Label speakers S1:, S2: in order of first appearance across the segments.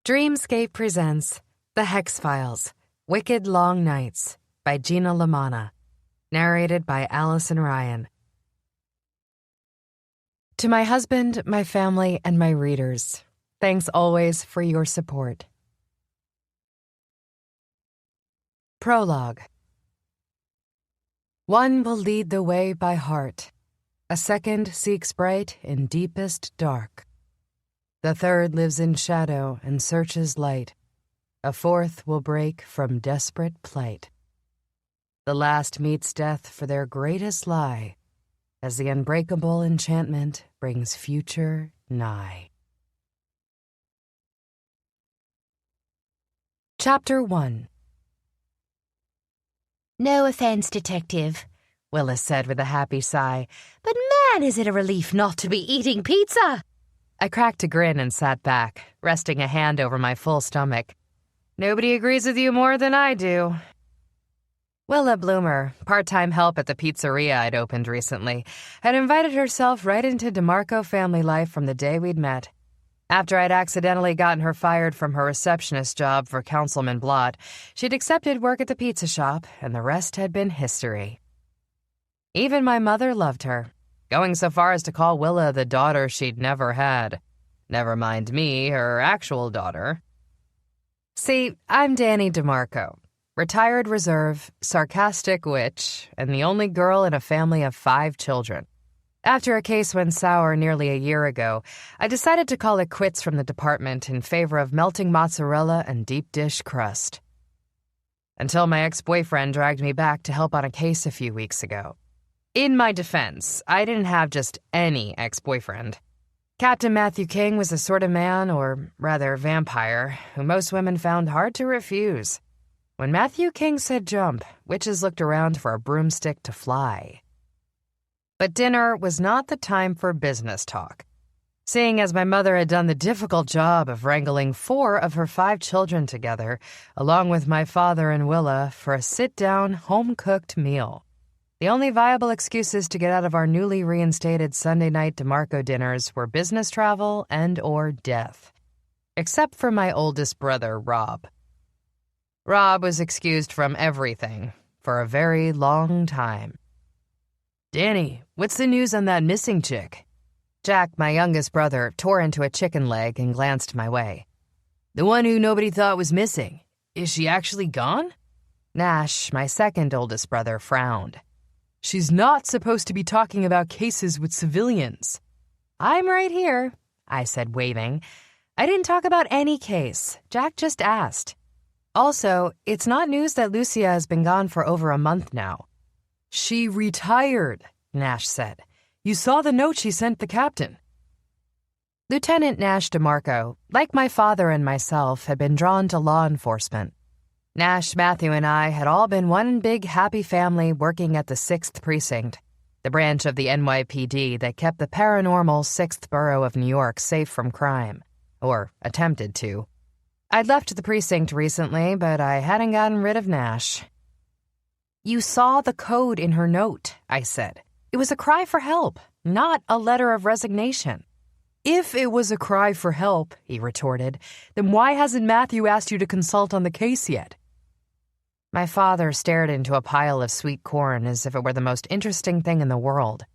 S1: Dreamscape presents The Hex Files, Wicked Long Nights by Gina LaManna, narrated by Allison Ryan. To my husband, my family, and my readers, thanks always for your support. Prologue. One will lead the way by heart. A second seeks bright in deepest dark. The third lives in shadow and searches light. A fourth will break from desperate plight. The last meets death for their greatest lie, as the unbreakable enchantment brings future nigh. Chapter 1.
S2: No offense, Detective, Willis said with a happy sigh, but man, is it a relief not to be eating pizza!
S1: I cracked a grin and sat back, resting a hand over my full stomach. Nobody agrees with you more than I do. Willa Bloomer, part-time help at the pizzeria I'd opened recently, had invited herself right into DeMarco family life from the day we'd met. After I'd accidentally gotten her fired from her receptionist job for Councilman Blott, she'd accepted work at the pizza shop, and the rest had been history. Even my mother loved her, going so far as to call Willa the daughter she'd never had. Never mind me, her actual daughter. See, I'm Danny DeMarco, retired reserve, sarcastic witch, and the only girl in a family of 5 children. After a case went sour nearly a year ago, I decided to call it quits from the department in favor of melting mozzarella and deep dish crust. Until my ex-boyfriend dragged me back to help on a case a few weeks ago. In my defense, I didn't have just any ex-boyfriend. Captain Matthew King was the sort of man, or rather vampire, who most women found hard to refuse. When Matthew King said jump, witches looked around for a broomstick to fly. But dinner was not the time for business talk. Seeing as my mother had done the difficult job of wrangling 4 of her 5 children together, along with my father and Willa, for a sit-down, home-cooked meal. The only viable excuses to get out of our newly reinstated Sunday night DeMarco dinners were business travel and or death. Except for my oldest brother, Rob. Rob was excused from everything for a very long time. Danny, what's the news on that missing chick? Jack, my youngest brother, tore into a chicken leg and glanced my way. The one who nobody thought was missing. Is she actually gone? Nash, my second oldest brother, frowned. She's not supposed to be talking about cases with civilians. I'm right here, I said, waving. I didn't talk about any case. Jack just asked. Also, it's not news that Lucia has been gone for over a month now. She retired, Nash said. You saw the note she sent the captain. Lieutenant Nash DeMarco, like my father and myself, had been drawn to law enforcement. Nash, Matthew, and I had all been one big happy family working at the 6th Precinct, the branch of the NYPD that kept the paranormal 6th borough of New York safe from crime, or attempted to. I'd left the precinct recently, but I hadn't gotten rid of Nash. You saw the code in her note, I said. It was a cry for help, not a letter of resignation. If it was a cry for help, he retorted, then why hasn't Matthew asked you to consult on the case yet? My father stared into a pile of sweet corn as if it were the most interesting thing in the world.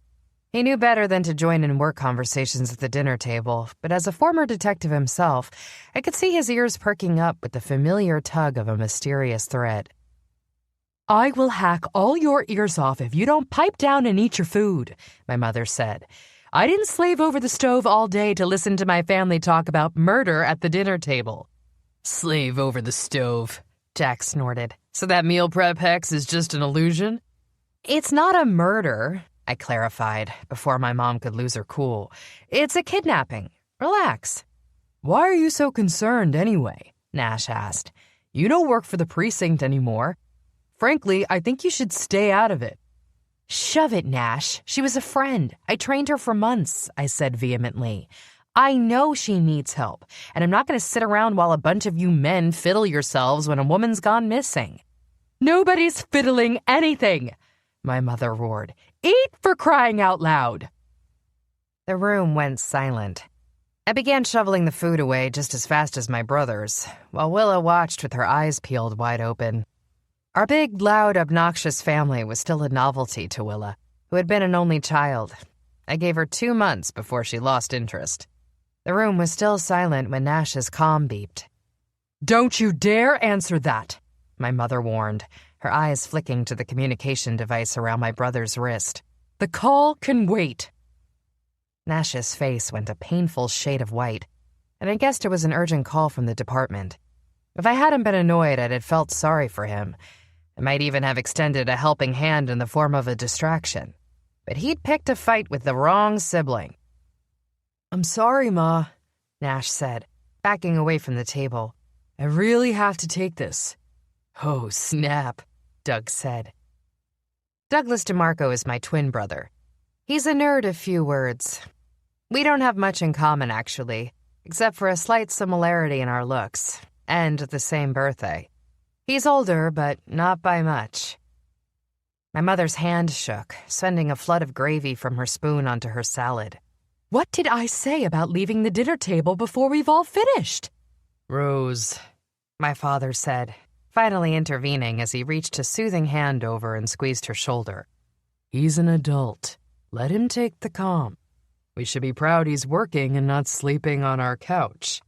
S1: He knew better than to join in work conversations at the dinner table, but as a former detective himself, I could see his ears perking up with the familiar tug of a mysterious thread. I will hack all your ears off if you don't pipe down and eat your food, my mother said. I didn't slave over the stove all day to listen to my family talk about murder at the dinner table. Slave over the stove, Jack snorted. So that meal prep hex is just an illusion? It's not a murder, I clarified, before my mom could lose her cool. It's a kidnapping. Relax. Why are you so concerned anyway? Nash asked. You don't work for the precinct anymore. Frankly, I think you should stay out of it. Shove it, Nash. She was a friend. I trained her for months, I said vehemently. I know she needs help, and I'm not going to sit around while a bunch of you men fiddle yourselves when a woman's gone missing. Nobody's fiddling anything, my mother roared. Eat for crying out loud. The room went silent. I began shoveling the food away just as fast as my brothers, while Willa watched with her eyes peeled wide open. Our big, loud, obnoxious family was still a novelty to Willa, who had been an only child. I gave her 2 months before she lost interest. The room was still silent when Nash's comm beeped. "Don't you dare answer that," my mother warned, her eyes flicking to the communication device around my brother's wrist. "The call can wait." Nash's face went a painful shade of white, and I guessed it was an urgent call from the department. If I hadn't been annoyed, I'd have felt sorry for him. I might even have extended a helping hand in the form of a distraction. But he'd picked a fight with the wrong sibling. "I'm sorry, Ma," Nash said, backing away from the table. "I really have to take this." "Oh, snap," Doug said. Douglas DeMarco is my twin brother. He's a nerd of few words. We don't have much in common, actually, except for a slight similarity in our looks, and the same birthday. He's older, but not by much. My mother's hand shook, sending a flood of gravy from her spoon onto her salad. "What did I say about leaving the dinner table before we've all finished?" "Rose," my father said, finally intervening as he reached a soothing hand over and squeezed her shoulder. "He's an adult. Let him take the comm. We should be proud he's working and not sleeping on our couch."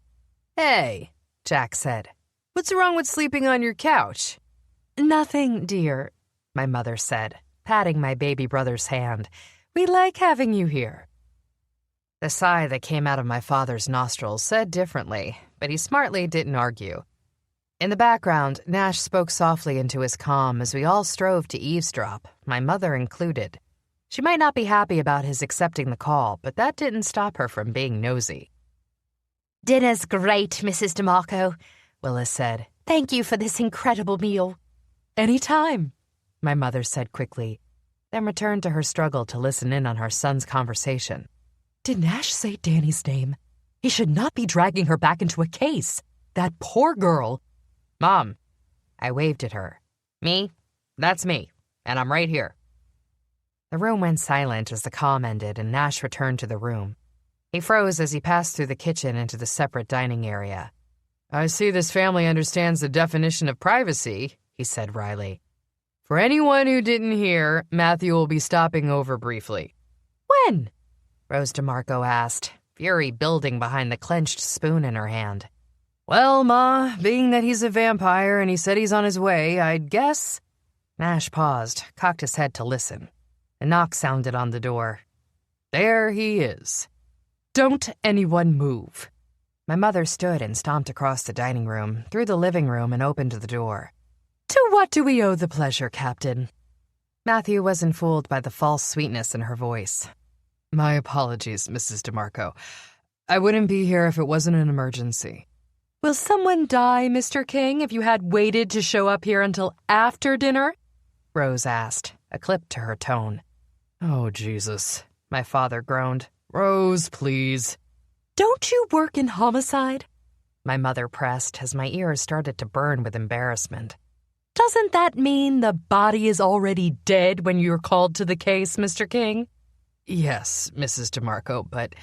S1: "Hey," Jack said. "What's wrong with sleeping on your couch?" "Nothing, dear," my mother said, patting my baby brother's hand. "We like having you here." The sigh that came out of my father's nostrils said differently, but he smartly didn't argue. In the background, Nash spoke softly into his comm as we all strove to eavesdrop, my mother included. She might not be happy about his accepting the call, but that didn't stop her from being nosy.
S2: "Dinner's great, Mrs. DeMarco," Willa said. "Thank you for this incredible meal."
S1: "Any time," my mother said quickly, then returned to her struggle to listen in on her son's conversation. "Did Nash say Danny's name? He should not be dragging her back into a case. That poor girl." "Mom," I waved at her. "Me? That's me, and I'm right here." The room went silent as the comm ended and Nash returned to the room. He froze as he passed through the kitchen into the separate dining area. "I see this family understands the definition of privacy," he said wryly. "For anyone who didn't hear, Matthew will be stopping over briefly." "When?" Rose DeMarco asked, fury building behind the clenched spoon in her hand. "Well, Ma, being that he's a vampire and he said he's on his way, I'd guess—" Nash paused, cocked his head to listen. A knock sounded on the door. "There he is." "Don't anyone move." My mother stood and stomped across the dining room, through the living room, and opened the door. "To what do we owe the pleasure, Captain?" Matthew wasn't fooled by the false sweetness in her voice. "My apologies, Mrs. DeMarco. I wouldn't be here if it wasn't an emergency." "Will someone die, Mr. King, if you had waited to show up here until after dinner?" Rose asked, a clip to her tone. "Oh, Jesus," my father groaned. "Rose, please." "Don't you work in homicide?" My mother pressed as my ears started to burn with embarrassment. "Doesn't that mean the body is already dead when you're called to the case, Mr. King?" "Yes, Mrs. DeMarco, but—"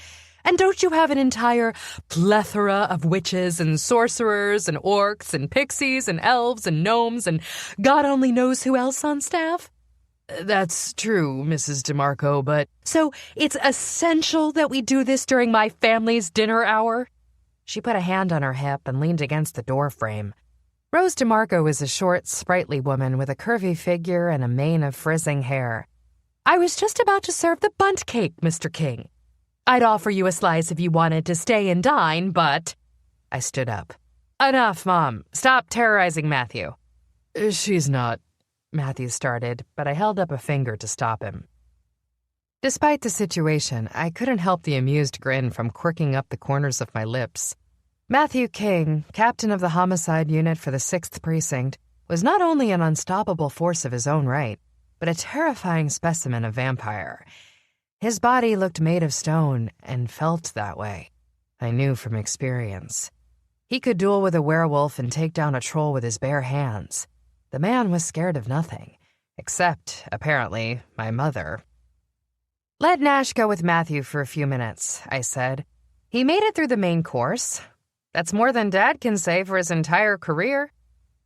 S1: "And don't you have an entire plethora of witches and sorcerers and orcs and pixies and elves and gnomes and God only knows who else on staff?" "That's true, Mrs. DeMarco, but—" "So it's essential that we do this during my family's dinner hour?" She put a hand on her hip and leaned against the door frame. Rose DeMarco is a short, sprightly woman with a curvy figure and a mane of frizzing hair. "I was just about to serve the bundt cake, Mr. King. I'd offer you a slice if you wanted to stay and dine, but—" I stood up. "Enough, Mom. Stop terrorizing Matthew." "She's not—" Matthew started, but I held up a finger to stop him. Despite the situation, I couldn't help the amused grin from quirking up the corners of my lips. Matthew King, captain of the homicide unit for the 6th Precinct, was not only an unstoppable force of his own right, but a terrifying specimen of vampire. His body looked made of stone and felt that way. I knew from experience. He could duel with a werewolf and take down a troll with his bare hands. The man was scared of nothing, except, apparently, my mother. "Let Nash go with Matthew for a few minutes," I said. He made it through the main course. That's more than Dad can say for his entire career.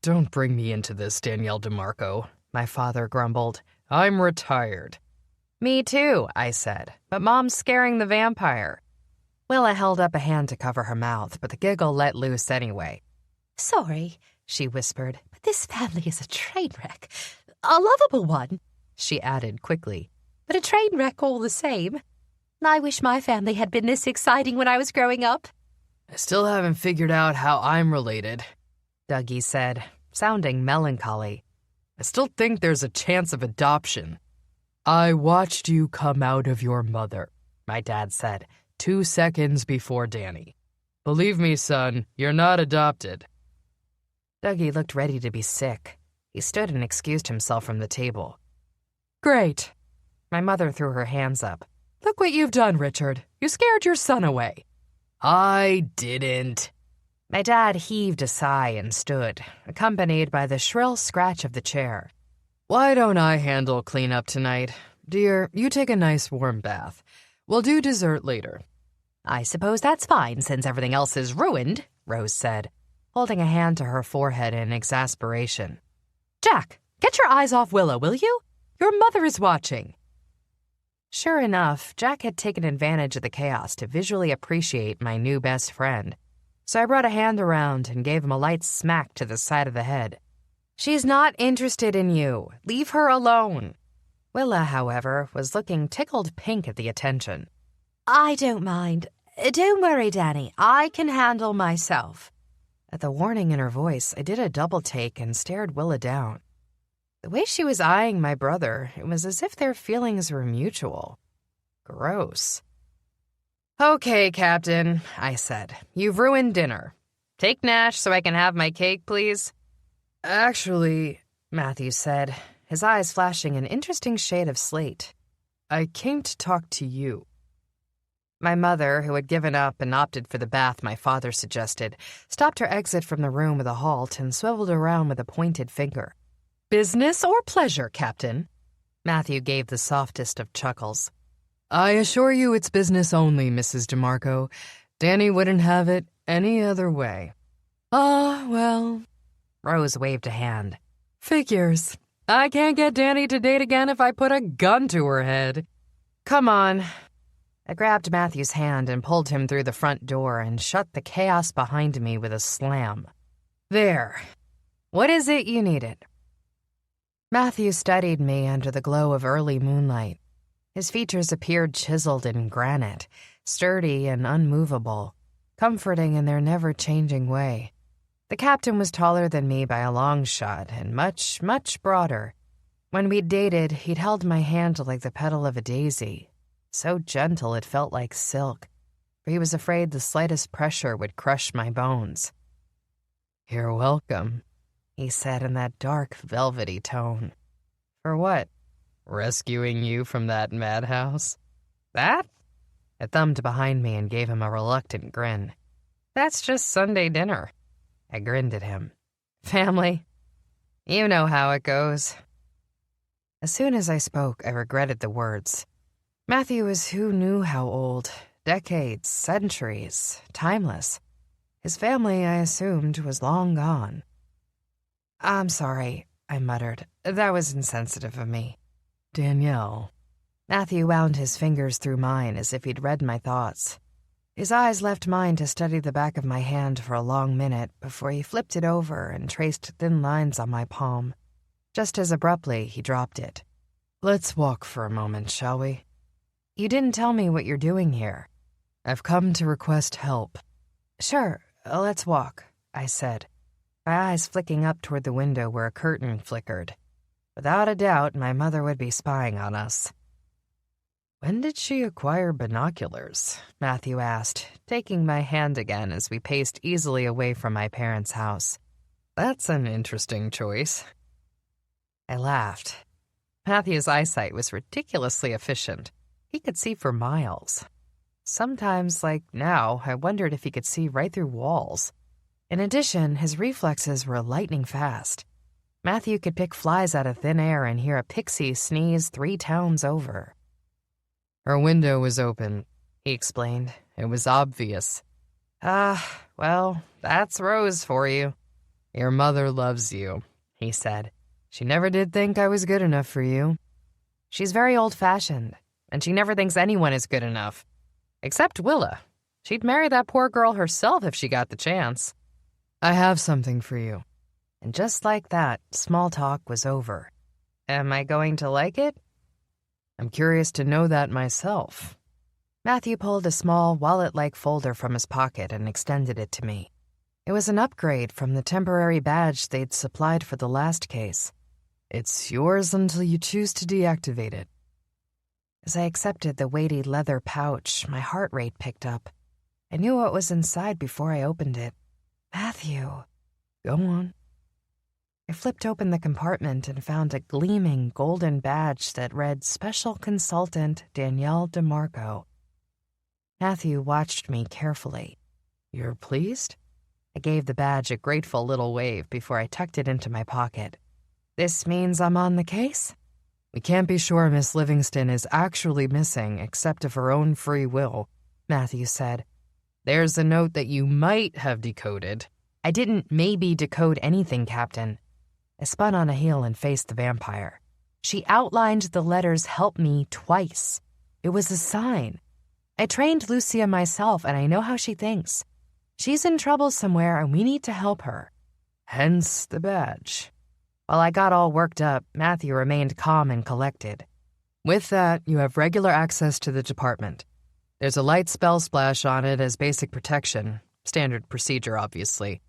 S1: Don't bring me into this, Danielle DeMarco, my father grumbled. I'm retired. Me too, I said, but Mom's scaring the vampire. Willa held up a hand to cover her mouth, but the giggle let loose anyway.
S2: Sorry, she whispered, but this family is a train wreck. A lovable one, she added quickly, but a train wreck all the same. I wish my family had been this exciting when I was growing up.
S1: I still haven't figured out how I'm related, Dougie said, sounding melancholy. I still think there's a chance of adoption. I watched you come out of your mother, my dad said, 2 seconds before Danny. Believe me, son, you're not adopted. Dougie looked ready to be sick. He stood and excused himself from the table. Great. My mother threw her hands up. Look what you've done, Richard. You scared your son away. I didn't. My dad heaved a sigh and stood, accompanied by the shrill scratch of the chair. Why don't I handle cleanup tonight? Dear, you take a nice warm bath. We'll do dessert later.
S2: I suppose that's fine since everything else is ruined, Rose said, holding a hand to her forehead in exasperation.
S1: Jack, get your eyes off Willa, will you? Your mother is watching. Sure enough, Jack had taken advantage of the chaos to visually appreciate my new best friend. So I brought a hand around and gave him a light smack to the side of the head. She's not interested in you. Leave her alone. Willa, however, was looking tickled pink at the attention.
S2: I don't mind. Don't worry, Danny. I can handle myself.
S1: At the warning in her voice, I did a double take and stared Willa down. The way she was eyeing my brother, it was as if their feelings were mutual. Gross. Okay, Captain, I said. You've ruined dinner. Take Nash so I can have my cake, please. Actually, Matthew said, his eyes flashing an interesting shade of slate. I came to talk to you. My mother, who had given up and opted for the bath my father suggested, stopped her exit from the room with a halt and swiveled around with a pointed finger. Business or pleasure, Captain? Matthew gave the softest of chuckles. I assure you it's business only, Mrs. DeMarco. Danny wouldn't have it any other way. Ah, well... Rose waved a hand. Figures. I can't get Danny to date again if I put a gun to her head. Come on. I grabbed Matthew's hand and pulled him through the front door and shut the chaos behind me with a slam. There. What is it you needed? Matthew studied me under the glow of early moonlight. His features appeared chiseled in granite, sturdy and unmovable, comforting in their never-changing way. The captain was taller than me by a long shot and much, much broader. When we'd dated, he'd held my hand like the petal of a daisy, so gentle it felt like silk, for he was afraid the slightest pressure would crush my bones. You're welcome, he said in that dark, velvety tone. For what? Rescuing you from that madhouse? That? I thumbed behind me and gave him a reluctant grin. That's just Sunday dinner. I grinned at him. Family. You know how it goes. As soon as I spoke, I regretted the words. Matthew was who knew how old. Decades, centuries, timeless. His family, I assumed, was long gone. I'm sorry, I muttered. That was insensitive of me. Danielle. Matthew wound his fingers through mine as if he'd read my thoughts. His eyes left mine to study the back of my hand for a long minute before he flipped it over and traced thin lines on my palm. Just as abruptly, he dropped it. Let's walk for a moment, shall we? You didn't tell me what you're doing here. I've come to request help. Sure, let's walk, I said, my eyes flicking up toward the window where a curtain flickered. Without a doubt, my mother would be spying on us. When did she acquire binoculars? Matthew asked, taking my hand again as we paced easily away from my parents' house. That's an interesting choice. I laughed. Matthew's eyesight was ridiculously efficient. He could see for miles. Sometimes, like now, I wondered if he could see right through walls. In addition, his reflexes were lightning fast. Matthew could pick flies out of thin air and hear a pixie sneeze 3 towns over. Her window was open, he explained, It was obvious. Well, that's Rose for you. Your mother loves you, he said. She never did think I was good enough for you.
S2: She's very old-fashioned, and she never thinks anyone is good enough.
S1: Except Willa. She'd marry that poor girl herself if she got the chance. I have something for you.
S2: And just like that, small talk was over.
S1: Am I going to like it? I'm curious to know that myself.
S2: Matthew pulled a small wallet-like folder from his pocket and extended it to me. It was an upgrade from the temporary badge they'd supplied for the last case.
S1: It's yours until you choose to deactivate it.
S2: As I accepted the weighty leather pouch, my heart rate picked up. I knew what was inside before I opened it. Matthew.
S1: Go on.
S2: I flipped open the compartment and found a gleaming golden badge that read Special Consultant Danielle DeMarco. Matthew watched me carefully.
S1: You're pleased?
S2: I gave the badge a grateful little wave before I tucked it into my pocket. This means I'm on the case?
S1: We can't be sure Miss Livingston is actually missing except of her own free will, Matthew said. There's a note that you might have decoded.
S2: I didn't maybe decode anything, Captain. I spun on a heel and faced the vampire. She outlined the letters "Help Me" twice. It was a sign. I trained Lucia myself, and I know how she thinks. She's in trouble somewhere, and we need to help her.
S1: Hence the badge.
S2: While I got all worked up, Matthew remained calm and collected.
S1: With that, you have regular access to the department. There's a light spell splash on it as basic protection. Standard procedure, obviously.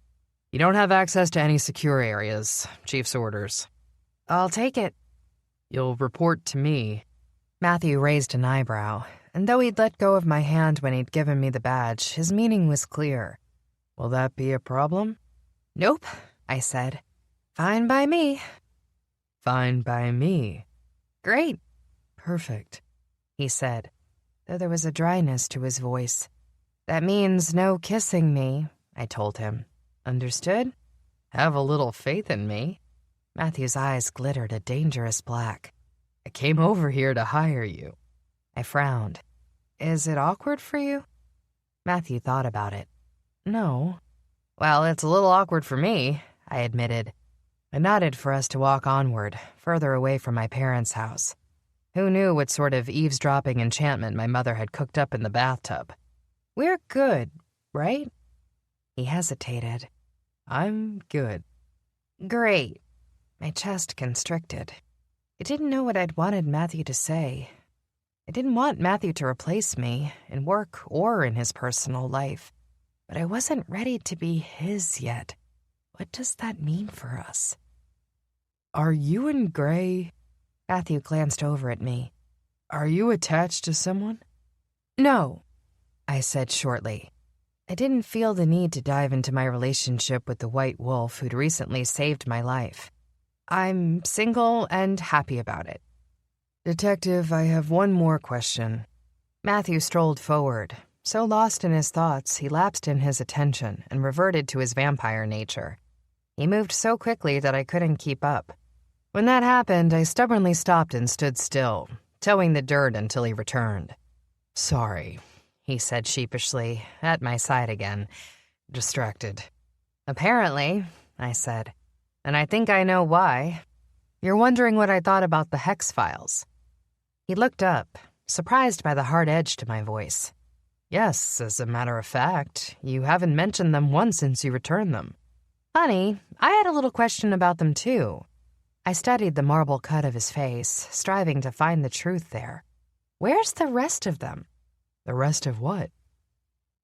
S1: You don't have access to any secure areas. Chief's orders.
S2: I'll take it.
S1: You'll report to me.
S2: Matthew raised an eyebrow, and though he'd let go of my hand when he'd given me the badge, his meaning was clear.
S1: Will that be a problem?
S2: Nope, I said. Fine by me.
S1: Fine by me.
S2: Great.
S1: Perfect,
S2: he said, though there was a dryness to his voice. That means no kissing me, I told him. Understood?
S1: Have a little faith in me.
S2: Matthew's eyes glittered a dangerous black.
S1: I came over here to hire you.
S2: I frowned. Is it awkward for you? Matthew thought about it. No.
S1: Well, it's a little awkward for me,
S2: I admitted. I nodded for us to walk onward, further away from my parents' house. Who knew what sort of eavesdropping enchantment my mother had cooked up in the bathtub? We're good, right? He hesitated.
S1: I'm good.
S2: Great. My chest constricted. I didn't know what I'd wanted Matthew to say. I didn't want Matthew to replace me, in work or in his personal life. But I wasn't ready to be his yet. What does that mean for us?
S1: Are you and Gray...
S2: Matthew glanced over at me.
S1: Are you attached to someone?
S2: No, I said shortly. I didn't feel the need to dive into my relationship with the white wolf who'd recently saved my life. I'm single and happy about it.
S1: Detective, I have one more question.
S2: Matthew strolled forward. So lost in his thoughts, he lapsed in his attention and reverted to his vampire nature. He moved so quickly that I couldn't keep up. When that happened, I stubbornly stopped and stood still, towing the dirt until he returned.
S1: Sorry,
S2: he said sheepishly, at my side again.
S1: Distracted.
S2: Apparently, I said. And I think I know why. You're wondering what I thought about the Hex Files. He looked up, surprised by the hard edge to my voice.
S1: Yes, as a matter of fact, you haven't mentioned them once since you returned them.
S2: Funny, I had a little question about them too. I studied the marble cut of his face, striving to find the truth there. Where's the rest of them?
S1: The rest of what?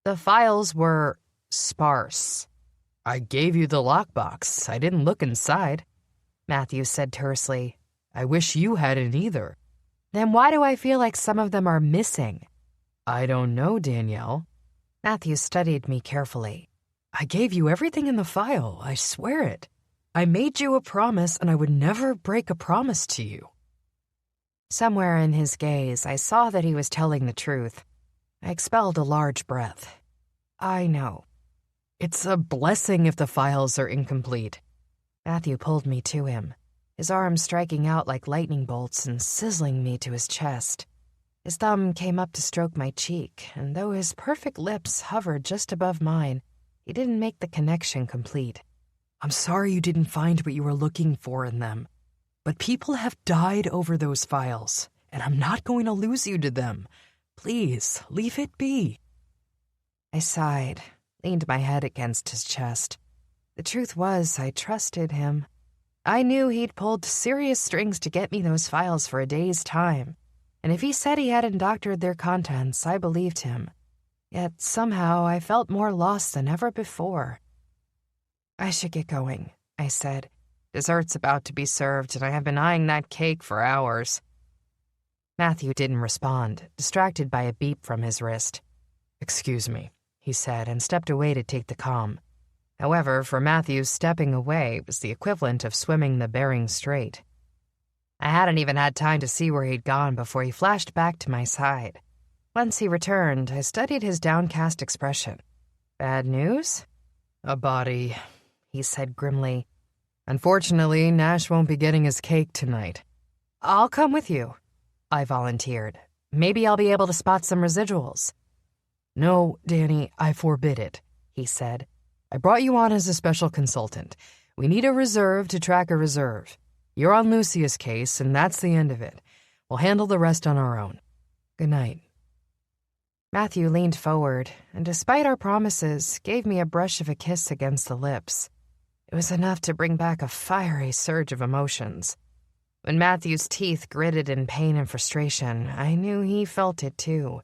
S2: The files were sparse.
S1: I gave you the lockbox. I didn't look inside.
S2: Matthew said tersely.
S1: I wish you hadn't either.
S2: Then why do I feel like some of them are missing?
S1: I don't know, Danielle.
S2: Matthew studied me carefully.
S1: I gave you everything in the file, I swear it. I made you a promise, and I would never break a promise to you.
S2: Somewhere in his gaze, I saw that he was telling the truth. I expelled a large breath. I know.
S1: It's a blessing if the files are incomplete.
S2: Matthew pulled me to him, his arms striking out like lightning bolts and sizzling me to his chest.
S1: His thumb came up to stroke my cheek, and though his perfect lips hovered just above mine, he didn't make the connection complete. I'm sorry you didn't find what you were looking for in them, but people have died over those files, and I'm not going to lose you to them. Please, leave it be. I sighed, leaned my head against his chest. The truth was, I trusted him. I knew he'd pulled serious strings to get me those files for a day's time, and if he said he hadn't doctored their contents, I believed him. Yet somehow I felt more lost than ever before. I should get going, I said. Dessert's about to be served, and I have been eyeing that cake for hours. Matthew didn't respond, distracted by a beep from his wrist. Excuse me, he said, and stepped away to take the comm. However, for Matthew, stepping away was the equivalent of swimming the Bering Strait. I hadn't even had time to see where he'd gone before he flashed back to my side. Once he returned, I studied his downcast expression. Bad news? A body, he said grimly. Unfortunately, Nash won't be getting his cake tonight. I'll come with you, I volunteered. Maybe I'll be able to spot some residuals. No, Danny, I forbid it, he said. I brought you on as a special consultant. We need a reserve to track a reserve. You're on Lucia's case, and that's the end of it. We'll handle the rest on our own. Good night. Matthew leaned forward, and despite our promises, gave me a brush of a kiss against the lips. It was enough to bring back a fiery surge of emotions. When Matthew's teeth gritted in pain and frustration, I knew he felt it too.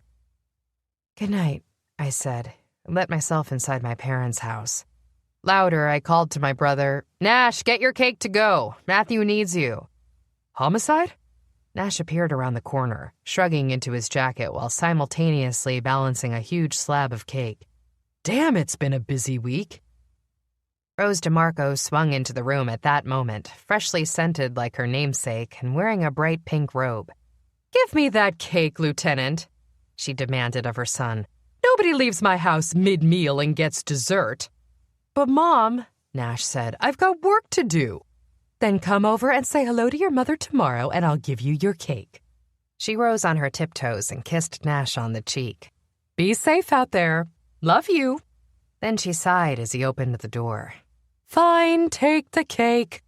S1: Good night, I said, and let myself inside my parents' house. Louder, I called to my brother, Nash, get your cake to go. Matthew needs you. Homicide? Nash appeared around the corner, shrugging into his jacket while simultaneously balancing a huge slab of cake. Damn, it's been a busy week. Rose DeMarco swung into the room at that moment, freshly scented like her namesake and wearing a bright pink robe. Give me that cake, Lieutenant, she demanded of her son. Nobody leaves my house mid-meal and gets dessert. But, Mom, Nash said, I've got work to do. Then come over and say hello to your mother tomorrow, and I'll give you your cake. She rose on her tiptoes and kissed Nash on the cheek. Be safe out there. Love you. Then she sighed as he opened the door. Fine, take the cake.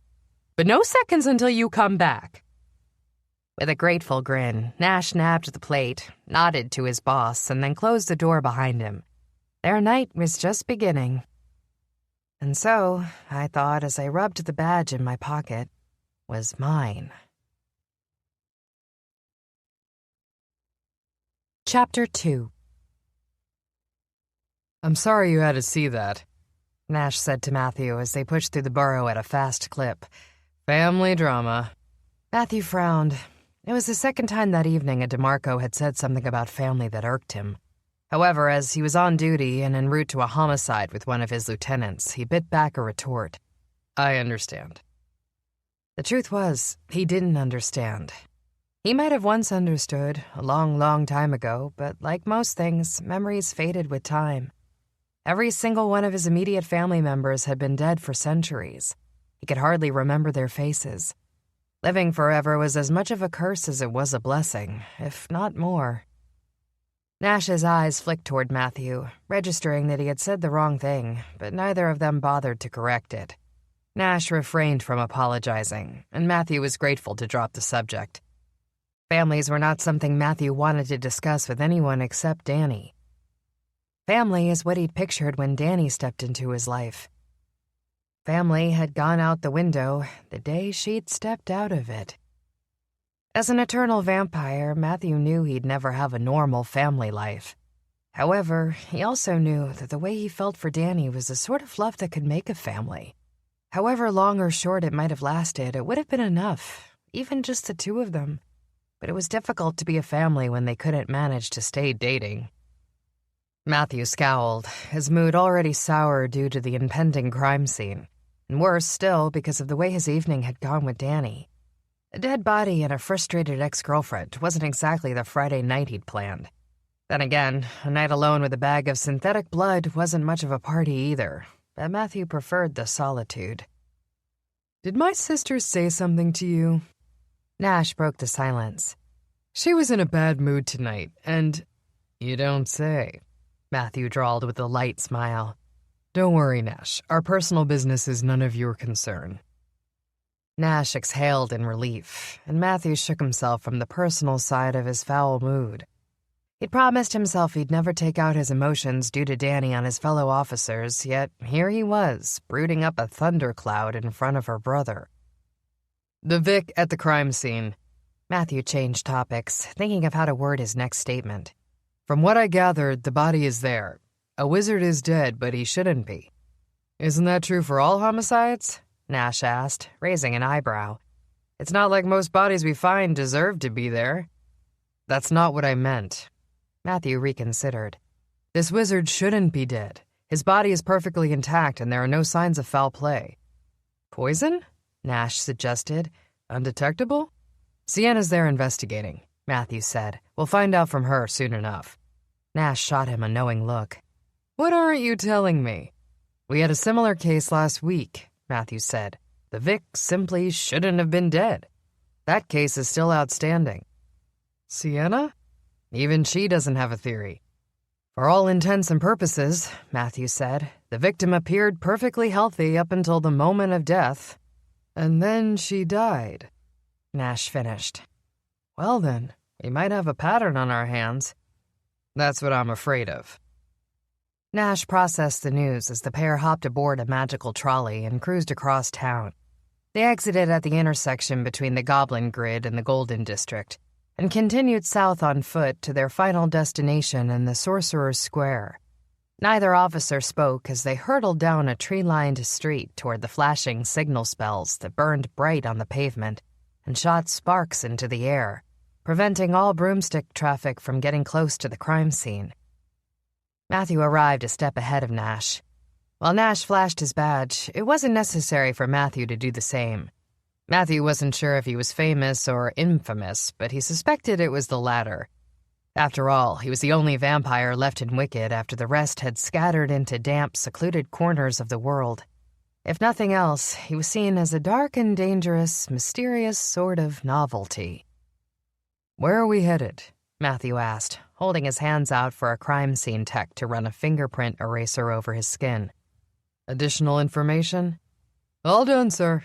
S1: But no seconds until you come back. With a grateful grin, Nash nabbed the plate, nodded to his boss, and then closed the door behind him. Their night was just beginning. And so, I thought as I rubbed the badge in my pocket, was mine. Chapter 2. I'm sorry you had to see that, Nash said to Matthew as they pushed through the burrow at a fast clip. Family drama. Matthew frowned. It was the second time that evening a DeMarco had said something about family that irked him. However, as he was on duty and en route to a homicide with one of his lieutenants, he bit back a retort. I understand. The truth was, he didn't understand. He might have once understood, a long, long time ago, but like most things, memories faded with time. Every single one of his immediate family members had been dead for centuries. He could hardly remember their faces. Living forever was as much of a curse as it was a blessing, if not more. Nash's eyes flicked toward Matthew, registering that he had said the wrong thing, but neither of them bothered to correct it. Nash refrained from apologizing, and Matthew was grateful to drop the subject. Families were not something Matthew wanted to discuss with anyone except Danny. Family is what he'd pictured when Danny stepped into his life. Family had gone out the window the day she'd stepped out of it. As an eternal vampire, Matthew knew he'd never have a normal family life. However, he also knew that the way he felt for Danny was the sort of love that could make a family. However long or short it might have lasted, it would have been enough, even just the two of them. But it was difficult to be a family when they couldn't manage to stay dating. Matthew scowled, his mood already sour due to the impending crime scene, and worse still because of the way his evening had gone with Danny. A dead body and a frustrated ex-girlfriend wasn't exactly the Friday night he'd planned. Then again, a night alone with a bag of synthetic blood wasn't much of a party either, but Matthew preferred the solitude. Did my sister say something to you? Nash broke the silence. She was in a bad mood tonight, and... You don't say, Matthew drawled with a light smile. Don't worry, Nash. Our personal business is none of your concern. Nash exhaled in relief, and Matthew shook himself from the personal side of his foul mood. He'd promised himself he'd never take out his emotions due to Danny on his fellow officers, yet here he was, brooding up a thundercloud in front of her brother. The Vic at the crime scene. Matthew changed topics, thinking of how to word his next statement. From what I gathered, the body is there. A wizard is dead, but he shouldn't be. Isn't that true for all homicides? Nash asked, raising an eyebrow. It's not like most bodies we find deserve to be there. That's not what I meant. Matthew reconsidered. This wizard shouldn't be dead. His body is perfectly intact and there are no signs of foul play. Poison? Nash suggested. Undetectable? Sienna's there investigating, Matthew said. We'll find out from her soon enough. Nash shot him a knowing look. What aren't you telling me? We had a similar case last week, Matthew said. The Vic simply shouldn't have been dead. That case is still outstanding. Sienna? Even she doesn't have a theory. For all intents and purposes, Matthew said, the victim appeared perfectly healthy up until the moment of death. And then she died. Nash finished. Well then, we might have a pattern on our hands. That's what I'm afraid of. Nash processed the news as the pair hopped aboard a magical trolley and cruised across town. They exited at the intersection between the Goblin Grid and the Golden District, and continued south on foot to their final destination in the Sorcerer's Square. Neither officer spoke as they hurtled down a tree-lined street toward the flashing signal spells that burned bright on the pavement and shot sparks into the air, preventing all broomstick traffic from getting close to the crime scene. Matthew arrived a step ahead of Nash. While Nash flashed his badge, it wasn't necessary for Matthew to do the same. Matthew wasn't sure if he was famous or infamous, but he suspected it was the latter. After all, he was the only vampire left in Wicked after the rest had scattered into damp, secluded corners of the world. If nothing else, he was seen as a dark and dangerous, mysterious sort of novelty. Where are we headed? Matthew asked, holding his hands out for a crime scene tech to run a fingerprint eraser over his skin. Additional information? All done, sir.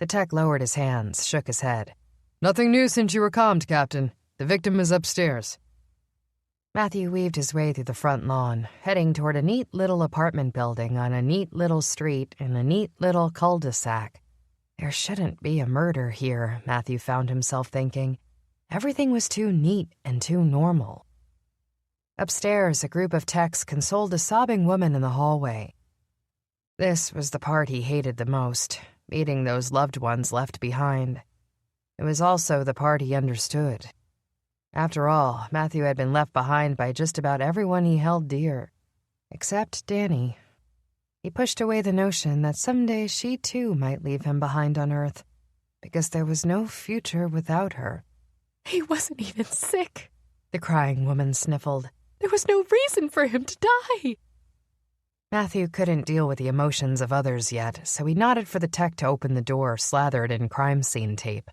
S1: The tech lowered his hands, shook his head. Nothing new since you were calmed, Captain. The victim is upstairs. Matthew weaved his way through the front lawn, heading toward a neat little apartment building on a neat little street in a neat little cul-de-sac. There shouldn't be a murder here, Matthew found himself thinking. Everything was too neat and too normal. Upstairs, a group of techs consoled a sobbing woman in the hallway. This was the part he hated the most, meeting those loved ones left behind. It was also the part he understood. After all, Matthew had been left behind by just about everyone he held dear, except Danny. He pushed away the notion that someday she too might leave him behind on Earth, because there was no future without her. He wasn't even sick, the crying woman sniffled. There was no reason for him to die. Matthew couldn't deal with the emotions of others yet, so he nodded for the tech to open the door slathered in crime scene tape.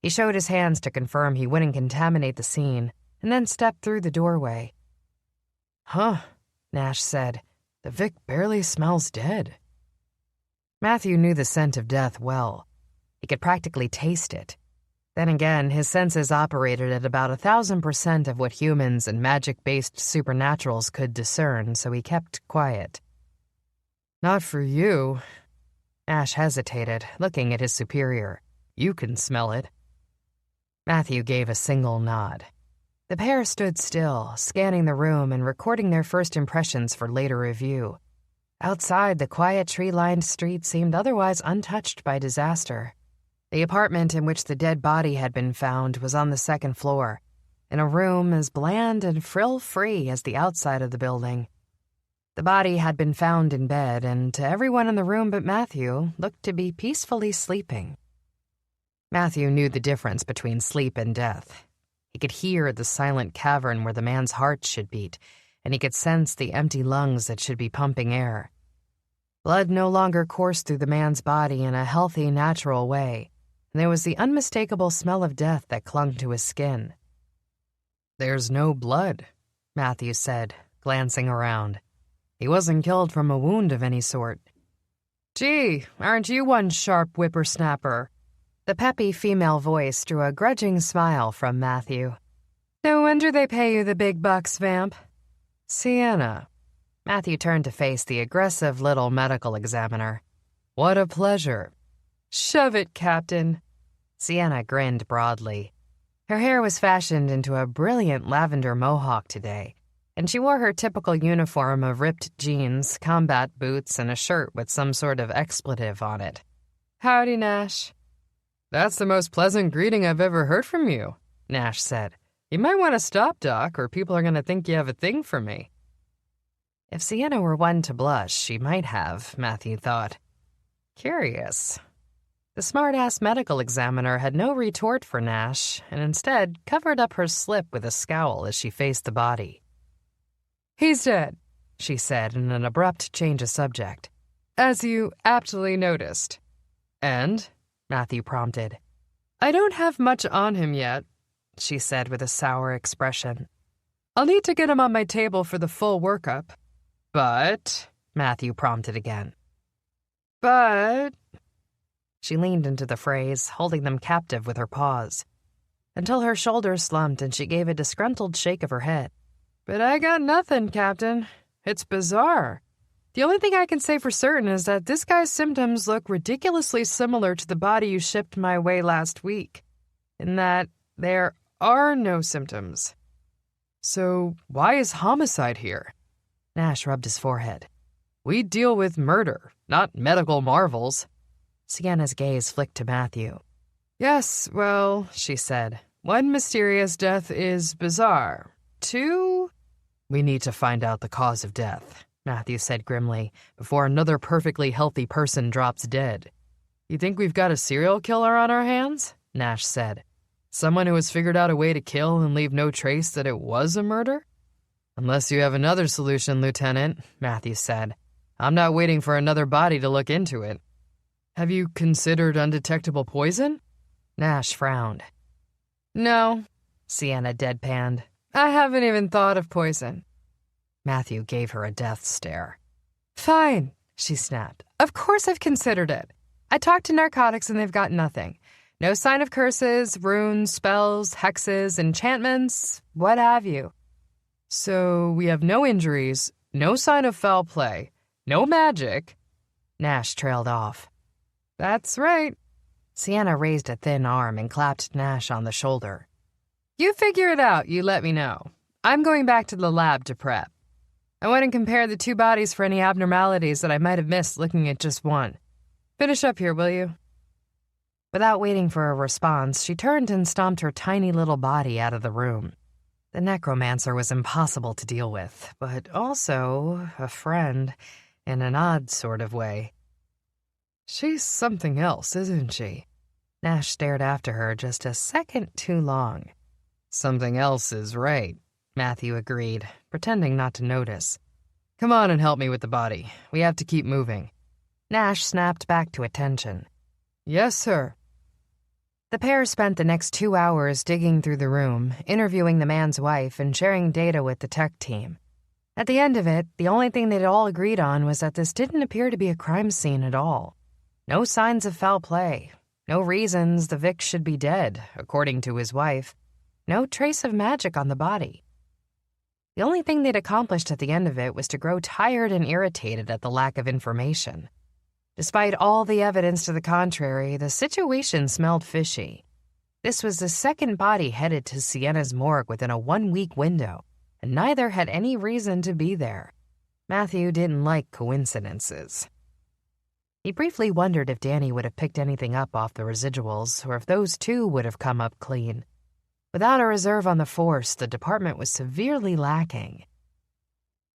S1: He showed his hands to confirm he wouldn't contaminate the scene, and then stepped through the doorway. Huh, Nash said. The Vic barely smells dead. Matthew knew the scent of death well. He could practically taste it. Then again, his senses operated at about 1,000% of what humans and magic-based supernaturals could discern, so he kept quiet. Not for you. Ash hesitated, looking at his superior. You can smell it. Matthew gave a single nod. The pair stood still, scanning the room and recording their first impressions for later review. Outside, the quiet tree-lined street seemed otherwise untouched by disaster. The apartment in which the dead body had been found was on the second floor, in a room as bland and frill-free as the outside of the building. The body had been found in bed, and to everyone in the room but Matthew, looked to be peacefully sleeping. Matthew knew the difference between sleep and death. He could hear the silent cavern where the man's heart should beat, and he could sense the empty lungs that should be pumping air. Blood no longer coursed through the man's body in a healthy, natural way, and there was the unmistakable smell of death that clung to his skin. "There's no blood," Matthew said, glancing around. "He wasn't killed from a wound of any sort." "Gee, aren't you one sharp whippersnapper?" The peppy female voice drew a grudging smile from Matthew. "No wonder they pay you the big bucks, Vamp." "Sienna." Matthew turned to face the aggressive little medical examiner. "What a pleasure." "Shove it, Captain." Sienna grinned broadly. Her hair was fashioned into a brilliant lavender mohawk today, and she wore her typical uniform of ripped jeans, combat boots, and a shirt with some sort of expletive on it. "Howdy, Nash." "That's the most pleasant greeting I've ever heard from you," Nash said. "You might want to stop, Doc, or people are going to think you have a thing for me." If Sienna were one to blush, she might have, Matthew thought. Curious. The smart-ass medical examiner had no retort for Nash, and instead covered up her slip with a scowl as she faced the body. "He's dead," she said in an abrupt change of subject. "As you aptly noticed." "And?" Matthew prompted. "I don't have much on him yet," she said with a sour expression. "I'll need to get him on my table for the full workup." "But," Matthew prompted again. "But..." She leaned into the phrase, holding them captive with her paws, until her shoulders slumped and she gave a disgruntled shake of her head. "But I got nothing, Captain. It's bizarre. The only thing I can say for certain is that this guy's symptoms look ridiculously similar to the body you shipped my way last week, in that there are no symptoms. So why is homicide here?" Nash rubbed his forehead. "We deal with murder, not medical marvels." Sienna's gaze flicked to Matthew. "Yes, well," she said, "one mysterious death is bizarre. Two..." "We need to find out the cause of death," Matthew said grimly, "before another perfectly healthy person drops dead." "You think we've got a serial killer on our hands?" Nash said. "Someone who has figured out a way to kill and leave no trace that it was a murder?" "Unless you have another solution, Lieutenant," Matthew said. "I'm not waiting for another body to look into it." "Have you considered undetectable poison?" Nash frowned. "No," Sienna deadpanned. "I haven't even thought of poison." Matthew gave her a death stare. "Fine," she snapped. "Of course I've considered it. I talked to narcotics and they've got nothing. No sign of curses, runes, spells, hexes, enchantments, what have you. So we have no injuries, no sign of foul play, no magic." Nash trailed off. "That's right." Sienna raised a thin arm and clapped Nash on the shoulder. "You figure it out, you let me know. I'm going back to the lab to prep. I want to compare the two bodies for any abnormalities that I might have missed looking at just one. Finish up here, will you?" Without waiting for a response, she turned and stomped her tiny little body out of the room. The necromancer was impossible to deal with, but also a friend, in an odd sort of way. "She's something else, isn't she?" Nash stared after her just a second too long. "Something else is right," Matthew agreed, pretending not to notice. "Come on and help me with the body. We have to keep moving." Nash snapped back to attention. "Yes, sir." The pair spent the next 2 hours digging through the room, interviewing the man's wife and sharing data with the tech team. At the end of it, the only thing they'd all agreed on was that this didn't appear to be a crime scene at all. No signs of foul play. No reasons the Vic should be dead, according to his wife. No trace of magic on the body. The only thing they'd accomplished at the end of it was to grow tired and irritated at the lack of information. Despite all the evidence to the contrary, the situation smelled fishy. This was the second body headed to Sienna's morgue within a 1-week window, and neither had any reason to be there. Matthew didn't like coincidences. He briefly wondered if Danny would have picked anything up off the residuals, or if those too would have come up clean. Without a reserve on the force, the department was severely lacking.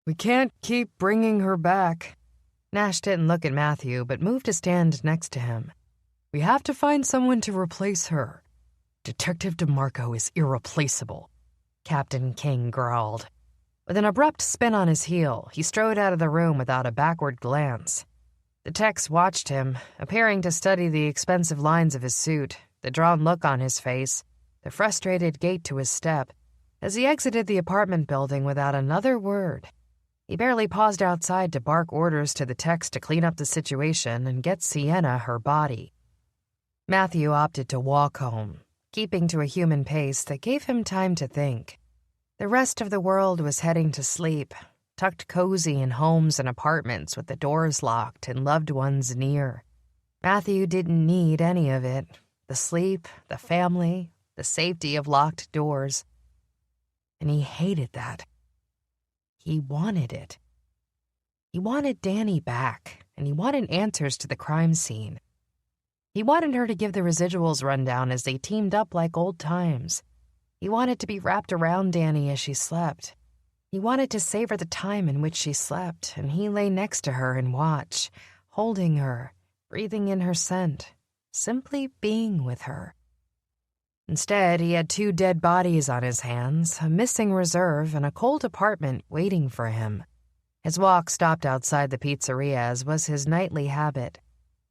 S1: "We can't keep bringing her back." Nash didn't look at Matthew, but moved to stand next to him. "We have to find someone to replace her." "Detective DeMarco is irreplaceable," Captain King growled. With an abrupt spin on his heel, he strode out of the room without a backward glance. The techs watched him, appearing to study the expensive lines of his suit, the drawn look on his face, the frustrated gait to his step, As he exited the apartment building without another word, he barely paused outside to bark orders to the techs to clean up the situation and get Sienna her body. Matthew opted to walk home, keeping to a human pace that gave him time to think. The rest of the world was heading to sleep, tucked cozy in homes and apartments with the doors locked and loved ones near. Matthew didn't need any of it. The sleep, the family, the safety of locked doors. And he hated that. He wanted it. He wanted Danny back, and he wanted answers to the crime scene. He wanted her to give the residuals rundown as they teamed up like old times. He wanted to be wrapped around Danny as she slept. He wanted to savor the time in which she slept, and he lay next to her and watch, holding her, breathing in her scent, simply being with her. Instead, he had 2 dead bodies on his hands, a missing reserve, and a cold apartment waiting for him. His walk stopped outside the pizzeria, as was his nightly habit.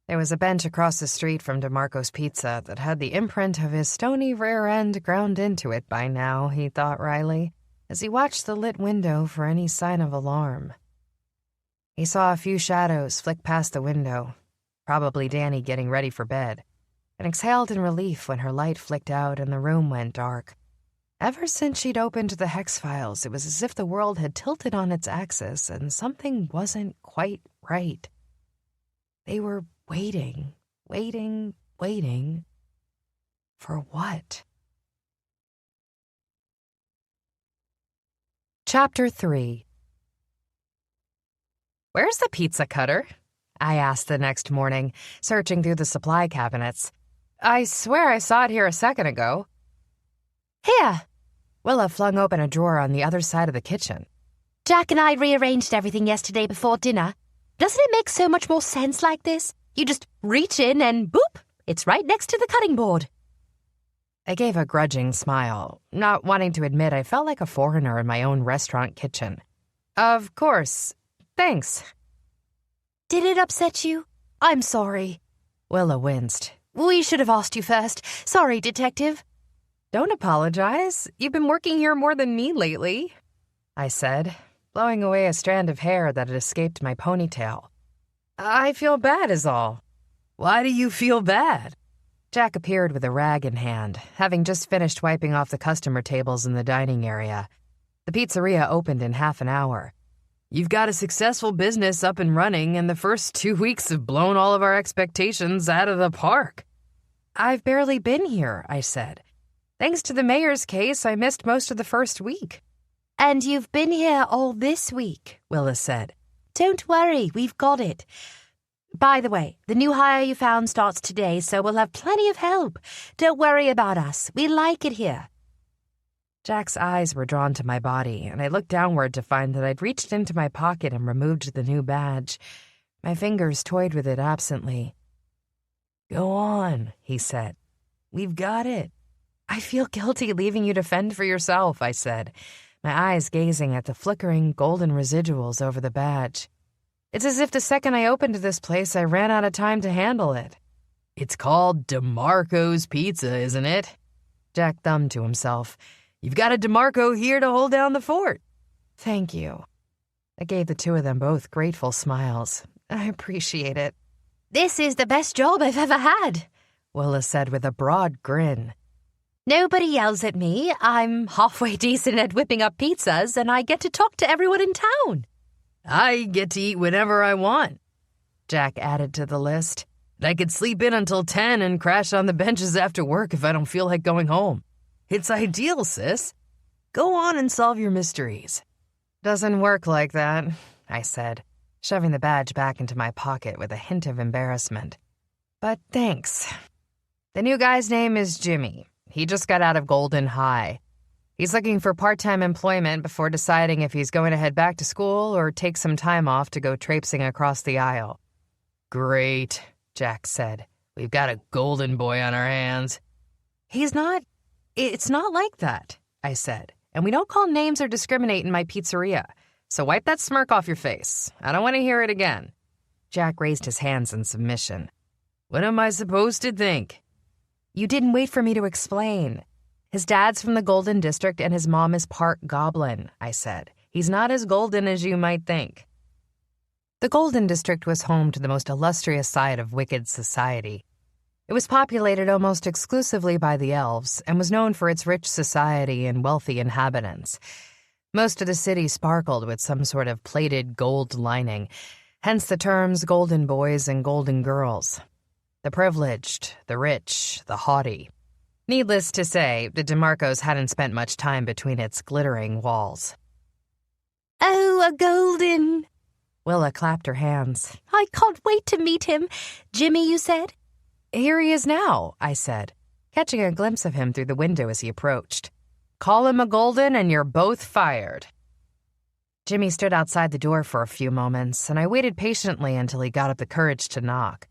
S1: There was a bench across the street from DeMarco's Pizza that had the imprint of his stony rear end ground into it by now, he thought wryly, as he watched the lit window for any sign of alarm. He saw a few shadows flick past the window, probably Danny getting ready for bed, and exhaled in relief when her light flicked out and the room went dark. Ever since she'd opened the Hex Files, it was as if the world had tilted on its axis and something wasn't quite right. They were waiting. For what? Chapter 3. "Where's the pizza cutter?" I asked the next morning, searching through the supply cabinets. "I swear I saw it here a second ago."
S2: Here.
S1: Willa flung open a drawer on the other side of the kitchen.
S2: Jack and I rearranged everything yesterday before dinner. Doesn't it make so much more sense like this? You just reach in and boop, it's right next to the cutting board.
S1: I gave a grudging smile, not wanting to admit I felt like a foreigner in my own restaurant kitchen. "Of course. Thanks."
S2: Did it upset you? I'm sorry.
S1: Willa winced.
S2: We should have asked you first. Sorry, Detective.
S1: "Don't apologize. You've been working here more than me lately," I said, blowing away a strand of hair that had escaped my ponytail. "I feel bad is all." "Why do you feel bad?" Jack appeared with a rag in hand, having just finished wiping off the customer tables in the dining area. The pizzeria opened in half an hour. "You've got a successful business up and running, and the first 2 weeks have blown all of our expectations out of the park." "I've barely been here," I said. "Thanks to the mayor's case, I missed most of the first week."
S2: "And you've been here all this week," Willa said. "Don't worry, we've got it. By the way, the new hire you found starts today, so we'll have plenty of help. Don't worry about us. We like it here."
S1: Jack's eyes were drawn to my body, and I looked downward to find that I'd reached into my pocket and removed the new badge. My fingers toyed with it absently. "Go on," he said. "We've got it." "I feel guilty leaving you to fend for yourself," I said, my eyes gazing at the flickering golden residuals over the badge. "It's as if the second I opened this place, I ran out of time to handle it." "It's called DeMarco's Pizza, isn't it?" Jack thumbed to himself. "You've got a DeMarco here to hold down the fort." "Thank you." I gave the two of them both grateful smiles. "I appreciate it."
S2: "This is the best job I've ever had,"
S1: Willa said with a broad grin.
S2: "Nobody yells at me. I'm halfway decent at whipping up pizzas, and I get to talk to everyone in town."
S3: "I get to eat whenever I want," Jack added to the list. "I could sleep in until 10 and crash on the benches after work if I don't feel like going home. It's ideal, sis. Go on and solve your mysteries."
S1: "Doesn't work like that," I said, shoving the badge back into my pocket with a hint of embarrassment. "But thanks. The new guy's name is Jimmy. He just got out of Golden High. He's looking for part-time employment before deciding if he's going to head back to school or take some time off to go traipsing across the aisle."
S3: "Great," Jack said. "We've got a golden boy on our hands."
S1: It's not like that," I said. "And we don't call names or discriminate in my pizzeria. So wipe that smirk off your face. I don't want to hear it again." Jack raised his hands in submission.
S3: "What am I supposed to think?"
S1: "You didn't wait for me to explain. His dad's from the Golden District and his mom is part goblin, I said. He's not as golden as you might think. The Golden District was home to the most illustrious side of wicked society. It was populated almost exclusively by the elves and was known for its rich society and wealthy inhabitants. Most of the city sparkled with some sort of plated gold lining, hence the terms golden boys and golden girls. The privileged, the rich, the haughty. Needless to say, the DeMarcos hadn't spent much time between its glittering walls.
S2: Oh, a golden!
S1: Willa clapped her hands.
S2: I can't wait to meet him. Jimmy, you said?
S1: Here he is now, I said, catching a glimpse of him through the window as he approached. Call him a golden and you're both fired. Jimmy stood outside the door for a few moments, and I waited patiently until he got up the courage to knock.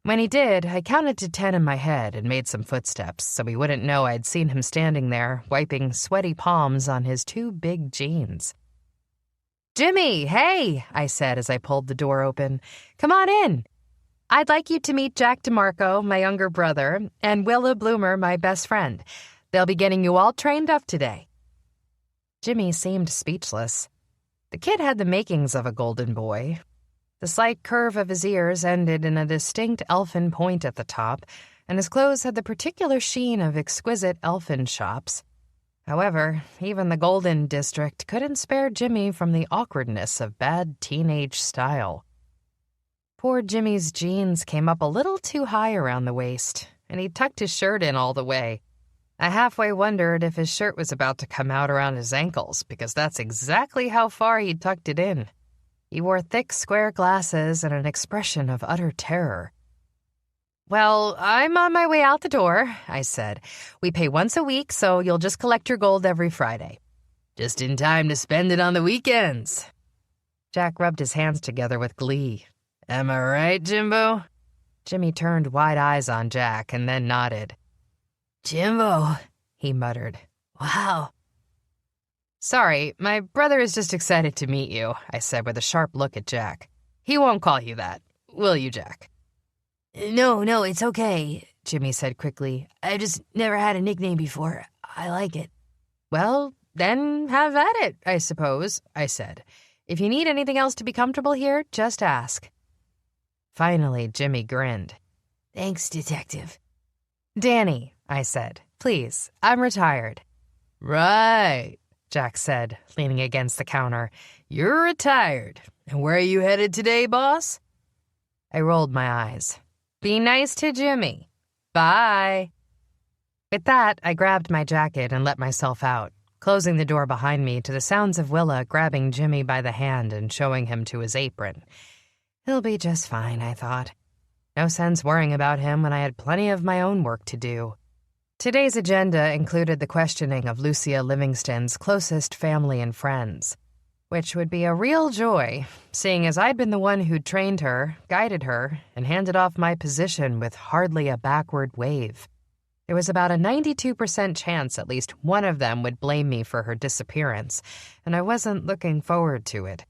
S1: When he did, I counted to 10 in my head and made some footsteps so he wouldn't know I'd seen him standing there, wiping sweaty palms on his 2 big jeans. Jimmy, hey, I said as I pulled the door open. Come on in. I'd like you to meet Jack DeMarco, my younger brother, and Willa Bloomer, my best friend. They'll be getting you all trained up today. Jimmy seemed speechless. The kid had the makings of a golden boy. The slight curve of his ears ended in a distinct elfin point at the top, and his clothes had the particular sheen of exquisite elfin shops. However, even the Golden District couldn't spare Jimmy from the awkwardness of bad teenage style. Poor Jimmy's jeans came up a little too high around the waist, and he tucked his shirt in all the way. I halfway wondered if his shirt was about to come out around his ankles, because that's exactly how far he'd tucked it in. He wore thick, square glasses and an expression of utter terror. Well, I'm on my way out the door, I said. We pay once a week, so you'll just collect your gold every Friday. Just in time to spend it on the weekends. Jack rubbed his hands together with glee. Am I right, Jimbo? Jimmy turned wide eyes on Jack and then nodded. Jimbo, he muttered. Wow. Sorry, my brother is just excited to meet you, I said with a sharp look at Jack. He won't call you that, will you, Jack? No, it's okay, Jimmy said quickly. I just never had a nickname before. I like it. Well, then have at it, I suppose, I said. If you need anything else to be comfortable here, just ask. Finally, Jimmy grinned. Thanks, Detective. Danny, I said. Please, I'm retired. Right, Jack said, leaning against the counter. You're retired. And where are you headed today, boss? I rolled my eyes. Be nice to Jimmy. Bye. With that, I grabbed my jacket and let myself out, closing the door behind me to the sounds of Willa grabbing Jimmy by the hand and showing him to his apron. He'll be just fine, I thought. No sense worrying about him when I had plenty of my own work to do. Today's agenda included the questioning of Lucia Livingston's closest family and friends, which would be a real joy, seeing as I'd been the one who'd trained her, guided her, and handed off my position with hardly a backward wave. There was about a 92% chance at least one of them would blame me for her disappearance, and I wasn't looking forward to it.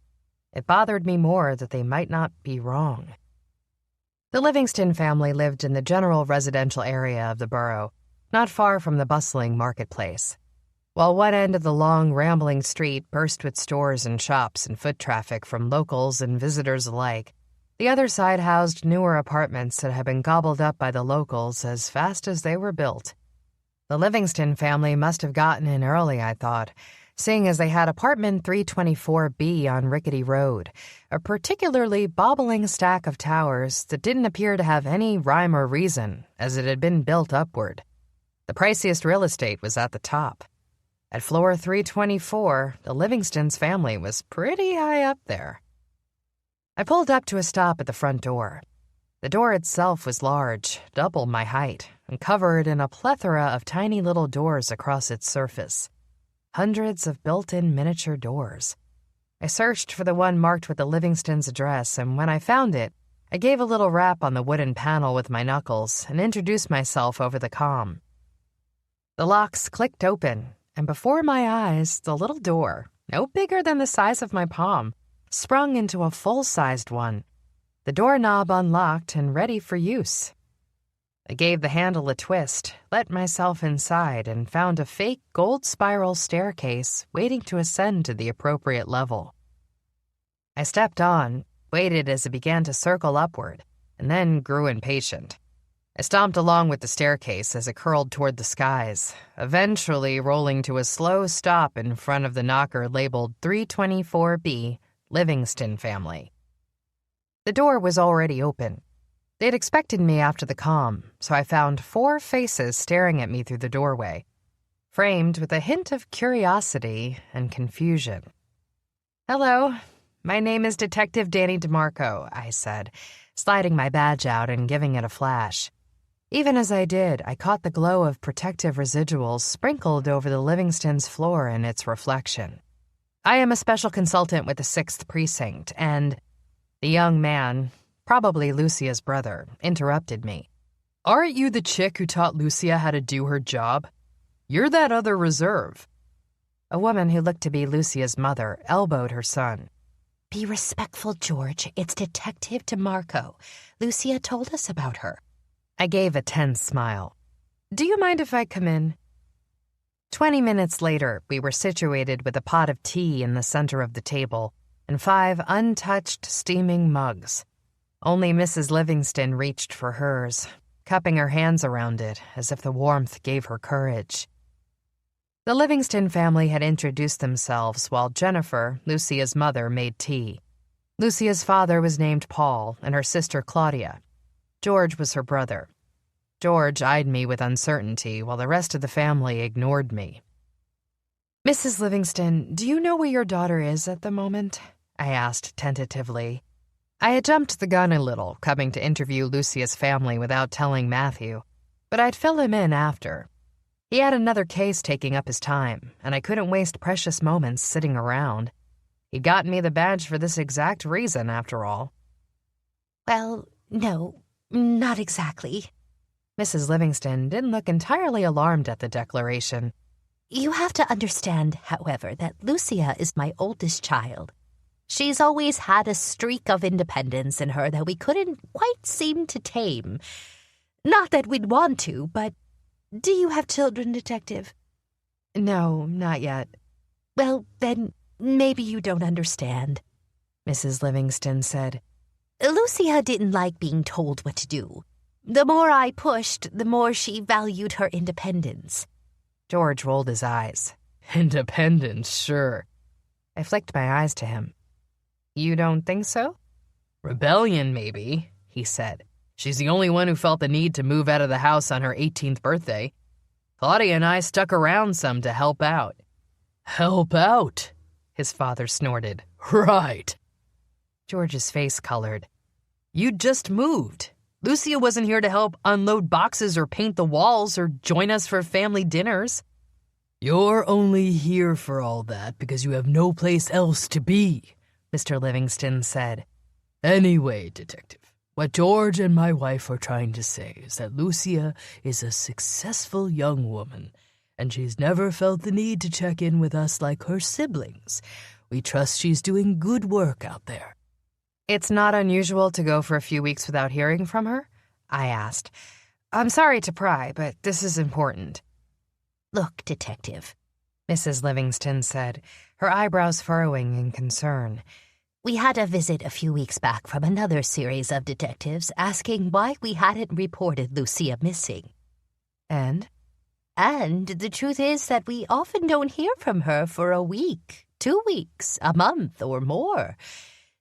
S1: It bothered me more that they might not be wrong. The Livingston family lived in the general residential area of the borough, not far from the bustling marketplace. While one end of the long, rambling street burst with stores and shops and foot traffic from locals and visitors alike, the other side housed newer apartments that had been gobbled up by the locals as fast as they were built. The Livingston family must have gotten in early, I thought, seeing as they had apartment 324B on Rickety Road, a particularly bobbling stack of towers that didn't appear to have any rhyme or reason, as it had been built upward. The priciest real estate was at the top. At floor 324, the Livingston's family was pretty high up there. I pulled up to a stop at the front door. The door itself was large, double my height, and covered in a plethora of tiny little doors across its surface. Hundreds of built-in miniature doors. I searched for the one marked with the Livingston's address, and when I found it, I gave a little rap on the wooden panel with my knuckles and introduced myself over the comm. The locks clicked open, and before my eyes, the little door, no bigger than the size of my palm, sprung into a full-sized one. The doorknob unlocked and ready for use. I gave the handle a twist, let myself inside, and found a fake gold spiral staircase waiting to ascend to the appropriate level. I stepped on, waited as it began to circle upward, and then grew impatient. I stomped along with the staircase as it curled toward the skies, eventually rolling to a slow stop in front of the knocker labeled 324B, Livingston Family. The door was already open. They'd expected me after the comm, so I found 4 faces staring at me through the doorway, framed with a hint of curiosity and confusion. "Hello, my name is Detective Danny DeMarco," I said, sliding my badge out and giving it a flash. Even as I did, I caught the glow of protective residuals sprinkled over the Livingston's floor in its reflection. "I am a special consultant with the 6th Precinct, and..." The young man, probably Lucia's brother, interrupted me. "Aren't you the chick who taught Lucia how to do her job? You're that other reserve." A woman who looked to be Lucia's mother elbowed her son.
S2: "Be respectful, George. It's Detective DeMarco. Lucia told us about her."
S1: I gave a tense smile. "Do you mind if I come in?" 20 minutes later, we were situated with a pot of tea in the center of the table and 5 untouched, steaming mugs. Only Mrs. Livingston reached for hers, cupping her hands around it as if the warmth gave her courage. The Livingston family had introduced themselves while Jennifer, Lucia's mother, made tea. Lucia's father was named Paul and her sister Claudia. George was her brother. George eyed me with uncertainty while the rest of the family ignored me. "Mrs. Livingston, do you know where your daughter is at the moment?" I asked tentatively. I had jumped the gun a little, coming to interview Lucia's family without telling Matthew, but I'd fill him in after. He had another case taking up his time, and I couldn't waste precious moments sitting around. He'd gotten me the badge for this exact reason, after all.
S2: "Well, no, not exactly."
S1: Mrs. Livingston didn't look entirely alarmed at the declaration.
S2: "You have to understand, however, that Lucia is my oldest child. She's always had a streak of independence in her that we couldn't quite seem to tame. Not that we'd want to, but... Do you have children, Detective?"
S1: "No, not yet."
S2: "Well, then, maybe you don't understand,"
S1: Mrs. Livingston said.
S2: "Lucia didn't like being told what to do. The more I pushed, the more she valued her independence."
S1: George rolled his eyes. "Independence, sure." I flicked my eyes to him. "You don't think so?" "Rebellion, maybe," he said. "She's the only one who felt the need to move out of the house on her 18th birthday. Claudia and I stuck around some to help out." "Help out?" his father snorted. "Right." George's face colored. "You just moved. Lucia wasn't here to help unload boxes or paint the walls or join us for family dinners." "You're only here for all that because you have no place else to be," Mr. Livingston said. "Anyway, Detective, what George and my wife are trying to say is that Lucia is a successful young woman, and she's never felt the need to check in with us like her siblings. We trust she's doing good work out there." "It's not unusual to go for a few weeks without hearing from her?" I asked. "I'm sorry to pry, but this is important."
S2: "Look, Detective,"
S1: Mrs. Livingston said, her eyebrows furrowing in concern.
S2: "We had a visit a few weeks back from another series of detectives asking why we hadn't reported Lucia missing.
S1: And
S2: the truth is that we often don't hear from her for a week, 2 weeks, a month, or more.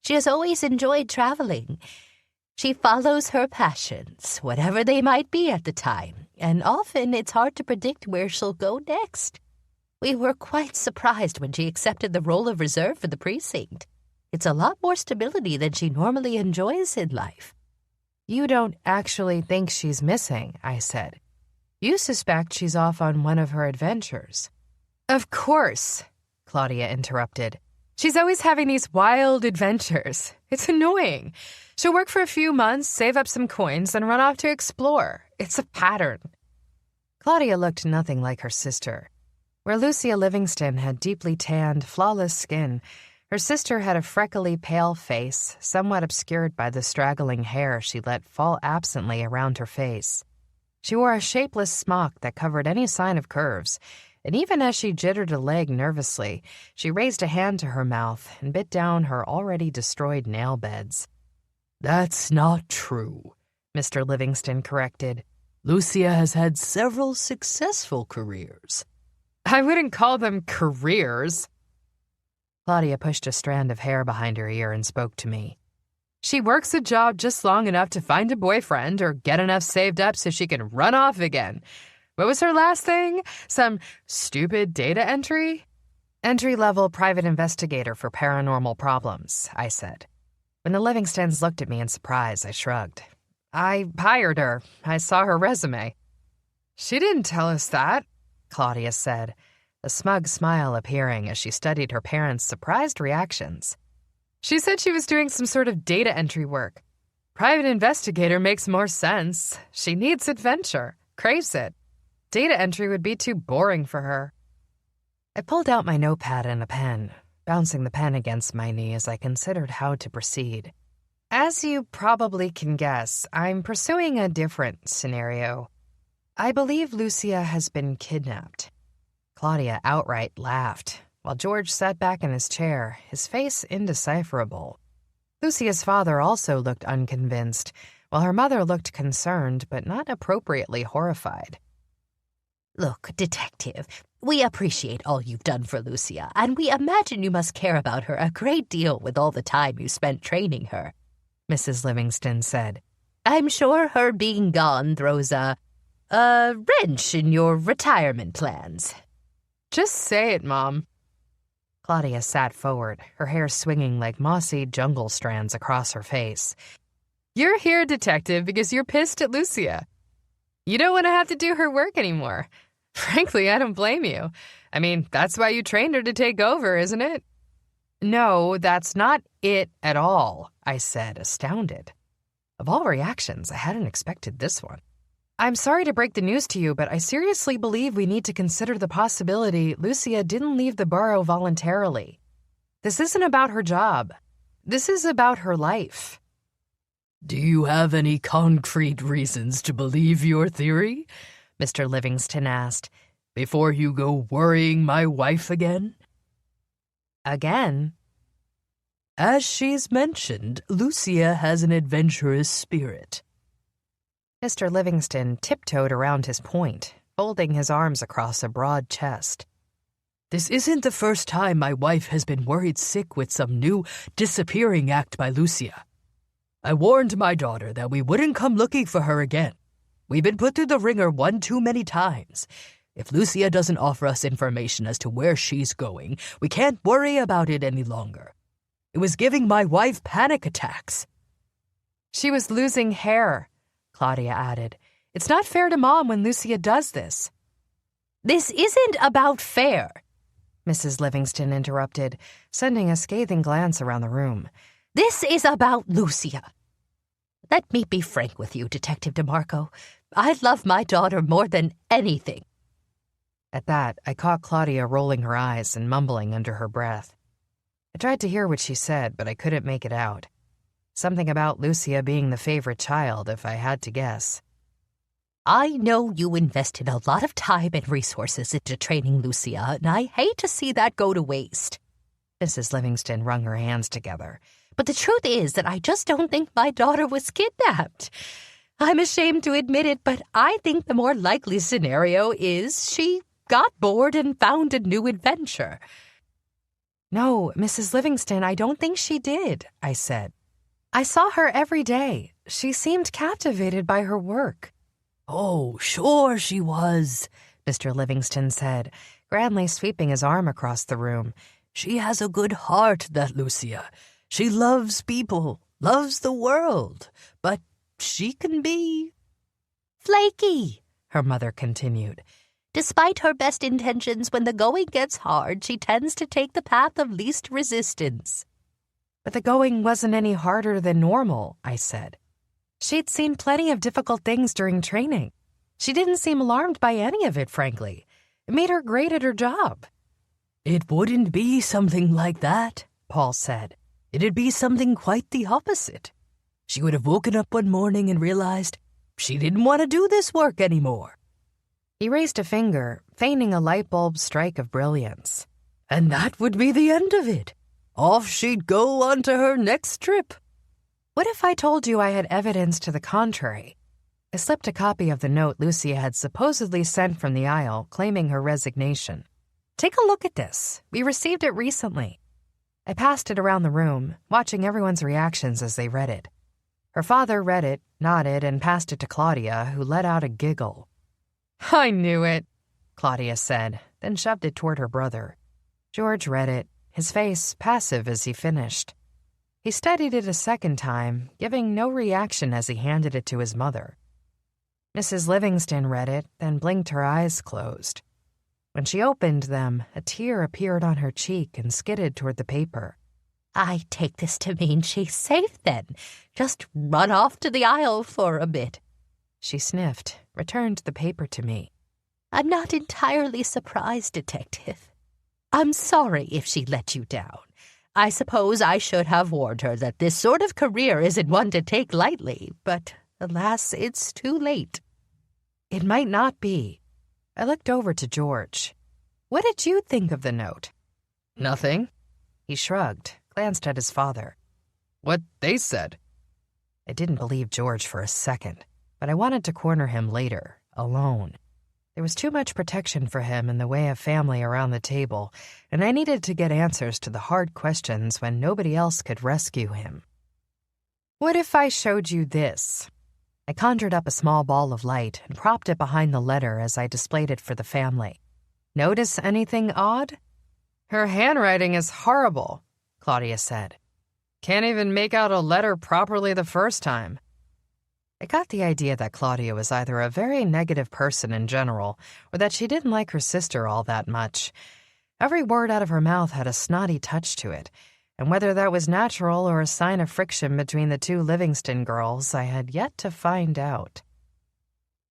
S2: She has always enjoyed traveling. She follows her passions, whatever they might be at the time, and often it's hard to predict where she'll go next. We were quite surprised when she accepted the role of reserve for the precinct. It's a lot more stability than she normally enjoys in life."
S1: "You don't actually think she's missing," I said. "You suspect she's off on one of her adventures." "Of course," Claudia interrupted. "She's always having these wild adventures. It's annoying. She'll work for a few months, save up some coins, and run off to explore. It's a pattern." Claudia looked nothing like her sister. Where Lucia Livingston had deeply tanned, flawless skin, her sister had a freckly, pale face, somewhat obscured by the straggling hair she let fall absently around her face. She wore a shapeless smock that covered any sign of curves, and even as she jittered a leg nervously, she raised a hand to her mouth and bit down her already destroyed nail beds.
S3: "That's not true," Mr. Livingston corrected. "Lucia has had several successful careers."
S1: "I wouldn't call them careers." Claudia pushed a strand of hair behind her ear and spoke to me. "She works a job just long enough to find a boyfriend or get enough saved up so she can run off again. What was her last thing? Some stupid data entry?" "Entry-level private investigator for paranormal problems," I said. When the Livingstons looked at me in surprise, I shrugged. "I hired her. I saw her resume." "She didn't tell us that," Claudia said, a smug smile appearing as she studied her parents' surprised reactions. "She said she was doing some sort of data entry work. Private investigator makes more sense. She needs adventure, craves it. Data entry would be too boring for her." I pulled out my notepad and a pen, bouncing the pen against my knee as I considered how to proceed. "As you probably can guess, I'm pursuing a different scenario. I believe Lucia has been kidnapped." Claudia outright laughed, while George sat back in his chair, his face indecipherable. Lucia's father also looked unconvinced, while her mother looked concerned but not appropriately horrified.
S2: "Look, Detective, we appreciate all you've done for Lucia, and we imagine you must care about her a great deal with all the time you spent training her," Mrs. Livingston said. "I'm sure her being gone throws a wrench in your retirement plans."
S1: "Just say it, Mom."
S3: Claudia sat forward, her hair swinging like mossy jungle strands across her face.
S1: "You're here, Detective, because you're pissed at Lucia. You don't want to have to do her work anymore. Frankly, I don't blame you. I mean, that's why you trained her to take over, isn't it?"
S3: "No, that's not it at all," I said, astounded. Of all reactions, I hadn't expected this one. "I'm sorry to break the news to you, but I seriously believe we need to consider the possibility Lucia didn't leave the borough voluntarily. This isn't about her job. This is about her life."
S4: "Do you have any concrete reasons to believe your theory?" Mr. Livingston asked. "Before you go worrying my wife again?"
S3: "Again?"
S4: "As she's mentioned, Lucia has an adventurous spirit."
S3: Mr. Livingston tiptoed around his point, folding his arms across a broad chest.
S4: "This isn't the first time my wife has been worried sick with some new disappearing act by Lucia. I warned my daughter that we wouldn't come looking for her again. We've been put through the ringer one too many times. If Lucia doesn't offer us information as to where she's going, we can't worry about it any longer. It was giving my wife panic attacks."
S3: "She was losing hair," Claudia added. "It's not fair to Mom when Lucia does this."
S2: "This isn't about fair,"
S3: Mrs. Livingston interrupted, sending a scathing glance around the room.
S2: "This is about Lucia. Let me be frank with you, Detective DeMarco. I love my daughter more than anything."
S3: At that, I caught Claudia rolling her eyes and mumbling under her breath. I tried to hear what she said, but I couldn't make it out. Something about Lucia being the favorite child, if I had to guess.
S2: "I know you invested a lot of time and resources into training Lucia, and I hate to see that go to waste."
S3: Mrs. Livingston wrung her hands together.
S2: "But the truth is that I just don't think my daughter was kidnapped. I'm ashamed to admit it, but I think the more likely scenario is she got bored and found a new adventure."
S3: "No, Mrs. Livingston, I don't think she did," I said. "I saw her every day. She seemed captivated by her work."
S4: "Oh, sure she was,"
S3: Mr. Livingston said, grandly sweeping his arm across the room.
S4: "She has a good heart, that Lucia. She loves people, loves the world, but she can be
S2: "Flaky,"
S3: her mother continued.
S2: "Despite her best intentions, when the going gets hard, she tends to take the path of least resistance."
S3: "But the going wasn't any harder than normal," I said. "She'd seen plenty of difficult things during training. She didn't seem alarmed by any of it, frankly. It made her great at her job."
S4: "It wouldn't be something like that," Paul said. "It'd be something quite the opposite. She would have woken up one morning and realized She didn't want to do this work anymore.
S1: He raised a finger, feigning a light bulb strike of brilliance.
S4: And that would be the end of it. Off she'd go on to her next trip.
S1: What if I told you I had evidence to the contrary? I slipped a copy of the note Lucia had supposedly sent from the aisle, claiming her resignation. Take a look at this. We received it recently. I passed it around the room, watching everyone's reactions as they read it. Her father read it, nodded, and passed it to Claudia, who let out a giggle. I knew it, Claudia said, then shoved it toward her brother. George read it, his face passive as he finished. He studied it a second time, giving no reaction as he handed it to his mother. Mrs. Livingston read it, then blinked her eyes closed. When she opened them, a tear appeared on her cheek and skidded toward the paper.
S2: I take this to mean she's safe then. Just run off to the aisle for a bit.
S1: She sniffed, returned the paper to me.
S2: I'm not entirely surprised, Detective. I'm sorry if she let you down. I suppose I should have warned her that this sort of career isn't one to take lightly, but alas, it's too late.
S1: It might not be. I looked over to George. What did you think of the note?
S3: Nothing.
S1: He shrugged, glanced at his father.
S3: What they said.
S1: I didn't believe George for a second, but I wanted to corner him later, alone. There was too much protection for him in the way of family around the table, and I needed to get answers to the hard questions when nobody else could rescue him. What if I showed you this? I conjured up a small ball of light and propped it behind the letter as I displayed it for the family. Notice anything odd?
S3: Her handwriting is horrible, Claudia said. Can't even make out a letter properly the first time.
S1: I got the idea that Claudia was either a very negative person in general or that she didn't like her sister all that much. Every word out of her mouth had a snotty touch to it, and whether that was natural or a sign of friction between the two Livingston girls, I had yet to find out.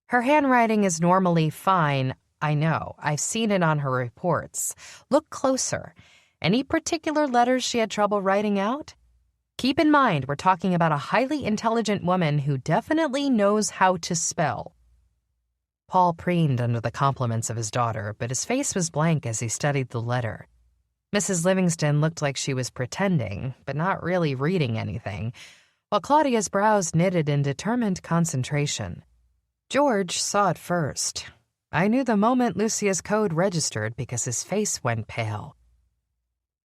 S1: Her handwriting is normally fine, I know. I've seen it on her reports. Look closer. Any particular letters she had trouble writing out? Keep in mind, we're talking about a highly intelligent woman who definitely knows how to spell. Paul preened under the compliments of his daughter, but his face was blank as he studied the letter. Mrs. Livingston looked like she was pretending, but not really reading anything, while Claudia's brows knitted in determined concentration. George saw it first. I knew the moment Lucia's code registered because his face went pale.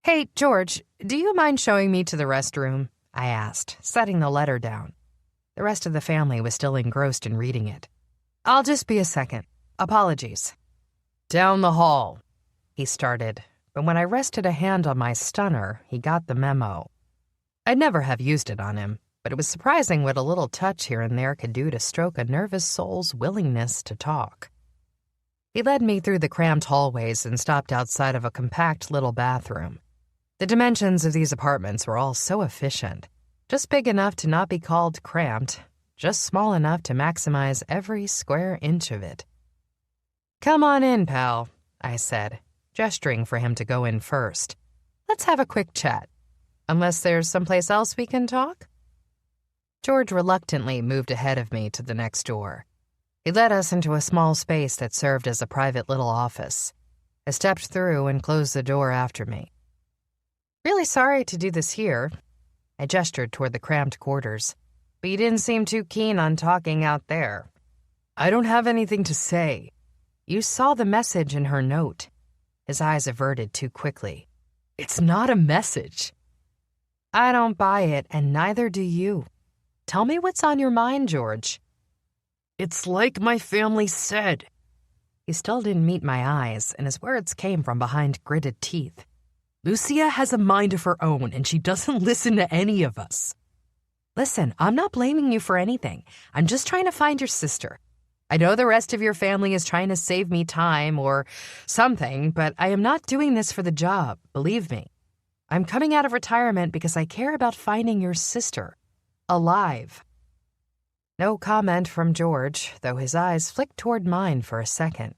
S1: Hey, George, do you mind showing me to the restroom? I asked, setting the letter down. The rest of the family was still engrossed in reading it. I'll just be a second. Apologies.
S3: Down the hall,
S1: he started, but when I rested a hand on my stunner, he got the memo. I'd never have used it on him, but it was surprising what a little touch here and there could do to stroke a nervous soul's willingness to talk. He led me through the cramped hallways and stopped outside of a compact little bathroom. The dimensions of these apartments were all so efficient, just big enough to not be called cramped, just small enough to maximize every square inch of it. Come on in, pal, I said, gesturing for him to go in first. Let's have a quick chat. Unless there's someplace else we can talk? George reluctantly moved ahead of me to the next door. He led us into a small space that served as a private little office. I stepped through and closed the door after me. Really sorry to do this here. I gestured toward the cramped quarters, but you didn't seem too keen on talking out there.
S3: I don't have anything to say.
S1: You saw the message in her note. His eyes averted too quickly.
S3: It's not a message.
S1: I don't buy it, and neither do you. Tell me what's on your mind, George.
S3: It's like my family said.
S1: He still didn't meet my eyes, and his words came from behind gritted teeth.
S3: Lucia has a mind of her own, and she doesn't listen to any of us.
S1: Listen, I'm not blaming you for anything. I'm just trying to find your sister. I know the rest of your family is trying to save me time or something, but I am not doing this for the job, believe me. I'm coming out of retirement because I care about finding your sister. Alive. No comment from George, though his eyes flicked toward mine for a second.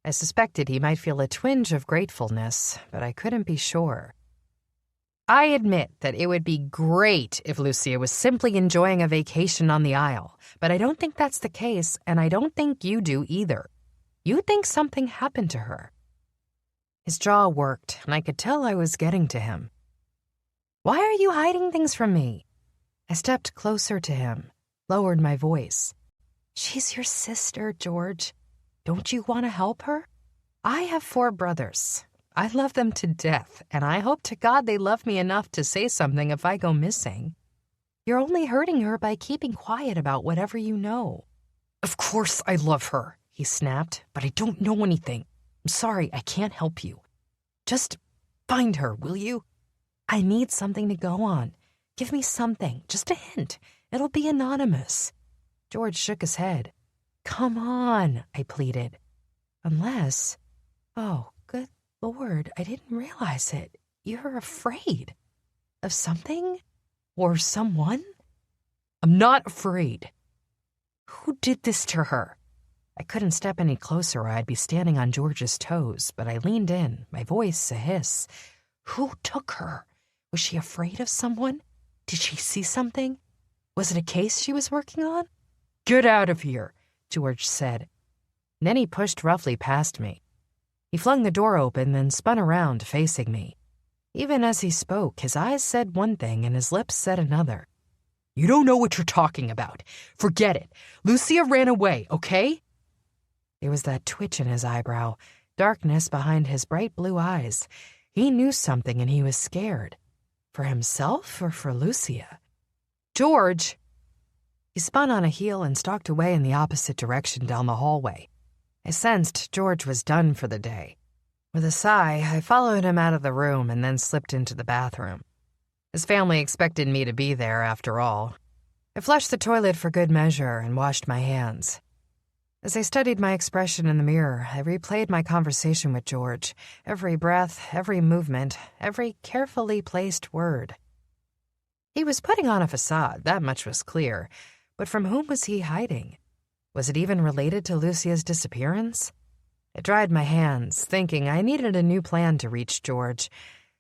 S1: I suspected he might feel a twinge of gratefulness, but I couldn't be sure. I admit that it would be great if Lucia was simply enjoying a vacation on the Isle, but I don't think that's the case, and I don't think you do either. You think something happened to her. His jaw worked, and I could tell I was getting to him. Why are you hiding things from me? I stepped closer to him, lowered my voice. She's your sister, George. Don't you want to help her? I have 4 brothers. I love them to death, and I hope to God they love me enough to say something if I go missing. You're only hurting her by keeping quiet about whatever you know. Of course I love her, he snapped, but I don't know anything. I'm sorry, I can't help you. Just find her, will you? I need something to go on. Give me something, just a hint. It'll be anonymous. George shook his head. Come on, I pleaded. Unless... Oh, good Lord, I didn't realize it. You're afraid. Of something? Or someone? I'm not afraid. Who did this to her? I couldn't step any closer or I'd be standing on George's toes, but I leaned in, my voice a hiss. Who took her? Was she afraid of someone? Did she see something? Was it a case she was working on? Get out of here, George said. Then he pushed roughly past me. He flung the door open, then spun around, facing me. Even as he spoke, his eyes said one thing and his lips said another. You don't know what you're talking about. Forget it. Lucia ran away, okay? There was that twitch in his eyebrow, darkness behind his bright blue eyes. He knew something and he was scared. For himself or for Lucia? George! He spun on a heel and stalked away in the opposite direction down the hallway. I sensed George was done for the day. With a sigh, I followed him out of the room and then slipped into the bathroom. His family expected me to be there, after all. I flushed the toilet for good measure and washed my hands. As I studied my expression in the mirror, I replayed my conversation with George, every breath, every movement, every carefully placed word. He was putting on a facade, that much was clear, but from whom was he hiding? Was it even related to Lucia's disappearance? I dried my hands, thinking I needed a new plan to reach George,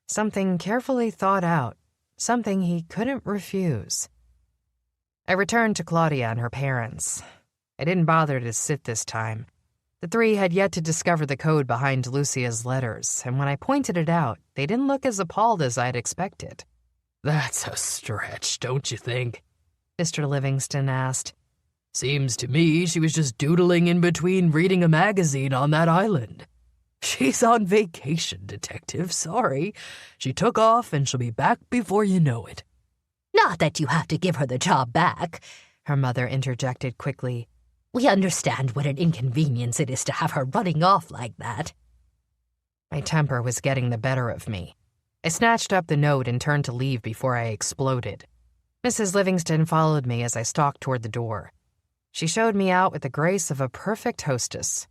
S1: something carefully thought out, something he couldn't refuse. I returned to Claudia and her parents. I didn't bother to sit this time. The 3 had yet to discover the code behind Lucia's letters, and when I pointed it out, they didn't look as appalled as I'd expected.
S4: That's a stretch, don't you think?
S1: Mr. Livingston asked.
S4: Seems to me she was just doodling in between reading a magazine on that island. She's on vacation, Detective, sorry. She took off and she'll be back before you know it.
S2: Not that you have to give her the job back, her mother interjected quickly. We understand what an inconvenience it is to have her running off like that.
S1: My temper was getting the better of me. I snatched up the note and turned to leave before I exploded. Mrs. Livingston followed me as I stalked toward the door. She showed me out with the grace of a perfect hostess.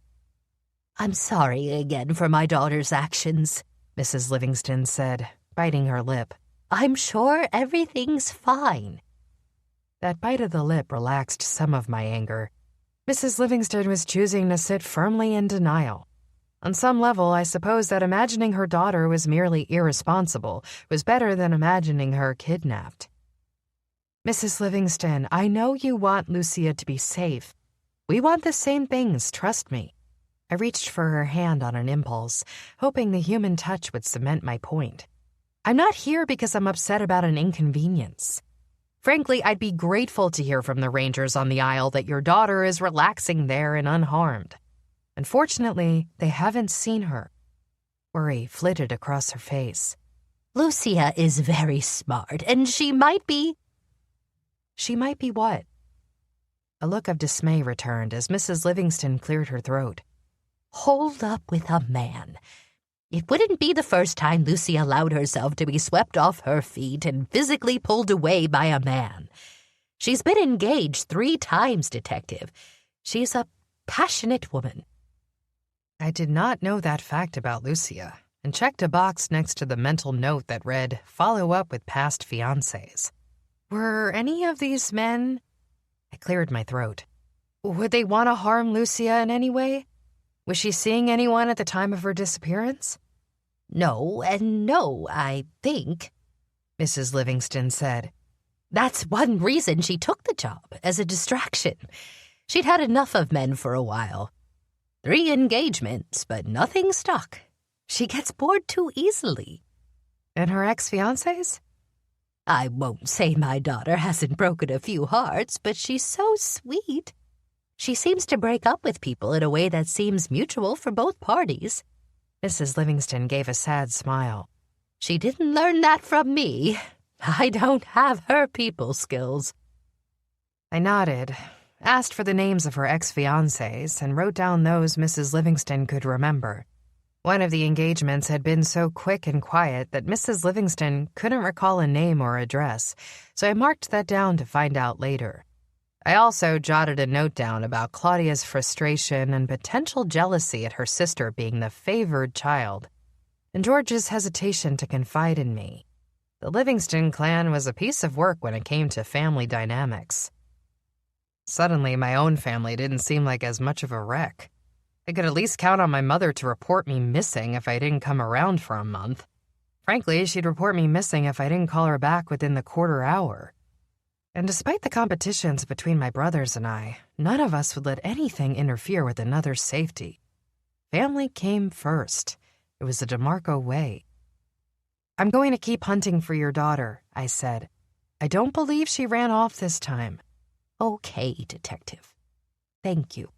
S2: I'm sorry again for my daughter's actions,
S1: Mrs. Livingston said, biting her lip.
S2: I'm sure everything's fine.
S1: That bite of the lip relaxed some of my anger. Mrs. Livingston was choosing to sit firmly in denial. On some level, I suppose that imagining her daughter was merely irresponsible was better than imagining her kidnapped. Mrs. Livingston, I know you want Lucia to be safe. We want the same things, trust me. I reached for her hand on an impulse, hoping the human touch would cement my point. I'm not here because I'm upset about an inconvenience. Frankly, I'd be grateful to hear from the rangers on the Isle that your daughter is relaxing there and unharmed. Unfortunately, they haven't seen her. Worry flitted across her face.
S2: Lucia is very smart, and she might be...
S1: She might be what? A look of dismay returned as Mrs. Livingston cleared her throat.
S2: Hold up with a man. It wouldn't be the first time Lucy allowed herself to be swept off her feet and physically pulled away by a man. She's been engaged 3 times, Detective. She's a passionate woman.
S1: I did not know that fact about Lucia, and checked a box next to the mental note that read, "Follow up with past fiancés." Were any of these men... I cleared my throat. Would they want to harm Lucia in any way? Was she seeing anyone at the time of her disappearance?
S2: No and no, I think.
S1: Mrs. Livingston said.
S2: That's one reason she took the job, as a distraction. She'd had enough of men for a while. 3 engagements, but nothing stuck. She gets bored too easily.
S1: And her ex-fiancés?
S2: I won't say my daughter hasn't broken a few hearts, but she's so sweet. She seems to break up with people in a way that seems mutual for both parties.
S1: Mrs. Livingston gave a sad smile.
S2: She didn't learn that from me. I don't have her people skills.
S1: I nodded, asked for the names of her ex-fiancés, and wrote down those Mrs. Livingston could remember. One of the engagements had been so quick and quiet that Mrs. Livingston couldn't recall a name or address, so I marked that down to find out later. I also jotted a note down about Claudia's frustration and potential jealousy at her sister being the favored child, and George's hesitation to confide in me. The Livingston clan was a piece of work when it came to family dynamics. Suddenly, my own family didn't seem like as much of a wreck. I could at least count on my mother to report me missing if I didn't come around for a month. Frankly, she'd report me missing if I didn't call her back within the quarter hour. And despite the competitions between my brothers and I, none of us would let anything interfere with another's safety. Family came first. It was the DeMarco way. I'm going to keep hunting for your daughter, I said. I don't believe she ran off this time.
S2: Okay, Detective. Thank you.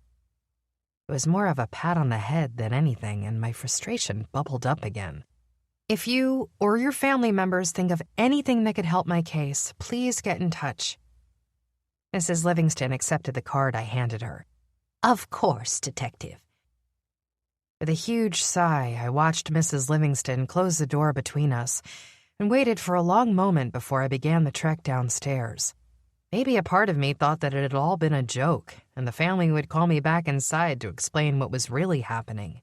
S1: It was more of a pat on the head than anything, and my frustration bubbled up again. If you or your family members think of anything that could help my case, please get in touch. Mrs. Livingston accepted the card I handed her.
S2: Of course, Detective.
S1: With a huge sigh, I watched Mrs. Livingston close the door between us and waited for a long moment before I began the trek downstairs. Maybe a part of me thought that it had all been a joke, and the family would call me back inside to explain what was really happening.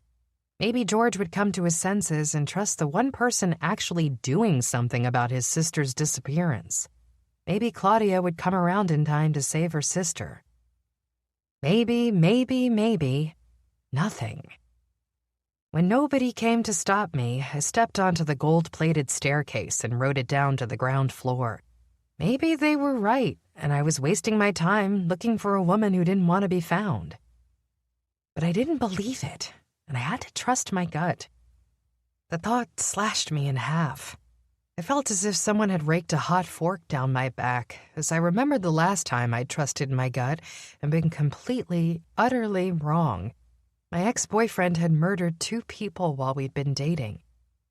S1: Maybe George would come to his senses and trust the one person actually doing something about his sister's disappearance. Maybe Claudia would come around in time to save her sister. Maybe, nothing. When nobody came to stop me, I stepped onto the gold-plated staircase and rode it down to the ground floor. Maybe they were right, and I was wasting my time looking for a woman who didn't want to be found. But I didn't believe it, and I had to trust my gut. The thought slashed me in half. I felt as if someone had raked a hot fork down my back, as I remembered the last time I'd trusted my gut and been completely, utterly wrong. My ex-boyfriend had murdered 2 people while we'd been dating.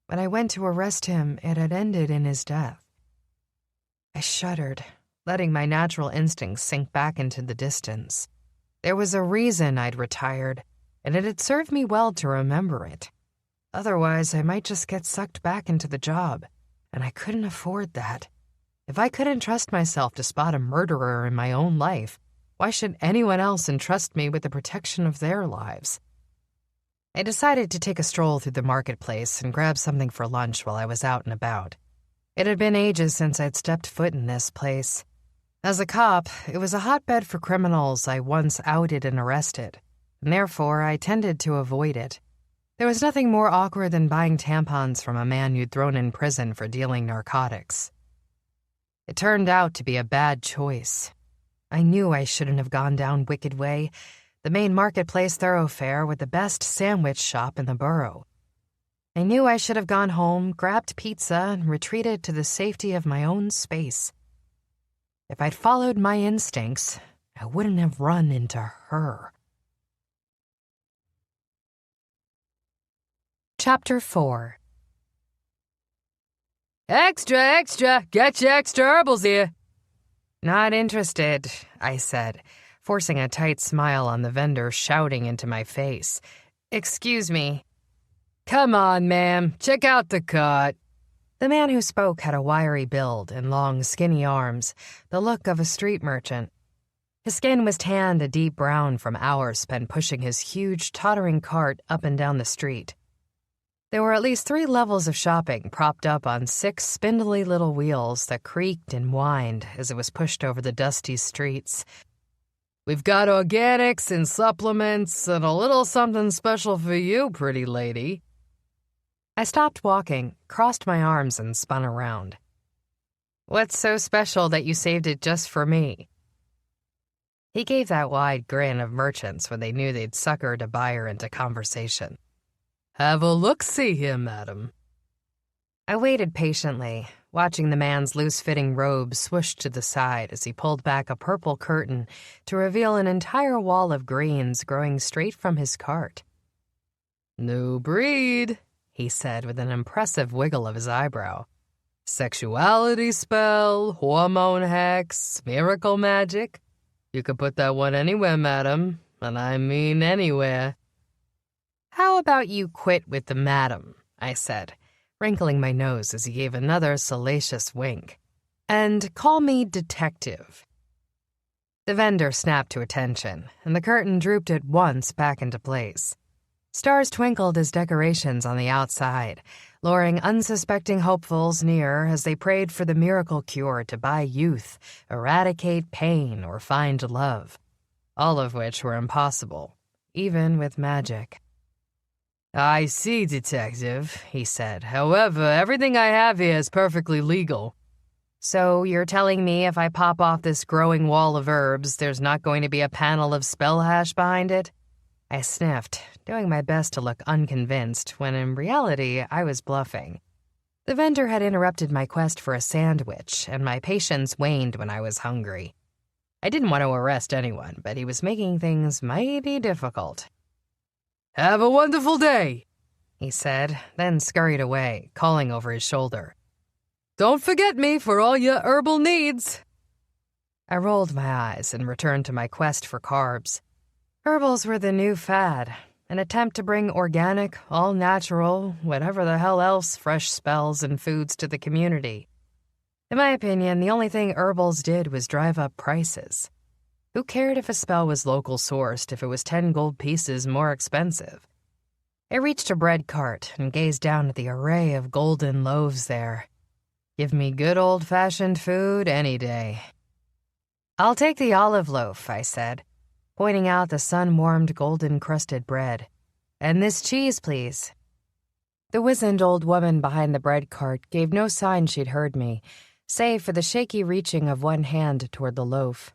S1: When I went to arrest him, it had ended in his death. I shuddered, letting my natural instincts sink back into the distance. There was a reason I'd retired, and it had served me well to remember it. Otherwise, I might just get sucked back into the job, and I couldn't afford that. If I couldn't trust myself to spot a murderer in my own life, why should anyone else entrust me with the protection of their lives? I decided to take a stroll through the marketplace and grab something for lunch while I was out and about. It had been ages since I'd stepped foot in this place. As a cop, it was a hotbed for criminals I once outed and arrested, and therefore I tended to avoid it. There was nothing more awkward than buying tampons from a man you'd thrown in prison for dealing narcotics. It turned out to be a bad choice. I knew I shouldn't have gone down Wicked Way, the main marketplace thoroughfare with the best sandwich shop in the borough. I knew I should have gone home, grabbed pizza, and retreated to the safety of my own space. If I'd followed my instincts, I wouldn't have run into her.
S2: Chapter 4.
S3: Extra, get your extra herbals here.
S1: Not interested, I said, forcing a tight smile on the vendor shouting into my face. Excuse me.
S3: Come on, ma'am, check out the cart.
S1: The man who spoke had a wiry build and long, skinny arms, the look of a street merchant. His skin was tanned a deep brown from hours spent pushing his huge, tottering cart up and down the street. There were at least 3 levels of shopping propped up on 6 spindly little wheels that creaked and whined as it was pushed over the dusty streets.
S3: We've got organics and supplements and a little something special for you, pretty lady.
S1: I stopped walking, crossed my arms, and spun around. What's so special that you saved it just for me? He gave that wide grin of merchants when they knew they'd suckered a buyer into conversation.
S4: Have a look-see here, madam.
S1: I waited patiently, watching the man's loose-fitting robe swoosh to the side as he pulled back a purple curtain to reveal an entire wall of greens growing straight from his cart.
S4: New breed, he said with an impressive wiggle of his eyebrow. Sexuality spell, hormone hex, miracle magic. You could put that one anywhere, madam, and I mean anywhere.
S1: How about you quit with the madam, I said, wrinkling my nose as he gave another salacious wink, and call me detective. The vendor snapped to attention, and the curtain drooped at once back into place. Stars twinkled as decorations on the outside, luring unsuspecting hopefuls near as they prayed for the miracle cure to buy youth, eradicate pain, or find love, all of which were impossible, even with magic.
S4: I see, detective, he said. However, everything I have here is perfectly legal.
S1: So you're telling me if I pop off this growing wall of herbs, there's not going to be a panel of spell hash behind it? I sniffed, doing my best to look unconvinced when in reality I was bluffing. The vendor had interrupted my quest for a sandwich, and my patience waned when I was hungry. I didn't want to arrest anyone, but he was making things mighty difficult.
S4: Have a wonderful day,
S1: he said, then scurried away, calling over his shoulder.
S4: Don't forget me for all your herbal needs.
S1: I rolled my eyes and returned to my quest for carbs. Herbals were the new fad, an attempt to bring organic, all-natural, whatever the hell else fresh spells and foods to the community. In my opinion, the only thing herbals did was drive up prices. Who cared if a spell was local sourced if it was 10 gold pieces more expensive? I reached a bread cart and gazed down at the array of golden loaves there. Give me good old-fashioned food any day. I'll take the olive loaf, I said, pointing out the sun-warmed golden-crusted bread. And this cheese, please. The wizened old woman behind the bread cart gave no sign she'd heard me, save for the shaky reaching of one hand toward the loaf.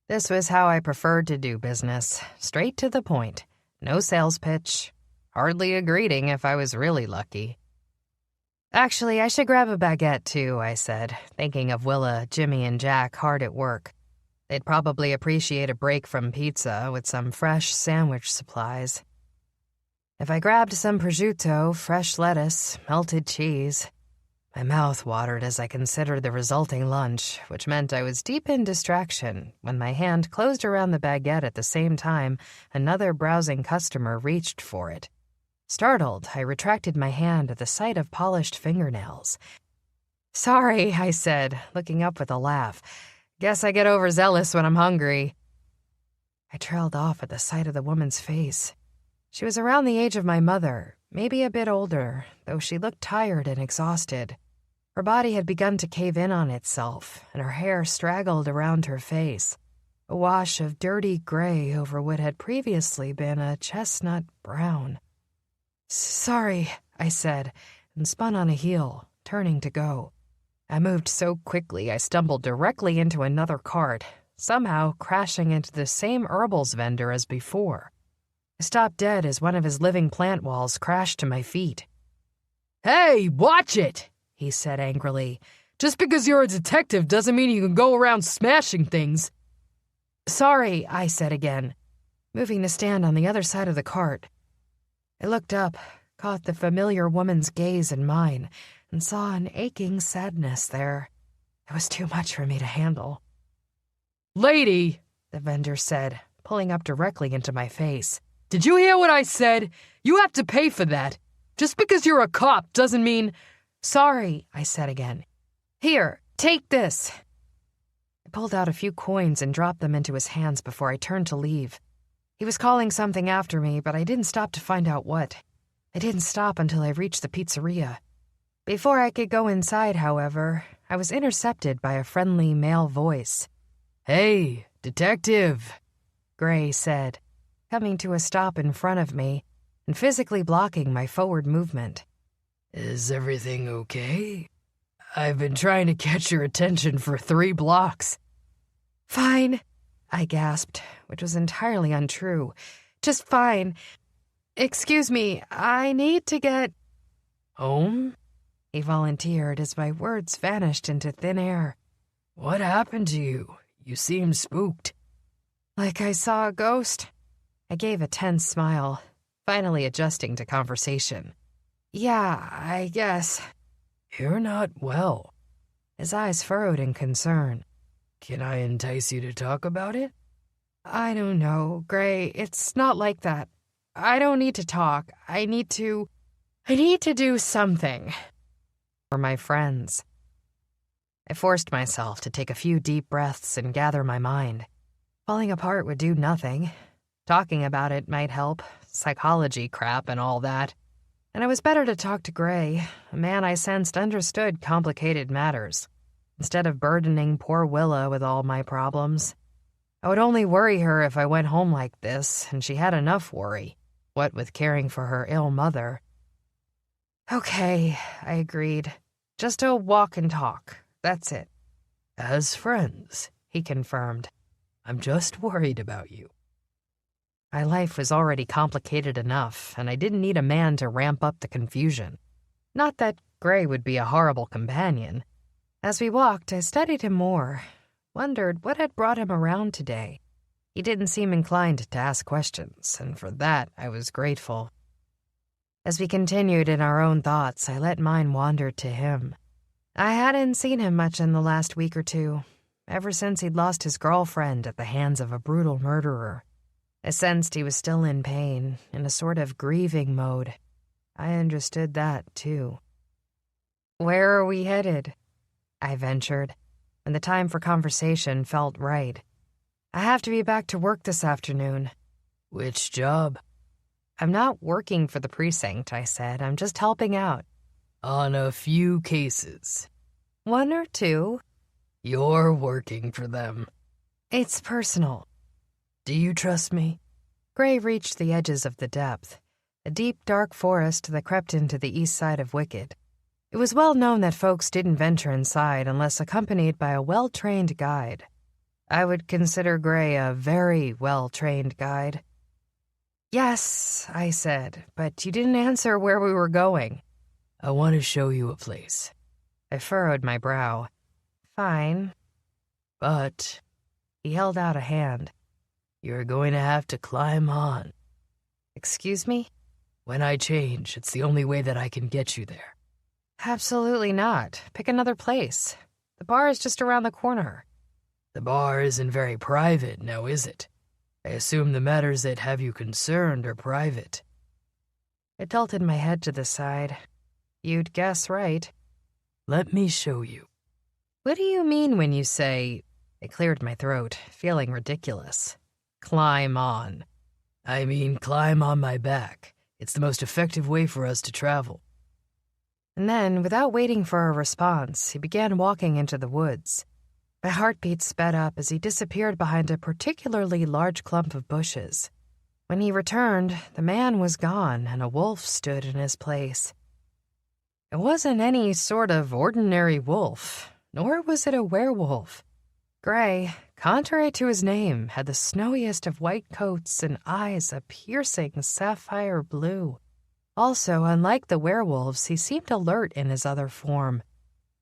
S1: This was how I preferred to do business, straight to the point. No sales pitch. Hardly a greeting if I was really lucky. Actually, I should grab a baguette too, I said, thinking of Willa, Jimmy, and Jack hard at work. They'd probably appreciate a break from pizza with some fresh sandwich supplies. If I grabbed some prosciutto, fresh lettuce, melted cheese... My mouth watered as I considered the resulting lunch, which meant I was deep in distraction when my hand closed around the baguette at the same time another browsing customer reached for it. Startled, I retracted my hand at the sight of polished fingernails. Sorry, I said, looking up with a laugh. Guess I get overzealous when I'm hungry. I trailed off at the sight of the woman's face. She was around the age of my mother, maybe a bit older, though she looked tired and exhausted. Her body had begun to cave in on itself, and her hair straggled around her face, a wash of dirty gray over what had previously been a chestnut brown. Sorry, I said, and spun on a heel, turning to go. I moved so quickly I stumbled directly into another cart, somehow crashing into the same herbals vendor as before. I stopped dead as one of his living plant walls crashed to my feet.
S4: Hey, watch it, he said angrily. Just because you're a detective doesn't mean you can go around smashing things.
S1: Sorry, I said again, moving to stand on the other side of the cart. I looked up, caught the familiar woman's gaze in mine, and saw an aching sadness there. It was too much for me to handle.
S4: Lady,
S1: the vendor said, pulling up directly into my face.
S4: Did you hear what I said? You have to pay for that. Just because you're a cop doesn't mean...
S1: Sorry, I said again. Here, take this. I pulled out a few coins and dropped them into his hands before I turned to leave. He was calling something after me, but I didn't stop to find out what. I didn't stop until I reached the pizzeria. Before I could go inside, however, I was intercepted by a friendly male voice.
S4: Hey, detective,
S1: Gray said, coming to a stop in front of me and physically blocking my forward movement.
S5: Is everything okay?
S4: I've been trying to catch your attention for 3 blocks.
S1: Fine, I gasped, which was entirely untrue. Just fine. Excuse me, I need to get...
S4: Home?
S1: He volunteered as my words vanished into thin air.
S4: What happened to you? You seem spooked.
S1: Like I saw a ghost. I gave a tense smile, finally adjusting to conversation. Yeah, I guess.
S4: You're not well.
S1: His eyes furrowed in concern.
S4: Can I entice you to talk about it?
S1: I don't know, Gray. It's not like that. I don't need to talk. I need to do something. For my friends. I forced myself to take a few deep breaths and gather my mind. Falling apart would do nothing. Talking about it might help. Psychology crap and all that. And it was better to talk to Gray, a man I sensed understood complicated matters, instead of burdening poor Willa with all my problems. I would only worry her if I went home like this, and she had enough worry, what with caring for her ill mother. Okay, I agreed. Just a walk and talk. That's it.
S4: As friends,
S1: he confirmed.
S4: I'm just worried about you.
S1: My life was already complicated enough, and I didn't need a man to ramp up the confusion. Not that Gray would be a horrible companion. As we walked, I studied him more, wondered what had brought him around today. He didn't seem inclined to ask questions, and for that I was grateful. As we continued in our own thoughts, I let mine wander to him. I hadn't seen him much in the last week or two, ever since he'd lost his girlfriend at the hands of a brutal murderer. I sensed he was still in pain, in a sort of grieving mode. I understood that, too. Where are we headed? I ventured, and the time for conversation felt right. I have to be back to work this afternoon.
S4: Which job?
S1: I'm not working for the precinct, I said. I'm just helping out.
S4: On a few cases.
S1: 1 or 2.
S4: You're working for them.
S1: It's personal.
S4: Do you trust me?
S1: Gray reached the edges of the depth, a deep, dark forest that crept into the east side of Wicked. It was well known that folks didn't venture inside unless accompanied by a well-trained guide. I would consider Gray a very well-trained guide. Yes, I said, but you didn't answer where we were going.
S4: I want to show you a place.
S1: I furrowed my brow. Fine.
S4: But
S1: he held out a hand.
S4: You're going to have to climb on.
S1: Excuse me?
S4: When I change, it's the only way that I can get you there.
S1: Absolutely not. Pick another place. The bar is just around the corner.
S4: The bar isn't very private, now is it? I assume the matters that have you concerned are private.
S1: I tilted my head to the side. You'd guess right.
S4: Let me show you.
S1: What do you mean when you say... I cleared my throat, feeling ridiculous. Climb on.
S4: I mean, climb on my back. It's the most effective way for us to travel.
S1: And then, without waiting for a response, he began walking into the woods. My heartbeat sped up as he disappeared behind a particularly large clump of bushes. When he returned, the man was gone and a wolf stood in his place. It wasn't any sort of ordinary wolf, nor was it a werewolf. Gray, contrary to his name, had the snowiest of white coats and eyes a piercing sapphire blue. Also, unlike the werewolves, he seemed alert in his other form.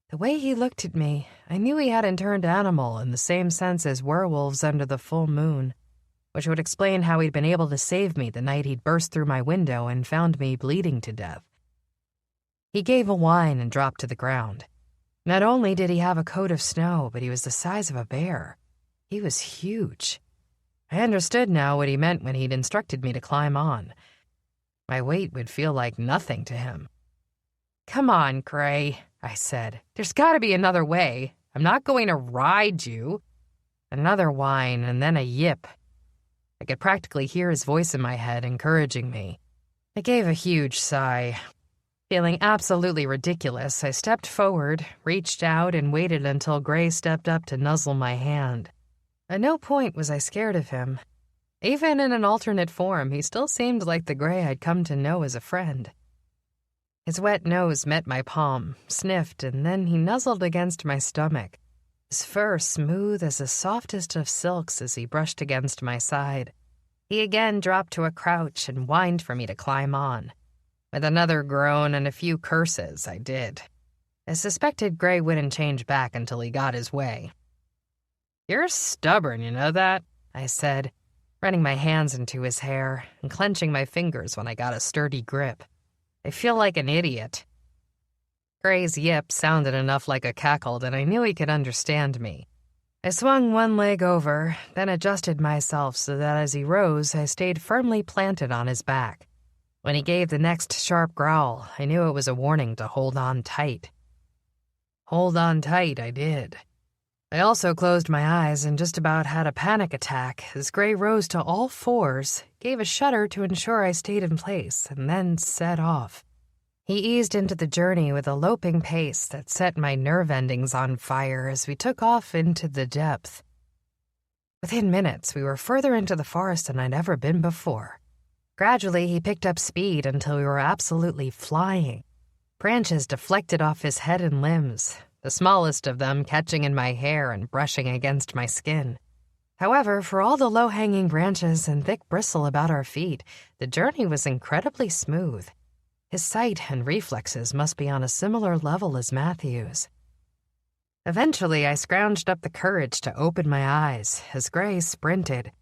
S1: The way he looked at me, I knew he hadn't turned animal in the same sense as werewolves under the full moon, which would explain how he'd been able to save me the night he'd burst through my window and found me bleeding to death. He gave a whine and dropped to the ground. Not only did he have a coat of snow, but he was the size of a bear. He was huge. I understood now what he meant when he'd instructed me to climb on. My weight would feel like nothing to him. Come on, Gray, I said. There's got to be another way. I'm not going to ride you. Another whine and then a yip. I could practically hear his voice in my head encouraging me. I gave a huge sigh. Feeling absolutely ridiculous, I stepped forward, reached out, and waited until Gray stepped up to nuzzle my hand. At no point was I scared of him. Even in an alternate form, he still seemed like the Gray I'd come to know as a friend. His wet nose met my palm, sniffed, and then he nuzzled against my stomach, his fur smooth as the softest of silks as he brushed against my side. He again dropped to a crouch and whined for me to climb on. With another groan and a few curses, I did. I suspected Gray wouldn't change back until he got his way. "You're stubborn, you know that?" I said, running my hands into his hair and clenching my fingers when I got a sturdy grip. "I feel like an idiot." Gray's yip sounded enough like a cackle that I knew he could understand me. I swung one leg over, then adjusted myself so that as he rose, I stayed firmly planted on his back. When he gave the next sharp growl, I knew it was a warning to hold on tight. Hold on tight, I did. I also closed my eyes and just about had a panic attack as Gray rose to all fours, gave a shudder to ensure I stayed in place, and then set off. He eased into the journey with a loping pace that set my nerve endings on fire as we took off into the depth. Within minutes, we were further into the forest than I'd ever been before. Gradually, he picked up speed until we were absolutely flying. Branches deflected off his head and limbs, the smallest of them catching in my hair and brushing against my skin. However, for all the low-hanging branches and thick bristle about our feet, the journey was incredibly smooth. His sight and reflexes must be on a similar level as Matthew's. Eventually, I scrounged up the courage to open my eyes as Gray sprinted,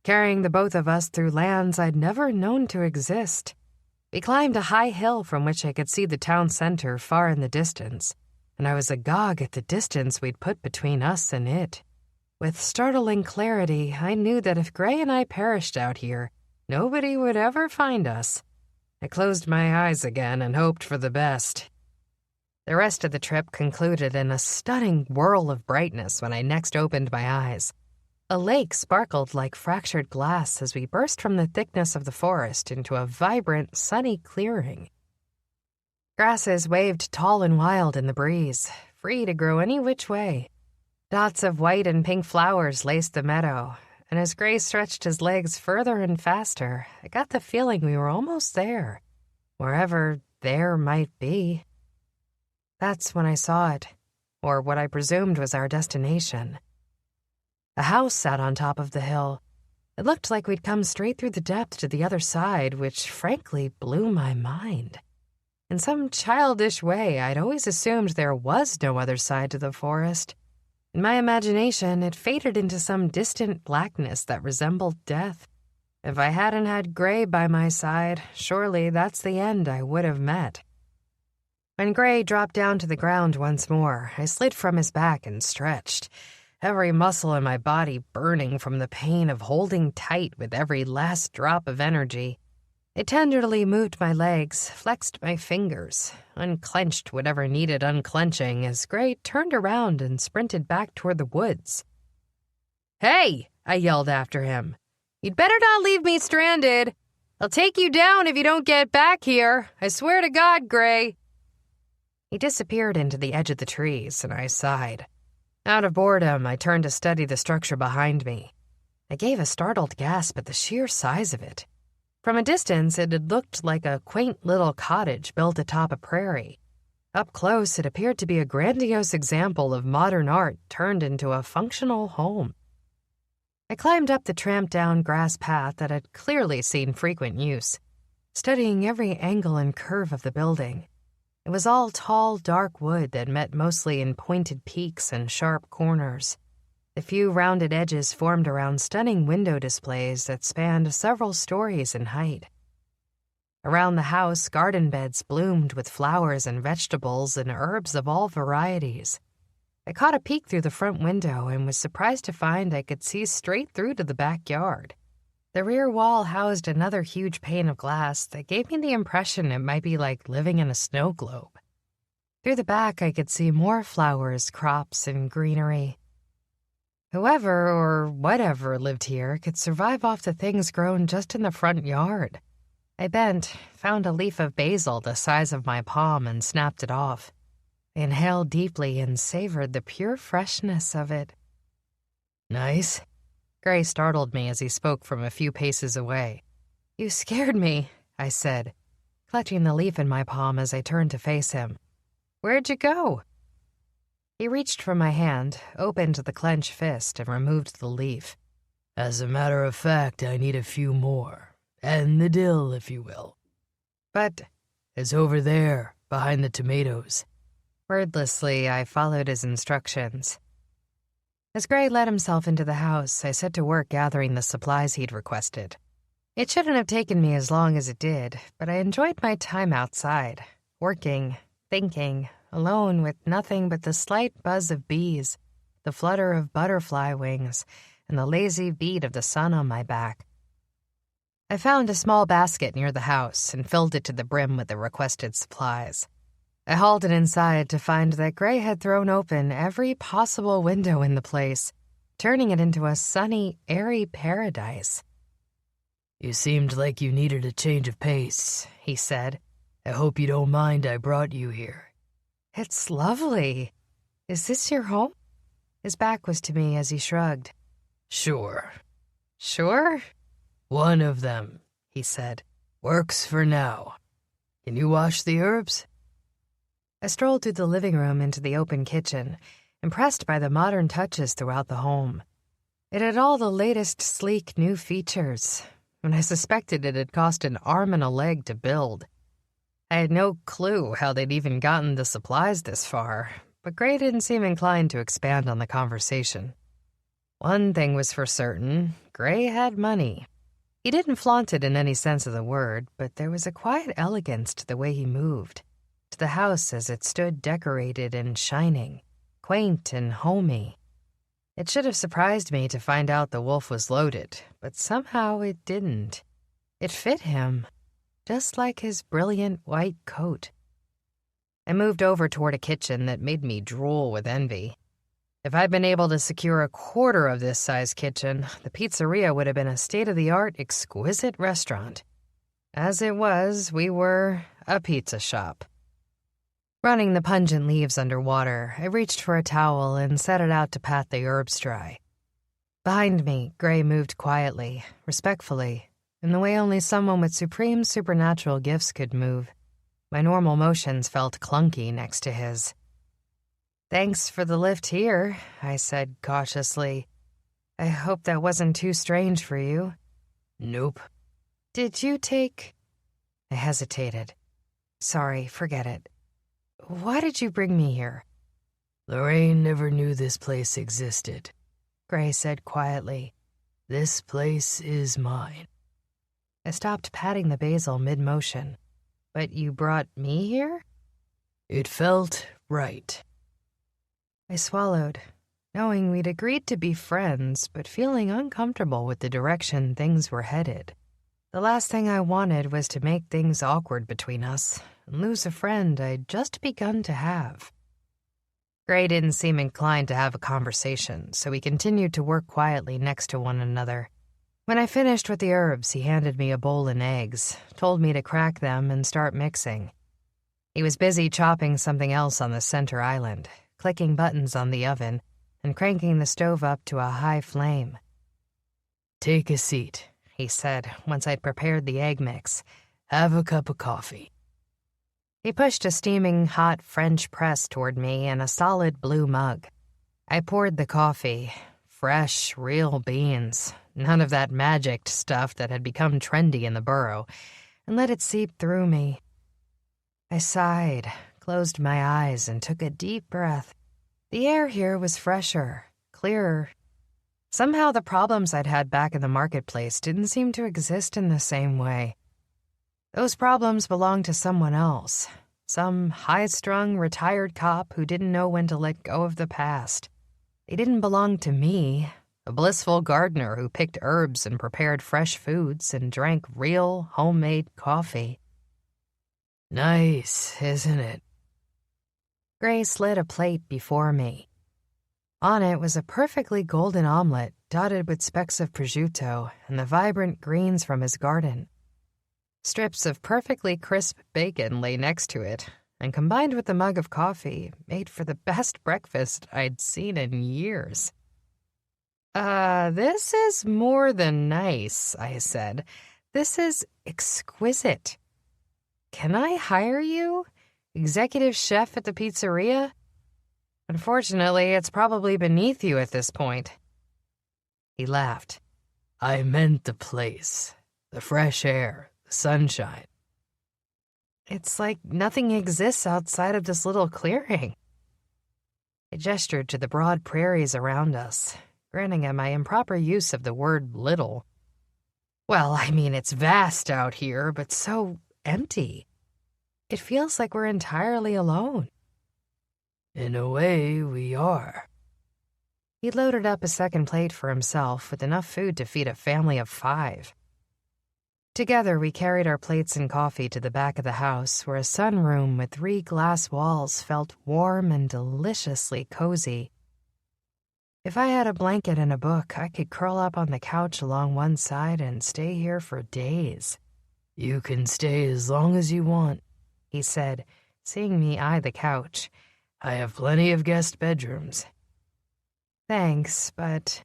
S1: carrying the both of us through lands I'd never known to exist. We climbed a high hill from which I could see the town center far in the distance, and I was agog at the distance we'd put between us and it. With startling clarity, I knew that if Gray and I perished out here, nobody would ever find us. I closed my eyes again and hoped for the best. The rest of the trip concluded in a stunning whirl of brightness when I next opened my eyes. A lake sparkled like fractured glass as we burst from the thickness of the forest into a vibrant, sunny clearing. Grasses waved tall and wild in the breeze, free to grow any which way. Dots of white and pink flowers laced the meadow, and as Gray stretched his legs further and faster, I got the feeling we were almost there, wherever there might be. That's when I saw it, or what I presumed was our destination. A house sat on top of the hill. It looked like we'd come straight through the depth to the other side, which frankly blew my mind. In some childish way, I'd always assumed there was no other side to the forest. In my imagination, it faded into some distant blackness that resembled death. If I hadn't had Gray by my side, surely that's the end I would have met. When Gray dropped down to the ground once more, I slid from his back and stretched, every muscle in my body burning from the pain of holding tight with every last drop of energy. I tenderly moved my legs, flexed my fingers, unclenched whatever needed unclenching as Gray turned around and sprinted back toward the woods. "Hey!" I yelled after him. "You'd better not leave me stranded. I'll take you down if you don't get back here. I swear to God, Gray." He disappeared into the edge of the trees, and I sighed. Out of boredom, I turned to study the structure behind me. I gave a startled gasp at the sheer size of it. From a distance, it had looked like a quaint little cottage built atop a prairie. Up close, it appeared to be a grandiose example of modern art turned into a functional home. I climbed up the tramped-down grass path that had clearly seen frequent use, studying every angle and curve of the building. It was all tall, dark wood that met mostly in pointed peaks and sharp corners. The few rounded edges formed around stunning window displays that spanned several stories in height. Around the house, garden beds bloomed with flowers and vegetables and herbs of all varieties. I caught a peek through the front window and was surprised to find I could see straight through to the backyard. The rear wall housed another huge pane of glass that gave me the impression it might be like living in a snow globe. Through the back, I could see more flowers, crops, and greenery. Whoever or whatever lived here could survive off the things grown just in the front yard. I bent, found a leaf of basil the size of my palm, and snapped it off. I inhaled deeply and savored the pure freshness of it. "Nice?" Gray startled me as he spoke from a few paces away. "You scared me," I said. clutching the leaf in my palm as I turned to face him. "Where'd you go?" He reached for my hand, opened the clenched fist, and removed the leaf.
S4: "As a matter of fact, I need a few more. And the dill, if you will."
S1: "But—"
S4: "It's over there, behind the tomatoes."
S1: Wordlessly, I followed his instructions. As Gray let himself into the house, I set to work gathering the supplies he'd requested. It shouldn't have taken me as long as it did, but I enjoyed my time outside, working, thinking, alone with nothing but the slight buzz of bees, the flutter of butterfly wings, and the lazy beat of the sun on my back. I found a small basket near the house and filled it to the brim with the requested supplies. I halted inside to find that Gray had thrown open every possible window in the place, turning it into a sunny, airy paradise.
S4: "You seemed like you needed a change of pace," he said. "I hope you don't mind I brought you here."
S1: "It's lovely. Is this your home?" His back was to me as he shrugged.
S4: "Sure."
S1: "Sure?"
S4: "One of them," he said. "Works for now. Can you wash the herbs?"
S1: I strolled through the living room into the open kitchen, impressed by the modern touches throughout the home. It had all the latest sleek new features, and I suspected it had cost an arm and a leg to build. I had no clue how they'd even gotten the supplies this far, but Gray didn't seem inclined to expand on the conversation. One thing was for certain, Gray had money. He didn't flaunt it in any sense of the word, but there was a quiet elegance to the way he moved, to the house as it stood decorated and shining, quaint and homey. It should have surprised me to find out the wolf was loaded, but somehow it didn't. It fit him, just like his brilliant white coat. I moved over toward a kitchen that made me drool with envy. If I'd been able to secure a quarter of this size kitchen, the pizzeria would have been a state-of-the-art, exquisite restaurant. As it was, we were a pizza shop. Running the pungent leaves under water, I reached for a towel and set it out to pat the herbs dry. Behind me, Gray moved quietly, respectfully, in the way only someone with supreme supernatural gifts could move. My normal motions felt clunky next to his. "Thanks for the lift here," I said cautiously. "I hope that wasn't too strange for you."
S4: "Nope."
S1: "Did you take—" I hesitated. "Sorry, forget it. Why did you bring me here?"
S4: "Lorraine never knew this place existed,"
S1: Gray said quietly.
S4: "This place is mine."
S1: I stopped patting the basil mid-motion. "But you brought me here?"
S4: "It felt right."
S1: I swallowed, knowing we'd agreed to be friends, but feeling uncomfortable with the direction things were headed. The last thing I wanted was to make things awkward between us and lose a friend I'd just begun to have. Gray didn't seem inclined to have a conversation, so we continued to work quietly next to one another. When I finished with the herbs, he handed me a bowl and eggs, told me to crack them and start mixing. He was busy chopping something else on the center island, clicking buttons on the oven, and cranking the stove up to a high flame.
S4: "Take a seat,"
S1: he said, once I'd prepared the egg mix.
S4: "Have a cup of coffee."
S1: He pushed a steaming hot French press toward me and a solid blue mug. I poured the coffee, fresh, real beans, none of that magicked stuff that had become trendy in the borough, and let it seep through me. I sighed, closed my eyes, and took a deep breath. The air here was fresher, clearer. Somehow the problems I'd had back in the marketplace didn't seem to exist in the same way. Those problems belonged to someone else, some high-strung, retired cop who didn't know when to let go of the past. They didn't belong to me, a blissful gardener who picked herbs and prepared fresh foods and drank real, homemade coffee.
S4: "Nice, isn't it?"
S1: Gray slid a plate before me. On it was a perfectly golden omelet dotted with specks of prosciutto and the vibrant greens from his garden. Strips of perfectly crisp bacon lay next to it, and combined with the mug of coffee, made for the best breakfast I'd seen in years. This is more than nice," I said. "This is exquisite. can I hire you? Executive chef at the pizzeria? Unfortunately, it's probably beneath you at this point.
S3: He laughed. I meant the place. The fresh air, the sunshine.
S1: It's like nothing exists outside of this little clearing. I gestured to the broad prairies around us, grinning at my improper use of the word little. Well, I mean, it's vast out here, but so empty. It feels like we're entirely alone.
S3: In a way, we are.
S1: He loaded up a second plate for himself with enough food to feed a family of 5. Together, we carried our plates and coffee to the back of the house, where a sunroom with 3 glass walls felt warm and deliciously cozy. If I had a blanket and a book, I could curl up on the couch along one side and stay here for days.
S3: You can stay as long as you want,
S1: he said, seeing me eye the couch.
S3: I have plenty of guest bedrooms.
S1: Thanks, but...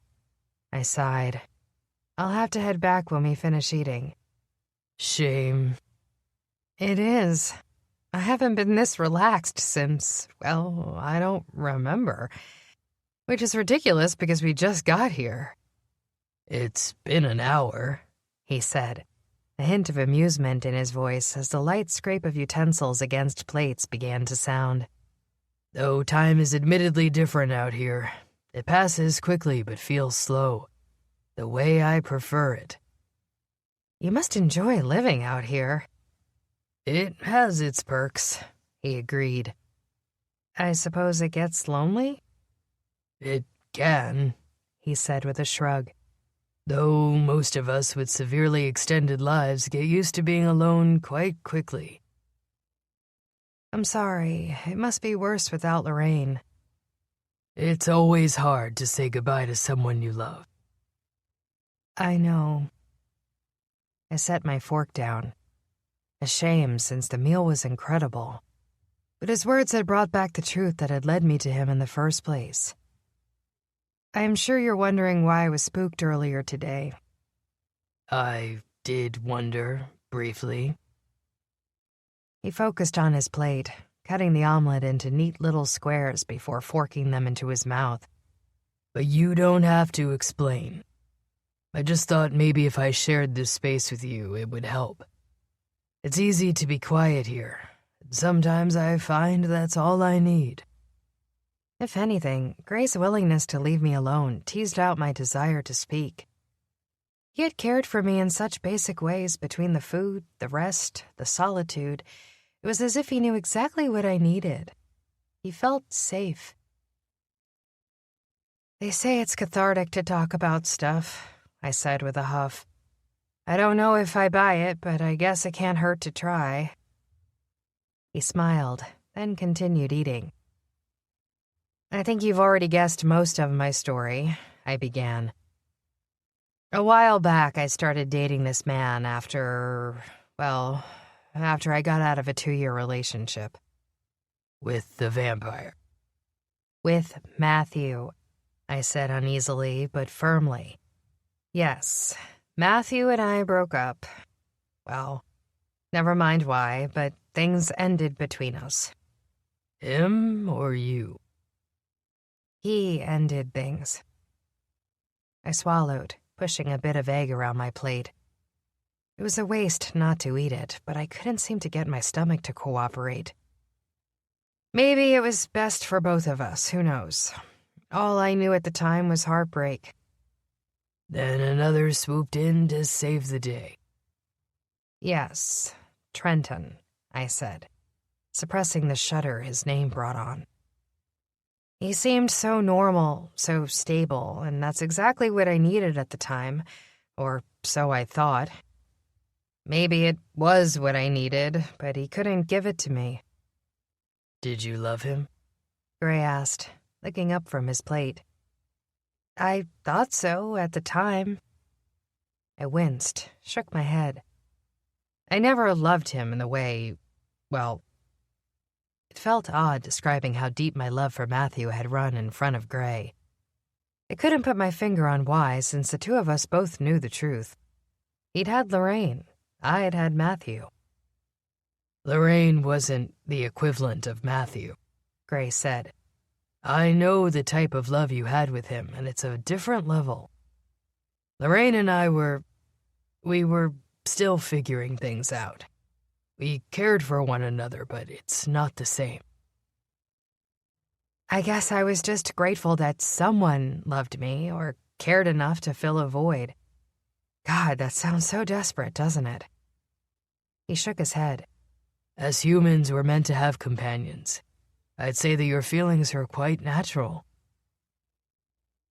S1: I sighed. I'll have to head back when we finish eating.
S3: Shame.
S1: It is. I haven't been this relaxed since, well, I don't remember. Which is ridiculous because we just got here.
S3: It's been an hour,
S1: he said, a hint of amusement in his voice as the light scrape of utensils against plates began to sound.
S3: Though time is admittedly different out here. It passes quickly but feels slow. The way I prefer it.
S1: You must enjoy living out here.
S3: It has its perks, he agreed.
S1: I suppose it gets lonely?
S3: It can,
S1: he said with a shrug.
S3: Though most of us with severely extended lives get used to being alone quite quickly.
S1: I'm sorry. It must be worse without Lorraine.
S3: It's always hard to say goodbye to someone you love.
S1: I know. I set my fork down. A shame, since the meal was incredible. But his words had brought back the truth that had led me to him in the first place. I am sure you're wondering why I was spooked earlier today.
S3: I did wonder, briefly.
S1: He focused on his plate, cutting the omelet into neat little squares before forking them into his mouth.
S3: But you don't have to explain. I just thought maybe if I shared this space with you, it would help. It's easy to be quiet here. Sometimes I find that's all I need.
S1: If anything, Gray's willingness to leave me alone teased out my desire to speak. He had cared for me in such basic ways between the food, the rest, the solitude. It was as if he knew exactly what I needed. He felt safe. They say it's cathartic to talk about stuff, I said with a huff. I don't know if I buy it, but I guess it can't hurt to try. He smiled, then continued eating. I think you've already guessed most of my story, I began. A while back, I started dating this man after I got out of a 2-year relationship.
S3: With the vampire?
S1: With Matthew, I said uneasily but firmly. Yes, Matthew and I broke up. Well, never mind why, but things ended between us.
S3: Him or you?
S1: He ended things. I swallowed, pushing a bit of egg around my plate. It was a waste not to eat it, but I couldn't seem to get my stomach to cooperate. Maybe it was best for both of us, who knows? All I knew at the time was heartbreak.
S3: Then another swooped in to save the day.
S1: Yes, Trenton, I said, suppressing the shudder his name brought on. He seemed so normal, so stable, and that's exactly what I needed at the time, or so I thought. Maybe it was what I needed, but he couldn't give it to me.
S3: Did you love him?
S1: Gray asked, looking up from his plate. I thought so at the time. I winced, shook my head. I never loved him in the way, well, it felt odd describing how deep my love for Matthew had run in front of Gray. I couldn't put my finger on why, since the two of us both knew the truth. He'd had Lorraine. I had had Matthew.
S4: Lorraine wasn't the equivalent of Matthew, Gray said. I know the type of love you had with him, and it's a different level. Lorraine and I we were still figuring things out. We cared for one another, but it's not the same.
S1: I guess I was just grateful that someone loved me or cared enough to fill a void. God, that sounds so desperate, doesn't it? He shook his head.
S4: As humans, we're meant to have companions. I'd say that your feelings are quite natural.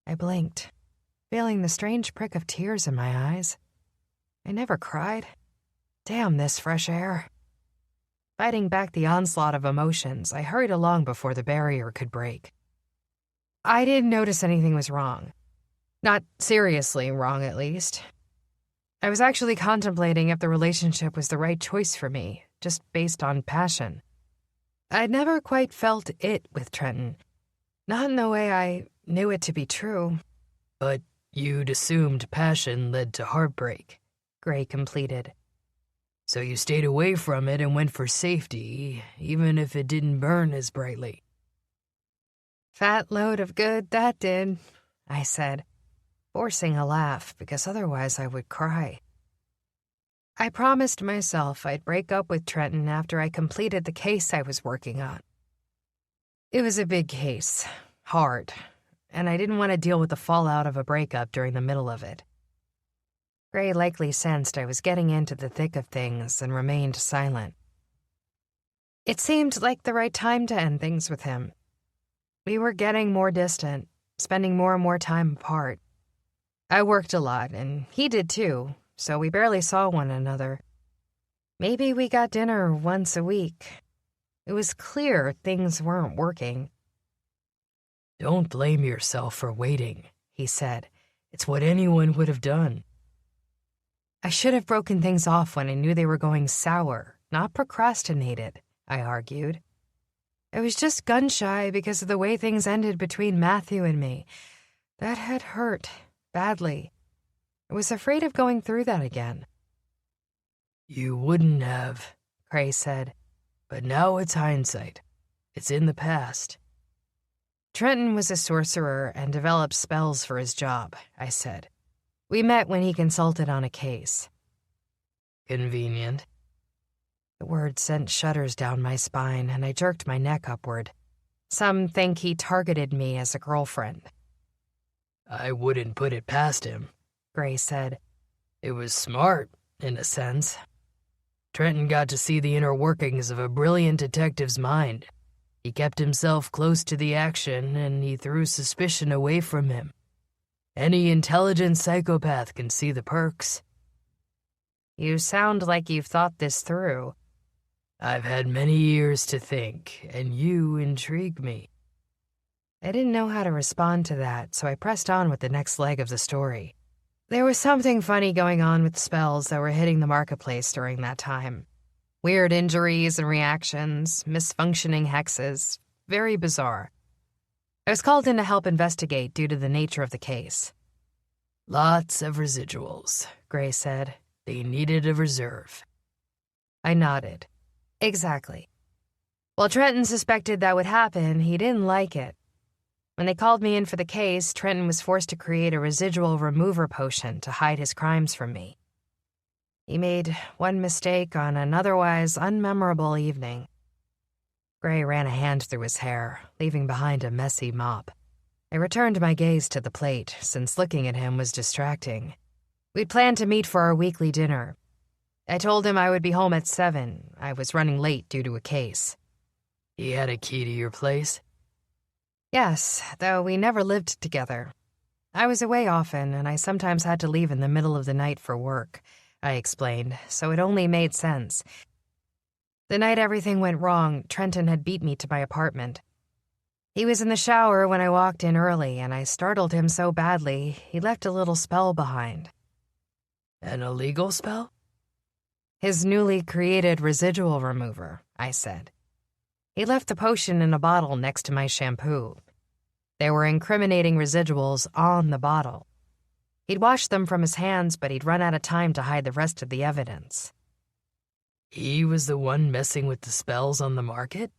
S1: I blinked, feeling the strange prick of tears in my eyes. I never cried. Damn this fresh air. Fighting back the onslaught of emotions, I hurried along before the barrier could break. I didn't notice anything was wrong. Not seriously wrong, at least. I was actually contemplating if the relationship was the right choice for me, just based on passion. I'd never quite felt it with Trenton. Not in the way I knew it to be true.
S4: But you'd assumed passion led to heartbreak, Gray completed. So you stayed away from it and went for safety, even if it didn't burn as brightly.
S1: Fat load of good that did, I said, forcing a laugh because otherwise I would cry. I promised myself I'd break up with Trenton after I completed the case I was working on. It was a big case, hard, and I didn't want to deal with the fallout of a breakup during the middle of it. Gray likely sensed I was getting into the thick of things and remained silent. It seemed like the right time to end things with him. We were getting more distant, spending more and more time apart. I worked a lot, and he did too, so we barely saw one another. Maybe we got dinner once a week. It was clear things weren't working.
S4: Don't blame yourself for waiting, he said. It's what anyone would have done.
S1: I should have broken things off when I knew they were going sour, not procrastinated, I argued. I was just gun-shy because of the way things ended between Matthew and me. That had hurt, badly. I was afraid of going through that again.
S4: You wouldn't have, Gray said. But now it's hindsight. It's in the past.
S1: Trenton was a sorcerer and developed spells for his job, I said. We met when he consulted on a case.
S4: Convenient.
S1: The word sent shudders down my spine, and I jerked my neck upward. Some think he targeted me as a girlfriend.
S4: I wouldn't put it past him,
S1: Gray said.
S4: It was smart, in a sense. Trenton got to see the inner workings of a brilliant detective's mind. He kept himself close to the action, and he threw suspicion away from him. Any intelligent psychopath can see the perks.
S1: You sound like you've thought this through.
S4: I've had many years to think, and you intrigue me.
S1: I didn't know how to respond to that, so I pressed on with the next leg of the story. There was something funny going on with spells that were hitting the marketplace during that time. Weird injuries and reactions, misfunctioning hexes, very bizarre. I was called in to help investigate due to the nature of the case.
S4: Lots of residuals, Gray said. They needed a reserve.
S1: I nodded. Exactly. While Trenton suspected that would happen, he didn't like it. When they called me in for the case, Trenton was forced to create a residual remover potion to hide his crimes from me. He made one mistake on an otherwise unmemorable evening. Gray ran a hand through his hair, leaving behind a messy mop. I returned my gaze to the plate, since looking at him was distracting. We'd planned to meet for our weekly dinner. I told him I would be home at 7. I was running late due to a case.
S4: He had a key to your place?
S1: Yes, though we never lived together. I was away often, and I sometimes had to leave in the middle of the night for work, I explained, so it only made sense. The night everything went wrong, Trenton had beat me to my apartment. He was in the shower when I walked in early, and I startled him so badly, he left a little spell behind.
S4: An illegal spell?
S1: His newly created residual remover, I said. He left the potion in a bottle next to my shampoo. There were incriminating residuals on the bottle. He'd washed them from his hands, but he'd run out of time to hide the rest of the evidence.
S4: He was the one messing with the spells on the market?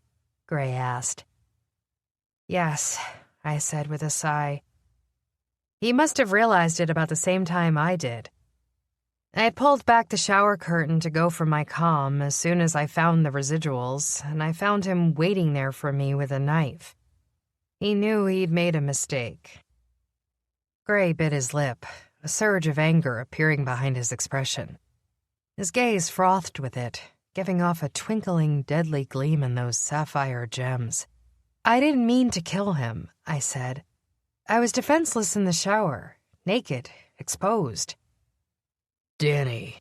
S1: Gray asked. Yes, I said with a sigh. He must have realized it about the same time I did. I had pulled back the shower curtain to go for my comm as soon as I found the residuals, and I found him waiting there for me with a knife. He knew he'd made a mistake. Gray bit his lip, a surge of anger appearing behind his expression. His gaze frothed with it, giving off a twinkling, deadly gleam in those sapphire gems. I didn't mean to kill him, I said. I was defenseless in the shower, naked, exposed.
S4: Danny.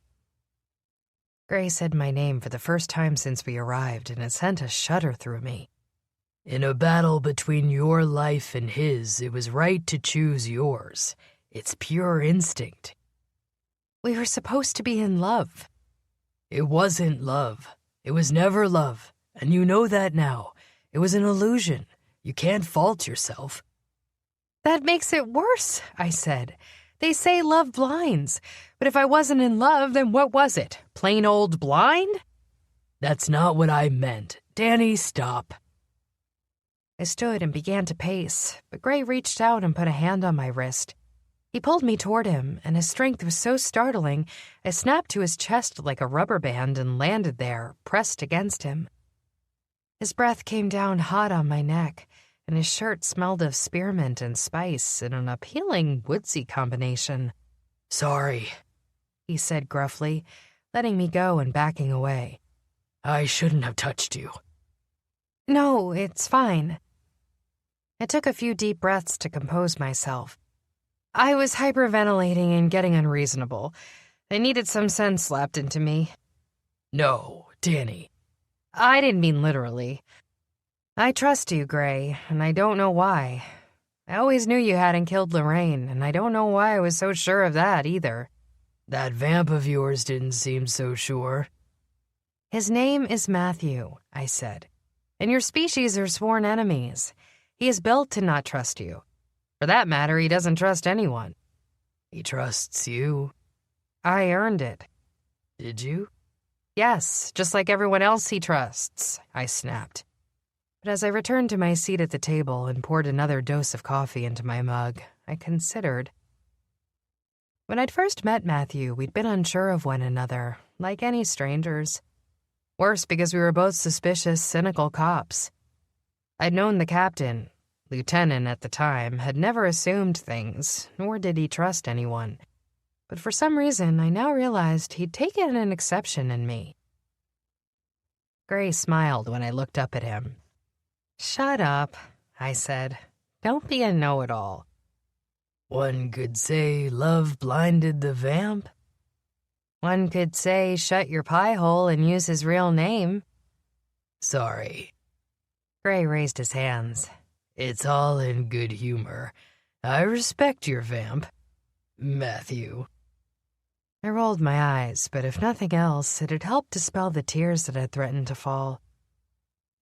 S1: Gray said my name for the first time since we arrived, and it sent a shudder through me.
S4: In a battle between your life and his, it was right to choose yours. It's pure instinct.
S1: We were supposed to be in love.
S4: It wasn't love. It was never love, and you know that now. It was an illusion. You can't fault yourself.
S1: That makes it worse, I said. They say love blinds, but if I wasn't in love, then what was it? Plain old blind?
S4: That's not what I meant. Danny, stop.
S1: I stood and began to pace, but Gray reached out and put a hand on my wrist. He pulled me toward him, and his strength was so startling, I snapped to his chest like a rubber band and landed there, pressed against him. His breath came down hot on my neck, and his shirt smelled of spearmint and spice in an appealing woodsy combination.
S4: Sorry,
S1: he said gruffly, letting me go and backing away.
S4: I shouldn't have touched you.
S1: No, it's fine. I took a few deep breaths to compose myself. I was hyperventilating and getting unreasonable. I needed some sense slapped into me.
S4: No, Danny.
S1: I didn't mean literally. I trust you, Gray, and I don't know why. I always knew you hadn't killed Lorraine, and I don't know why I was so sure of that either.
S4: That vamp of yours didn't seem so sure.
S1: His name is Matthew, I said, and your species are sworn enemies. He is built to not trust you. For that matter, he doesn't trust anyone.
S4: He trusts you.
S1: I earned it.
S4: Did you?
S1: Yes, just like everyone else he trusts, I snapped. But as I returned to my seat at the table and poured another dose of coffee into my mug, I considered. When I'd first met Matthew, we'd been unsure of one another, like any strangers. Worse, because we were both suspicious, cynical cops. I'd known the captain, lieutenant at the time, had never assumed things, nor did he trust anyone. But for some reason, I now realized he'd taken an exception in me. Gray smiled when I looked up at him. Shut up, I said. Don't be a know-it-all.
S4: One could say love blinded the vamp.
S1: One could say shut your pie hole and use his real name.
S4: Sorry.
S1: Gray raised his hands.
S4: It's all in good humor. I respect your vamp, Matthew.
S1: I rolled my eyes, but if nothing else, it had helped dispel the tears that had threatened to fall.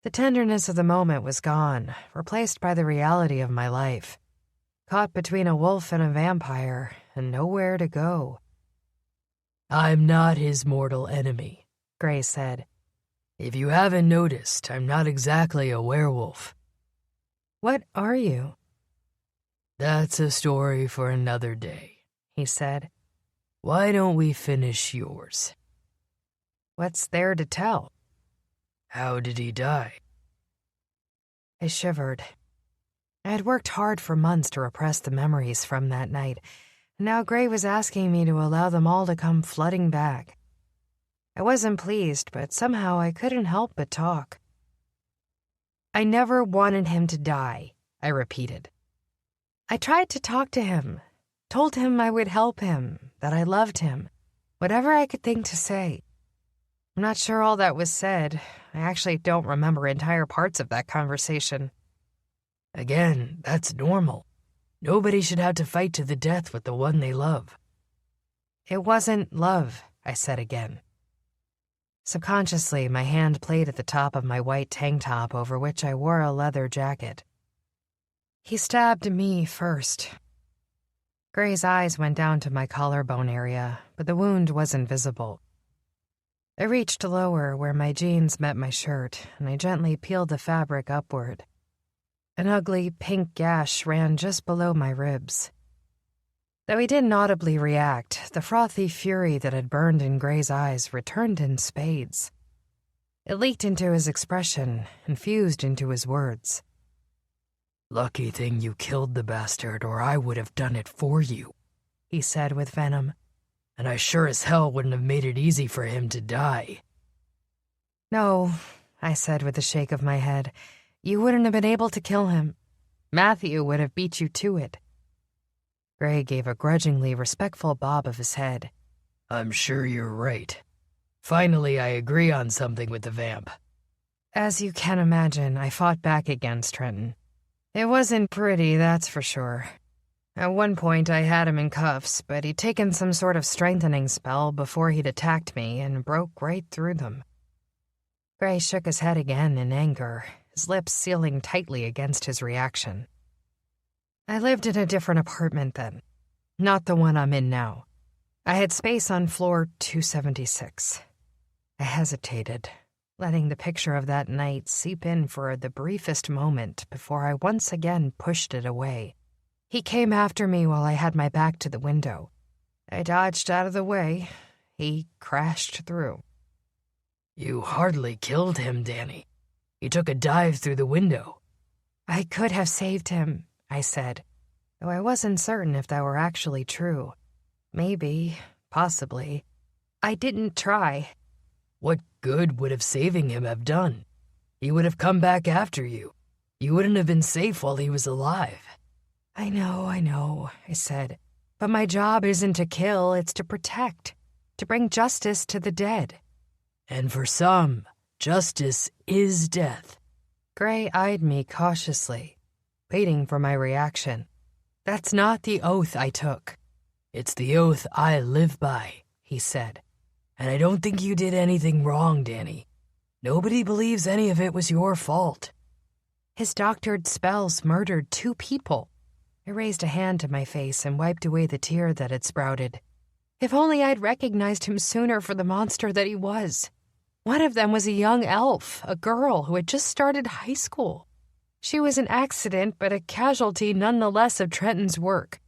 S1: The tenderness of the moment was gone, replaced by the reality of my life. Caught between a wolf and a vampire, and nowhere to go.
S4: I'm not his mortal enemy,
S1: Gray said.
S4: If you haven't noticed, I'm not exactly a werewolf.
S1: What are you?
S4: That's a story for another day,
S1: he said.
S4: Why don't we finish yours?
S1: What's there to tell?
S4: How did he die?
S1: I shivered. I had worked hard for months to repress the memories from that night, and now Gray was asking me to allow them all to come flooding back. I wasn't pleased, but somehow I couldn't help but talk. I never wanted him to die, I repeated. I tried to talk to him, told him I would help him, that I loved him, whatever I could think to say. I'm not sure all that was said. I actually don't remember entire parts of that conversation.
S4: Again, that's normal. Nobody should have to fight to the death with the one they love.
S1: It wasn't love, I said again. Subconsciously, my hand played at the top of my white tank top over which I wore a leather jacket. He stabbed me first. Gray's eyes went down to my collarbone area, but the wound wasn't visible. I reached lower where my jeans met my shirt, and I gently peeled the fabric upward. An ugly pink gash ran just below my ribs. Though he didn't audibly react, the frothy fury that had burned in Gray's eyes returned in spades. It leaked into his expression and fused into his words.
S4: "Lucky thing you killed the bastard, or I would have done it for you," he said with venom. "And I sure as hell wouldn't have made it easy for him to die."
S1: "No," I said with a shake of my head. "You wouldn't have been able to kill him. Matthew would have beat you to it." Gray gave a grudgingly respectful bob of his head.
S4: "I'm sure you're right. Finally, I agree on something with the vamp."
S1: As you can imagine, I fought back against Trenton. It wasn't pretty, that's for sure. At one point, I had him in cuffs, but he'd taken some sort of strengthening spell before he'd attacked me and broke right through them. Gray shook his head again in anger, his lips sealing tightly against his reaction. I lived in a different apartment then, not the one I'm in now. I had space on floor 276. I hesitated, letting the picture of that night seep in for the briefest moment before I once again pushed it away. He came after me while I had my back to the window. I dodged out of the way. He crashed through.
S4: "You hardly killed him, Danny. He took a dive through the window."
S1: "I could have saved him," I said, though I wasn't certain if that were actually true. Maybe, possibly. I didn't try.
S4: "What good would have saving him have done? He would have come back after you. You wouldn't have been safe while he was alive."
S1: I know, I said. But my job isn't to kill, it's to protect, to bring justice to the dead.
S4: "And for some, justice is death."
S1: Gray eyed me cautiously, waiting for my reaction. "That's not the oath I took."
S4: "It's the oath I live by," he said. "And I don't think you did anything wrong, Danny. Nobody believes any of it was your fault."
S1: "His doctored spells murdered 2 people. I raised a hand to my face and wiped away the tear that had sprouted. If only I'd recognized him sooner for the monster that he was. One of them was a young elf, a girl who had just started high school. She was an accident, but a casualty nonetheless of Trenton's work.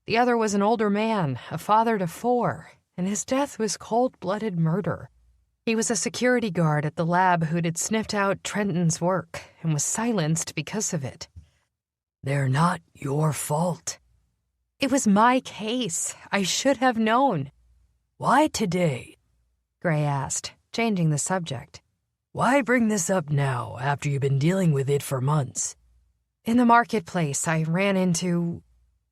S1: The other was an older man, a father to 4, and his death was cold-blooded murder. He was a security guard at the lab who'd had sniffed out Trenton's work and was silenced because of it.
S4: "They're not your fault."
S1: It was my case. I should have known.
S4: "Why today?"
S1: Gray asked, changing the subject.
S4: "Why bring this up now, after you've been dealing with it for months?"
S1: In the marketplace, I ran into...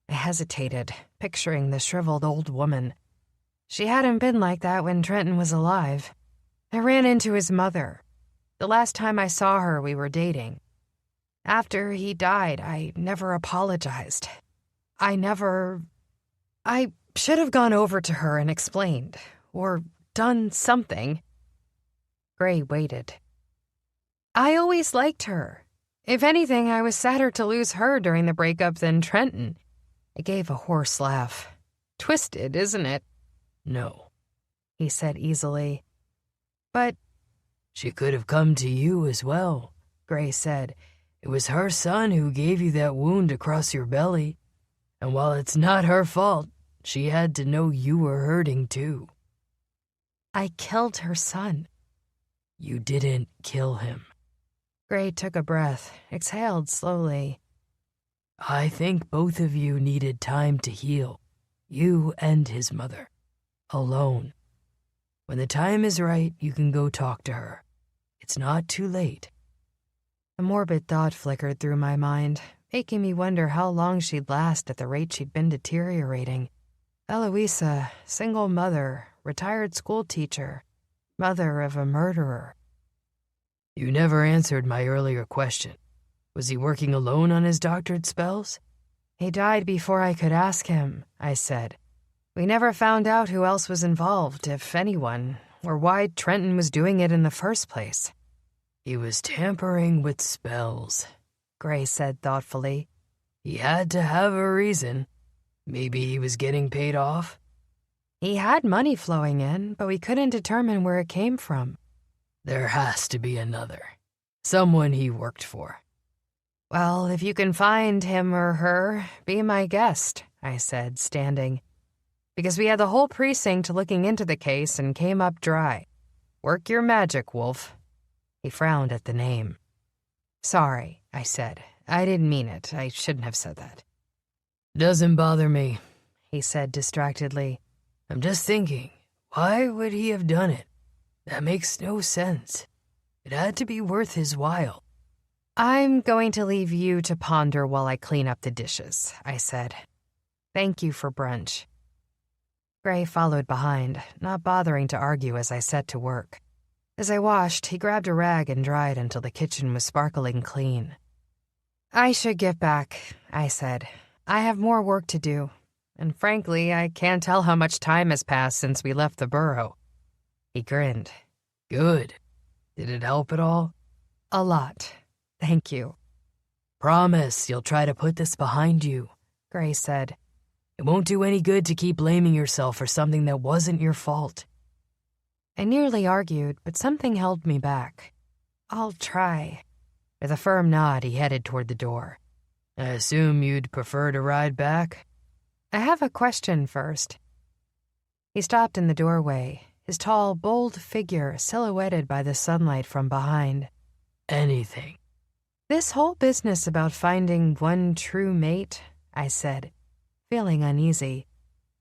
S1: I hesitated, picturing the shriveled old woman. She hadn't been like that when Trenton was alive. I ran into his mother. The last time I saw her, we were dating. After he died, I never apologized. I should have gone over to her and explained, or done something. Gray waited. I always liked her. If anything, I was sadder to lose her during the breakup than Trenton. I gave a hoarse laugh. Twisted, isn't it?
S4: "No,"
S1: he said easily. But
S4: "She could have come to you as well," Gray said. "It was her son who gave you that wound across your belly. And while it's not her fault, she had to know you were hurting too."
S1: I killed her son.
S4: "You didn't kill him."
S1: Gray took a breath, exhaled slowly.
S4: "I think both of you needed time to heal, you and his mother, alone. When the time is right, you can go talk to her. It's not too late."
S1: A morbid thought flickered through my mind, making me wonder how long she'd last at the rate she'd been deteriorating. Eloisa, single mother, retired school teacher, mother of a murderer.
S4: "You never answered my earlier question. Was he working alone on his doctored spells?"
S1: He died before I could ask him, I said. We never found out who else was involved, if anyone, or why Trenton was doing it in the first place.
S4: "He was tampering with spells," Gray said thoughtfully. "He had to have a reason. Maybe he was getting paid off?"
S1: He had money flowing in, but we couldn't determine where it came from.
S4: There has to be another. Someone he worked for.
S1: Well, if you can find him or her, be my guest, I said, standing. Because we had the whole precinct looking into the case and came up dry. Work your magic, Wolf. He frowned at the name. Sorry, I said. I didn't mean it. I shouldn't have said that.
S4: Doesn't bother me,
S1: he said distractedly.
S4: I'm just thinking, why would he have done it? That makes no sense. It had to be worth his while.
S1: I'm going to leave you to ponder while I clean up the dishes, I said. Thank you for brunch. Gray followed behind, not bothering to argue as I set to work. As I washed, he grabbed a rag and dried until the kitchen was sparkling clean. I should get back, I said. I have more work to do, and frankly, I can't tell how much time has passed since we left the burrow. He grinned.
S4: Good. Did it help at all?
S1: A lot. Thank you.
S4: Promise you'll try to put this behind you,
S1: Gray said.
S4: It won't do any good to keep blaming yourself for something that wasn't your fault.
S1: I nearly argued, but something held me back. I'll try. With a firm nod, he headed toward the door.
S4: I assume you'd prefer to ride back?
S1: I have a question first. He stopped in the doorway, his tall, bold figure silhouetted by the sunlight from behind.
S4: Anything.
S1: This whole business about finding one true mate, I said, feeling uneasy.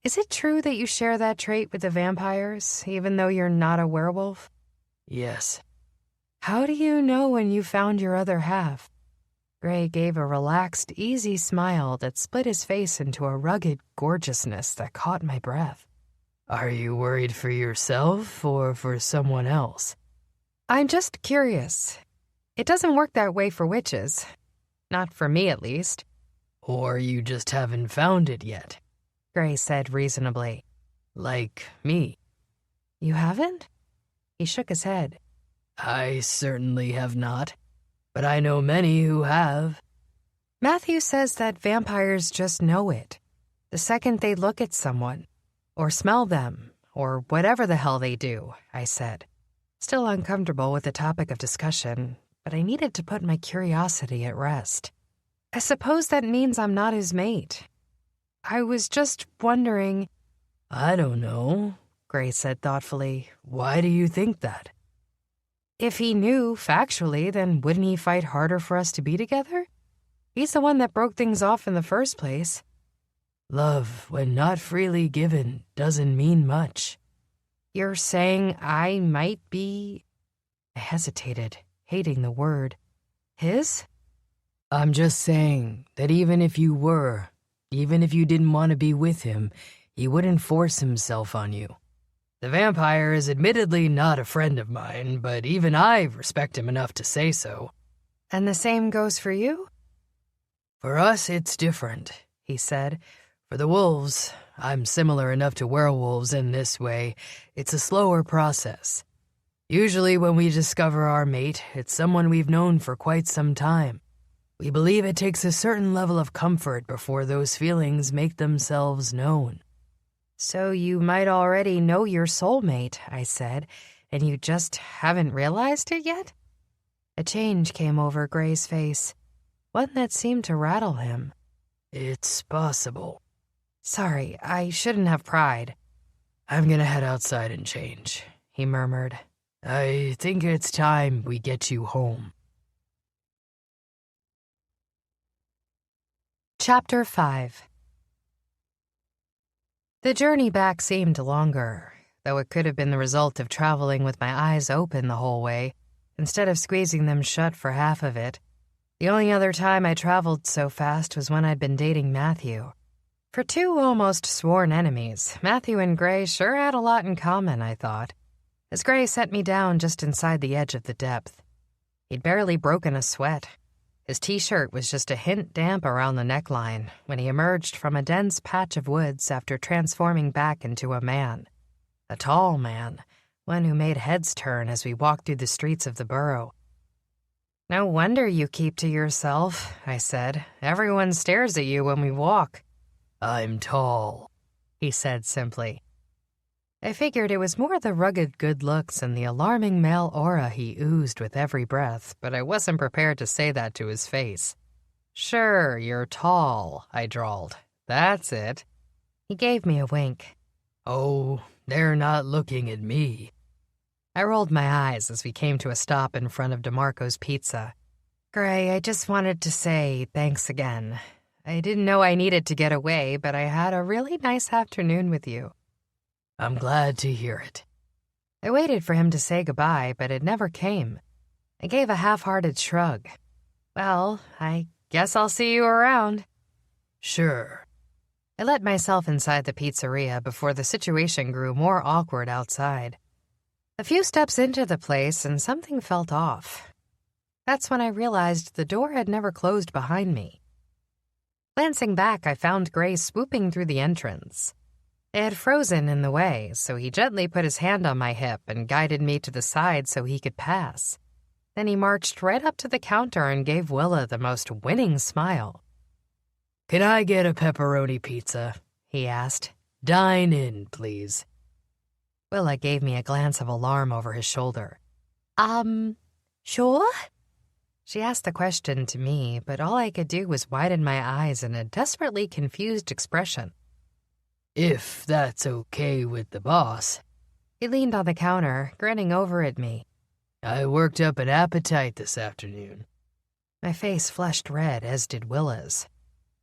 S1: Is it true that you share that trait with the vampires, even though you're not a werewolf?
S4: Yes.
S1: How do you know when you found your other half? Gray gave a relaxed, easy smile that split his face into a rugged gorgeousness that caught my breath.
S4: Are you worried for yourself or for someone else?
S1: I'm just curious. It doesn't work that way for witches. Not for me, at least.
S4: Or you just haven't found it yet,
S1: Gray said reasonably.
S4: Like me.
S1: You haven't? He shook his head.
S4: I certainly have not, but I know many who have.
S1: Matthew says that vampires just know it. The second they look at someone, or smell them, or whatever the hell they do, I said. Still uncomfortable with the topic of discussion, but I needed to put my curiosity at rest. I suppose that means I'm not his mate. I was just wondering...
S4: I don't know, Gray said thoughtfully. Why do you think that?
S1: If he knew, factually, then wouldn't he fight harder for us to be together? He's the one that broke things off in the first place.
S4: Love, when not freely given, doesn't mean much.
S1: You're saying I might be... I hesitated, hating the word. His?
S4: I'm just saying that even if you were, even if you didn't want to be with him, he wouldn't force himself on you. The vampire is admittedly not a friend of mine, but even I respect him enough to say so.
S1: And the same goes for you?
S4: For us, it's different, he said. For the wolves, I'm similar enough to werewolves in this way. It's a slower process. Usually when we discover our mate, it's someone we've known for quite some time. We believe it takes a certain level of comfort before those feelings make themselves known.
S1: So you might already know your soulmate, I said, and you just haven't realized it yet? A change came over Gray's face, one that seemed to rattle him.
S4: It's possible.
S1: Sorry, I shouldn't have pried.
S4: I'm gonna head outside and change, he murmured. I think it's time we get you home.
S1: Chapter 5. The journey back seemed longer, though it could have been the result of traveling with my eyes open the whole way, instead of squeezing them shut for half of it. The only other time I traveled so fast was when I'd been dating Matthew. For two almost sworn enemies, Matthew and Gray sure had a lot in common, I thought, as Gray set me down just inside the edge of the depth. He'd barely broken a sweat. His t-shirt was just a hint damp around the neckline when he emerged from a dense patch of woods after transforming back into a man. A tall man, one who made heads turn as we walked through the streets of the borough. No wonder you keep to yourself, I said. Everyone stares at you when we walk.
S4: I'm tall,
S1: he said simply. I figured it was more the rugged good looks and the alarming male aura he oozed with every breath, but I wasn't prepared to say that to his face. "Sure, you're tall," I drawled. "That's it." He gave me a wink.
S4: Oh, they're not looking at me.
S1: I rolled my eyes as we came to a stop in front of DeMarco's Pizza. "Gray, I just wanted to say thanks again. I didn't know I needed to get away, but I had a really nice afternoon with you."
S4: I'm glad to hear it.
S1: I waited for him to say goodbye, but it never came. I gave a half-hearted shrug. "Well, I guess I'll see you around."
S4: Sure.
S1: I let myself inside the pizzeria before the situation grew more awkward outside. A few steps into the place and something felt off. That's when I realized the door had never closed behind me. Glancing back, I found Gray swooping through the entrance. It had frozen in the way, so he gently put his hand on my hip and guided me to the side so he could pass. Then he marched right up to the counter and gave Willa the most winning smile.
S4: Can I get a pepperoni pizza? He asked. Dine in, please.
S1: Willa gave me a glance of alarm over his shoulder.
S2: Sure?
S1: She asked the question to me, but all I could do was widen my eyes in a desperately confused expression.
S4: If that's okay with the boss.
S1: He leaned on the counter, grinning over at me.
S4: I worked up an appetite this afternoon.
S1: My face flushed red, as did Willa's.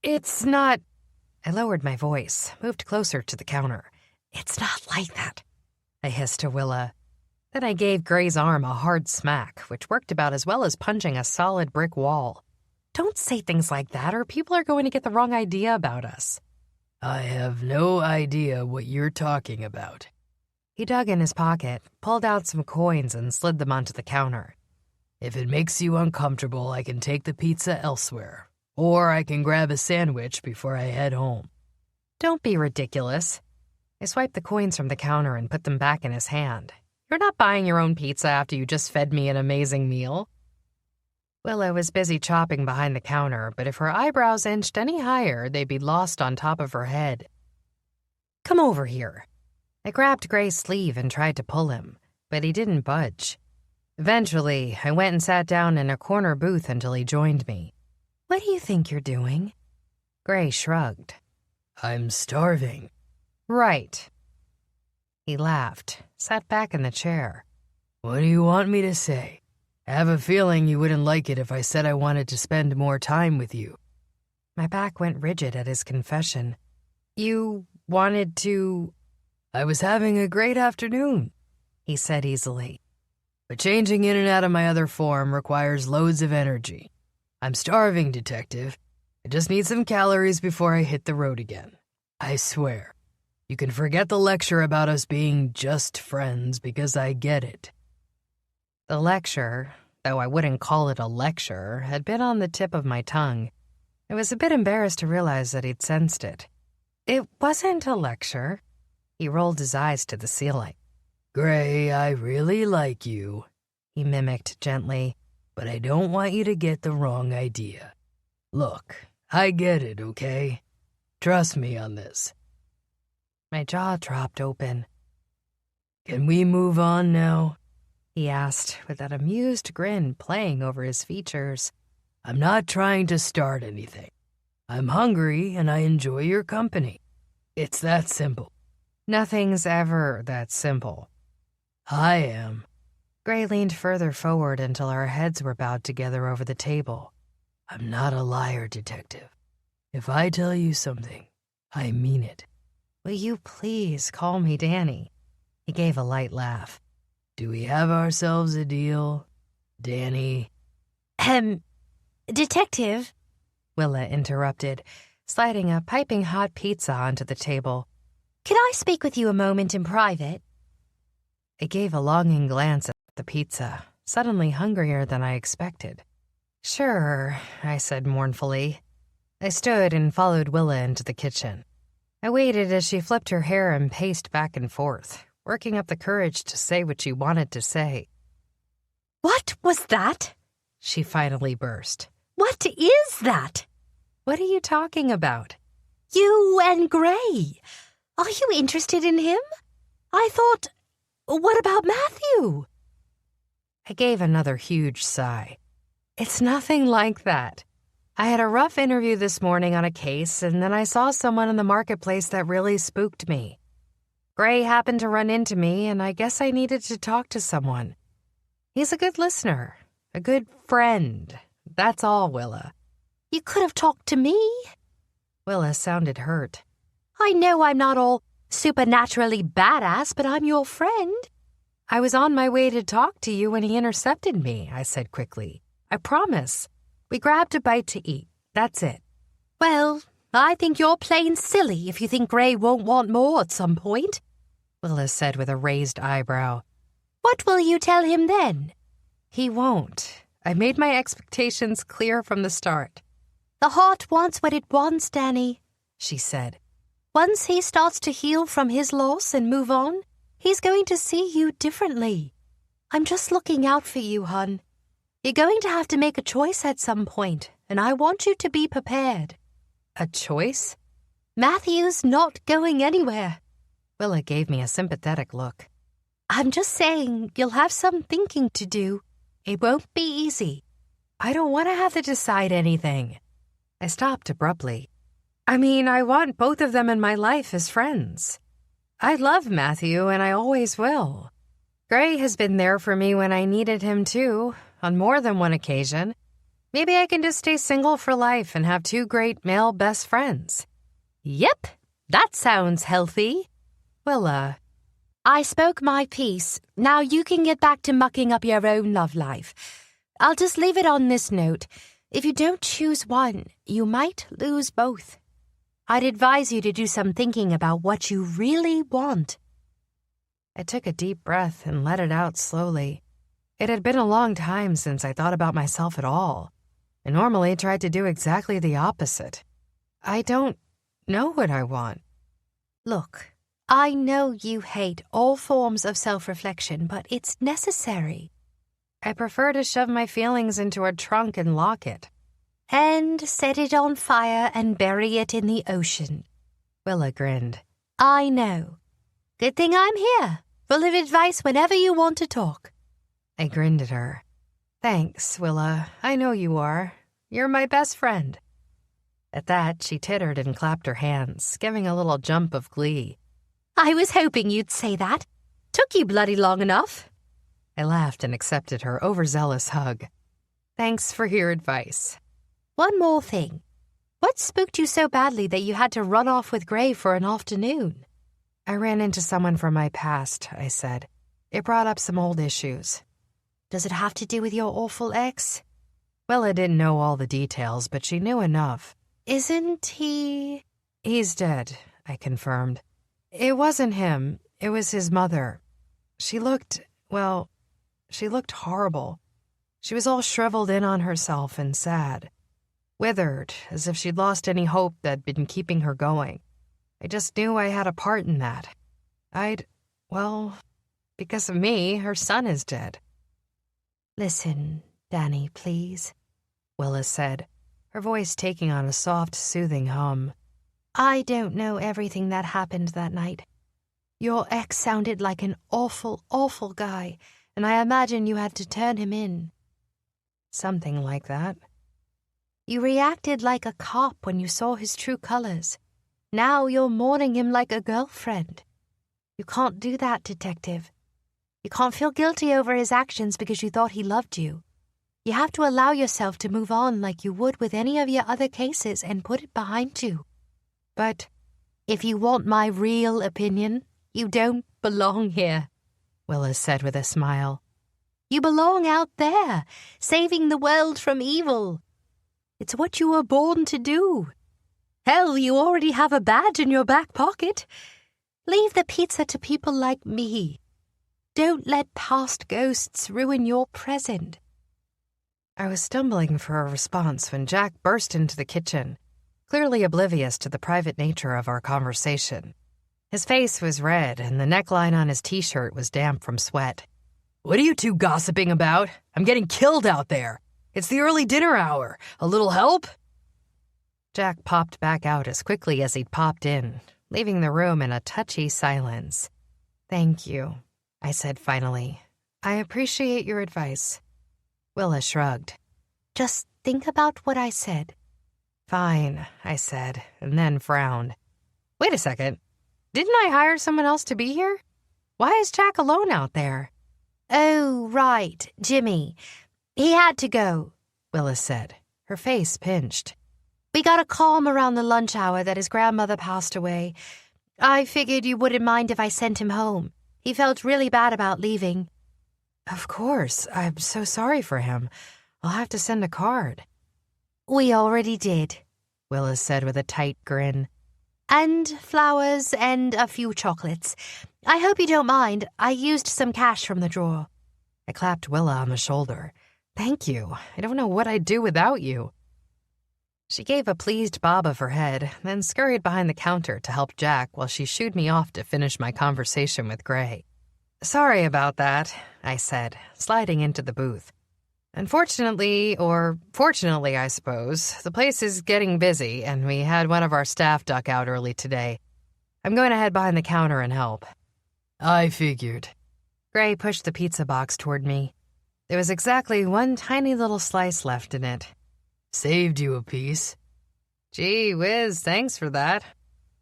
S1: It's not... I lowered my voice, moved closer to the counter. It's not like that, I hissed to Willa. Then I gave Gray's arm a hard smack, which worked about as well as punching a solid brick wall. Don't say things like that, or people are going to get the wrong idea about us.
S4: I have no idea what you're talking about.
S1: He dug in his pocket, pulled out some coins, and slid them onto the counter.
S4: If it makes you uncomfortable, I can take the pizza elsewhere. Or I can grab a sandwich before I head home.
S1: Don't be ridiculous. I swiped the coins from the counter and put them back in his hand. You're not buying your own pizza after you just fed me an amazing meal. Willa was busy chopping behind the counter, but if her eyebrows inched any higher, they'd be lost on top of her head. Come over here. I grabbed Gray's sleeve and tried to pull him, but he didn't budge. Eventually, I went and sat down in a corner booth until he joined me. What do you think you're doing? Gray shrugged.
S4: I'm starving.
S1: Right. He laughed, sat back in the chair.
S4: What do you want me to say? I have a feeling you wouldn't like it if I said I wanted to spend more time with you.
S1: My back went rigid at his confession. You wanted to...
S4: I was having a great afternoon, he said easily. But changing in and out of my other form requires loads of energy. I'm starving, Detective. I just need some calories before I hit the road again. I swear. You can forget the lecture about us being just friends because I get it.
S1: The lecture, though I wouldn't call it a lecture, had been on the tip of my tongue. I was a bit embarrassed to realize that he'd sensed it. It wasn't a lecture. He rolled his eyes to the ceiling.
S4: Gray, I really like you, he mimicked gently, but I don't want you to get the wrong idea. Look, I get it, okay? Trust me on this.
S1: My jaw dropped open.
S4: Can we move on now?
S1: He asked, with that amused grin playing over his features.
S4: I'm not trying to start anything. I'm hungry and I enjoy your company. It's that simple.
S1: Nothing's ever that simple.
S4: I am.
S1: Gray leaned further forward until our heads were bowed together over the table.
S4: I'm not a liar, Detective. If I tell you something, I mean it.
S1: Will you please call me Danny? He gave a light laugh.
S4: Do we have ourselves a deal, Danny?
S2: Detective?
S1: Willa interrupted, sliding a piping hot pizza onto the table.
S2: Can I speak with you a moment in private?
S1: I gave a longing glance at the pizza, suddenly hungrier than I expected. Sure, I said mournfully. I stood and followed Willa into the kitchen. I waited as she flipped her hair and paced back and forth, working up the courage to say what she wanted to say.
S2: What was that?
S1: She finally burst.
S2: What is that?
S1: What are you talking about?
S2: You and Gray. Are you interested in him? I thought, what about Matthew?
S1: I gave another huge sigh. It's nothing like that. I had a rough interview this morning on a case, and then I saw someone in the marketplace that really spooked me. Gray happened to run into me, and I guess I needed to talk to someone. He's a good listener, a good friend. That's all, Willa.
S2: You could have talked to me.
S1: Willa sounded hurt.
S2: I know I'm not all supernaturally badass, but I'm your friend.
S1: I was on my way to talk to you when he intercepted me, I said quickly. I promise. We grabbed a bite to eat. That's it.
S2: Well, I think you're plain silly if you think Gray won't want more at some point,
S1: Willa said with a raised eyebrow.
S2: What will you tell him then?
S1: He won't. I made my expectations clear from the start.
S2: The heart wants what it wants, Danny,
S1: she said.
S2: Once he starts to heal from his loss and move on, he's going to see you differently. I'm just looking out for you, hon. You're going to have to make a choice at some point, and I want you to be prepared.
S1: A choice?
S2: Matthew's not going anywhere.
S1: Willa gave me a sympathetic look.
S2: I'm just saying you'll have some thinking to do. It won't be easy.
S1: I don't want to have to decide anything. I stopped abruptly. I mean, I want both of them in my life as friends. I love Matthew, and I always will. Gray has been there for me when I needed him too, on more than one occasion. Maybe I can just stay single for life and have two great male best friends.
S2: Yep, that sounds healthy.
S1: Willa.
S2: I spoke my piece. Now you can get back to mucking up your own love life. I'll just leave it on this note. If you don't choose one, you might lose both. I'd advise you to do some thinking about what you really want.
S1: I took a deep breath and let it out slowly. It had been a long time since I thought about myself at all. I normally tried to do exactly the opposite. I don't know what I want.
S2: Look, I know you hate all forms of self-reflection, but it's necessary.
S1: I prefer to shove my feelings into a trunk and lock it.
S2: And set it on fire and bury it in the ocean.
S1: Willa grinned.
S2: I know. Good thing I'm here, full of advice whenever you want to talk.
S1: I grinned at her. Thanks, Willa. I know you are. You're my best friend. At that, she tittered and clapped her hands, giving a little jump of glee.
S2: I was hoping you'd say that. Took you bloody long enough.
S1: I laughed and accepted her overzealous hug. Thanks for your advice.
S2: One more thing. What spooked you so badly that you had to run off with Gray for an afternoon?
S1: I ran into someone from my past, I said. It brought up some old issues.
S2: Does it have to do with your awful ex?
S1: Willa didn't know all the details, but she knew enough.
S2: Isn't he?
S1: He's dead, I confirmed. It wasn't him. It was his mother. She looked horrible. She was all shriveled in on herself and sad. Withered, as if she'd lost any hope that'd been keeping her going. I just knew I had a part in that. Because of me, her son is dead.
S2: Listen, Danny, please,
S1: Willa said, her voice taking on a soft, soothing hum.
S2: I don't know everything that happened that night. Your ex sounded like an awful, awful guy, and I imagine you had to turn him in.
S1: Something like that.
S2: You reacted like a cop when you saw his true colors. Now you're mourning him like a girlfriend. You can't do that, detective. You can't feel guilty over his actions because you thought he loved you. You have to allow yourself to move on like you would with any of your other cases and put it behind you.
S1: But
S2: if you want my real opinion, you don't belong here,
S1: Willa said with a smile.
S2: You belong out there, saving the world from evil. It's what you were born to do. Hell, you already have a badge in your back pocket. Leave the pizza to people like me. Don't let past ghosts ruin your present.
S1: I was stumbling for a response when Jack burst into the kitchen, clearly oblivious to the private nature of our conversation. His face was red, and the neckline on his t-shirt was damp from sweat.
S4: What are you two gossiping about? I'm getting killed out there. It's the early dinner hour. A little help?
S1: Jack popped back out as quickly as he'd popped in, leaving the room in a touchy silence. Thank you, I said finally. I appreciate your advice. Willa shrugged.
S2: Just think about what I said.
S1: Fine, I said, and then frowned. Wait a second. Didn't I hire someone else to be here? Why is Jack alone out there?
S2: Oh, right, Jimmy. He had to go,
S1: Willa said, her face pinched.
S2: We got a call around the lunch hour that his grandmother passed away. I figured you wouldn't mind if I sent him home. He felt really bad about leaving.
S1: Of course. I'm so sorry for him. I'll have to send a card.
S2: We already did,
S1: Willa said with a tight grin.
S2: And flowers and a few chocolates. I hope you don't mind. I used some cash from the drawer.
S1: I clapped Willa on the shoulder. Thank you. I don't know what I'd do without you. She gave a pleased bob of her head, then scurried behind the counter to help Jack while she shooed me off to finish my conversation with Gray. Sorry about that, I said, sliding into the booth. Unfortunately, or fortunately, I suppose, the place is getting busy, and we had one of our staff duck out early today. I'm going to head behind the counter and help.
S4: I figured.
S1: Gray pushed the pizza box toward me. There was exactly one tiny little slice left in it.
S4: Saved you a piece.
S1: Gee whiz, thanks for that.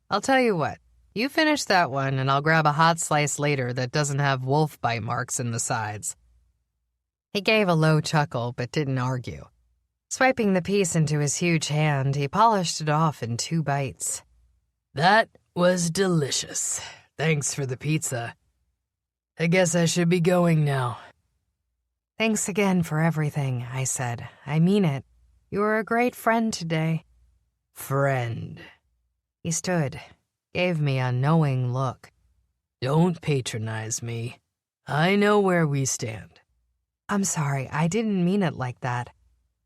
S1: I'll tell you what, you finish that one and I'll grab a hot slice later that doesn't have wolf bite marks in the sides. He gave a low chuckle but didn't argue. Swiping the piece into his huge hand, he polished it off in 2 bites.
S4: That was delicious. Thanks for the pizza. I guess I should be going now.
S1: Thanks again for everything, I said. I mean it. You were a great friend today.
S4: Friend.
S1: He stood, gave me a knowing look.
S4: Don't patronize me. I know where we stand.
S1: I'm sorry, I didn't mean it like that.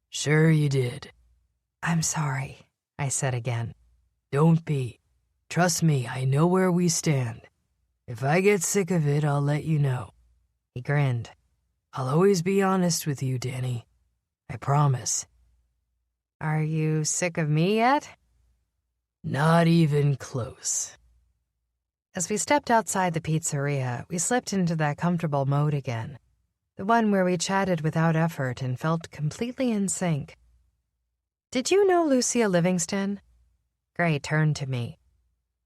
S4: Sure you did.
S1: I'm sorry, I said again.
S4: Don't be. Trust me, I know where we stand. If I get sick of it, I'll let you know.
S1: He grinned.
S4: I'll always be honest with you, Danny. I promise.
S1: Are you sick of me yet?
S4: Not even close.
S1: As we stepped outside the pizzeria, we slipped into that comfortable mode again. The one where we chatted without effort and felt completely in sync. Did you know Lucia Livingston? Gray turned to me.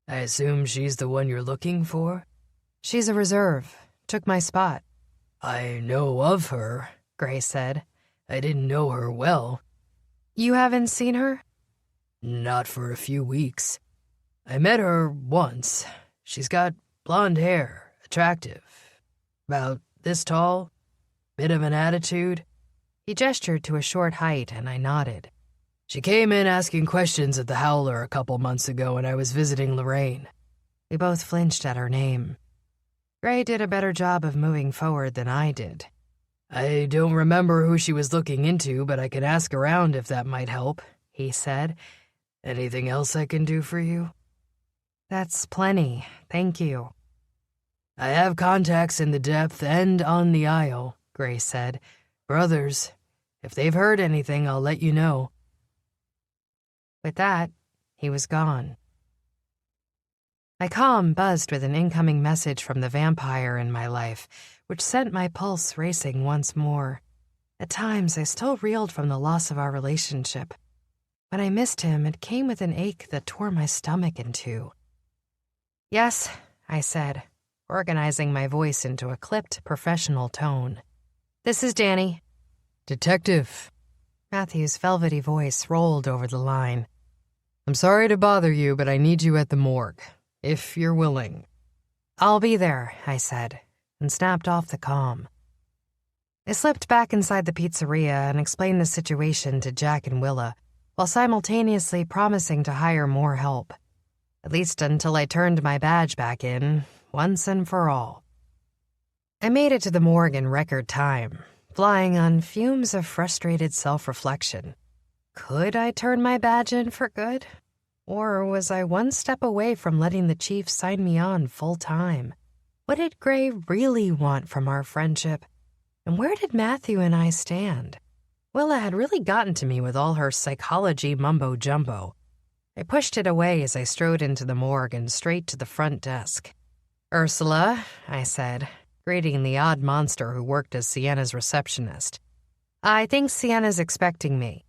S4: I assume she's the one you're looking for?
S1: She's a reserve. Took my spot.
S4: I know of her, Gray said. I didn't know her well.
S1: You haven't seen her?
S4: Not for a few weeks. I met her once. She's got blonde hair, attractive. About this tall, bit of an attitude.
S1: He gestured to a short height, and I nodded.
S4: She came in asking questions at the Howler a couple months ago when I was visiting Lorraine.
S1: We both flinched at her name. Gray did a better job of moving forward than I did.
S4: I don't remember who she was looking into, but I can ask around if that might help, he said. Anything else I can do for you?
S1: That's plenty, thank you.
S4: I have contacts in the depth and on the Isle, Gray said. Brothers, if they've heard anything, I'll let you know.
S1: With that, he was gone. My comm buzzed with an incoming message from the vampire in my life, which sent my pulse racing once more. At times, I still reeled from the loss of our relationship. When I missed him, it came with an ache that tore my stomach in two. Yes, I said, organizing my voice into a clipped, professional tone. This is Danny.
S4: Detective.
S1: Matthew's velvety voice rolled over the line.
S4: I'm sorry to bother you, but I need you at the morgue, if you're willing.
S1: I'll be there, I said, and snapped off the comm. I slipped back inside the pizzeria and explained the situation to Jack and Willa, while simultaneously promising to hire more help. At least until I turned my badge back in, once and for all. I made it to the morgue in record time, flying on fumes of frustrated self-reflection. Could I turn my badge in for good? Or was I one step away from letting the chief sign me on full-time? What did Gray really want from our friendship? And where did Matthew and I stand? Willa had really gotten to me with all her psychology mumbo-jumbo. I pushed it away as I strode into the morgue and straight to the front desk. Ursula, I said, greeting the odd monster who worked as Sienna's receptionist. I think Sienna's expecting me.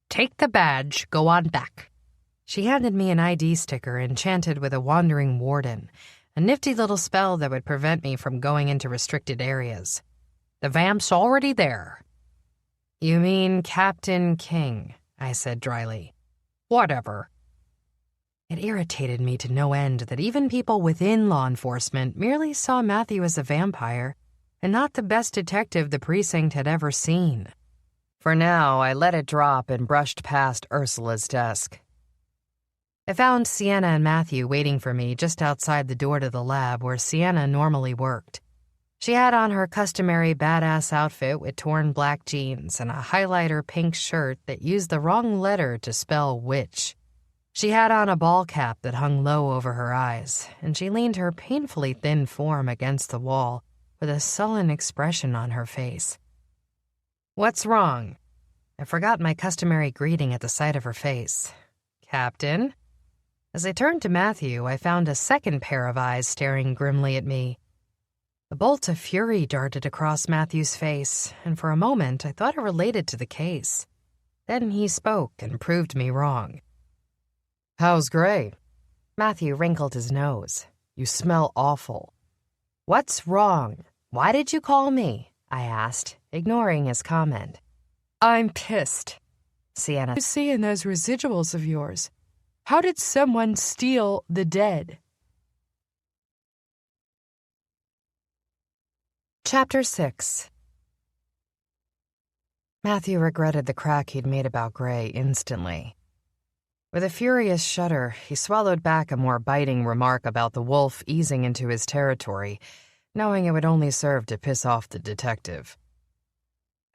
S1: Take the badge, go on back. She handed me an ID sticker enchanted with a wandering warden, a nifty little spell that would prevent me from going into restricted areas. The vamp's already there. You mean Captain King, I said dryly. Whatever. It irritated me to no end that even people within law enforcement merely saw Matthew as a vampire and not the best detective the precinct had ever seen. For now, I let it drop and brushed past Ursula's desk. I found Sienna and Matthew waiting for me just outside the door to the lab where Sienna normally worked. She had on her customary badass outfit with torn black jeans and a highlighter pink shirt that used the wrong letter to spell witch. She had on a ball cap that hung low over her eyes, and she leaned her painfully thin form against the wall with a sullen expression on her face. What's wrong? I forgot my customary greeting at the sight of her face. Captain? As I turned to Matthew, I found a second pair of eyes staring grimly at me. A bolt of fury darted across Matthew's face, and for a moment I thought it related to the case. Then he spoke and proved me wrong. How's Gray? Matthew wrinkled his nose. You smell awful. What's wrong? Why did you call me? I asked, ignoring his comment. I'm pissed. Sienna.
S4: You see in those residuals of yours. How did someone steal the dead?
S1: Chapter 6. Matthew regretted the crack he'd made about Gray instantly. With a furious shudder, he swallowed back a more biting remark about the wolf easing into his territory, knowing it would only serve to piss off the detective.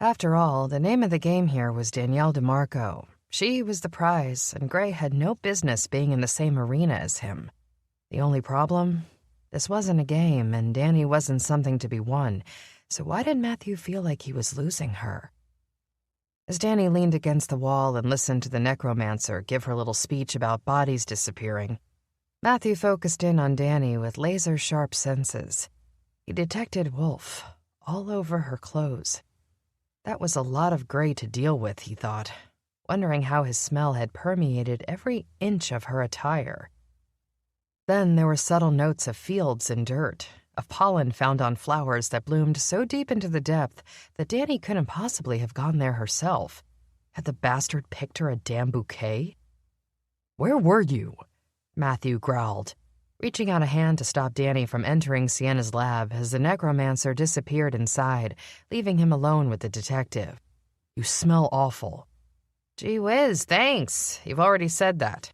S1: After all, the name of the game here was Danielle DeMarco. She was the prize, and Gray had no business being in the same arena as him. The only problem? This wasn't a game, and Danny wasn't something to be won, so why did Matthew feel like he was losing her? As Danny leaned against the wall and listened to the necromancer give her little speech about bodies disappearing, Matthew focused in on Danny with laser-sharp senses. He detected wolf all over her clothes. That was a lot of Gray to deal with, he thought, wondering how his smell had permeated every inch of her attire. Then there were subtle notes of fields and dirt, of pollen found on flowers that bloomed so deep into the depth that Danny couldn't possibly have gone there herself. Had the bastard picked her a damn bouquet? Where were you? Matthew growled, reaching out a hand to stop Danny from entering Sienna's lab as the necromancer disappeared inside, leaving him alone with the detective. You smell awful. Gee whiz, thanks. You've already said that.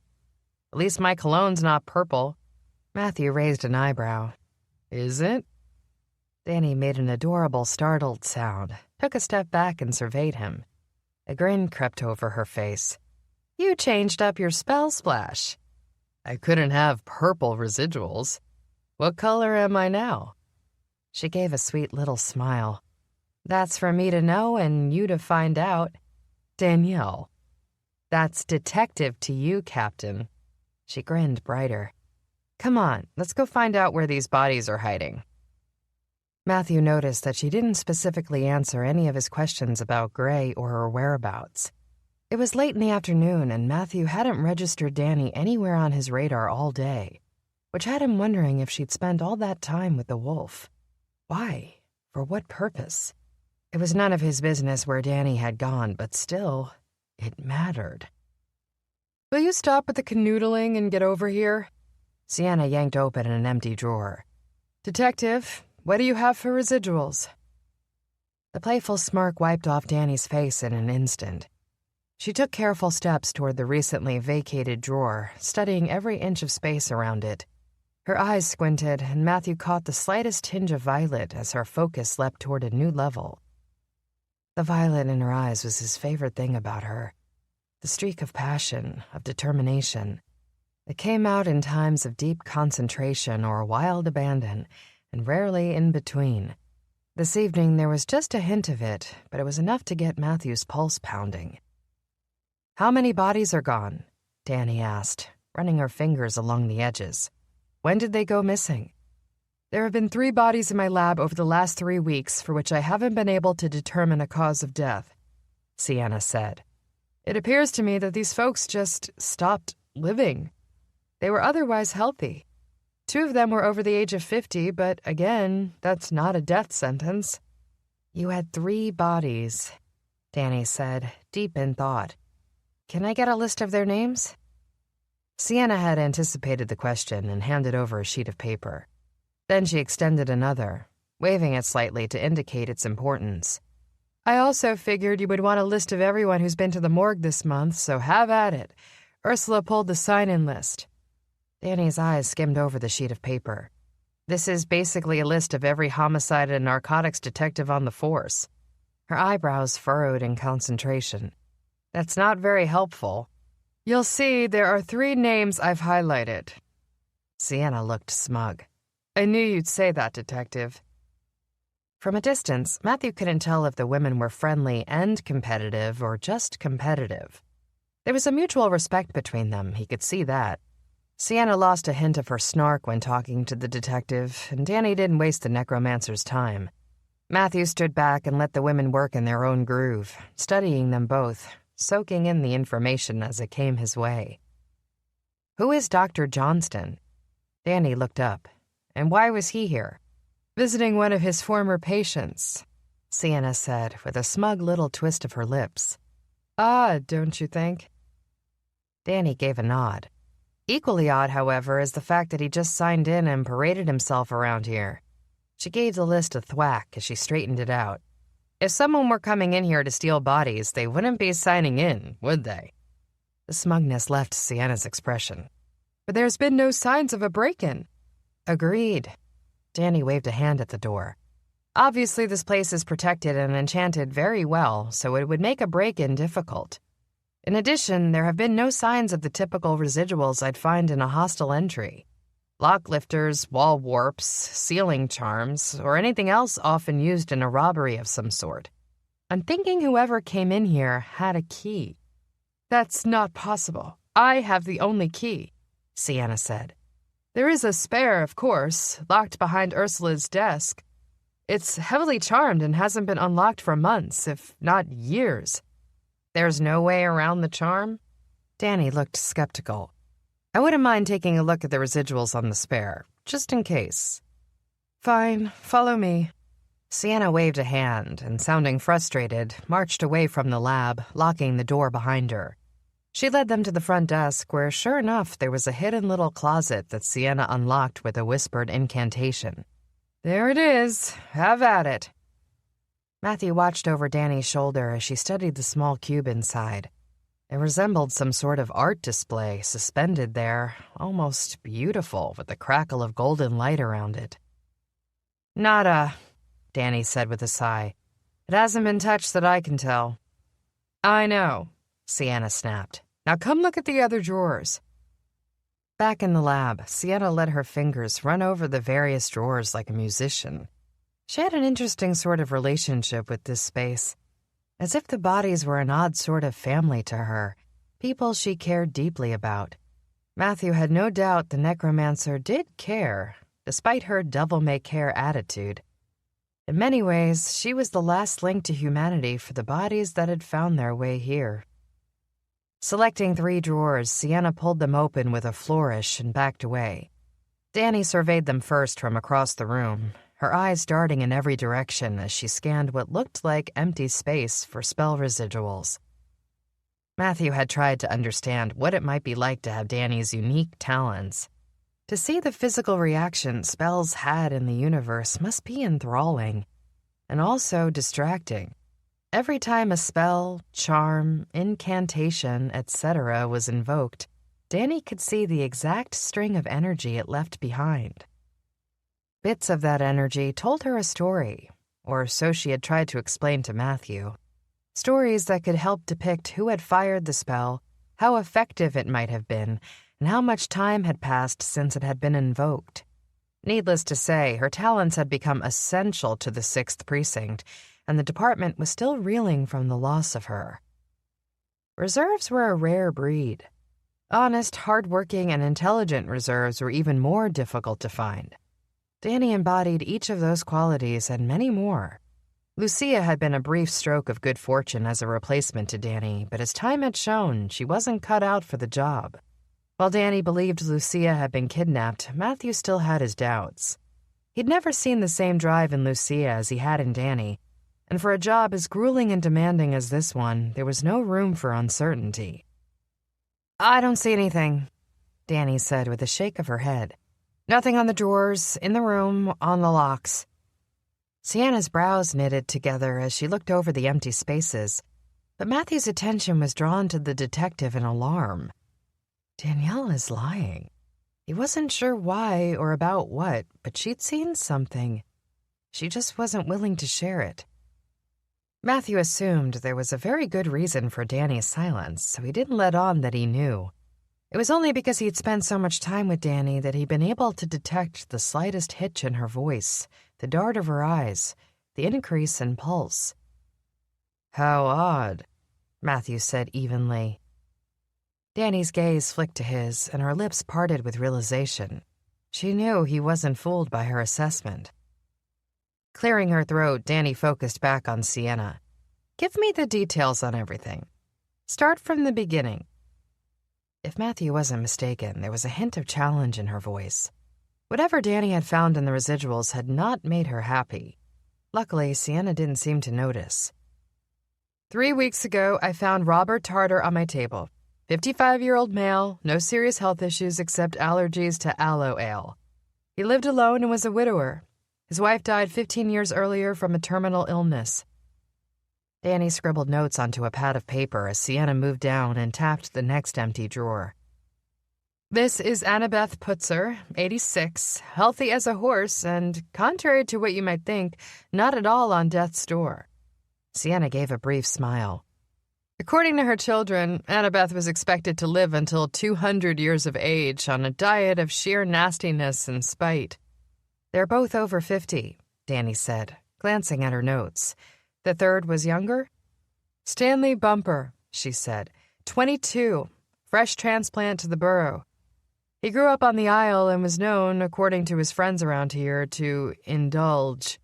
S1: At least my cologne's not purple. Matthew raised an eyebrow. Is it? Danny made an adorable startled sound, took a step back and surveyed him. A grin crept over her face. You changed up your spell splash. I couldn't have purple residuals. What color am I now? She gave a sweet little smile. That's for me to know and you to find out. Danielle. That's detective to you, Captain. She grinned brighter. Come on, let's go find out where these bodies are hiding. Matthew noticed that she didn't specifically answer any of his questions about Gray or her whereabouts. It was late in the afternoon, and Matthew hadn't registered Danny anywhere on his radar all day, which had him wondering if she'd spent all that time with the wolf. Why? For what purpose? It was none of his business where Danny had gone, but still, it mattered. Will you stop with the canoodling and get over here? Sienna yanked open an empty drawer. Detective, what do you have for residuals? The playful smirk wiped off Danny's face in an instant. She took careful steps toward the recently vacated drawer, studying every inch of space around it. Her eyes squinted, and Matthew caught the slightest tinge of violet as her focus leapt toward a new level. The violet in her eyes was his favorite thing about her. The streak of passion, of determination. It came out in times of deep concentration or wild abandon, and rarely in between. This evening there was just a hint of it, but it was enough to get Matthew's pulse pounding. How many bodies are gone? Danny asked, running her fingers along the edges. When did they go missing? There have been 3 bodies in my lab over the last 3 weeks for which I haven't been able to determine a cause of death, Sienna said. It appears to me that these folks just stopped living. They were otherwise healthy. 2 of them were over the age of 50, but again, that's not a death sentence. You had 3 bodies, Danny said, deep in thought. Can I get a list of their names? Sienna had anticipated the question and handed over a sheet of paper. Then she extended another, waving it slightly to indicate its importance. I also figured you would want a list of everyone who's been to the morgue this month, so have at it. Ursula pulled the sign-in list. Danny's eyes skimmed over the sheet of paper. This is basically a list of every homicide and narcotics detective on the force. Her eyebrows furrowed in concentration. That's not very helpful. You'll see there are 3 names I've highlighted. Sienna looked smug. I knew you'd say that, Detective. From a distance, Matthew couldn't tell if the women were friendly and competitive or just competitive. There was a mutual respect between them, he could see that. Sienna lost a hint of her snark when talking to the detective, and Danny didn't waste the necromancer's time. Matthew stood back and let the women work in their own groove, studying them both, soaking in the information as it came his way. Who is Dr. Johnston? Danny looked up. And why was he here? Visiting one of his former patients, Sienna said with a smug little twist of her lips. Odd, don't you think? Danny gave a nod. Equally odd, however, is the fact that he just signed in and paraded himself around here. She gave the list a thwack as she straightened it out. If someone were coming in here to steal bodies, they wouldn't be signing in, would they? The smugness left Sienna's expression. But there's been no signs of a break-in. Agreed. Danny waved a hand at the door. Obviously, this place is protected and enchanted very well, so it would make a break-in difficult. In addition, there have been no signs of the typical residuals I'd find in a hostile entry. Lock lifters, wall warps, ceiling charms, or anything else often used in a robbery of some sort. I'm thinking whoever came in here had a key. That's not possible. I have the only key, Sienna said. There is a spare, of course, locked behind Ursula's desk. It's heavily charmed and hasn't been unlocked for months, if not years. There's no way around the charm? Danny looked skeptical. I wouldn't mind taking a look at the residuals on the spare, just in case. Fine, follow me. Sienna waved a hand and, sounding frustrated, marched away from the lab, locking the door behind her. She led them to the front desk where, sure enough, there was a hidden little closet that Sienna unlocked with a whispered incantation. There it is. Have at it. Matthew watched over Danny's shoulder as she studied the small cube inside. It resembled some sort of art display suspended there, almost beautiful with a crackle of golden light around it. Nada, Danny said with a sigh. It hasn't been touched that I can tell. I know, Sienna snapped. Now come look at the other drawers. Back in the lab, Sienna let her fingers run over the various drawers like a musician. She had an interesting sort of relationship with this space, as if the bodies were an odd sort of family to her, people she cared deeply about. Matthew had no doubt the necromancer did care, despite her devil-may-care attitude. In many ways, she was the last link to humanity for the bodies that had found their way here. Selecting 3 drawers, Sienna pulled them open with a flourish and backed away. Danny surveyed them first from across the room, her eyes darting in every direction as she scanned what looked like empty space for spell residuals. Matthew had tried to understand what it might be like to have Danny's unique talents. To see the physical reaction spells had in the universe must be enthralling, and also distracting. Every time a spell, charm, incantation, etc. was invoked, Danny could see the exact string of energy it left behind. Bits of that energy told her a story, or so she had tried to explain to Matthew. Stories that could help depict who had fired the spell, how effective it might have been, and how much time had passed since it had been invoked. Needless to say, her talents had become essential to the 6th Precinct, and the department was still reeling from the loss of her. Reserves were a rare breed. Honest, hard-working, and intelligent reserves were even more difficult to find. Danny embodied each of those qualities and many more. Lucia had been a brief stroke of good fortune as a replacement to Danny, but as time had shown, she wasn't cut out for the job. While Danny believed Lucia had been kidnapped, Matthew still had his doubts. He'd never seen the same drive in Lucia as he had in Danny, and for a job as grueling and demanding as this one, there was no room for uncertainty. "I don't see anything," Danny said with a shake of her head. "Nothing on the drawers, in the room, on the locks." Sienna's brows knitted together as she looked over the empty spaces, but Matthew's attention was drawn to the detective in alarm. Danielle is lying. He wasn't sure why or about what, but she'd seen something. She just wasn't willing to share it. Matthew assumed there was a very good reason for Danny's silence, so he didn't let on that he knew. It was only because he'd spent so much time with Danny that he'd been able to detect the slightest hitch in her voice, the dart of her eyes, the increase in pulse. "How odd," Matthew said evenly. Danny's gaze flicked to his, and her lips parted with realization. She knew he wasn't fooled by her assessment. Clearing her throat, Danny focused back on Sienna. "Give me the details on everything. Start from the beginning." If Matthew wasn't mistaken, there was a hint of challenge in her voice. Whatever Danny had found in the residuals had not made her happy. Luckily, Sienna didn't seem to notice. 3 weeks ago, I found Robert Tarter on my table. 55-year-old male, no serious health issues except allergies to aloe ale. He lived alone and was a widower. His wife died 15 years earlier from a terminal illness. Danny scribbled notes onto a pad of paper as Sienna moved down and tapped the next empty drawer. "This is Annabeth Putzer, 86, healthy as a horse, and, contrary to what you might think, not at all on death's door." Sienna gave a brief smile. According to her children, Annabeth was expected to live until 200 years of age on a diet of sheer nastiness and spite. "They're both over 50, Danny said, glancing at her notes. "The third was younger?" "Stanley Bumper," she said, 22, fresh transplant to the borough. He grew up on the Isle and was known, according to his friends around here, to indulge.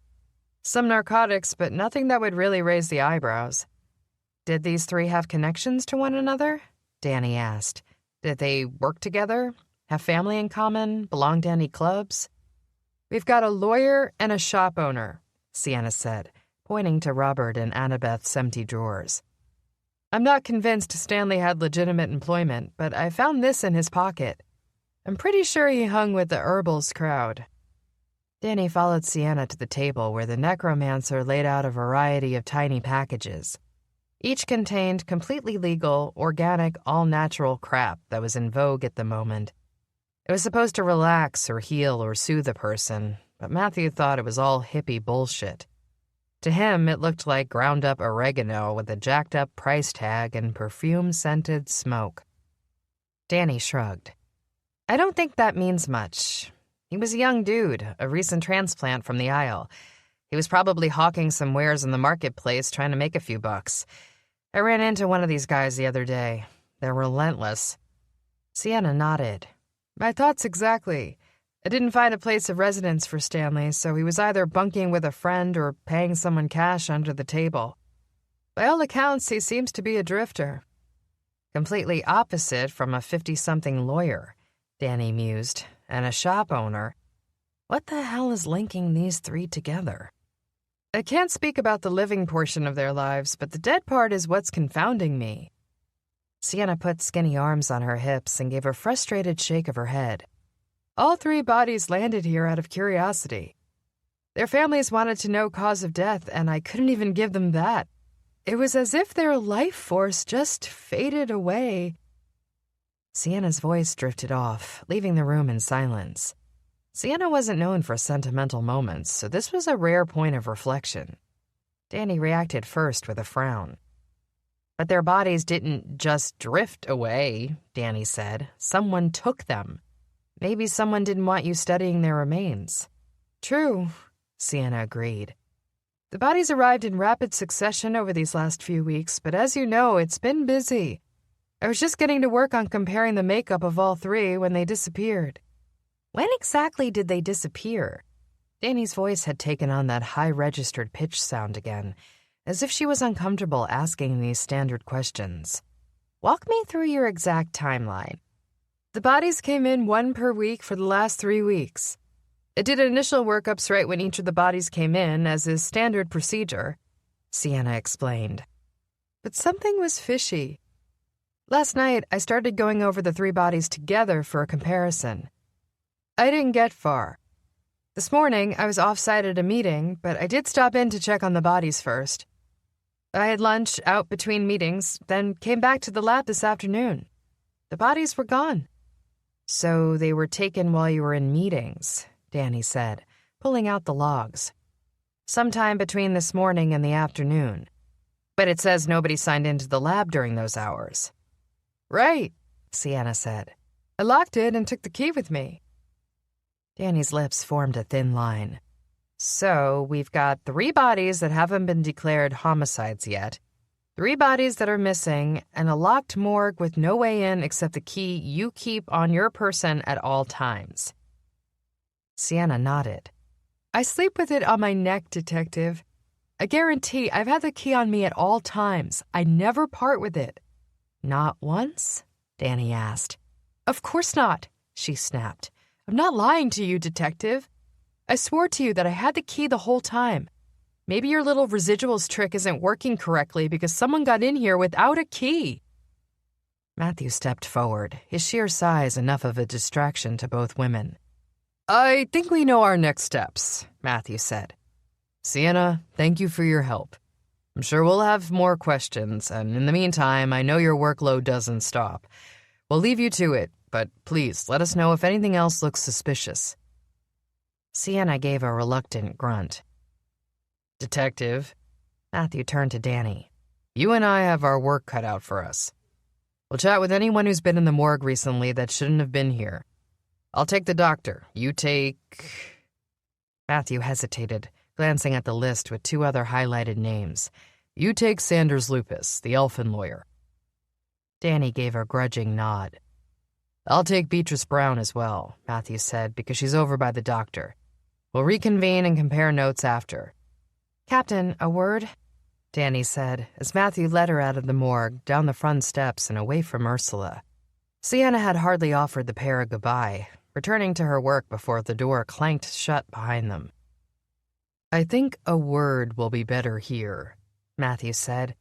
S1: Some narcotics, but nothing that would really raise the eyebrows. "Did these three have connections to one another?" Danny asked. "Did they work together? Have family in common? Belong to any clubs?" "We've got a lawyer and a shop owner," Sienna said, pointing to Robert and Annabeth's empty drawers. "I'm not convinced Stanley had legitimate employment, but I found this in his pocket. I'm pretty sure he hung with the Herbals crowd." Danny followed Sienna to the table where the necromancer laid out a variety of tiny packages. Each contained completely legal, organic, all-natural crap that was in vogue at the moment. It was supposed to relax or heal or soothe a person, but Matthew thought it was all hippie bullshit. To him, it looked like ground-up oregano with a jacked-up price tag and perfume-scented smoke. Danny shrugged. "I don't think that means much. He was a young dude, a recent transplant from the Isle. He was probably hawking some wares in the marketplace trying to make a few bucks. I ran into one of these guys the other day. They're relentless." Sienna nodded. "My thoughts exactly. I didn't find a place of residence for Stanley, so he was either bunking with a friend or paying someone cash under the table. By all accounts, he seems to be a drifter." "Completely opposite from a 50-something lawyer," Danny mused, "and a shop owner. What the hell is linking these three together?" "I can't speak about the living portion of their lives, but the dead part is what's confounding me." Sienna put skinny arms on her hips and gave a frustrated shake of her head. "All three bodies landed here out of curiosity. Their families wanted to know cause of death, and I couldn't even give them that. It was as if their life force just faded away." Sienna's voice drifted off, leaving the room in silence. Sienna wasn't known for sentimental moments, so this was a rare point of reflection. Danny reacted first with a frown. "But their bodies didn't just drift away," Danny said. "Someone took them. Maybe someone didn't want you studying their remains." "True," Sienna agreed. "The bodies arrived in rapid succession over these last few weeks, but as you know, it's been busy. I was just getting to work on comparing the makeup of all three when they disappeared." "When exactly did they disappear?" Danny's voice had taken on that high-registered pitch sound again, as if she was uncomfortable asking these standard questions. Walk me through your exact timeline. The bodies came in 1 per week for the last 3 weeks. I did initial workups right when each of the bodies came in, as is standard procedure, Sienna explained. But something was fishy. Last night, I started going over the 3 bodies together for a comparison. I didn't get far. This morning, I was off-site at a meeting, but I did stop in to check on the bodies first. I had lunch out between meetings, then came back to the lab this afternoon. The bodies were gone. So they were taken while you were in meetings, Danny said, pulling out the logs. Sometime between this morning and the afternoon. But it says nobody signed into the lab during those hours. Right, Sienna said. I locked it and took the key with me. Danny's lips formed a thin line. So, we've got 3 bodies that haven't been declared homicides yet, 3 bodies that are missing, and a locked morgue with no way in except the key you keep on your person at all times. Sienna nodded. I sleep with it on my neck, Detective. I guarantee I've had the key on me at all times. I never part with it. Not once? Danny asked. Of course not, she snapped. I'm not lying to you, Detective. I swore to you that I had the key the whole time. Maybe your little residuals trick isn't working correctly because someone got in here without a key. Matthew stepped forward, his sheer size enough of a distraction to both women. I think we know our next steps, Matthew said. Sienna, thank you for your help. I'm sure we'll have more questions, and in the meantime, I know your workload doesn't stop. We'll leave you to it, but please let us know if anything else looks suspicious. Sienna gave a reluctant grunt. Detective, Matthew turned to Danny. You and I have our work cut out for us. We'll chat with anyone who's been in the morgue recently that shouldn't have been here. I'll take the doctor. You take... Matthew hesitated, glancing at the list with 2 other highlighted names. You take Sanders Lupus, the elfin lawyer. Danny gave a grudging nod. I'll take Beatrice Brown as well, Matthew said, because she's over by the doctor. We'll reconvene and compare notes after. Captain, a word? Danny said, as Matthew led her out of the morgue, down the front steps and away from Ursula. Sienna had hardly offered the pair a goodbye, returning to her work before the door clanked shut behind them. I think a word will be better here, Matthew said,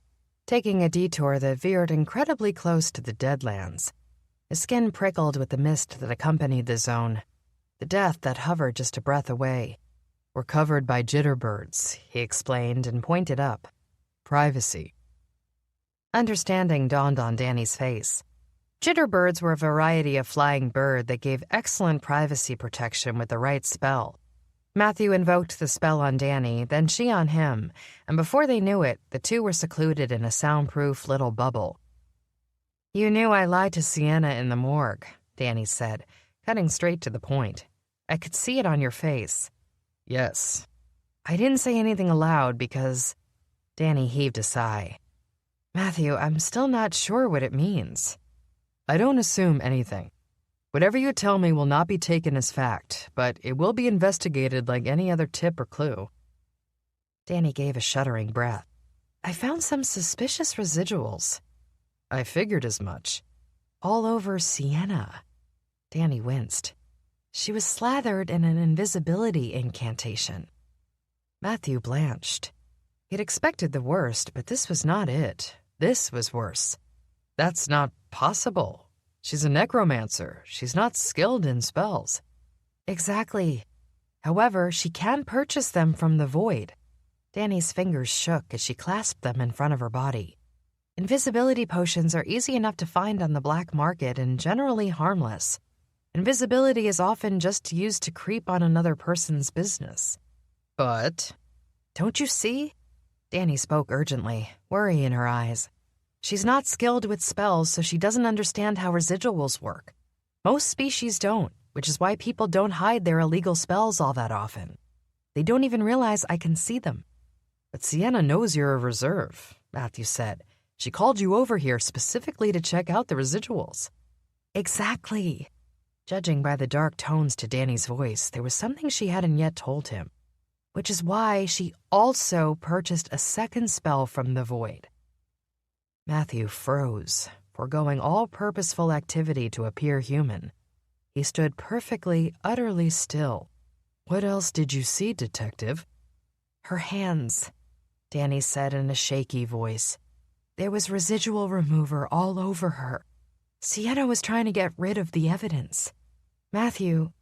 S1: taking a detour that veered incredibly close to the Deadlands. His skin prickled with the mist that accompanied the zone. The death that hovered just a breath away. We're covered by jitterbirds, he explained and pointed up. Privacy. Understanding dawned on Danny's face. Jitterbirds were a variety of flying bird that gave excellent privacy protection with the right spell. Matthew invoked the spell on Danny, then she on him, and before they knew it, the 2 were secluded in a soundproof little bubble. You knew I lied to Sienna in the morgue, Danny said, cutting straight to the point. I could see it on your face. Yes. I didn't say anything aloud because... Danny heaved a sigh. Matthew, I'm still not sure what it means. I don't assume anything. Whatever you tell me will not be taken as fact, but it will be investigated like any other tip or clue. Danny gave a shuddering breath. I found some suspicious residuals. I figured as much. All over Sienna. Danny winced. She was slathered in an invisibility incantation. Matthew blanched. He'd expected the worst, but this was not it. This was worse. That's not possible. She's a necromancer. She's not skilled in spells. Exactly. However, she can purchase them from the void. Danny's fingers shook as she clasped them in front of her body. Invisibility potions are easy enough to find on the black market and generally harmless. Invisibility is often just used to creep on another person's business. But... Don't you see? Danny spoke urgently, worry in her eyes. She's not skilled with spells, so she doesn't understand how residuals work. Most species don't, which is why people don't hide their illegal spells all that often. They don't even realize I can see them. But Sienna knows you're a reserve, Matthew said. She called you over here specifically to check out the residuals. Exactly. Judging by the dark tones to Danny's voice, there was something she hadn't yet told him, which is why she also purchased a second spell from the void. Matthew froze, foregoing all purposeful activity to appear human. He stood perfectly, utterly still.
S4: "What else did you see, Detective?"
S1: "Her hands," Danny said in a shaky voice. "There was residual remover all over her. Sienna was trying to get rid of the evidence. Matthew,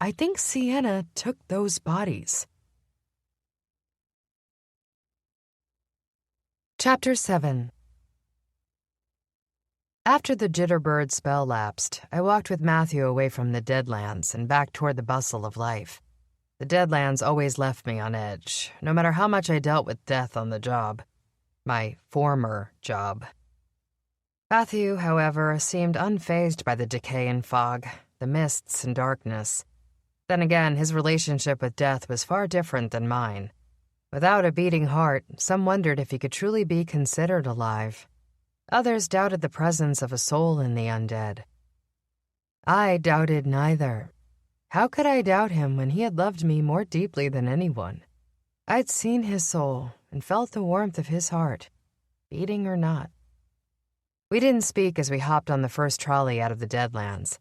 S1: I think Sienna took those bodies." Chapter 7. After the jitterbird spell lapsed, I walked with Matthew away from the Deadlands and back toward the bustle of life. The Deadlands always left me on edge, no matter how much I dealt with death on the job. My former job. Matthew, however, seemed unfazed by the decay and fog, the mists and darkness. Then again, his relationship with death was far different than mine. Without a beating heart, some wondered if he could truly be considered alive. Others doubted the presence of a soul in the undead. I doubted neither. How could I doubt him when he had loved me more deeply than anyone? I'd seen his soul and felt the warmth of his heart, beating or not. We didn't speak as we hopped on the first trolley out of the Deadlands.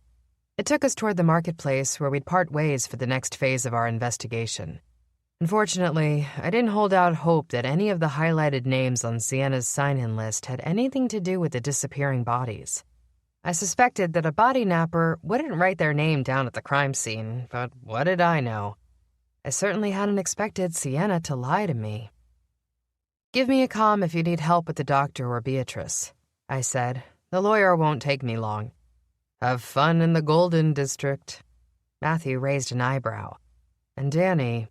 S1: It took us toward the marketplace where we'd part ways for the next phase of our investigation. Unfortunately, I didn't hold out hope that any of the highlighted names on Sienna's sign-in list had anything to do with the disappearing bodies. I suspected that a body napper wouldn't write their name down at the crime scene, but what did I know? I certainly hadn't expected Sienna to lie to me. "Give me a comm if you need help with the doctor or Beatrice," I said. "The lawyer won't take me long." "Have fun in the Golden District." Matthew raised an eyebrow. "And Danny..."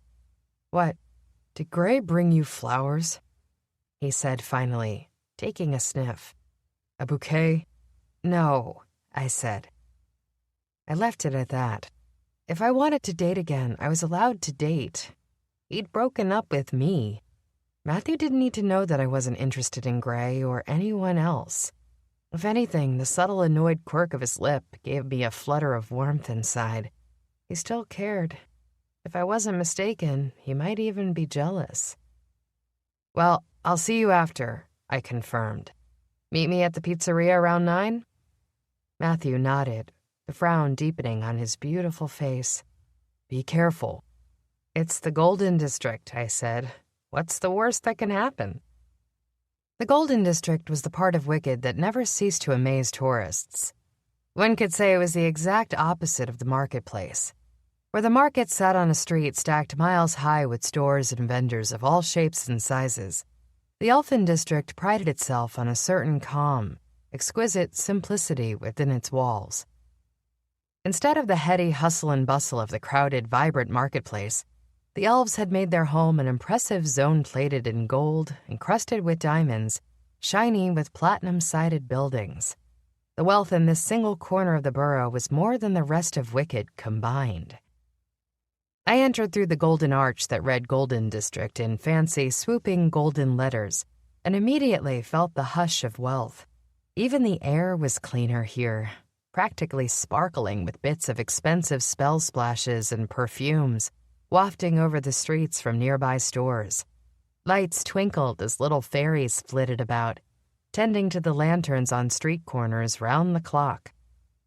S1: "What? Did Gray bring you flowers?" he said finally, taking a sniff. "A bouquet?" "No," I said. I left it at that. If I wanted to date again, I was allowed to date. He'd broken up with me. Matthew didn't need to know that I wasn't interested in Gray or anyone else. If anything, the subtle annoyed quirk of his lip gave me a flutter of warmth inside. He still cared. If I wasn't mistaken, he might even be jealous. "Well, I'll see you after," I confirmed. "Meet me at the pizzeria around 9? Matthew nodded, the frown deepening on his beautiful face. "Be careful." "It's the Golden District," I said. "What's the worst that can happen?" The Golden District was the part of Wicked that never ceased to amaze tourists. One could say it was the exact opposite of the marketplace. Where the market sat on a street stacked miles high with stores and vendors of all shapes and sizes, the Elfin District prided itself on a certain calm, exquisite simplicity within its walls. Instead of the heady hustle and bustle of the crowded, vibrant marketplace, the elves had made their home an impressive zone plated in gold, encrusted with diamonds, shiny with platinum-sided buildings. The wealth in this single corner of the borough was more than the rest of Wicked combined. I entered through the golden arch that read Golden District in fancy, swooping golden letters, and immediately felt the hush of wealth. Even the air was cleaner here, practically sparkling with bits of expensive spell splashes and perfumes wafting over the streets from nearby stores. Lights twinkled as little fairies flitted about, tending to the lanterns on street corners round the clock.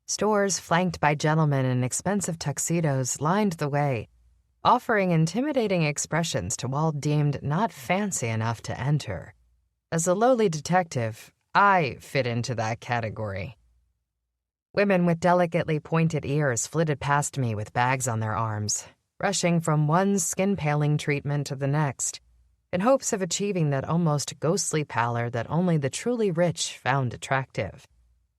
S1: Stores flanked by gentlemen in expensive tuxedos lined the way, offering intimidating expressions to all deemed not fancy enough to enter. As a lowly detective, I fit into that category. Women with delicately pointed ears flitted past me with bags on their arms, rushing from one skin-paling treatment to the next, in hopes of achieving that almost ghostly pallor that only the truly rich found attractive.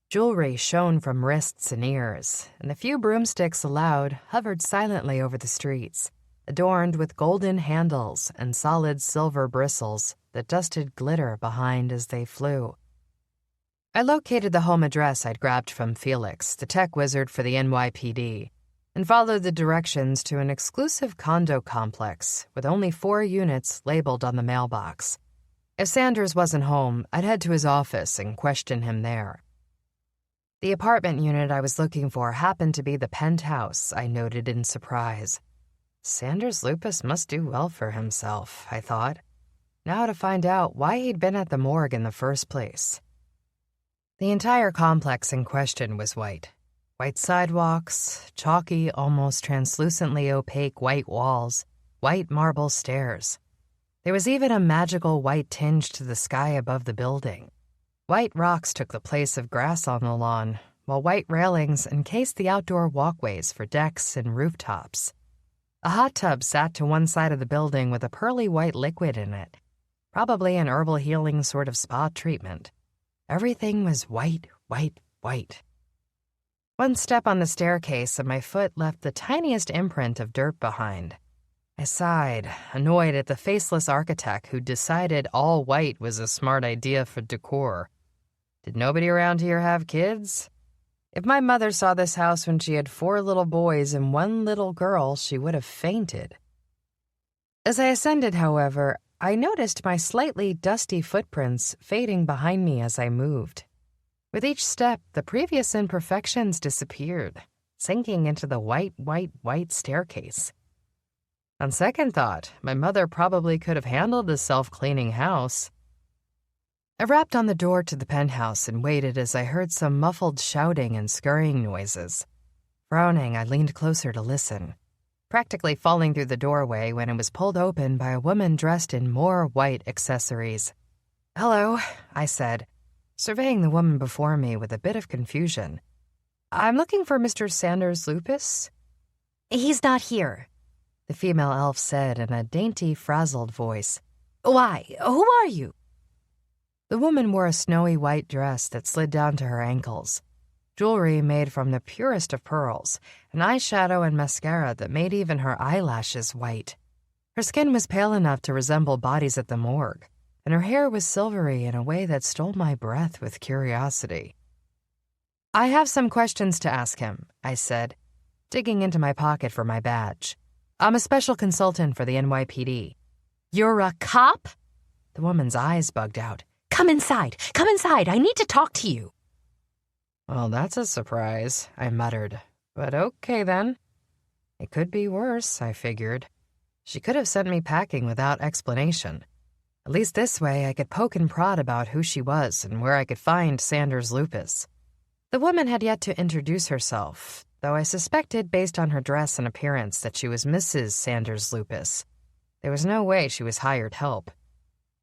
S1: Jewelry shone from wrists and ears, and the few broomsticks allowed hovered silently over the streets, adorned with golden handles and solid silver bristles that dusted glitter behind as they flew. I located the home address I'd grabbed from Felix, the tech wizard for the NYPD, and followed the directions to an exclusive condo complex with only 4 units labeled on the mailbox. If Sanders wasn't home, I'd head to his office and question him there. The apartment unit I was looking for happened to be the penthouse, I noted in surprise. Sanders Lupus must do well for himself, I thought. Now to find out why he'd been at the morgue in the first place. The entire complex in question was white. White sidewalks, chalky, almost translucently opaque white walls, white marble stairs. There was even a magical white tinge to the sky above the building. White rocks took the place of grass on the lawn, while white railings encased the outdoor walkways for decks and rooftops. A hot tub sat to one side of the building with a pearly white liquid in it, probably an herbal healing sort of spa treatment. Everything was white, white, white. One step on the staircase and my foot left the tiniest imprint of dirt behind. I sighed, annoyed at the faceless architect who decided all white was a smart idea for decor. Did nobody around here have kids? If my mother saw this house when she had 4 little boys and 1 little girl, she would have fainted. As I ascended, however, I noticed my slightly dusty footprints fading behind me as I moved. With each step, the previous imperfections disappeared, sinking into the white, white, white staircase. On second thought, my mother probably could have handled a self-cleaning house. I rapped on the door to the penthouse and waited as I heard some muffled shouting and scurrying noises. Frowning, I leaned closer to listen, practically falling through the doorway when it was pulled open by a woman dressed in more white accessories. "Hello," I said, surveying the woman before me with a bit of confusion. "I'm looking for Mr. Sanders Lupus."
S2: "He's not here," the female elf said in a dainty, frazzled voice. "Why? Who are you?"
S1: The woman wore a snowy white dress that slid down to her ankles, jewelry made from the purest of pearls, an eyeshadow and mascara that made even her eyelashes white. Her skin was pale enough to resemble bodies at the morgue, and her hair was silvery in a way that stole my breath with curiosity. "I have some questions to ask him," I said, digging into my pocket for my badge. "I'm a special consultant for the NYPD.
S2: "You're a cop?"
S1: The woman's eyes bugged out.
S2: Come inside, I need to talk to you."
S1: "Well, that's a surprise," I muttered. "But okay then. It could be worse," I figured. She could have sent me packing without explanation. At least this way I could poke and prod about who she was and where I could find Sanders Lupus. The woman had yet to introduce herself, though I suspected based on her dress and appearance that she was Mrs. Sanders Lupus. There was no way she was hired help.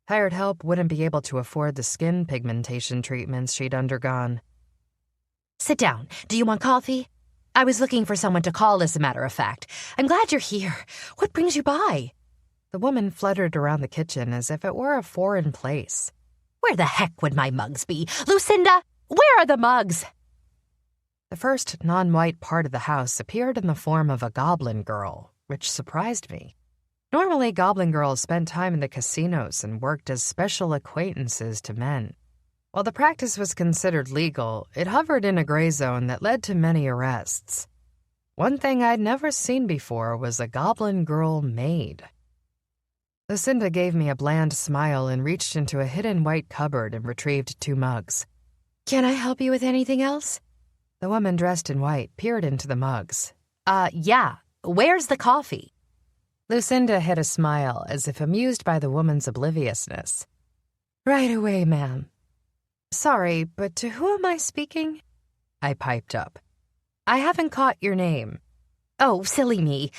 S1: Hired help wouldn't be able to afford the skin pigmentation treatments she'd undergone.
S2: "Sit down. Do you want coffee?" "I was looking for someone to call, as a matter of fact. I'm glad you're here. What brings you by?"
S1: The woman fluttered around the kitchen as if it were a foreign place.
S2: "Where the heck would my mugs be? Lucinda, where are the mugs?"
S1: The first non-white part of the house appeared in the form of a goblin girl, which surprised me. Normally, goblin girls spent time in the casinos and worked as special acquaintances to men. While the practice was considered legal, it hovered in a gray zone that led to many arrests. One thing I'd never seen before was a goblin girl maid. Lucinda gave me a bland smile and reached into a hidden white cupboard and retrieved 2 mugs.
S2: "Can I help you with anything else?"
S1: The woman dressed in white peered into the mugs.
S2: Yeah. Where's the coffee?"
S1: Lucinda hid a smile, as if amused by the woman's obliviousness. "Right away, ma'am." "Sorry, but to who am I speaking?" I piped up. "I haven't caught your name."
S2: "Oh, silly me.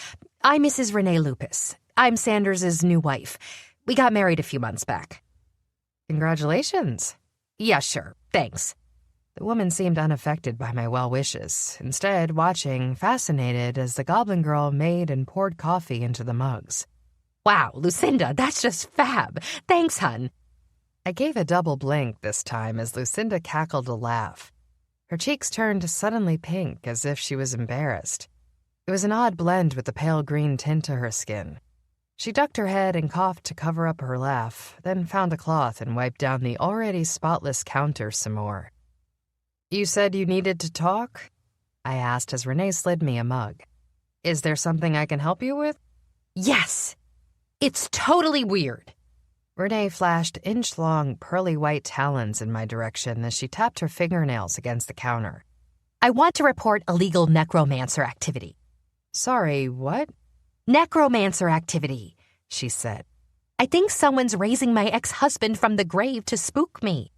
S2: I'm Mrs. Renee Lupus. I'm Sanders's new wife. We got married a few months back."
S1: "Congratulations."
S2: "Yeah, sure. Thanks."
S1: The woman seemed unaffected by my well wishes, instead watching, fascinated, as the goblin girl made and poured coffee into the mugs.
S2: "Wow, Lucinda, that's just fab. Thanks, hun."
S1: I gave a double blink this time as Lucinda cackled a laugh. Her cheeks turned suddenly pink, as if she was embarrassed. It was an odd blend with the pale green tint to her skin. She ducked her head and coughed to cover up her laugh, then found a cloth and wiped down the already spotless counter some more. "You said you needed to talk?" I asked as Renee slid me a mug. "Is there something I can help you with?"
S2: "Yes. It's totally weird."
S1: Renee flashed inch-long, pearly white talons in my direction as she tapped her fingernails against the counter.
S2: I want to report illegal necromancer activity.
S1: Sorry, what?
S2: Necromancer activity, she said. I think someone's raising my ex-husband from the grave to spook me.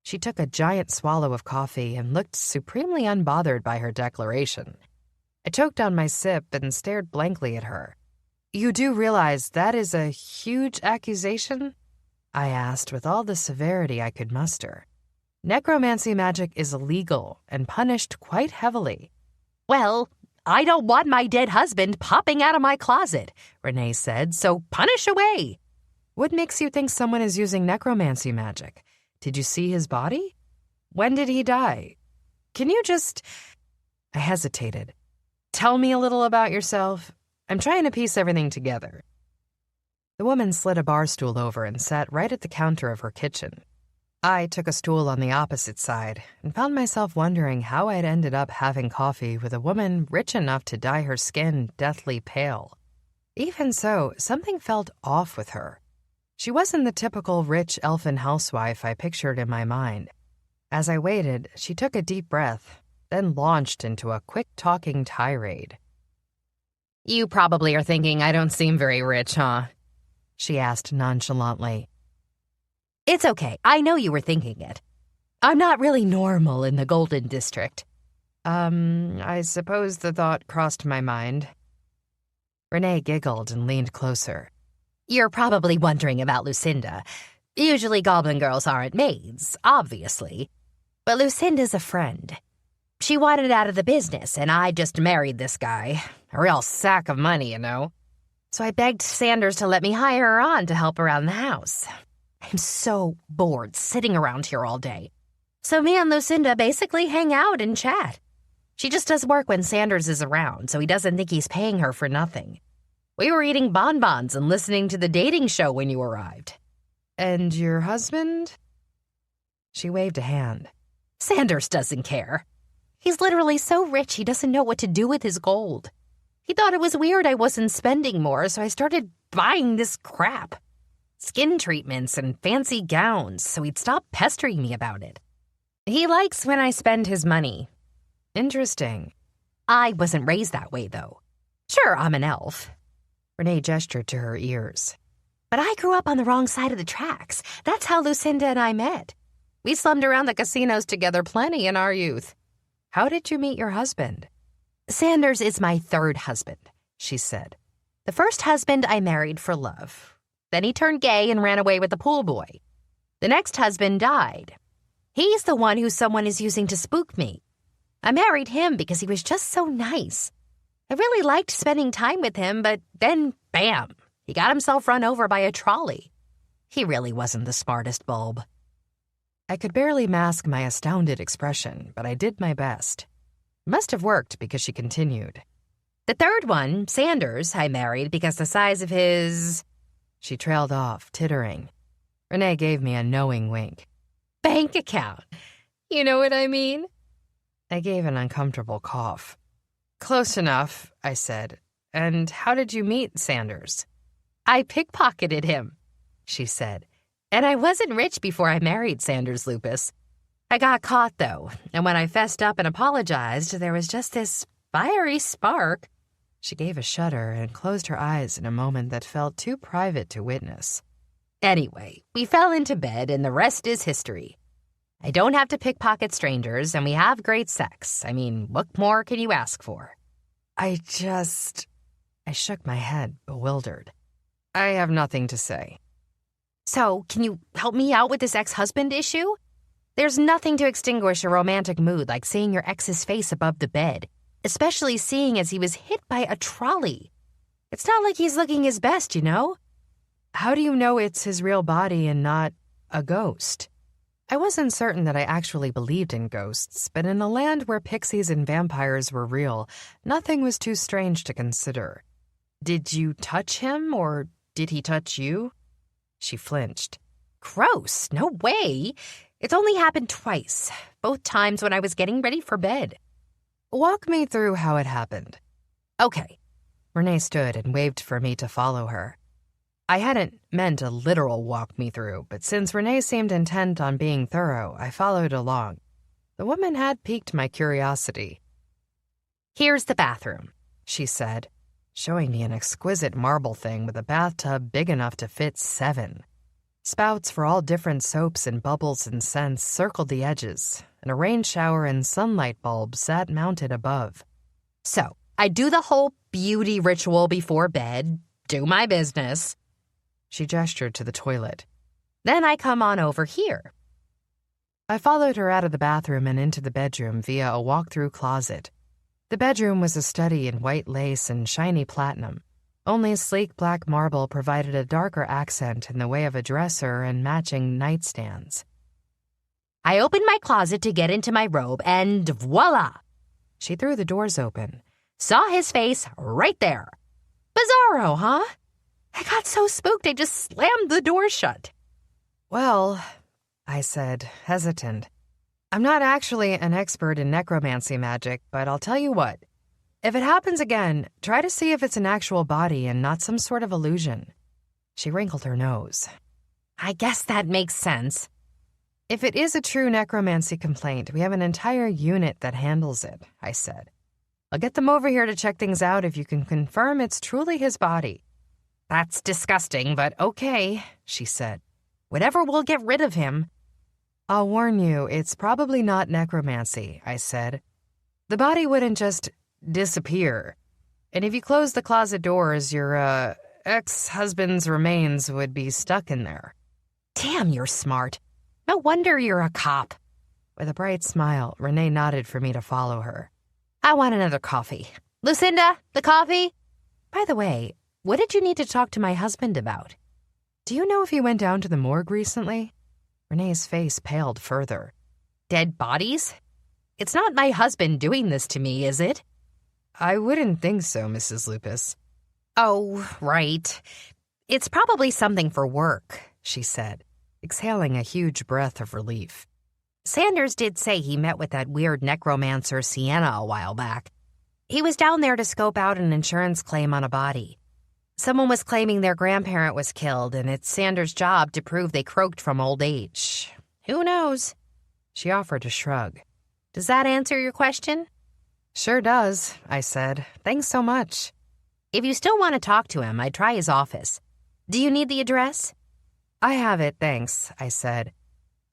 S1: She took a giant swallow of coffee and looked supremely unbothered by her declaration. I choked down my sip and stared blankly at her. You do realize that is a huge accusation? I asked with all the severity I could muster. Necromancy magic is illegal and punished quite heavily.
S2: Well, I don't want my dead husband popping out of my closet, Renee said, so punish away.
S1: What makes you think someone is using necromancy magic? Did you see his body? When did he die? Can you just... I hesitated. Tell me a little about yourself. I'm trying to piece everything together. The woman slid a bar stool over and sat right at the counter of her kitchen. I took a stool on the opposite side and found myself wondering how I'd ended up having coffee with a woman rich enough to dye her skin deathly pale. Even so, something felt off with her. She wasn't the typical rich elfin housewife I pictured in my mind. As I waited, she took a deep breath, then launched into a quick-talking tirade.
S3: You probably are thinking I don't seem very rich, huh?
S1: She asked nonchalantly.
S2: It's okay. I know you were thinking it. I'm not really normal in the Golden District.
S1: I suppose the thought crossed my mind. Renee giggled and leaned closer.
S2: You're probably wondering about Lucinda. Usually goblin girls aren't maids, obviously. But Lucinda's a friend. She wanted out of the business, and I just married this guy. A real sack of money, you know. So I begged Sanders to let me hire her on to help around the house. I'm so bored sitting around here all day. So me and Lucinda basically hang out and chat. She just does work when Sanders is around, so he doesn't think he's paying her for nothing. We were eating bonbons and listening to the dating show when you arrived.
S1: And your husband? She waved a hand.
S2: Sanders doesn't care. He's literally so rich he doesn't know what to do with his gold. He thought it was weird I wasn't spending more, so I started buying this crap. Skin treatments and fancy gowns, so he'd stop pestering me about it.
S3: He likes when I spend his money.
S1: Interesting.
S2: I wasn't raised that way, though. Sure, I'm an elf.
S1: Renee gestured to her ears.
S2: But I grew up on the wrong side of the tracks. That's how Lucinda and I met. We slummed around the casinos together plenty in our youth.
S1: How did you meet your husband?
S2: Sanders is my third husband, she said. The first husband I married for love. Then he turned gay and ran away with the pool boy. The next husband died. He's the one who someone is using to spook me. I married him because he was just so nice. I really liked spending time with him, but then, bam, he got himself run over by a trolley. He really wasn't the smartest bulb.
S1: I could barely mask my astounded expression, but I did my best. It must have worked because she continued.
S2: The third one, Sanders, I married because the size of his...
S1: She trailed off, tittering. Renee gave me a knowing wink.
S2: Bank account. You know what I mean?
S1: I gave an uncomfortable cough. Close enough, I said. And how did you meet Sanders?
S2: I pickpocketed him, she said. And I wasn't rich before I married Sanders Lupus. I got caught, though, and when I fessed up and apologized, there was just this fiery spark.
S1: She gave a shudder and closed her eyes in a moment that felt too private to witness.
S2: Anyway, we fell into bed, and the rest is history. I don't have to pickpocket strangers, and we have great sex. I mean, what more can you ask for?
S1: I shook my head, bewildered. I have nothing to say.
S2: So, can you help me out with this ex-husband issue? There's nothing to extinguish a romantic mood like seeing your ex's face above the bed, especially seeing as he was hit by a trolley. It's not like he's looking his best, you know?
S1: How do you know it's his real body and not a ghost? I wasn't certain that I actually believed in ghosts, but in a land where pixies and vampires were real, nothing was too strange to consider. Did you touch him, or did he touch you? She flinched.
S2: Gross, no way. It's only happened twice, both times when I was getting ready for bed.
S1: Walk me through how it happened.
S2: Okay.
S1: Renee stood and waved for me to follow her. I hadn't meant a literal walk me through, but since Renee seemed intent on being thorough, I followed along. The woman had piqued my curiosity.
S2: "Here's the bathroom,"
S1: she said, showing me an exquisite marble thing with a bathtub big enough to fit 7. Spouts for all different soaps and bubbles and scents circled the edges, and a rain shower and sunlight bulb sat mounted above.
S2: "So, I do the whole beauty ritual before bed, do my business."
S1: She gestured to the toilet.
S2: "Then I come on over here."
S1: I followed her out of the bathroom and into the bedroom via a walk-through closet. The bedroom was a study in white lace and shiny platinum. Only sleek black marble provided a darker accent in the way of a dresser and matching nightstands.
S2: I opened my closet to get into my robe, and voila!
S1: She threw the doors open.
S2: Saw his face right there. Bizarro, huh? I got so spooked I just slammed the door shut.
S1: "Well," I said, hesitant. "I'm not actually an expert in necromancy magic, but I'll tell you what. If it happens again, try to see if it's an actual body and not some sort of illusion." She wrinkled her nose.
S2: "I guess that makes sense."
S1: "If it is a true necromancy complaint, we have an entire unit that handles it," I said. "I'll get them over here to check things out if you can confirm it's truly his body."
S2: "That's disgusting, but okay," she said. "Whatever will get rid of him."
S1: "I'll warn you, it's probably not necromancy," I said. "The body wouldn't just disappear. And if you close the closet doors, your, ex-husband's remains would be stuck in there."
S2: "Damn, you're smart. No wonder you're a cop."
S1: With a bright smile, Renee nodded for me to follow her.
S2: "I want another coffee. Lucinda, the coffee?" "By the way, what did you need to talk to my husband about?"
S1: "Do you know if he went down to the morgue recently?" Renee's face paled further.
S2: "Dead bodies? It's not my husband doing this to me, is it?"
S1: "I wouldn't think so, Mrs. Lupus."
S2: "Oh, right. It's probably something for work," she said,
S1: exhaling a huge breath of relief.
S2: "Sanders did say he met with that weird necromancer Sienna a while back. He was down there to scope out an insurance claim on a body. Someone was claiming their grandparent was killed, and it's Sanders' job to prove they croaked from old age. Who knows?"
S1: She offered a shrug.
S2: "Does that answer your question?"
S1: "Sure does," I said. "Thanks so much."
S2: "If you still want to talk to him, I'd try his office. Do you need the address?"
S1: "I have it, thanks," I said.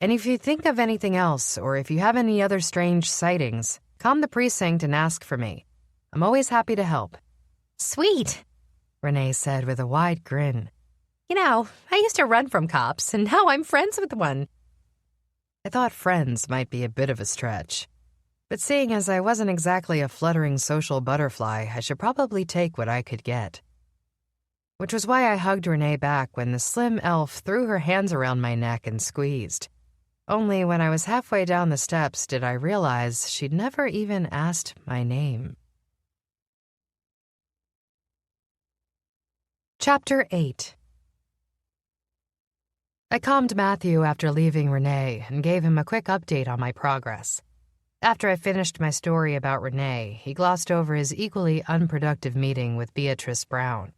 S1: "And if you think of anything else, or if you have any other strange sightings, come the precinct and ask for me. I'm always happy to help."
S2: "Sweet,"
S1: Renee said with a wide grin.
S2: "You know, I used to run from cops, and now I'm friends with one."
S1: I thought friends might be a bit of a stretch. But seeing as I wasn't exactly a fluttering social butterfly, I should probably take what I could get. Which was why I hugged Renee back when the slim elf threw her hands around my neck and squeezed. Only when I was halfway down the steps did I realize she'd never even asked my name. Chapter 8. I calmed Matthew after leaving Renee and gave him a quick update on my progress. After I finished my story about Renee, he glossed over his equally unproductive meeting with Beatrice Brown.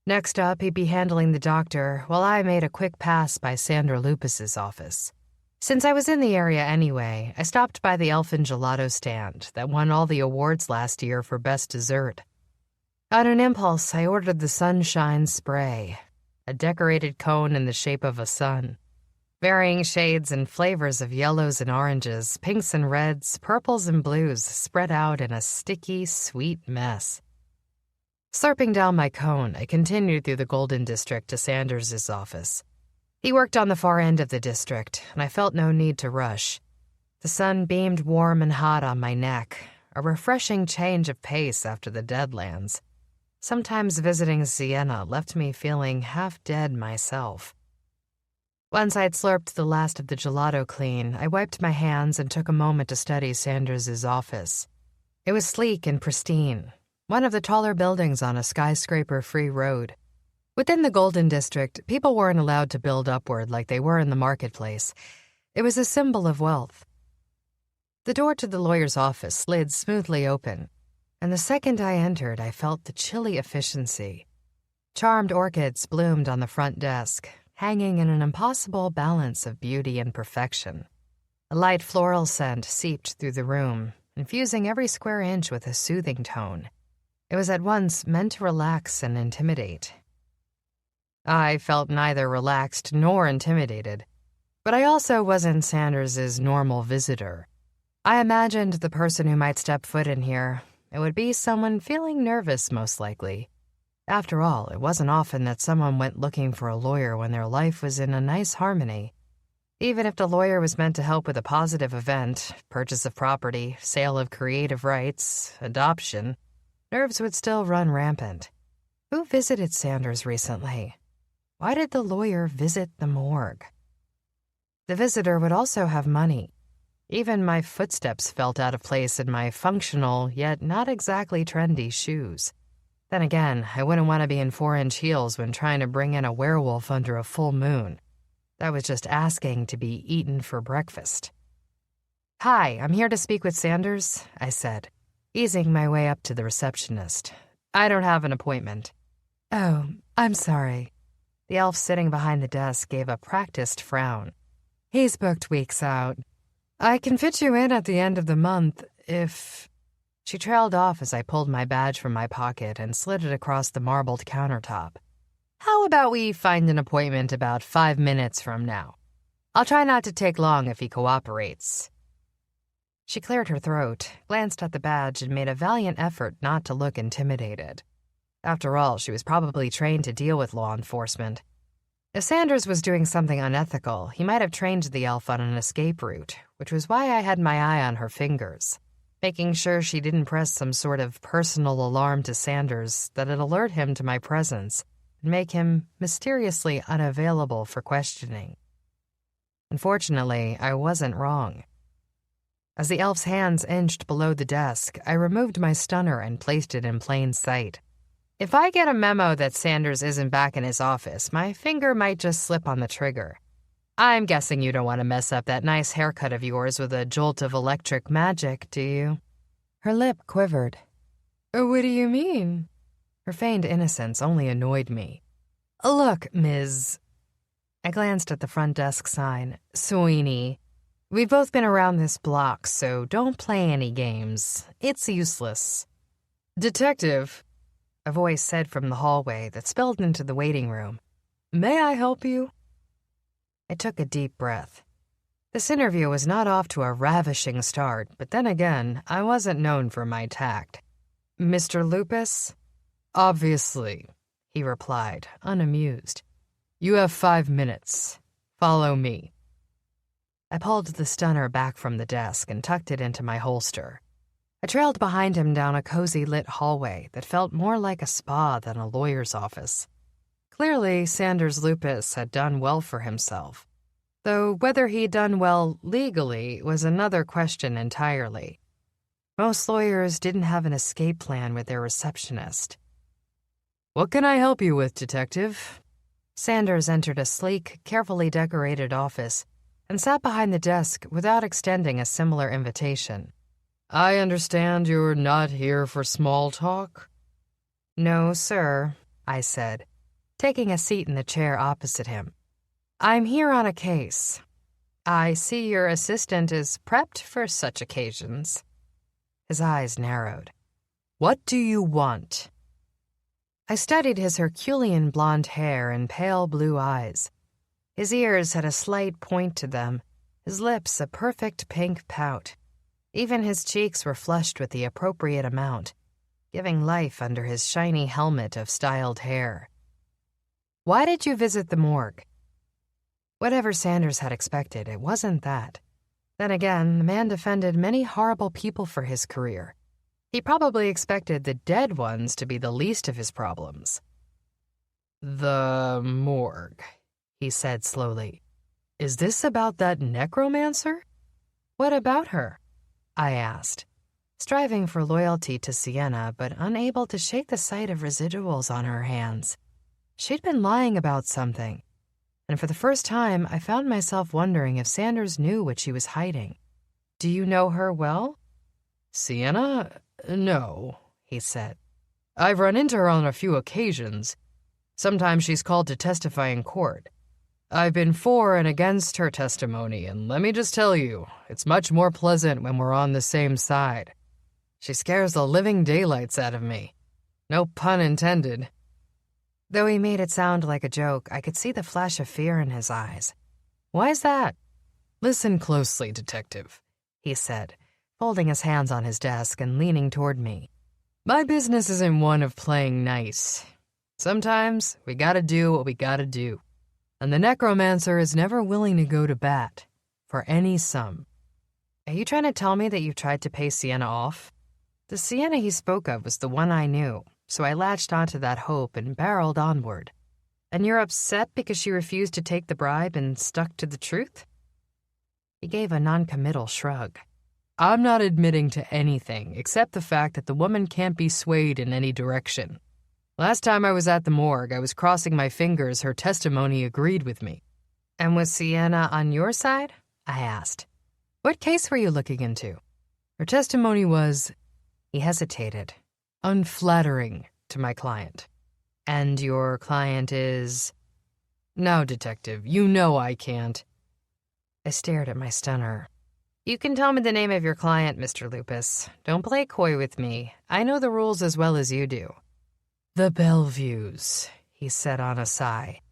S1: Next up, he'd be handling the doctor, while I made a quick pass by Sandra Lupus's office. Since I was in the area anyway, I stopped by the Elfin Gelato stand that won all the awards last year for best dessert. On an impulse, I ordered the Sunshine Spray, a decorated cone in the shape of a sun. Varying shades and flavors of yellows and oranges, pinks and reds, purples and blues spread out in a sticky, sweet mess. Slurping down my cone, I continued through the Golden District to Sanders's office. He worked on the far end of the district, and I felt no need to rush. The sun beamed warm and hot on my neck, a refreshing change of pace after the Deadlands. Sometimes visiting Sienna left me feeling half dead myself. Once I'd slurped the last of the gelato clean, I wiped my hands and took a moment to study Sanders's office. It was sleek and pristine, one of the taller buildings on a skyscraper-free road. Within the Golden District, people weren't allowed to build upward like they were in the marketplace. It was a symbol of wealth. The door to the lawyer's office slid smoothly open, and the second I entered, I felt the chilly efficiency. Charmed orchids bloomed on the front desk, hanging in an impossible balance of beauty and perfection. A light floral scent seeped through the room, infusing every square inch with a soothing tone. It was at once meant to relax and intimidate. I felt neither relaxed nor intimidated, but I also wasn't Sanders's normal visitor. I imagined the person who might step foot in here. It would be someone feeling nervous, most likely. After all, it wasn't often that someone went looking for a lawyer when their life was in a nice harmony. Even if the lawyer was meant to help with a positive event, purchase of property, sale of creative rights, adoption, nerves would still run rampant. Who visited Sanders recently? Why did the lawyer visit the morgue? The visitor would also have money. Even my footsteps felt out of place in my functional, yet not exactly trendy shoes. Then again, I wouldn't want to be in 4-inch heels when trying to bring in a werewolf under a full moon. That was just asking to be eaten for breakfast. "Hi, I'm here to speak with Sanders," I said, easing my way up to the receptionist. "I don't have an appointment." "Oh, I'm sorry." The elf sitting behind the desk gave a practiced frown. "He's booked weeks out. I can fit you in at the end of the month if..." She trailed off as I pulled my badge from my pocket and slid it across the marbled countertop. "How about we find an appointment about 5 minutes from now? I'll try not to take long if he cooperates." She cleared her throat, glanced at the badge, and made a valiant effort not to look intimidated. After all, she was probably trained to deal with law enforcement. If Sanders was doing something unethical, he might have trained the elf on an escape route, which was why I had my eye on her fingers, making sure she didn't press some sort of personal alarm to Sanders that'd alert him to my presence and make him mysteriously unavailable for questioning. Unfortunately, I wasn't wrong. As the elf's hands inched below the desk, I removed my stunner and placed it in plain sight. If I get a memo that Sanders isn't back in his office, my finger might just slip on the trigger. I'm guessing you don't want to mess up that nice haircut of yours with a jolt of electric magic, do you? Her lip quivered. What do you mean? Her feigned innocence only annoyed me. Look, Ms. I glanced at the front desk sign. Sweeney. We've both been around this block, so don't play any games. It's useless. Detective, a voice said from the hallway that spilled into the waiting room. May I help you? I took a deep breath. This interview was not off to a ravishing start, but then again, I wasn't known for my tact. Mr. Lupus? Obviously, he replied, unamused. You have 5 minutes. Follow me. I pulled the stunner back from the desk and tucked it into my holster. I trailed behind him down a cozy lit hallway that felt more like a spa than a lawyer's office. Clearly, Sanders Lupus had done well for himself, though whether he'd done well legally was another question entirely. Most lawyers didn't have an escape plan with their receptionist. What can I help you with, Detective? Sanders entered a sleek, carefully decorated office and sat behind the desk without extending a similar invitation. I understand you're not here for small talk? No, sir, I said, taking a seat in the chair opposite him. I'm here on a case. I see your assistant is prepped for such occasions. His eyes narrowed. What do you want? I studied his Herculean blonde hair and pale blue eyes. His ears had a slight point to them, his lips a perfect pink pout. Even his cheeks were flushed with the appropriate amount, giving life under his shiny helmet of styled hair. Why did you visit the morgue? Whatever Sanders had expected, it wasn't that. Then again, the man defended many horrible people for his career. He probably expected the dead ones to be the least of his problems. The morgue, he said slowly. Is this about that necromancer? What about her? I asked, striving for loyalty to Sienna, but unable to shake the sight of residuals on her hands. She'd been lying about something, and for the first time, I found myself wondering if Sanders knew what she was hiding. Do you know her well? Sienna? No, he said. I've run into her on a few occasions. Sometimes she's called to testify in court.
S3: I've been for and against her testimony, and let me just tell you, it's much more pleasant when we're on the same side. She scares the living daylights out of me. No pun intended.
S1: Though he made it sound like a joke, I could see the flash of fear in his eyes. Why is that?
S3: Listen closely, Detective, he said, folding his hands on his desk and leaning toward me. My business isn't one of playing nice. Sometimes we gotta do what we gotta do. And the necromancer is never willing to go to bat for any sum.
S1: Are you trying to tell me that you tried to pay Sienna off? The Sienna he spoke of was the one I knew, so I latched onto that hope and barreled onward. And you're upset because she refused to take the bribe and stuck to the truth? He gave a noncommittal shrug.
S3: I'm not admitting to anything except the fact that the woman can't be swayed in any direction. Last time I was at the morgue, I was crossing my fingers her testimony agreed with me.
S1: And was Sienna on your side? I asked.
S3: What case were you looking into? Her testimony was, he hesitated, unflattering to my client.
S1: And your client is?
S3: No, Detective, you know I can't.
S1: I stared at my stunner. You can tell me the name of your client, Mr. Lupus. Don't play coy with me. I know the rules as well as you do.
S3: The Belleviews, he said on a sigh.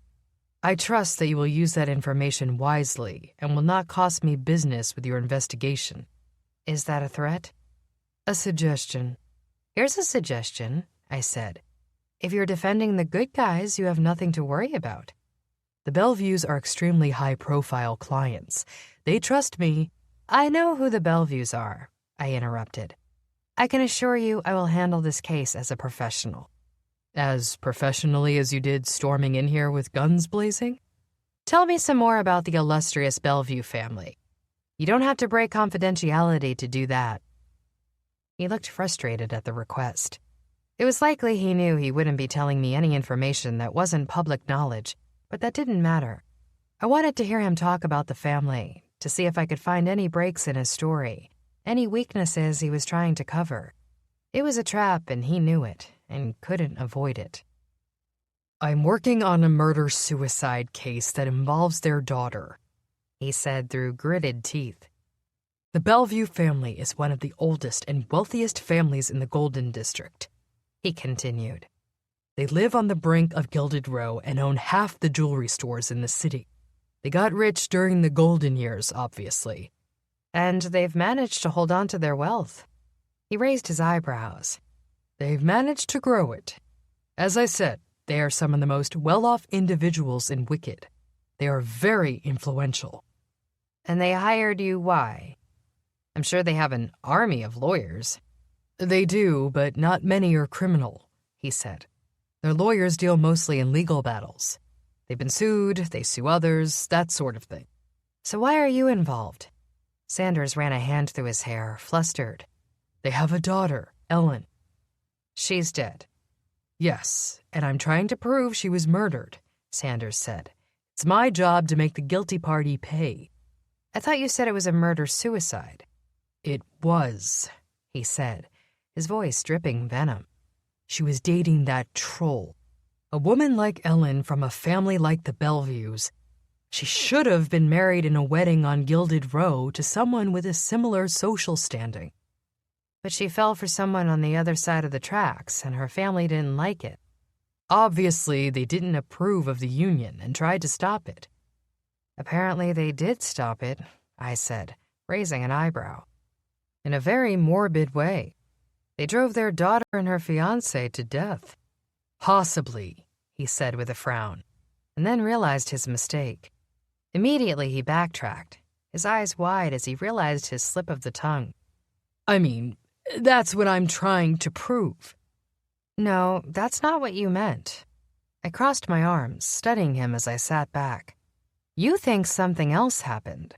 S3: I trust that you will use that information wisely and will not cost me business with your investigation.
S1: Is that a threat?
S3: A suggestion.
S1: Here's a suggestion, I said. If you're defending the good guys, you have nothing to worry about.
S3: The Belleviews are extremely high-profile clients. They trust me.
S1: I know who the Belleviews are, I interrupted. I can assure you I will handle this case as a professional.
S3: As professionally as you did storming in here with guns blazing?
S1: Tell me some more about the illustrious Bellevue family. You don't have to break confidentiality to do that. He looked frustrated at the request. It was likely he knew he wouldn't be telling me any information that wasn't public knowledge, but that didn't matter. I wanted to hear him talk about the family, to see if I could find any breaks in his story, any weaknesses he was trying to cover. It was a trap and he knew it, and couldn't avoid it.
S3: I'm working on a murder-suicide case that involves their daughter,
S1: he said through gritted teeth.
S3: The Bellevue family is one of the oldest and wealthiest families in the Golden District, he continued. They live on the brink of Gilded Row and own half the jewelry stores in the city. They got rich during the golden years, obviously.
S1: And they've managed to hold on to their wealth. He raised his eyebrows.
S3: They've managed to grow it. As I said, they are some of the most well-off individuals in Wicked. They are very influential.
S1: And they hired you why? I'm sure they have an army of lawyers.
S3: They do, but not many are criminal, he said. Their lawyers deal mostly in legal battles. They've been sued, they sue others, that sort of thing.
S1: So why are you involved? Sanders ran a hand through his hair, flustered.
S3: They have a daughter, Ellen.
S1: She's dead.
S3: Yes, and I'm trying to prove she was murdered, Sanders said. It's my job to make the guilty party pay.
S1: I thought you said it was a murder-suicide.
S3: It was, he said, his voice dripping venom. She was dating that troll. A woman like Ellen from a family like the Bellevues. She should have been married in a wedding on Gilded Row to someone with a similar social standing.
S1: But she fell for someone on the other side of the tracks, and her family didn't like it.
S3: Obviously, they didn't approve of the union and tried to stop it.
S1: Apparently they did stop it, I said, raising an eyebrow. In a very morbid way. They drove their daughter and her fiancé to death.
S3: Possibly, he said with a frown,
S1: and then realized his mistake. Immediately he backtracked, his eyes wide as he realized his slip of the tongue.
S3: I mean, that's what I'm trying to prove.
S1: No, that's not what you meant. I crossed my arms, studying him as I sat back. You think something else happened.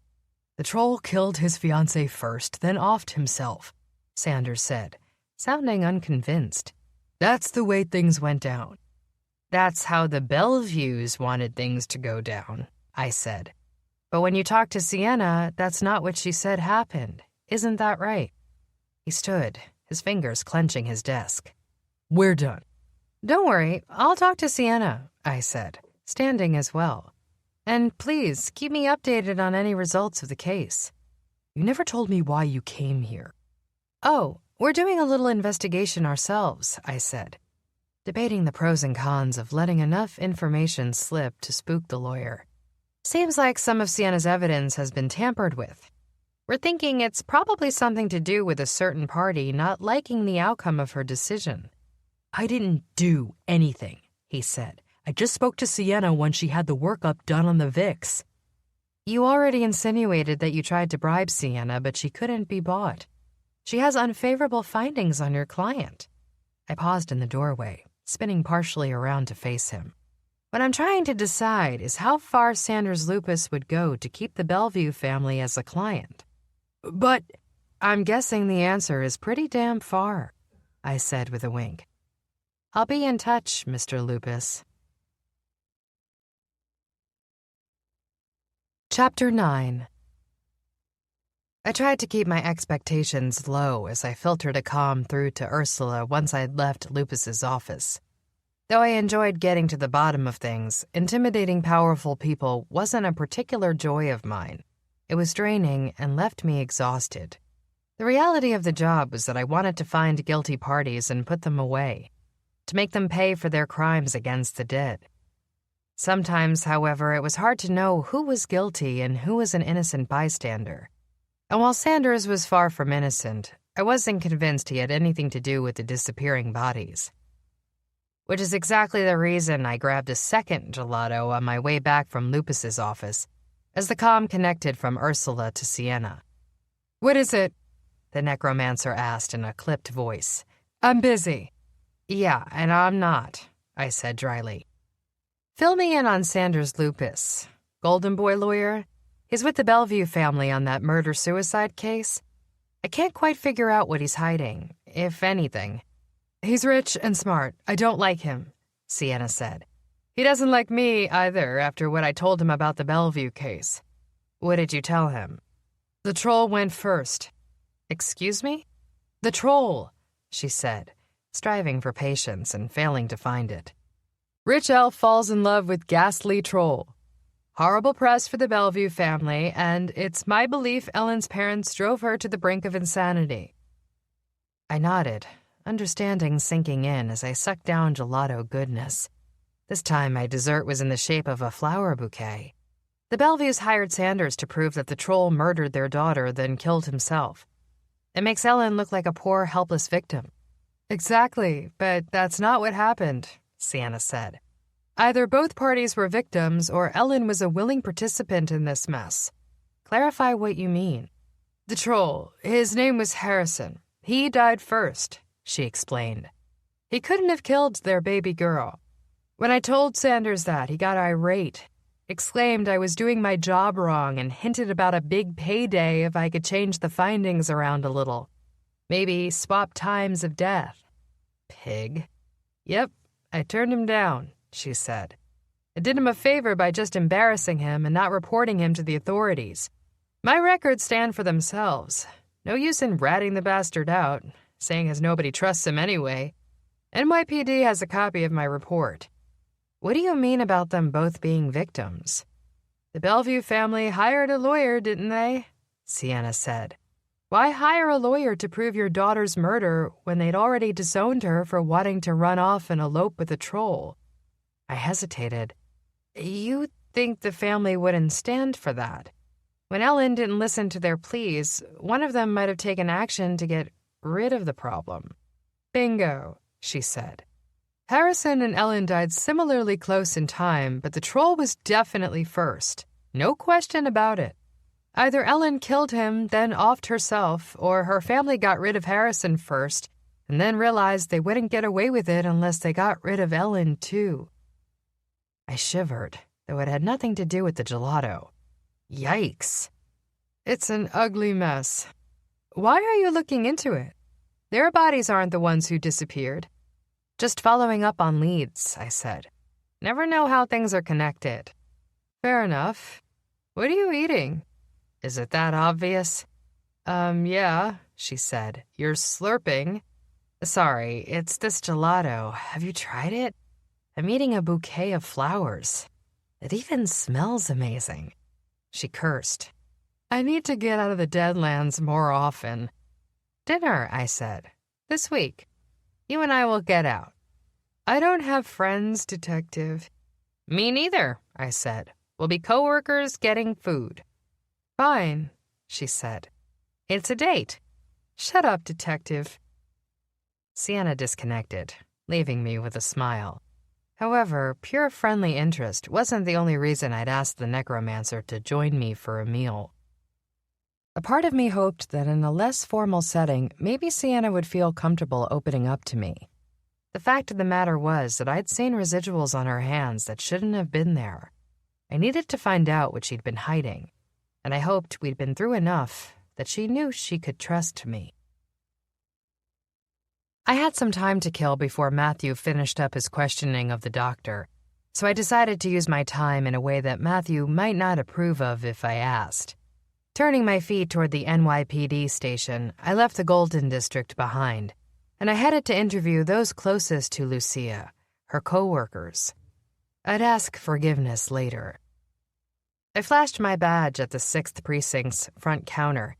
S3: The troll killed his fiancée first, then offed himself, Sanders said, sounding unconvinced. That's the way things went down.
S1: That's how the Bellevues wanted things to go down, I said. But when you talked to Sienna, that's not what she said happened. Isn't that right? He stood, his fingers clenching his desk.
S3: We're done.
S1: Don't worry, I'll talk to Sienna, I said, standing as well. And please, keep me updated on any results of the case.
S4: You never told me why you came here.
S1: Oh, we're doing a little investigation ourselves, I said, debating the pros and cons of letting enough information slip to spook the lawyer. Seems like some of Sienna's evidence has been tampered with. We're thinking it's probably something to do with a certain party not liking the outcome of her decision.
S4: I didn't do anything, he said. I just spoke to Sienna when she had the workup done on the Vix.
S1: You already insinuated that you tried to bribe Sienna, but she couldn't be bought. She has unfavorable findings on your client. I paused in the doorway, spinning partially around to face him. What I'm trying to decide is how far Sanders Lupus would go to keep the Bellevue family as a client.
S4: But
S1: I'm guessing the answer is pretty damn far, I said with a wink. I'll be in touch, Mr. Lupus. Chapter 9. I tried to keep my expectations low as I filtered a comm through to Ursula once I'd left Lupus's office. Though I enjoyed getting to the bottom of things, intimidating powerful people wasn't a particular joy of mine. It was draining and left me exhausted. The reality of the job was that I wanted to find guilty parties and put them away, to make them pay for their crimes against the dead. Sometimes, however, it was hard to know who was guilty and who was an innocent bystander. And while Sanders was far from innocent, I wasn't convinced he had anything to do with the disappearing bodies. Which is exactly the reason I grabbed a second gelato on my way back from Lupus's office, as the comm connected from Ursula to Sienna.
S3: What is it?
S1: The necromancer asked in a clipped voice.
S3: I'm busy.
S1: Yeah, and I'm not, I said dryly. Fill me in on Sanders Lupus. Golden Boy lawyer? He's with the Bellevue family on that murder-suicide case. I can't quite figure out what he's hiding, if anything.
S3: He's rich and smart. I don't like him,
S1: Sienna said.
S3: He doesn't like me either after what I told him about the Bellevue case.
S1: What did you tell him?
S3: The troll went first.
S1: Excuse me?
S3: The troll,
S1: she said, striving for patience and failing to find it.
S3: Rich elf falls in love with ghastly troll. Horrible press for the Bellevue family, and it's my belief Ellen's parents drove her to the brink of insanity.
S1: I nodded, understanding sinking in as I sucked down gelato goodness. This time my dessert was in the shape of a flower bouquet. The Bellevues hired Sanders to prove that the troll murdered their daughter, then killed himself. It makes Ellen look like a poor, helpless victim.
S3: Exactly, but that's not what happened, Sienna said. Either both parties were victims or Ellen was a willing participant in this mess.
S1: Clarify what you mean.
S3: The troll, his name was Harrison. He died first, she explained. He couldn't have killed their baby girl. When I told Sanders that, he got irate, exclaimed I was doing my job wrong and hinted about a big payday if I could change the findings around a little. Maybe swap times of death.
S1: Pig.
S3: Yep, I turned him down, she said. I did him a favor by just embarrassing him and not reporting him to the authorities. My records stand for themselves. No use in ratting the bastard out, saying as nobody trusts him anyway. NYPD has a copy of my report.
S1: What do you mean about them both being victims?
S3: The Bellevue family hired a lawyer, didn't they? Sienna said. Why hire a lawyer to prove your daughter's murder when they'd already disowned her for wanting to run off and elope with a troll?
S1: I hesitated. You think the family wouldn't stand for that? When Ellen didn't listen to their pleas, one of them might have taken action to get rid of the problem.
S3: Bingo, she said. Harrison and Ellen died similarly close in time, but the troll was definitely first. No question about it. Either Ellen killed him, then offed herself, or her family got rid of Harrison first, and then realized they wouldn't get away with it unless they got rid of Ellen, too.
S1: I shivered, though it had nothing to do with the gelato. Yikes.
S3: It's an ugly mess. Why are you looking into it? Their bodies aren't the ones who disappeared.
S1: Just following up on leads, I said. Never know how things are connected.
S3: Fair enough. What are you eating?
S1: Is it that obvious?
S3: Yeah, she said. You're slurping.
S1: Sorry, it's this gelato. Have you tried it? I'm eating a bouquet of flowers. It even smells amazing." She cursed. "I need to get out of the Deadlands more often." "Dinner," I said. "This week. You and I will get out." "I don't have friends, Detective." "Me neither," I said. "We'll be coworkers getting food." "Fine," she said. "It's a date." "Shut up, Detective." Sienna disconnected, leaving me with a smile. However, pure friendly interest wasn't the only reason I'd asked the necromancer to join me for a meal. A part of me hoped that in a less formal setting, maybe Sienna would feel comfortable opening up to me. The fact of the matter was that I'd seen residuals on her hands that shouldn't have been there. I needed to find out what she'd been hiding, and I hoped we'd been through enough that she knew she could trust me. I had some time to kill before Matthew finished up his questioning of the doctor, so I decided to use my time in a way that Matthew might not approve of if I asked. Turning my feet toward the NYPD station, I left the Golden District behind, and I headed to interview those closest to Lucia, her co-workers. I'd ask forgiveness later. I flashed my badge at the 6th Precinct's front counter,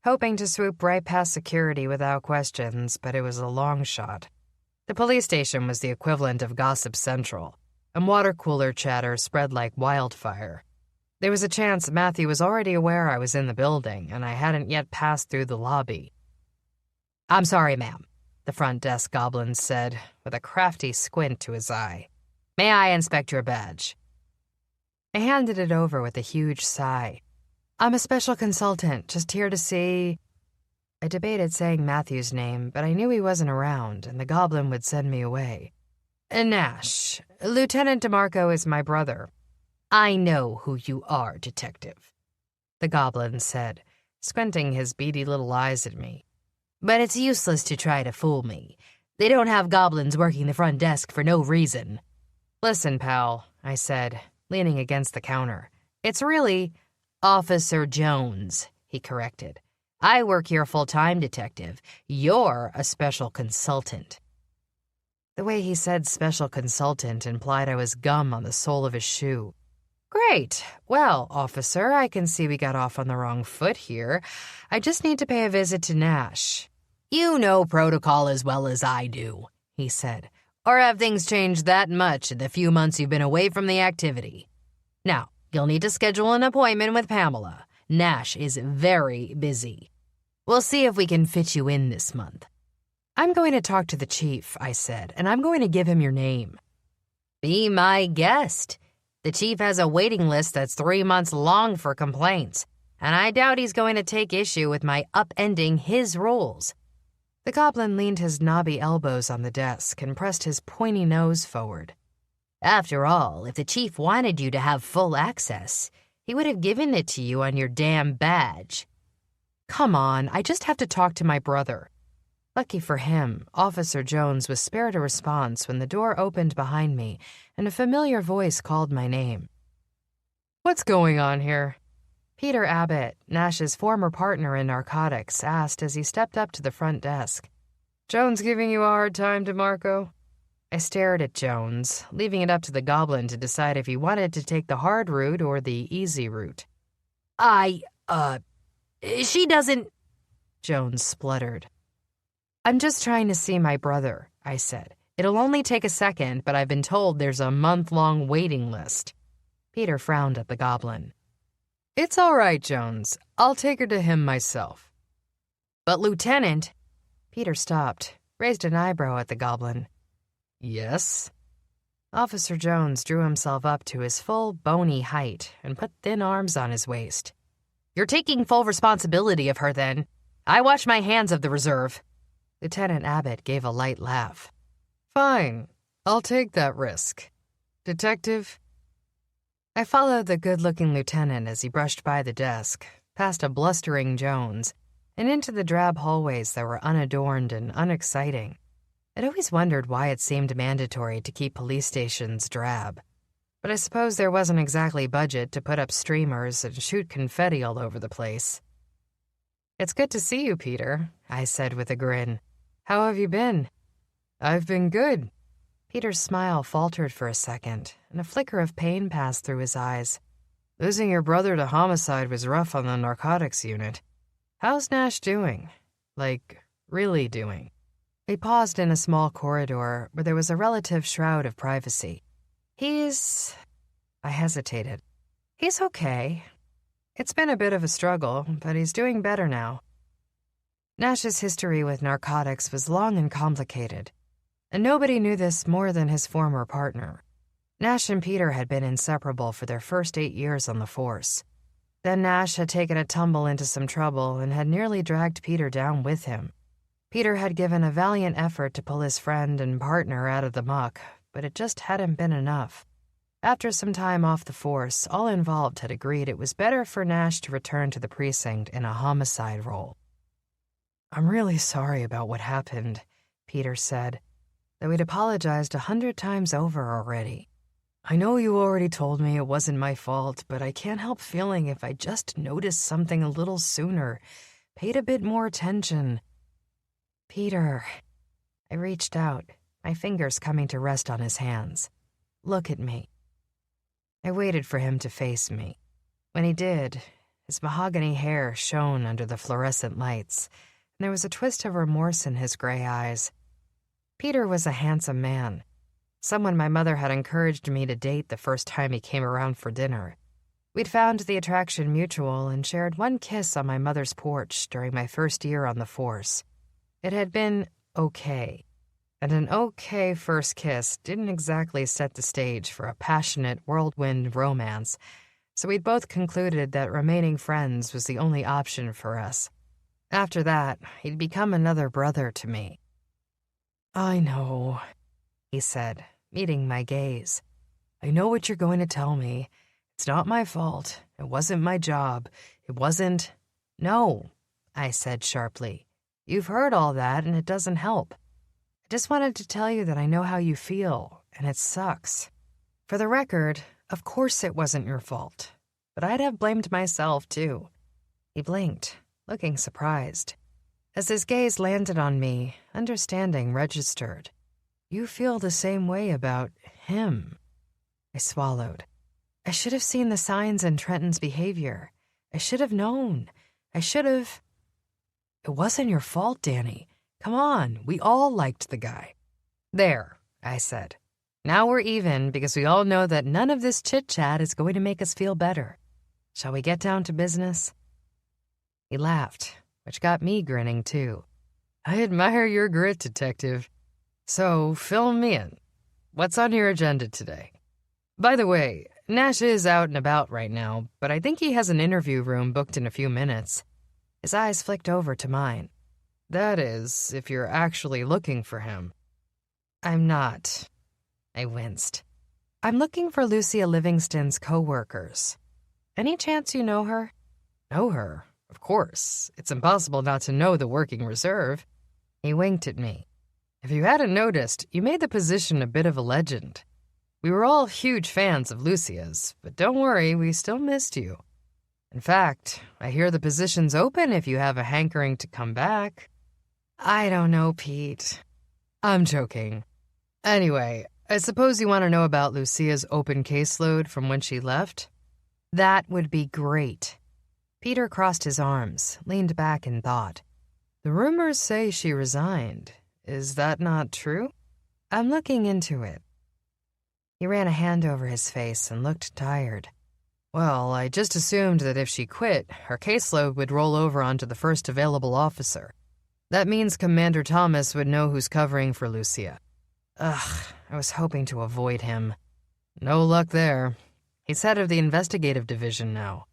S1: hoping to swoop right past security without questions, but it was a long shot. The police station was the equivalent of Gossip Central, and water cooler chatter spread like wildfire. There was a chance Matthew was already aware I was in the building, and I hadn't yet passed through the lobby. "I'm sorry, ma'am," the front desk goblin said, with a crafty squint to his eye. "May I inspect your badge?" I handed it over with a huge sigh. "I'm a special consultant, just here to see—" I debated saying Matthew's name, but I knew he wasn't around, and the goblin would send me away. "Nash. Lieutenant DeMarco is my brother." "I know who you are, Detective," the goblin said, squinting his beady little eyes at me. "But it's useless to try to fool me. They don't have goblins working the front desk for no reason." "Listen, pal," I said, leaning against the counter. "It's really Officer Jones," he corrected. "I work here full-time, Detective. You're a special consultant." The way he said special consultant implied I was gum on the sole of his shoe. "Great. Well, officer, I can see we got off on the wrong foot here. I just need to pay a visit to Nash." "You know protocol as well as I do," he said. "Or have things changed that much in the few months you've been away from the activity? Now, you'll need to schedule an appointment with Pamela. Nash is very busy. We'll see if we can fit you in this month." "I'm going to talk to the chief," I said, "and I'm going to give him your name." "Be my guest. The chief has a waiting list that's 3 months long for complaints, and I doubt he's going to take issue with my upending his rules." The goblin leaned his knobby elbows on the desk and pressed his pointy nose forward. "After all, if the chief wanted you to have full access, he would have given it to you on your damn badge." "Come on, I just have to talk to my brother." Lucky for him, Officer Jones was spared a response when the door opened behind me and a familiar voice called my name. "What's going on here?" Peter Abbott, Nash's former partner in narcotics, asked as he stepped up to the front desk. "Jones giving you a hard time, DeMarco?" I stared at Jones, leaving it up to the goblin to decide if he wanted to take the hard route or the easy route.
S2: She doesn't—"
S1: Jones spluttered. "I'm just trying to see my brother," I said. "It'll only take a second, but I've been told there's a month-long waiting list." Peter frowned at the goblin. "It's all right, Jones. I'll take her to him myself."
S2: "But, Lieutenant—"
S1: Peter stopped, raised an eyebrow at the goblin. "Yes?" Officer Jones drew himself up to his full, bony height and put thin arms on his waist.
S2: "You're taking full responsibility of her, then. I wash my hands of the reserve."
S1: Lieutenant Abbott gave a light laugh. "Fine. I'll take that risk. Detective?" I followed the good-looking lieutenant as he brushed by the desk, past a blustering Jones, and into the drab hallways that were unadorned and unexciting. I'd always wondered why it seemed mandatory to keep police stations drab. But I suppose there wasn't exactly budget to put up streamers and shoot confetti all over the place. "It's good to see you, Peter," I said with a grin. "How have you been?" "I've been good." Peter's smile faltered for a second, and a flicker of pain passed through his eyes. Losing your brother to homicide was rough on the narcotics unit. How's Nash doing? Like, really doing? We paused in a small corridor where there was a relative shroud of privacy. I hesitated. He's okay. It's been a bit of a struggle, but he's doing better now. Nash's history with narcotics was long and complicated, and nobody knew this more than his former partner. Nash and Peter had been inseparable for their first 8 years on the force. Then Nash had taken a tumble into some trouble and had nearly dragged Peter down with him. Peter had given a valiant effort to pull his friend and partner out of the muck, but it just hadn't been enough. After some time off the force, all involved had agreed it was better for Nash to return to the precinct in a homicide role. "I'm really sorry about what happened," Peter said, though he'd apologized 100 times over already. "I know you already told me it wasn't my fault, but I can't help feeling if I just noticed something a little sooner, paid a bit more attention." "Peter." I reached out, my fingers coming to rest on his hands. "Look at me." I waited for him to face me. When he did, his mahogany hair shone under the fluorescent lights, and there was a twist of remorse in his gray eyes. Peter was a handsome man, someone my mother had encouraged me to date the first time he came around for dinner. We'd found the attraction mutual and shared one kiss on my mother's porch during my first year on the force. It had been okay, and an okay first kiss didn't exactly set the stage for a passionate whirlwind romance, so we'd both concluded that remaining friends was the only option for us. After that, he'd become another brother to me. "I know," he said, meeting my gaze. "I know what you're going to tell me. It's not my fault. It wasn't my job. It wasn't—" "No," I said sharply. "You've heard all that, and it doesn't help. I just wanted to tell you that I know how you feel, and it sucks. For the record, of course it wasn't your fault, but I'd have blamed myself, too." He blinked, looking surprised. As his gaze landed on me, understanding registered. "You feel the same way about him." I swallowed. I should have seen the signs in Trenton's behavior. I should have known. "It wasn't your fault, Danny. Come on, we all liked the guy." "There," I said. "Now we're even because we all know that none of this chit-chat is going to make us feel better. Shall we get down to business?" He laughed, which got me grinning too. "I admire your grit, Detective. So, fill me in. What's on your agenda today? By the way, Nash is out and about right now, but I think he has an interview room booked in a few minutes." His eyes flicked over to mine. "That is, if you're actually looking for him." "I'm not." I winced. "I'm looking for Lucia Livingston's co-workers. Any chance you know her?" "Know her? Of course. It's impossible not to know the working reserve." He winked at me. "If you hadn't noticed, you made the position a bit of a legend. We were all huge fans of Lucia's, but don't worry, we still missed you. In fact, I hear the position's open if you have a hankering to come back." "I don't know, Pete." "I'm joking. Anyway, I suppose you want to know about Lucia's open caseload from when she left?" "That would be great." Peter crossed his arms, leaned back in thought. "The rumors say she resigned. Is that not true?" "I'm looking into it." He ran a hand over his face and looked tired. "Well, I just assumed that if she quit, her caseload would roll over onto the first available officer. That means Commander Thomas would know who's covering for Lucia." Ugh, I was hoping to avoid him. "No luck there. He's head of the investigative division now.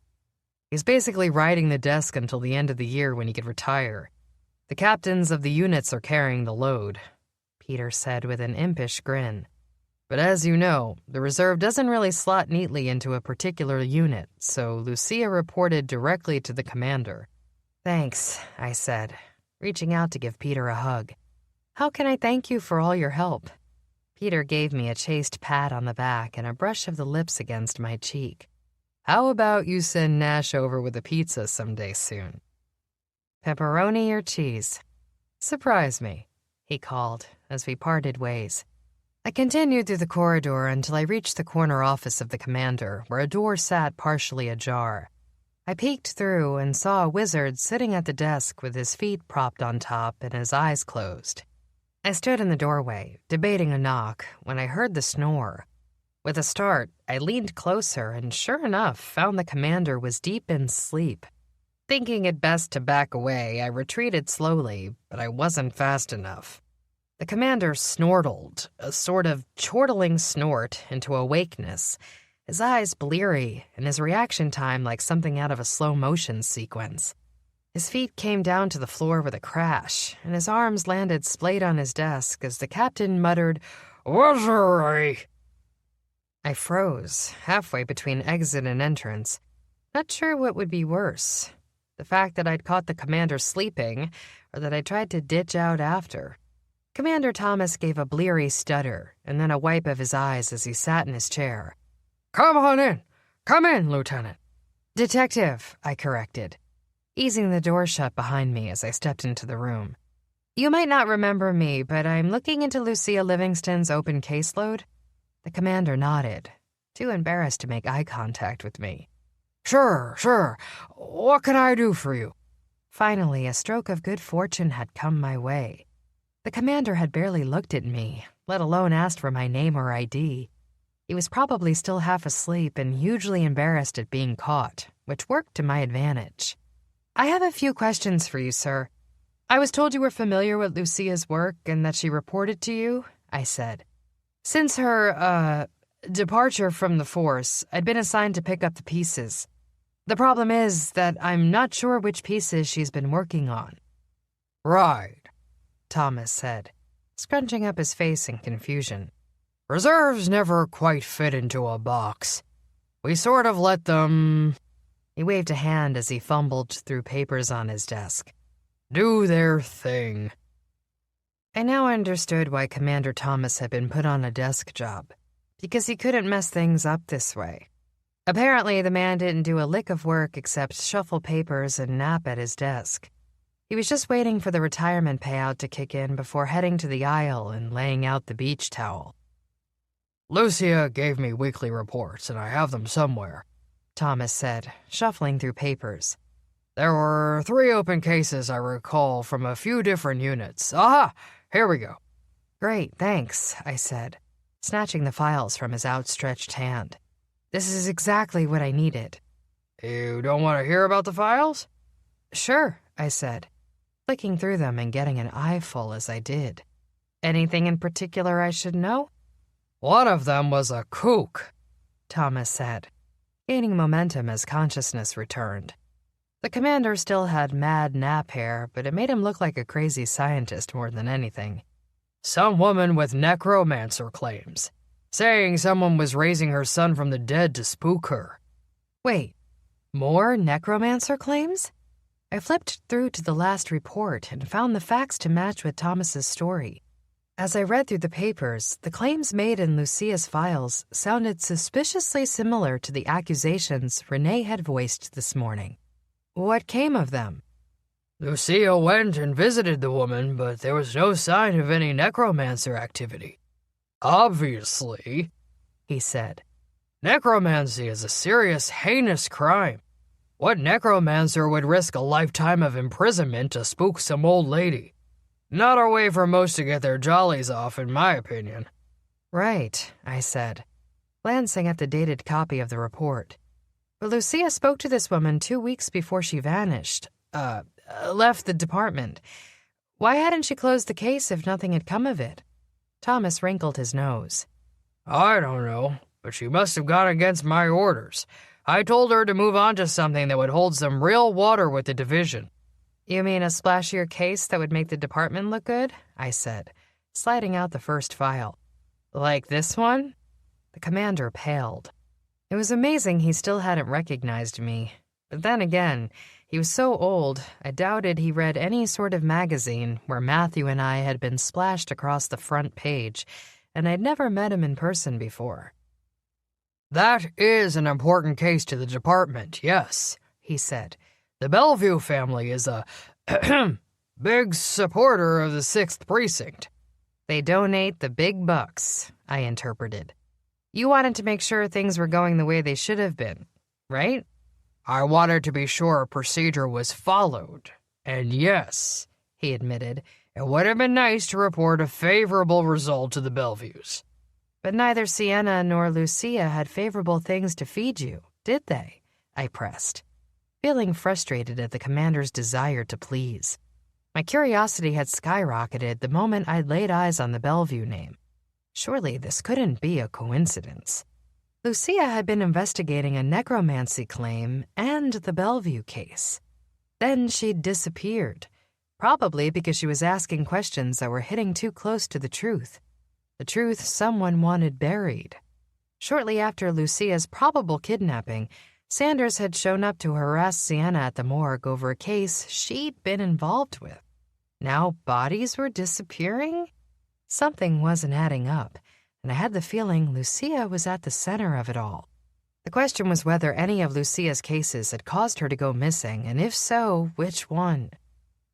S1: He's basically riding the desk until the end of the year when he could retire. The captains of the units are carrying the load," Peter said with an impish grin. "But as you know, the reserve doesn't really slot neatly into a particular unit, so Lucia reported directly to the commander." "Thanks," I said, reaching out to give Peter a hug. "How can I thank you for all your help?" Peter gave me a chaste pat on the back and a brush of the lips against my cheek. "How about you send Nash over with a pizza someday soon?" "Pepperoni or cheese?" "Surprise me," he called as we parted ways. I continued through the corridor until I reached the corner office of the commander, where a door sat partially ajar. I peeked through and saw a wizard sitting at the desk with his feet propped on top and his eyes closed. I stood in the doorway, debating a knock, when I heard the snore. With a start, I leaned closer and, sure enough, found the commander was deep in sleep. Thinking it best to back away, I retreated slowly, but I wasn't fast enough. The commander snortled, a sort of chortling snort, into awakeness, his eyes bleary and his reaction time like something out of a slow-motion sequence. His feet came down to the floor with a crash, and his arms landed splayed on his desk as the captain muttered, "Wizardry!" I froze, halfway between exit and entrance, not sure what would be worse, the fact that I'd caught the commander sleeping, or that I tried to ditch out after. Commander Thomas gave a bleary stutter, and then a wipe of his eyes as he sat in his chair. "Come on in! Come in, Lieutenant!" "Detective," I corrected, easing the door shut behind me as I stepped into the room. "You might not remember me, but I'm looking into Lucia Livingston's open caseload." The commander nodded, too embarrassed to make eye contact with me. Sure. What can I do for you?" Finally, a stroke of good fortune had come my way. The commander had barely looked at me, let alone asked for my name or ID. He was probably still half asleep and hugely embarrassed at being caught, which worked to my advantage. "I have a few questions for you, sir. I was told you were familiar with Lucia's work and that she reported to you," I said. "Since her, departure from the force, I'd been assigned to pick up the pieces. The problem is that I'm not sure which pieces she's been working on." "Right," Thomas said, scrunching up his face in confusion. "Reserves never quite fit into a box. We sort of let them—" He waved a hand as he fumbled through papers on his desk. "Do their thing." I now understood why Commander Thomas had been put on a desk job, because he couldn't mess things up this way. Apparently, the man didn't do a lick of work except shuffle papers and nap at his desk. He was just waiting for the retirement payout to kick in before heading to the aisle and laying out the beach towel. "Lucia gave me weekly reports, and I have them somewhere," Thomas said, shuffling through papers. "There were 3 open cases I recall from a few different units. Aha! Here we go." "Great, thanks," I said, snatching the files from his outstretched hand. "This is exactly what I needed." "You don't want to hear about the files?" "Sure," I said, flicking through them and getting an eyeful as I did. "Anything in particular I should know?" "One of them was a kook," Thomas said, gaining momentum as consciousness returned. The commander still had mad nap hair, but it made him look like a crazy scientist more than anything. "Some woman with necromancer claims, saying someone was raising her son from the dead to spook her." "Wait, more necromancer claims?" I flipped through to the last report and found the facts to match with Thomas's story. As I read through the papers, the claims made in Lucia's files sounded suspiciously similar to the accusations Renee had voiced this morning. What came of them? "Lucia went and visited the woman, but there was no sign of any necromancer activity. Obviously," he said, "necromancy is a serious, heinous crime. What necromancer would risk a lifetime of imprisonment to spook some old lady? Not a way for most to get their jollies off, in my opinion." "Right," I said, glancing at the dated copy of the report. "But Lucia spoke to this woman 2 weeks before she vanished, left the department. Why hadn't she closed the case if nothing had come of it?" Thomas wrinkled his nose. "I don't know, but she must have gone against my orders. I told her to move on to something that would hold some real water with the division." "You mean a splashier case that would make the department look good?" I said, sliding out the first file. "Like this one?" The commander paled. It was amazing he still hadn't recognized me. But then again, he was so old, I doubted he read any sort of magazine where Matthew and I had been splashed across the front page, and I'd never met him in person before. "That is an important case to the department, yes," he said. "The Bellevue family is a big supporter of the 6th Precinct. They donate the big bucks, I interpreted. You wanted to make sure things were going the way they should have been, right?
S4: I wanted to be sure a procedure was followed. And yes, he admitted, it would have been nice to report a favorable result to the Bellevues.
S1: But neither Sienna nor Lucia had favorable things to feed you, did they? I pressed, feeling frustrated at the commander's desire to please. My curiosity had skyrocketed the moment I'd laid eyes on the Bellevue name. Surely this couldn't be a coincidence. Lucia had been investigating a necromancy claim and the Bellevue case. Then she'd disappeared, probably because she was asking questions that were hitting too close to the truth someone wanted buried. Shortly after Lucia's probable kidnapping, Sanders had shown up to harass Sienna at the morgue over a case she'd been involved with. Now bodies were disappearing? Something wasn't adding up, and I had the feeling Lucia was at the center of it all. The question was whether any of Lucia's cases had caused her to go missing, and if so, which one?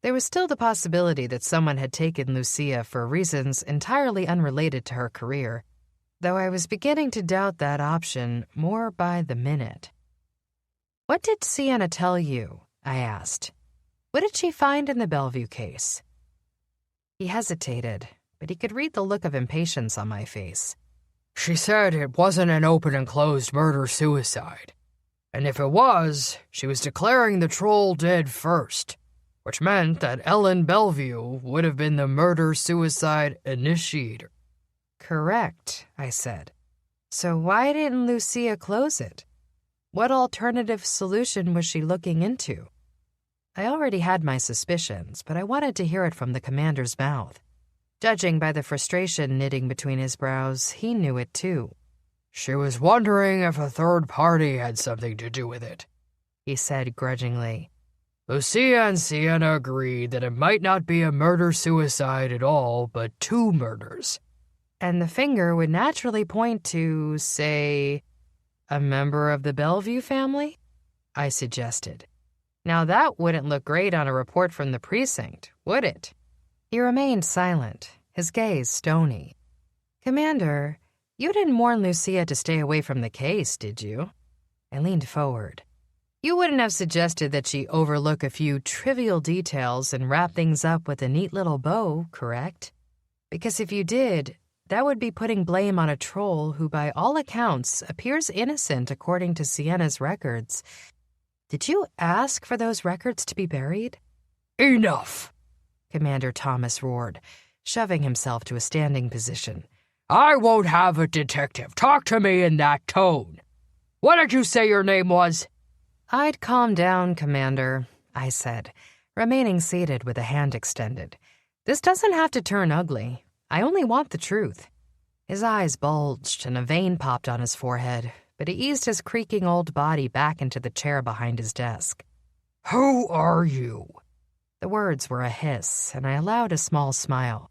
S1: There was still the possibility that someone had taken Lucia for reasons entirely unrelated to her career, though I was beginning to doubt that option more by the minute. "What did Sienna tell you?" I asked. "What did she find in the Bellevue case?" He hesitated, but he could read the look of impatience on my face.
S4: She said it wasn't an open and closed murder-suicide. And if it was, she was declaring the troll dead first, which meant that Ellen Bellevue would have been the murder-suicide initiator.
S1: "Correct," I said. "So why didn't Lucia close it? What alternative solution was she looking into?" I already had my suspicions, but I wanted to hear it from the commander's mouth. Judging by the frustration knitting between his brows, he knew it too.
S4: She was wondering if a third party had something to do with it,
S1: he said grudgingly.
S4: Lucia and Sienna agreed that it might not be a murder-suicide at all, but two murders.
S1: And the finger would naturally point to, say, a member of the Bellevue family? I suggested. Now that wouldn't look great on a report from the precinct, would it? He remained silent, his gaze stony. "Commander, you didn't warn Lucia to stay away from the case, did you?" I leaned forward. "You wouldn't have suggested that she overlook a few trivial details and wrap things up with a neat little bow, correct? Because if you did, that would be putting blame on a troll who, by all accounts, appears innocent according to Sienna's records. Did you ask for those records to be buried?"
S4: "Enough!"
S1: Commander Thomas roared, shoving himself to a standing position.
S4: "I won't have a detective talk to me in that tone. What did you say your name was?"
S1: "I'd calm down, Commander," I said, remaining seated with a hand extended. "This doesn't have to turn ugly. I only want the truth." His eyes bulged and a vein popped on his forehead, but he eased his creaking old body back into the chair behind his desk.
S4: "Who are you?"
S1: The words were a hiss, and I allowed a small smile.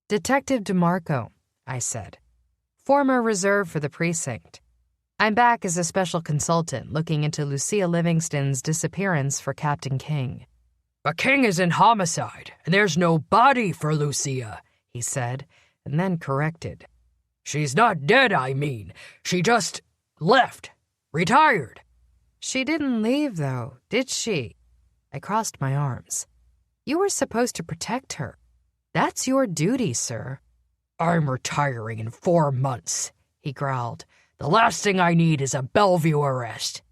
S1: "Detective DeMarco," I said. "Former reserve for the precinct. I'm back as a special consultant looking into Lucia Livingston's disappearance for Captain King."
S4: "But King is in homicide, and there's no body for Lucia,"
S1: he said, and then corrected.
S4: "She's not dead, I mean. She just left. Retired."
S1: "She didn't leave, though, did she?" I crossed my arms. "You were supposed to protect her. That's your duty, sir."
S4: "I'm retiring in 4 months," he growled. "The last thing I need is a Bellevue arrest.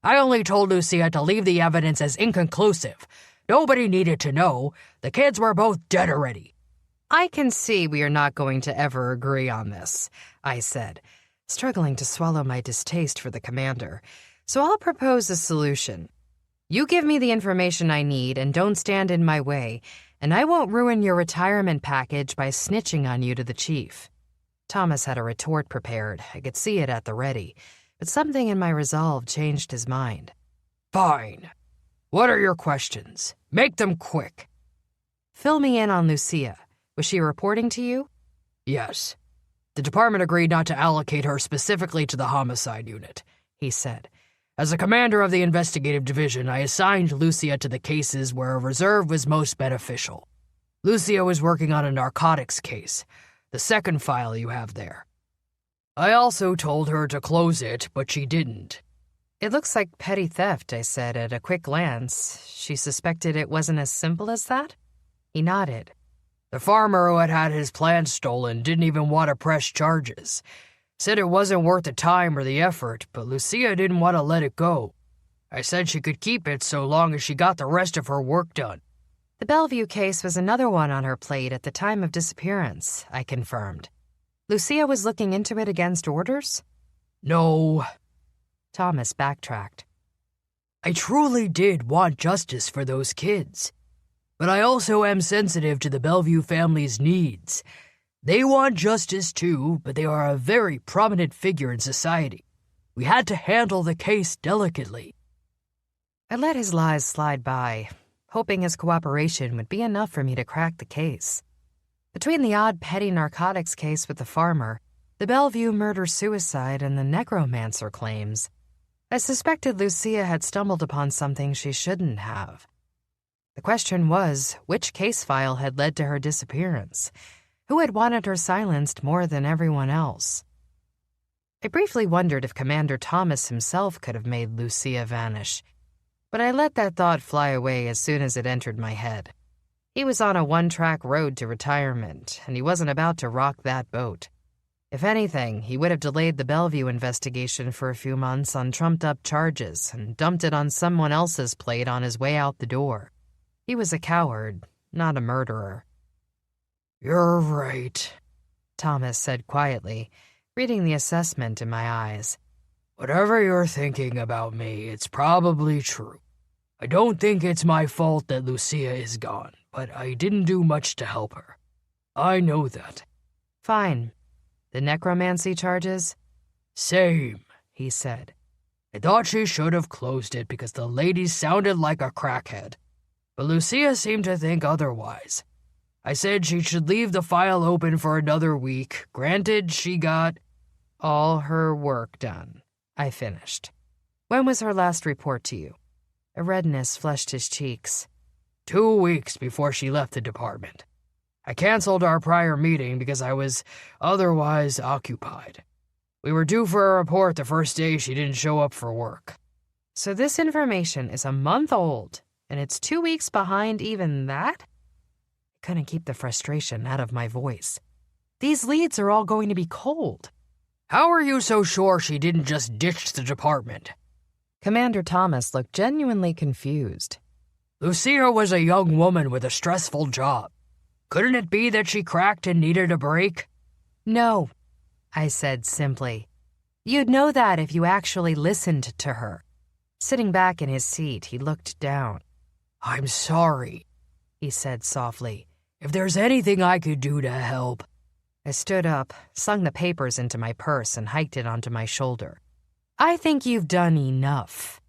S4: I only told Lucia to leave the evidence as inconclusive. Nobody needed to know. The kids were both dead already."
S1: "I can see we are not going to ever agree on this," I said, struggling to swallow my distaste for the commander. "So I'll propose a solution. You give me the information I need and don't stand in my way, and I won't ruin your retirement package by snitching on you to the chief." Thomas had a retort prepared. I could see it at the ready, but something in my resolve changed his mind.
S4: "Fine. What are your questions? Make them quick."
S1: "Fill me in on Lucia. Was she reporting to you?"
S4: "Yes. The department agreed not to allocate her specifically to the homicide unit," he said. "As a commander of the investigative division, I assigned Lucia to the cases where a reserve was most beneficial. Lucia was working on a narcotics case, the second file you have there. I also told her to close it, but she didn't.
S1: It looks like petty theft, I said at a quick glance. She suspected it wasn't as simple as that? He nodded.
S4: The farmer who had had his plants stolen didn't even want to press charges. Said it wasn't worth the time or the effort, but Lucia didn't want to let it go. I said she could keep it so long as she got the rest of her work done.
S1: The Bellevue case was another one on her plate at the time of disappearance, I confirmed. Lucia was looking into it against orders?
S4: No.
S1: Thomas backtracked.
S4: I truly did want justice for those kids. But I also am sensitive to the Bellevue family's needs. They want justice too, but they are a very prominent figure in society. We had to handle the case delicately.
S1: I let his lies slide by, hoping his cooperation would be enough for me to crack the case. Between the odd petty narcotics case with the farmer, the Bellevue murder-suicide, and the necromancer claims, I suspected Lucia had stumbled upon something she shouldn't have. The question was, which case file had led to her disappearance? Who had wanted her silenced more than everyone else? I briefly wondered if Commander Thomas himself could have made Lucia vanish, but I let that thought fly away as soon as it entered my head. He was on a one-track road to retirement, and he wasn't about to rock that boat. If anything, he would have delayed the Bellevue investigation for a few months on trumped-up charges and dumped it on someone else's plate on his way out the door. He was a coward, not a murderer.
S4: You're right,
S1: Thomas said quietly, reading the assessment in my eyes.
S4: Whatever you're thinking about me, it's probably true. I don't think it's my fault that Lucia is gone, but I didn't do much to help her. I know that.
S1: Fine. The necromancy charges?
S4: Same, he said. I thought she should have closed it because the lady sounded like a crackhead, but Lucia seemed to think otherwise. I said she should leave the file open for another week. Granted, she got
S1: all her work done, I finished. When was her last report to you? A redness flushed his cheeks.
S4: 2 weeks before she left the department. I canceled our prior meeting because I was otherwise occupied. We were due for a report the first day she didn't show up for work.
S1: So this information is a month old, and it's 2 weeks behind even that? I couldn't keep the frustration out of my voice. These leads are all going to be cold.
S4: How are you so sure she didn't just ditch the department?
S1: Commander Thomas looked genuinely confused.
S4: Lucia was a young woman with a stressful job. Couldn't it be that she cracked and needed a break?
S1: No, I said simply. You'd know that if you actually listened to her. Sitting back in his seat, he looked down.
S4: I'm sorry, he said softly. If there's anything I could do to help.
S1: I stood up, slung the papers into my purse, and hiked it onto my shoulder. I think you've done enough.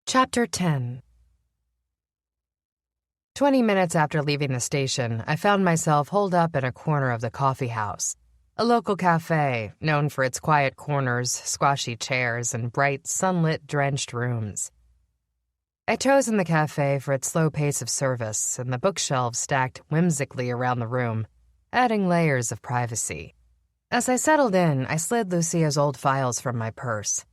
S1: Chapter 10. 20 minutes after leaving the station, I found myself holed up in a corner of the coffee house, a local cafe known for its quiet corners, squashy chairs, and bright, sunlit, drenched rooms. I'd chosen the cafe for its slow pace of service and the bookshelves stacked whimsically around the room, adding layers of privacy. As I settled in, I slid Lucia's old files from my purse.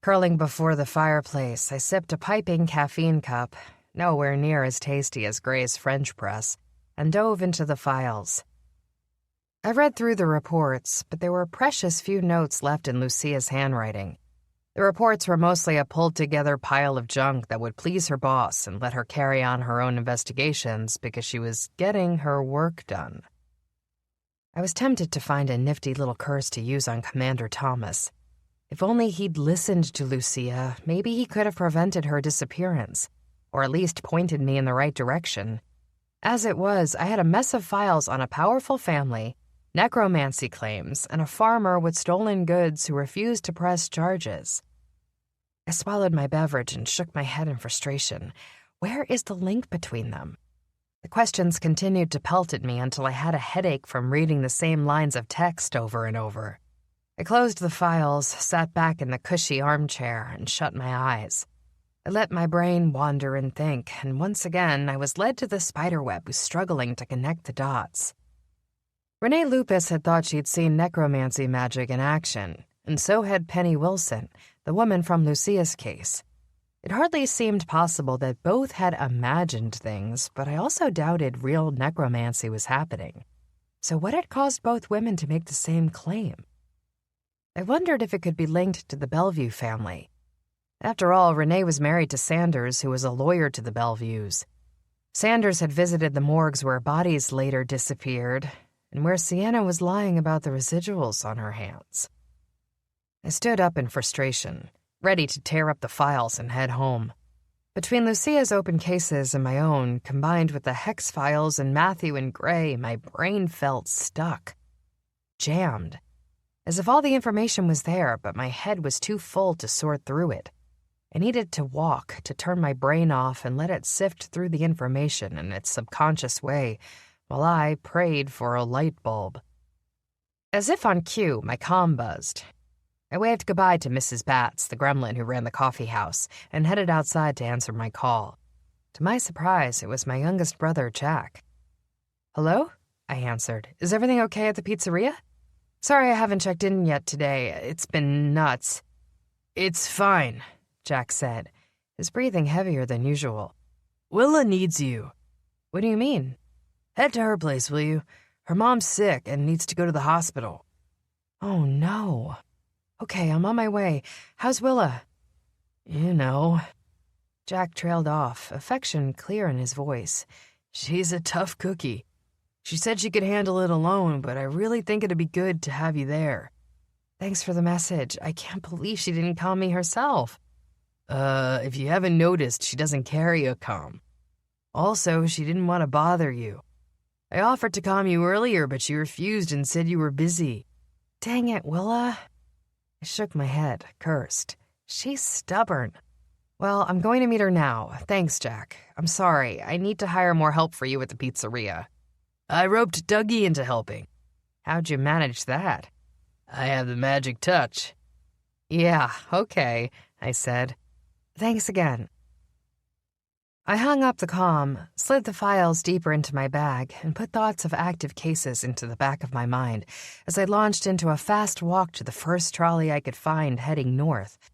S1: Curling before the fireplace, I sipped a piping caffeine cup, nowhere near as tasty as Gray's French press, and dove into the files. I read through the reports, but there were precious few notes left in Lucia's handwriting. The reports were mostly a pulled-together pile of junk that would please her boss and let her carry on her own investigations because she was getting her work done. I was tempted to find a nifty little curse to use on Commander Thomas. If only he'd listened to Lucia, maybe he could have prevented her disappearance, or at least pointed me in the right direction. As it was, I had a mess of files on a powerful family, necromancy claims, and a farmer with stolen goods who refused to press charges. I swallowed my beverage and shook my head in frustration. Where is the link between them? The questions continued to pelt at me until I had a headache from reading the same lines of text over and over. I closed the files, sat back in the cushy armchair, and shut my eyes. I let my brain wander and think, and once again I was led to the spiderweb, was struggling to connect the dots. Renee Lupus had thought she'd seen necromancy magic in action, and so had Penny Wilson, the woman from Lucia's case. It hardly seemed possible that both had imagined things, but I also doubted real necromancy was happening. So what had caused both women to make the same claim? I wondered if it could be linked to the Bellevue family. After all, Renee was married to Sanders, who was a lawyer to the Bellevues. Sanders had visited the morgues where bodies later disappeared, and where Sienna was lying about the residuals on her hands. I stood up in frustration, ready to tear up the files and head home. Between Lucia's open cases and my own, combined with the Hex Files and Matthew and Gray, my brain felt stuck. Jammed. As if all the information was there, but my head was too full to sort through it. I needed to walk, to turn my brain off and let it sift through the information in its subconscious way, while I prayed for a light bulb. As if on cue, my comm buzzed. I waved goodbye to Mrs. Batts, the gremlin who ran the coffee house, and headed outside to answer my call. To my surprise, it was my youngest brother, Jack. "Hello?" I answered. "Is everything okay at the pizzeria? Sorry I haven't checked in yet today. It's been nuts." "It's fine," Jack said, his breathing heavier than usual. "Willa needs you." "What do you mean?" "Head to her place, will you? Her mom's sick and needs to go to the hospital." "Oh, no. Okay, I'm on my way. How's Willa?" "You know." Jack trailed off, affection clear in his voice. "She's a tough cookie. She said she could handle it alone, but I really think it'd be good to have you there." "Thanks for the message. I can't believe she didn't call me herself." If you haven't noticed, she doesn't carry a comm. Also, she didn't want to bother you. I offered to calm you earlier, but she refused and said you were busy." "Dang it, Willa." I shook my head, cursed. She's stubborn. "Well, I'm going to meet her now. Thanks, Jack. I'm sorry. I need to hire more help for you at the pizzeria." "I roped Dougie into helping." "How'd you manage that?" "I have the magic touch." "Yeah, okay," I said. "Thanks again." I hung up the comm, slid the files deeper into my bag, and put thoughts of active cases into the back of my mind as I launched into a fast walk to the first trolley I could find heading north.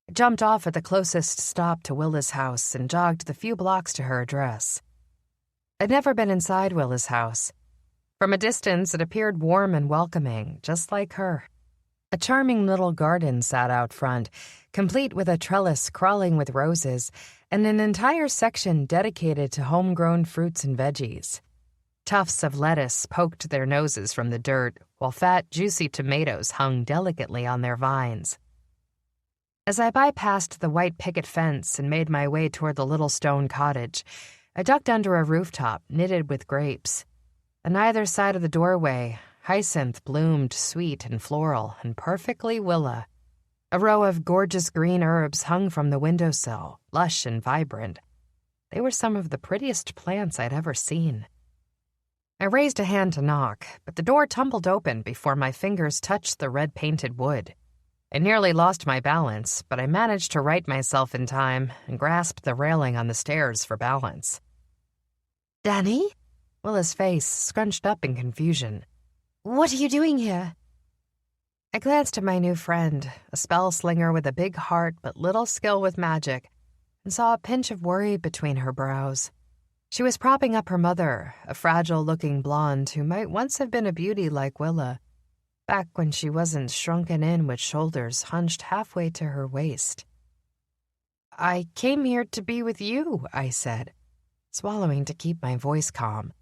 S1: I jumped off at the closest stop to Willa's house and jogged the few blocks to her address. I'd never been inside Willa's house. From a distance, it appeared warm and welcoming, just like her. A charming little garden sat out front, complete with a trellis crawling with roses, and an entire section dedicated to homegrown fruits and veggies. Tufts of lettuce poked their noses from the dirt, while fat, juicy tomatoes hung delicately on their vines. As I bypassed the white picket fence and made my way toward the little stone cottage, I ducked under a rooftop knitted with grapes. On either side of the doorway, hyacinth bloomed sweet and floral and perfectly Willa. A row of gorgeous green herbs hung from the windowsill, lush and vibrant. They were some of the prettiest plants I'd ever seen. I raised a hand to knock, but the door tumbled open before my fingers touched the red-painted wood. I nearly lost my balance, but I managed to right myself in time and grasped the railing on the stairs for balance.
S2: "Danny?"
S1: Willa's face scrunched up in confusion.
S2: "What are you doing here?"
S1: I glanced at my new friend, a spell slinger with a big heart but little skill with magic, and saw a pinch of worry between her brows. She was propping up her mother, a fragile-looking blonde who might once have been a beauty like Willa, back when she wasn't shrunken in with shoulders hunched halfway to her waist. "I came here to be with you," I said, swallowing to keep my voice calm,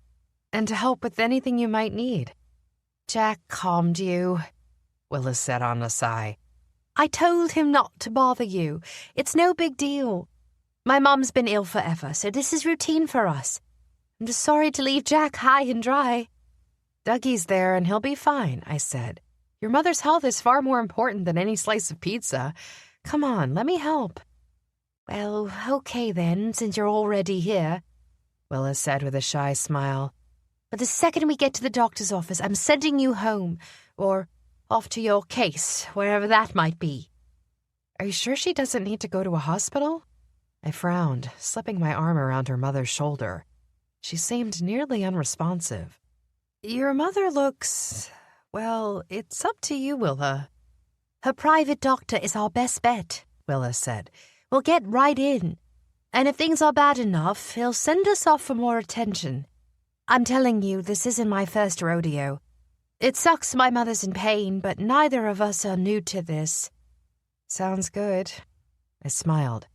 S1: "and to help with anything you might need."
S2: "Jack calmed you,"
S1: Willa said on a sigh.
S2: "I told him not to bother you. It's no big deal. My mum's been ill forever, so this is routine for us. I'm just sorry to leave Jack high and dry."
S1: "Dougie's there and he'll be fine," I said. "Your mother's health is far more important than any slice of pizza. Come on, let me help."
S2: "Well, okay then, since you're already here,"
S1: Willa said with a shy smile.
S2: "But the second we get to the doctor's office, I'm sending you home, or off to your case, wherever that might be."
S1: "Are you sure she doesn't need to go to a hospital?" I frowned, slipping my arm around her mother's shoulder. She seemed nearly unresponsive. Your mother looks... Well, it's up to you, Willa.
S2: Her private doctor is our best bet, Willa said. We'll get right in. And if things are bad enough, he'll send us off for more attention. I'm telling you, this isn't my first rodeo. It sucks my mother's in pain, but neither of us are new to this.
S1: Sounds good. I smiled.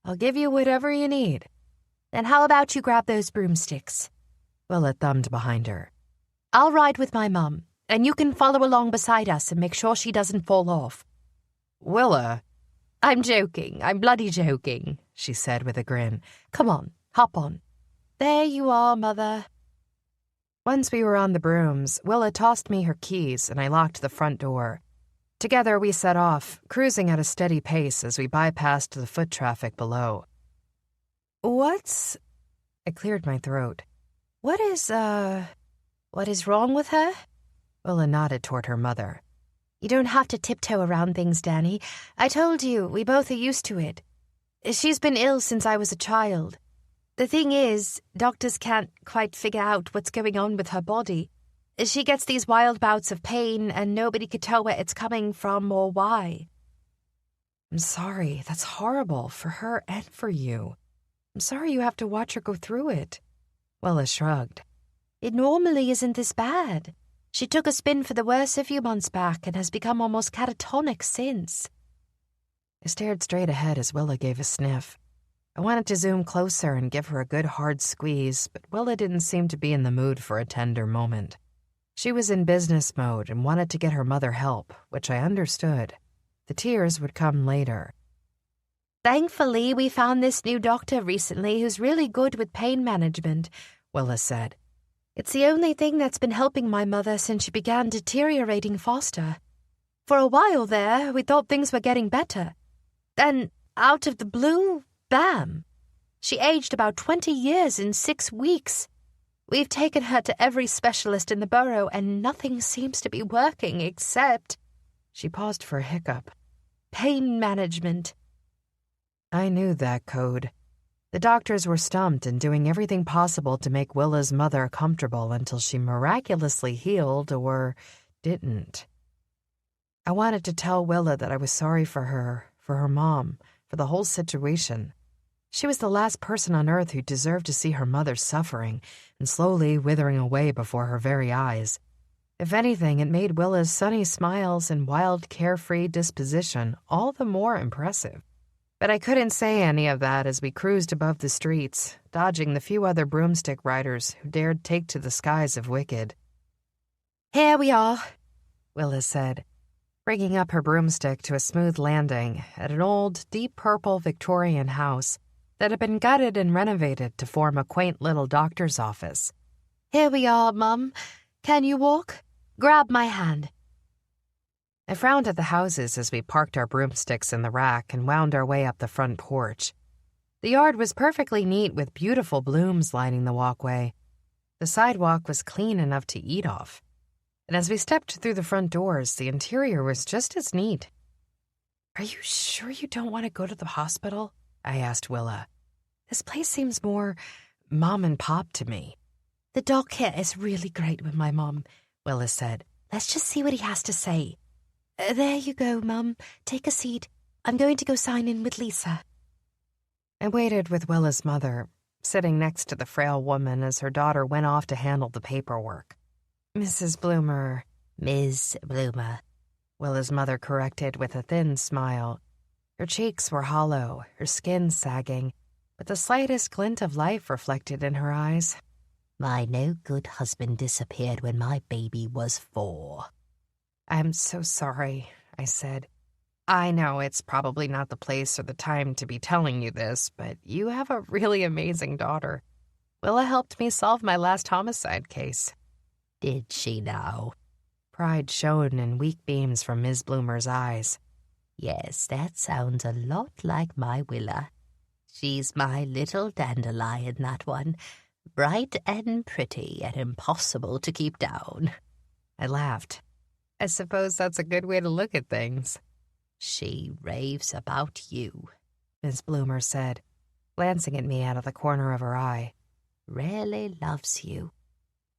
S1: I'll give you whatever you need.
S2: Then how about you grab those broomsticks?
S1: Willa thumbed behind her.
S2: I'll ride with my mum, and you can follow along beside us and make sure she doesn't fall off.
S1: Willa.
S2: I'm joking. I'm bloody joking, she said with a grin. Come on, hop on. There you are, Mother.
S1: Once we were on the brooms, Willa tossed me her keys and I locked the front door. Together we set off, cruising at a steady pace as we bypassed the foot traffic below. I cleared my throat.
S2: What is wrong with her?
S1: Willa nodded toward her mother.
S2: You don't have to tiptoe around things, Danny. I told you, we both are used to it. She's been ill since I was a child. The thing is, doctors can't quite figure out what's going on with her body. She gets these wild bouts of pain, and nobody could tell where it's coming from or why.
S1: I'm sorry. That's horrible for her and for you. I'm sorry you have to watch her go through it. Willa shrugged.
S2: It normally isn't this bad. She took a spin for the worse a few months back and has become almost catatonic since.
S1: I stared straight ahead as Willa gave a sniff. I wanted to zoom closer and give her a good hard squeeze, but Willa didn't seem to be in the mood for a tender moment. She was in business mode and wanted to get her mother help, which I understood. The tears would come later.
S2: Thankfully, we found this new doctor recently who's really good with pain management, Willa said. It's the only thing that's been helping my mother since she began deteriorating faster. For a while there, we thought things were getting better. Then, out of the blue, bam! She aged about 20 years in 6 weeks. We've taken her to every specialist in the borough, and nothing seems to be working except...
S1: She paused for a hiccup.
S2: Pain management.
S1: I knew that code. The doctors were stumped and doing everything possible to make Willa's mother comfortable until she miraculously healed or didn't. I wanted to tell Willa that I was sorry for her mom, for the whole situation. She was the last person on earth who deserved to see her mother suffering and slowly withering away before her very eyes. If anything, it made Willa's sunny smiles and wild, carefree disposition all the more impressive. But I couldn't say any of that as we cruised above the streets, dodging the few other broomstick riders who dared take to the skies of Wicked.
S2: Here we are,
S1: Willa said, bringing up her broomstick to a smooth landing at an old, deep purple Victorian house that had been gutted and renovated to form a quaint little doctor's office.
S2: Here we are, Mum. Can you walk? Grab my hand.
S1: I frowned at the houses as we parked our broomsticks in the rack and wound our way up the front porch. The yard was perfectly neat with beautiful blooms lining the walkway. The sidewalk was clean enough to eat off. And as we stepped through the front doors, the interior was just as neat. Are you sure you don't want to go to the hospital? I asked Willa. This place seems more mom and pop to me.
S2: The doc here is really great with my mom, Willa said. Let's just see what he has to say. There you go, Mum. Take a seat. I'm going to go sign in with Lisa.
S1: I waited with Willa's mother, sitting next to the frail woman as her daughter went off to handle the paperwork. Mrs. Bloomer.
S2: Ms. Bloomer,
S1: Willa's mother corrected with a thin smile. Her cheeks were hollow, her skin sagging, with the slightest glint of life reflected in her eyes.
S2: My no-good husband disappeared when my baby was 4.
S1: I'm so sorry, I said. I know it's probably not the place or the time to be telling you this, but you have a really amazing daughter. Willa helped me solve my last homicide case.
S2: Did she now?
S1: Pride shone in weak beams from Ms. Bloomer's eyes.
S2: Yes, that sounds a lot like my Willa. She's my little dandelion, that one. Bright and pretty and impossible to keep down.
S1: I laughed. I suppose that's a good way to look at things.
S2: She raves about you,
S1: Ms. Bloomer said. glancing at me out of the corner of her eye.
S2: Really loves you.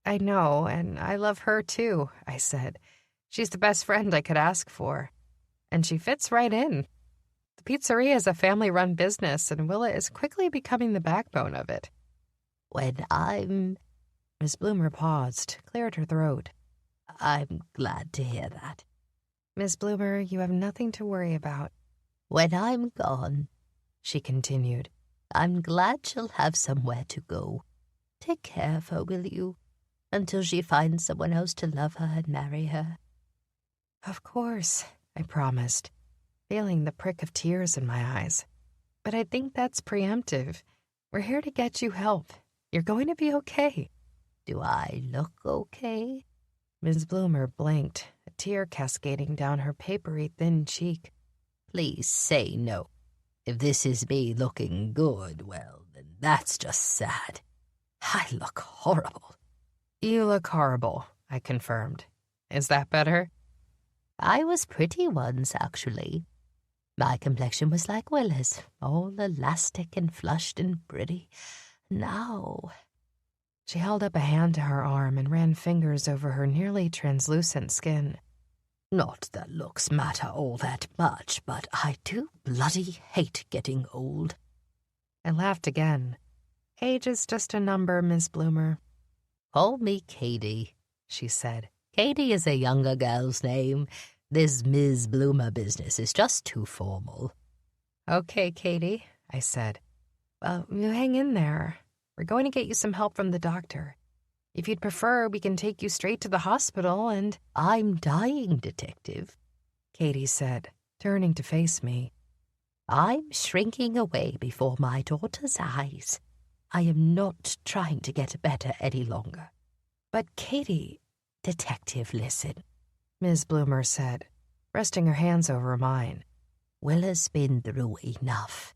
S1: I know, and I love her too, I said. She's the best friend I could ask for. And she fits right in. The pizzeria is a family-run business, and Willa is quickly becoming the backbone of it.
S2: Miss Bloomer paused, cleared her throat. I'm glad to hear that.
S1: Miss Bloomer, you have nothing to worry about.
S2: When I'm gone, she continued, I'm glad she'll have somewhere to go. Take care of her, will you? Until she finds someone else to love her and marry her.
S1: Of course, I promised, feeling the prick of tears in my eyes. But I think that's preemptive. We're here to get you help. You're going to be okay.
S2: Do I look okay?
S1: Ms. Bloomer blinked, a tear cascading down her papery thin cheek.
S2: Please say no. If this is me looking good, well, then that's just sad. I look horrible.
S1: You look horrible, I confirmed. Is that better?
S2: I was pretty once, actually. My complexion was like Willa's, all elastic and flushed and pretty. Now...
S1: She held up a hand to her arm and ran fingers over her nearly translucent skin.
S2: Not that looks matter all that much, but I do bloody hate getting old.
S1: I laughed again. Age is just a number, Miss Bloomer.
S2: Call me Katie, she said. Katie is a younger girl's name. This Ms. Bloomer business is just too formal.
S1: Okay, Katie, I said. Well, you hang in there. We're going to get you some help from the doctor. If you'd prefer, we can take you straight to the hospital and...
S2: I'm dying, Detective,
S1: Katie said, turning to face me.
S2: I'm shrinking away before my daughter's eyes. I am not trying to get better any longer.
S1: But Katie...
S2: Detective, listen,
S1: Ms. Bloomer said, resting her hands over mine.
S2: Willa's been through enough.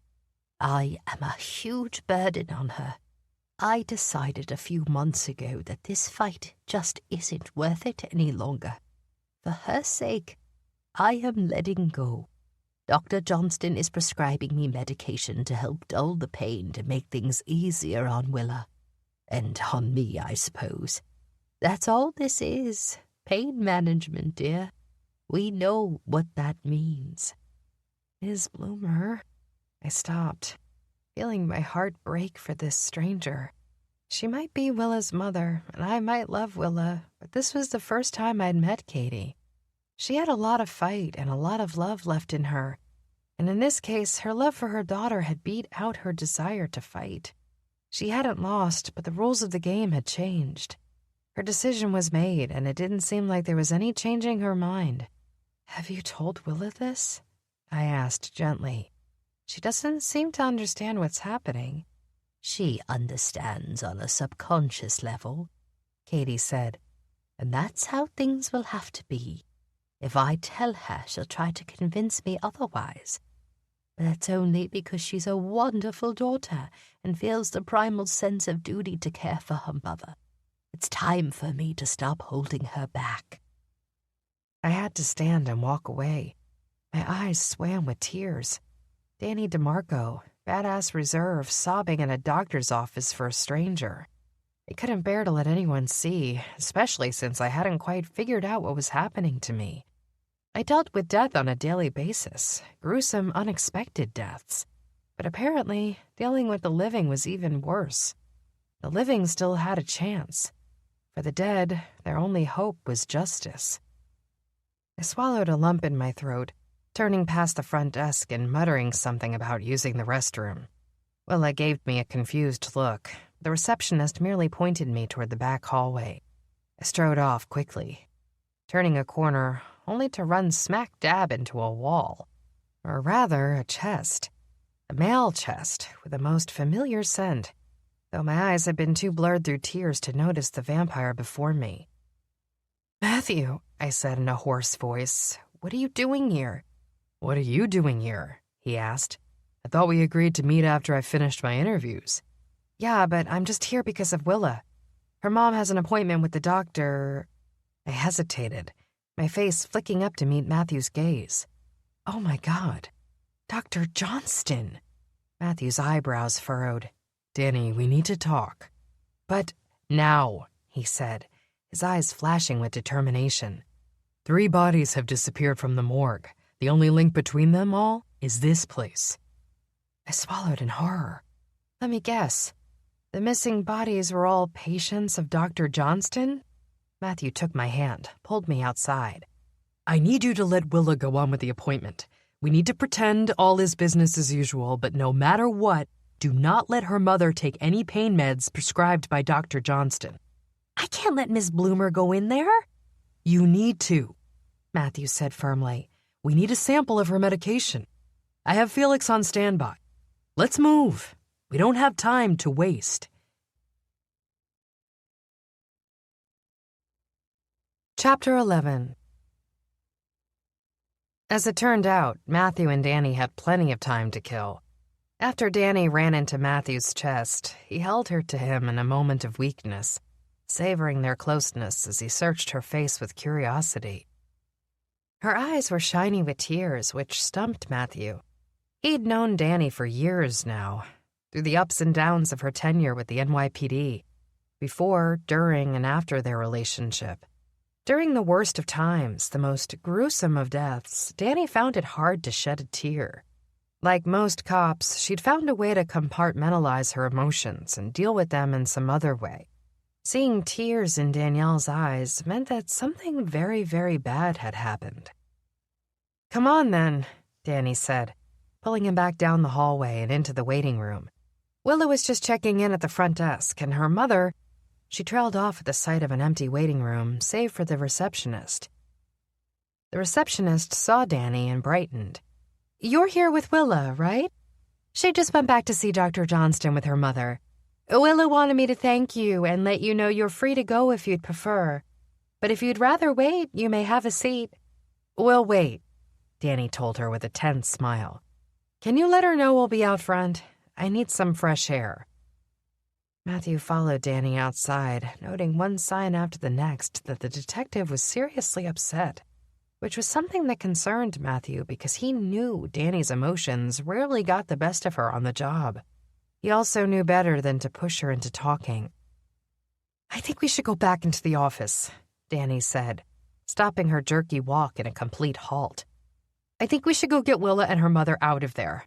S2: I am a huge burden on her. I decided a few months ago that this fight just isn't worth it any longer. For her sake, I am letting go. Dr. Johnston is prescribing me medication to help dull the pain to make things easier on Willa. And on me, I suppose. That's all this is. Pain management, dear. We know what that means.
S1: Ms. Bloomer, I stopped, feeling my heart break for this stranger. She might be Willa's mother, and I might love Willa, but this was the first time I'd met Katie. She had a lot of fight and a lot of love left in her, and in this case, her love for her daughter had beat out her desire to fight. She hadn't lost, but the rules of the game had changed. Her decision was made, and it didn't seem like there was any changing her mind. Have you told Willa this? I asked gently. She doesn't seem to understand what's happening.
S2: She understands on a subconscious level, Katie said, and that's how things will have to be. If I tell her, she'll try to convince me otherwise. But that's only because she's a wonderful daughter and feels the primal sense of duty to care for her mother. It's time for me to stop holding her back.
S1: I had to stand and walk away. My eyes swam with tears. Danny DeMarco, badass reserve, sobbing in a doctor's office for a stranger. I couldn't bear to let anyone see, especially since I hadn't quite figured out what was happening to me. I dealt with death on a daily basis, gruesome, unexpected deaths. But apparently, dealing with the living was even worse. The living still had a chance. For the dead, their only hope was justice. I swallowed a lump in my throat, turning past the front desk and muttering something about using the restroom. Willa gave me a confused look. The receptionist merely pointed me toward the back hallway. I strode off quickly, turning a corner only to run smack dab into a wall. Or rather, a chest. A male chest with a most familiar scent, though my eyes had been too blurred through tears to notice the vampire before me. Matthew, I said in a hoarse voice, what are you doing here? What are you doing here? He asked. I thought we agreed to meet after I finished my interviews. Yeah, but I'm just here because of Willa. Her mom has an appointment with the doctor. I hesitated, my face flicking up to meet Matthew's gaze. Oh my God, Dr. Johnston. Matthew's eyebrows furrowed. "Danny, we need to talk." "But now," he said, his eyes flashing with determination. 3 bodies have disappeared from the morgue. The only link between them all is this place. I swallowed in horror. Let me guess. The missing bodies were all patients of Dr. Johnston? Matthew took my hand, pulled me outside. I need you to let Willa go on with the appointment. We need to pretend all is business as usual, but no matter what, do not let her mother take any pain meds prescribed by Dr. Johnston.
S2: I can't let Miss Bloomer go in there.
S1: You need to, Matthew said firmly. We need a sample of her medication. I have Felix on standby. Let's move. We don't have time to waste. Chapter 11. As it turned out, Matthew and Danny had plenty of time to kill. After Danny ran into Matthew's chest, he held her to him in a moment of weakness, savoring their closeness as he searched her face with curiosity. Her eyes were shiny with tears, which stumped Matthew. He'd known Danny for years now, through the ups and downs of her tenure with the NYPD, before, during, and after their relationship. During the worst of times, the most gruesome of deaths, Danny found it hard to shed a tear. Like most cops, she'd found a way to compartmentalize her emotions and deal with them in some other way. Seeing tears in Danielle's eyes meant that something very, very bad had happened. Come on, then, Danny said, pulling him back down the hallway and into the waiting room. Willa was just checking in at the front desk, and her mother... She trailed off at the sight of an empty waiting room, save for the receptionist. The receptionist saw Danny and brightened. You're here with Willa, right? She just went back to see Dr. Johnston with her mother. Willa wanted me to thank you and let you know you're free to go if you'd prefer. But if you'd rather wait, you may have a seat. We'll wait, Danny told her with a tense smile. Can you let her know we'll be out front? I need some fresh air. Matthew followed Danny outside, noting one sign after the next that the detective was seriously upset, which was something that concerned Matthew because he knew Danny's emotions rarely got the best of her on the job. He also knew better than to push her into talking. I think we should go back into the office, Danny said, stopping her jerky walk in a complete halt. I think we should go get Willa and her mother out of there.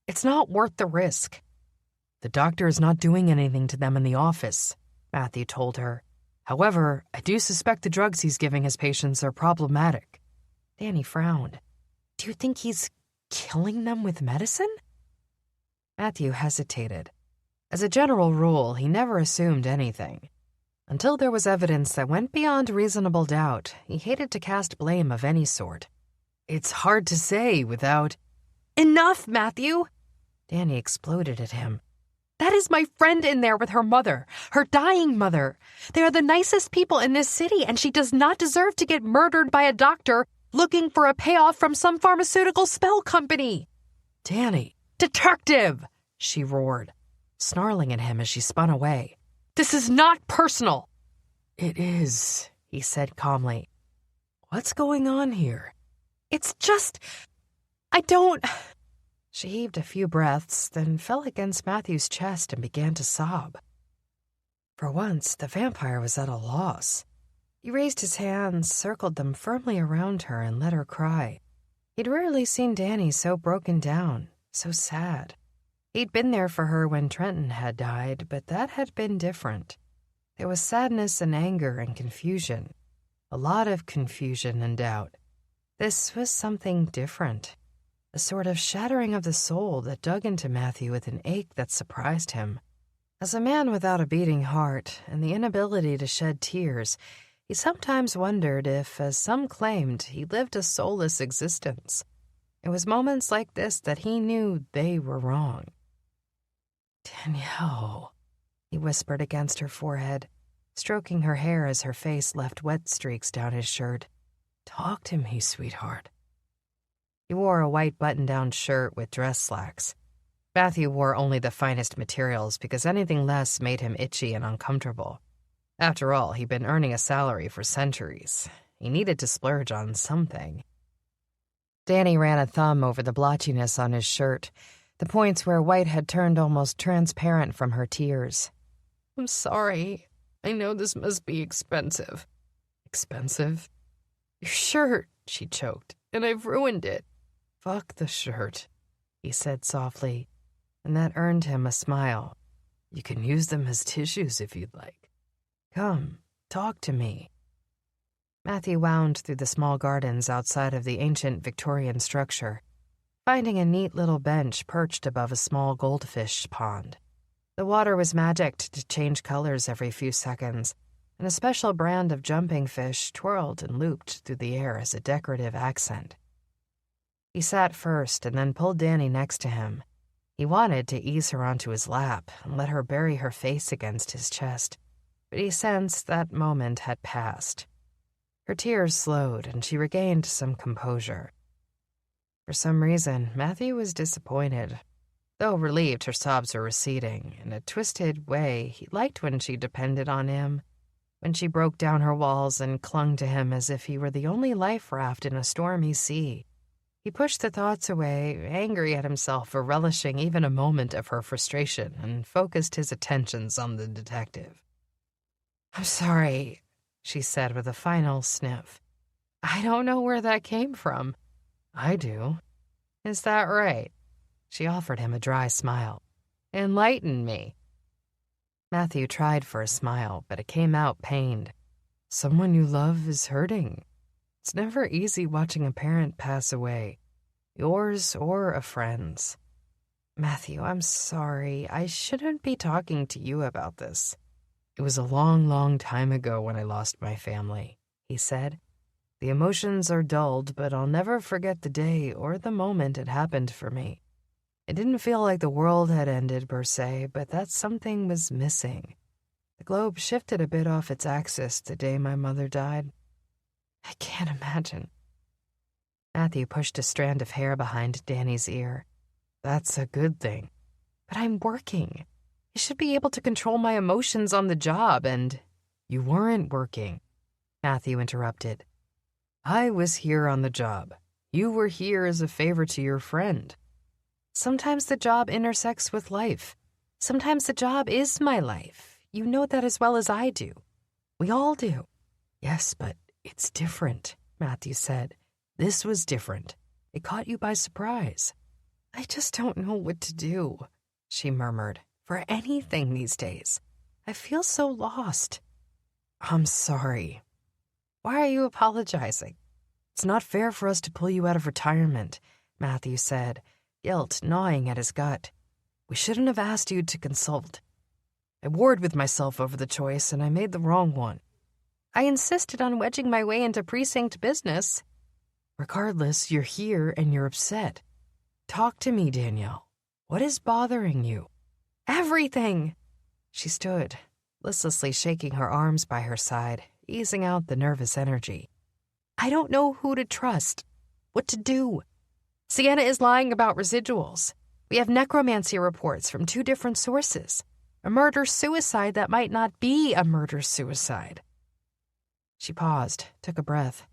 S1: It's not worth the risk. The doctor is not doing anything to them in the office, Matthew told her. However, I do suspect the drugs he's giving his patients are problematic. Danny frowned. Do you think he's killing them with medicine? Matthew hesitated. As a general rule, he never assumed anything. Until there was evidence that went beyond reasonable doubt, he hated to cast blame of any sort. It's hard to say without... Enough, Matthew! Danny exploded at him. That is my friend in there with her mother, her dying mother. They are the nicest people in this city, and she does not deserve to get murdered by a doctor looking for a payoff from some pharmaceutical spell company. Danny, detective, she roared, snarling at him as she spun away. This is not personal. It is, he said calmly. What's going on here? It's just... I don't... She heaved a few breaths, then fell against Matthew's chest and began to sob. For once, the vampire was at a loss. He raised his hands, circled them firmly around her, and let her cry. He'd rarely seen Danny so broken down, so sad. He'd been there for her when Trenton had died, but that had been different. There was sadness and anger and confusion. A lot of confusion and doubt. This was something different. A sort of shattering of the soul that dug into Matthew with an ache that surprised him. As a man without a beating heart and the inability to shed tears, he sometimes wondered if, as some claimed, he lived a soulless existence. It was moments like this that he knew they were wrong. Danielle, he whispered against her forehead, stroking her hair as her face left wet streaks down his shirt. Talk to me, sweetheart. He wore a white button-down shirt with dress slacks. Matthew wore only the finest materials because anything less made him itchy and uncomfortable. After all, he'd been earning a salary for centuries. He needed to splurge on something. Danny ran a thumb over the blotchiness on his shirt, the points where white had turned almost transparent from her tears.
S3: I'm sorry. I know this must be expensive.
S1: Expensive?
S3: Your shirt, she choked, and I've ruined it.
S1: Fuck the shirt, he said softly, and that earned him a smile. You can use them as tissues if you'd like. Come, talk to me. Matthew wound through the small gardens outside of the ancient Victorian structure, finding a neat little bench perched above a small goldfish pond. The water was magicked to change colors every few seconds, and a special brand of jumping fish twirled and looped through the air as a decorative accent. He sat first and then pulled Danny next to him. He wanted to ease her onto his lap and let her bury her face against his chest, but he sensed that moment had passed. Her tears slowed and she regained some composure. For some reason, Matthew was disappointed. Though relieved her sobs were receding, in a twisted way, he liked when she depended on him, when she broke down her walls and clung to him as if he were the only life raft in a stormy sea. He pushed the thoughts away, angry at himself for relishing even a moment of her frustration, and focused his attentions on the detective. I'm sorry, she said with a final sniff. I don't know where that came from. I do. Is that right? She offered him a dry smile. Enlighten me. Matthew tried for a smile, but it came out pained. Someone you love is hurting. It's never easy watching a parent pass away, yours or a friend's. Matthew, I'm sorry. I shouldn't be talking to you about this. It was a long, long time ago when I lost my family, he said. The emotions are dulled, but I'll never forget the day or the moment it happened for me. It didn't feel like the world had ended per se, but that something was missing. The globe shifted a bit off its axis the day my mother died. I can't imagine. Matthew pushed a strand of hair behind Danny's ear. That's a good thing. But I'm working. I should be able to control my emotions on the job, and you weren't working, Matthew interrupted. I was here on the job. You were here as a favor to your friend. Sometimes the job intersects with life. Sometimes the job is my life. You know that as well as I do. We all do. Yes, but it's different, Matthew said. This was different. It caught you by surprise. I just don't know what to do, she murmured, for anything these days. I feel so lost. I'm sorry. Why are you apologizing? It's not fair for us to pull you out of retirement, Matthew said, guilt gnawing at his gut. We shouldn't have asked you to consult. I warred with myself over the choice, and I made the wrong one. I insisted on wedging my way into precinct business. Regardless, you're here and you're upset. Talk to me, Danielle. What is bothering you? Everything. She stood, listlessly shaking her arms by her side, easing out the nervous energy. I don't know who to trust, what to do. Sienna is lying about residuals. We have necromancy reports from 2 different sources. A murder-suicide that might not be a murder-suicide. She paused, took a breath.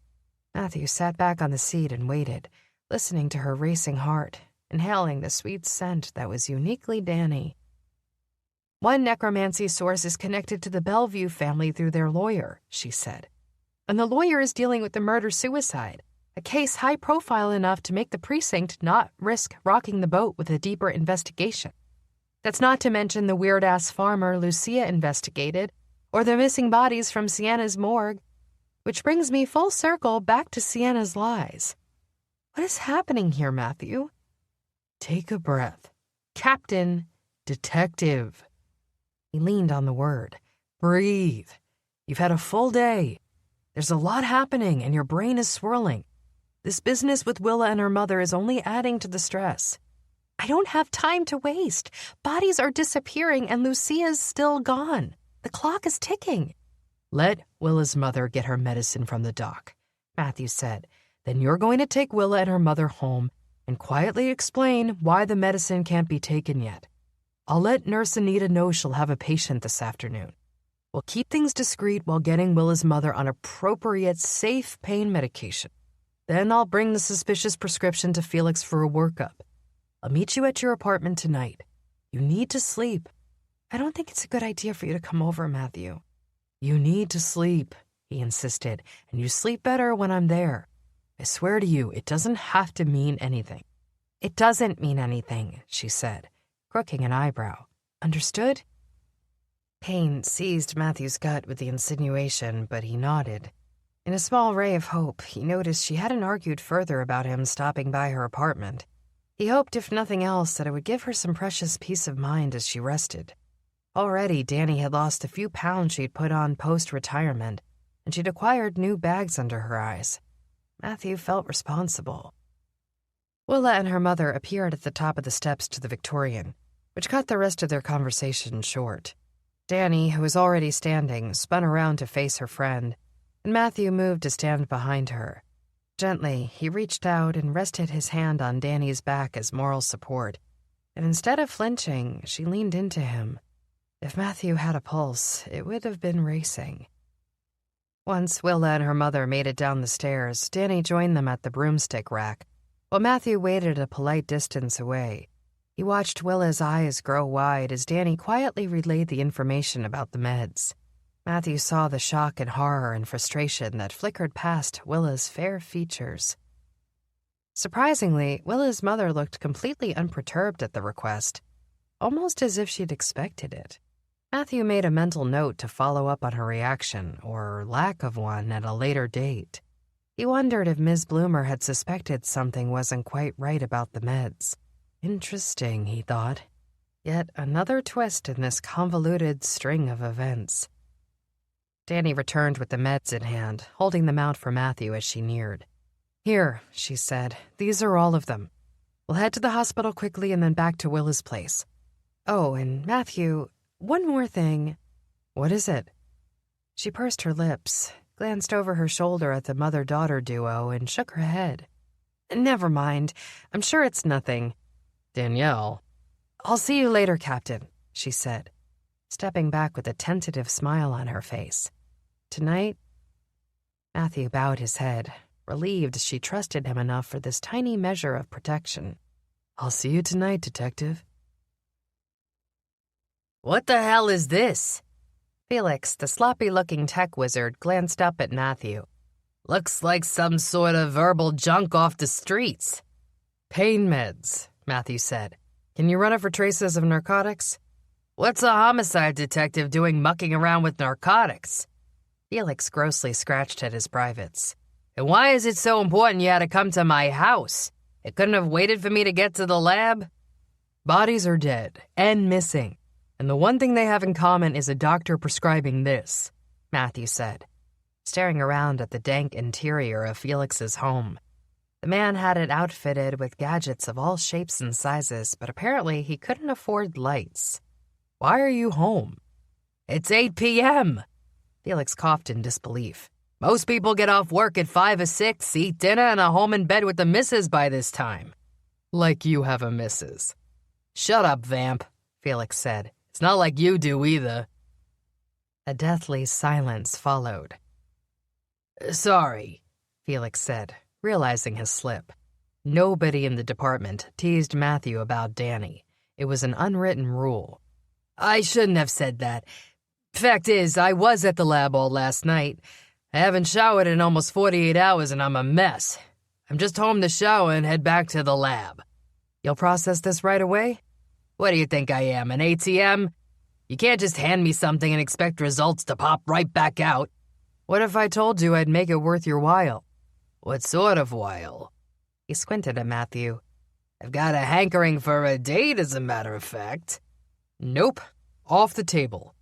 S1: Matthew sat back on the seat and waited, listening to her racing heart, inhaling the sweet scent that was uniquely Danny. One necromancy source is connected to the Bellevue family through their lawyer, she said. And the lawyer is dealing with the murder-suicide, a case high profile enough to make the precinct not risk rocking the boat with a deeper investigation. That's not to mention the weird-ass farmer Lucia investigated, or the missing bodies from Sienna's morgue, which brings me full circle back to Sienna's lies. What is happening here, Matthew? Take a breath. Captain, detective. He leaned on the word. Breathe. You've had a full day. There's a lot happening and your brain is swirling. This business with Willa and her mother is only adding to the stress. I don't have time to waste. Bodies are disappearing and Lucia's still gone. The clock is ticking. Let Willa's mother get her medicine from the doc, Matthew said. Then you're going to take Willa and her mother home and quietly explain why the medicine can't be taken yet. I'll let Nurse Anita know she'll have a patient this afternoon. We'll keep things discreet while getting Willa's mother on appropriate, safe pain medication. Then I'll bring the suspicious prescription to Felix for a workup.
S4: I'll meet you at your apartment tonight. You need to sleep.
S1: I don't think it's a good idea for you to come over, Matthew.
S4: You need to sleep, he insisted, and you sleep better when I'm there. I swear to you, it doesn't have to mean anything.
S1: It doesn't mean anything, she said, crooking an eyebrow. Understood? Pain seized Matthew's gut with the insinuation, but he nodded. In a small ray of hope, he noticed she hadn't argued further about him stopping by her apartment. He hoped, if nothing else, that it would give her some precious peace of mind as she rested. Already, Danny had lost a few pounds she'd put on post-retirement, and she'd acquired new bags under her eyes. Matthew felt responsible. Willa and her mother appeared at the top of the steps to the Victorian, which cut the rest of their conversation short. Danny, who was already standing, spun around to face her friend, and Matthew moved to stand behind her. Gently, he reached out and rested his hand on Danny's back as moral support, and instead of flinching, she leaned into him. If Matthew had a pulse, it would have been racing. Once Willa and her mother made it down the stairs, Danny joined them at the broomstick rack, while Matthew waited a polite distance away. He watched Willa's eyes grow wide as Danny quietly relayed the information about the meds. Matthew saw the shock and horror and frustration that flickered past Willa's fair features. Surprisingly, Willa's mother looked completely unperturbed at the request, almost as if she'd expected it. Matthew made a mental note to follow up on her reaction, or lack of one, at a later date. He wondered if Ms. Bloomer had suspected something wasn't quite right about the meds. Interesting, he thought. Yet another twist in this convoluted string of events. Danny returned with the meds in hand, holding them out for Matthew as she neared. Here, she said, these are all of them. We'll head to the hospital quickly and then back to Willa's place. Oh, and Matthew, one more thing. What is it? She pursed her lips, glanced over her shoulder at the mother-daughter duo, and shook her head. Never mind. I'm sure it's nothing. Danielle. I'll see you later, Captain, she said, stepping back with a tentative smile on her face. Tonight? Matthew bowed his head, relieved she trusted him enough for this tiny measure of protection. I'll see you tonight, Detective.
S3: What the hell is this?
S1: Felix, the sloppy-looking tech wizard, glanced up at Matthew.
S3: Looks like some sort of verbal junk off the streets.
S1: Pain meds, Matthew said. Can you run it for traces of narcotics?
S3: What's a homicide detective doing mucking around with narcotics?
S1: Felix grossly scratched at his privates.
S3: And why is it so important you had to come to my house? It couldn't have waited for me to get to the lab?
S1: Bodies are dead and missing. And the one thing they have in common is a doctor prescribing this, Matthew said, staring around at the dank interior of Felix's home. The man had it outfitted with gadgets of all shapes and sizes, but apparently he couldn't afford lights. Why are you home?
S3: It's 8 p.m.
S1: Felix coughed in disbelief.
S3: Most people get off work at 5 or 6, eat dinner, and are home in bed with the missus by this time.
S1: Like you have a missus.
S3: Shut up, vamp, Felix said. It's not like you do either.
S1: A deathly silence followed.
S3: Sorry,
S1: Felix said, realizing his slip. Nobody in the department teased Matthew about Danny. It was an unwritten rule.
S3: I shouldn't have said that. Fact is, I was at the lab all last night. I haven't showered in almost 48 hours and I'm a mess. I'm just home to shower and head back to the lab.
S1: You'll process this right away?
S3: What do you think I am, an ATM? You can't just hand me something and expect results to pop right back out.
S1: What if I told you I'd make it worth your while?
S3: What sort of while?
S1: He squinted at Matthew.
S3: I've got a hankering for a date, as a matter of fact.
S1: Nope. Off the table.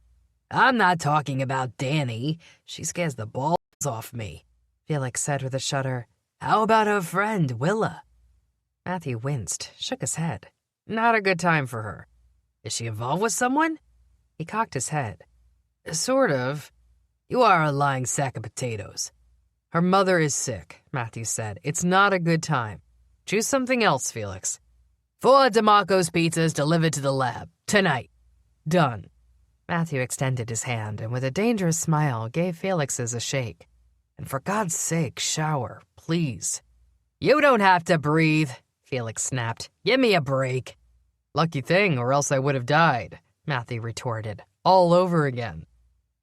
S3: I'm not talking about Danny. She scares the balls off me,
S1: Felix said with a shudder.
S3: How about her friend, Willa?
S1: Matthew winced, shook his head. Not a good time for her.
S3: Is she involved with someone?
S1: He cocked his head.
S3: Sort of. You are a lying sack of potatoes.
S1: Her mother is sick, Matthew said. It's not a good time. Choose something else, Felix.
S3: 4 DeMarco's pizzas delivered to the lab. Tonight.
S1: Done. Matthew extended his hand and with a dangerous smile gave Felix's a shake. And for God's sake, shower, please.
S3: You don't have to breathe,
S1: Felix snapped.
S3: Give me a break.
S1: Lucky thing, or else I would have died, Matthew retorted. All over again.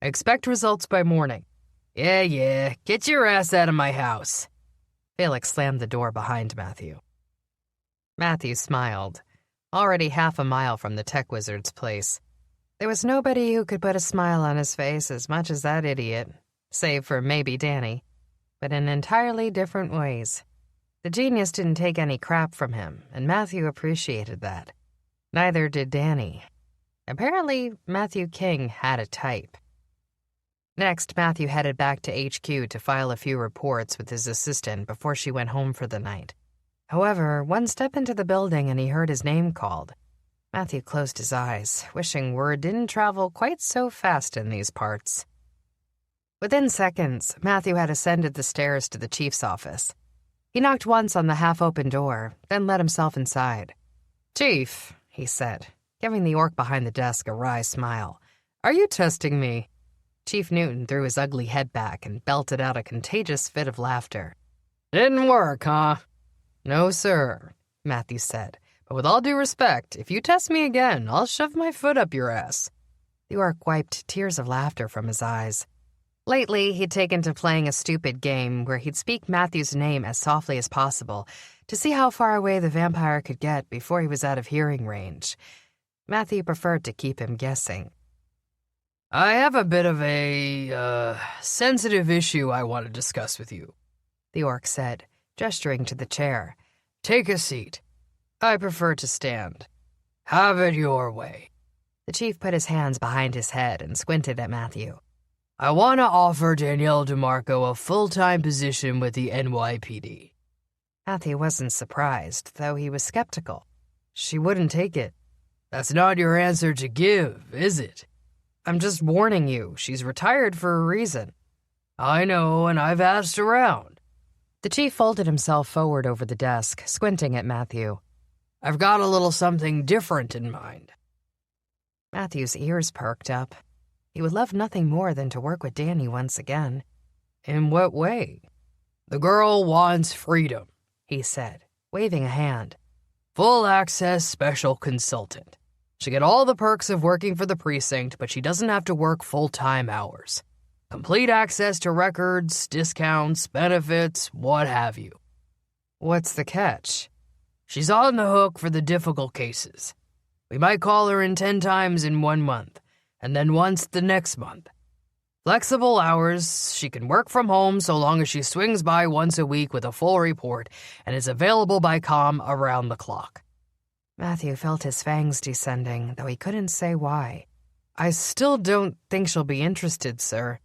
S1: I expect results by morning.
S3: Yeah, get your ass out of my house.
S1: Felix slammed the door behind Matthew. Matthew smiled. Already half a mile from the tech wizard's place. There was nobody who could put a smile on his face as much as that idiot, save for maybe Danny, but in entirely different ways. The genius didn't take any crap from him, and Matthew appreciated that. Neither did Danny. Apparently, Matthew King had a type. Next, Matthew headed back to HQ to file a few reports with his assistant before she went home for the night. However, one step into the building and he heard his name called. Matthew closed his eyes, wishing word didn't travel quite so fast in these parts. Within seconds, Matthew had ascended the stairs to the chief's office. He knocked once on the half-open door, then let himself inside. "Chief," he said, giving the orc behind the desk a wry smile. "Are you testing me?" Chief Newton threw his ugly head back and belted out a contagious fit of laughter.
S3: Didn't work, huh?
S1: "No, sir," Matthew said. "But with all due respect, if you test me again, I'll shove my foot up your ass." The orc wiped tears of laughter from his eyes. Lately, he'd taken to playing a stupid game where he'd speak Matthew's name as softly as possible to see how far away the vampire could get before he was out of hearing range. Matthew preferred to keep him guessing.
S3: I have a bit of a, sensitive issue I want to discuss with you,
S1: the orc said, gesturing to the chair.
S3: "Take a seat."
S1: "I prefer to stand."
S3: "Have it your way."
S1: The chief put his hands behind his head and squinted at Matthew.
S3: "I want to offer Danielle DeMarco a full-time position with the NYPD.
S1: Matthew wasn't surprised, though he was skeptical. She wouldn't take it.
S3: That's not your answer to give, is it?
S1: I'm just warning you, she's retired for a reason.
S3: I know, and I've asked around.
S1: The chief folded himself forward over the desk, squinting at Matthew.
S3: I've got a little something different in mind.
S1: Matthew's ears perked up. He would love nothing more than to work with Danny once again.
S3: In what way? The girl wants freedom, he said,
S1: waving a hand.
S3: Full access special consultant. She'll get all the perks of working for the precinct, but she doesn't have to work full-time hours. Complete access to records, discounts, benefits, what have you.
S1: What's the catch?
S3: She's on the hook for the difficult cases. We might call her in 10 times in 1 month, and then once the next month. Flexible hours, she can work from home so long as she swings by once a week with a full report and is available by comm around the clock.
S1: Matthew felt his fangs descending, though he couldn't say why. I still don't think she'll be interested, sir.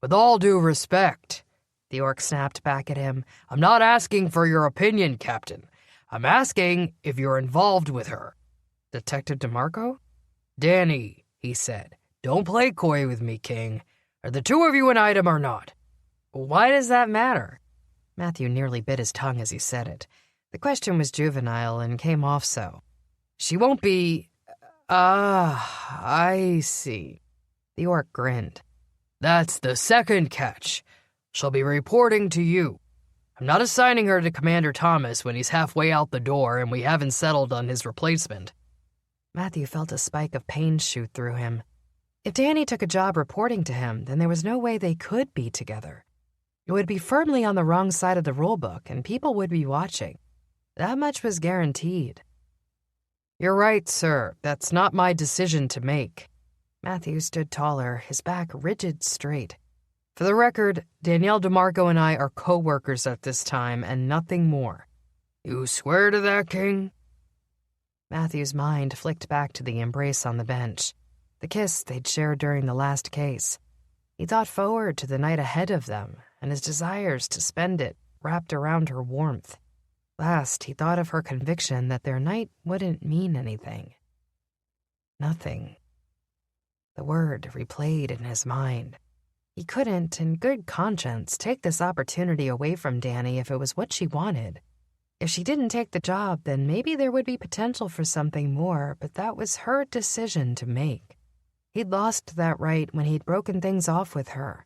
S3: With all due respect, the orc snapped back at him, I'm not asking for your opinion, Captain. I'm asking if you're involved with her.
S1: Detective DeMarco?
S3: Danny, he said, don't play coy with me, King. Are the two of you an item or not?
S1: Why does that matter? Matthew nearly bit his tongue as he said it. The question was juvenile and came off so. She won't be... I see. The orc grinned.
S3: That's the second catch. She'll be reporting to you. I'm not assigning her to Commander Thomas when he's halfway out the door and we haven't settled on his replacement.
S1: Matthew felt a spike of pain shoot through him. If Danny took a job reporting to him, then there was no way they could be together. It would be firmly on the wrong side of the rulebook, and people would be watching. That much was guaranteed. You're right, sir. That's not my decision to make. Matthew stood taller, his back rigid straight. For the record, Danielle DeMarco and I are co-workers at this time, and nothing more.
S3: You swear to that, King?
S1: Matthew's mind flicked back to the embrace on the bench, the kiss they'd shared during the last case. He thought forward to the night ahead of them, and his desires to spend it wrapped around her warmth. Last, he thought of her conviction that their night wouldn't mean anything. Nothing. The word replayed in his mind. He couldn't, in good conscience, take this opportunity away from Danny if it was what she wanted. If she didn't take the job, then maybe there would be potential for something more, but that was her decision to make. He'd lost that right when he'd broken things off with her.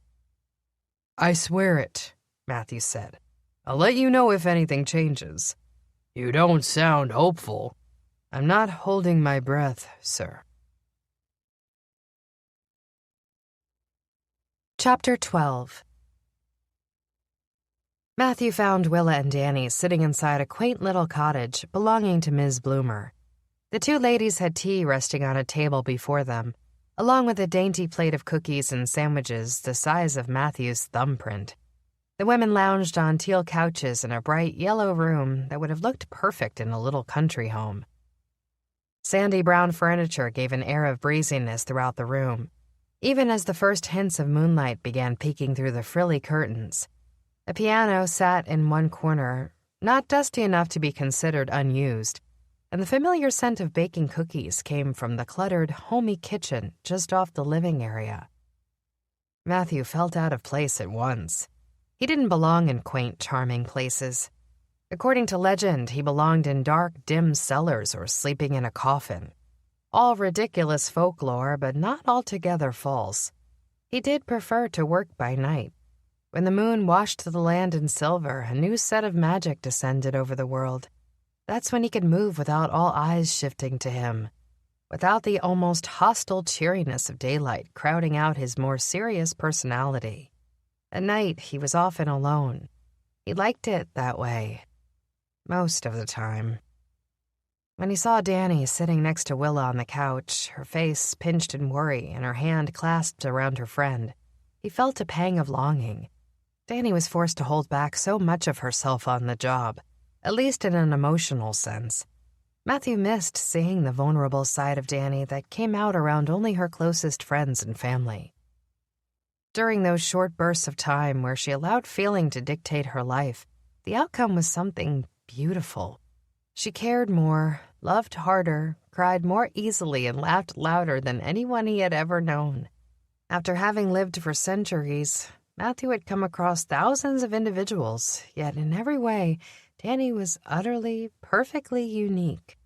S1: I swear it, Matthew said. I'll let you know if anything changes.
S3: You don't sound hopeful. I'm not holding my breath, sir.
S1: Chapter 12. Matthew found Willa and Danny sitting inside a quaint little cottage belonging to Ms. Bloomer. The two ladies had tea resting on a table before them, along with a dainty plate of cookies and sandwiches the size of Matthew's thumbprint. The women lounged on teal couches in a bright yellow room that would have looked perfect in a little country home. Sandy brown furniture gave an air of breeziness throughout the room, even as the first hints of moonlight began peeking through the frilly curtains. A piano sat in one corner, not dusty enough to be considered unused, and the familiar scent of baking cookies came from the cluttered, homey kitchen just off the living area. Matthew felt out of place at once. He didn't belong in quaint, charming places. According to legend, he belonged in dark, dim cellars or sleeping in a coffin. All ridiculous folklore, but not altogether false. He did prefer to work by night. When the moon washed the land in silver, a new set of magic descended over the world. That's when he could move without all eyes shifting to him, without the almost hostile cheeriness of daylight crowding out his more serious personality. At night, he was often alone. He liked it that way. Most of the time. When he saw Danny sitting next to Willa on the couch, her face pinched in worry and her hand clasped around her friend, he felt a pang of longing. Danny was forced to hold back so much of herself on the job, at least in an emotional sense. Matthew missed seeing the vulnerable side of Danny that came out around only her closest friends and family. During those short bursts of time where she allowed feeling to dictate her life, the outcome was something beautiful. She cared more, loved harder, cried more easily, and laughed louder than anyone he had ever known. After having lived for centuries, Matthew had come across thousands of individuals, yet in every way, Danny was utterly, perfectly unique.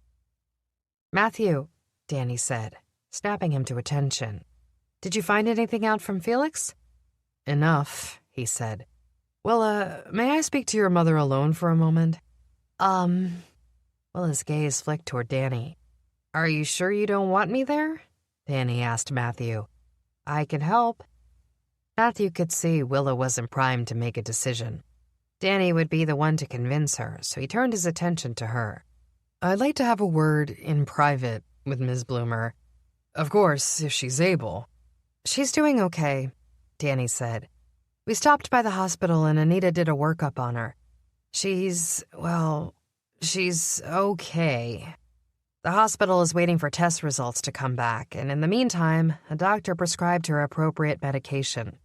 S1: "Matthew," Danny said, snapping him to attention. "Did you find anything out from Felix?" "Enough," he said. "Well, may I speak to your mother alone for a moment?" Willa's gaze flicked toward Danny. "Are you sure you don't want me there?" Danny asked Matthew. "I can help." Matthew could see Willa wasn't primed to make a decision. Danny would be the one to convince her, so he turned his attention to her. "I'd like to have a word in private with Ms. Bloomer. Of course, if she's able." "She's doing okay," Danny said. "We stopped by the hospital and Anita did a workup on her. She's okay. The hospital is waiting for test results to come back, and in the meantime, a doctor prescribed her appropriate medication.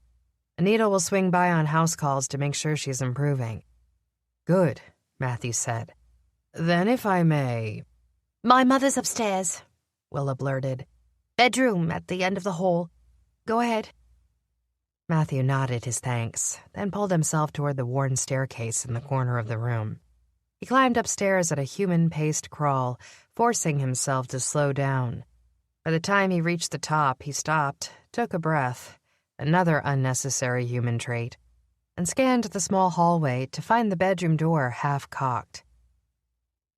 S1: Anita will swing by on house calls to make sure she's improving." "Good," Matthew said. "Then if I may—"
S2: "My mother's upstairs,"
S1: Willa blurted.
S2: "Bedroom at the end of the hall. Go ahead."
S1: Matthew nodded his thanks, then pulled himself toward the worn staircase in the corner of the room. He climbed upstairs at a human-paced crawl, forcing himself to slow down. By the time he reached the top, he stopped, took a breath, another unnecessary human trait, and scanned the small hallway to find the bedroom door half-cocked.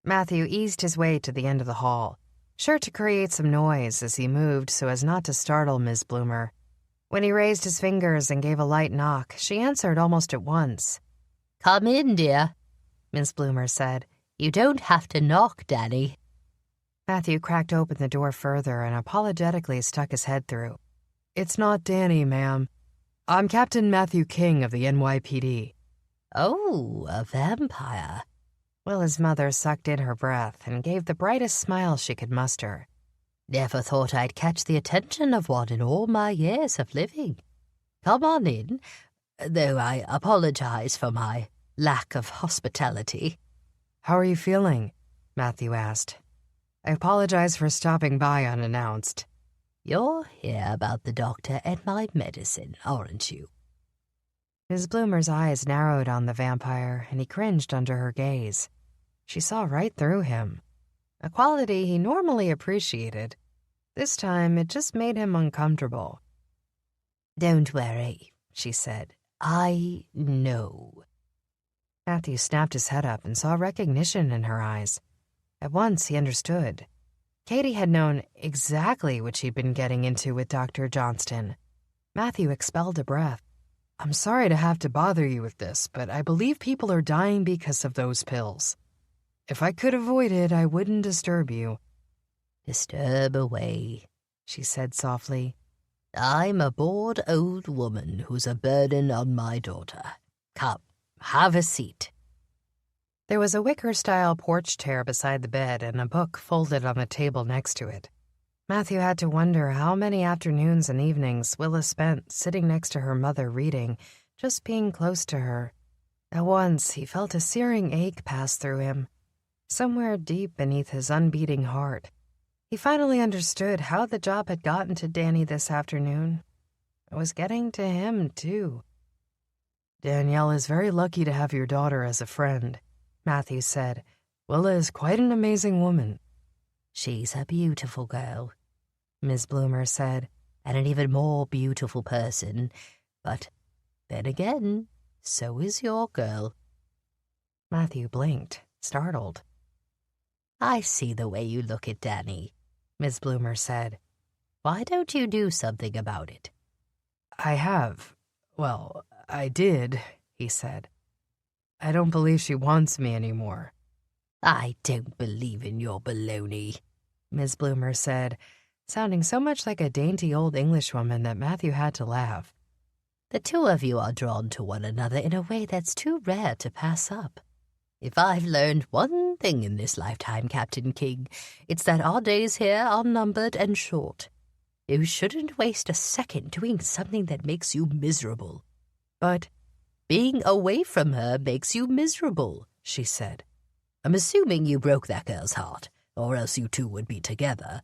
S1: Matthew eased his way to the end of the hall, sure to create some noise as he moved so as not to startle Ms. Bloomer. When he raised his fingers and gave a light knock, she answered almost at once.
S2: "Come in, dear," Miss Bloomer said. "You don't have to knock, Danny."
S1: Matthew cracked open the door further and apologetically stuck his head through. "It's not Danny, ma'am. I'm Captain Matthew King of the NYPD.
S2: "Oh, a vampire."
S1: Willa's mother sucked in her breath and gave the brightest smile she could muster.
S2: "Never thought I'd catch the attention of one in all my years of living. Come on in, though I apologize for my lack of hospitality."
S1: "How are you feeling?" Matthew asked. "I apologize for stopping by unannounced."
S2: "You're here about the doctor and my medicine, aren't you?"
S1: Ms. Bloomer's eyes narrowed on the vampire, and he cringed under her gaze. She saw right through him, a quality he normally appreciated. This time, it just made him uncomfortable.
S2: "Don't worry," she said. "I know."
S1: Matthew snapped his head up and saw recognition in her eyes. At once, he understood. Katie had known exactly what she'd been getting into with Dr. Johnston. Matthew expelled a breath. "I'm sorry to have to bother you with this, but I believe people are dying because of those pills. If I could avoid it, I wouldn't disturb you."
S2: "Disturb away," she said softly. "I'm a bored old woman who's a burden on my daughter. Come, have a seat."
S1: There was a wicker-style porch chair beside the bed and a book folded on the table next to it. Matthew had to wonder how many afternoons and evenings Willa spent sitting next to her mother reading, just being close to her. At once, he felt a searing ache pass through him, somewhere deep beneath his unbeating heart. He finally understood how the job had gotten to Danny this afternoon. It was getting to him, too. "Danielle is very lucky to have your daughter as a friend," Matthew said. "Willa is quite an amazing woman."
S2: "She's a beautiful girl," Ms. Bloomer said, "and an even more beautiful person. But then again, so is your girl."
S1: Matthew blinked, startled.
S2: "I see the way you look at Danny," Ms. Bloomer said. "Why don't you do something about it?"
S1: "I have. Well, I did," he said. "I don't believe she wants me anymore."
S2: "I don't believe in your baloney,"
S1: Ms. Bloomer said, sounding so much like a dainty old Englishwoman that Matthew had to laugh.
S2: "The two of you are drawn to one another in a way that's too rare to pass up. If I've learned one thing in this lifetime, Captain King, it's that our days here are numbered and short. You shouldn't waste a second doing something that makes you miserable."
S1: "But
S2: being away from her makes you miserable," she said. "I'm assuming you broke that girl's heart, or else you two would be together."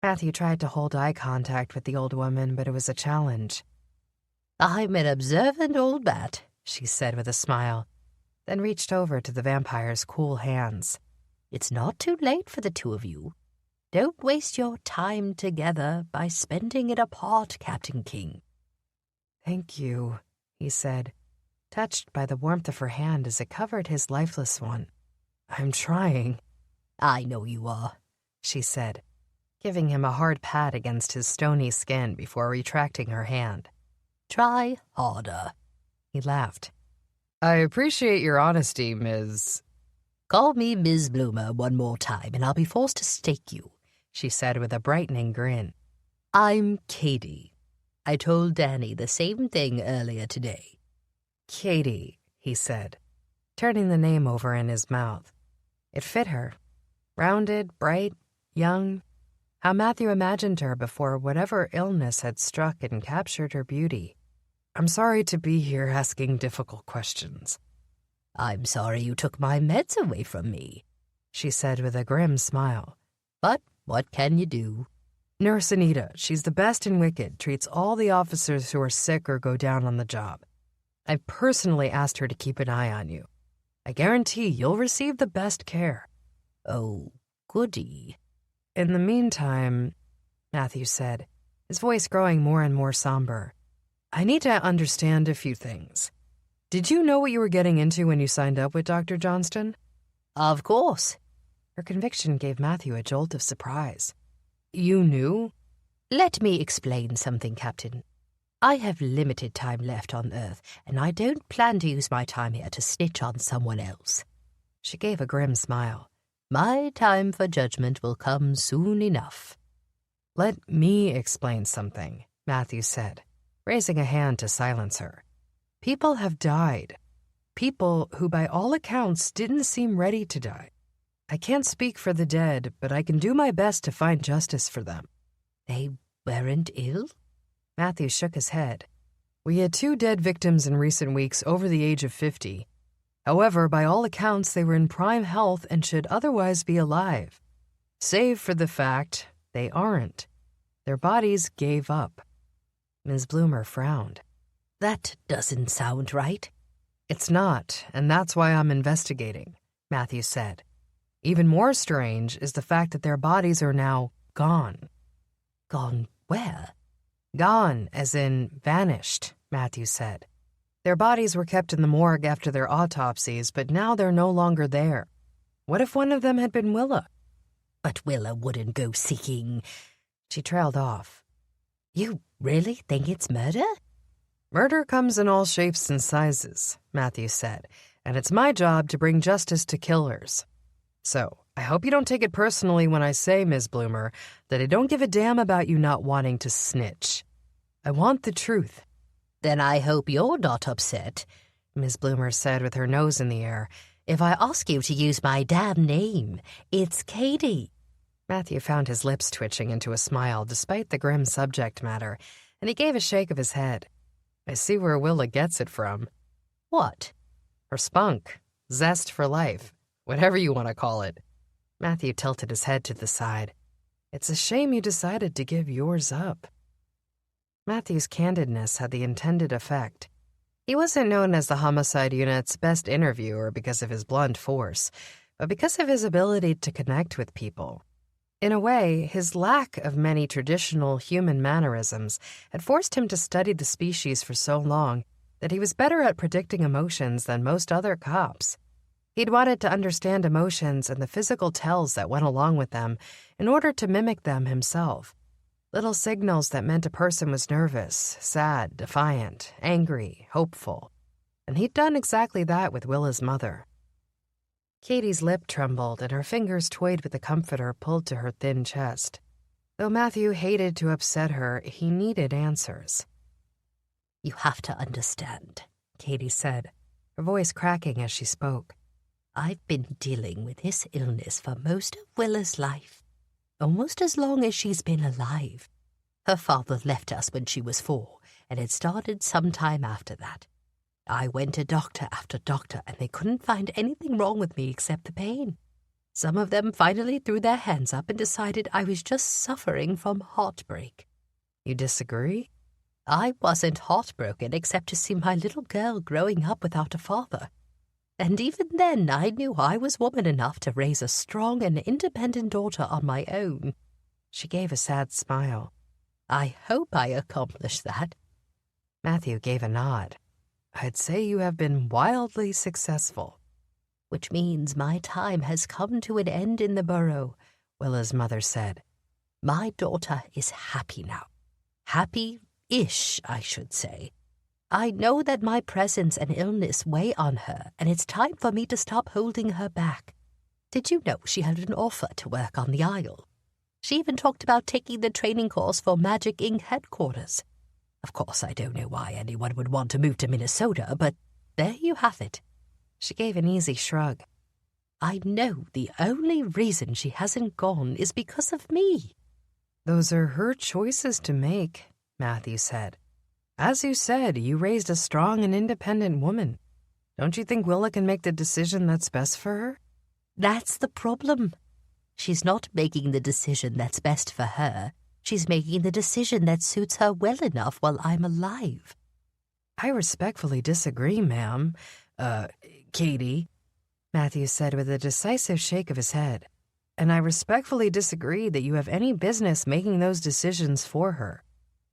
S1: Matthew tried to hold eye contact with the old woman, but it was a challenge.
S2: "I'm an observant old bat," she said with a smile,
S1: then reached over to the vampire's cool hands.
S2: "It's not too late for the two of you. Don't waste your time together by spending it apart, Captain King."
S1: "Thank you," he said, touched by the warmth of her hand as it covered his lifeless one. "I'm trying."
S2: "I know you are,"
S1: she said, giving him a hard pat against his stony skin before retracting her hand.
S2: "Try harder."
S1: He laughed. "I appreciate your honesty, Ms."
S2: "Call me Ms. Bloomer one more time and I'll be forced to stake you,"
S1: she said with a brightening grin.
S2: "I'm Katie. I told Danny the same thing earlier today."
S1: "Katie," he said, turning the name over in his mouth. It fit her. Rounded, bright, young. How Matthew imagined her before whatever illness had struck and captured her beauty. "I'm sorry to be here asking difficult questions."
S2: "I'm sorry you took my meds away from me,"
S1: she said with a grim smile.
S2: "But what can you do?"
S1: "Nurse Anita, she's the best in Wicked, treats all the officers who are sick or go down on the job. I've personally asked her to keep an eye on you. I guarantee you'll receive the best care."
S2: "Oh, goody."
S1: "In the meantime," Matthew said, his voice growing more and more somber, "I need to understand a few things. Did you know what you were getting into when you signed up with Dr. Johnston?"
S2: "Of course."
S1: Her conviction gave Matthew a jolt of surprise. "You knew?"
S2: "Let me explain something, Captain. I have limited time left on Earth, and I don't plan to use my time here to snitch on someone else."
S1: She gave a grim smile.
S2: "My time for judgment will come soon enough."
S1: "Let me explain something," Matthew said, raising a hand to silence her. "People have died. People who by all accounts didn't seem ready to die. I can't speak for the dead, but I can do my best to find justice for them."
S2: "They weren't ill?"
S1: Matthew shook his head. "We had 2 dead victims in recent weeks over the age of 50. However, by all accounts, they were in prime health and should otherwise be alive. Save for the fact they aren't. Their bodies gave up." Ms. Bloomer frowned.
S2: "That doesn't sound right."
S1: "It's not, and that's why I'm investigating," Matthew said. "Even more strange is the fact that their bodies are now gone."
S2: "Gone where?"
S1: "Gone, as in vanished," Matthew said. Their bodies were kept in the morgue after their autopsies, but now they're no longer there. What if one of them had been Willa?
S2: But Willa wouldn't go seeking.
S1: She trailed off.
S2: You really think it's murder?
S1: Murder comes in all shapes and sizes, Matthew said, and it's my job to bring justice to killers. So, I hope you don't take it personally when I say, Ms. Bloomer, that I don't give a damn about you not wanting to snitch. I want the truth.
S2: Then I hope you're not upset,
S1: Ms. Bloomer said with her nose in the air,
S2: if I ask you to use my damn name. It's Katie.
S1: Matthew found his lips twitching into a smile despite the grim subject matter, and he gave a shake of his head. I see where Willa gets it from.
S2: What?
S1: Her spunk. Zest for life. Whatever you want to call it. Matthew tilted his head to the side. It's a shame you decided to give yours up. Matthew's candidness had the intended effect. He wasn't known as the homicide unit's best interviewer because of his blunt force, but because of his ability to connect with people. In a way, his lack of many traditional human mannerisms had forced him to study the species for so long that he was better at predicting emotions than most other cops. He'd wanted to understand emotions and the physical tells that went along with them in order to mimic them himself. Little signals that meant a person was nervous, sad, defiant, angry, hopeful. And he'd done exactly that with Willa's mother. Katie's lip trembled and her fingers toyed with the comforter pulled to her thin chest. Though Matthew hated to upset her, he needed answers.
S2: You have to understand,
S1: Katie said, her voice cracking as she spoke.
S2: I've been dealing with this illness for most of Willa's life, almost as long as she's been alive. Her father left us when she was 4, and it started some time after that. I went to doctor after doctor, and they couldn't find anything wrong with me except the pain. Some of them finally threw their hands up and decided I was just suffering from heartbreak.
S1: You disagree?
S2: I wasn't heartbroken except to see my little girl growing up without a father. And even then, I knew I was woman enough to raise a strong and independent daughter on my own.
S1: She gave a sad smile.
S2: I hope I accomplished that.
S1: Matthew gave a nod. I'd say you have been wildly successful.
S2: Which means my time has come to an end in the burrow,
S1: Willa's mother said.
S2: My daughter is happy now. Happy-ish, I should say. I know that my presence and illness weigh on her, and it's time for me to stop holding her back. Did you know she had an offer to work on the Isle? She even talked about taking the training course for Magic Inc. headquarters. Of course, I don't know why anyone would want to move to Minnesota, but there you have it.
S1: She gave an easy shrug.
S2: I know the only reason she hasn't gone is because of me.
S1: Those are her choices to make, Matthew said. As you said, you raised a strong and independent woman. Don't you think Willa can make the decision that's best for her?
S2: That's the problem. She's not making the decision that's best for her. She's making the decision that suits her well enough while I'm alive.
S1: I respectfully disagree, ma'am. Katie, Matthew said with a decisive shake of his head. And I respectfully disagree that you have any business making those decisions for her.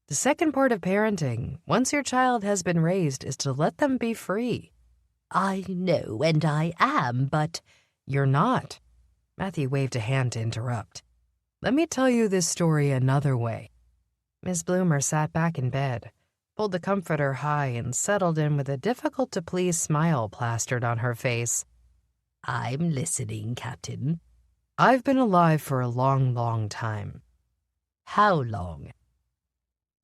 S1: The second part of parenting, once your child has been raised, is to let them be free.
S2: I know, and I am, but...
S1: You're not. Matthew waved a hand to interrupt. Let me tell you this story another way. Miss Bloomer sat back in bed, pulled the comforter high, and settled in with a difficult-to-please smile plastered on her face.
S2: I'm listening, Captain.
S1: I've been alive for a long, long time.
S2: How long?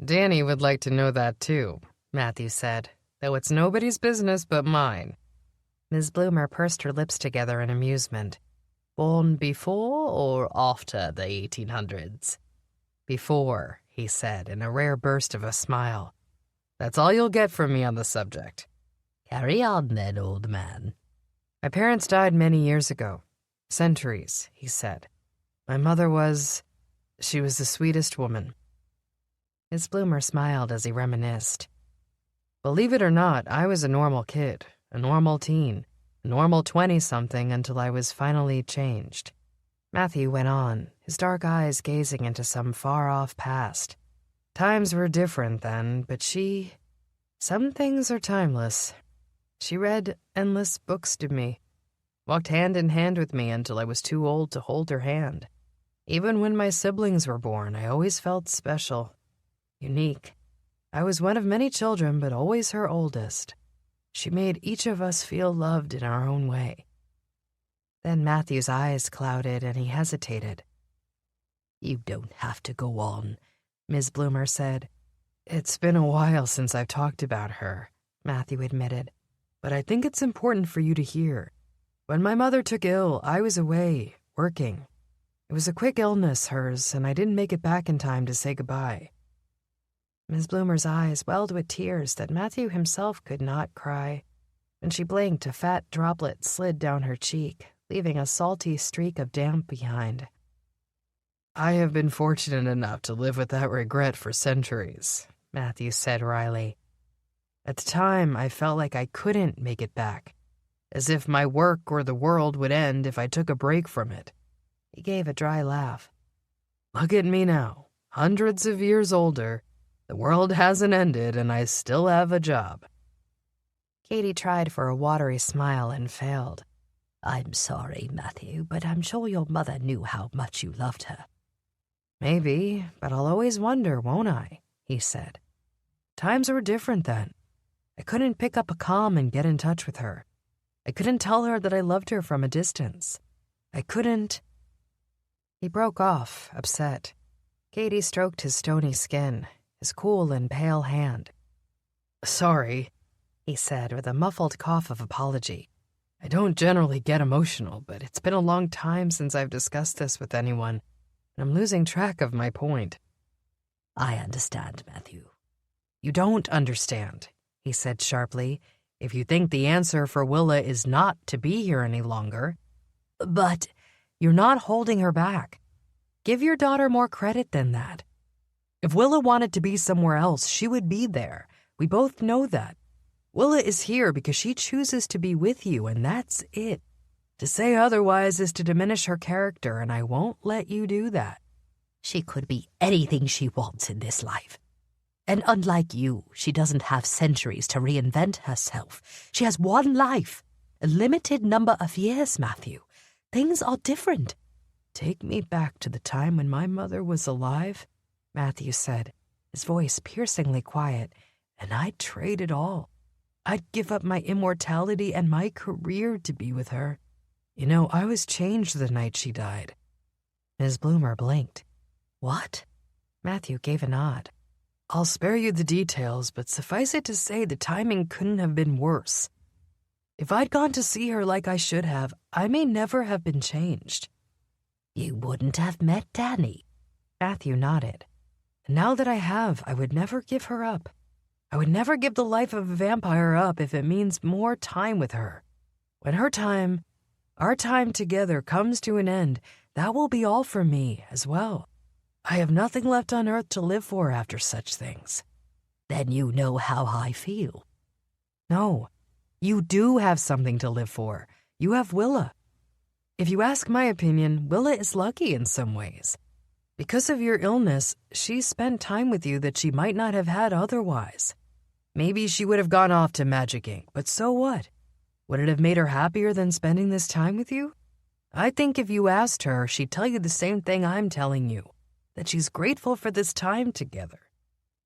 S1: Danny would like to know that too, Matthew said, though it's nobody's business but mine. Ms. Bloomer pursed her lips together in amusement. Born before or after the 1800s? Before, he said in a rare burst of a smile. That's all you'll get from me on the subject.
S2: Carry on then, old man.
S1: My parents died many years ago. Centuries, he said. My mother she was the sweetest woman. Miss Bloomer smiled as he reminisced. Believe it or not, I was a normal kid, a normal teen, a normal 20-something until I was finally changed. Matthew went on, his dark eyes gazing into some far-off past. Times were different then, but she
S3: Some things are timeless. She read endless books to me, walked hand in hand with me until I was too old to hold her hand. Even when my siblings were born, I always felt special, unique. I was one of many children, but always her oldest. She made each of us feel loved in our own way. Then Matthew's eyes clouded and he hesitated.
S2: You don't have to go on,
S3: Ms. Bloomer said. It's been a while since I've talked about her, Matthew admitted, but I think it's important for you to hear. When my mother took ill, I was away, working. It was a quick illness, hers, and I didn't make it back in time to say goodbye. Ms. Bloomer's eyes welled with tears that Matthew himself could not cry. When she blinked, a fat droplet slid down her cheek, leaving a salty streak of damp behind. I have been fortunate enough to live with that regret for centuries, Matthew said wryly. At the time, I felt like I couldn't make it back, as if my work or the world would end if I took a break from it. He gave a dry laugh. Look at me now, hundreds of years older. The world hasn't ended and I still have a job. Katie tried for a watery smile and failed.
S2: I'm sorry, Matthew, but I'm sure your mother knew how much you loved her.
S3: Maybe, but I'll always wonder, won't I? He said. Times were different then. I couldn't pick up a comm and get in touch with her. I couldn't tell her that I loved her from a distance. I couldn't... He broke off, upset. Katie stroked his stony skin, his cool and pale hand. Sorry, he said with a muffled cough of apology. I don't generally get emotional, but it's been a long time since I've discussed this with anyone, and I'm losing track of my point.
S2: I understand, Matthew.
S3: You don't understand, he said sharply. If you think the answer for Willa is not to be here any longer. But you're not holding her back. Give your daughter more credit than that. If Willa wanted to be somewhere else, she would be there. We both know that. Willa is here because she chooses to be with you, and that's it. To say otherwise is to diminish her character, and I won't let you do that.
S2: She could be anything she wants in this life. And unlike you, she doesn't have centuries to reinvent herself. She has one life, a limited number of years, Matthew. Things are different.
S3: Take me back to the time when my mother was alive, Matthew said, his voice piercingly quiet, and I'd trade it all. I'd give up my immortality and my career to be with her. You know, I was changed the night she died. Ms. Bloomer blinked. What? Matthew gave a nod. I'll spare you the details, but suffice it to say the timing couldn't have been worse. If I'd gone to see her like I should have, I may never have been changed.
S2: You wouldn't have met Danny.
S3: Matthew nodded. And now that I have, I would never give her up. I would never give the life of a vampire up if it means more time with her. When her time, our time together comes to an end, that will be all for me as well. I have nothing left on earth to live for after such things.
S2: Then you know how I feel.
S3: No, you do have something to live for. You have Willa. If you ask my opinion, Willa is lucky in some ways. Because of your illness, she spent time with you that she might not have had otherwise. Maybe she would have gone off to Magic Inc., but so what? Would it have made her happier than spending this time with you? I think if you asked her, she'd tell you the same thing I'm telling you, that she's grateful for this time together.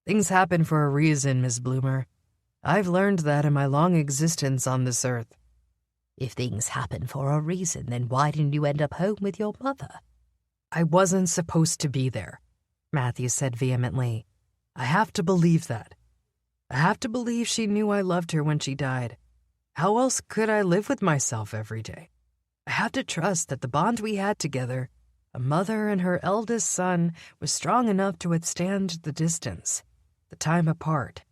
S3: Things happen for a reason, Miss Bloomer. I've learned that in my long existence on this earth.
S2: If things happen for a reason, then why didn't you end up home with your mother?
S3: I wasn't supposed to be there, Matthew said vehemently. I have to believe that. I have to believe she knew I loved her when she died. How else could I live with myself every day? I have to trust that the bond we had together, a mother and her eldest son, was strong enough to withstand the distance, the time apart,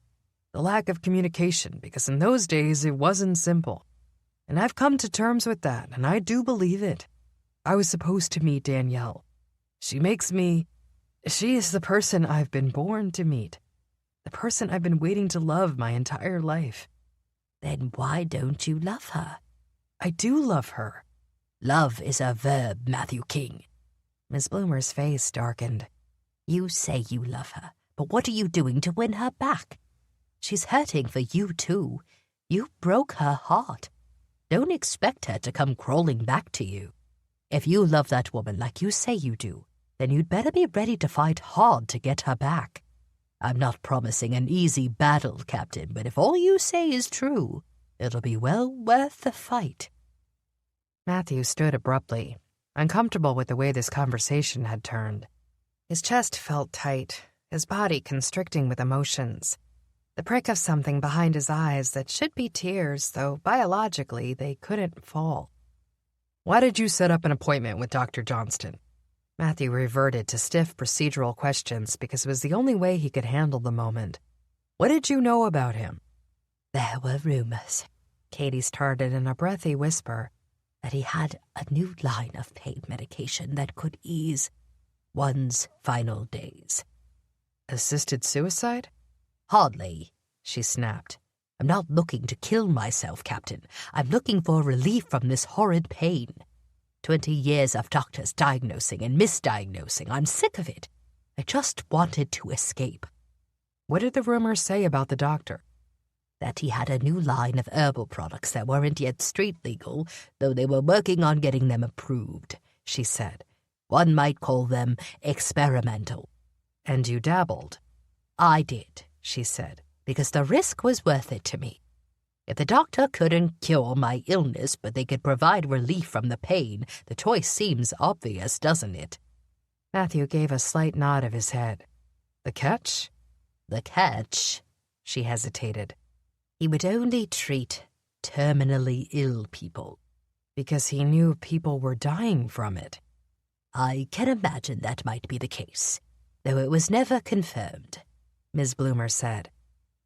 S3: the lack of communication, because in those days it wasn't simple. And I've come to terms with that, and I do believe it. I was supposed to meet Danielle. She is the person I've been born to meet, the person I've been waiting to love my entire life.
S2: Then why don't you love her?
S3: I do love her.
S2: Love is a verb, Matthew King.
S3: Miss Bloomer's face darkened.
S2: You say you love her, but what are you doing to win her back? She's hurting for you, too. You broke her heart. Don't expect her to come crawling back to you. If you love that woman like you say you do, then you'd better be ready to fight hard to get her back. I'm not promising an easy battle, Captain, but if all you say is true, it'll be well worth the fight.
S1: Matthew stood abruptly, uncomfortable with the way this conversation had turned. His chest felt tight, his body constricting with emotions. The prick of something behind his eyes that should be tears, though biologically they couldn't fall. Why did you set up an appointment with Dr. Johnston? Matthew reverted to stiff procedural questions because it was the only way he could handle the moment. What did you know about him?
S2: There were rumors, Katie started in a breathy whisper, that he had a new line of pain medication that could ease one's final days.
S1: Assisted suicide?
S2: Hardly, she snapped. I'm not looking to kill myself, Captain. I'm looking for relief from this horrid pain. 20 years of doctors diagnosing and misdiagnosing. I'm sick of it. I just wanted to escape.
S1: What did the rumors say about the doctor?
S2: That he had a new line of herbal products that weren't yet street legal, though they were working on getting them approved, she said. One might call them experimental.
S1: And you dabbled?
S2: I did, she said, because the risk was worth it to me. If the doctor couldn't cure my illness, but they could provide relief from the pain, the choice seems obvious, doesn't it?
S1: Matthew gave a slight nod of his head. The catch?
S2: The catch, she hesitated. He would only treat terminally ill people.
S1: Because he knew people were dying from it.
S2: I can imagine that might be the case, though it was never confirmed, Ms. Bloomer said.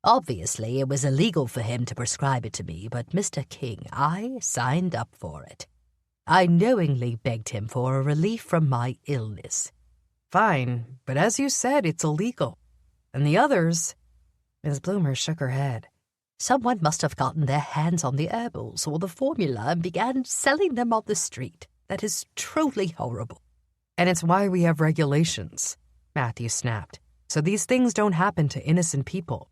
S2: Obviously, it was illegal for him to prescribe it to me, but Mr. King, I signed up for it. I knowingly begged him for a relief from my illness.
S1: Fine, but as you said, it's illegal. And the others... Ms. Bloomer shook her head.
S2: Someone must have gotten their hands on the herbals or the formula and began selling them on the street. That is truly horrible.
S1: And it's why we have regulations, Matthew snapped, so these things don't happen to innocent people.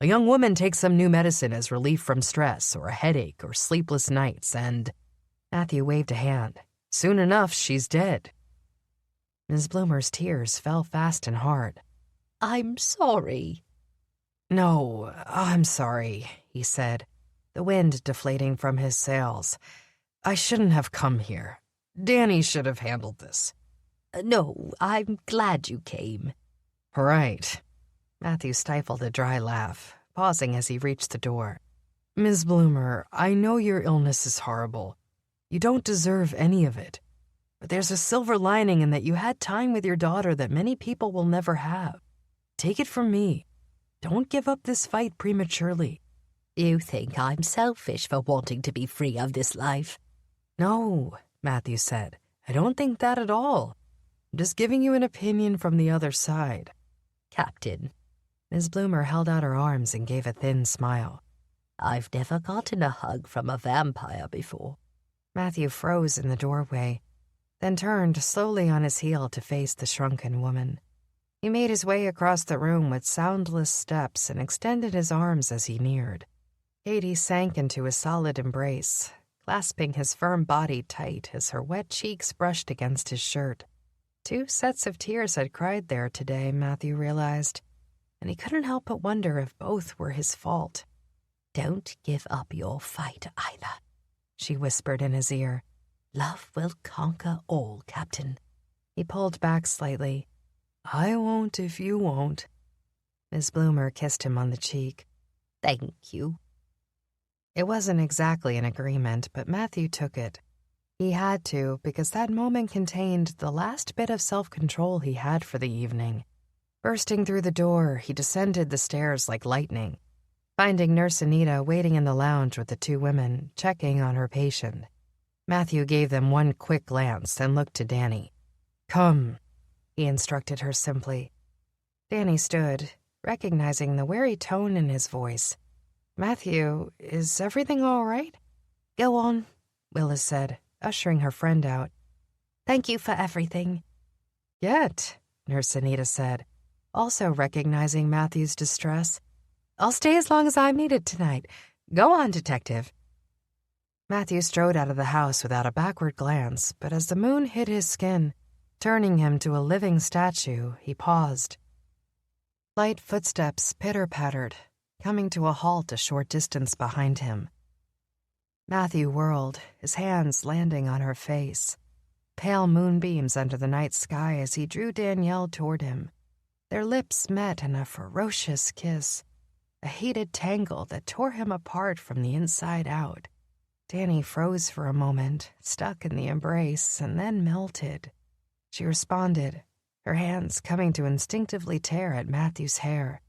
S1: A young woman takes some new medicine as relief from stress or a headache or sleepless nights, and... Matthew waved a hand. Soon enough, she's dead. Ms. Bloomer's tears fell fast and hard.
S2: I'm sorry.
S1: No, I'm sorry, he said, the wind deflating from his sails. I shouldn't have come here. Danny should have handled this.
S2: No, I'm glad you came.
S1: Right. Matthew stifled a dry laugh, pausing as he reached the door. Ms. Bloomer, I know your illness is horrible. You don't deserve any of it. But there's a silver lining in that you had time with your daughter that many people will never have. Take it from me. Don't give up this fight prematurely.
S2: You think I'm selfish for wanting to be free of this life?
S1: No, Matthew said. I don't think that at all. I'm just giving you an opinion from the other side.
S2: Captain.
S1: Ms. Bloomer held out her arms and gave a thin smile.
S2: I've never gotten a hug from a vampire before.
S1: Matthew froze in the doorway, then turned slowly on his heel to face the shrunken woman. He made his way across the room with soundless steps and extended his arms as he neared. Katie sank into a solid embrace, clasping his firm body tight as her wet cheeks brushed against his shirt. 2 sets of tears had cried there today, Matthew realized, and he couldn't help but wonder if both were his fault.
S2: Don't give up your fight either,
S1: she whispered in his ear.
S2: Love will conquer all, Captain.
S1: He pulled back slightly. I won't if you won't. Miss Bloomer kissed him on the cheek.
S2: Thank you.
S1: It wasn't exactly an agreement, but Matthew took it. He had to, because that moment contained the last bit of self-control he had for the evening. Bursting through the door, he descended the stairs like lightning, finding Nurse Anita waiting in the lounge with the 2 women, checking on her patient. Matthew gave them one quick glance and looked to Danny. Come, he instructed her simply. Danny stood, recognizing the wary tone in his voice. Matthew, is everything all right?
S2: Go on,
S1: Willis said, ushering her friend out.
S2: Thank you for everything.
S1: Yet, Nurse Anita said, also recognizing Matthew's distress. I'll stay as long as I'm needed tonight. Go on, Detective. Matthew strode out of the house without a backward glance, but as the moon hit his skin, turning him to a living statue, he paused. Light footsteps pitter-pattered, coming to a halt a short distance behind him. Matthew whirled, his hands landing on her face. Pale moonbeams under the night sky as he drew Danielle toward him. Their lips met in a ferocious kiss, a heated tangle that tore him apart from the inside out. Danny froze for a moment, stuck in the embrace, and then melted. She responded, her hands coming to instinctively tear at Matthew's hair.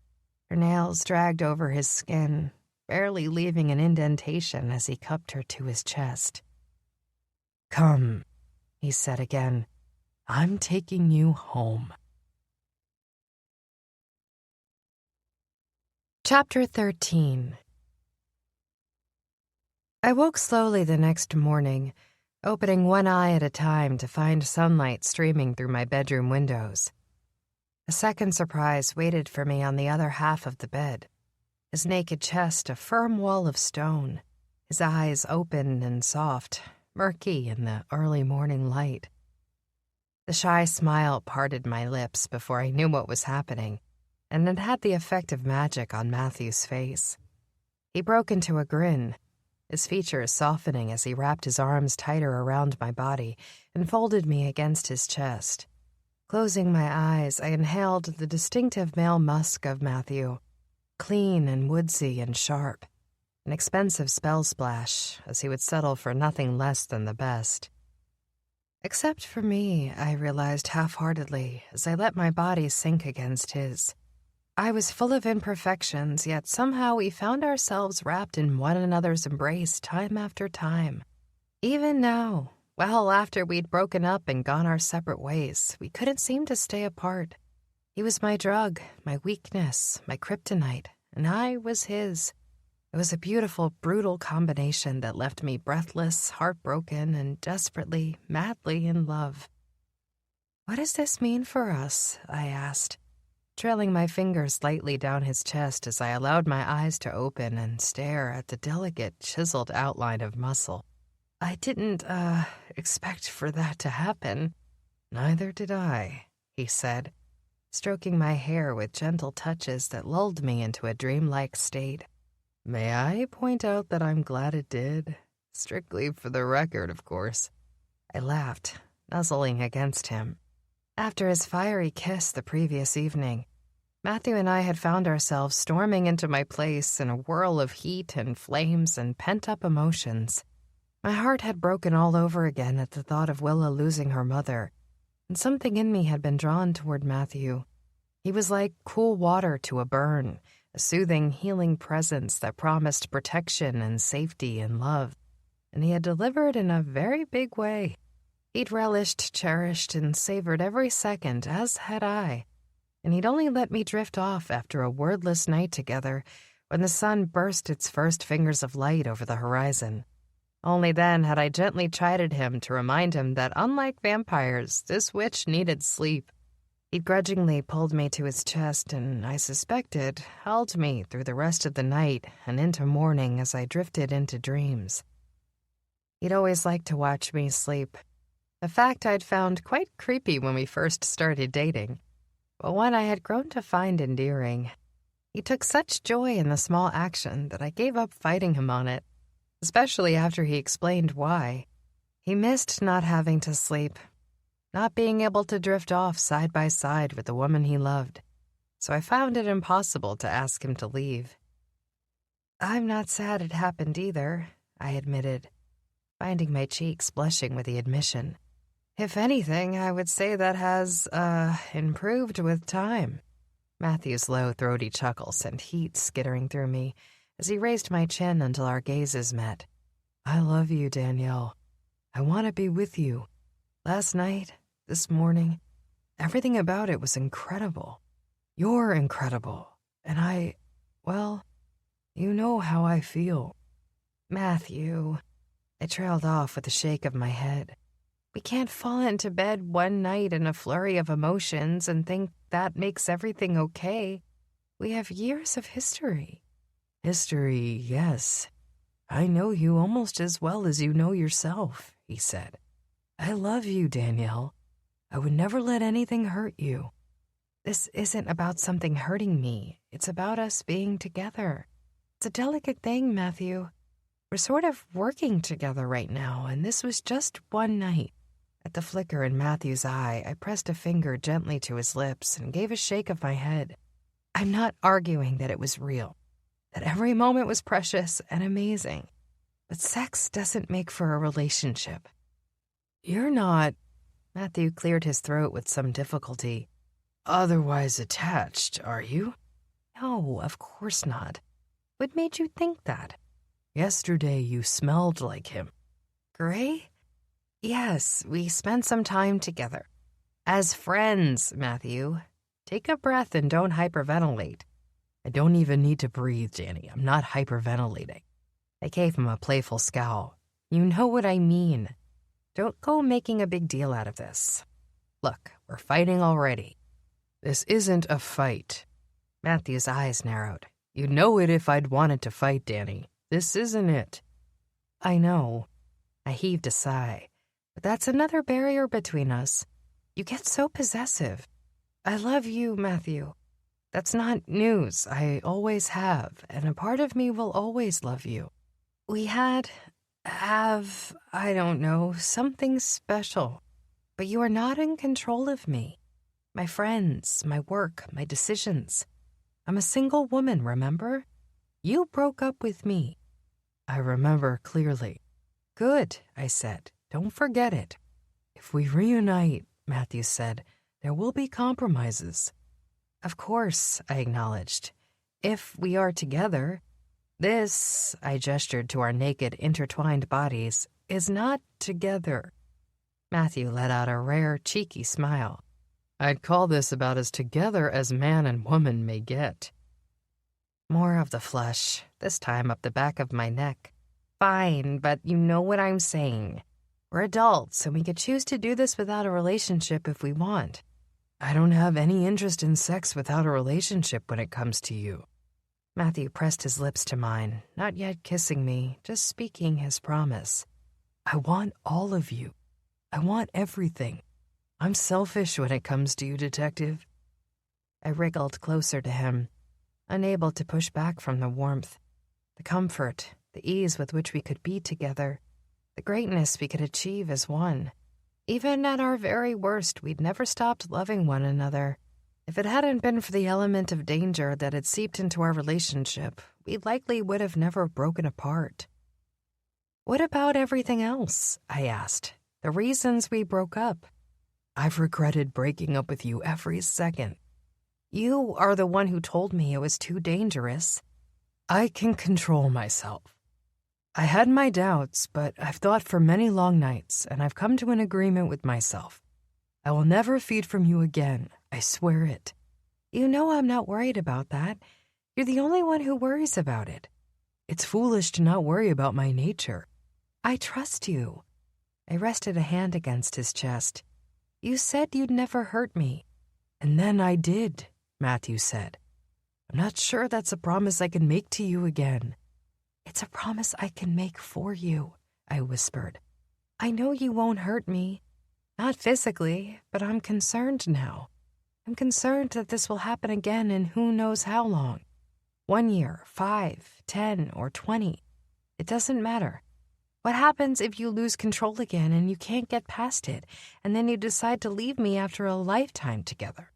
S1: Her nails dragged over his skin, barely leaving an indentation as he cupped her to his chest. "Come," he said again. "I'm taking you home." Chapter 13. I woke slowly the next morning, opening one eye at a time to find sunlight streaming through my bedroom windows. A second surprise waited for me on the other half of the bed, his naked chest a firm wall of stone, his eyes open and soft, murky in the early morning light. The shy smile parted my lips before I knew what was happening, and it had the effect of magic on Matthew's face. He broke into a grin, his features softening as he wrapped his arms tighter around my body and folded me against his chest. Closing my eyes, I inhaled the distinctive male musk of Matthew, clean and woodsy and sharp, an expensive spell splash, as he would settle for nothing less than the best. Except for me, I realized half-heartedly as I let my body sink against his. I was full of imperfections, yet somehow we found ourselves wrapped in one another's embrace time after time. Even now, well after we'd broken up and gone our separate ways, we couldn't seem to stay apart. He was my drug, my weakness, my kryptonite, and I was his. It was a beautiful, brutal combination that left me breathless, heartbroken, and desperately, madly in love. "What does this mean for us?" I asked, trailing my fingers lightly down his chest as I allowed my eyes to open and stare at the delicate, chiseled outline of muscle. "I didn't, expect for that to happen." "Neither did I," he said, stroking my hair with gentle touches that lulled me into a dreamlike state. "May I point out that I'm glad it did? Strictly for the record, of course." I laughed, nuzzling against him. After his fiery kiss the previous evening, Matthew and I had found ourselves storming into my place in a whirl of heat and flames and pent-up emotions. My heart had broken all over again at the thought of Willa losing her mother, and something in me had been drawn toward Matthew. He was like cool water to a burn, a soothing, healing presence that promised protection and safety and love, and he had delivered in a very big way. He'd relished, cherished, and savored every second, as had I, and he'd only let me drift off after a wordless night together when the sun burst its first fingers of light over the horizon. Only then had I gently chided him to remind him that, unlike vampires, this witch needed sleep. He'd grudgingly pulled me to his chest and, I suspected, held me through the rest of the night and into morning as I drifted into dreams. He'd always liked to watch me sleep, a fact I'd found quite creepy when we first started dating, but one I had grown to find endearing. He took such joy in the small action that I gave up fighting him on it, especially after he explained why. He missed not having to sleep, not being able to drift off side by side with the woman he loved, so I found it impossible to ask him to leave. "I'm not sad it happened either," I admitted, finding my cheeks blushing with the admission. "If anything, I would say that has, improved with time." Matthew's low, throaty chuckle sent heat skittering through me as he raised my chin until our gazes met. "I love you, Danielle. I want to be with you. Last night, this morning, everything about it was incredible. You're incredible, and well, you know how I feel." "Matthew," I trailed off with a shake of my head. "We can't fall into bed one night in a flurry of emotions and think that makes everything okay. We have years of history."
S3: History, yes. I know you almost as well as you know yourself, he said. I love you, Danielle. I would never let anything hurt you.
S1: This isn't about something hurting me. It's about us being together. It's a delicate thing, Matthew. We're sort of working together right now, and this was just one night. At the flicker in Matthew's eye, I pressed a finger gently to his lips and gave a shake of my head. I'm not arguing that it was real, that every moment was precious and amazing. But sex doesn't make for a relationship.
S3: You're not,
S1: Matthew cleared his throat with some difficulty.
S3: otherwise attached, are you?
S1: No, of course not. What made you think that?
S3: Yesterday you smelled like him.
S1: Gray? Yes, we spent some time together. As friends, Matthew. Take a breath and don't hyperventilate.
S3: I don't even need to breathe, Danny. I'm not hyperventilating.
S1: I gave him a playful scowl. You know what I mean. Don't go making a big deal out of this. Look, we're fighting already.
S3: This isn't a fight.
S1: Matthew's eyes narrowed.
S3: You'd know it if I'd wanted to fight, Danny. This isn't it.
S1: I know. I heaved a sigh. But that's another barrier between us. You get so possessive. I love you, Matthew. That's not news. I always have, and a part of me will always love you. We have, I don't know, something special. But you are not in control of me. My friends, my work, my decisions. I'm a single woman, remember? You broke up with me.
S3: I remember clearly.
S1: Good, I said. Don't forget it.
S3: If we reunite, Matthew said, there will be compromises.
S1: Of course, I acknowledged. If we are together, this, I gestured to our naked, intertwined bodies, is not together. Matthew let out a rare, cheeky smile.
S3: I'd call this about as together as man and woman may get.
S1: More of the flush, this time up the back of my neck. Fine, but you know what I'm saying. We're adults, and we could choose to do this without a relationship if we want.
S3: I don't have any interest in sex without a relationship when it comes to you.
S1: Matthew pressed his lips to mine, not yet kissing me, just speaking his promise.
S3: I want all of you. I want everything. I'm selfish when it comes to you, Detective.
S1: I wriggled closer to him, unable to push back from the warmth, the comfort, the ease with which we could be together, the greatness we could achieve as one. Even at our very worst, we'd never stopped loving one another. If it hadn't been for the element of danger that had seeped into our relationship, we likely would have never broken apart. What about everything else? I asked. The reasons we broke up.
S3: I've regretted breaking up with you every second.
S1: You are the one who told me it was too dangerous.
S3: I can control myself. I had my doubts, but I've thought for many long nights, and I've come to an agreement with myself. I will never feed from you again. I swear it.
S1: You know I'm not worried about that. You're the only one who worries about it.
S3: It's foolish to not worry about my nature.
S1: I trust you. I rested a hand against his chest. You said you'd never hurt me.
S3: And then I did, Matthew said. I'm not sure that's a promise I can make to you again.
S1: It's a promise I can make for you, I whispered. I know you won't hurt me. Not physically, but I'm concerned now. I'm concerned that this will happen again in who knows how long. 1 year, 5, 10, or 20. It doesn't matter. What happens if you lose control again and you can't get past it, and then you decide to leave me after a lifetime together?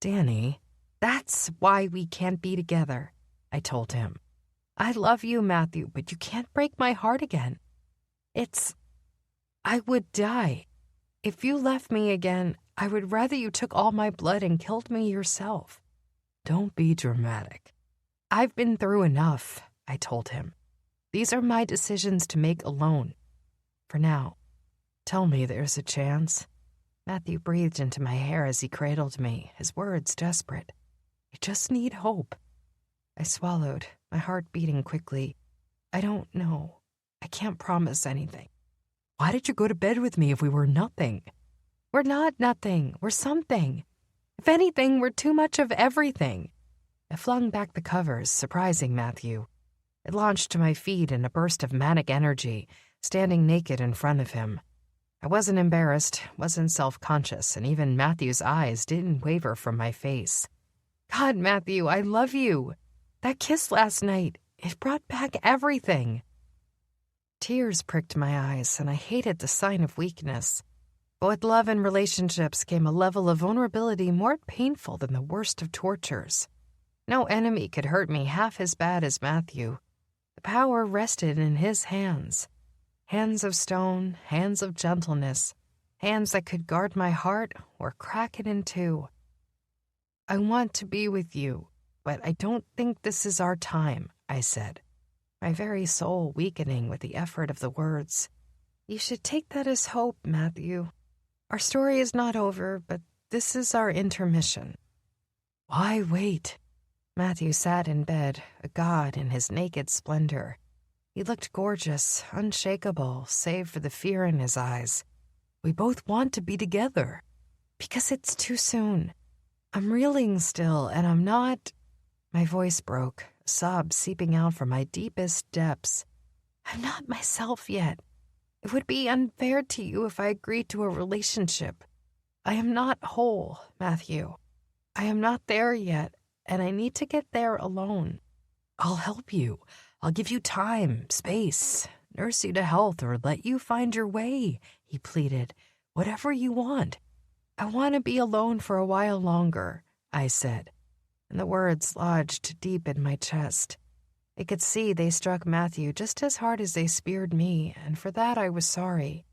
S3: Danny,
S1: that's why we can't be together, I told him. I love you, Matthew, but you can't break my heart again. I would die. If you left me again, I would rather you took all my blood and killed me yourself.
S3: Don't be dramatic.
S1: I've been through enough, I told him. These are my decisions to make alone. For now.
S3: Tell me there's a chance.
S1: Matthew breathed into my hair as he cradled me, his words desperate. I just need hope. I swallowed, my heart beating quickly. I don't know. I can't promise anything.
S3: Why did you go to bed with me if we were nothing?
S1: We're not nothing. We're something. If anything, we're too much of everything. I flung back the covers, surprising Matthew. I launched to my feet in a burst of manic energy, standing naked in front of him. I wasn't embarrassed, wasn't self-conscious, and even Matthew's eyes didn't waver from my face. God, Matthew, I love you. That kiss last night, it brought back everything. Tears pricked my eyes, and I hated the sign of weakness. But with love and relationships came a level of vulnerability more painful than the worst of tortures. No enemy could hurt me half as bad as Matthew. The power rested in his hands. Hands of stone, hands of gentleness, hands that could guard my heart or crack it in two. I want to be with you, but I don't think this is our time, I said, my very soul weakening with the effort of the words. You should take that as hope, Matthew. Our story is not over, but this is our intermission.
S4: Why wait?
S1: Matthew sat in bed, a god in his naked splendor. He looked gorgeous, unshakable, save for the fear in his eyes.
S4: We both want to be together.
S1: Because it's too soon. I'm reeling still, and I'm not... My voice broke, a sob seeping out from my deepest depths. I'm not myself yet. It would be unfair to you if I agreed to a relationship. I am not whole, Matthew. I am not there yet, and I need to get there alone.
S4: I'll help you. I'll give you time, space, nurse you to health, or let you find your way, he pleaded. Whatever you want.
S1: I want to be alone for a while longer, I said, and the words lodged deep in my chest. I could see they struck Matthew just as hard as they speared me, and for that I was sorry.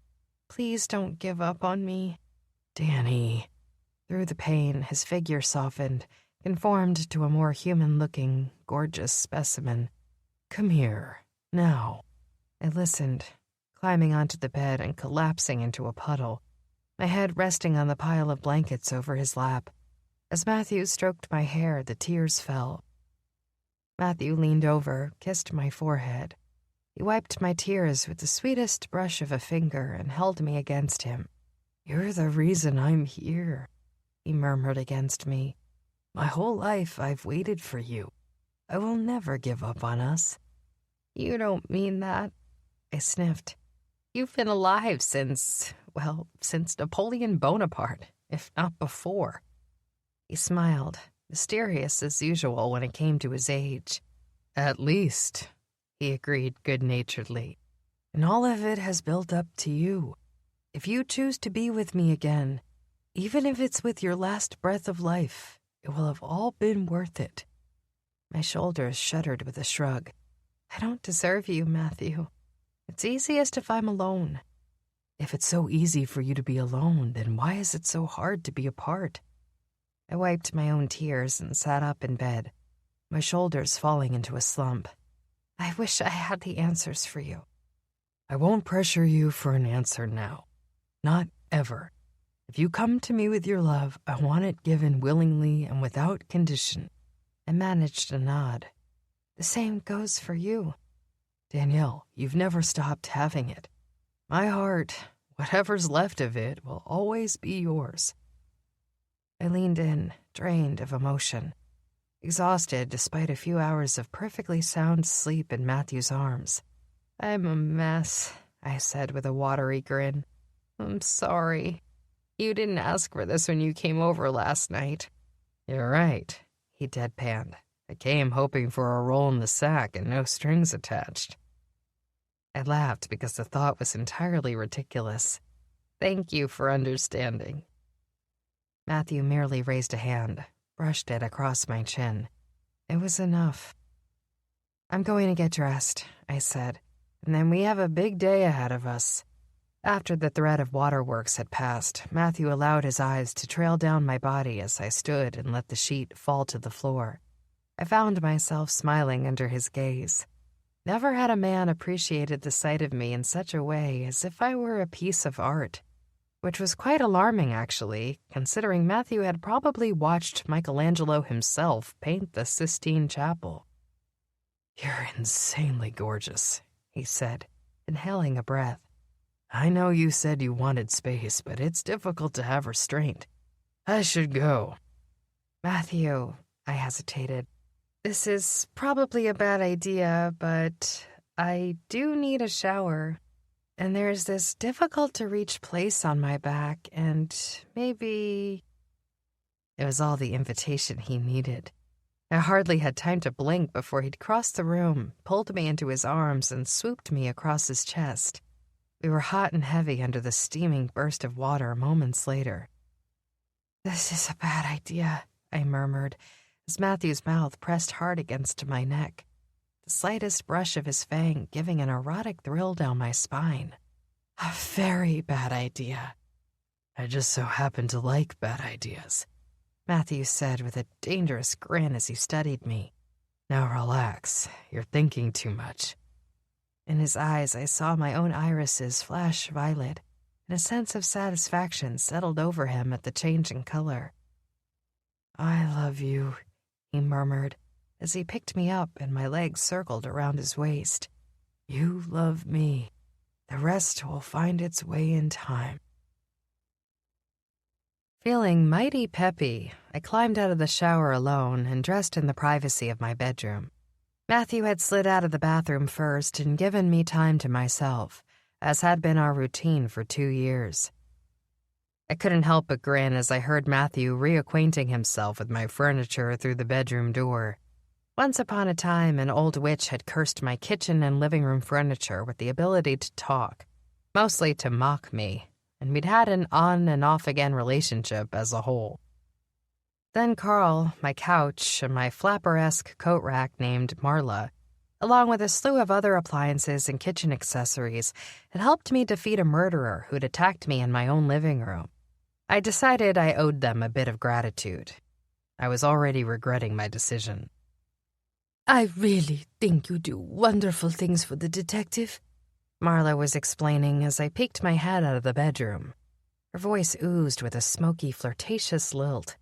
S1: Please don't give up on me.
S4: Danny.
S1: Through the pain, his figure softened, conformed to a more human-looking, gorgeous specimen.
S4: Come here, now.
S1: I listened, climbing onto the bed and collapsing into a puddle, my head resting on the pile of blankets over his lap. As Matthew stroked my hair, the tears fell. Matthew leaned over, kissed my forehead. He wiped my tears with the sweetest brush of a finger and held me against him.
S4: You're the reason I'm here,
S1: he murmured against me.
S4: My whole life I've waited for you. I will never give up on us.
S1: You don't mean that, I sniffed. You've been alive since Napoleon Bonaparte, if not before. He smiled, mysterious as usual when it came to his age.
S4: At least, he agreed good-naturedly. And all of it has built up to you. If you choose to be with me again, even if it's with your last breath of life, it will have all been worth it.
S1: My shoulders shuddered with a shrug. I don't deserve you, Matthew. It's easiest if I'm alone.
S4: If it's so easy for you to be alone, then why is it so hard to be apart?
S1: I wiped my own tears and sat up in bed, my shoulders falling into a slump. I wish I had the answers for you.
S4: I won't pressure you for an answer now. Not ever. If you come to me with your love, I want it given willingly and without condition.
S1: I managed a nod. The same goes for you.
S4: Danielle, you've never stopped having it. My heart, whatever's left of it, will always be yours.
S1: I leaned in, drained of emotion, exhausted despite a few hours of perfectly sound sleep in Matthew's arms. I'm a mess, I said with a watery grin. I'm sorry. You didn't ask for this when you came over last night.
S4: You're right, he deadpanned. I came hoping for a roll in the sack and no strings attached.
S1: I laughed because the thought was entirely ridiculous. Thank you for understanding. Matthew merely raised a hand, brushed it across my chin. It was enough. I'm going to get dressed, I said, and then we have a big day ahead of us. After the threat of waterworks had passed, Matthew allowed his eyes to trail down my body as I stood and let the sheet fall to the floor. I found myself smiling under his gaze. Never had a man appreciated the sight of me in such a way as if I were a piece of art, which was quite alarming, actually, considering Matthew had probably watched Michelangelo himself paint the Sistine Chapel.
S4: You're insanely gorgeous, he said,
S1: inhaling a breath.
S4: I know you said you wanted space, but it's difficult to have restraint. I should go.
S1: Matthew, I hesitated. This is probably a bad idea, but I do need a shower. And there's this difficult-to-reach place on my back, and maybe... It was all the invitation he needed. I hardly had time to blink before he'd crossed the room, pulled me into his arms, and swooped me across his chest. We were hot and heavy under the steaming burst of water moments later. "This is a bad idea," I murmured, as Matthew's mouth pressed hard against my neck, the slightest brush of his fang giving an erotic thrill down my spine. "A very bad idea."
S4: "I just so happen to like bad ideas,"
S1: Matthew said with a dangerous grin as he studied me.
S4: "Now relax. You're thinking too much."
S1: In his eyes, I saw my own irises flash violet, and a sense of satisfaction settled over him at the change in color. "I love you," he murmured as he picked me up and my legs circled around his waist. "You love me. The rest will find its way in time." Feeling mighty peppy, I climbed out of the shower alone and dressed in the privacy of my bedroom. Matthew had slid out of the bathroom first and given me time to myself, as had been our routine for 2 years. I couldn't help but grin as I heard Matthew reacquainting himself with my furniture through the bedroom door. Once upon a time, an old witch had cursed my kitchen and living room furniture with the ability to talk, mostly to mock me, and we'd had an on and off again relationship as a whole. Then Carl, my couch, and my flapper-esque coat rack named Marla, along with a slew of other appliances and kitchen accessories, had helped me defeat a murderer who'd attacked me in my own living room. I decided I owed them a bit of gratitude. I was already regretting my decision.
S2: "I really think you do wonderful things for the detective,"
S1: Marla was explaining as I peeked my head out of the bedroom. Her voice oozed with a smoky, flirtatious lilt.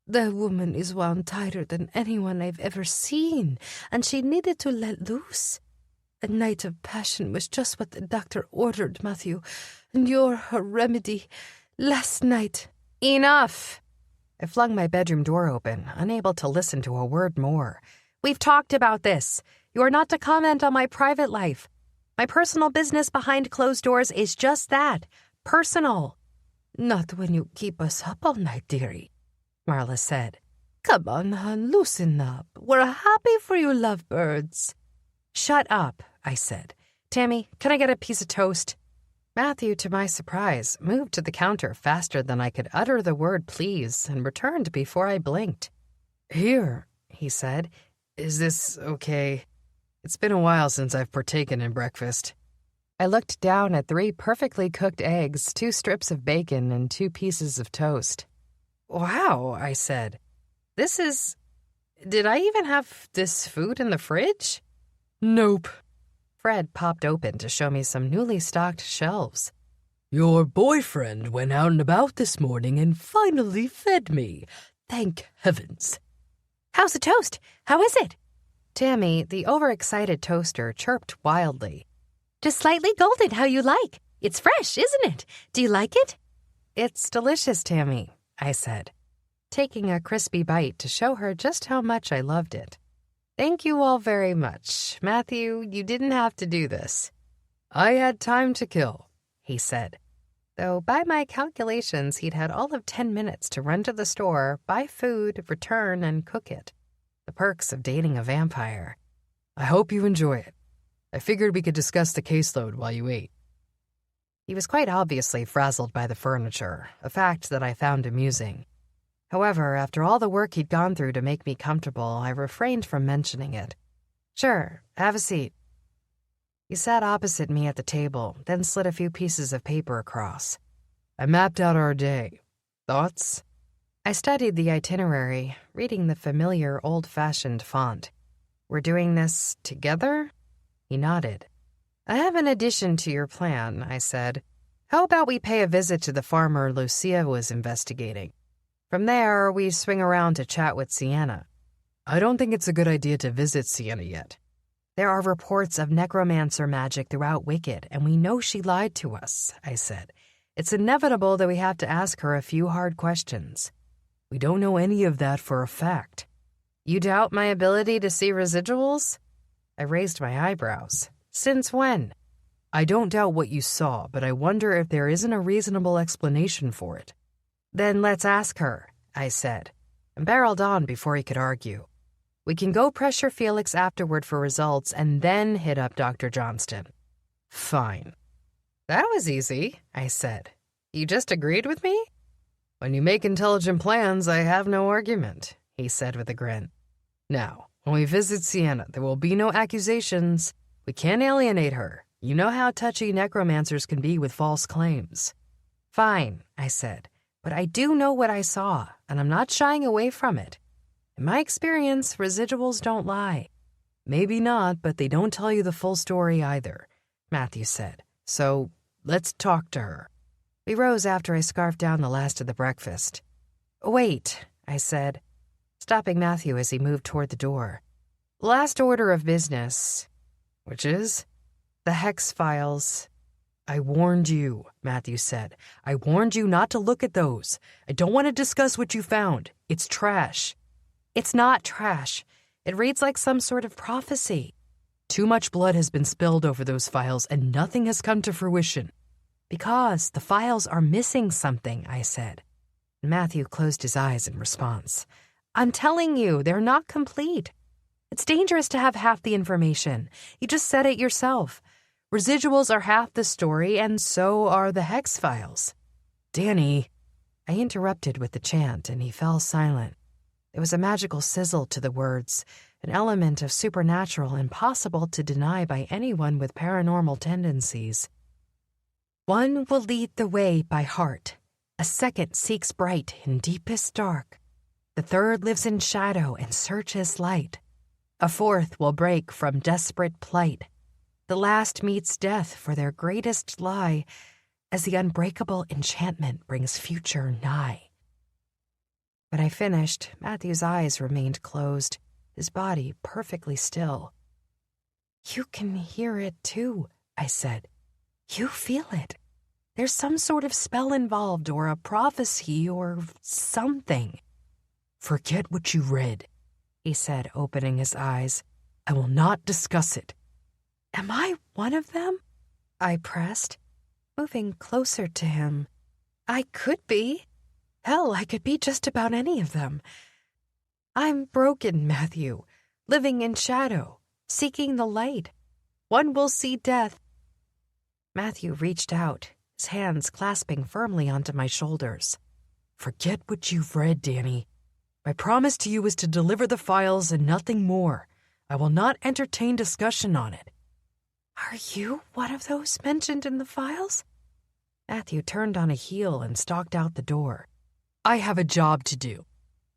S2: "The woman is wound tighter than anyone I've ever seen, and she needed to let loose. A night of passion was just what the doctor ordered, Matthew, and you're her remedy. Last night..."
S1: "Enough!" I flung my bedroom door open, unable to listen to a word more. "We've talked about this. You are not to comment on my private life. My personal business behind closed doors is just that, personal."
S2: "Not when you keep us up all night, dearie," Marla said. "Come on, hon, loosen up. We're happy for you lovebirds."
S1: "Shut up," I said. "Tammy, can I get a piece of toast?" Matthew, to my surprise, moved to the counter faster than I could utter the word please and returned before I blinked.
S4: "Here,"
S1: he said.
S4: "Is this okay? It's been a while since I've partaken in breakfast."
S1: I looked down at 3 perfectly cooked eggs, 2 strips of bacon, and 2 pieces of toast. "Wow," I said. "This is... Did I even have this food in the fridge?"
S4: "Nope."
S1: Fred popped open to show me some newly stocked shelves.
S4: "Your boyfriend went out and about this morning and finally fed me. Thank heavens."
S2: "How's the toast? How is it?"
S1: Tammy, the overexcited toaster, chirped wildly.
S2: "Just slightly golden, how you like. It's fresh, isn't it? Do you like it?"
S1: "It's delicious, Tammy," I said, taking a crispy bite to show her just how much I loved it. "Thank you all very much. Matthew, you didn't have to do this."
S4: "I had time to kill,"
S1: he said, though by my calculations he'd had all of 10 minutes to run to the store, buy food, return, and cook it. The perks of dating a vampire.
S4: "I hope you enjoy it. I figured we could discuss the caseload while you ate."
S1: He was quite obviously frazzled by the furniture, a fact that I found amusing. However, after all the work he'd gone through to make me comfortable, I refrained from mentioning it. "Sure, have a seat." He sat opposite me at the table, then slid a few pieces of paper across.
S4: "I mapped out our day. Thoughts?"
S1: I studied the itinerary, reading the familiar old-fashioned font. "We're doing this together?" He nodded. "I have an addition to your plan," I said. "How about we pay a visit to the farmer Lucia was investigating? From there, we swing around to chat with Sienna."
S4: "I don't think it's a good idea to visit Sienna yet."
S1: "There are reports of necromancer magic throughout Wicked, and we know she lied to us," I said. "It's inevitable that we have to ask her a few hard questions."
S4: "We don't know any of that for a fact."
S1: You doubt my ability to see residuals? I raised my eyebrows. Since when?
S4: I don't doubt what you saw, but I wonder if there isn't a reasonable explanation for it.
S1: Then let's ask her, I said, and barreled on before he could argue. We can go pressure Felix afterward for results and then hit up Dr. Johnston.
S4: Fine.
S1: That was easy, I said. You just agreed with me?
S4: When you make intelligent plans, I have no argument, he said with a grin. Now, when we visit Sienna, there will be no accusations. We can't alienate her. You know how touchy necromancers can be with false claims.
S1: Fine, I said, but I do know what I saw, and I'm not shying away from it. In my experience, residuals don't lie.
S4: Maybe not, but they don't tell you the full story either, Matthew said. So, let's talk to her.
S1: We rose after I scarfed down the last of the breakfast. Wait, I said, stopping Matthew as he moved toward the door. Last order of business.
S4: Which is?
S1: The Hex Files.
S4: I warned you, Matthew said. I warned you not to look at those. I don't want to discuss what you found. It's trash.
S1: It's not trash. It reads like some sort of prophecy.
S4: Too much blood has been spilled over those files and nothing has come to fruition.
S1: Because the files are missing something, I said. Matthew closed his eyes in response. I'm telling you, they're not complete. It's dangerous to have half the information. You just said it yourself. Residuals are half the story, and so are the Hex Files.
S4: Danny.
S1: I interrupted with the chant, and he fell silent. There was a magical sizzle to the words, an element of supernatural impossible to deny by anyone with paranormal tendencies. One will lead the way by heart. A second seeks bright in deepest dark. The third lives in shadow and searches light. A fourth will break from desperate plight. The last meets death for their greatest lie, as the unbreakable enchantment brings future nigh. When I finished, Matthew's eyes remained closed, his body perfectly still. You can hear it too, I said. You feel it. There's some sort of spell involved, or a prophecy, or something.
S4: Forget what you read, he said, opening his eyes. I will not discuss it.
S1: Am I one of them? I pressed, moving closer to him. I could be. Hell, I could be just about any of them. I'm broken, Matthew, living in shadow, seeking the light. One will see death. Matthew reached out, his hands clasping firmly onto my shoulders.
S4: Forget what you've read, Danny. My promise to you is to deliver the files and nothing more. I will not entertain discussion on it.
S1: Are you one of those mentioned in the files? Matthew turned on a heel and stalked out the door.
S4: I have a job to do.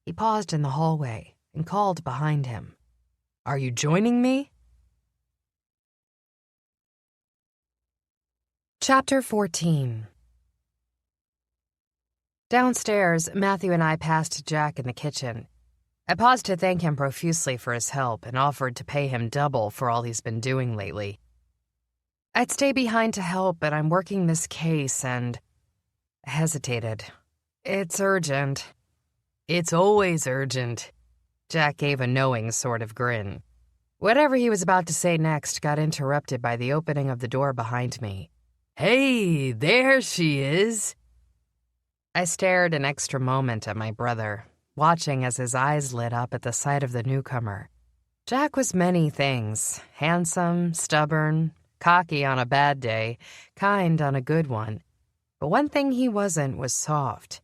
S1: He paused in the hallway and called behind him.
S4: Are you joining me?
S1: Chapter 14. Downstairs, Matthew and I passed Jack in the kitchen. I paused to thank him profusely for his help and offered to pay him double for all he's been doing lately. I'd stay behind to help, but I'm working this case and... I hesitated. It's urgent.
S4: It's always urgent.
S1: Jack gave a knowing sort of grin. Whatever he was about to say next got interrupted by the opening of the door behind me.
S4: Hey, there she is.
S1: I stared an extra moment at my brother, watching as his eyes lit up at the sight of the newcomer. Jack was many things: handsome, stubborn, cocky on a bad day, kind on a good one. But one thing he wasn't was soft.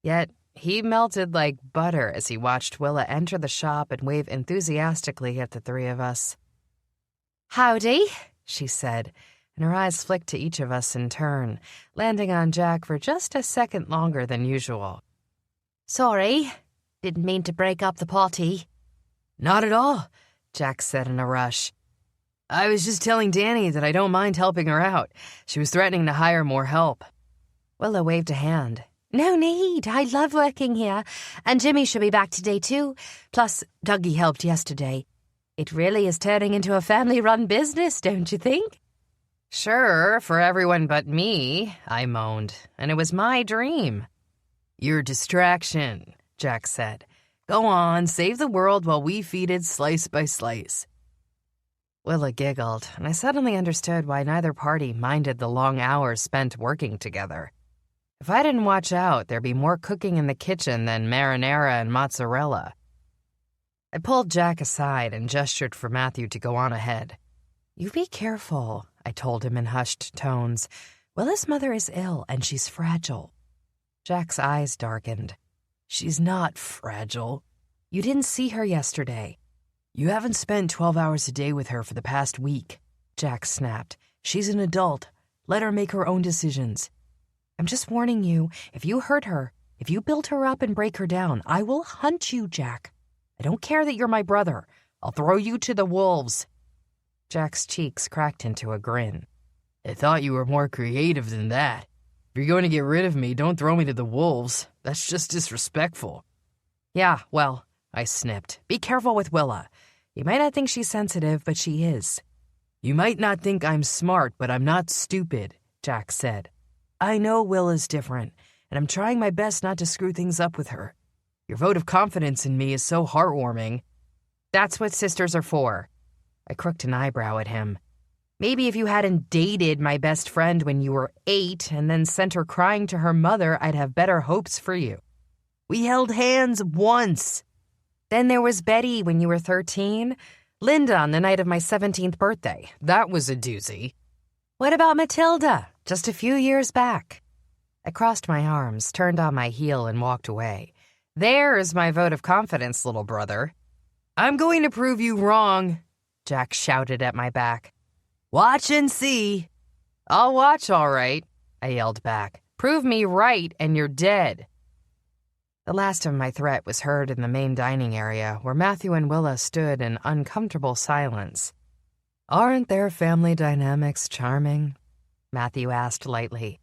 S1: Yet he melted like butter as he watched Willa enter the shop and wave enthusiastically at the three of us. "Howdy," she said, and her eyes flicked to each of us in turn, landing on Jack for just a second longer than usual. "Sorry, didn't mean to break up the party."
S4: Not at all,
S1: Jack said in a rush.
S4: I was just telling Danny that I don't mind helping her out. She was threatening to hire more help.
S1: Willa waved a hand.
S2: "No need. I love working here. And Jimmy should be back today too. Plus, Dougie helped yesterday. It really is turning into a family-run business, don't you think?"
S1: "Sure, for everyone but me," I moaned, and it was my dream.
S4: Your distraction, Jack said.
S3: Go on, save the world while we feed it slice by slice.
S1: Willa giggled, and I suddenly understood why neither party minded the long hours spent working together. If I didn't watch out, there'd be more cooking in the kitchen than marinara and mozzarella. I pulled Jack aside and gestured for Matthew to go on ahead. "You be careful," I told him in hushed tones. "Willa's mother is ill, and she's fragile." Jack's eyes darkened. "She's not fragile. You didn't see her yesterday." "You haven't spent 12 hours a day with her for the past week," Jack snapped. "She's an adult. Let her make her own decisions." "I'm just warning you, if you hurt her, if you build her up and break her down, I will hunt you, Jack. I don't care that you're my brother. I'll throw you to the wolves." Jack's cheeks cracked into a grin.
S3: "I thought you were more creative than that. If you're going to get rid of me, don't throw me to the wolves. That's just disrespectful."
S1: "Yeah, well," I snipped, "be careful with Willa. You might not think she's sensitive, but she is."
S3: "You might not think I'm smart, but I'm not stupid," Jack said. "I know Willa's different, and I'm trying my best not to screw things up with her. Your vote of confidence in me is so heartwarming."
S1: "That's what sisters are for." I crooked an eyebrow at him. "Maybe if you hadn't dated my best friend when you were 8 and then sent her crying to her mother, I'd have better hopes for you."
S3: "We held hands once."
S1: "Then there was Betty when you were 13. Linda on the night of my 17th birthday. That was a doozy." "What about Matilda, just a few years back?" I crossed my arms, turned on my heel, and walked away. "There's my vote of confidence, little brother."
S3: "I'm going to prove you wrong,"
S1: Jack shouted at my back.
S3: "Watch and see."
S1: "I'll watch, all right," I yelled back. "Prove me right, and you're dead." The last of my threat was heard in the main dining area, where Matthew and Willa stood in uncomfortable silence. "Aren't their family dynamics charming?" Matthew asked lightly.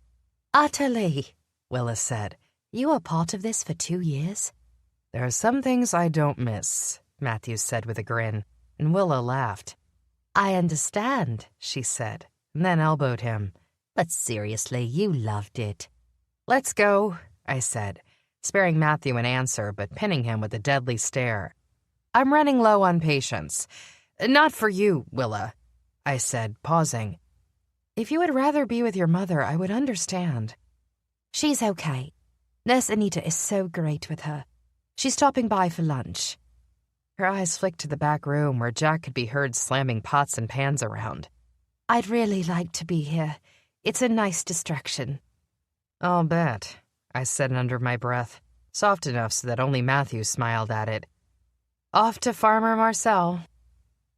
S2: "Utterly," Willa said. "You were part of this for 2 years?"
S1: "There are some things I don't miss," Matthew said with a grin, and Willa laughed.
S2: "I understand," she said,
S1: and then elbowed him.
S2: "But seriously, you loved it."
S1: "Let's go," I said, sparing Matthew an answer but pinning him with a deadly stare. "I'm running low on patience. Not for you, Willa," I said, pausing. "If you would rather be with your mother, I would understand."
S2: "She's okay. Nurse Anita is so great with her. She's stopping by for lunch."
S1: Her eyes flicked to the back room where Jack could be heard slamming pots and pans around.
S2: "I'd really like to be here. It's a nice distraction."
S1: "I'll bet," I said under my breath, soft enough so that only Matthew smiled at it. "Off to Farmer Marcel."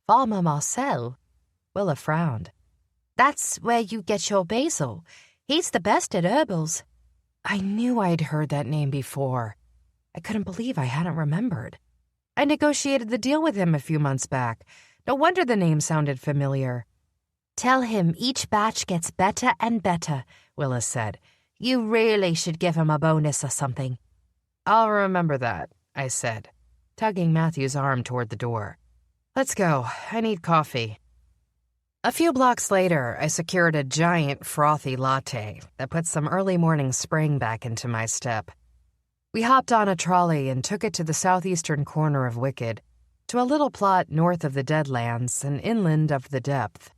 S2: "Farmer Marcel?"
S1: Willa frowned.
S2: "That's where you get your basil. He's the best at herbals."
S1: I knew I'd heard that name before. I couldn't believe I hadn't remembered. I negotiated the deal with him a few months back. No wonder the name sounded familiar.
S2: "Tell him each batch gets better and better," Willa said. "You really should give him a bonus or something."
S1: "I'll remember that," I said, tugging Matthew's arm toward the door. "Let's go. I need coffee." A few blocks later, I secured a giant frothy latte that put some early morning spring back into my step. We hopped on a trolley and took it to the southeastern corner of Wicked, to a little plot north of the Deadlands and inland of the Depth.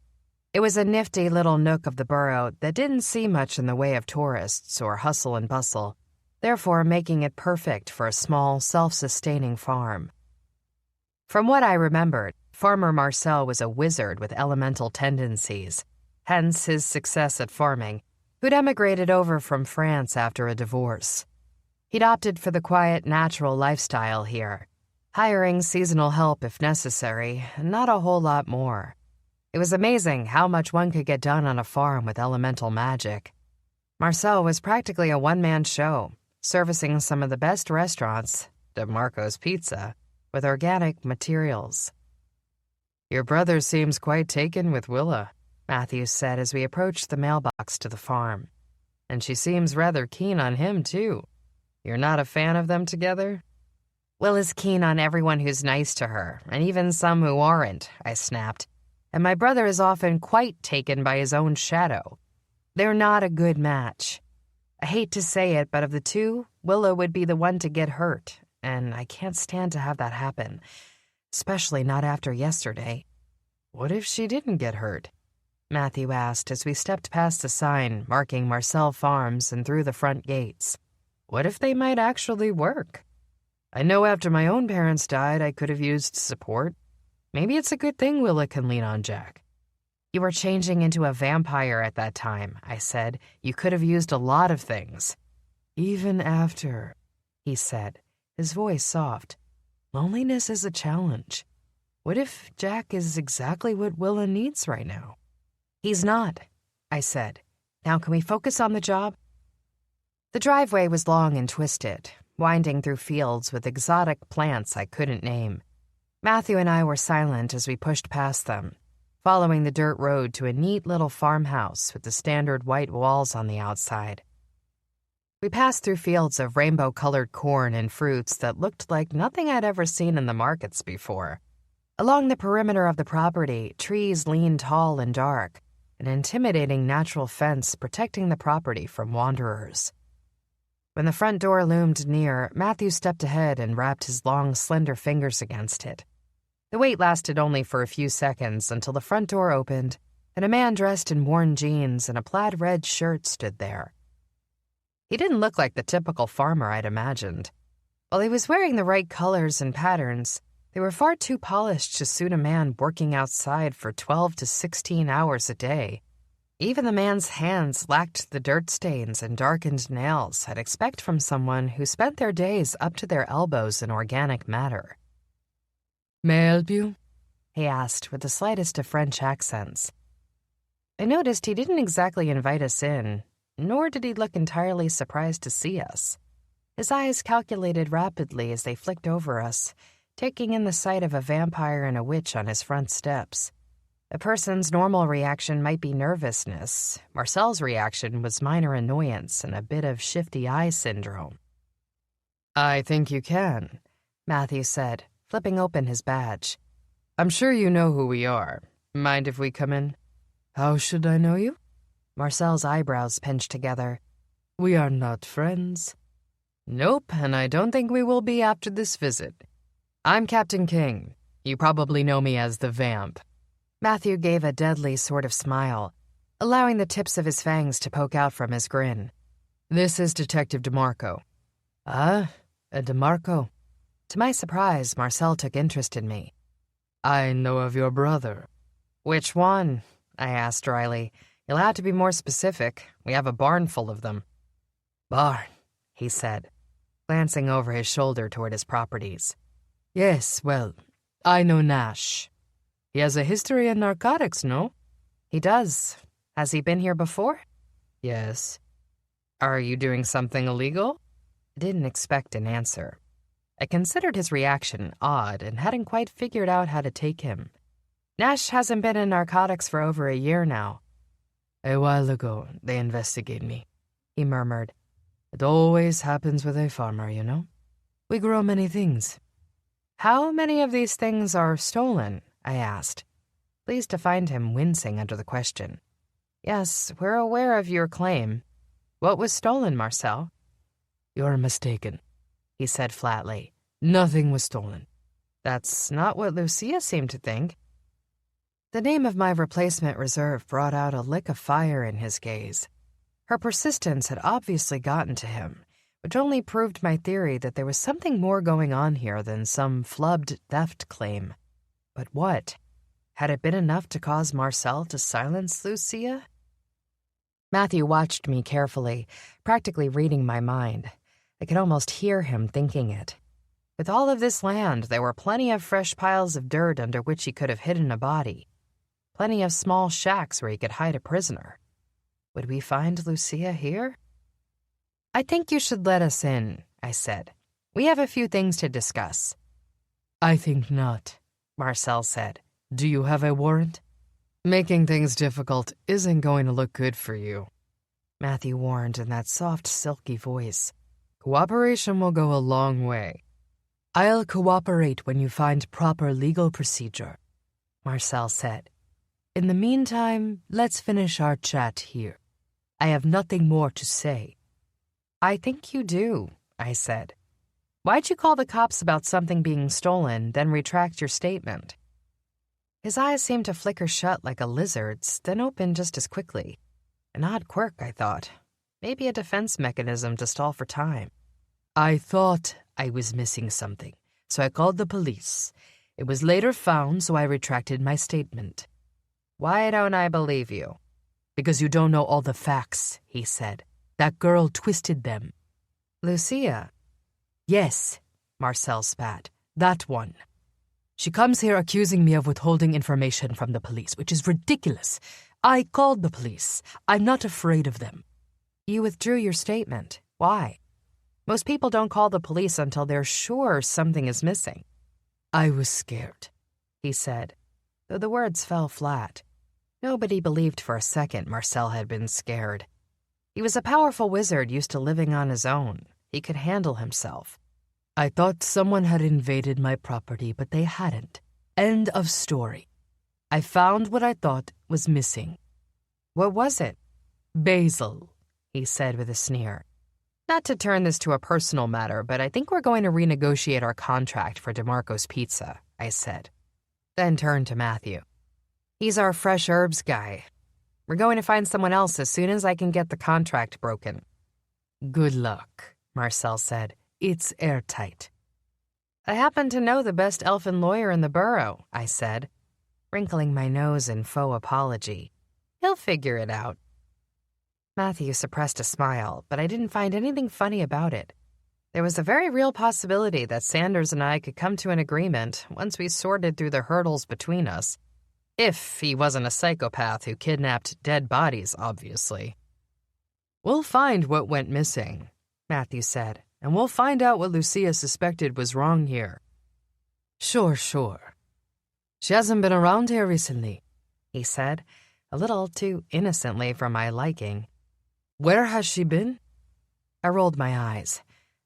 S1: It was a nifty little nook of the borough that didn't see much in the way of tourists or hustle and bustle, therefore making it perfect for a small, self-sustaining farm. From what I remembered, Farmer Marcel was a wizard with elemental tendencies, hence his success at farming, who'd emigrated over from France after a divorce. He'd opted for the quiet, natural lifestyle here, hiring seasonal help if necessary, and not a whole lot more. It was amazing how much one could get done on a farm with elemental magic. Marcel was practically a one-man show, servicing some of the best restaurants, DeMarco's Pizza, with organic materials. "Your brother seems quite taken with Willa," Matthew said as we approached the mailbox to the farm. "And she seems rather keen on him, too. You're not a fan of them together?" "Willa's keen on everyone who's nice to her, and even some who aren't," I snapped. "And my brother is often quite taken by his own shadow. They're not a good match. I hate to say it, but of the two, Willa would be the one to get hurt, and I can't stand to have that happen, especially not after yesterday.
S3: What if she didn't get hurt?
S1: Matthew asked as we stepped past the sign marking Marcel Farms and through the front gates.
S3: What if they might actually work? I know after my own parents died, I could have used support. Maybe it's a good thing Willa can lean on Jack.
S1: You were changing into a vampire at that time, I said. You could have used a lot of things.
S3: Even after,
S1: he said, his voice soft.
S3: Loneliness is a challenge. What if Jack is exactly what Willa needs right now?
S1: He's not, I said. Now can we focus on the job? The driveway was long and twisted, winding through fields with exotic plants I couldn't name. Matthew and I were silent as we pushed past them, following the dirt road to a neat little farmhouse with the standard white walls on the outside. We passed through fields of rainbow-colored corn and fruits that looked like nothing I'd ever seen in the markets before. Along the perimeter of the property, trees leaned tall and dark, an intimidating natural fence protecting the property from wanderers. When the front door loomed near, Matthew stepped ahead and wrapped his long, slender fingers against it. The wait lasted only for a few seconds until the front door opened, and a man dressed in worn jeans and a plaid red shirt stood there. He didn't look like the typical farmer I'd imagined. While he was wearing the right colors and patterns, they were far too polished to suit a man working outside for 12 to 16 hours a day. Even the man's hands lacked the dirt stains and darkened nails I'd expect from someone who spent their days up to their elbows in organic matter.
S3: "May I help you?"
S1: he asked with the slightest of French accents. I noticed he didn't exactly invite us in, nor did he look entirely surprised to see us. His eyes calculated rapidly as they flicked over us, taking in the sight of a vampire and a witch on his front steps. A person's normal reaction might be nervousness. Marcel's reaction was minor annoyance and a bit of shifty eye syndrome.
S3: "I think you can,"
S1: Matthew said, flipping open his badge.
S3: "I'm sure you know who we are. Mind if we come in?" "How should I know you?"
S1: Marcel's eyebrows pinched together.
S3: "We are not friends." "Nope, and I don't think we will be after this visit. I'm Captain King. You probably know me as the Vamp."
S1: Matthew gave a deadly sort of smile, allowing the tips of his fangs to poke out from his grin.
S3: "This is Detective DeMarco."
S1: "Ah, a DeMarco." To my surprise, Marcel took interest in me.
S3: "I know of your brother."
S1: "Which one?" I asked dryly. "You'll have to be more specific. We have a barn full of them."
S3: "Barn,"
S1: he said, glancing over his shoulder toward his properties.
S3: "Yes, well, I know Nash. He has a history in narcotics, no?"
S1: "He does. Has he been here before?"
S3: "Yes."
S1: "Are you doing something illegal?" I didn't expect an answer. I considered his reaction odd and hadn't quite figured out how to take him. Nash hasn't been in narcotics for over a year now.
S3: "A while ago, they investigated me,"
S1: he murmured.
S3: "It always happens with a farmer, you know. We grow many things."
S1: "How many of these things are stolen?" I asked, pleased to find him wincing under the question. "Yes, we're aware of your claim. What was stolen, Marcel?"
S3: "You're mistaken,"
S1: he said flatly.
S3: "Nothing was stolen."
S1: "That's not what Lucia seemed to think." The name of my replacement reserve brought out a lick of fire in his gaze. Her persistence had obviously gotten to him, which only proved my theory that there was something more going on here than some flubbed theft claim. But what? Had it been enough to cause Marcel to silence Lucia? Matthew watched me carefully, practically reading my mind. I could almost hear him thinking it. With all of this land, there were plenty of fresh piles of dirt under which he could have hidden a body. Plenty of small shacks where he could hide a prisoner. Would we find Lucia here? "I think you should let us in," I said. "We have a few things to discuss."
S3: "I think not,"
S1: Marcel said.
S3: "Do you have a warrant?" "Making things difficult isn't going to look good for you,"
S1: Matthew warned in that soft, silky voice.
S3: "Cooperation will go a long way."
S4: "I'll cooperate when you find proper legal procedure,"
S1: Marcel said.
S4: "In the meantime, let's finish our chat here. I have nothing more to say."
S1: "I think you do," I said. Why'd you call the cops about something being stolen, then retract your statement? His eyes seemed to flicker shut like a lizard's, then open just as quickly. An odd quirk, I thought. Maybe a defense mechanism to stall for time.
S4: I thought I was missing something, so I called the police. It was later found, so I retracted my statement.
S1: Why don't I believe you?
S4: Because you don't know all the facts, he said. That girl twisted them.
S1: Lucia.
S4: Yes, Marcel spat. That one. She comes here accusing me of withholding information from the police, which is ridiculous. I called the police. I'm not afraid of them.
S1: You withdrew your statement. Why? Most people don't call the police until they're sure something is missing.
S4: I was scared,
S1: he said, though the words fell flat. Nobody believed for a second Marcel had been scared. He was a powerful wizard used to living on his own. He could handle himself.
S4: I thought someone had invaded my property, but they hadn't. End of story. I found what I thought was missing.
S1: What was it?
S4: Basil,
S1: he said with a sneer. Not to turn this to a personal matter, but I think we're going to renegotiate our contract for DeMarco's Pizza, I said. Then turned to Matthew. He's our fresh herbs guy. We're going to find someone else as soon as I can get the contract broken.
S4: Good luck, Marcel said. It's airtight.
S1: I happen to know the best elfin lawyer in the borough, I said, wrinkling my nose in faux apology. He'll figure it out. Matthew suppressed a smile, but I didn't find anything funny about it. There was a very real possibility that Sanders and I could come to an agreement once we sorted through the hurdles between us. If he wasn't a psychopath who kidnapped dead bodies, obviously.
S4: We'll find what went missing, Matthew said, and we'll find out what Lucia suspected was wrong here. Sure. She hasn't been around here recently,
S1: he said, a little too innocently for my liking.
S4: Where has she been?
S1: I rolled my eyes.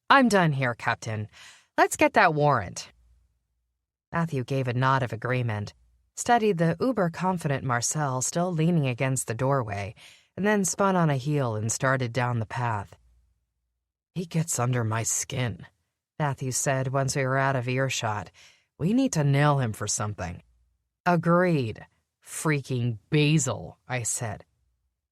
S1: I'm done here, Captain. Let's get that warrant. Matthew gave a nod of agreement, studied the uber-confident Marcel still leaning against the doorway, and then spun on a heel and started down the path.
S4: He gets under my skin,
S1: Matthew said once we were out of earshot.
S4: We need to nail him for something.
S1: Agreed. Freaking Basil, I said.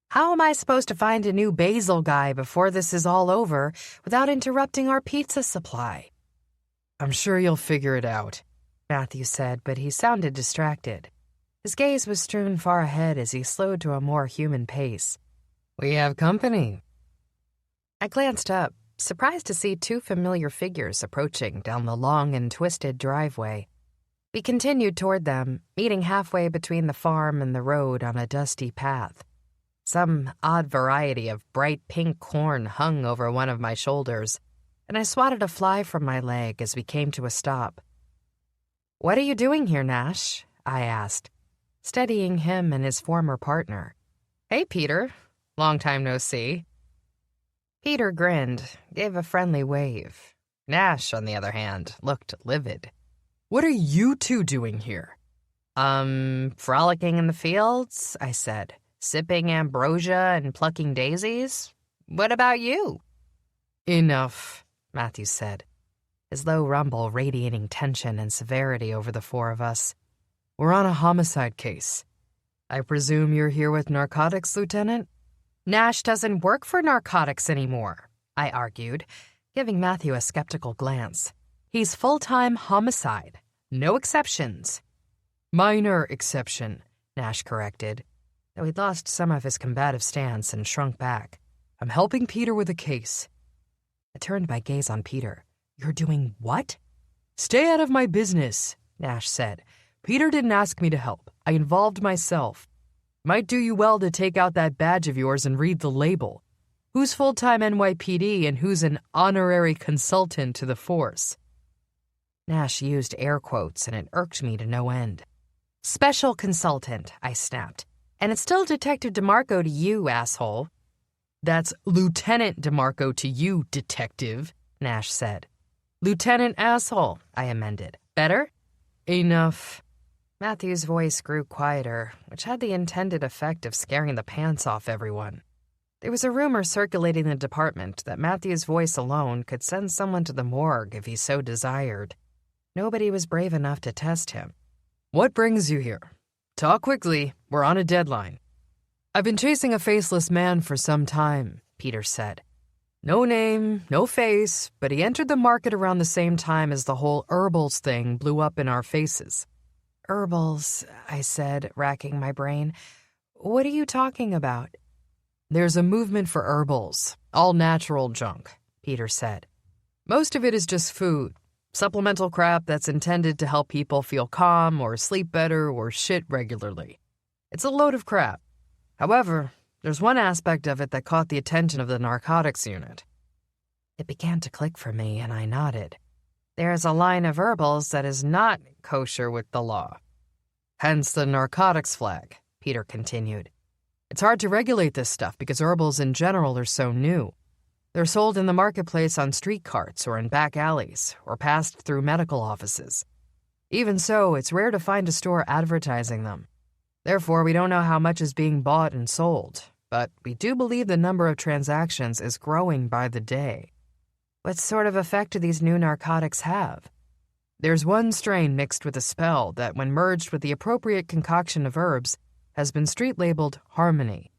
S1: How am I supposed to find a new Basil guy before this is all over without interrupting our pizza supply?
S4: I'm sure you'll figure it out,
S1: Matthew said, but he sounded distracted. His gaze was strewn far ahead as he slowed to a more human pace.
S4: We have company.
S1: I glanced up, surprised to see two familiar figures approaching down the long and twisted driveway. We continued toward them, meeting halfway between the farm and the road on a dusty path. Some odd variety of bright pink corn hung over one of my shoulders, and I swatted a fly from my leg as we came to a stop. What are you doing here, Nash? I asked, steadying him and his former partner. Hey, Peter. Long time no see. Peter grinned, gave a friendly wave. Nash, on the other hand, looked livid.
S4: What are you two doing here?
S1: Frolicking in the fields, I said. Sipping ambrosia and plucking daisies? What about you?
S4: Enough,
S1: Matthew said, his low rumble radiating tension and severity over the four of us.
S4: We're on a homicide case. I presume you're here with narcotics, Lieutenant?
S1: Nash doesn't work for narcotics anymore, I argued, giving Matthew a skeptical glance. He's full-time homicide. No exceptions.
S4: Minor exception,
S1: Nash corrected, though he'd lost some of his combative stance and shrunk back.
S4: I'm helping Peter with a case.
S1: I turned my gaze on Peter. You're doing what?
S4: Stay out of my business,
S1: Nash said.
S4: Peter didn't ask me to help. I involved myself. Might do you well to take out that badge of yours and read the label. Who's full-time NYPD and who's an honorary consultant to the force?
S1: Nash used air quotes, and it irked me to no end. Special consultant, I snapped. And it's still Detective DeMarco to you, asshole.
S4: That's Lieutenant DeMarco to you, detective,
S1: Nash said. Lieutenant asshole, I amended. Better?
S4: Enough.
S1: Matthew's voice grew quieter, which had the intended effect of scaring the pants off everyone. There was a rumor circulating the department that Matthew's voice alone could send someone to the morgue if he so desired. Nobody was brave enough to test him.
S3: What brings you here? Talk quickly. We're on a deadline.
S1: I've been chasing a faceless man for some time, Peter said. No name, no face, but he entered the market around the same time as the whole herbals thing blew up in our faces. Herbals, I said, racking my brain. What are you talking about?
S3: There's a movement for herbals, all natural junk, Peter said. Most of it is just food, supplemental crap that's intended to help people feel calm or sleep better or shit regularly. It's a load of crap. However, there's one aspect of it that caught the attention of the narcotics unit.
S1: It began to click for me, and I nodded. There's a line of herbals that is not kosher with the law.
S3: Hence the narcotics flag, Peter continued. It's hard to regulate this stuff because herbals in general are so new. They're sold in the marketplace on street carts or in back alleys or passed through medical offices. Even so, it's rare to find a store advertising them. Therefore, we don't know how much is being bought and sold, but we do believe the number of transactions is growing by the day.
S1: What sort of effect do these new narcotics have?
S3: There's one strain mixed with a spell that, when merged with the appropriate concoction of herbs, has been street-labeled Harmony.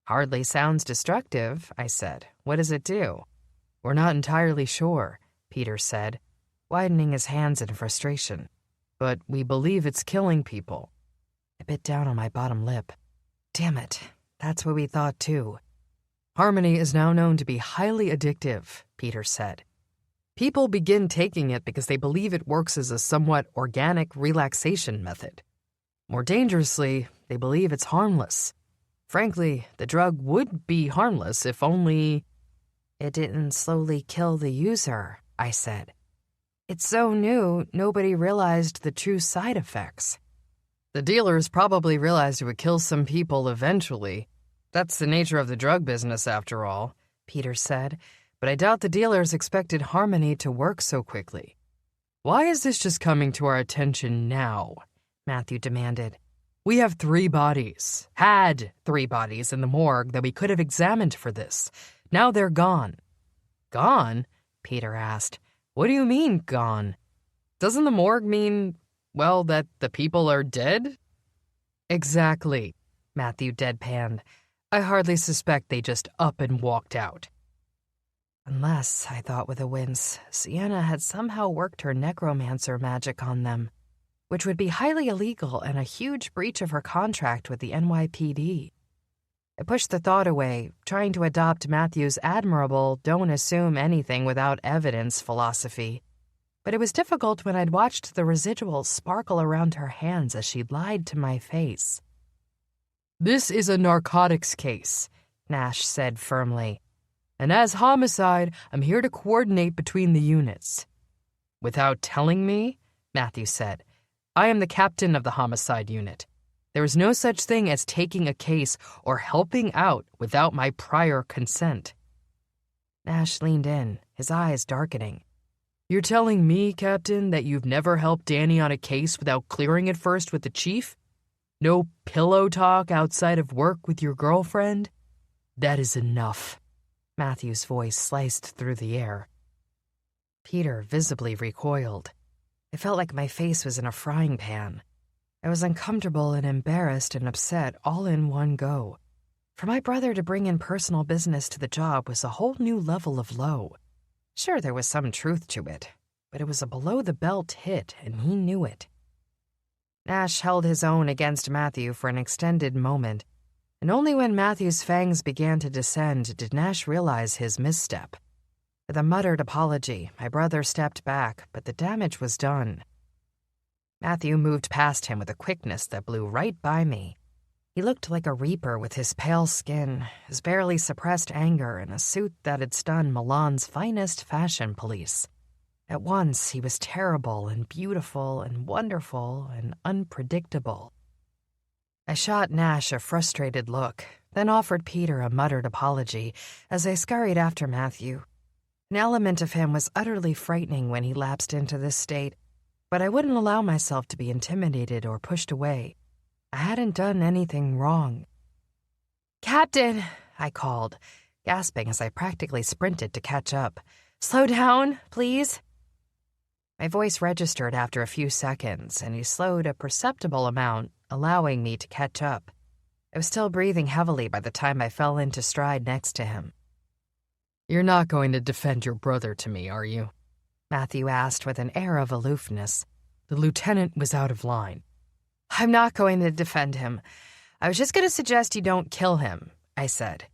S1: Hardly sounds destructive, I said. What does it do?
S3: We're not entirely sure, Peter said,
S1: widening his hands in frustration.
S3: But we believe it's killing people.
S1: I bit down on my bottom lip. Damn it, that's what we thought too.
S3: Harmony is now known to be highly addictive, Peter said. People begin taking it because they believe it works as a somewhat organic relaxation method. More dangerously, they believe it's harmless. Frankly, the drug would be harmless if only...
S1: It didn't slowly kill the user, I said. It's so new, nobody realized the true side effects.
S3: The dealers probably realized it would kill some people eventually. That's the nature of the drug business, after all, Peter said, but I doubt the dealers expected Harmony to work so quickly. Why is this just coming to our attention now? Matthew demanded. We have 3 bodies, had 3 bodies in the morgue that we could have examined for this. Now they're gone. Gone? Peter asked. What do you mean, gone? Doesn't the morgue mean, well, that the people are dead? Exactly, Matthew deadpanned. I hardly suspect they just up and walked out.
S1: Unless, I thought with a wince, Sienna had somehow worked her necromancer magic on them, which would be highly illegal and a huge breach of her contract with the NYPD. I pushed the thought away, trying to adopt Matthew's admirable don't assume anything without evidence philosophy. But it was difficult when I'd watched the residuals sparkle around her hands as she lied to my face.
S3: This is a narcotics case, Nash said firmly. And as homicide, I'm here to coordinate between the units. Without telling me, Matthew said, I am the captain of the homicide unit. There is no such thing as taking a case or helping out without my prior consent.
S1: Nash leaned in, his eyes darkening.
S3: You're telling me, Captain, that you've never helped Danny on a case without clearing it first with the chief? No pillow talk outside of work with your girlfriend? That is enough.
S1: Matthew's voice sliced through the air. Peter visibly recoiled. I felt like my face was in a frying pan. I was uncomfortable and embarrassed and upset all in one go. For my brother to bring in personal business to the job was a whole new level of low. Sure, there was some truth to it, but it was a below-the-belt hit, and he knew it. Nash held his own against Matthew for an extended moment, and only when Matthew's fangs began to descend did Nash realize his misstep. With a muttered apology, my brother stepped back, but the damage was done. Matthew moved past him with a quickness that blew right by me. He looked like a reaper with his pale skin, his barely suppressed anger, and a suit that had stunned Milan's finest fashion police. At once, he was terrible and beautiful and wonderful and unpredictable. I shot Nash a frustrated look, then offered Peter a muttered apology as I scurried after Matthew. An element of him was utterly frightening when he lapsed into this state, but I wouldn't allow myself to be intimidated or pushed away. I hadn't done anything wrong.
S2: Captain,
S1: I called, gasping as I practically sprinted to catch up. Slow down, please. My voice registered after a few seconds, and he slowed a perceptible amount, allowing me to catch up. I was still breathing heavily by the time I fell into stride next to him.
S4: You're not going to defend your brother to me, are you?
S1: Matthew asked with an air of aloofness.
S4: The lieutenant was out of line.
S1: I'm not going to defend him. I was just going to suggest you don't kill him, I said.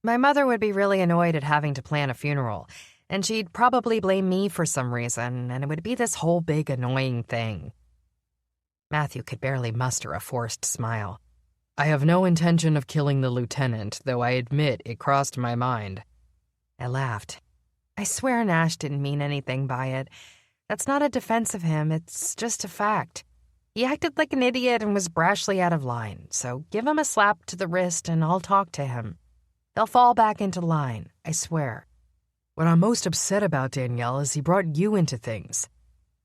S1: My mother would be really annoyed at having to plan a funeral, and she'd probably blame me for some reason, and it would be this whole big annoying thing. Matthew could barely muster a forced smile.
S4: I have no intention of killing the lieutenant, though I admit it crossed my mind.
S1: I laughed. I swear Nash didn't mean anything by it. That's not a defense of him, it's just a fact. He acted like an idiot and was brashly out of line, so give him a slap to the wrist and I'll talk to him. They'll fall back into line, I swear.
S4: What I'm most upset about, Danielle, is he brought you into things.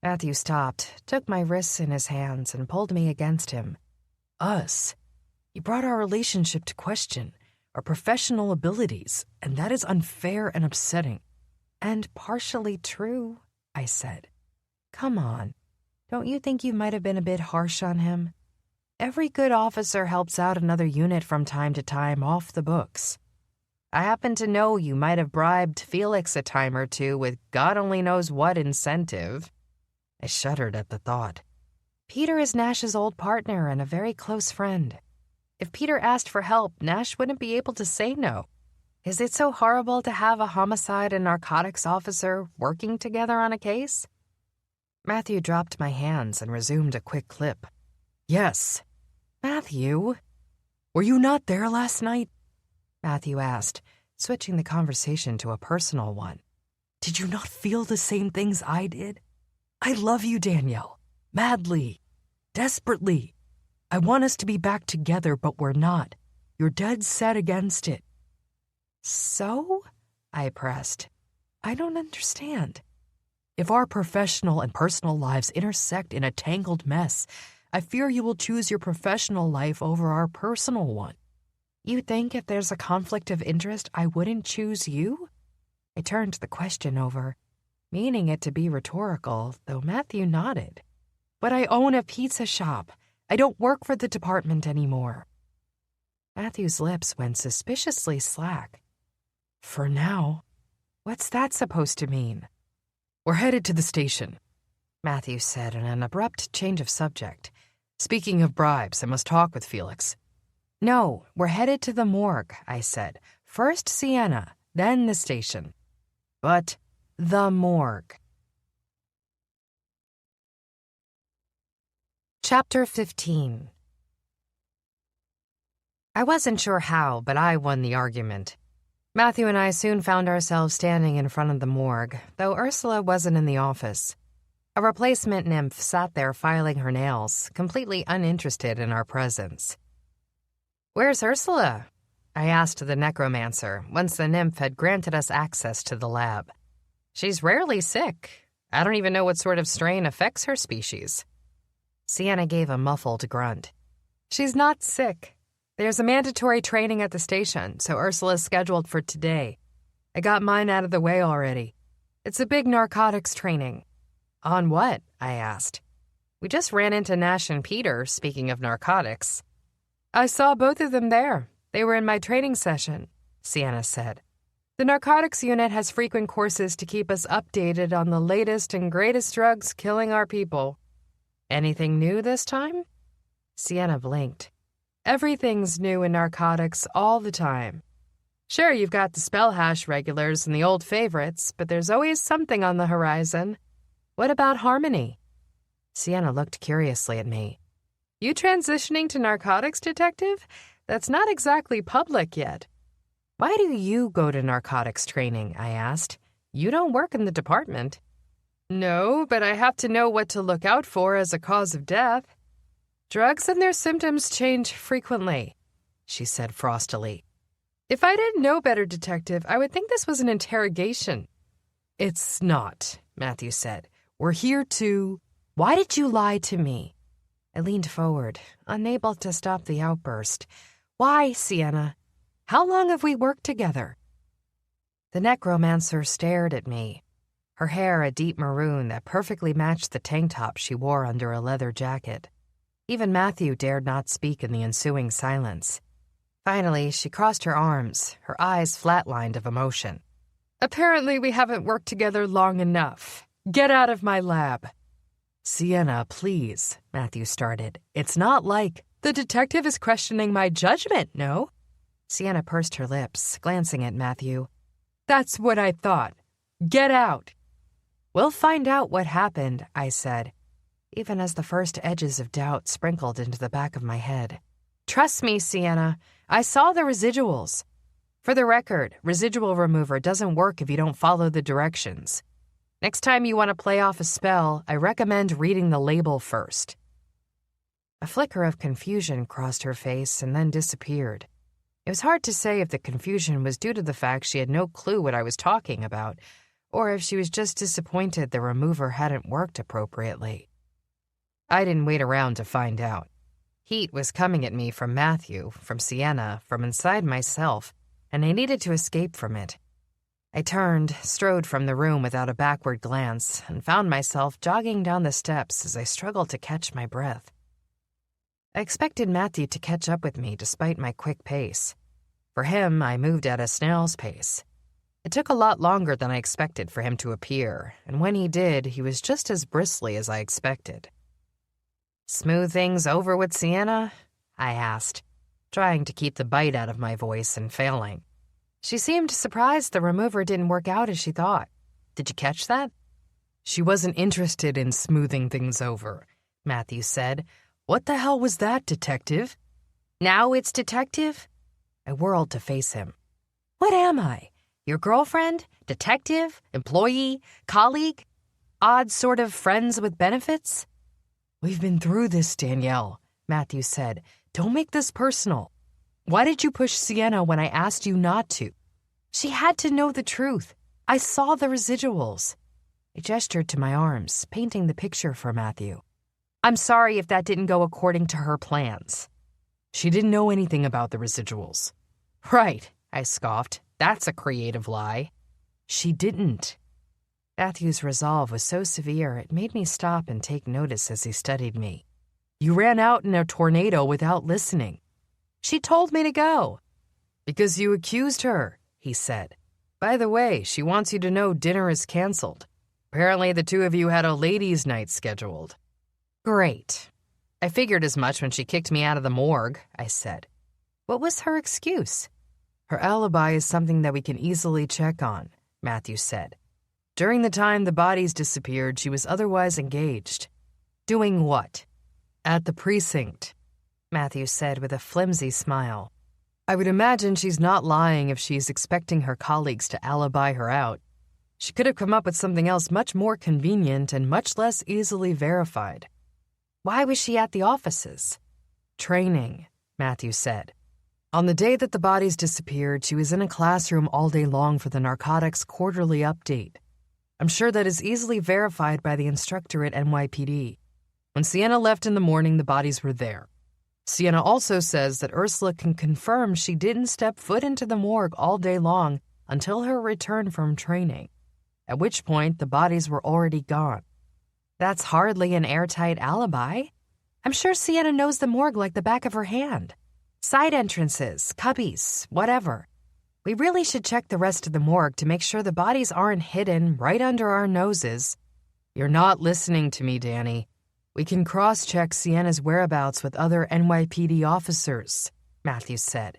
S1: Matthew stopped, took my wrists in his hands, and pulled me against him.
S4: Us. He brought our relationship to question, our professional abilities, and that is unfair and upsetting.
S1: And partially true, I said. Come on. Don't you think you might have been a bit harsh on him? Every good officer helps out another unit from time to time off the books. I happen to know you might have bribed Felix a time or two with God only knows what incentive. I shuddered at the thought. Peter is Nash's old partner and a very close friend. If Peter asked for help, Nash wouldn't be able to say no. Is it so horrible to have a homicide and narcotics officer working together on a case? Matthew dropped my hands and resumed a quick clip.
S4: Yes.
S1: Matthew?
S4: Were you not there last night?
S1: Matthew asked, switching the conversation to a personal one.
S4: Did you not feel the same things I did? I love you, Danielle. Madly. Desperately. I want us to be back together, but we're not. You're dead set against it.
S1: So? I pressed. I don't understand.
S4: If our professional and personal lives intersect in a tangled mess, I fear you will choose your professional life over our personal one.
S1: You think if there's a conflict of interest, I wouldn't choose you? I turned the question over, meaning it to be rhetorical, though Matthew nodded. But I own a pizza shop. I don't work for the department anymore. Matthew's lips went suspiciously slack.
S4: For now.
S1: What's that supposed to mean?
S4: We're headed to the station,
S1: Matthew said in an abrupt change of subject.
S4: Speaking of bribes, I must talk with Felix.
S1: No, we're headed to the morgue, I said. First Sienna, then the station.
S4: But
S1: the morgue. Chapter 15. I wasn't sure how, but I won the argument. Matthew and I soon found ourselves standing in front of the morgue, though Ursula wasn't in the office. A replacement nymph sat there filing her nails, completely uninterested in our presence. "Where's Ursula?" I asked the necromancer, once the nymph had granted us access to the lab. "She's rarely sick. I don't even know what sort of strain affects her species." Sienna gave a muffled grunt. "She's not sick. There's a mandatory training at the station, so Ursula's scheduled for today. I got mine out of the way already. It's a big narcotics training." "On what?" I asked. "We just ran into Nash and Peter, speaking of narcotics." "I saw both of them there. They were in my training session," Sienna said. "The narcotics unit has frequent courses to keep us updated on the latest and greatest drugs killing our people." "Anything new this time?" Sienna blinked. "Everything's new in narcotics all the time. Sure, you've got the spell hash regulars and the old favorites, but there's always something on the horizon. What about Harmony?" Sienna looked curiously at me. "You transitioning to narcotics, detective? That's not exactly public yet." "Why do you go to narcotics training?" I asked. "You don't work in the department." "No, but I have to know what to look out for as a cause of death. Drugs and their symptoms change frequently," she said frostily. "If I didn't know better, detective, I would think this was an interrogation."
S4: "It's not," Matthew said. "We're here to—"
S1: "Why did you lie to me?" I leaned forward, unable to stop the outburst. "Why, Sienna? How long have we worked together?" The necromancer stared at me, her hair a deep maroon that perfectly matched the tank top she wore under a leather jacket. Even Matthew dared not speak in the ensuing silence. Finally, she crossed her arms, her eyes flatlined of emotion. "Apparently we haven't worked together long enough. Get out of my lab."
S3: "Sienna, please," Matthew started. "It's not like—"
S1: "The detective is questioning my judgment, no?" Sienna pursed her lips, glancing at Matthew. "That's what I thought. Get out." "We'll find out what happened," I said, even as the first edges of doubt sprinkled into the back of my head. "Trust me, Sienna, I saw the residuals. For the record, residual remover doesn't work if you don't follow the directions. Next time you want to play off a spell, I recommend reading the label first." A flicker of confusion crossed her face and then disappeared. It was hard to say if the confusion was due to the fact she had no clue what I was talking about, or if she was just disappointed the remover hadn't worked appropriately. I didn't wait around to find out. Heat was coming at me from Matthew, from Sienna, from inside myself, and I needed to escape from it. I turned, strode from the room without a backward glance, and found myself jogging down the steps as I struggled to catch my breath. I expected Matthew to catch up with me despite my quick pace. For him, I moved at a snail's pace. It took a lot longer than I expected for him to appear, and when he did, he was just as bristly as I expected. "Smooth things over with Sienna?" I asked, trying to keep the bite out of my voice and failing. She seemed surprised the remover didn't work out as she thought. Did you catch that?
S3: "She wasn't interested in smoothing things over," Matthew said. "What the hell was that, detective?"
S1: "Now it's detective?" I whirled to face him. "What am I? Your girlfriend? Detective? Employee? Colleague? Odd sort of friends with benefits?"
S3: "We've been through this, Danielle," Matthew said. "Don't make this personal. Why did you push Sienna when I asked you not to?"
S1: "She had to know the truth. I saw the residuals." I gestured to my arms, painting the picture for Matthew. "I'm sorry if that didn't go according to her plans."
S3: "She didn't know anything about the residuals."
S1: "Right," I scoffed. "That's a creative lie."
S3: "She didn't."
S1: Matthew's resolve was so severe it made me stop and take notice as he studied me.
S3: "You ran out in a tornado without listening."
S1: "She told me to go."
S3: "Because you accused her," he said. "By the way, she wants you to know dinner is canceled. Apparently the two of you had a ladies' night scheduled."
S1: "Great. I figured as much when she kicked me out of the morgue," I said. "What was her excuse?"
S3: "Her alibi is something that we can easily check on," Matthew said. "During the time the bodies disappeared, she was otherwise engaged."
S1: "Doing what?"
S3: "At the precinct,"
S1: Matthew said with a flimsy smile.
S3: "I would imagine she's not lying if she's expecting her colleagues to alibi her out. She could have come up with something else much more convenient and much less easily verified."
S1: "Why was she at the offices?"
S3: "Training," Matthew said. "On the day that the bodies disappeared, she was in a classroom all day long for the narcotics quarterly update. I'm sure that is easily verified by the instructor at NYPD. When Sienna left in the morning, the bodies were there. Sienna also says that Ursula can confirm she didn't step foot into the morgue all day long until her return from training, at which point the bodies were already gone."
S1: "That's hardly an airtight alibi. I'm sure Sienna knows the morgue like the back of her hand. Side entrances, cubbies, whatever. We really should check the rest of the morgue to make sure the bodies aren't hidden right under our noses."
S3: "You're not listening to me, Danny. We can cross-check Sienna's whereabouts with other NYPD officers," Matthew said.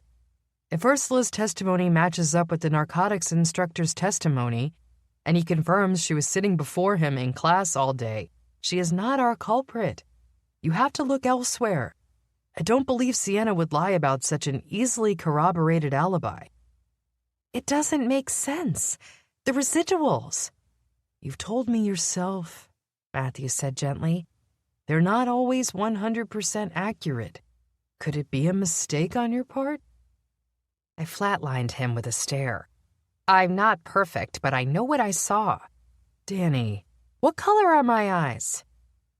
S3: "If Ursula's testimony matches up with the narcotics instructor's testimony, and he confirms she was sitting before him in class all day, she is not our culprit. You have to look elsewhere. I don't believe Sienna would lie about such an easily corroborated alibi."
S1: "It doesn't make sense. The residuals."
S3: "You've told me yourself," Matthew said gently. "They're not always 100% accurate. Could it be a mistake on your part?"
S1: I flatlined him with a stare. "I'm not perfect, but I know what I saw."
S3: "Danny."
S1: "What color are my eyes?"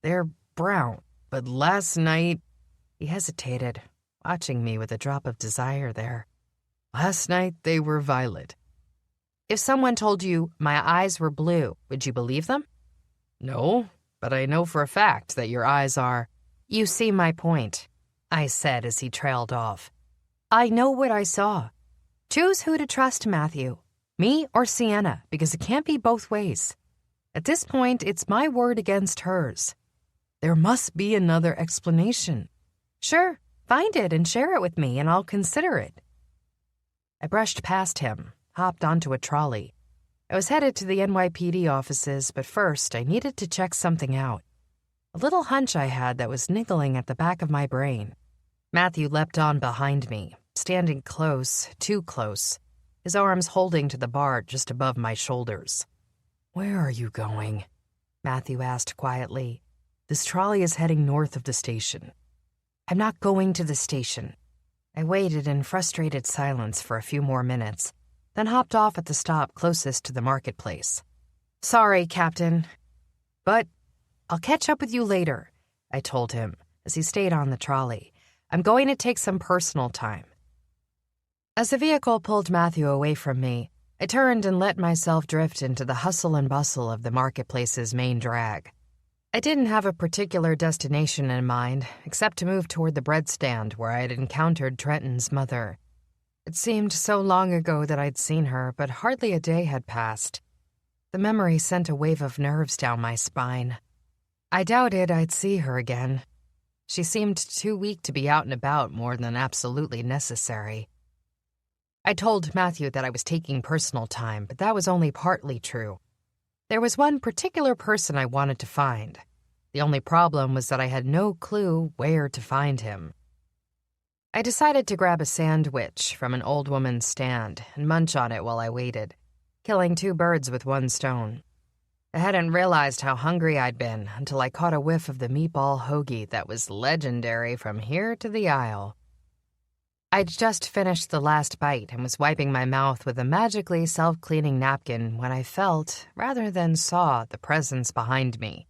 S3: "They're brown, but last night—"
S1: He hesitated, watching me with a drop of desire there.
S3: Last night they were violet.
S1: If someone told you my eyes were blue, would you believe them?
S3: No, but I know for a fact that your eyes are...
S1: You see my point, I said as he trailed off. I know what I saw. Choose who to trust, Matthew. Me or Sienna, because it can't be both ways. At this point, it's my word against hers.
S3: There must be another explanation.
S1: Sure, find it and share it with me, and I'll consider it. I brushed past him, hopped onto a trolley. I was headed to the NYPD offices, but first I needed to check something out. A little hunch I had that was niggling at the back of my brain. Matthew leapt on behind me, standing close, too close, his arms holding to the bar just above my shoulders.
S3: "Where are you going?"
S1: Matthew asked quietly.
S3: "This trolley is heading north of the station."
S1: I'm not going to the station. I waited in frustrated silence for a few more minutes, then hopped off at the stop closest to the marketplace. Sorry, Captain. But I'll catch up with you later, I told him as he stayed on the trolley. I'm going to take some personal time. As the vehicle pulled Matthew away from me, I turned and let myself drift into the hustle and bustle of the marketplace's main drag. I didn't have a particular destination in mind, except to move toward the bread stand where I had encountered Trenton's mother. It seemed so long ago that I'd seen her, but hardly a day had passed. The memory sent a wave of nerves down my spine. I doubted I'd see her again. She seemed too weak to be out and about more than absolutely necessary. I told Matthew that I was taking personal time, but that was only partly true. There was one particular person I wanted to find. The only problem was that I had no clue where to find him. I decided to grab a sandwich from an old woman's stand and munch on it while I waited, killing 2 birds with 1 stone. I hadn't realized how hungry I'd been until I caught a whiff of the meatball hoagie that was legendary from here to the aisle. I'd just finished the last bite and was wiping my mouth with a magically self-cleaning napkin when I felt, rather than saw, the presence behind me.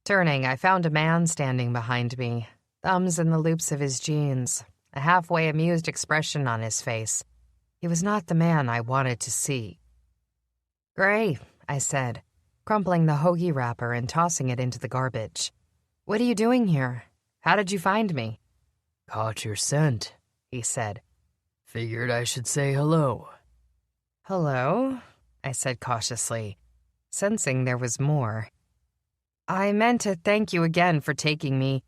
S1: Turning, I found a man standing behind me, thumbs in the loops of his jeans, a halfway amused expression on his face. He was not the man I wanted to see. "Gray," I said, crumpling the hoagie wrapper and tossing it into the garbage. "What are you doing here? How did you find me?"
S3: "Caught your scent," he said. "Figured I should say hello."
S1: "Hello?" I said cautiously, sensing there was more. "I meant to thank you again for taking me."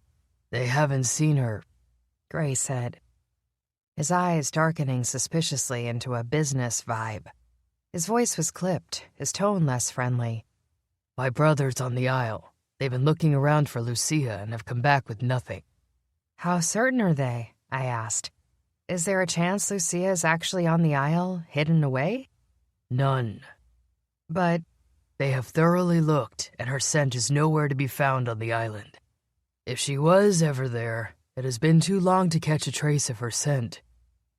S3: "They haven't seen her,"
S1: Gray said, his eyes darkening suspiciously into a business vibe. His voice was clipped, his tone less friendly.
S3: "My brother's on the aisle. They've been looking around for Lucia and have come back with nothing."
S1: "How certain are they?" I asked. "Is there a chance Lucia is actually on the aisle, hidden away?"
S3: "None.
S1: But
S3: they have thoroughly looked, and her scent is nowhere to be found on the island. If she was ever there, it has been too long to catch a trace of her scent.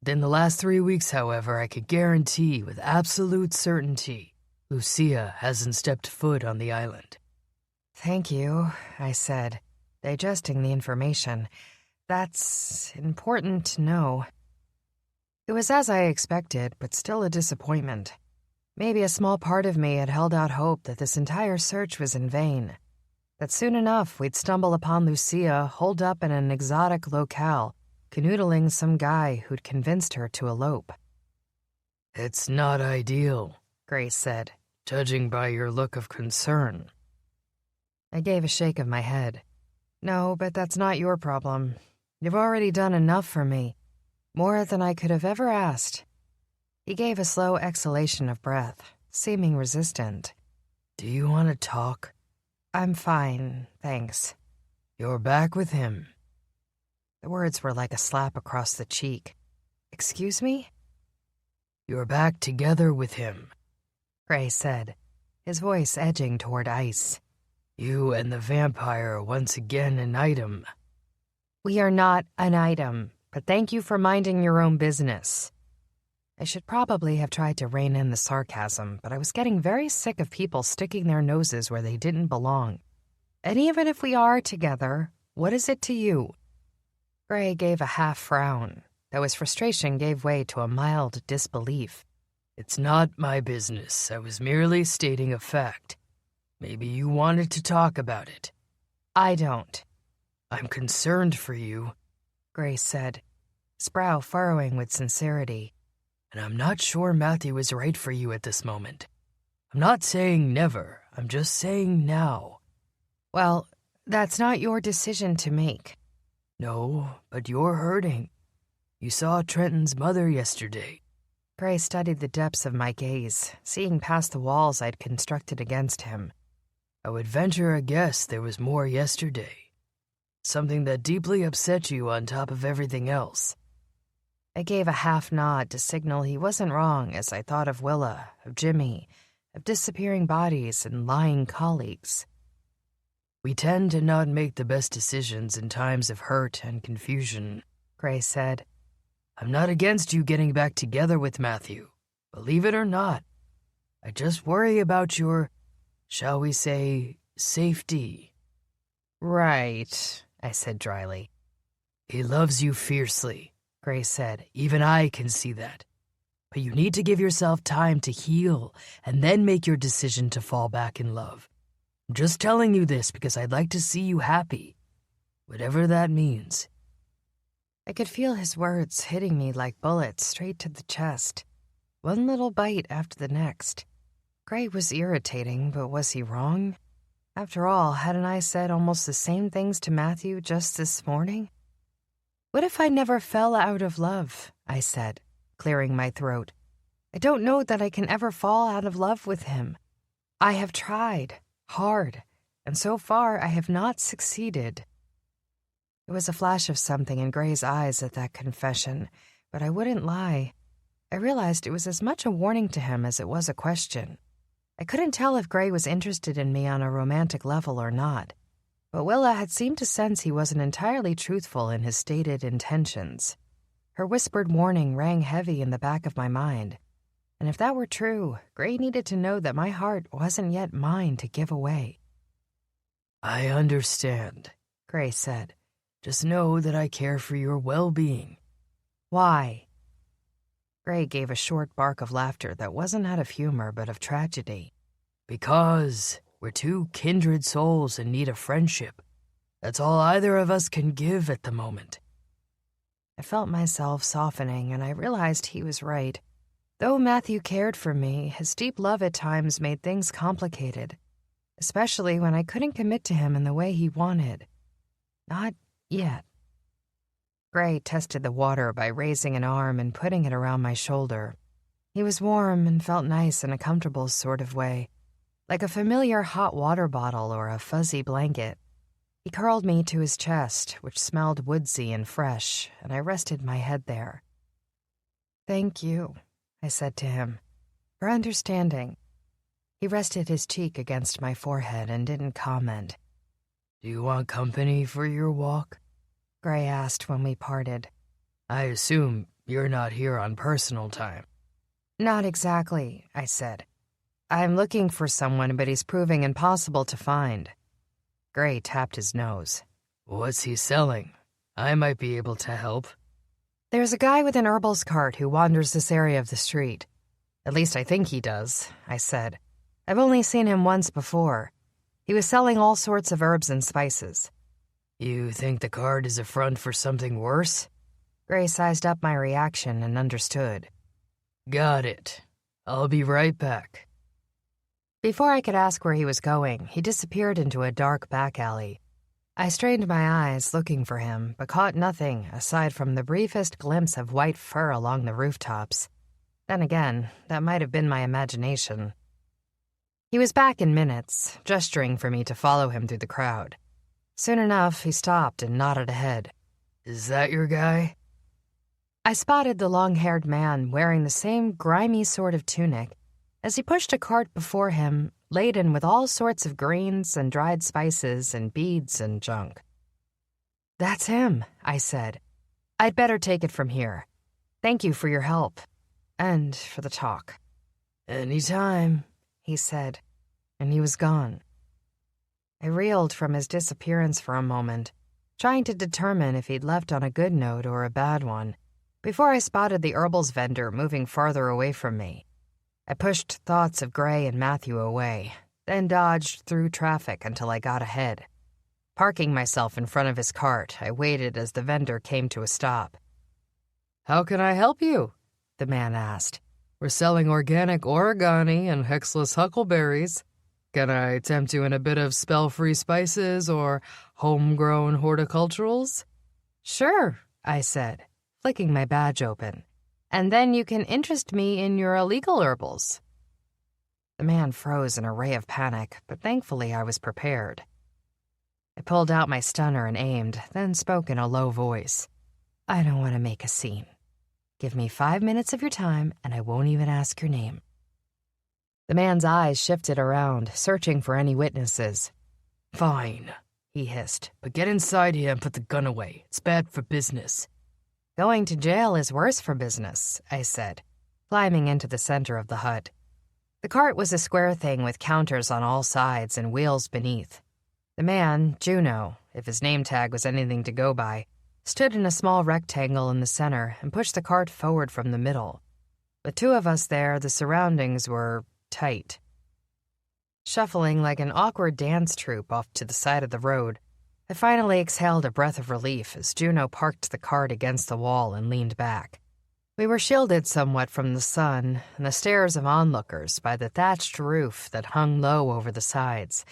S3: Within the last 3 weeks, however, I could guarantee with absolute certainty Lucia hasn't stepped foot on the island."
S1: "Thank you," I said, digesting the information. "That's important to know." It was as I expected, but still a disappointment. Maybe a small part of me had held out hope that this entire search was in vain, that soon enough we'd stumble upon Lucia holed up in an exotic locale, canoodling some guy who'd convinced her to elope.
S3: "It's not ideal,"
S1: Grace said,
S3: "judging by your look of concern."
S1: I gave a shake of my head. "No, but that's not your problem. You've already done enough for me, more than I could have ever asked." He gave a slow exhalation of breath, seeming resistant.
S3: "Do you want to talk?"
S1: "I'm fine, thanks."
S3: "You're back with him."
S1: The words were like a slap across the cheek. "Excuse me?"
S3: "You're back together with him,"
S1: Gray said, his voice edging toward ice.
S3: "You and the vampire are once again an item."
S1: "We are not an item, but thank you for minding your own business." I should probably have tried to rein in the sarcasm, but I was getting very sick of people sticking their noses where they didn't belong. "And even if we are together, what is it to you?" Gray gave a half frown, though his frustration gave way to a mild disbelief.
S4: It's not my business. I was merely stating a fact. Maybe you wanted to talk about it.
S1: I don't.
S4: I'm concerned for you,
S1: Grace said, his brow furrowing with sincerity.
S4: And I'm not sure Matthew is right for you at this moment. I'm not saying never, I'm just saying now.
S1: Well, that's not your decision to make.
S4: No, but you're hurting. You saw Trenton's mother yesterday.
S1: Gray studied the depths of my gaze, seeing past the walls I'd constructed against him.
S4: I would venture a guess there was more yesterday. Something that deeply upset you on top of everything else.
S1: I gave a half nod to signal he wasn't wrong as I thought of Willa, of Jimmy, of disappearing bodies and lying colleagues.
S4: We tend to not make the best decisions in times of hurt and confusion,
S1: Gray said.
S4: I'm not against you getting back together with Matthew, believe it or not. I just worry about your, shall we say, safety.
S1: Right, I said dryly.
S4: He loves you fiercely, Gray said. Even I can see that. But you need to give yourself time to heal and then make your decision to fall back in love. I'm just telling you this because I'd like to see you happy, whatever that means.
S1: I could feel his words hitting me like bullets straight to the chest, one little bite after the next. Gray was irritating, but was he wrong? After all, hadn't I said almost the same things to Matthew just this morning? What if I never fell out of love? I said, clearing my throat. I don't know that I can ever fall out of love with him. I have tried, hard, and so far I have not succeeded. There was a flash of something in Gray's eyes at that confession, but I wouldn't lie. I realized it was as much a warning to him as it was a question. I couldn't tell if Gray was interested in me on a romantic level or not, but Willa had seemed to sense he wasn't entirely truthful in his stated intentions. Her whispered warning rang heavy in the back of my mind, and if that were true, Gray needed to know that my heart wasn't yet mine to give away.
S4: I understand,
S1: Gray said.
S4: Just know that I care for your well-being.
S1: Why? Gray gave a short bark of laughter that wasn't out of humor but of tragedy.
S4: Because we're two kindred souls in need of friendship. That's all either of us can give at the moment.
S1: I felt myself softening, and I realized he was right. Though Matthew cared for me, his deep love at times made things complicated, especially when I couldn't commit to him in the way he wanted. Not yet. Gray tested the water by raising an arm and putting it around my shoulder. He was warm and felt nice in a comfortable sort of way, like a familiar hot water bottle or a fuzzy blanket. He curled me to his chest, which smelled woodsy and fresh, and I rested my head there. Thank you, I said to him, for understanding. He rested his cheek against my forehead and didn't comment.
S4: Do you want company for your walk?
S1: Gray asked when we parted.
S4: I assume you're not here on personal time.
S1: Not exactly, I said. I'm looking for someone, but he's proving impossible to find. Gray tapped his nose.
S4: What's he selling? I might be able to help.
S1: There's a guy with an herbals cart who wanders this area of the street. At least I think he does, I said. I've only seen him once before. He was selling all sorts of herbs and spices.
S4: You think the card is a front for something worse?
S1: Gray sized up my reaction and understood.
S4: Got it. I'll be right back.
S1: Before I could ask where he was going, he disappeared into a dark back alley. I strained my eyes looking for him, but caught nothing aside from the briefest glimpse of white fur along the rooftops. Then again, that might have been my imagination. He was back in minutes, gesturing for me to follow him through the crowd. Soon enough, he stopped and nodded ahead.
S4: Is that your guy?
S1: I spotted the long-haired man wearing the same grimy sort of tunic as he pushed a cart before him, laden with all sorts of greens and dried spices and beads and junk. That's him, I said. I'd better take it from here. Thank you for your help. And for the talk.
S4: Anytime,
S1: he said, and he was gone. I reeled from his disappearance for a moment, trying to determine if he'd left on a good note or a bad one, before I spotted the herbals vendor moving farther away from me. I pushed thoughts of Gray and Matthew away, then dodged through traffic until I got ahead. Parking myself in front of his cart, I waited as the vendor came to a stop.
S3: "How can I help you?" the man asked. "We're selling organic origami and hexless huckleberries. Can I tempt you in a bit of spell-free spices or homegrown horticulturals?"
S1: "Sure," I said, flicking my badge open. "And then you can interest me in your illegal herbals." The man froze in a ray of panic, but thankfully I was prepared. I pulled out my stunner and aimed, then spoke in a low voice. "I don't want to make a scene. Give me 5 minutes of your time, and I won't even ask your name." The man's eyes shifted around, searching for any witnesses.
S3: "Fine," he hissed, "but get inside here and put the gun away. It's bad for business."
S1: "Going to jail is worse for business," I said, climbing into the center of the hut. The cart was a square thing with counters on all sides and wheels beneath. The man, Juno, if his name tag was anything to go by, stood in a small rectangle in the center and pushed the cart forward from the middle. With two of us there, the surroundings were tight. Shuffling like an awkward dance troupe off to the side of the road, I finally exhaled a breath of relief as Juno parked the cart against the wall and leaned back. We were shielded somewhat from the sun and the stares of onlookers by the thatched roof that hung low over the sides,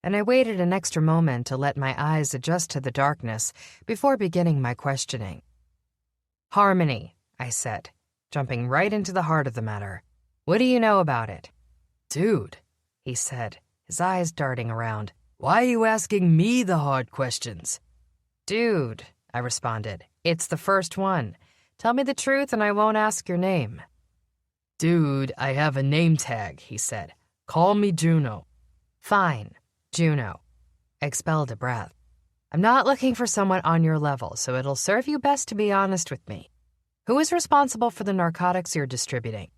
S1: and I waited an extra moment to let my eyes adjust to the darkness before beginning my questioning. "Harmony," I said, jumping right into the heart of the matter. "What do you know about it?"
S3: "Dude," he said, his eyes darting around, "why are you asking me the hard questions?"
S1: "Dude," I responded, "it's the first one. Tell me the truth and I won't ask your name."
S3: "Dude, I have a name tag," he said. "Call me Juno."
S1: "Fine, Juno." I expelled a breath. "I'm not looking for someone on your level, so it'll serve you best to be honest with me. Who is responsible for the narcotics you're distributing?"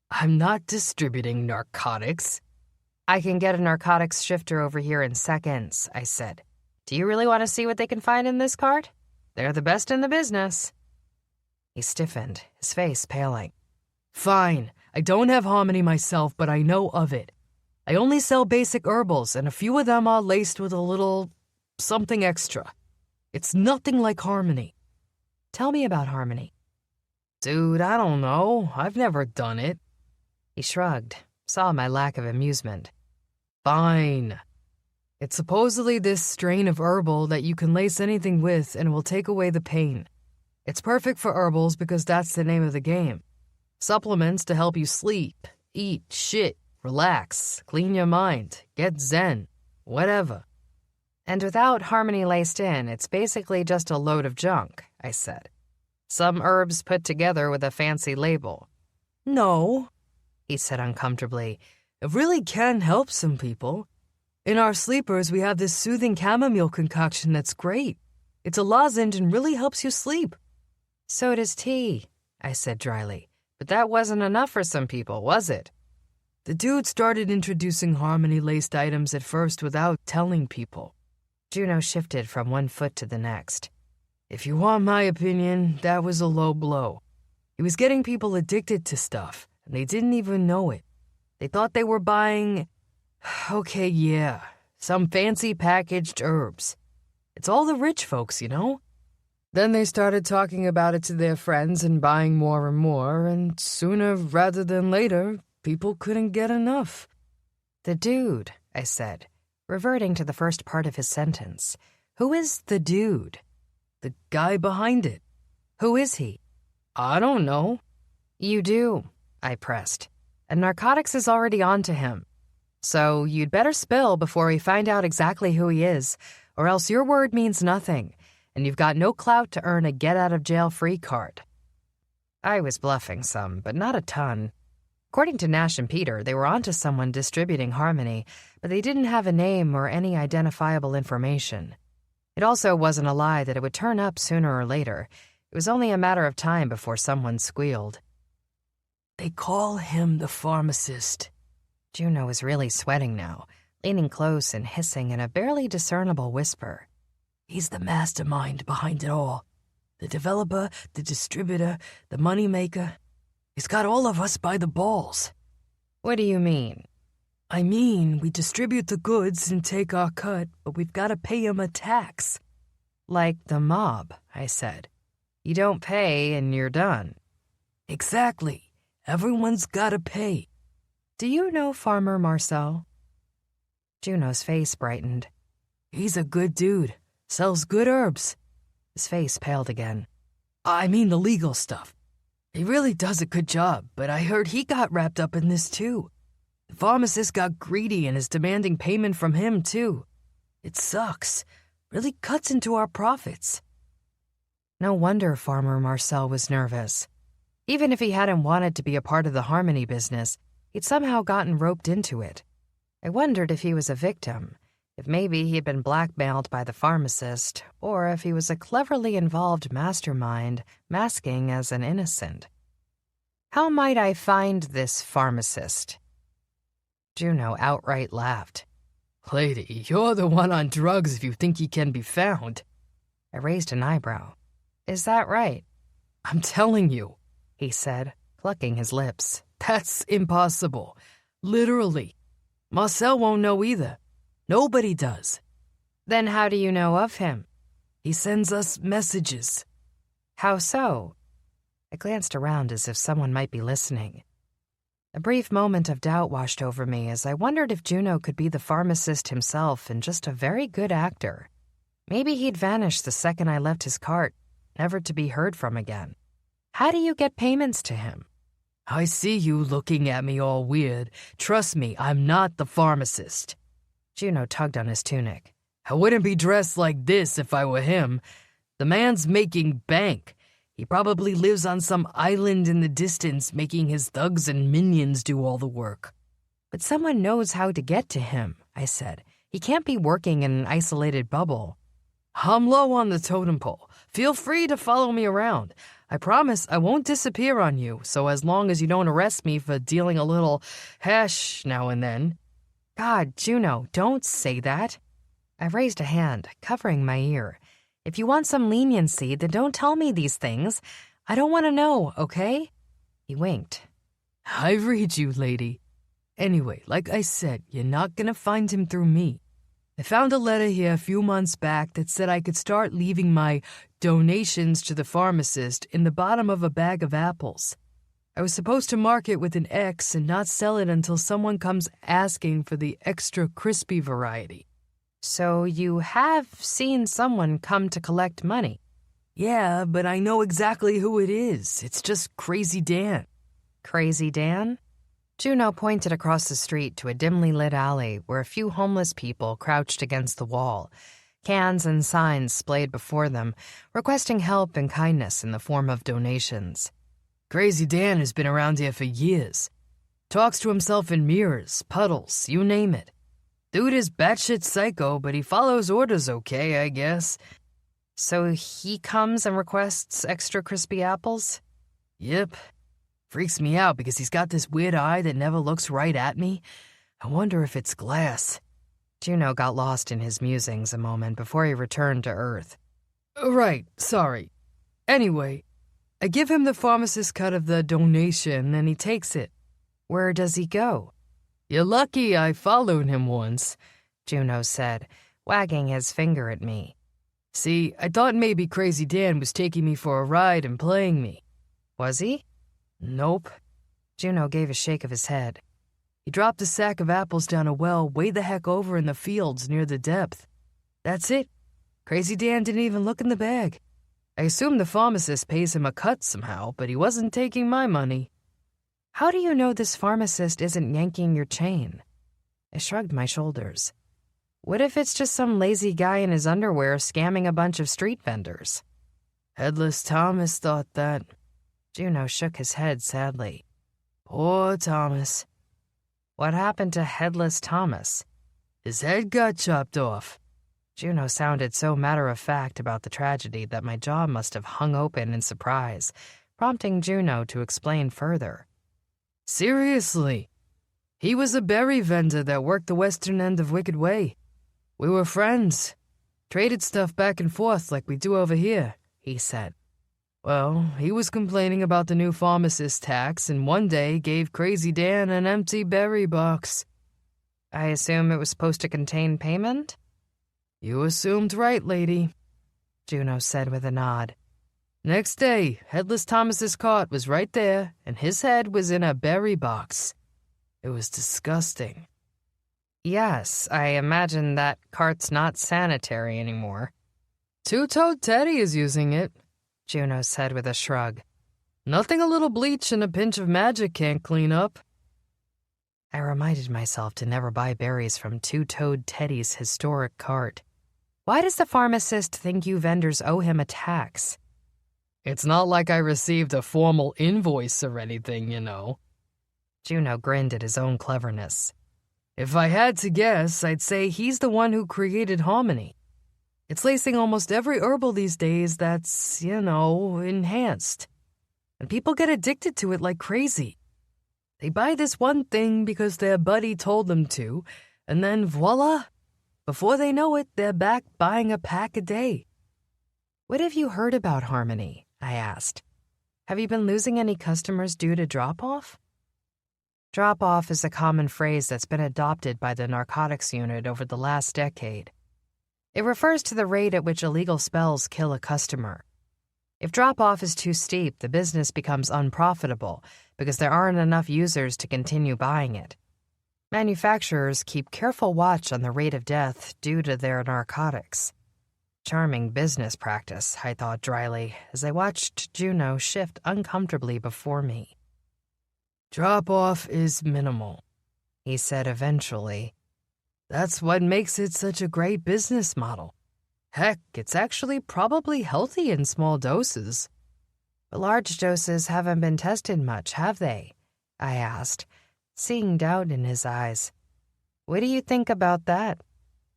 S3: "I'm not distributing narcotics."
S1: "I can get a narcotics shifter over here in seconds," I said. "Do you really want to see what they can find in this cart? They're the best in the business." He stiffened, his face paling.
S3: "Fine, I don't have Harmony myself, but I know of it. I only sell basic herbals, and a few of them are laced with a little something extra. It's nothing like Harmony."
S1: "Tell me about Harmony."
S3: "Dude, I don't know. I've never done it."
S1: He shrugged, saw my lack of amusement.
S3: "Fine. It's supposedly this strain of herbal that you can lace anything with and will take away the pain. It's perfect for herbals because that's the name of the game. Supplements to help you sleep, eat, shit, relax, clean your mind, get zen, whatever."
S1: "And without Harmony laced in, it's basically just a load of junk," I said. "Some herbs put together with a fancy label."
S3: "No," he said uncomfortably. "It really can help some people. In our sleepers, we have this soothing chamomile concoction that's great. It's a lozenge and really helps you sleep."
S1: "So does tea," I said dryly. "But that wasn't enough for some people, was it?"
S3: "The dude started introducing Harmony-laced items at first without telling people."
S1: Juno shifted from one foot to the next.
S3: "If you want my opinion, that was a low blow. He was getting people addicted to stuff, and they didn't even know it. They thought they were buying, okay, yeah, some fancy packaged herbs. It's all the rich folks, you know? Then they started talking about it to their friends and buying more and more, and sooner rather than later, people couldn't get enough."
S1: "The dude," I said, reverting to the first part of his sentence. "Who is the dude?"
S3: "The guy behind it."
S1: "Who is he?"
S3: "I don't know."
S1: "You do," I pressed, "and narcotics is already on to him. So you'd better spill before we find out exactly who he is, or else your word means nothing, and you've got no clout to earn a get-out-of-jail-free card." I was bluffing some, but not a ton. According to Nash and Peter, they were onto someone distributing Harmony, but they didn't have a name or any identifiable information. It also wasn't a lie that it would turn up sooner or later. It was only a matter of time before someone squealed.
S3: "They call him the pharmacist."
S1: Juno was really sweating now, leaning close and hissing in a barely discernible whisper.
S3: "He's the mastermind behind it all.
S4: The developer, the distributor, the moneymaker. He's got all of us by the balls.
S1: What do you mean?
S4: I mean, we distribute the goods and take our cut, but we've got to pay him a tax.
S1: Like the mob, I said. You don't pay and you're done.
S4: Exactly. Everyone's got to pay.
S1: Do you know Farmer Marcel? Juno's face brightened.
S4: He's a good dude. Sells good herbs.
S1: His face paled again.
S4: I mean the legal stuff. He really does a good job, but I heard he got wrapped up in this too. The pharmacist got greedy and is demanding payment from him too. It sucks. Really cuts into our profits.
S1: No wonder Farmer Marcel was nervous. Even if he hadn't wanted to be a part of the Harmony business, he'd somehow gotten roped into it. I wondered if he was a victim, if maybe he had been blackmailed by the pharmacist, or if he was a cleverly involved mastermind masking as an innocent. How might I find this pharmacist? Juno outright laughed.
S4: Lady, you're the one on drugs if you think he can be found.
S1: I raised an eyebrow. Is that right?
S4: I'm telling you,
S1: he said, plucking his lips.
S4: That's impossible. Literally. Marcel won't know either. Nobody does.
S1: Then how do you know of him?
S4: He sends us messages.
S1: How so? I glanced around as if someone might be listening. A brief moment of doubt washed over me as I wondered if Juno could be the pharmacist himself and just a very good actor. Maybe he'd vanish the second I left his cart, never to be heard from again. How do you get payments to him?
S4: I see you looking at me all weird. Trust me, I'm not the pharmacist.
S1: Juno tugged on his tunic.
S4: I wouldn't be dressed like this if I were him. The man's making bank. He probably lives on some island in the distance making his thugs and minions do all the work.
S1: But someone knows how to get to him, I said. He can't be working in an isolated bubble.
S4: I'm low on the totem pole. Feel free to follow me around. I promise I won't disappear on you, so as long as you don't arrest me for dealing a little hash now and then.
S1: God, Juno, don't say that. I raised a hand, covering my ear. If you want some leniency, then don't tell me these things. I don't want to know, okay? He winked.
S4: I read you, lady. Anyway, like I said, you're not gonna find him through me. I found a letter here a few months back that said I could start leaving my donations to the pharmacist in the bottom of a bag of apples. I was supposed to mark it with an X and not sell it until someone comes asking for the extra crispy variety.
S1: So you have seen someone come to collect money?
S4: Yeah, but I know exactly who it is. It's just Crazy Dan.
S1: Crazy Dan? Juno pointed across the street to a dimly lit alley where a few homeless people crouched against the wall, cans and signs splayed before them, requesting help and kindness in the form of donations.
S4: Crazy Dan has been around here for years. Talks to himself in mirrors, puddles, you name it. Dude is batshit psycho, but he follows orders okay, I guess.
S1: So he comes and requests extra crispy apples?
S4: Yep. Freaks me out because he's got this weird eye that never looks right at me. I wonder if it's glass.
S1: Juno got lost in his musings a moment before he returned to Earth.
S4: Right, sorry. Anyway, I give him the pharmacist's cut of the donation and he takes it.
S1: Where does he go?
S4: You're lucky I followed him once,
S1: Juno said, wagging his finger at me.
S4: See, I thought maybe Crazy Dan was taking me for a ride and playing me.
S1: Was he?
S4: Nope.
S1: Juno gave a shake of his head.
S4: He dropped a sack of apples down a well way the heck over in the fields near the depth. That's it. Crazy Dan didn't even look in the bag. I assume the pharmacist pays him a cut somehow, but he wasn't taking my money.
S1: How do you know this pharmacist isn't yanking your chain? I shrugged my shoulders. What if it's just some lazy guy in his underwear scamming a bunch of street vendors?
S4: Headless Thomas thought that.
S1: Juno shook his head sadly.
S4: Poor Thomas.
S1: What happened to Headless Thomas?
S4: His head got chopped off.
S1: Juno sounded so matter-of-fact about the tragedy that my jaw must have hung open in surprise, prompting Juno to explain further.
S4: Seriously. He was a berry vendor that worked the western end of Wicked Way. We were friends. Traded stuff back and forth like we do over here, he said.
S3: Well, he was complaining about the new pharmacist tax and one day gave Crazy Dan an empty berry box.
S1: I assume it was supposed to contain payment?
S3: You assumed right, lady,
S1: Juno said with a nod.
S3: Next day, Headless Thomas's cart was right there, and his head was in a berry box. It was disgusting.
S1: Yes, I imagine that cart's not sanitary anymore.
S3: Two-Toed Teddy is using it,
S1: Juno said with a shrug.
S3: Nothing a little bleach and a pinch of magic can't clean up.
S1: I reminded myself to never buy berries from Two-Toed Teddy's historic cart. Why does the pharmacist think you vendors owe him a tax?
S3: It's not like I received a formal invoice or anything, you know.
S1: Juno grinned at his own cleverness.
S3: If I had to guess, I'd say he's the one who created harmony. It's lacing almost every herbal these days that's, enhanced. And people get addicted to it like crazy. They buy this one thing because their buddy told them to, and then voila! Before they know it, they're back buying a pack a day.
S1: What have you heard about Harmony? I asked. Have you been losing any customers due to drop-off? Drop-off is a common phrase that's been adopted by the narcotics unit over the last decade. It refers to the rate at which illegal spells kill a customer. If drop-off is too steep, the business becomes unprofitable because there aren't enough users to continue buying it. Manufacturers keep careful watch on the rate of death due to their narcotics. Charming business practice, I thought dryly, as I watched Juno shift uncomfortably before me.
S3: Drop-off is minimal,
S1: he said eventually.
S3: That's what makes it such a great business model. Heck, it's actually probably healthy in small doses.
S1: But large doses haven't been tested much, have they? I asked, seeing doubt in his eyes. What do you think about that?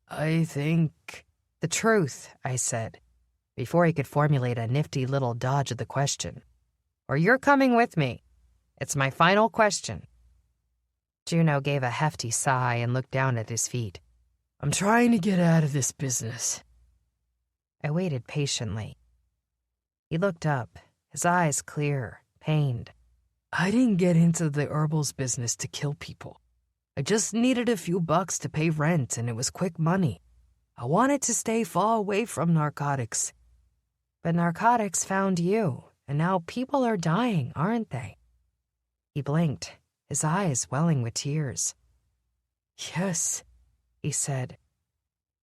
S3: I think...
S1: The truth, I said, before he could formulate a nifty little dodge of the question. Or you're coming with me. It's my final question. Juno gave a hefty sigh and looked down at his feet.
S3: I'm trying to get out of this business.
S1: I waited patiently. He looked up, his eyes clear, pained.
S3: I didn't get into the herbals business to kill people. I just needed a few bucks to pay rent, and it was quick money. I wanted to stay far away from narcotics.
S1: But narcotics found you, and now people are dying, aren't they? He blinked, his eyes welling with tears.
S3: Yes,
S1: he said,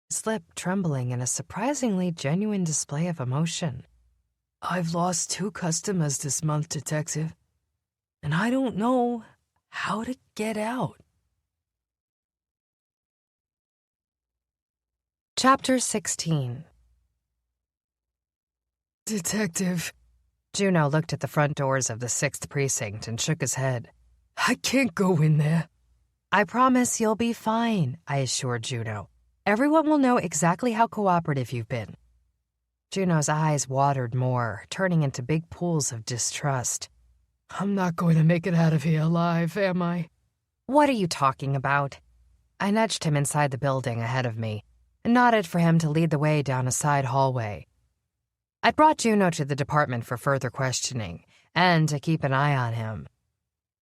S1: his lip trembling in a surprisingly genuine display of emotion.
S3: I've lost 2 customers this month, Detective, and I don't know how to get out.
S1: Chapter 16.
S3: Detective.
S1: Juno looked at the front doors of the 6th precinct and shook his head.
S3: I can't go in there.
S1: I promise you'll be fine, I assured Juno. Everyone will know exactly how cooperative you've been. Juno's eyes watered more, turning into big pools of distrust.
S3: I'm not going to make it out of here alive, am I?
S1: What are you talking about? I nudged him inside the building ahead of me and nodded for him to lead the way down a side hallway. I'd brought Juno to the department for further questioning and to keep an eye on him.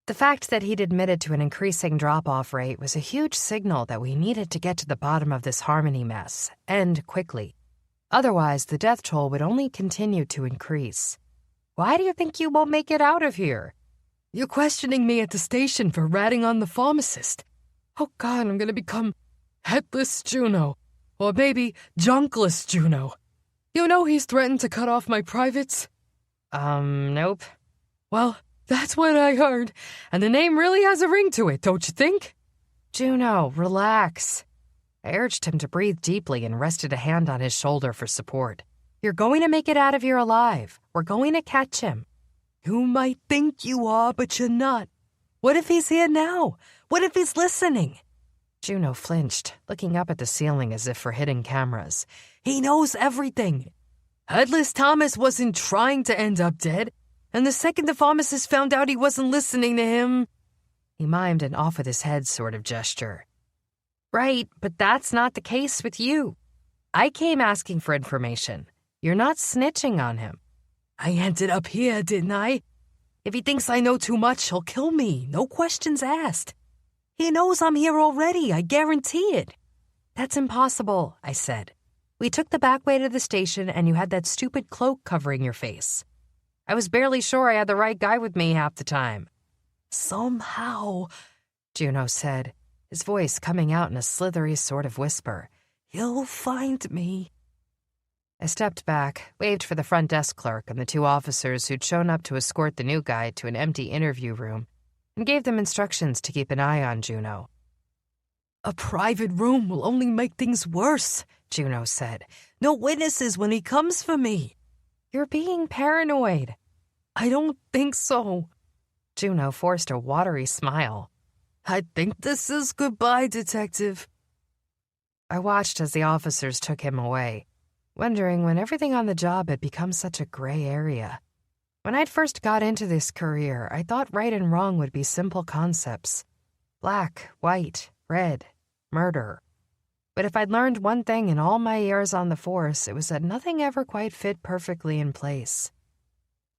S1: The fact that he'd admitted to an increasing drop-off rate was a huge signal that we needed to get to the bottom of this Harmony mess, and quickly. Otherwise, the death toll would only continue to increase. Why do you think you won't make it out of here?
S3: You're questioning me at the station for ratting on the pharmacist. Oh God, I'm gonna become Headless Juno. Or maybe Junkless Juno. You know he's threatened to cut off my privates?
S1: Nope.
S3: Well, that's what I heard, and the name really has a ring to it, don't you think?
S1: Juno, relax. I urged him to breathe deeply and rested a hand on his shoulder for support. You're going to make it out of here alive. We're going to catch him.
S3: You might think you are, but you're not. What if he's here now? What if he's listening?
S1: Juno flinched, looking up at the ceiling as if for hidden cameras.
S3: He knows everything. Headless Thomas wasn't trying to end up dead, and the second the pharmacist found out he wasn't listening to him...
S1: He mimed an off-with-his-head sort of gesture. Right, but that's not the case with you. I came asking for information. You're not snitching on him.
S4: I ended up here, didn't I? If he thinks I know too much, he'll kill me. No questions asked. He knows I'm here already, I guarantee it.
S1: That's impossible, I said. We took the back way to the station and you had that stupid cloak covering your face. I was barely sure I had the right guy with me half the time.
S4: Somehow,
S1: Juno said, his voice coming out in a slithery sort of whisper.
S4: You'll find me.
S1: I stepped back, waved for the front desk clerk and the two officers who'd shown up to escort the new guy to an empty interview room, and gave them instructions to keep an eye on Juno.
S4: A private room will only make things worse,
S1: Juno said.
S4: No witnesses when he comes for me.
S1: You're being paranoid.
S4: I don't think so.
S1: Juno forced a watery smile.
S4: I think this is goodbye, Detective.
S1: I watched as the officers took him away, wondering when everything on the job had become such a gray area. When I'd first got into this career, I thought right and wrong would be simple concepts. Black, white, red, murder. But if I'd learned one thing in all my years on the force, it was that nothing ever quite fit perfectly in place.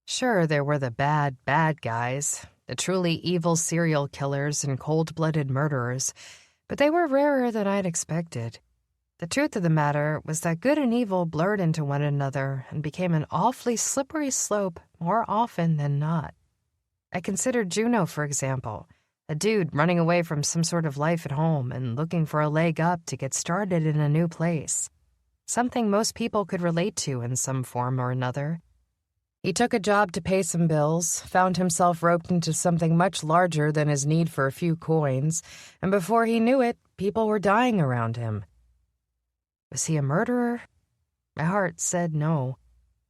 S1: Sure, there were the bad guys, the truly evil serial killers and cold-blooded murderers, but they were rarer than I'd expected. The truth of the matter was that good and evil blurred into one another and became an awfully slippery slope more often than not. I considered Juno, for example, a dude running away from some sort of life at home and looking for a leg up to get started in a new place. Something most people could relate to in some form or another. He took a job to pay some bills, found himself roped into something much larger than his need for a few coins, and before he knew it, people were dying around him. Was he a murderer? My heart said no.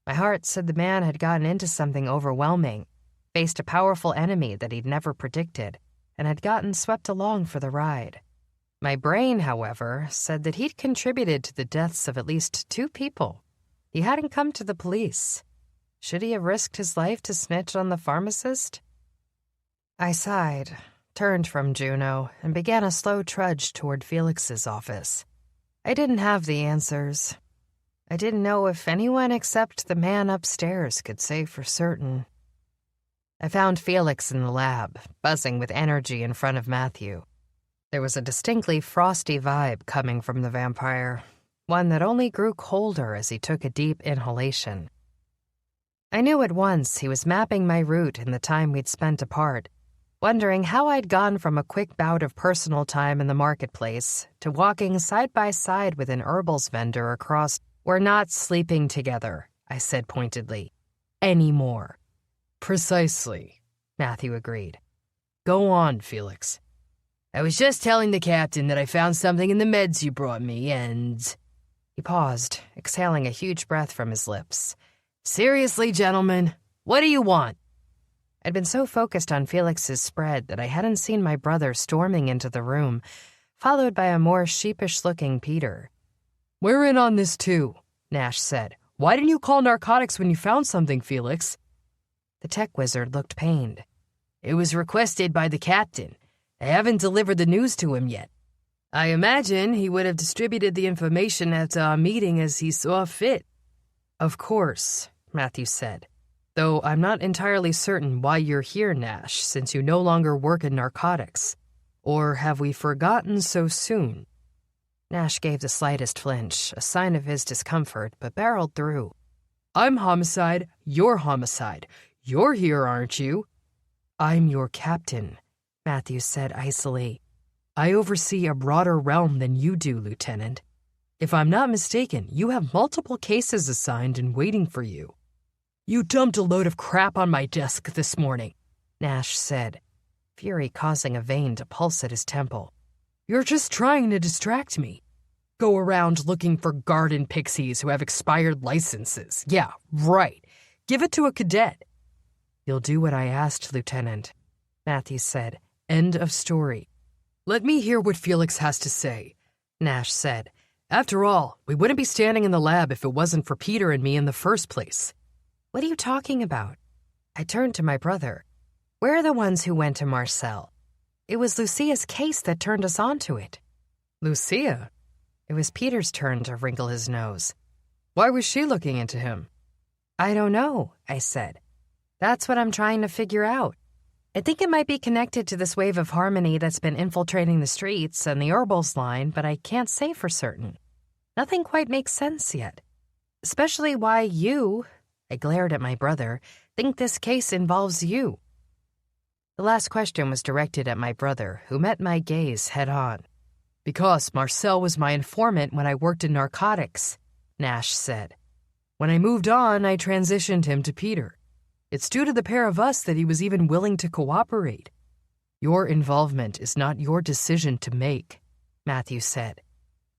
S1: My heart said the man had gotten into something overwhelming, faced a powerful enemy that he'd never predicted, and had gotten swept along for the ride. My brain, however, said that he'd contributed to the deaths of at least 2 people. He hadn't come to the police. Should he have risked his life to snitch on the pharmacist? I sighed, turned from Juno, and began a slow trudge toward Felix's office. I didn't have the answers. I didn't know if anyone except the man upstairs could say for certain. I found Felix in the lab, buzzing with energy in front of Matthew. There was a distinctly frosty vibe coming from the vampire, one that only grew colder as he took a deep inhalation. I knew at once he was mapping my route in the time we'd spent apart, wondering how I'd gone from a quick bout of personal time in the marketplace to walking side by side with an herbals vendor across. We're not sleeping together, I said pointedly. Anymore.
S4: Precisely,
S1: Matthew agreed.
S4: Go on, Felix. I was just telling the captain that I found something in the meds you brought me, and...
S1: He paused, exhaling a huge breath from his lips.
S4: Seriously, gentlemen, what do you want?
S1: I'd been so focused on Felix's spread that I hadn't seen my brother storming into the room, followed by a more sheepish-looking Peter.
S4: We're in on this too, Nash said. Why didn't you call narcotics when you found something, Felix?
S1: The tech wizard looked pained.
S4: It was requested by the captain. I haven't delivered the news to him yet. I imagine he would have distributed the information at our meeting as he saw fit.
S1: Of course, Matthew said. Though I'm not entirely certain why you're here, Nash, since you no longer work in narcotics. Or have we forgotten so soon? Nash gave the slightest flinch, a sign of his discomfort, but barreled through.
S4: I'm homicide, you're homicide. You're here, aren't you?
S1: I'm your captain, Matthew said icily.
S4: I oversee a broader realm than you do, Lieutenant. If I'm not mistaken, you have multiple cases assigned and waiting for you. You dumped a load of crap on my desk this morning,
S1: Nash said, fury causing a vein to pulse at his temple.
S4: You're just trying to distract me. Go around looking for garden pixies who have expired licenses. Yeah, right. Give it to a cadet.
S1: You'll do what I asked, Lieutenant, Matthew said. End of story.
S4: Let me hear what Felix has to say, Nash said. After all, we wouldn't be standing in the lab if it wasn't for Peter and me in the first place.
S1: What are you talking about? I turned to my brother. We're the ones who went to Marcel. It was Lucia's case that turned us onto it.
S4: Lucia?
S1: It was Peter's turn to wrinkle his nose.
S4: Why was she looking into him?
S1: I don't know, I said. That's what I'm trying to figure out. I think it might be connected to this wave of harmony that's been infiltrating the streets and the Herbals line, but I can't say for certain. Nothing quite makes sense yet. Especially why you, I glared at my brother, think this case involves you. The last question was directed at my brother, who met my gaze head-on.
S4: Because Marcel was my informant when I worked in narcotics, Nash said. When I moved on, I transitioned him to Peter. It's due to the pair of us that he was even willing to cooperate. Your involvement is not your decision to make, Matthew said.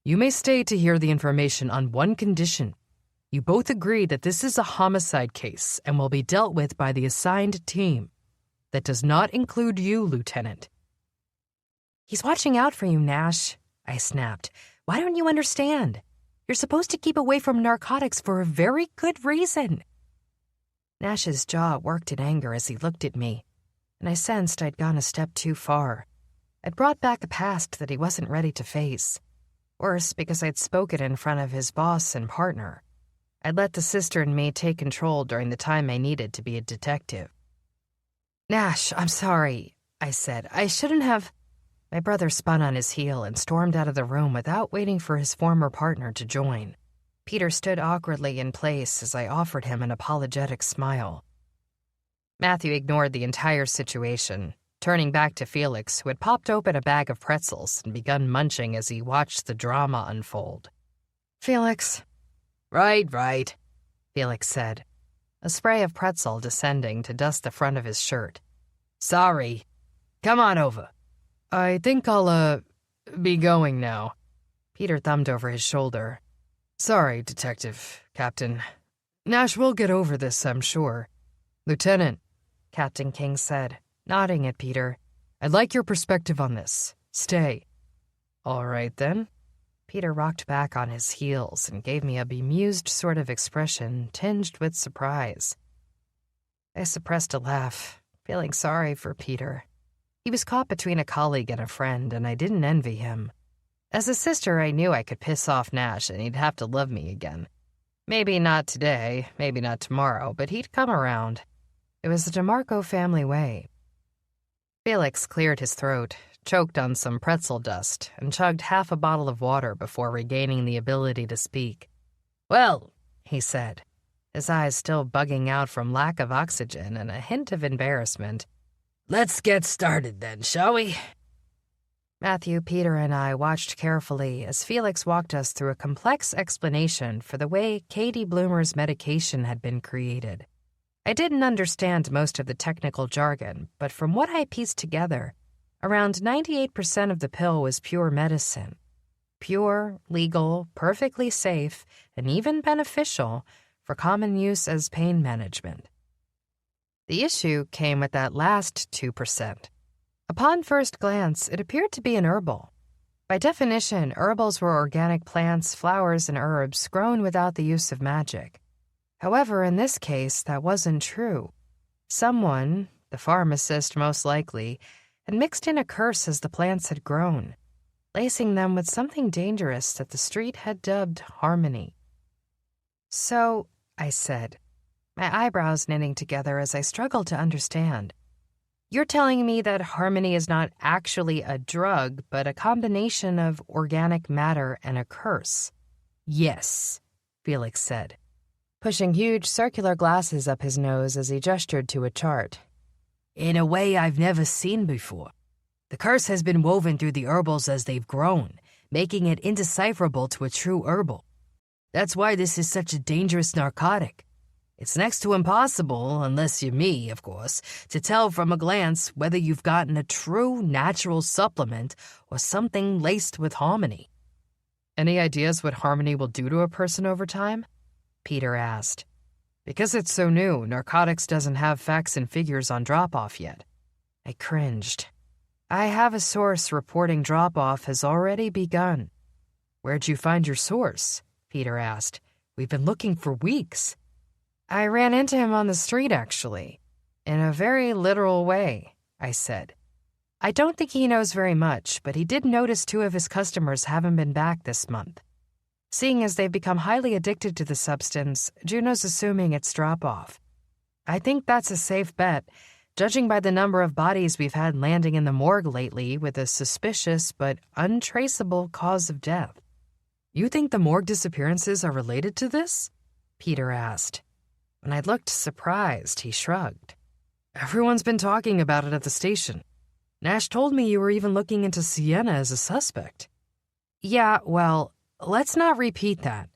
S4: You may stay to hear the information on one condition. You both agree that this is a homicide case and will be dealt with by the assigned team. That does not include you, Lieutenant.
S1: He's watching out for you, Nash, I snapped. Why don't you understand? You're supposed to keep away from narcotics for a very good reason. Nash's jaw worked in anger as he looked at me, and I sensed I'd gone a step too far. I'd brought back a past that he wasn't ready to face. Worse, because I'd spoken in front of his boss and partner. I'd let the sister and me take control during the time I needed to be a detective. Nash, I'm sorry, I said. I shouldn't have... My brother spun on his heel and stormed out of the room without waiting for his former partner to join. Peter stood awkwardly in place as I offered him an apologetic smile. Matthew ignored the entire situation, turning back to Felix, who had popped open a bag of pretzels and begun munching as he watched the drama unfold. Felix.
S3: Right,
S1: Felix said, a spray of pretzel descending to dust the front of his shirt.
S3: Sorry. Come on over.
S4: I think I'll, be going now.
S1: Peter thumbed over his shoulder.
S4: Sorry, Detective, Captain. Nash will get over this, I'm sure. Lieutenant,
S1: Captain King said, nodding at Peter.
S4: I'd like your perspective on this. Stay.
S1: All right, then. Peter rocked back on his heels and gave me a bemused sort of expression tinged with surprise. I suppressed a laugh, feeling sorry for Peter. He was caught between a colleague and a friend, and I didn't envy him. As a sister, I knew I could piss off Nash and he'd have to love me again. Maybe not today, maybe not tomorrow, but he'd come around. It was the DeMarco family way. Felix cleared his throat, choked on some pretzel dust, and chugged half a bottle of water before regaining the ability to speak. Well, he said, his eyes still bugging out from lack of oxygen and a hint of embarrassment.
S3: Let's get started then, shall we?
S1: Matthew, Peter, and I watched carefully as Felix walked us through a complex explanation for the way Katie Bloomer's medication had been created. I didn't understand most of the technical jargon, but from what I pieced together, around 98% of the pill was pure medicine. Pure, legal, perfectly safe, and even beneficial for common use as pain management. The issue came with that last 2%. Upon first glance, it appeared to be an herbal. By definition, herbals were organic plants, flowers, and herbs grown without the use of magic. However, in this case, that wasn't true. Someone, the pharmacist most likely, had mixed in a curse as the plants had grown, lacing them with something dangerous that the street had dubbed harmony. So, I said, my eyebrows knitting together as I struggled to understand. You're telling me that harmony is not actually a drug, but a combination of organic matter and a curse?
S4: Yes,
S1: Felix said, pushing huge circular glasses up his nose as he gestured to a chart.
S3: In a way I've never seen before. The curse has been woven through the herbals as they've grown, making it indecipherable to a true herbal. That's why this is such a dangerous narcotic. It's next to impossible, unless you're me, of course, to tell from a glance whether you've gotten a true natural supplement or something laced with harmony.
S4: Any ideas what harmony will do to a person over time?
S1: Peter asked.
S4: Because it's so new, narcotics doesn't have facts and figures on drop-off yet.
S1: I cringed. I have a source reporting drop-off has already begun.
S4: Where'd you find your source? Peter asked. We've been looking for weeks.
S1: I ran into him on the street, actually. In a very literal way, I said. I don't think he knows very much, but he did notice 2 of his customers haven't been back this month. Seeing as they've become highly addicted to the substance, Juno's assuming it's drop-off. I think that's a safe bet, judging by the number of bodies we've had landing in the morgue lately with a suspicious but untraceable cause of death.
S3: You think the morgue disappearances are related to this?
S1: Peter asked. When I looked surprised, he shrugged.
S3: Everyone's been talking about it at the station. Nash told me you were even looking into Sienna as a suspect.
S1: Yeah, well, let's not repeat that,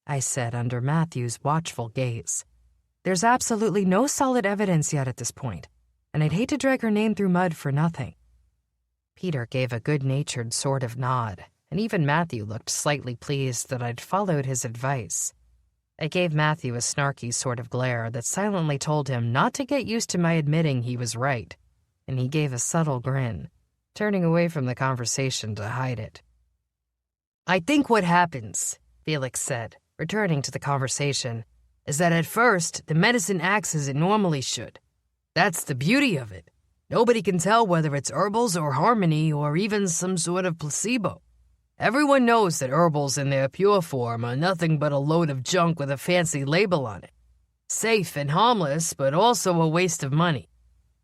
S1: I said under Matthew's watchful gaze. There's absolutely no solid evidence yet at this point, and I'd hate to drag her name through mud for nothing. Peter gave a good-natured sort of nod, and even Matthew looked slightly pleased that I'd followed his advice. I gave Matthew a snarky sort of glare that silently told him not to get used to my admitting he was right, and he gave a subtle grin, turning away from the conversation to hide it.
S3: I think what happens, Felix said, returning to the conversation, is that at first the medicine acts as it normally should. That's the beauty of it. Nobody can tell whether it's herbals or harmony or even some sort of placebo. Everyone knows that herbals in their pure form are nothing but a load of junk with a fancy label on it. Safe and harmless, but also a waste of money.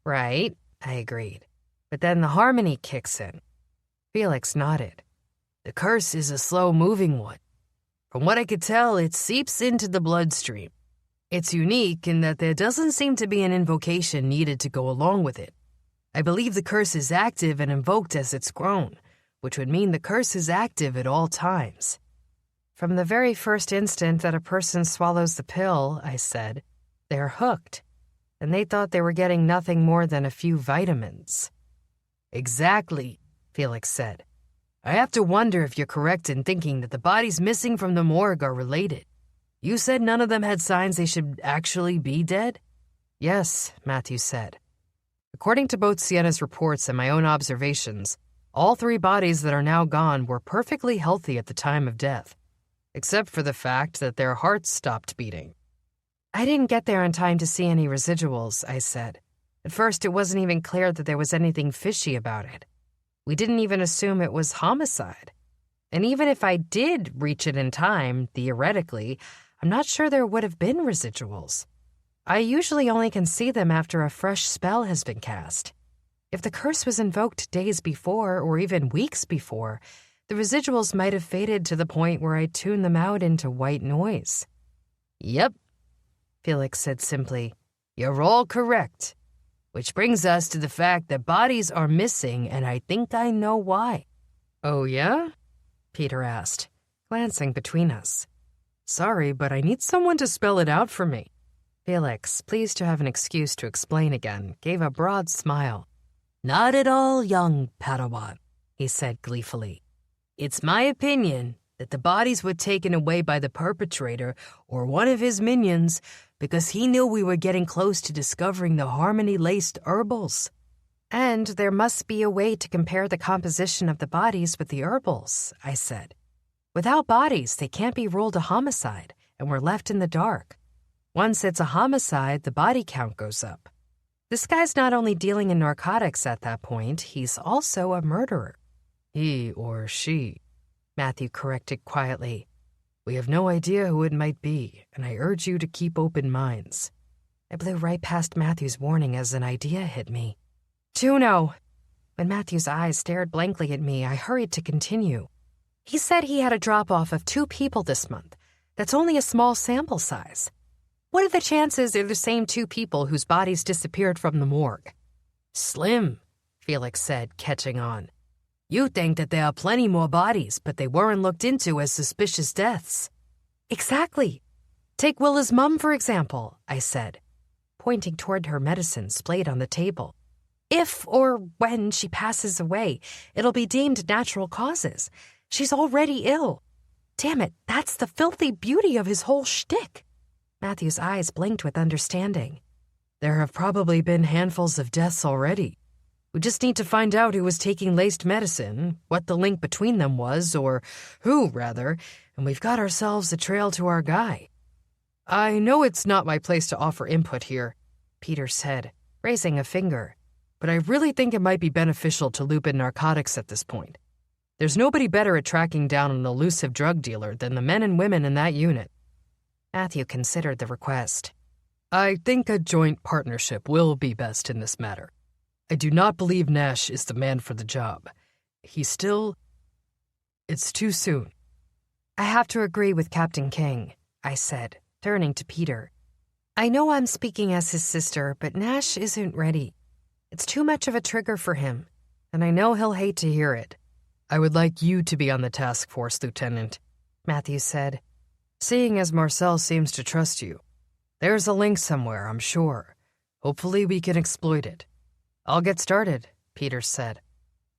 S1: Right, I agreed. But then the harmony kicks in. Felix nodded.
S3: The curse is a slow-moving one. From what I could tell, it seeps into the bloodstream. It's unique in that there doesn't seem to be an invocation needed to go along with it. I believe the curse is active and invoked as it's grown, which would mean the curse is active at all times.
S1: From the very first instant that a person swallows the pill, I said, they're hooked, and they thought they were getting nothing more than a few vitamins.
S3: Exactly, Felix said. I have to wonder if you're correct in thinking that the bodies missing from the morgue are related. You said none of them had signs they should actually be dead?
S1: Yes, Matthew said. According to both Sienna's reports and my own observations, all 3 bodies that are now gone were perfectly healthy at the time of death, except for the fact that their hearts stopped beating. I didn't get there in time to see any residuals, I said. At first, it wasn't even clear that there was anything fishy about it. We didn't even assume it was homicide. And even if I did reach it in time, theoretically, I'm not sure there would have been residuals. I usually only can see them after a fresh spell has been cast. If the curse was invoked days before or even weeks before, the residuals might have faded to the point where I tuned them out into white noise.
S3: Yep, Felix said simply. You're all correct. Which brings us to the fact that bodies are missing, and I think I know why.
S1: Oh, yeah? Peter asked, glancing between us.
S3: Sorry, but I need someone to spell it out for me.
S1: Felix, pleased to have an excuse to explain again, gave a broad smile.
S3: Not at all, young Padawan, he said gleefully. It's my opinion that the bodies were taken away by the perpetrator or one of his minions because he knew we were getting close to discovering the harmony-laced herbals.
S1: And there must be a way to compare the composition of the bodies with the herbals, I said. Without bodies, they can't be ruled a homicide, and we're left in the dark. Once it's a homicide, the body count goes up. This guy's not only dealing in narcotics at that point, he's also a murderer.
S3: He or she, Matthew corrected quietly. We have no idea who it might be, and I urge you to keep open minds.
S1: I blew right past Matthew's warning as an idea hit me. Juno! When Matthew's eyes stared blankly at me, I hurried to continue. He said he had a drop-off of 2 people this month. That's only a small sample size. What are the chances they're the same 2 people whose bodies disappeared from the morgue?
S3: Slim, Felix said, catching on. You think that there are plenty more bodies, but they weren't looked into as suspicious deaths.
S1: Exactly. Take Willa's mum, for example, I said, pointing toward her medicine splayed on the table. If or when she passes away, it'll be deemed natural causes. She's already ill. Damn it, that's the filthy beauty of his whole shtick. Matthew's eyes blinked with understanding.
S3: There have probably been handfuls of deaths already. We just need to find out who was taking laced medicine, what the link between them was, or who, rather, and we've got ourselves a trail to our guy.
S1: I know it's not my place to offer input here, Peter said, raising a finger,
S3: but I really think it might be beneficial to loop in narcotics at this point. There's nobody better at tracking down an elusive drug dealer than the men and women in that unit.
S1: Matthew considered the request.
S3: I think a joint partnership will be best in this matter. I do not believe Nash is the man for the job. It's too soon.
S1: I have to agree with Captain King, I said, turning to Peter. I know I'm speaking as his sister, but Nash isn't ready. It's too much of a trigger for him, and I know he'll hate to hear it.
S3: I would like you to be on the task force, Lieutenant,
S1: Matthew said.
S3: Seeing as Marcel seems to trust you. There's a link somewhere, I'm sure. Hopefully we can exploit it.
S1: I'll get started, Peter said.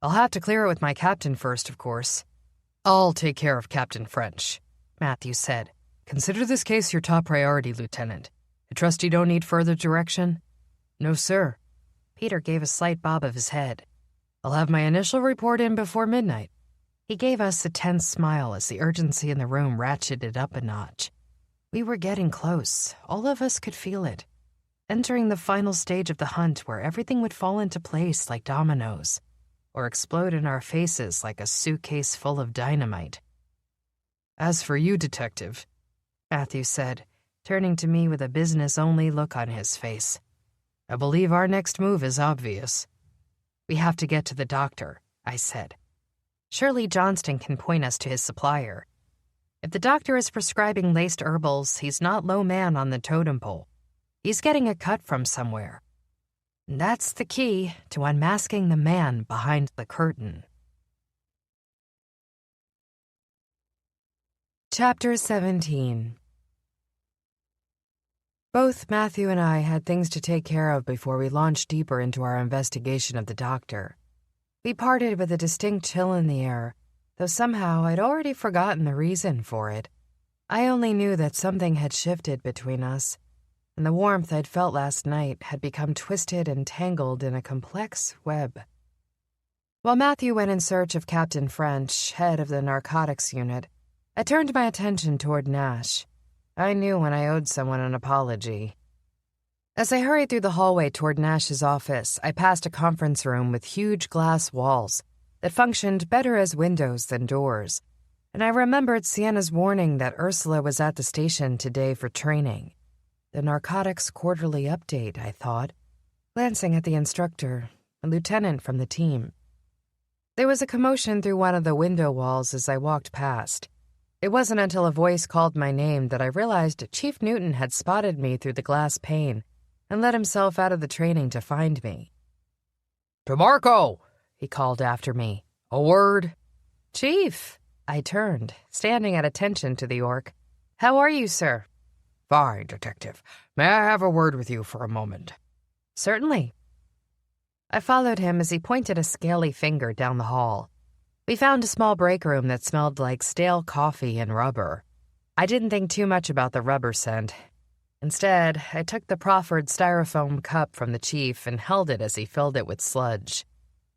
S1: I'll have to clear it with my captain first, of course.
S3: I'll take care of Captain French,
S1: Matthew said.
S3: Consider this case your top priority, Lieutenant. I trust you don't need further direction?
S1: No, sir.
S2: Peter gave a slight bob of his head.
S1: I'll have my initial report in before midnight. He gave us a tense smile as the urgency in the room ratcheted up a notch. We were getting close. All of us could feel it. Entering the final stage of the hunt where everything would fall into place like dominoes, or explode in our faces like a suitcase full of dynamite.
S3: As for you, Detective,
S1: Matthew said, turning to me with a business-only look on his face. I believe our next move is obvious. We have to get to the doctor, I said. Surely Johnston can point us to his supplier. If the doctor is prescribing laced herbals, he's not low man on the totem pole. He's getting a cut from somewhere. And that's the key to unmasking the man behind the curtain. Chapter 17. Both Matthew and I had things to take care of before we launched deeper into our investigation of the doctor. We parted with a distinct chill in the air, though somehow I'd already forgotten the reason for it. I only knew that something had shifted between us, and the warmth I'd felt last night had become twisted and tangled in a complex web. While Matthew went in search of Captain French, head of the narcotics unit, I turned my attention toward Nash. I knew when I owed someone an apology. As I hurried through the hallway toward Nash's office, I passed a conference room with huge glass walls that functioned better as windows than doors, and I remembered Sienna's warning that Ursula was at the station today for training. The narcotics quarterly update, I thought, glancing at the instructor, a lieutenant from the team. There was a commotion through one of the window walls as I walked past. It wasn't until a voice called my name that I realized Chief Newton had spotted me through the glass pane and let himself out of the training to find me.
S3: DeMarco,
S1: he called after me.
S3: A word?
S1: Chief, I turned, standing at attention to the orc. How are you, sir?
S3: Fine, Detective. May I have a word with you for a moment?
S1: Certainly. I followed him as he pointed a scaly finger down the hall. We found a small break room that smelled like stale coffee and rubber. I didn't think too much about the rubber scent. Instead, I took the proffered styrofoam cup from the chief and held it as he filled it with sludge.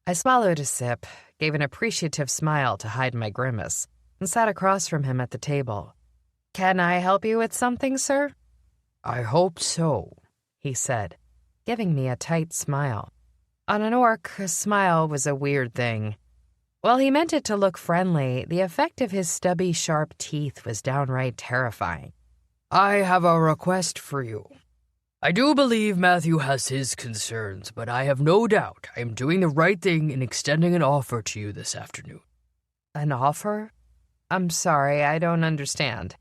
S1: I swallowed a sip, gave an appreciative smile to hide my grimace, and sat across from him at the table. Can I help you with something, sir?
S3: I hope so,
S1: he said, giving me a tight smile. On an orc, a smile was a weird thing. While he meant it to look friendly, the effect of his stubby, sharp teeth was downright terrifying.
S3: I have a request for you. I do believe Matthew has his concerns, but I have no doubt I am doing the right thing in extending an offer to you this afternoon.
S1: An offer? I'm sorry, I don't understand.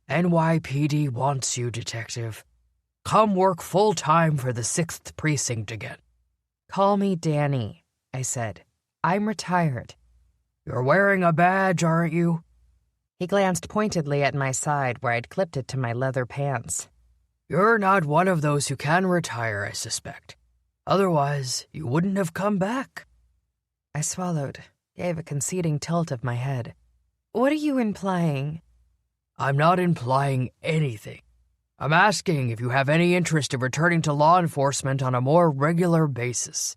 S3: NYPD wants you, Detective. Come work full-time for the 6th Precinct again.
S1: Call me Danny, I said. I'm retired.
S3: You're wearing a badge, aren't you?
S1: He glanced pointedly at my side where I'd clipped it to my leather pants.
S3: You're not one of those who can retire, I suspect. Otherwise, you wouldn't have come back.
S1: I swallowed, gave a conceding tilt of my head. What are you implying?
S3: I'm not implying anything. I'm asking if you have any interest in returning to law enforcement on a more regular basis.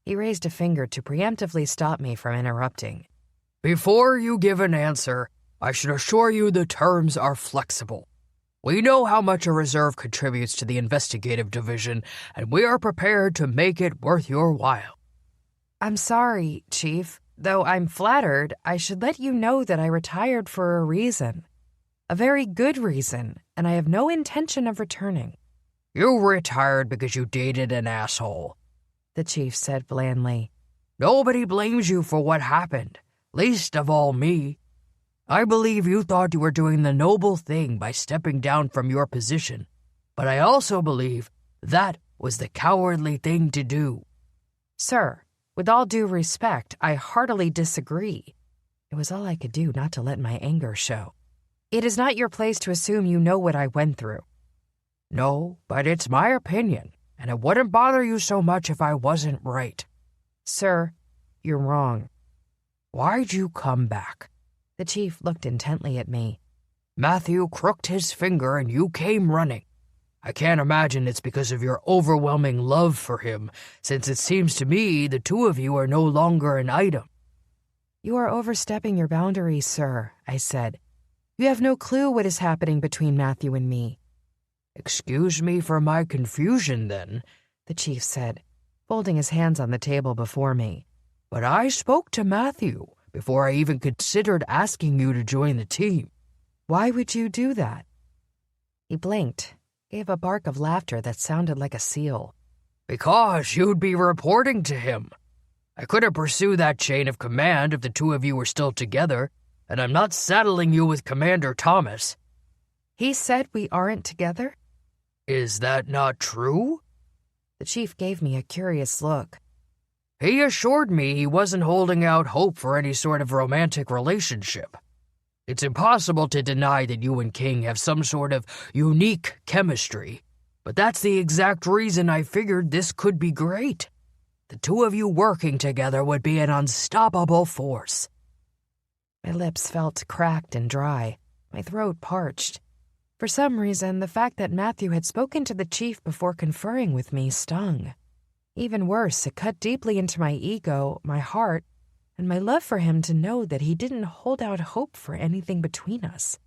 S1: He raised a finger to preemptively stop me from interrupting.
S3: Before you give an answer, I should assure you the terms are flexible. We know how much a reserve contributes to the investigative division, and we are prepared to make it worth your while.
S1: I'm sorry, Chief. though I'm flattered, I should let you know that I retired for a reason. A very good reason, and I have no intention of returning."
S4: "You retired because you dated an asshole,"
S1: the chief said blandly.
S4: "Nobody blames you for what happened, least of all me. I believe you thought you were doing the noble thing by stepping down from your position, but I also believe that was the cowardly thing to do."
S1: "Sir, with all due respect, I heartily disagree." It was all I could do not to let my anger show. "It is not your place to assume you know what I went through."
S4: "No, but it's my opinion, and it wouldn't bother you so much if I wasn't right."
S1: "Sir, you're wrong."
S4: "Why'd you come back?"
S1: The chief looked intently at me.
S4: "Matthew crooked his finger and you came running. I can't imagine it's because of your overwhelming love for him, since it seems to me the two of you are no longer an item."
S1: "You are overstepping your boundaries, sir," I said. "You have no clue what is happening between Matthew and me."
S4: "Excuse me for my confusion, then,"
S1: the chief said, folding his hands on the table before me.
S4: "But I spoke to Matthew before I even considered asking you to join the team."
S1: "Why would you do that?" He blinked, gave a bark of laughter that sounded like a seal.
S4: "Because you'd be reporting to him. I couldn't pursue that chain of command if the two of you were still together, and I'm not saddling you with Commander Thomas."
S1: "He said we aren't together?"
S4: "Is that not true?"
S1: The chief gave me a curious look.
S4: "He assured me he wasn't holding out hope for any sort of romantic relationship. It's impossible to deny that you and King have some sort of unique chemistry, but that's the exact reason I figured this could be great. The two of you working together would be an unstoppable force."
S1: My lips felt cracked and dry, my throat parched. For some reason, the fact that Matthew had spoken to the chief before conferring with me stung. Even worse, it cut deeply into my ego, my heart, and my love for him to know that he didn't hold out hope for anything between us.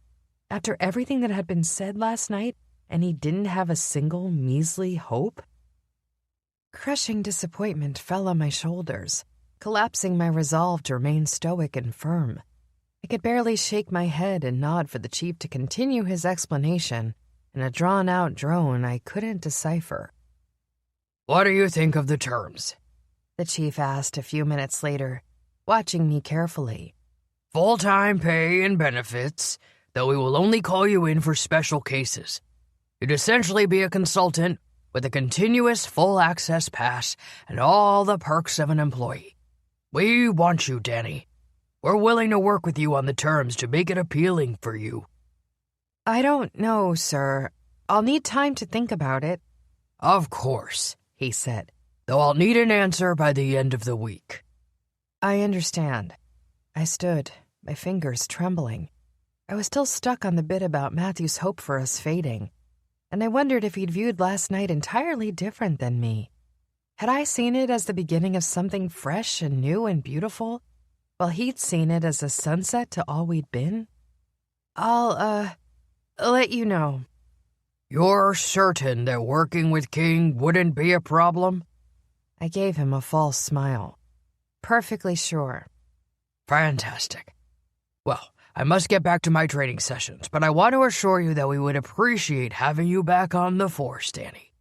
S1: After everything that had been said last night, and he didn't have a single measly hope? Crushing disappointment fell on my shoulders, collapsing my resolve to remain stoic and firm. I could barely shake my head and nod for the chief to continue his explanation in a drawn-out drone I couldn't decipher.
S4: "What do you think of the terms?"
S1: the chief asked a few minutes later, watching me carefully.
S4: "Full-time pay and benefits, though we will only call you in for special cases. You'd essentially be a consultant with a continuous full-access pass and all the perks of an employee. We want you, Danny. We're willing to work with you on the terms to make it appealing for you."
S1: "I don't know, sir. I'll need time to think about it."
S4: "Of course," he said, "though I'll need an answer by the end of the week."
S1: "I understand." I stood, my fingers trembling. I was still stuck on the bit about Matthew's hope for us fading, and I wondered if he'd viewed last night entirely different than me. Had I seen it as the beginning of something fresh and new and beautiful, while he'd seen it as a sunset to all we'd been? I'll let you know."
S4: "You're certain that working with King wouldn't be a problem?"
S1: I gave him a false smile. "Perfectly sure."
S4: "Fantastic. Well, I must get back to my training sessions, but I want to assure you that we would appreciate having you back on the force, Danny."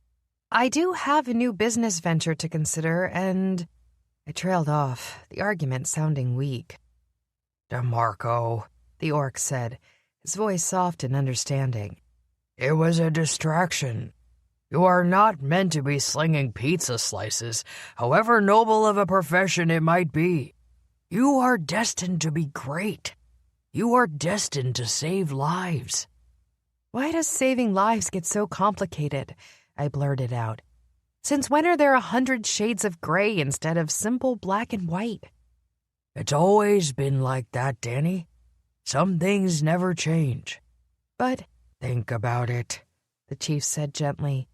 S1: "I do have a new business venture to consider, and—" I trailed off, the argument sounding weak.
S4: "DeMarco,"
S1: the orc said, his voice soft and understanding.
S4: "It was a distraction. You are not meant to be slinging pizza slices, however noble of a profession it might be. You are destined to be great. You are destined to save lives."
S1: "Why does saving lives get so complicated?" I blurted out. "Since when are there 100 shades of gray instead of simple black and white?"
S4: "It's always been like that, Danny. Some things never change."
S1: "But—"
S4: "Think about it,"
S1: the chief said gently.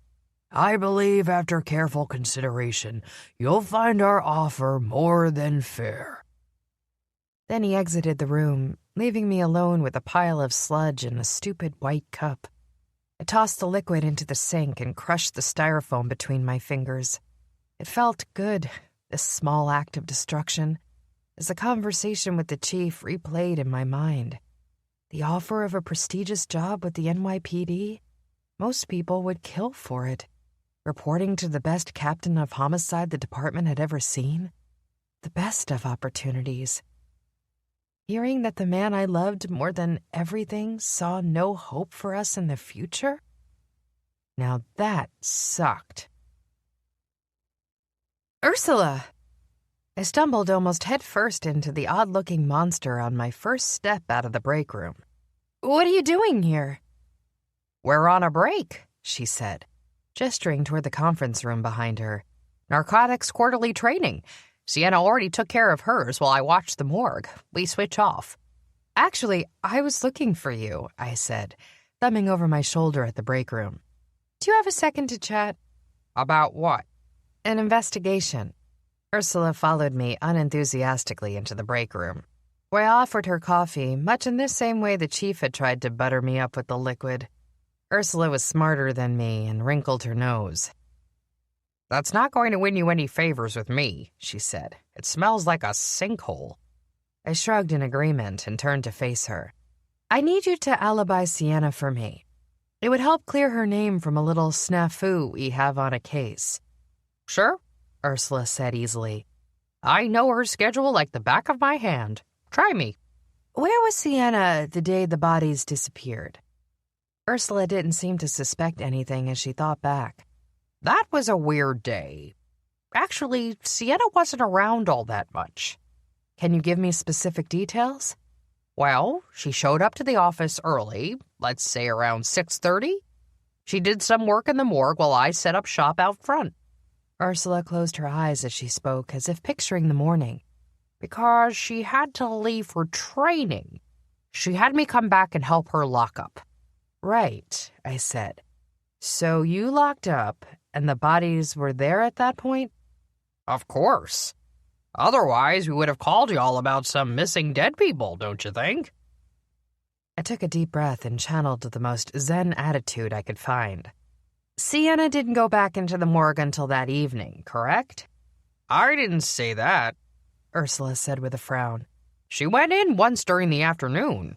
S4: "I believe after careful consideration, you'll find our offer more than fair."
S1: Then he exited the room, leaving me alone with a pile of sludge and a stupid white cup. I tossed the liquid into the sink and crushed the styrofoam between my fingers. It felt good, this small act of destruction. as the conversation with the chief replayed in my mind. The offer of a prestigious job with the NYPD? Most people would kill for it. Reporting to the best captain of homicide the department had ever seen? The best of opportunities. Hearing that the man I loved more than everything saw no hope for us in the future? Now that sucked. Ursula! I stumbled almost headfirst into the odd-looking monster on my first step out of the break room. What are you doing here? We're on a break, she said, gesturing toward the conference room behind her. Narcotics quarterly training. Sienna already took care of hers while I watched the morgue. We switch off. Actually, I was looking for you, I said, thumbing over my shoulder at the break room. Do you have a second to chat? About what? An investigation. Ursula followed me unenthusiastically into the break room, where I offered her coffee, much in the same way the chief had tried to butter me up with the liquid. Ursula was smarter than me and wrinkled her nose. That's not going to win you any favors with me, she said. It smells like a sinkhole. I shrugged in agreement and turned to face her. I need you to alibi Sienna for me. It would help clear her name from a little snafu we have on a case. Sure, Ursula said easily. I know her schedule like the back of my hand. Try me. Where was Sienna the day the bodies disappeared? Ursula didn't seem to suspect anything as she thought back. That was a weird day. Actually, Sienna wasn't around all that much. Can you give me specific details? Well, she showed up to the office early, let's say around 6:30. She did some work in the morgue while I set up shop out front. Ursula closed her eyes as she spoke, as if picturing the morning. Because she had to leave for training. She had me come back and help her lock up. Right, I said. So you locked up, and the bodies were there at that point? Of course. Otherwise, we would have called y'all about some missing dead people, don't you think? I took a deep breath and channeled the most zen attitude I could find. Sienna didn't go back into the morgue until that evening, correct? I didn't say that, Ursula said with a frown. She went in once during the afternoon.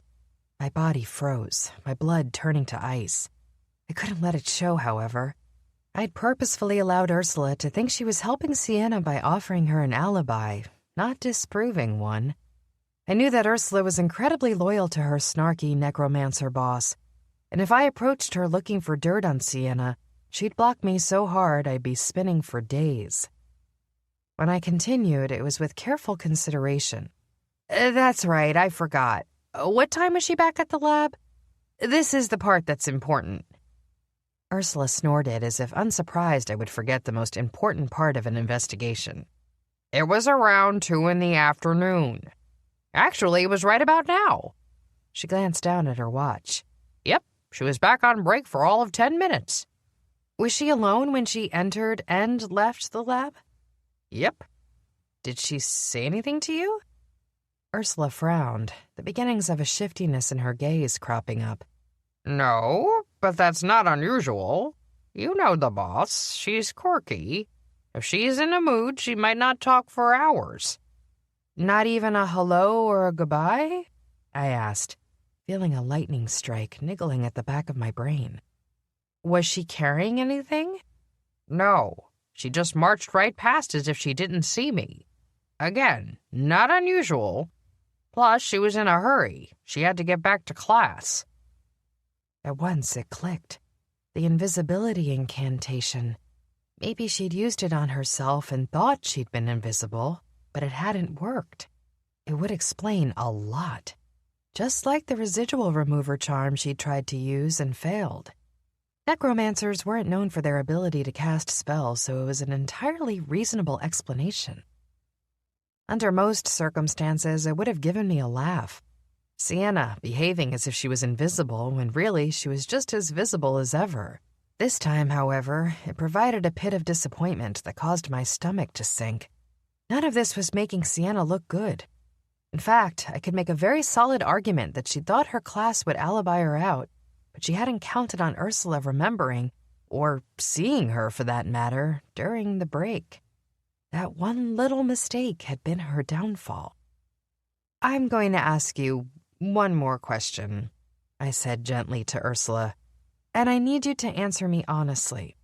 S1: My body froze, my blood turning to ice. I couldn't let it show, however. I'd purposefully allowed Ursula to think she was helping Sienna by offering her an alibi, not disproving one. I knew that Ursula was incredibly loyal to her snarky necromancer boss, and if I approached her looking for dirt on Sienna, she'd block me so hard I'd be spinning for days. When I continued, it was with careful consideration. That's right, I forgot. What time was she back at the lab? This is the part that's important. Ursula snorted as if unsurprised I would forget the most important part of an investigation. It was around 2 in the afternoon. Actually, it was right about now. She glanced down at her watch. Yep, she was back on break for all of 10 minutes. Was she alone when she entered and left the lab? Yep. Did she say anything to you? Ursula frowned, the beginnings of a shiftiness in her gaze cropping up. No, but that's not unusual. You know the boss. She's quirky. If she's in a mood, she might not talk for hours. Not even a hello or a goodbye? I asked, feeling a lightning strike niggling at the back of my brain. Was she carrying anything? No, she just marched right past as if she didn't see me. Again, not unusual. Plus, she was in a hurry. She had to get back to class. At once it clicked. The invisibility incantation. Maybe she'd used it on herself and thought she'd been invisible, but it hadn't worked. It would explain a lot. Just like the residual remover charm she'd tried to use and failed. Necromancers weren't known for their ability to cast spells, so it was an entirely reasonable explanation. Under most circumstances, it would have given me a laugh. Sienna behaving as if she was invisible when really she was just as visible as ever. This time, however, it provided a pit of disappointment that caused my stomach to sink. None of this was making Sienna look good. In fact, I could make a very solid argument that she thought her class would alibi her out, but she hadn't counted on Ursula remembering, or seeing her for that matter, during the break. That one little mistake had been her downfall. I'm going to ask you one more question, I said gently to Ursula, and I need you to answer me honestly.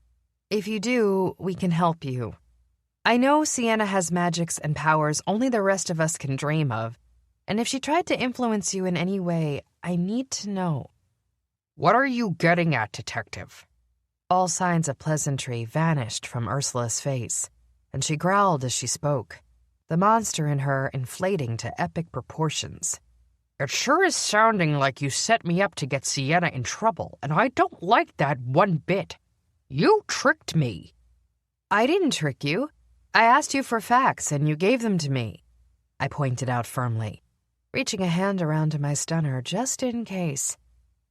S1: If you do, we can help you. I know Sienna has magics and powers only the rest of us can dream of, and if she tried to influence you in any way, I need to know.
S3: What are you getting at, Detective?
S1: All signs of pleasantry vanished from Ursula's face, and she growled as she spoke, the monster in her inflating to epic proportions.
S3: It sure is sounding like you set me up to get Sienna in trouble, and I don't like that one bit. You tricked me.
S1: I didn't trick you. I asked you for facts, and you gave them to me, I pointed out firmly, reaching a hand around to my stunner just in case.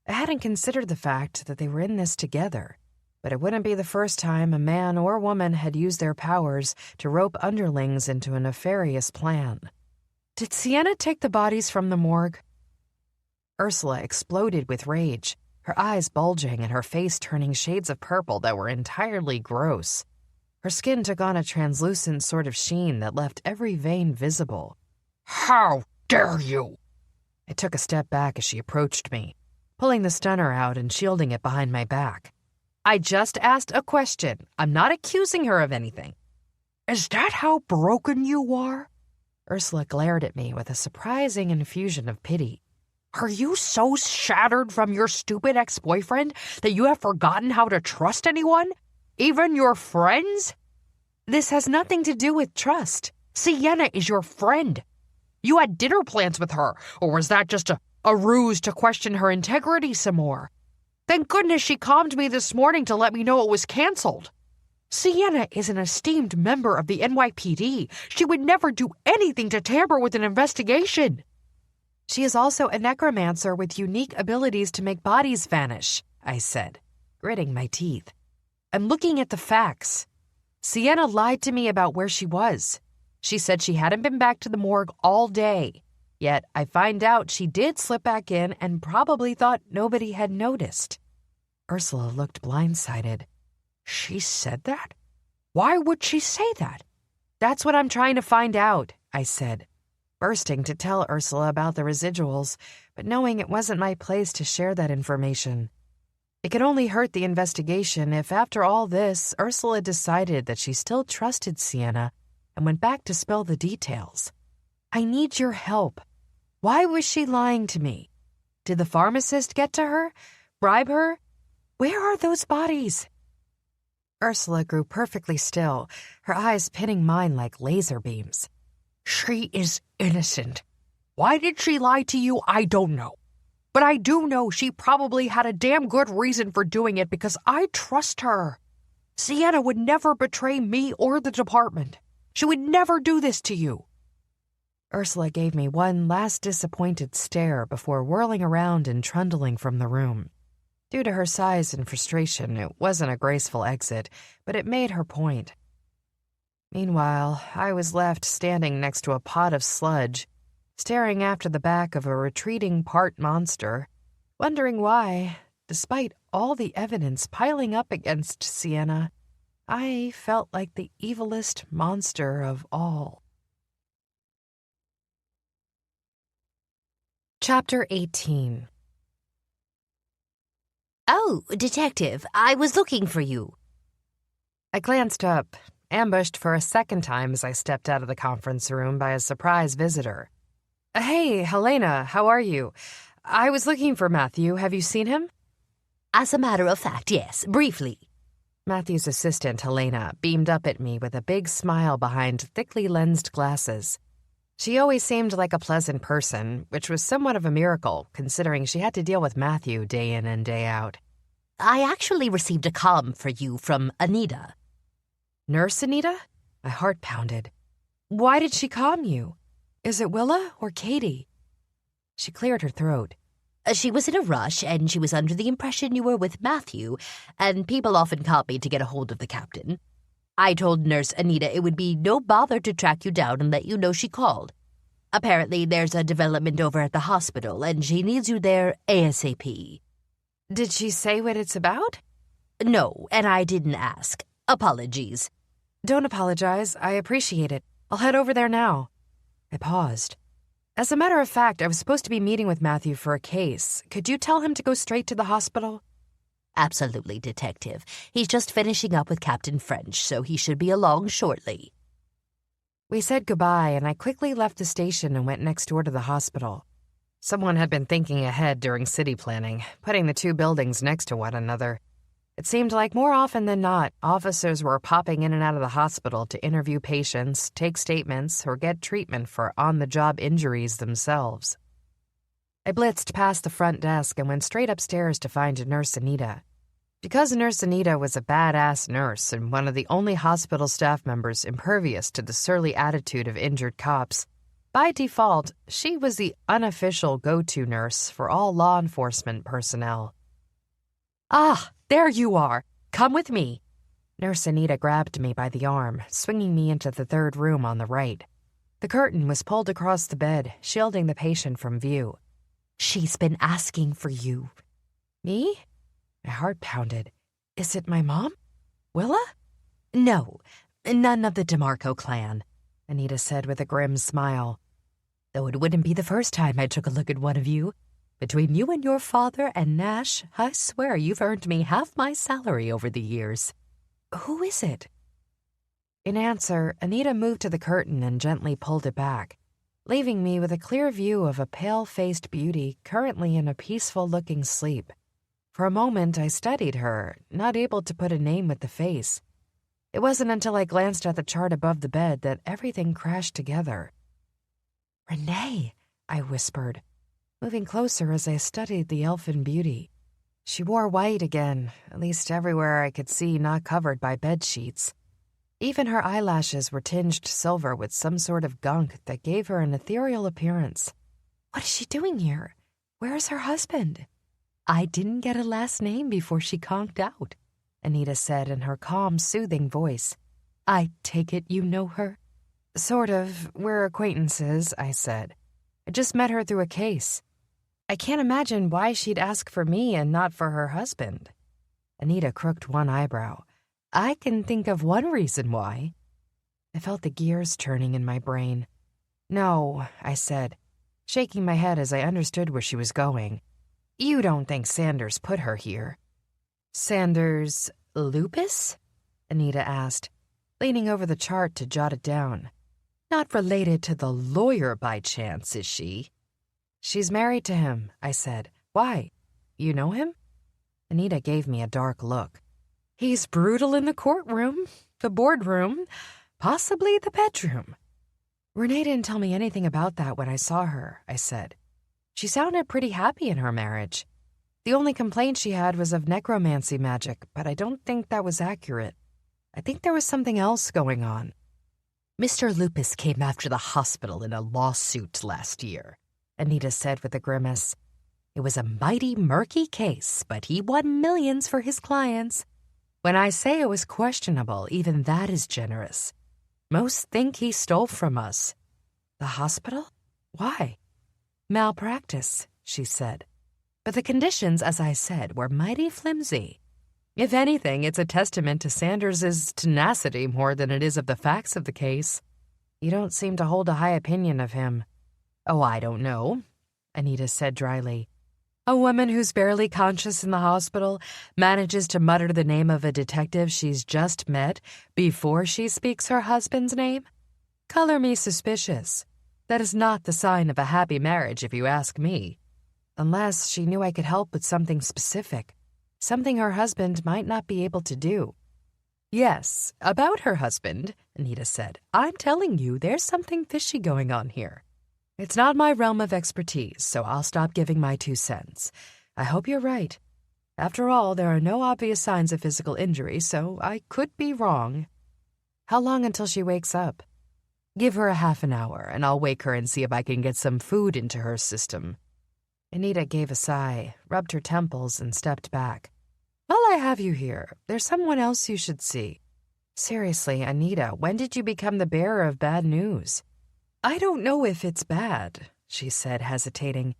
S1: I hadn't considered the fact that they were in this together, but it wouldn't be the first time a man or woman had used their powers to rope underlings into a nefarious plan. Did Sienna take the bodies from the morgue? Ursula exploded with rage, her eyes bulging and her face turning shades of purple that were entirely gross. Her skin took on a translucent sort of sheen that left every vein visible.
S3: How dare you!
S1: I took a step back as she approached me, pulling the stunner out and shielding it behind my back. I just asked a question. I'm not accusing her of anything.
S3: Is that how broken you are?
S1: Ursula glared at me with a surprising infusion of pity.
S3: Are you so shattered from your stupid ex-boyfriend that you have forgotten how to trust anyone? Even your friends?
S1: This has nothing to do with trust.
S3: Sienna is your friend. You had dinner plans with her, or was that just a ruse to question her integrity some more? Thank goodness she calmed me this morning to let me know it was canceled. Sienna is an esteemed member of the NYPD. She would never do anything to tamper with an investigation.
S1: She is also a necromancer with unique abilities to make bodies vanish, I said, gritting my teeth. I'm looking at the facts. Sienna lied to me about where she was. She said she hadn't been back to the morgue all day. Yet I find out she did slip back in and probably thought nobody had noticed. Ursula looked blindsided.
S3: She said that? Why would she say that?
S1: That's what I'm trying to find out, I said, bursting to tell Ursula about the residuals, but knowing it wasn't my place to share that information. It could only hurt the investigation if, after all this, Ursula decided that she still trusted Sienna and went back to spill the details. I need your help. Why was she lying to me? Did the pharmacist get to her? Bribe her? Where are those bodies? Ursula grew perfectly still, her eyes pinning mine like laser beams.
S3: She is innocent. Why did she lie to you? I don't know. But I do know she probably had a damn good reason for doing it because I trust her. Sienna would never betray me or the department. She would never do this to you.
S1: Ursula gave me one last disappointed stare before whirling around and trundling from the room. Due to her size and frustration, it wasn't a graceful exit, but it made her point. Meanwhile, I was left standing next to a pot of sludge, staring after the back of a retreating part monster, wondering why, despite all the evidence piling up against Sienna, I felt like the evilest monster of all. Chapter 18.
S2: Oh, Detective, I was looking for you.
S1: I glanced up, ambushed for a second time as I stepped out of the conference room by a surprise visitor. Hey, Helena, how are you? I was looking for Matthew. Have you seen him?
S2: As a matter of fact, yes, briefly.
S1: Matthew's assistant, Helena, beamed up at me with a big smile behind thickly lensed glasses. She always seemed like a pleasant person, which was somewhat of a miracle, considering she had to deal with Matthew day in and day out.
S2: I actually received a column for you from Anita.
S1: Nurse Anita? My heart pounded. Why did she calm you? Is it Willa or Katie? She cleared her throat.
S2: She was in a rush, and she was under the impression you were with Matthew, and people often called me to get a hold of the captain. I told Nurse Anita it would be no bother to track you down and let you know she called. Apparently, there's a development over at the hospital, and she needs you there ASAP.
S1: Did she say what it's about?
S2: No, and I didn't ask. Apologies.
S1: Don't apologize. I appreciate it. I'll head over there now. I paused. As a matter of fact, I was supposed to be meeting with Matthew for a case. Could you tell him to go straight to the hospital?
S2: Absolutely, Detective. He's just finishing up with Captain French, so he should be along shortly.
S1: We said goodbye, and I quickly left the station and went next door to the hospital. Someone had been thinking ahead during city planning, putting the two buildings next to one another. It seemed like more often than not, officers were popping in and out of the hospital to interview patients, take statements, or get treatment for on-the-job injuries themselves. I blitzed past the front desk and went straight upstairs to find Nurse Anita. Because Nurse Anita was a badass nurse and one of the only hospital staff members impervious to the surly attitude of injured cops, by default, she was the unofficial go-to nurse for all law enforcement personnel.
S2: Ah, there you are. Come with me.
S1: Nurse Anita grabbed me by the arm, swinging me into the third room on the right. The curtain was pulled across the bed, shielding the patient from view.
S2: She's been asking for you.
S1: Me? My heart pounded. Is it my mom? Willa?
S2: No, none of the DeMarco clan,
S1: Anita said with a grim smile.
S2: Though it wouldn't be the first time I took a look at one of you. Between you and your father and Nash, I swear you've earned me half my salary over the years.
S1: Who is it? In answer, Anita moved to the curtain and gently pulled it back, leaving me with a clear view of a pale-faced beauty currently in a peaceful-looking sleep. For a moment, I studied her, not able to put a name with the face. It wasn't until I glanced at the chart above the bed that everything crashed together. "Renee," I whispered, moving closer as I studied the elfin beauty. She wore white again, at least everywhere I could see not covered by bed sheets. Even her eyelashes were tinged silver with some sort of gunk that gave her an ethereal appearance. What is she doing here? Where is her husband?
S2: I didn't get a last name before she conked out,
S1: Anita said in her calm, soothing voice.
S2: I take it you know her?
S1: Sort of. We're acquaintances, I said. I just met her through a case. I can't imagine why she'd ask for me and not for her husband. Anita crooked one eyebrow.
S2: I can think of one reason why.
S1: I felt the gears turning in my brain. No, I said, shaking my head as I understood where she was going. You don't think Sanders put her here? Sanders Lupus? Anita asked, leaning over the chart to jot it down.
S2: Not related to the lawyer by chance, is she?
S1: She's married to him, I said. Why? You know him? Anita gave me a dark look.
S2: He's brutal in the courtroom, the boardroom, possibly the bedroom.
S1: Renee didn't tell me anything about that when I saw her, I said. She sounded pretty happy in her marriage. The only complaint she had was of necromancy magic, but I don't think that was accurate. I think there was something else going on.
S2: Mr. Lupus came after the hospital in a lawsuit last year, Anita said with a grimace. It was a mighty murky case, but he won millions for his clients. When I say it was questionable, even that is generous. Most think he stole from us.
S1: The hospital? Why?
S2: Malpractice, she said. But the conditions, as I said, were mighty flimsy. If anything, it's a testament to Sanders's tenacity more than it is of the facts of the case.
S1: You don't seem to hold a high opinion of him.
S2: Oh, I don't know, Anita said dryly. A woman who's barely conscious in the hospital manages to mutter the name of a detective she's just met before she speaks her husband's name? Color me suspicious. That is not the sign of a happy marriage, if you ask me.
S1: Unless she knew I could help with something specific, something her husband might not be able to do.
S2: Yes, about her husband, Anita said. I'm telling you, there's something fishy going on here. It's not my realm of expertise, so I'll stop giving my 2 cents. I hope you're right. After all, there are no obvious signs of physical injury, so I could be wrong.
S1: How long until she wakes up?
S2: Give her a half an hour, and I'll wake her and see if I can get some food into her system.
S1: Anita gave a sigh, rubbed her temples, and stepped back. While I have you here, there's someone else you should see. Seriously, Anita, when did you become the bearer of bad news?
S2: I don't know if it's bad, she said, hesitating.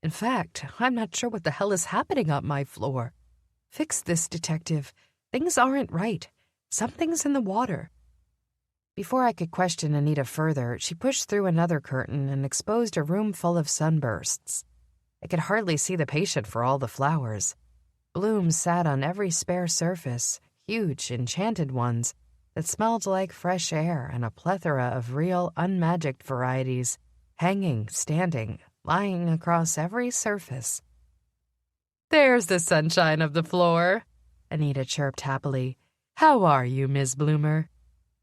S2: In fact, I'm not sure what the hell is happening on my floor. Fix this, detective. Things aren't right. Something's in the water.
S1: Before I could question Anita further, she pushed through another curtain and exposed a room full of sunbursts. I could hardly see the patient for all the flowers. Blooms sat on every spare surface, huge, enchanted ones, that smelled like fresh air, and a plethora of real, unmagicked varieties, hanging, standing, lying across every surface. "There's the sunshine of the floor," Anita chirped happily. "How are you, Miss Bloomer?"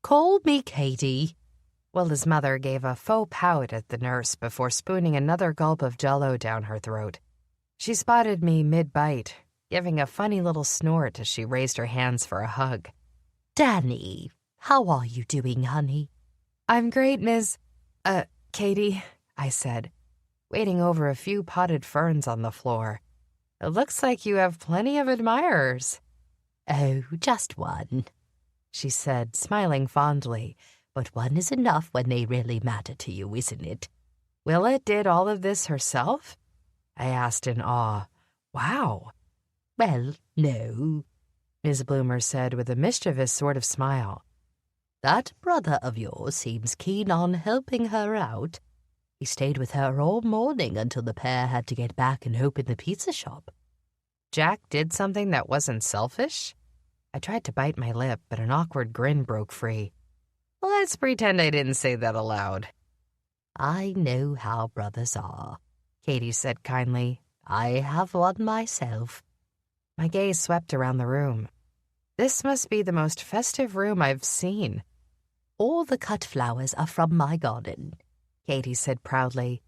S2: "Call me Katie."
S1: Willa's mother gave a faux pout at the nurse before spooning another gulp of Jell-O down her throat. She spotted me mid-bite, giving a funny little snort as she raised her hands for a hug.
S2: "Danny, how are you doing, honey?"
S1: "I'm great, Miss... Katie," I said, waiting over a few potted ferns on the floor. "It looks like you have plenty of admirers."
S2: "Oh, just one," she said, smiling fondly. "But one is enough when they really matter to you, isn't it?"
S1: "Willa did all of this herself?" I asked in awe. "Wow."
S2: "Well, no,"
S1: Ms. Bloomer said with a mischievous sort of smile.
S2: "That brother of yours seems keen on helping her out. He stayed with her all morning until the pair had to get back and open the pizza shop."
S1: "Jack did something that wasn't selfish?" I tried to bite my lip, but an awkward grin broke free. "Let's pretend I didn't say that aloud."
S2: "I know how brothers are," Katie said kindly. "I have one myself."
S1: My gaze swept around the room. This must be the most festive room I've seen.
S2: "All the cut flowers are from my garden," Katie said proudly.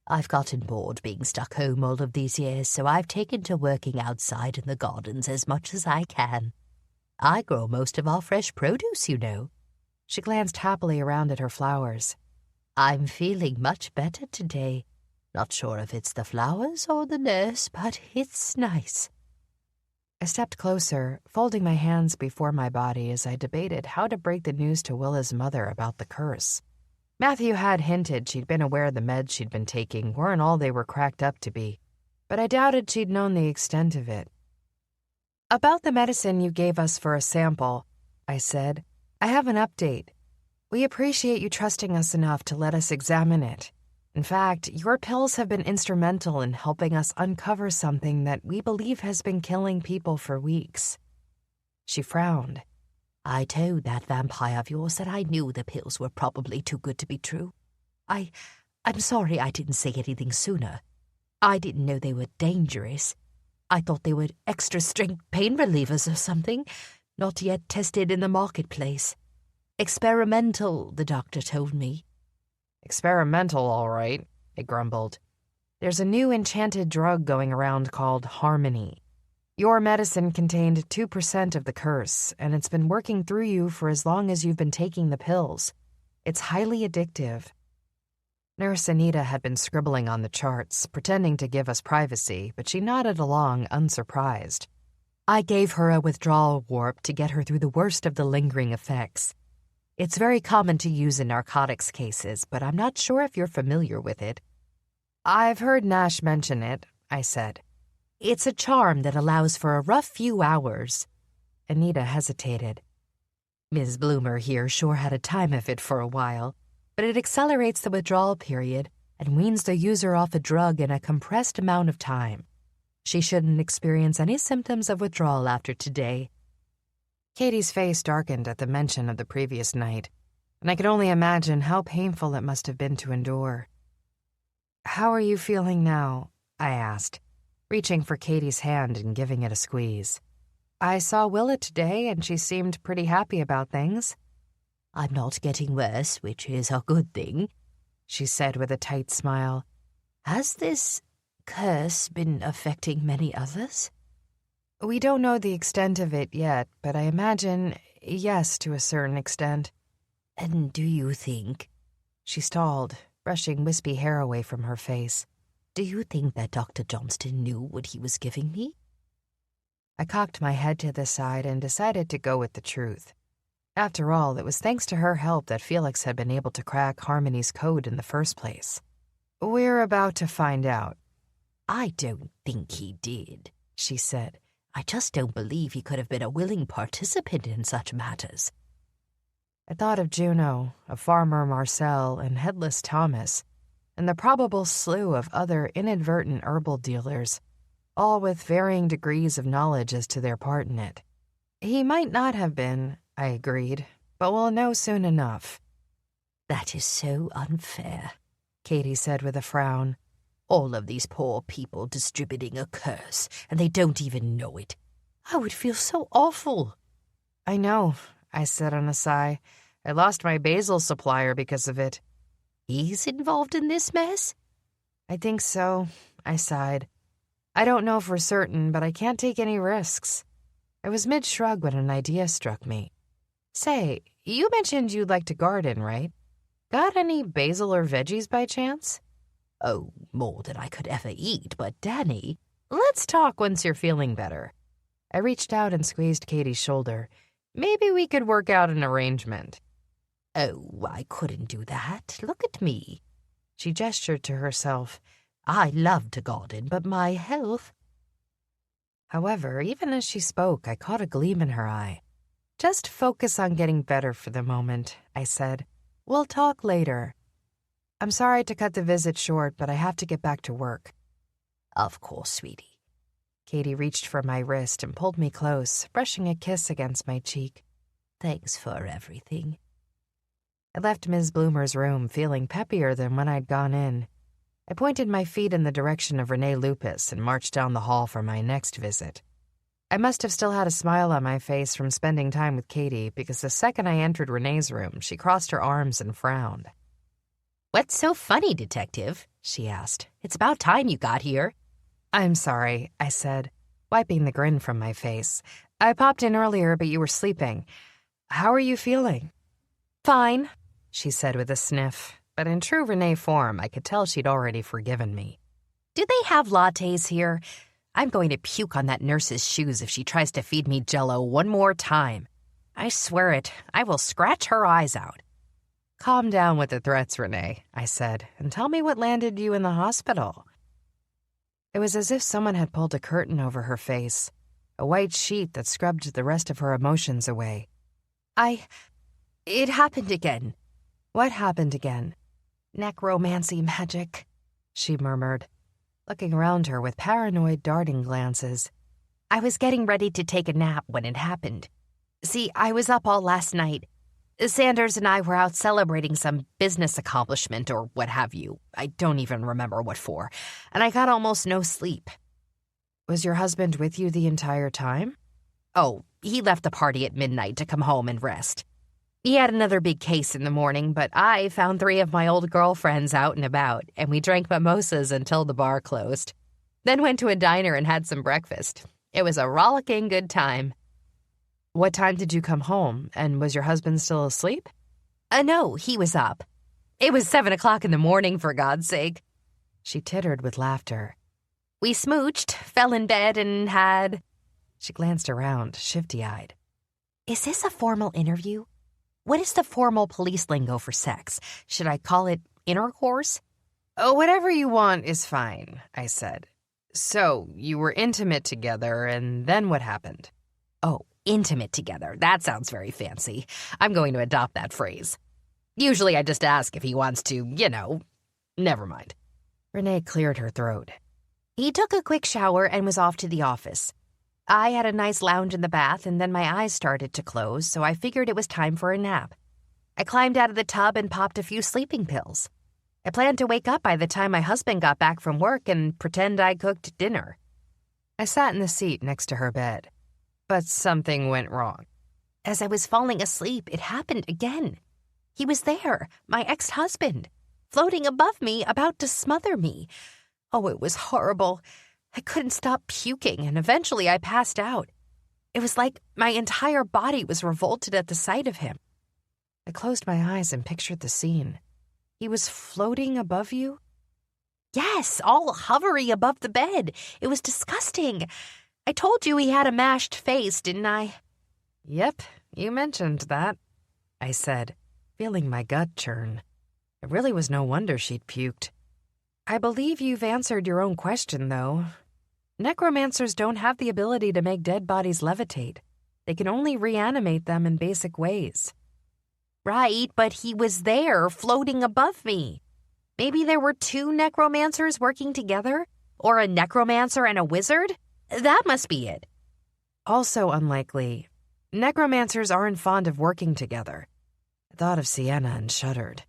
S2: "I've gotten bored being stuck home all of these years, so I've taken to working outside in the gardens as much as I can. I grow most of our fresh produce, you know."
S1: She glanced happily around at her flowers.
S2: "I'm feeling much better today. Not sure if it's the flowers or the nurse, but it's nice."
S1: I stepped closer, folding my hands before my body as I debated how to break the news to Willa's mother about the curse. Matthew had hinted she'd been aware the meds she'd been taking weren't all they were cracked up to be, but I doubted she'd known the extent of it. "About the medicine you gave us for a sample," I said, "I have an update. We appreciate you trusting us enough to let us examine it. In fact, your pills have been instrumental in helping us uncover something that we believe has been killing people for weeks." She frowned.
S2: "I told that vampire of yours that I knew the pills were probably too good to be true. I'm sorry I didn't say anything sooner. I didn't know they were dangerous. I thought they were extra-strength pain relievers or something, not yet tested in the marketplace. Experimental, the doctor told me."
S1: "Experimental, all right," I grumbled. "There's a new enchanted drug going around called Harmony. Your medicine contained 2% of the curse, and it's been working through you for as long as you've been taking the pills. It's highly addictive." Nurse Anita had been scribbling on the charts, pretending to give us privacy, but she nodded along, unsurprised. "I gave her a withdrawal warp to get her through the worst of the lingering effects. It's very common to use in narcotics cases, but I'm not sure if you're familiar with it." "I've heard Nash mention it," I said. "It's a charm that allows for a rough few hours." Anita hesitated. "Ms. Bloomer here sure had a time of it for a while, but it accelerates the withdrawal period and weans the user off a drug in a compressed amount of time. She shouldn't experience any symptoms of withdrawal after today." Katie's face darkened at the mention of the previous night, and I could only imagine how painful it must have been to endure. "How are you feeling now?" I asked, reaching for Katie's hand and giving it a squeeze. "I saw Willa today, and she seemed pretty happy about things."
S2: "I'm not getting worse, which is a good thing," she said with a tight smile. "Has this curse been affecting many others?"
S1: "We don't know the extent of it yet, but I imagine, yes, to a certain extent."
S2: "And do you think—"
S1: She stalled, brushing wispy hair away from her face.
S2: "Do you think that Dr. Johnston knew what he was giving me?"
S1: I cocked my head to the side and decided to go with the truth. After all, it was thanks to her help that Felix had been able to crack Harmony's code in the first place. "We're about to find out."
S2: "I don't think he did," she said. "I just don't believe he could have been a willing participant in such matters."
S1: I thought of Juno, of Farmer Marcel, and Headless Thomas, and the probable slew of other inadvertent herbal dealers, all with varying degrees of knowledge as to their part in it. He might not have been, I agreed, but we'll know soon enough.
S2: That is so unfair,
S1: Katie said with a frown.
S2: All of these poor people distributing a curse, and they don't even know it. I would feel so awful.
S1: I know, I said on a sigh. I lost my basil supplier because of it.
S2: He's involved in this mess?
S1: I think so, I sighed. I don't know for certain, but I can't take any risks. I was mid-shrug when an idea struck me. Say, you mentioned you'd like to garden, right? Got any basil or veggies by chance?
S2: Oh, more than I could ever eat, but Danny...
S1: Let's talk once you're feeling better. I reached out and squeezed Katie's shoulder. Maybe we could work out an arrangement.
S2: Oh, I couldn't do that. Look at me.
S1: She gestured to herself.
S2: I love to garden, but my health...
S1: However, even as she spoke, I caught a gleam in her eye. Just focus on getting better for the moment, I said. We'll talk later. I'm sorry to cut the visit short, but I have to get back to work.
S2: Of course, sweetie.
S1: Katie reached for my wrist and pulled me close, brushing a kiss against my cheek.
S2: Thanks for everything.
S1: I left Ms. Bloomer's room feeling peppier than when I'd gone in. I pointed my feet in the direction of Renee Lupus and marched down the hall for my next visit. I must have still had a smile on my face from spending time with Katie because the second I entered Renee's room, she crossed her arms and frowned.
S2: What's so funny, Detective? She asked. It's about time you got here.
S1: I'm sorry, I said, wiping the grin from my face. I popped in earlier, but you were sleeping. How are you feeling?
S2: Fine,
S1: she said with a sniff, but in true Renee form, I could tell she'd already forgiven me.
S2: Do they have lattes here? I'm going to puke on that nurse's shoes if she tries to feed me Jell-O one more time. I swear it, I will scratch her eyes out.
S1: Calm down with the threats, Renee, I said, and tell me what landed you in the hospital. It was as if someone had pulled a curtain over her face, a white sheet that scrubbed the rest of her emotions away.
S2: It happened again.
S1: What happened again?
S2: Necromancy magic,
S1: she murmured, looking around her with paranoid, darting glances.
S2: I was getting ready to take a nap when it happened. See, I was up all last night. Sanders and I were out celebrating some business accomplishment or what have you. I don't even remember what for. And I got almost no sleep.
S1: Was your husband with you the entire time?
S2: Oh, he left the party at midnight to come home and rest. He had another big case in the morning, but I found 3 of my old girlfriends out and about, and we drank mimosas until the bar closed. Then went to a diner and had some breakfast. It was a rollicking good time.
S1: What time did you come home, and was your husband still asleep?
S2: No, he was up. It was 7 o'clock in the morning, for God's sake.
S1: She tittered with laughter.
S2: We smooched, fell in bed, and had...
S1: She glanced around, shifty-eyed.
S2: Is this a formal interview? What is the formal police lingo for sex? Should I call it intercourse?
S1: Oh, whatever you want is fine, I said. So, you were intimate together, and then what happened?
S2: Oh, intimate together. That sounds very fancy. I'm going to adopt that phrase. Usually I just ask if he wants to, never mind.
S1: Renee cleared her throat.
S2: He took a quick shower and was off to the office. I had a nice lounge in the bath, and then my eyes started to close, so I figured it was time for a nap. I climbed out of the tub and popped a few sleeping pills. I planned to wake up by the time my husband got back from work and pretend I cooked dinner.
S1: I sat in the seat next to her bed. But something went wrong.
S2: As I was falling asleep, it happened again. He was there, my ex-husband, floating above me, about to smother me. Oh, it was horrible. I couldn't stop puking, and eventually I passed out. It was like my entire body was revolted at the sight of him.
S1: I closed my eyes and pictured the scene. He was floating above you?
S2: Yes, all hovery above the bed. It was disgusting. I told you he had a mashed face, didn't I?
S1: Yep, you mentioned that, I said, feeling my gut churn. It really was no wonder she'd puked. I believe you've answered your own question, though. Necromancers don't have the ability to make dead bodies levitate. They can only reanimate them in basic ways.
S2: Right, but he was there, floating above me. Maybe there were two necromancers working together? Or a necromancer and a wizard? That must be it.
S1: Also unlikely, necromancers aren't fond of working together. I thought of Sienna and shuddered.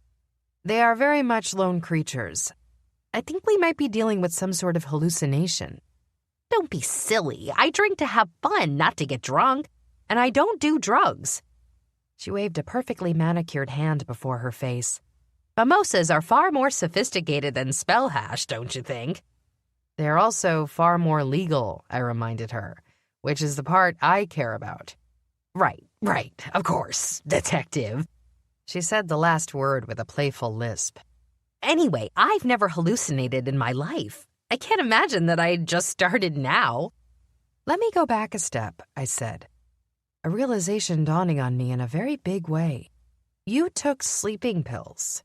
S1: They are very much lone creatures. I think we might be dealing with some sort of hallucination.
S2: Don't be silly. I drink to have fun, not to get drunk. And I don't do drugs.
S1: She waved a perfectly manicured hand before her face.
S2: Mimosas are far more sophisticated than spell hash, don't you think?
S1: They're also far more legal, I reminded her, which is the part I care about.
S2: Right, of course, detective.
S1: She said the last word with a playful lisp.
S2: Anyway, I've never hallucinated in my life. I can't imagine that I just started now.
S1: Let me go back a step, I said, a realization dawning on me in a very big way. You took sleeping pills.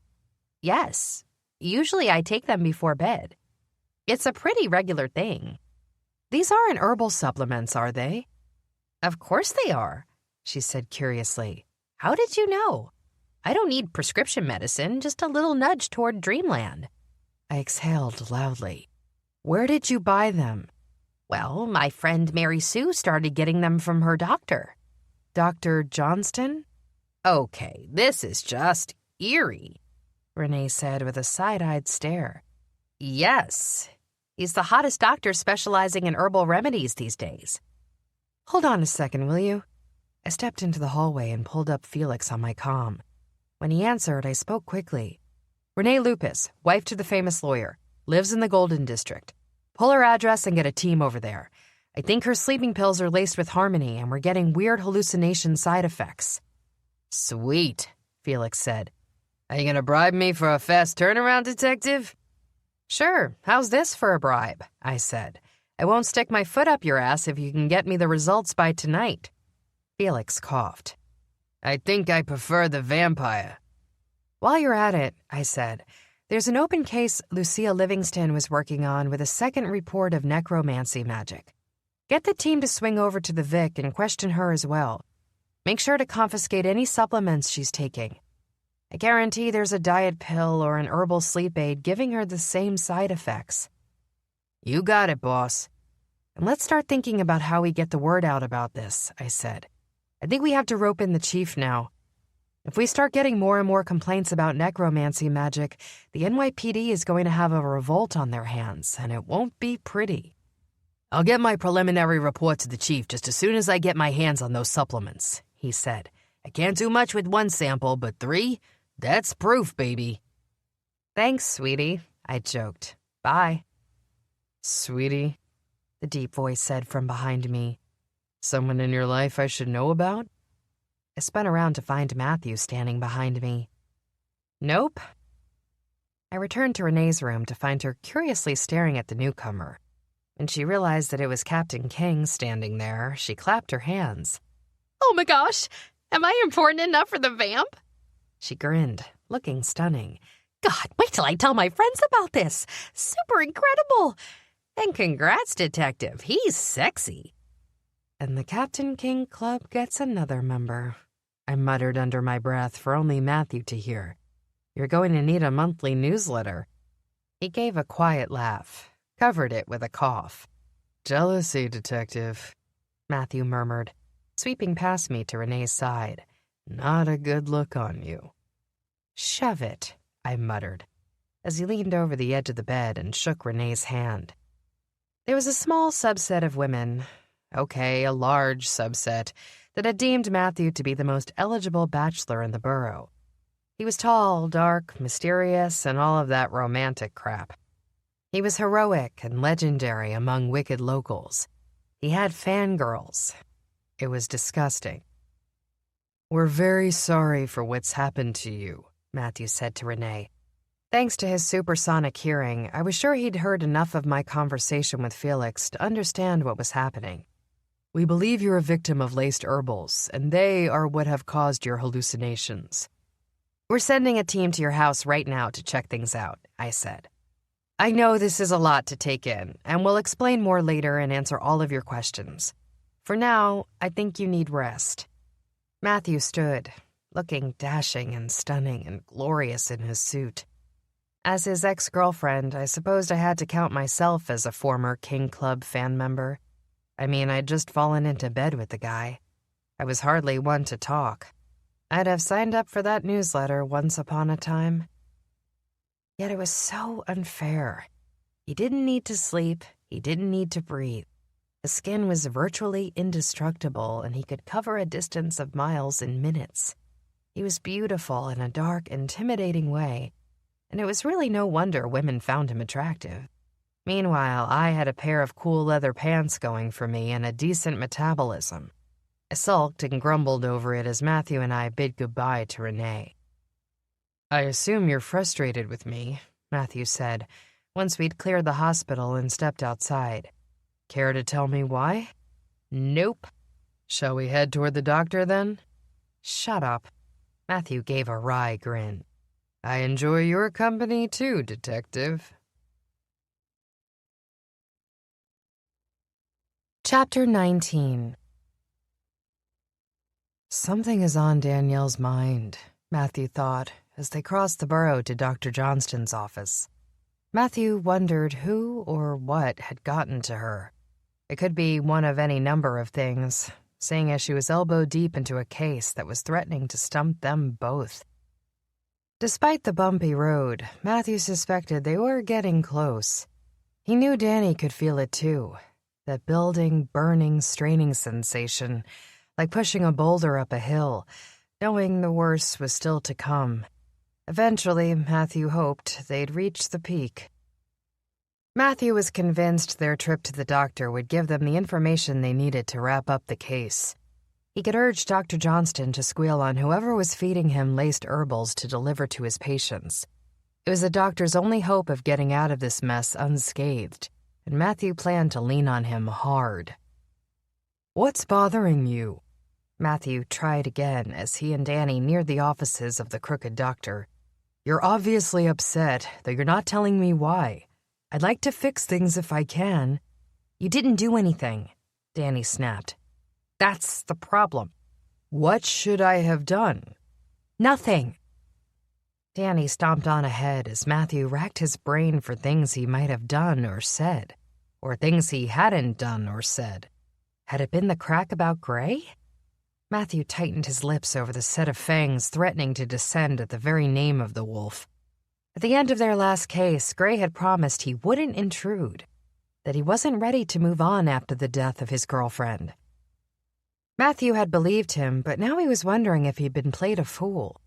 S2: Yes, usually I take them before bed. It's a pretty regular thing.
S1: These aren't herbal supplements, are they?
S2: Of course they are, she said curiously. How did you know? I don't need prescription medicine, just a little nudge toward dreamland.
S1: I exhaled loudly. Where did you buy them?
S2: Well, my friend Mary Sue started getting them from her doctor.
S1: Dr. Johnston?
S2: Okay, this is just eerie,
S1: Renee said with a side-eyed stare.
S2: Yes, he's the hottest doctor specializing in herbal remedies these days.
S1: Hold on a second, will you? I stepped into the hallway and pulled up Felix on my comm. When he answered, I spoke quickly. Renee Lupus, wife to the famous lawyer, lives in the Golden District. Pull her address and get a team over there. I think her sleeping pills are laced with harmony and we're getting weird hallucination side effects.
S3: Sweet, Felix said. Are you gonna bribe me for a fast turnaround, detective?
S1: Sure, how's this for a bribe? I said. I won't stick my foot up your ass if you can get me the results by tonight. Felix coughed.
S3: I think I prefer the vampire.
S1: While you're at it, I said, there's an open case Lucia Livingston was working on with a second report of necromancy magic. Get the team to swing over to the Vic and question her as well. Make sure to confiscate any supplements she's taking. I guarantee there's a diet pill or an herbal sleep aid giving her the same side effects.
S3: You got it, boss.
S1: And let's start thinking about how we get the word out about this, I said. I think we have to rope in the chief now. If we start getting more and more complaints about necromancy magic, the NYPD is going to have a revolt on their hands, and it won't be pretty.
S3: I'll get my preliminary report to the chief just as soon as I get my hands on those supplements, he said. I can't do much with one sample, but 3? That's proof, baby.
S1: Thanks, sweetie, I joked. Bye.
S3: Sweetie,
S1: the deep voice said from behind me.
S3: Someone in your life I should know about?
S1: I spun around to find Matthew standing behind me. Nope. I returned to Renee's room to find her curiously staring at the newcomer. When she realized that it was Captain King standing there, she clapped her hands.
S2: Oh my gosh, am I important enough for the vamp?
S1: She grinned, looking stunning.
S2: God, wait till I tell my friends about this. Super incredible. And congrats, detective. He's sexy.
S1: And the Captain King Club gets another member, I muttered under my breath for only Matthew to hear. You're going to need a monthly newsletter. He gave a quiet laugh, covered it with a cough.
S3: Jealousy, detective,
S1: Matthew murmured, sweeping past me to Renee's side.
S3: Not a good look on you.
S1: Shove it, I muttered, as he leaned over the edge of the bed and shook Renee's hand. There was a small subset of women, okay, a large subset, that had deemed Matthew to be the most eligible bachelor in the borough. He was tall, dark, mysterious, and all of that romantic crap. He was heroic and legendary among wicked locals. He had fangirls. It was disgusting.
S3: We're very sorry for what's happened to you,
S1: Matthew said to Renee. Thanks to his supersonic hearing, I was sure he'd heard enough of my conversation with Felix to understand what was happening.
S3: We believe you're a victim of laced herbals, and they are what have caused your hallucinations.
S1: We're sending a team to your house right now to check things out, I said. I know this is a lot to take in, and we'll explain more later and answer all of your questions. For now, I think you need rest. Matthew stood, looking dashing and stunning and glorious in his suit. As his ex-girlfriend, I supposed I had to count myself as a former King Club fan member. I mean, I'd just fallen into bed with the guy. I was hardly one to talk. I'd have signed up for that newsletter once upon a time. Yet it was so unfair. He didn't need to sleep. He didn't need to breathe. His skin was virtually indestructible, and he could cover a distance of miles in minutes. He was beautiful in a dark, intimidating way, and it was really no wonder women found him attractive. Meanwhile, I had a pair of cool leather pants going for me and a decent metabolism. I sulked and grumbled over it as Matthew and I bid goodbye to Renee. "I assume you're frustrated with me," Matthew said, once we'd cleared the hospital and stepped outside. "Care to tell me why?" "Nope." "Shall we head toward the doctor, then?" "Shut up." Matthew gave a wry grin. "I enjoy your company, too, Detective." Chapter 19. Something is on Danielle's mind, Matthew thought, as they crossed the borough to Dr. Johnston's office. Matthew wondered who or what had gotten to her. It could be one of any number of things, seeing as she was elbow-deep into a case that was threatening to stump them both. Despite the bumpy road, Matthew suspected they were getting close. He knew Danny could feel it too, that building, burning, straining sensation, like pushing a boulder up a hill, knowing the worst was still to come. Eventually, Matthew hoped they'd reach the peak. Matthew was convinced their trip to the doctor would give them the information they needed to wrap up the case. He could urge Dr. Johnston to squeal on whoever was feeding him laced herbals to deliver to his patients. It was the doctor's only hope of getting out of this mess unscathed, and Matthew planned to lean on him hard. "What's bothering you?" Matthew tried again as he and Danny neared the offices of the crooked doctor. "You're obviously upset, though you're not telling me why. I'd like to fix things if I can." "You didn't do anything," Danny snapped. "That's the problem." "What should I have done?" "Nothing." Danny stomped on ahead as Matthew racked his brain for things he might have done or said, or things he hadn't done or said. Had it been the crack about Gray? Matthew tightened his lips over the set of fangs threatening to descend at the very name of the wolf. At the end of their last case, Gray had promised he wouldn't intrude, that he wasn't ready to move on after the death of his girlfriend. Matthew had believed him, but now he was wondering if he'd been played a fool.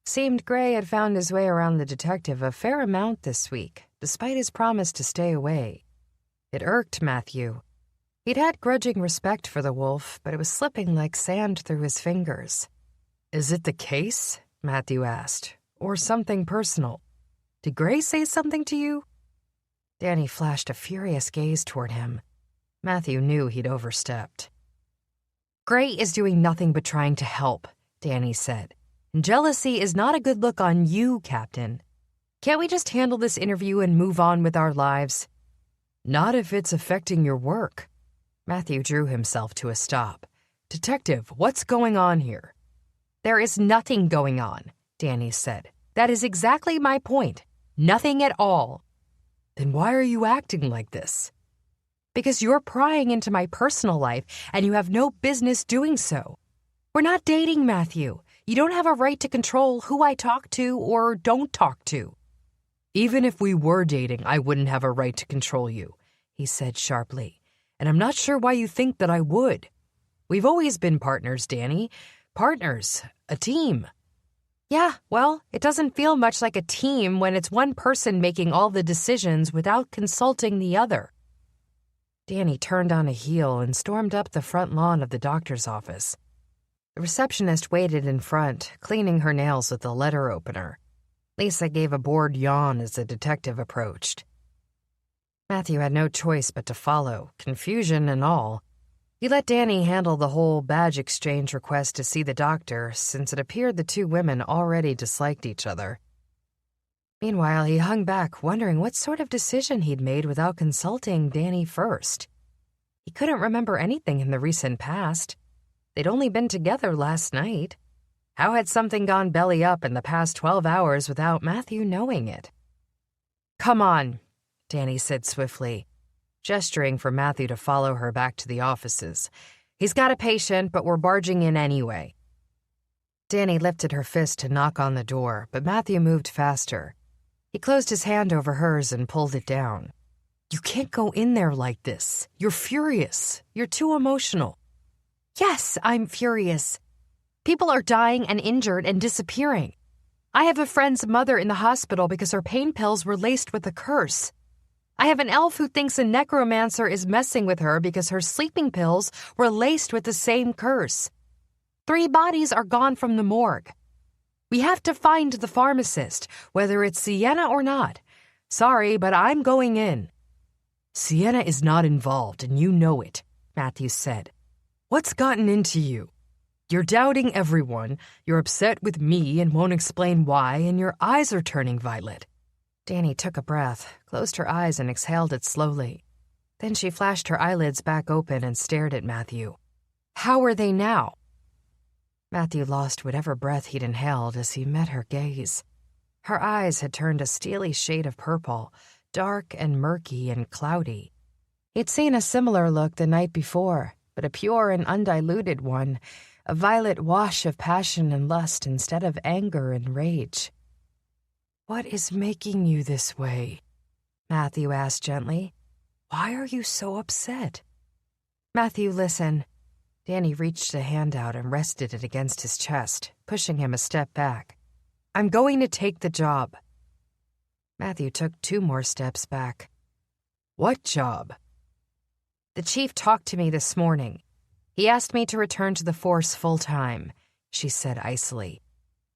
S1: Seemed Gray had found his way around the detective a fair amount this week, despite his promise to stay away. It irked Matthew. He'd had grudging respect for the wolf, but it was slipping like sand through his fingers. "Is it the case?" Matthew asked. "Or something personal? Did Gray say something to you?" Danny flashed a furious gaze toward him. Matthew knew he'd overstepped. "Gray is doing nothing but trying to help," Danny said. "And jealousy is not a good look on you, Captain. Can't we just handle this interview and move on with our lives?" "Not if it's affecting your work." Matthew drew himself to a stop. "Detective, what's going on here?" "There is nothing going on," Danny said. "That is exactly my point. Nothing at all." "Then why are you acting like this?" "Because you're prying into my personal life, and you have no business doing so. We're not dating, Matthew. You don't have a right to control who I talk to or don't talk to." "Even if we were dating, I wouldn't have a right to control you," he said sharply. "And I'm not sure why you think that I would. We've always been partners, Danny. Partners. A team." "Yeah, well, it doesn't feel much like a team when it's one person making all the decisions without consulting the other." Danny turned on a heel and stormed up the front lawn of the doctor's office. The receptionist waited in front, cleaning her nails with the letter opener. Lisa gave a bored yawn as the detective approached. Matthew had no choice but to follow, confusion and all. He let Danny handle the whole badge exchange request to see the doctor, since it appeared the two women already disliked each other. Meanwhile, he hung back, wondering what sort of decision he'd made without consulting Danny first. He couldn't remember anything in the recent past. They'd only been together last night. How had something gone belly up in the past 12 hours without Matthew knowing it? "Come on," Danny said swiftly, gesturing for Matthew to follow her back to the offices. "He's got a patient, but we're barging in anyway." Danny lifted her fist to knock on the door, but Matthew moved faster. He closed his hand over hers and pulled it down. "You can't go in there like this. You're furious. You're too emotional."
S2: Yes, I'm furious. People are dying and injured and disappearing. I have a friend's mother in the hospital because her pain pills were laced with a curse. I have an elf who thinks a necromancer is messing with her because her sleeping pills were laced with the same curse. 3 bodies are gone from the morgue. We have to find the pharmacist, whether it's Sienna or not. Sorry, but I'm going in.
S4: "Sienna is not involved, and you know it," Matthew said. "What's gotten into you? You're doubting everyone, you're upset with me and won't explain why, and your eyes are turning violet."
S1: Danny took a breath, closed her eyes and exhaled it slowly. Then she flashed her eyelids back open and stared at Matthew. "How are they now?" Matthew lost whatever breath he'd inhaled as he met her gaze. Her eyes had turned a steely shade of purple, dark and murky and cloudy. He'd seen a similar look the night before, but a pure and undiluted one, a violet wash of passion and lust instead of anger and rage.
S4: "What is making you this way?"
S1: Matthew asked gently.
S4: "Why are you so upset?"
S1: "Matthew, listen." Danny reached a hand out and rested it against his chest, pushing him a step back. "I'm going to take the job." Matthew took 2 more steps back.
S4: "What job?"
S1: "The chief talked to me this morning. He asked me to return to the force full-time," she said icily.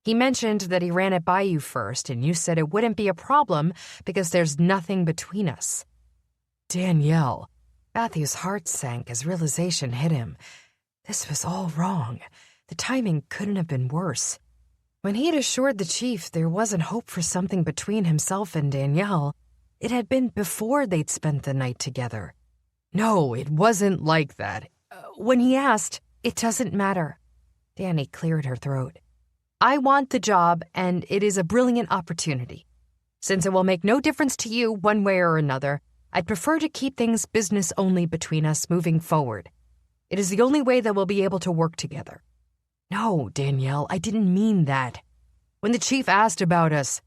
S1: "He mentioned that he ran it by you first, and you said it wouldn't be a problem because there's nothing between us."
S4: "Danielle."
S1: Matthew's heart sank as realization hit him. This was all wrong. The timing couldn't have been worse. When he'd assured the chief there wasn't hope for something between himself and Danielle, it had been before they'd spent the night together.
S4: "No, it wasn't like that.
S1: When he asked, it doesn't matter." Danny cleared her throat. "I want the job, and it is a brilliant opportunity. Since it will make no difference to you one way or another, I'd prefer to keep things business only between us moving forward. It is the only way that we'll be able to work together."
S4: "No, Danielle, I didn't mean that. When the chief asked about us..."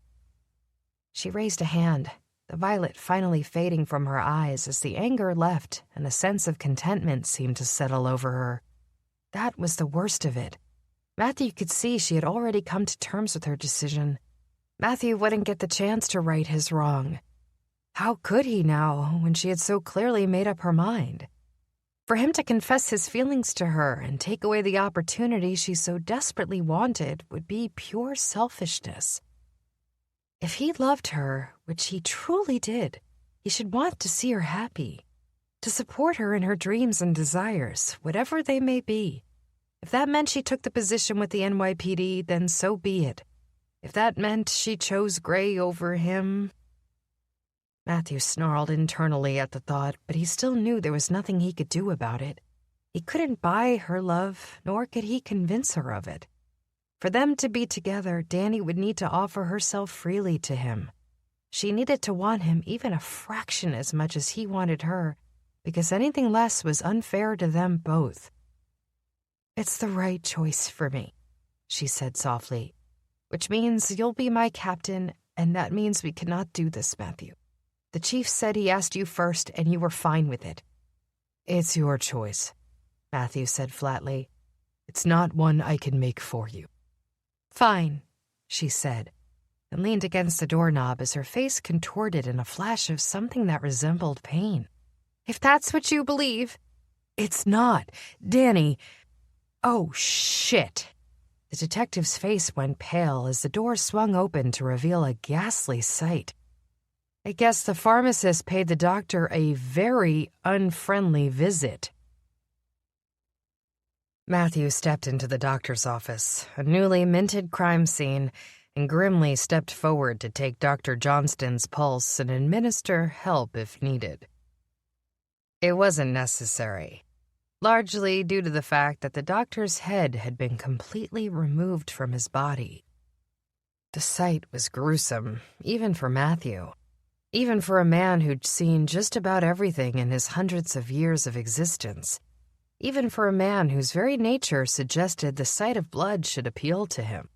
S1: She raised a hand, the violet finally fading from her eyes as the anger left and a sense of contentment seemed to settle over her. That was the worst of it. Matthew could see she had already come to terms with her decision. Matthew wouldn't get the chance to right his wrong. How could he now, when she had so clearly made up her mind? For him to confess his feelings to her and take away the opportunity she so desperately wanted would be pure selfishness. If he loved her, which he truly did, he should want to see her happy, to support her in her dreams and desires, whatever they may be. If that meant she took the position with the NYPD, then so be it. If that meant she chose Gray over him... Matthew snarled internally at the thought, but he still knew there was nothing he could do about it. He couldn't buy her love, nor could he convince her of it. For them to be together, Danny would need to offer herself freely to him. She needed to want him even a fraction as much as he wanted her, because anything less was unfair to them both. "It's the right choice for me," she said softly, "which means you'll be my captain, and that means we cannot do this, Matthew. The chief said he asked you first, and you were fine with it."
S4: "It's your choice," Matthew said flatly. "It's not one I can make for you."
S1: "Fine," she said, and leaned against the doorknob as her face contorted in a flash of something that resembled pain. "If that's what you believe..."
S4: "It's not. Danny..."
S1: "Oh, shit." The detective's face went pale as the door swung open to reveal a ghastly sight. I guess the pharmacist paid the doctor a very unfriendly visit. Matthew stepped into the doctor's office, a newly minted crime scene, and grimly stepped forward to take Dr. Johnston's pulse and administer help if needed. It wasn't necessary. largely due to the fact that the doctor's head had been completely removed from his body. The sight was gruesome, even for Matthew. Even for a man who'd seen just about everything in his hundreds of years of existence. Even for a man whose very nature suggested the sight of blood should appeal to him.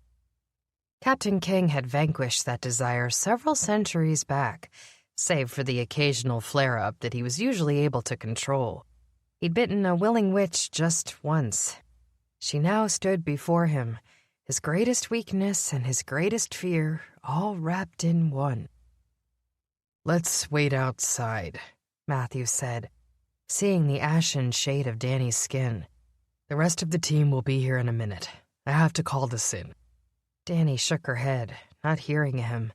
S1: Captain King had vanquished that desire several centuries back, save for the occasional flare-up that he was usually able to control. He'd bitten a willing witch just once. She now stood before him, his greatest weakness and his greatest fear all wrapped in one.
S3: "Let's wait outside,"
S1: Matthew said, seeing the ashen shade of Danny's skin.
S3: "The rest of the team will be here in a minute. I have to call this in."
S1: Danny shook her head, not hearing him.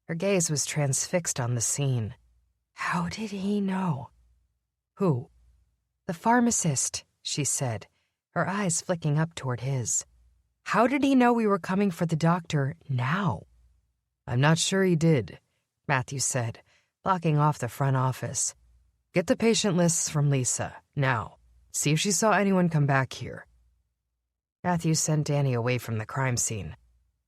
S1: Her gaze was transfixed on the scene. How did he know?
S3: "Who?"
S1: "The pharmacist," she said, her eyes flicking up toward his. How did he know we were coming for the doctor now?
S3: "I'm not sure he did,"
S1: Matthew said, blocking off the front office.
S3: "Get the patient lists from Lisa, now. See if she saw anyone come back here."
S1: Matthew sent Danny away from the crime scene.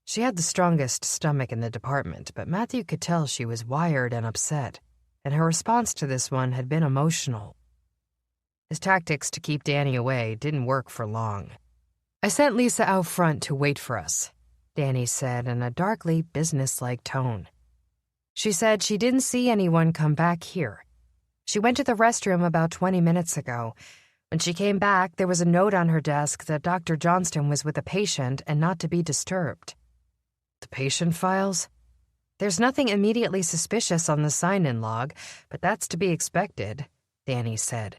S1: She had the strongest stomach in the department, but Matthew could tell she was wired and upset, and her response to this one had been emotional. His tactics to keep Danny away didn't work for long.
S3: "I sent Lisa out front to wait for us,"
S1: Danny said in a darkly businesslike tone. "She said she didn't see anyone come back here. She went to the restroom about 20 minutes ago. When she came back, there was a note on her desk that Dr. Johnston was with a patient and not to be disturbed."
S3: "The patient files?"
S1: "There's nothing immediately suspicious on the sign-in log, but that's to be expected," Danny said.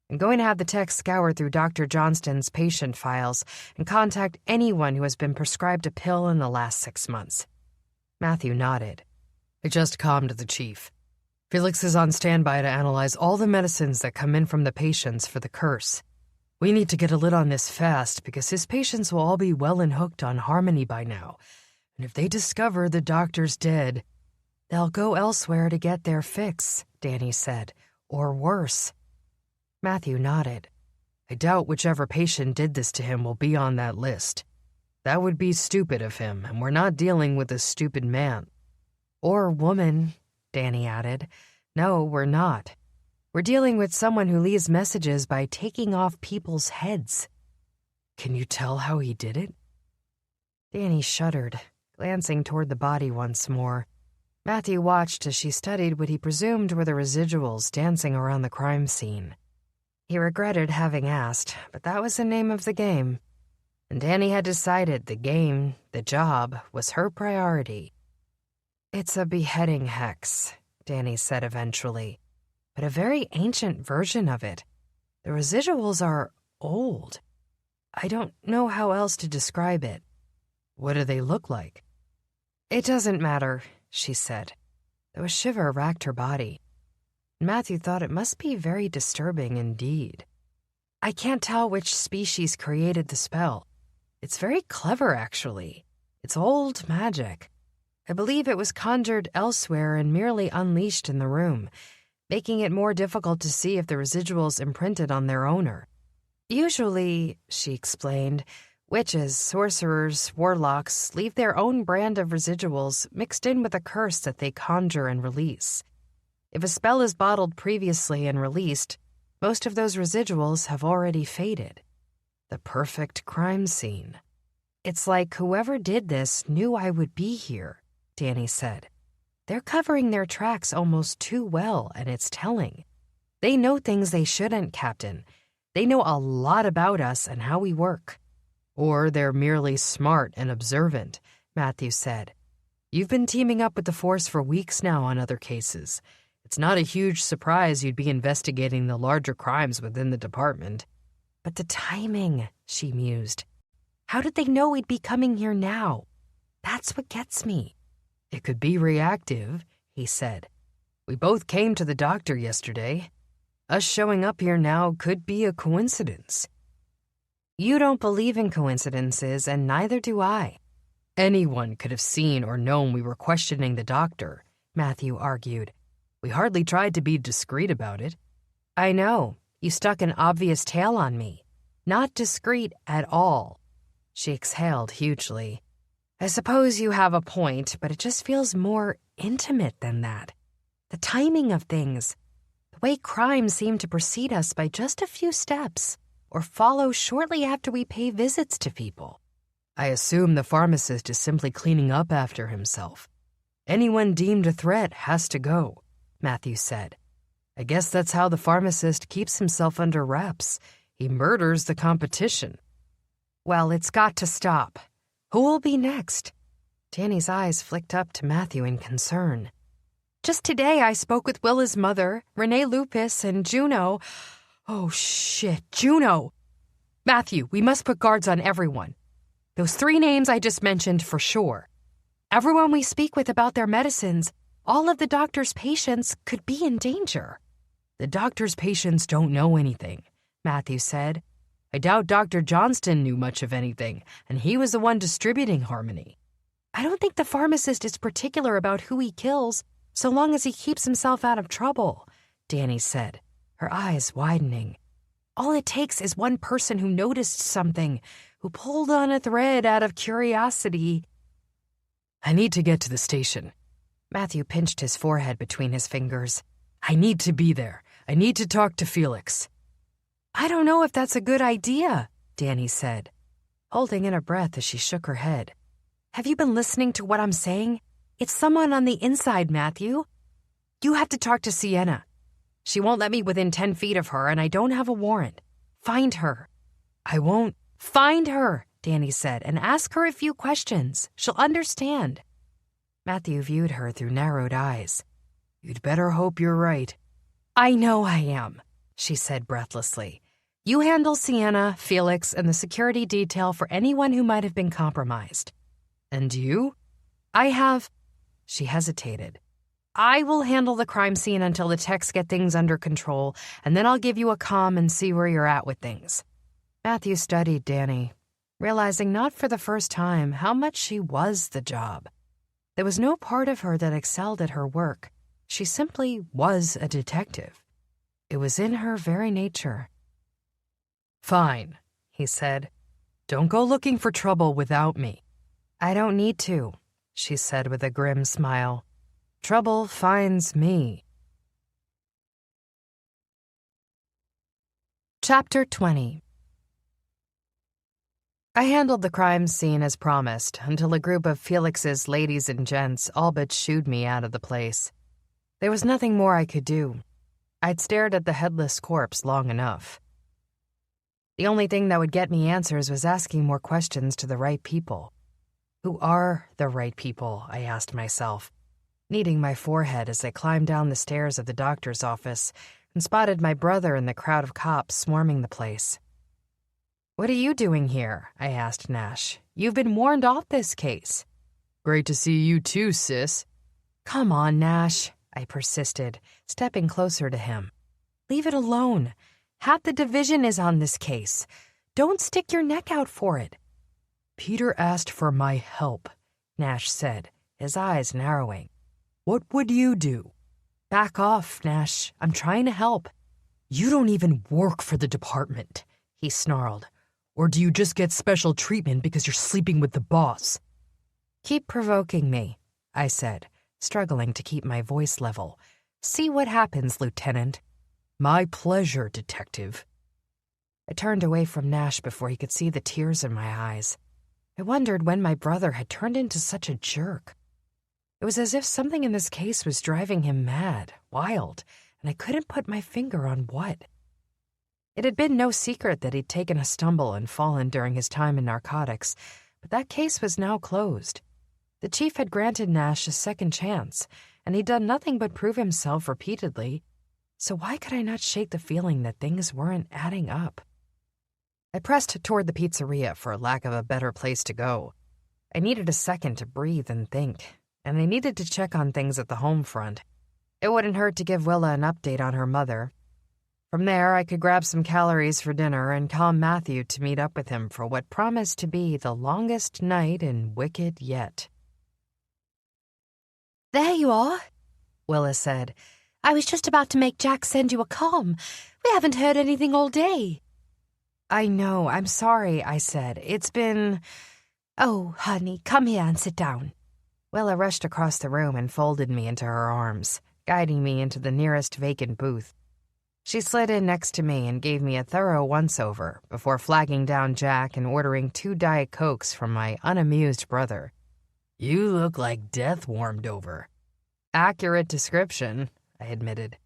S1: "I'm going to have the tech scour through Dr. Johnston's patient files and contact anyone who has been prescribed a pill in the last 6 months." Matthew nodded.
S3: "I just calmed the chief. Felix is on standby to analyze all the medicines that come in from the patients for the curse. We need to get a lid on this fast because his patients will all be well and hooked on Harmony by now. And if they discover the doctor's dead..."
S1: "They'll go elsewhere to get their fix," Danny said. "Or worse." Matthew nodded.
S3: "I doubt whichever patient did this to him will be on that list. That would be stupid of him, and we're not dealing with a stupid man."
S1: "Or woman," Danny added. "No, we're not. We're dealing with someone who leaves messages by taking off people's heads."
S3: "Can you tell how he did it?"
S1: Danny shuddered, glancing toward the body once more. Matthew watched as she studied what he presumed were the residuals dancing around the crime scene. He regretted having asked, but that was the name of the game. And Danny had decided the game, the job, was her priority. "It's a beheading hex," Danny said eventually, "but a very ancient version of it. The residuals are old. I don't know how else to describe it."
S3: "What do they look like?"
S1: "It doesn't matter," she said, though a shiver racked her body. Matthew thought it must be very disturbing indeed. "I can't tell which species created the spell. It's very clever, actually. It's old magic. I believe it was conjured elsewhere and merely unleashed in the room, making it more difficult to see if the residuals imprinted on their owner. Usually," she explained, "witches, sorcerers, warlocks leave their own brand of residuals mixed in with a curse that they conjure and release. If a spell is bottled previously and released, most of those residuals have already faded. The perfect crime scene. It's like whoever did this knew I would be here," Danny said. "They're covering their tracks almost too well, and it's telling. They know things they shouldn't, Captain. They know a lot about us and how we work."
S3: "Or they're merely smart and observant," Matthew said. "You've been teaming up with the Force for weeks now on other cases. It's not a huge surprise you'd be investigating the larger crimes within the department."
S1: "But the timing," she mused. "How did they know we'd be coming here now? That's what gets me."
S3: "It could be reactive," he said. "We both came to the doctor yesterday. Us showing up here now could be a coincidence."
S1: "You don't believe in coincidences, and neither do I."
S3: "Anyone could have seen or known we were questioning the doctor," Matthew argued. "We hardly tried to be discreet about it."
S1: "I know," You stuck an obvious tail on me. Not discreet at all." She exhaled hugely. "I suppose you have a point, but it just feels more intimate than that. The timing of things, the way crimes seem to precede us by just a few steps, or follow shortly after we pay visits to people."
S4: "I assume the pharmacist is simply cleaning up after himself. Anyone deemed a threat has to go," Matthew said. "I guess that's how the pharmacist keeps himself under wraps. He murders the competition."
S1: "Well, it's got to stop. Who will be next?" Danny's eyes flicked up to Matthew in concern. "Just today I spoke with Willa's mother, Renee Lupus, and Juno." "Oh, shit, Juno!" "Matthew, we must put guards on everyone. Those 3 names I just mentioned for sure. Everyone we speak with about their medicines, all of the doctor's patients could be in danger."
S4: "The doctor's patients don't know anything," Matthew said. "I doubt Dr. Johnston knew much of anything, and he was the one distributing Harmony."
S1: "I don't think the pharmacist is particular about who he kills, so long as he keeps himself out of trouble," Danny said, her eyes widening. "All it takes is one person who noticed something, who pulled on a thread out of curiosity."
S4: "I need to get to the station." Matthew pinched his forehead between his fingers. "I need to be there. I need to talk to Felix."
S1: "I don't know if that's a good idea," Danny said, holding in a breath as she shook her head. "Have you been listening to what I'm saying? It's someone on the inside, Matthew. You have to talk to Sienna. She won't let me within 10 feet of her, and I don't have a warrant. Find her."
S4: "I won't."
S1: "Find her," Danny said, "and ask her a few questions. She'll understand." Matthew viewed her through narrowed eyes.
S4: "You'd better hope you're right."
S1: "I know I am," she said breathlessly. "You handle Sienna, Felix, and the security detail for anyone who might have been compromised."
S4: "And you?"
S1: "I have—" She hesitated. "I will handle the crime scene until the techs get things under control, and then I'll give you a comm and see where you're at with things." Matthew studied Danny, realizing not for the first time how much she was the job. There was no part of her that excelled at her work. She simply was a detective. It was in her very nature.
S4: "Fine," he said. "Don't go looking for trouble without me."
S1: "I don't need to," she said with a grim smile. "Trouble finds me." Chapter 20. I handled the crime scene as promised until a group of Felix's ladies and gents all but shooed me out of the place. There was nothing more I could do. I'd stared at the headless corpse long enough. The only thing that would get me answers was asking more questions to the right people. Who are the right people, I asked myself, kneading my forehead as I climbed down the stairs of the doctor's office and spotted my brother in the crowd of cops swarming the place. "What are you doing here?" I asked Nash. "You've been warned off this case."
S4: "Great to see you too, sis."
S1: "Come on, Nash," I persisted, stepping closer to him. "Leave it alone. Half the division is on this case. Don't stick your neck out for it."
S4: "Peter asked for my help," Nash said, his eyes narrowing. "What would you do?"
S1: "Back off, Nash. I'm trying to help."
S4: "You don't even work for the department," he snarled. "Or do you just get special treatment because you're sleeping with the boss?"
S1: "Keep provoking me," I said, struggling to keep my voice level. "See what happens, Lieutenant."
S4: "My pleasure, Detective."
S1: I turned away from Nash before he could see the tears in my eyes. I wondered when my brother had turned into such a jerk. It was as if something in this case was driving him mad, wild, and I couldn't put my finger on what. It had been no secret that he'd taken a stumble and fallen during his time in narcotics, but that case was now closed. The chief had granted Nash a second chance, and he'd done nothing but prove himself repeatedly, so why could I not shake the feeling that things weren't adding up? I pressed toward the pizzeria for lack of a better place to go. I needed a second to breathe and think, and I needed to check on things at the home front. It wouldn't hurt to give Willa an update on her mother. From there, I could grab some calories for dinner and calm Matthew to meet up with him for what promised to be the longest night in Wicked yet.
S2: "There you are," Willa said. "I was just about to make Jack send you a comm. We haven't heard anything all day.
S1: I know, I'm sorry, I said. It's been...
S2: Oh, honey, come here and sit down.
S1: Willa rushed across the room and folded me into her arms, guiding me into the nearest vacant booth. She slid in next to me and gave me a thorough once-over before flagging down Jack and ordering 2 Diet Cokes from my unamused brother.
S3: You look like death warmed over.
S1: Accurate description, I admitted.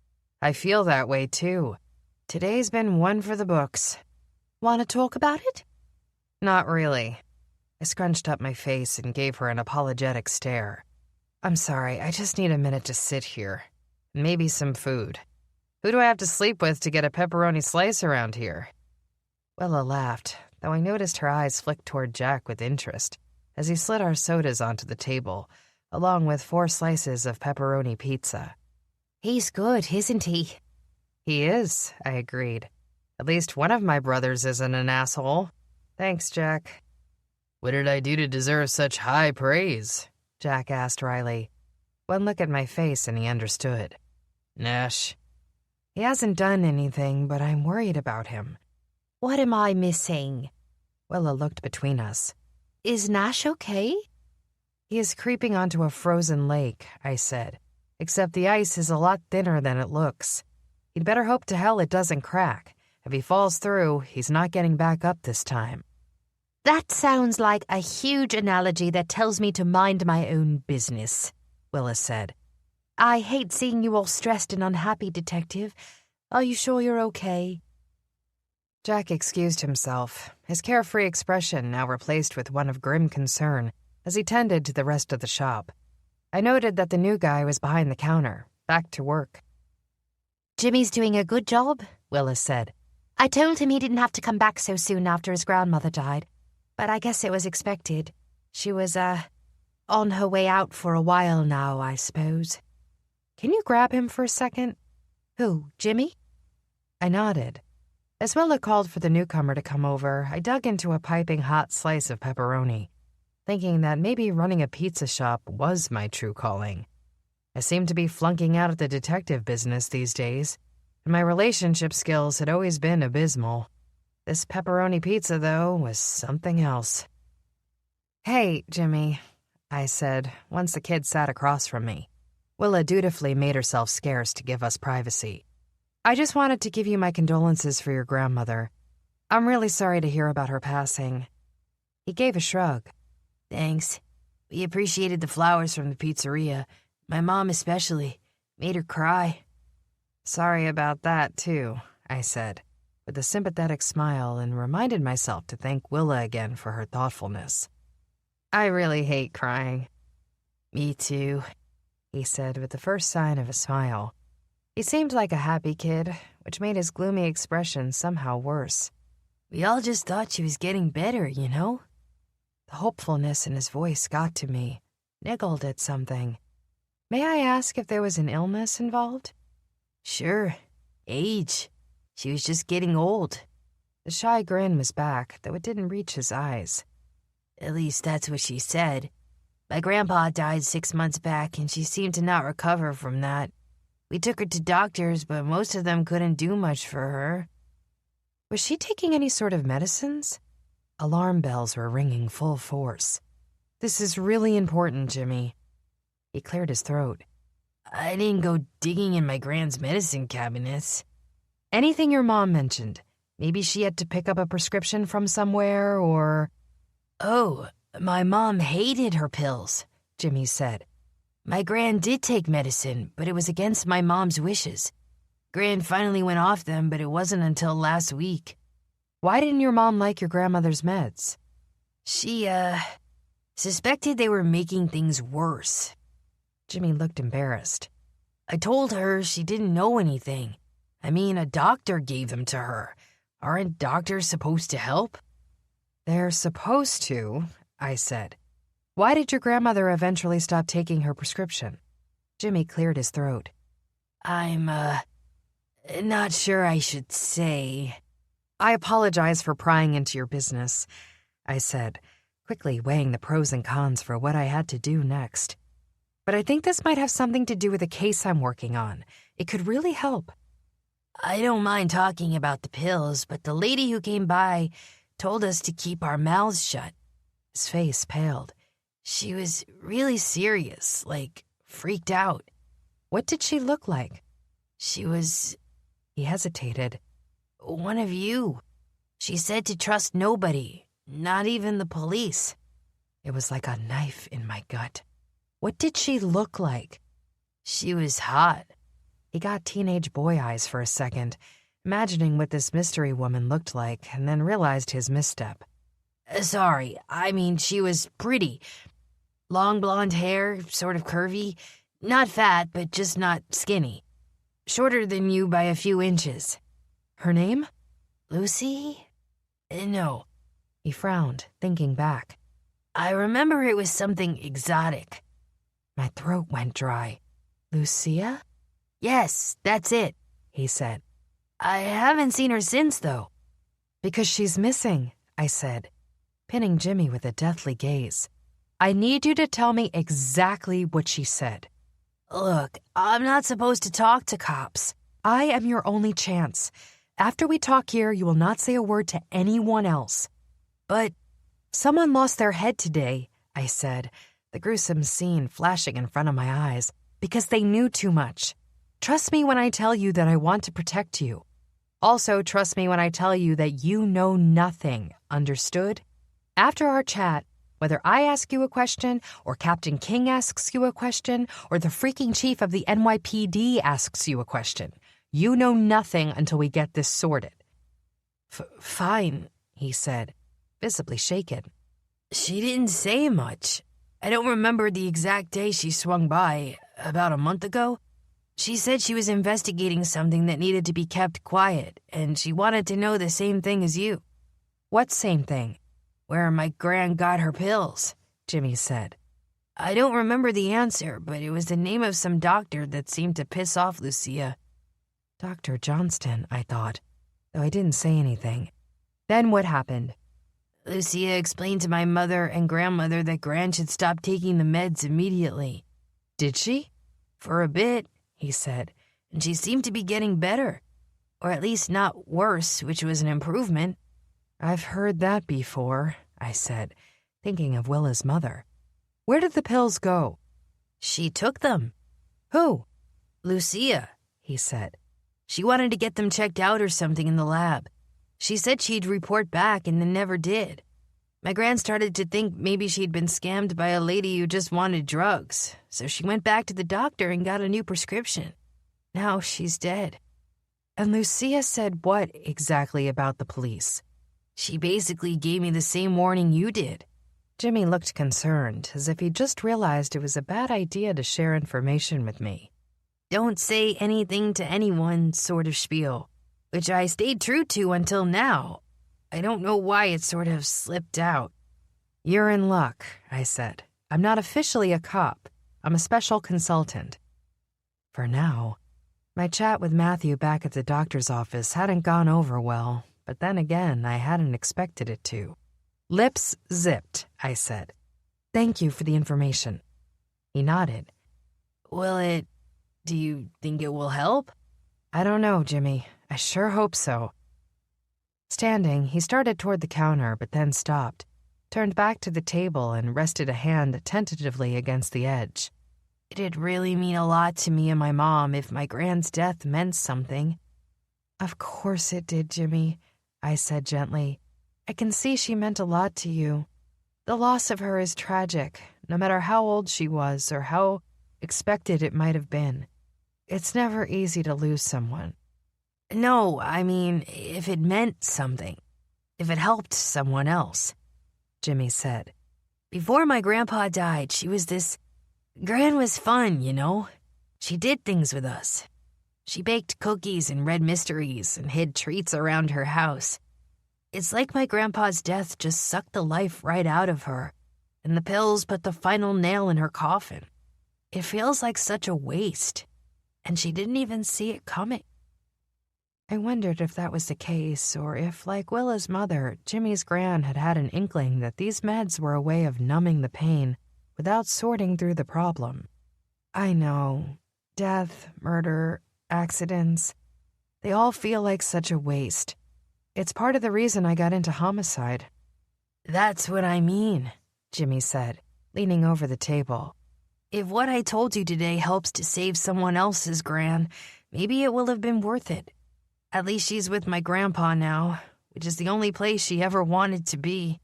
S1: I feel that way, too. Today's been one for the books.
S2: Want to talk about it?
S1: Not really. I scrunched up my face and gave her an apologetic stare. I'm sorry, I just need a minute to sit here. Maybe some food. Who do I have to sleep with to get a pepperoni slice around here? Willa laughed, though I noticed her eyes flick toward Jack with interest as he slid our sodas onto the table, along with 4 slices of pepperoni pizza.
S2: He's good, isn't he?
S1: He is, I agreed. At least one of my brothers isn't an asshole. Thanks, Jack.
S3: What did I do to deserve such high praise?
S1: Jack asked Riley. One look at my face and he understood.
S3: Nash.
S1: He hasn't done anything, but I'm worried about him.
S2: What am I missing?
S1: Willa looked between us.
S2: Is Nash okay?
S1: He is creeping onto a frozen lake, I said, except the ice is a lot thinner than it looks. He'd better hope to hell it doesn't crack. If he falls through, he's not getting back up this time.
S2: That sounds like a huge analogy that tells me to mind my own business, Willa said. I hate seeing you all stressed and unhappy, Detective. Are you sure you're okay?
S1: Jack excused himself, his carefree expression now replaced with one of grim concern as he tended to the rest of the shop. I noted that the new guy was behind the counter, back to work.
S2: Jimmy's doing a good job, Willa said. I told him he didn't have to come back so soon after his grandmother died, but I guess it was expected. She was, on her way out for a while now, I suppose.
S1: Can you grab him for a second?
S2: Who, Jimmy?
S1: I nodded. As Willa called for the newcomer to come over, I dug into a piping hot slice of pepperoni, thinking that maybe running a pizza shop was my true calling. I seemed to be flunking out of the detective business these days, and my relationship skills had always been abysmal. This pepperoni pizza, though, was something else. Hey, Jimmy, I said, once the kid sat across from me. Willa dutifully made herself scarce to give us privacy. I just wanted to give you my condolences for your grandmother. I'm really sorry to hear about her passing. He gave a shrug.
S2: Thanks. We appreciated the flowers from the pizzeria. My mom especially. Made her cry.
S1: Sorry about that, too, I said, with a sympathetic smile and reminded myself to thank Willa again for her thoughtfulness. I really hate crying.
S2: Me too,
S1: he said with the first sign of a smile. He seemed like a happy kid, which made his gloomy expression somehow worse.
S2: We all just thought she was getting better, you know?
S1: The hopefulness in his voice got to me, niggled at something. May I ask if there was an illness involved?
S2: Sure. Age. She was just getting old.
S1: The shy grin was back, though it didn't reach his eyes.
S2: At least that's what she said. My grandpa died 6 months back, and she seemed to not recover from that. We took her to doctors, but most of them couldn't do much for her.
S1: Was she taking any sort of medicines? Alarm bells were ringing full force. This is really important, Jimmy. He cleared his throat.
S2: I didn't go digging in my grand's medicine cabinets.
S1: Anything your mom mentioned. Maybe she had to pick up a prescription from somewhere, or...
S2: Oh, my mom hated her pills, Jimmy said. My gran did take medicine, but it was against my mom's wishes. Gran finally went off them, but it wasn't until last week.
S1: Why didn't your mom like your grandmother's meds?
S2: She, suspected they were making things worse.
S1: Jimmy looked embarrassed.
S2: I told her she didn't know anything. I mean, a doctor gave them to her. Aren't doctors supposed to help?
S1: They're supposed to, I said. Why did your grandmother eventually stop taking her prescription? Jimmy cleared his throat.
S2: I'm, not sure I should say.
S1: I apologize for prying into your business, I said, quickly weighing the pros and cons for what I had to do next. But I think this might have something to do with a case I'm working on. It could really help.
S3: I don't mind talking about the pills, but the lady who came by told us to keep our mouths shut.
S1: His face paled.
S3: She was really serious, like freaked out.
S1: What did she look like?
S3: She was...
S1: He hesitated.
S3: One of you. She said to trust nobody, not even the police.
S1: It was like a knife in my gut. What did she look like?
S3: She was hot.
S1: He got teenage boy eyes for a second, imagining what this mystery woman looked like, and then realized his misstep.
S3: Sorry, I mean she was pretty. Long blonde hair, sort of curvy. Not fat, but just not skinny. Shorter than you by a few inches.
S1: Her name?
S3: Lucy? No.
S1: He frowned, thinking back.
S3: I remember it was something exotic.
S1: My throat went dry. Lucia?
S3: Yes, that's it, he said. I haven't seen her since, though.
S1: Because she's missing, I said, pinning Jimmy with a deathly gaze. I need you to tell me exactly what she said.
S3: Look, I'm not supposed to talk to cops.
S1: I am your only chance. After we talk here, you will not say a word to anyone else.
S3: But
S1: someone lost their head today, I said, the gruesome scene flashing in front of my eyes, because they knew too much. Trust me when I tell you that I want to protect you. Also, trust me when I tell you that you know nothing, understood? After our chat, whether I ask you a question, or Captain King asks you a question, or the freaking chief of the NYPD asks you a question, you know nothing until we get this sorted.
S3: Fine, he said, visibly shaken. She didn't say much. I don't remember the exact day she swung by, about a month ago. She said she was investigating something that needed to be kept quiet, and she wanted to know the same thing as you.
S1: What same thing?
S3: Where my gran got her pills, Jimmy said. I don't remember the answer, but it was the name of some doctor that seemed to piss off Lucia.
S1: Dr. Johnston, I thought, though I didn't say anything. Then what happened?
S3: Lucia explained to my mother and grandmother that Gran should stop taking the meds immediately.
S1: Did she?
S3: For a bit, he said, and she seemed to be getting better. Or at least not worse, which was an improvement.
S1: I've heard that before, I said, thinking of Willa's mother. Where did the pills go?
S3: She took them.
S1: Who?
S3: Lucia, he said. She wanted to get them checked out or something in the lab. She said she'd report back and then never did. My gran started to think maybe she'd been scammed by a lady who just wanted drugs, so she went back to the doctor and got a new prescription. Now she's dead.
S1: And Lucia said what exactly about the police?
S3: She basically gave me the same warning you did.
S1: Jimmy looked concerned, as if he just realized it was a bad idea to share information with me.
S3: Don't say anything to anyone sort of spiel, which I stayed true to until now. I don't know why it sort of slipped out.
S1: You're in luck, I said. I'm not officially a cop. I'm a special consultant. For now, my chat with Matthew back at the doctor's office hadn't gone over well, but then again, I hadn't expected it to. Lips zipped, I said. Thank you for the information. He nodded.
S3: Do you think it will help?
S1: I don't know, Jimmy. I sure hope so. Standing, he started toward the counter, but then stopped, turned back to the table and rested a hand tentatively against the edge.
S3: It'd really mean a lot to me and my mom if my gran's death meant something.
S1: Of course it did, Jimmy, I said gently. I can see she meant a lot to you. The loss of her is tragic, no matter how old she was or how expected it might have been. It's never easy to lose someone.
S3: No, I mean, if it meant something. If it helped someone else, Jimmy said. Before my grandpa died, she was this... Gran was fun, you know? She did things with us. She baked cookies and read mysteries and hid treats around her house. It's like my grandpa's death just sucked the life right out of her, and the pills put the final nail in her coffin. It feels like such a waste, and she didn't even see it coming.
S1: I wondered if that was the case, or if, like Willa's mother, Jimmy's gran had had an inkling that these meds were a way of numbing the pain without sorting through the problem. I know. Death, murder, accidents. They all feel like such a waste. It's part of the reason I got into homicide."
S3: "That's what I mean," Jimmy said, leaning over the table. "If what I told you today helps to save someone else's Gran, maybe it will have been worth it. At least she's with my grandpa now, which is the only place she ever wanted to be."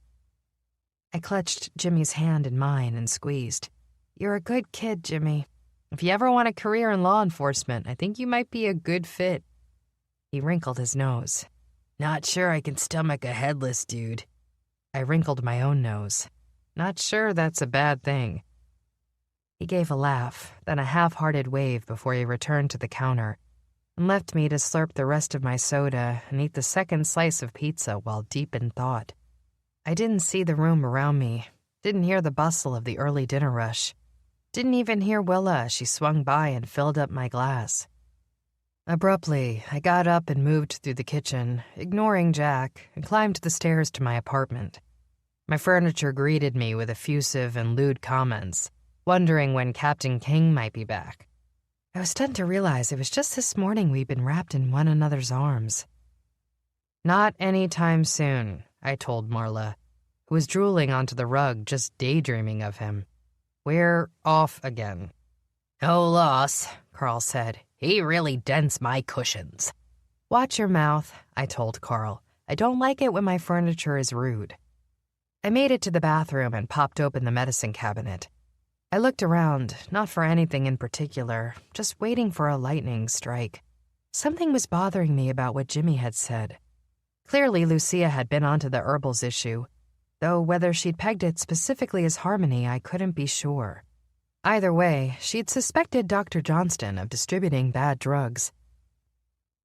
S1: I clutched Jimmy's hand in mine and squeezed. "You're a good kid, Jimmy. If you ever want a career in law enforcement, I think you might be a good fit." He wrinkled his nose.
S3: "Not sure I can stomach a headless dude."
S1: I wrinkled my own nose. Not sure that's a bad thing. He gave a laugh, then a half-hearted wave before he returned to the counter and left me to slurp the rest of my soda and eat the second slice of pizza while deep in thought. I didn't see the room around me, didn't hear the bustle of the early dinner rush, didn't even hear Willa as she swung by and filled up my glass. Abruptly, I got up and moved through the kitchen, ignoring Jack, and climbed the stairs to my apartment. My furniture greeted me with effusive and lewd comments, wondering when Captain King might be back. I was stunned to realize it was just this morning we'd been wrapped in one another's arms. "Not any time soon," I told Marla, who was drooling onto the rug just daydreaming of him. "We're off again."
S3: "Oh, loss," Carl said. "He really dents my cushions."
S1: "Watch your mouth," I told Carl. "I don't like it when my furniture is rude." I made it to the bathroom and popped open the medicine cabinet. I looked around, not for anything in particular, just waiting for a lightning strike. Something was bothering me about what Jimmy had said. Clearly, Lucia had been onto the herbals issue, though whether she'd pegged it specifically as Harmony, I couldn't be sure. Either way, she'd suspected Dr. Johnston of distributing bad drugs.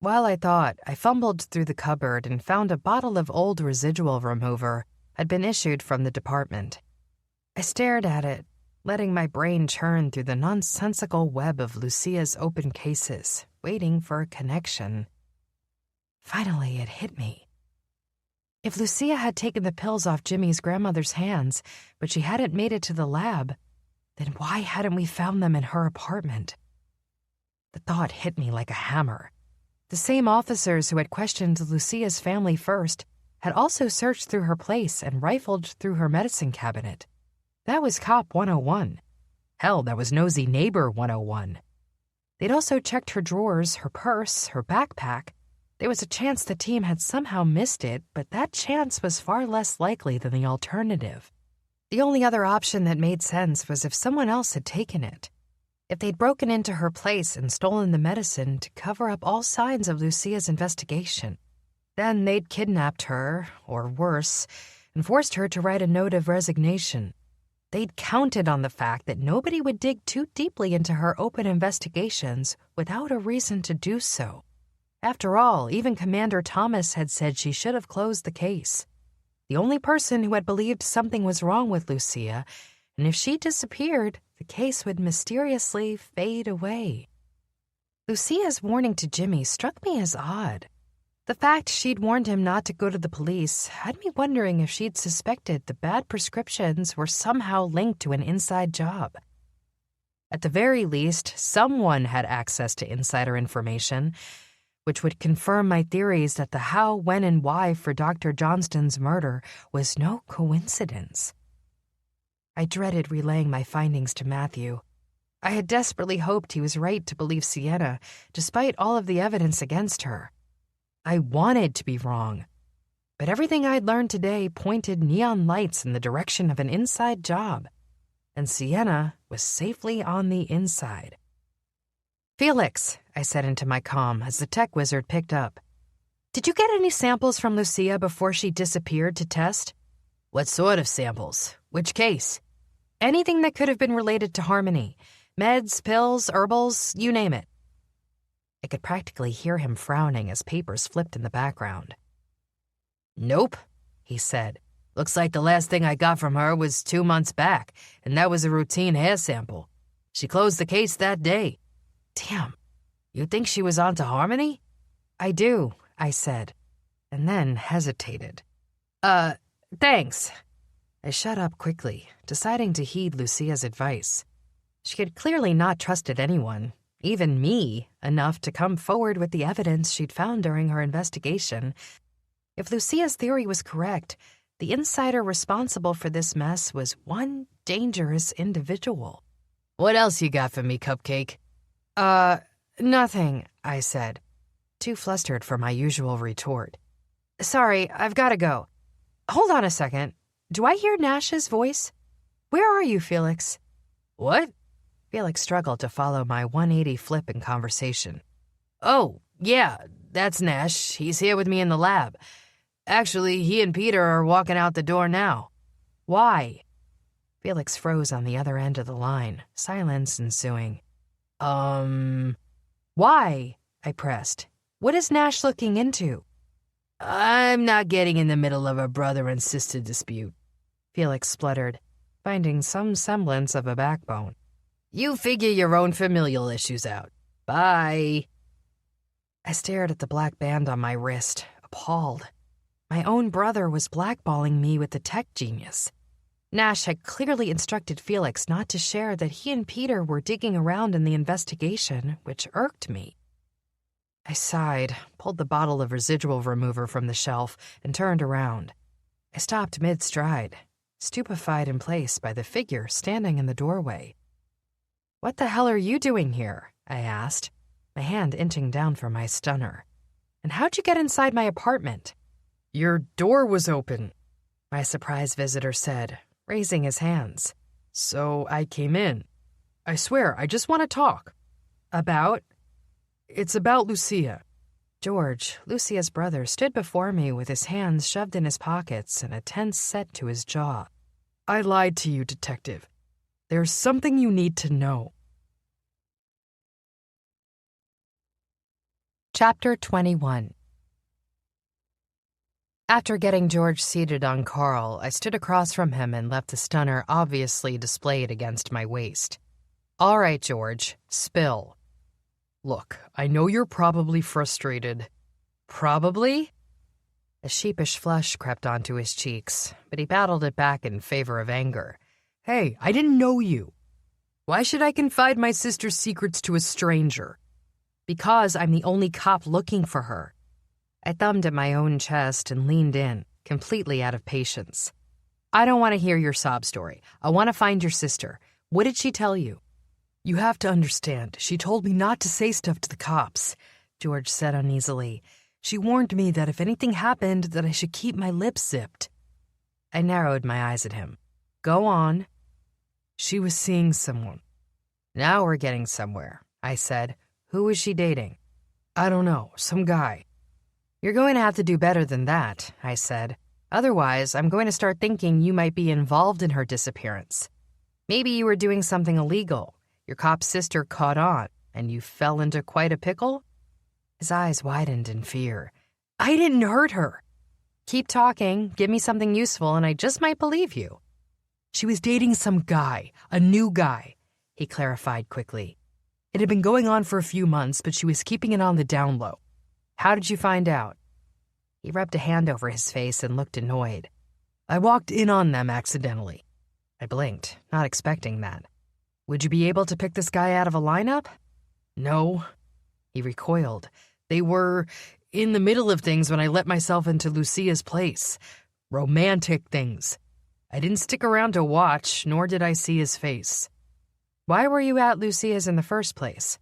S1: While I thought, I fumbled through the cupboard and found a bottle of old residual remover had been issued from the department. I stared at it, letting my brain churn through the nonsensical web of Lucia's open cases, waiting for a connection. Finally, it hit me. If Lucia had taken the pills off Jimmy's grandmother's hands, but she hadn't made it to the lab, then why hadn't we found them in her apartment? The thought hit me like a hammer. The same officers who had questioned Lucia's family first had also searched through her place and rifled through her medicine cabinet. That was Cop 101. Hell, that was Nosy Neighbor 101. They'd also checked her drawers, her purse, her backpack. There was a chance the team had somehow missed it, but that chance was far less likely than the alternative. The only other option that made sense was if someone else had taken it. If they'd broken into her place and stolen the medicine to cover up all signs of Lucia's investigation. Then they'd kidnapped her, or worse, and forced her to write a note of resignation. They'd counted on the fact that nobody would dig too deeply into her open investigations without a reason to do so. After all, even Commander Thomas had said she should have closed the case. The only person who had believed something was wrong with Lucia, and if she disappeared, the case would mysteriously fade away. Lucia's warning to Jimmy struck me as odd. The fact she'd warned him not to go to the police had me wondering if she'd suspected the bad prescriptions were somehow linked to an inside job. At the very least, someone had access to insider information, which would confirm my theories that the how, when, and why for Dr. Johnston's murder was no coincidence. I dreaded relaying my findings to Matthew. I had desperately hoped he was right to believe Sienna, despite all of the evidence against her. I wanted to be wrong, but everything I'd learned today pointed neon lights in the direction of an inside job, and Sienna was safely on the inside. "Felix," I said into my comm as the tech wizard picked up. "Did you get any samples from Lucia before she disappeared to test?"
S3: "What sort of samples? Which case?"
S1: "Anything that could have been related to Harmony. Meds, pills, herbals, you name it." I could practically hear him frowning as papers flipped in the background.
S3: "Nope," he said. "Looks like the last thing I got from her was 2 months back, and that was a routine hair sample. She closed the case that day."
S1: "Damn.
S3: You think she was on to Harmony?"
S1: "I do," I said, and then hesitated. Thanks." I shut up quickly, deciding to heed Lucia's advice. She had clearly not trusted anyone, even me, enough to come forward with the evidence she'd found during her investigation. If Lucia's theory was correct, the insider responsible for this mess was one dangerous individual.
S3: What else you got for me, Cupcake?
S1: Nothing, I said, too flustered for my usual retort. Sorry, I've got to go. Hold on a second. Do I hear Nash's voice? Where are you, Felix?
S3: What?
S1: Felix struggled to follow my 180 flip in conversation.
S3: Oh, yeah, that's Nash. He's here with me in the lab. Actually, he and Peter are walking out the door now.
S1: Why? Felix froze on the other end of the line, silence ensuing.
S3: Why?
S1: I pressed. What is Nash looking into?
S3: I'm not getting in the middle of a brother and sister dispute,
S1: Felix spluttered, finding some semblance of a backbone.
S3: You figure your own familial issues out. Bye.
S1: I stared at the black band on my wrist, appalled. My own brother was blackballing me with the tech genius. Nash had clearly instructed Felix not to share that he and Peter were digging around in the investigation, which irked me. I sighed, pulled the bottle of residual remover from the shelf, and turned around. I stopped mid-stride, stupefied in place by the figure standing in the doorway. "What the hell are you doing here?" I asked, my hand inching down for my stunner. "And how'd you get inside my apartment?"
S3: Your door was open,
S1: my surprise visitor said, raising his hands.
S3: So I came in. I swear, I just want to talk.
S1: About?
S3: It's about Lucia.
S1: George, Lucia's brother, stood before me with his hands shoved in his pockets and a tense set to his jaw.
S3: I lied to you, Detective. There's something you need to know.
S1: Chapter 21. After getting George seated on Carl, I stood across from him and left the stunner obviously displayed against my waist. "All right, George, spill."
S3: Look, I know you're probably frustrated.
S1: Probably? A sheepish flush crept onto his cheeks, but he battled it back in favor of anger.
S3: Hey, I didn't know you. Why should I confide my sister's secrets to a stranger?
S1: Because I'm the only cop looking for her. I thumbed at my own chest and leaned in, completely out of patience. I don't want to hear your sob story. I want to find your sister. What did she tell you?
S3: You have to understand, she told me not to say stuff to the cops,
S1: George said uneasily.
S3: She warned me that if anything happened, that I should keep my lips zipped.
S1: I narrowed my eyes at him. Go on.
S3: She was seeing someone.
S1: Now we're getting somewhere, I said. Who was she dating?
S3: I don't know, some guy.
S1: You're going to have to do better than that, I said. Otherwise, I'm going to start thinking you might be involved in her disappearance. Maybe you were doing something illegal. Your cop sister caught on, and you fell into quite a pickle? His eyes widened in fear.
S3: I didn't hurt her.
S1: Keep talking, give me something useful, and I just might believe you.
S3: She was dating some guy, a new guy, he clarified quickly. It had been going on for a few months, but she was keeping it on the down low.
S1: How did you find out? He rubbed a hand over his face and looked annoyed.
S3: I walked in on them accidentally.
S1: I blinked, not expecting that. Would you be able to pick this guy out of a lineup?
S3: No.
S1: He recoiled.
S3: They were in the middle of things when I let myself into Lucia's place. Romantic things. I didn't stick around to watch, nor did I see his face.
S1: Why were you at Lucia's in the first place?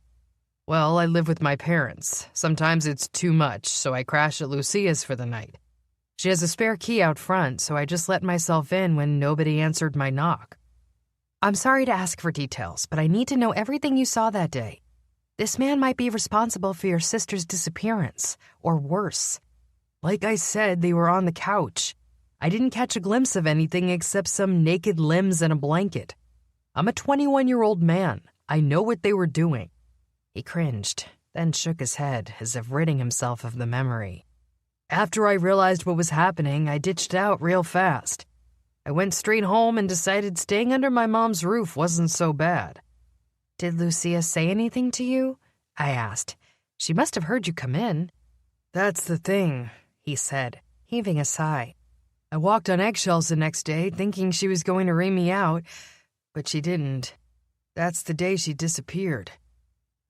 S3: Well, I live with my parents. Sometimes it's too much, so I crash at Lucia's for the night. She has a spare key out front, so I just let myself in when nobody answered my knock.
S1: I'm sorry to ask for details, but I need to know everything you saw that day. This man might be responsible for your sister's disappearance, or worse.
S3: Like I said, they were on the couch. I didn't catch a glimpse of anything except some naked limbs and a blanket. I'm a 21-year-old man. I know what they were doing.
S1: He cringed, then shook his head as if ridding himself of the memory.
S3: After I realized what was happening, I ditched out real fast. I went straight home and decided staying under my mom's roof wasn't so bad.
S1: Did Lucia say anything to you? I asked. She must have heard you come in.
S3: That's the thing, he said,
S1: heaving a sigh.
S3: I walked on eggshells the next day, thinking she was going to ream me out, but she didn't. That's the day she disappeared.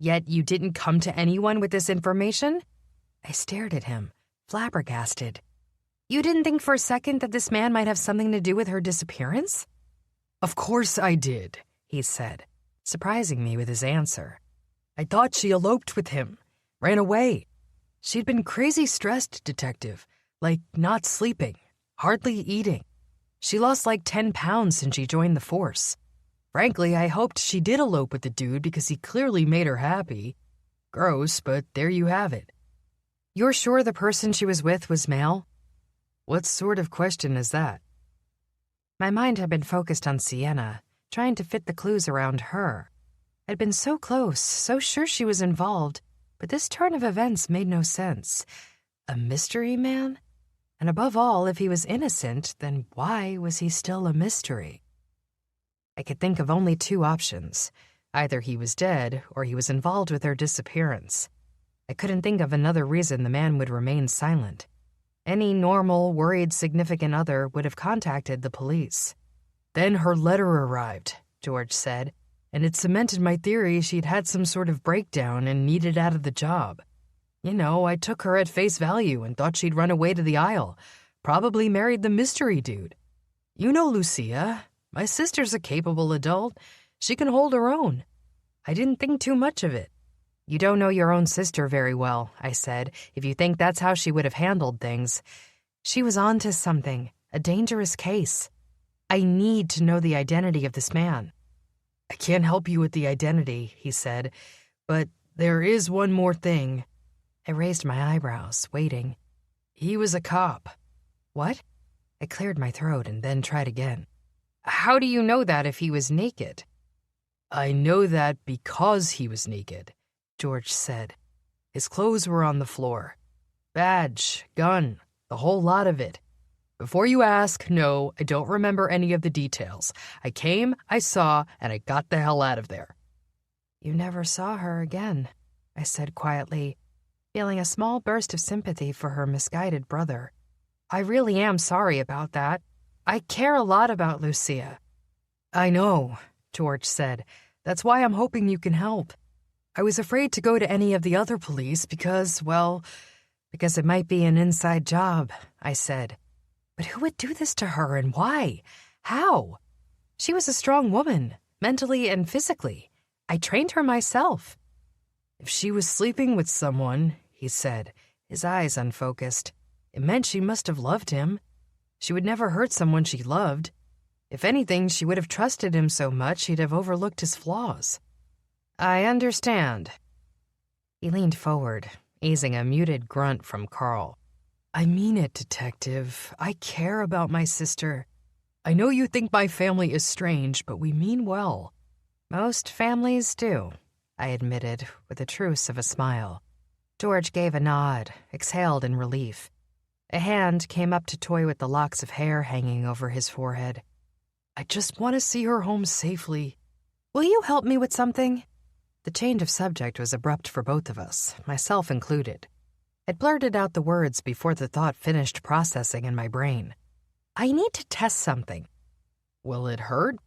S1: Yet you didn't come to anyone with this information? I stared at him, flabbergasted. You didn't think for a second that this man might have something to do with her disappearance?
S4: Of course I did, he said, surprising me with his answer. I thought she eloped with him, ran away. She'd been crazy stressed, Detective, like not sleeping, hardly eating. She lost like 10 pounds since she joined the force. Frankly, I hoped she did elope with the dude because he clearly made her happy. Gross, but there you have it.
S1: You're sure the person she was with was male?
S4: What sort of question is that?
S1: My mind had been focused on Sienna, trying to fit the clues around her. I'd been so close, so sure she was involved, but this turn of events made no sense. A mystery man? And above all, if he was innocent, then why was he still a mystery? I could think of only 2 options. Either he was dead, or he was involved with her disappearance. I couldn't think of another reason the man would remain silent. Any normal, worried significant other would have contacted the police.
S4: Then her letter arrived, George said, and it cemented my theory she'd had some sort of breakdown and needed out of the job. You know, I took her at face value and thought she'd run away to the Isle, probably married the mystery dude. You know Lucia. My sister's a capable adult. She can hold her own. I didn't think too much of it.
S1: You don't know your own sister very well, I said, if you think that's how she would have handled things. She was on to something, a dangerous case. I need to know the identity of this man.
S4: I can't help you with the identity, he said, but there is one more thing.
S1: I raised my eyebrows, waiting.
S4: He was a cop.
S1: What? I cleared my throat and then tried again.
S3: How do you know that if he was naked?
S4: I know that because he was naked, George said. His clothes were on the floor. Badge, gun, the whole lot of it. Before you ask, no, I don't remember any of the details. I came, I saw, and I got the hell out of there.
S1: You never saw her again, I said quietly, feeling a small burst of sympathy for her misguided brother. I really am sorry about that. I care a lot about Lucia.
S4: I know, George said. That's why I'm hoping you can help. I was afraid to go to any of the other police because
S1: it might be an inside job, I said. But who would do this to her and why? How? She was a strong woman, mentally and physically. I trained her myself.
S4: If she was sleeping with someone, he said, his eyes unfocused, it meant she must have loved him. She would never hurt someone she loved. If anything, she would have trusted him so much she'd have overlooked his flaws.
S1: I understand. He leaned forward, easing a muted grunt from Carl.
S4: I mean it, Detective. I care about my sister. I know you think my family is strange, but we mean well.
S1: Most families do, I admitted, with a truce of a smile. George gave a nod, exhaled in relief. A hand came up to toy with the locks of hair hanging over his forehead.
S4: I just want to see her home safely.
S1: Will you help me with something? The change of subject was abrupt for both of us, myself included. I'd blurted out the words before the thought finished processing in my brain. I need to test something.
S4: Will it hurt?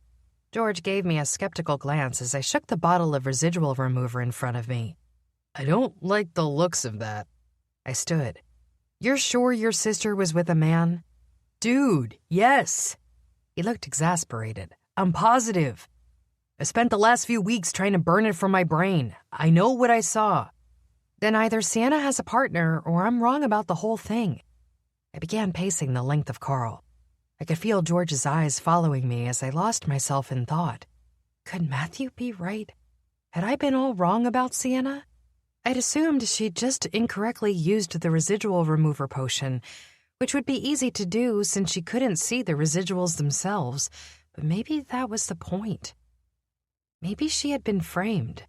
S1: George gave me a skeptical glance as I shook the bottle of residual remover in front of me.
S4: I don't like the looks of that.
S1: I stood. You're sure your sister was with a man?
S4: Dude, yes.
S1: He looked exasperated.
S4: I'm positive. I spent the last few weeks trying to burn it from my brain. I know what I saw.
S1: Then either Sienna has a partner or I'm wrong about the whole thing. I began pacing the length of Carl. I could feel George's eyes following me as I lost myself in thought. Could Matthew be right? Had I been all wrong about Sienna? I'd assumed she'd just incorrectly used the residual remover potion, which would be easy to do since she couldn't see the residuals themselves, but maybe that was the point. Maybe she had been framed,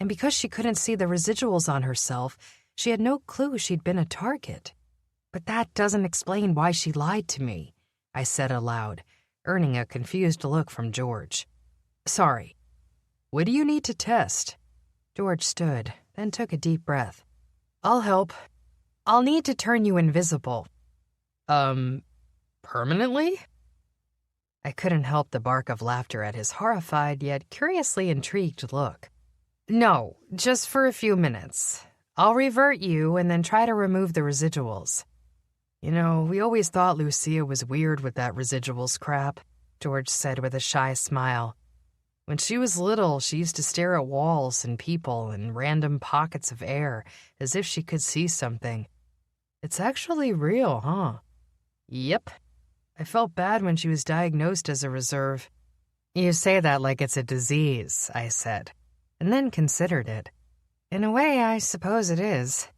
S1: and because she couldn't see the residuals on herself, she had no clue she'd been a target. But that doesn't explain why she lied to me, I said aloud, earning a confused look from George.
S4: Sorry. What do you need to test?
S1: George stood, then took a deep breath.
S4: I'll help.
S1: I'll need to turn you invisible.
S4: Permanently?
S1: I couldn't help the bark of laughter at his horrified yet curiously intrigued look. No, just for a few minutes. I'll revert you and then try to remove the residuals.
S3: You know, we always thought Lucia was weird with that residuals crap, George said with a shy smile. When she was little, she used to stare at walls and people and random pockets of air as if she could see something. It's actually real, huh?
S1: Yep.
S3: I felt bad when she was diagnosed as a reserve.
S1: You say that like it's a disease, I said, and then considered it. In a way, I suppose it is.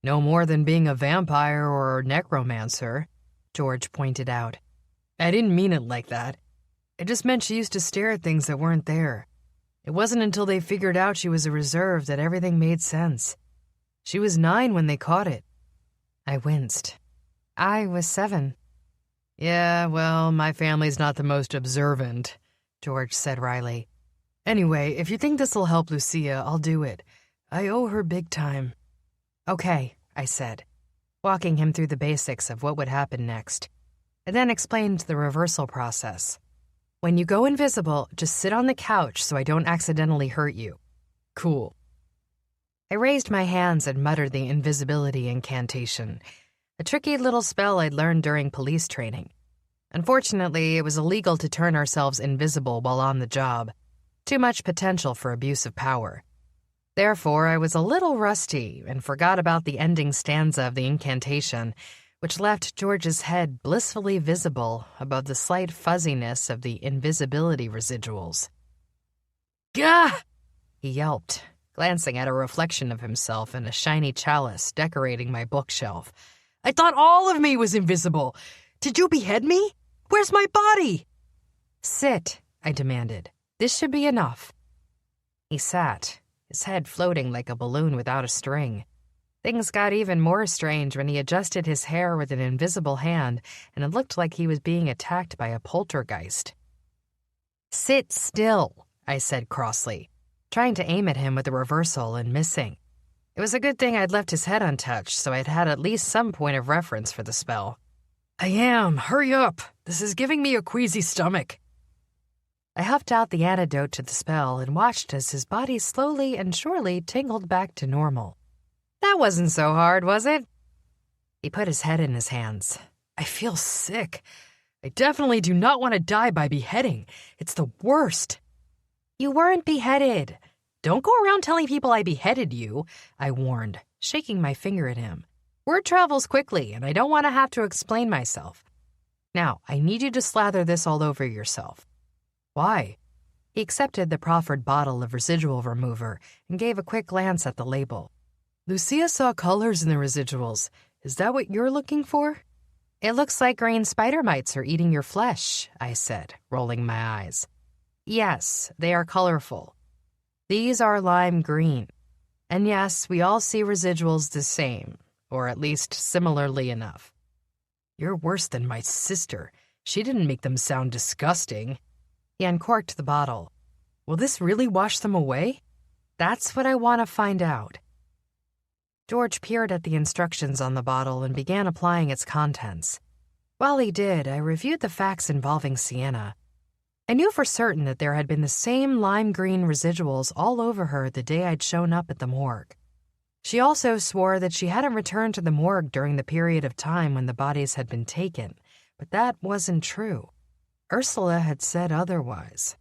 S3: No more than being a vampire or a necromancer, George pointed out. I didn't mean it like that. It just meant she used to stare at things that weren't there. It wasn't until they figured out she was a reserve that everything made sense. She was 9 when they caught it.
S1: I winced. I was 7.
S3: Yeah, well, my family's not the most observant, George said wryly. Anyway, if you think this'll help Lucia, I'll do it. I owe her big time.
S1: Okay, I said, walking him through the basics of what would happen next. I then explained the reversal process. When you go invisible, just sit on the couch so I don't accidentally hurt you.
S3: Cool.
S1: I raised my hands and muttered the invisibility incantation, a tricky little spell I'd learned during police training. Unfortunately, it was illegal to turn ourselves invisible while on the job. Too much potential for abuse of power. Therefore, I was a little rusty and forgot about the ending stanza of the incantation, which left George's head blissfully visible above the slight fuzziness of the invisibility residuals.
S3: Gah!
S1: He yelped, glancing at a reflection of himself in a shiny chalice decorating my bookshelf.
S3: I thought all of me was invisible. Did you behead me? Where's my body?
S1: Sit, I demanded. This should be enough. He sat, his head floating like a balloon without a string. Things got even more strange when he adjusted his hair with an invisible hand, and it looked like he was being attacked by a poltergeist. Sit still, I said crossly, trying to aim at him with the reversal and missing. It was a good thing I'd left his head untouched, so I'd had at least some point of reference for the spell.
S3: I am. Hurry up. This is giving me a queasy stomach.
S1: I huffed out the antidote to the spell and watched as his body slowly and surely tingled back to normal. That wasn't so hard, was it? He put his head in his hands.
S3: I feel sick. I definitely do not want to die by beheading. It's the worst.
S1: You weren't beheaded. Don't go around telling people I beheaded you, I warned, shaking my finger at him. Word travels quickly, and I don't want to have to explain myself. Now, I need you to slather this all over yourself.
S3: Why?
S1: He accepted the proffered bottle of residual remover and gave a quick glance at the label.
S3: Lucia saw colors in the residuals. Is that what you're looking for?
S1: It looks like green spider mites are eating your flesh, I said, rolling my eyes. Yes, they are colorful. These are lime green. And yes, we all see residuals the same, or at least similarly enough.
S3: You're worse than my sister. She didn't make them sound disgusting.
S1: He uncorked the bottle.
S3: Will this really wash them away?
S1: That's what I want to find out. George peered at the instructions on the bottle and began applying its contents. While he did, I reviewed the facts involving Sienna. I knew for certain that there had been the same lime green residuals all over her the day I'd shown up at the morgue. She also swore that she hadn't returned to the morgue during the period of time when the bodies had been taken, but that wasn't true. Ursula had said otherwise.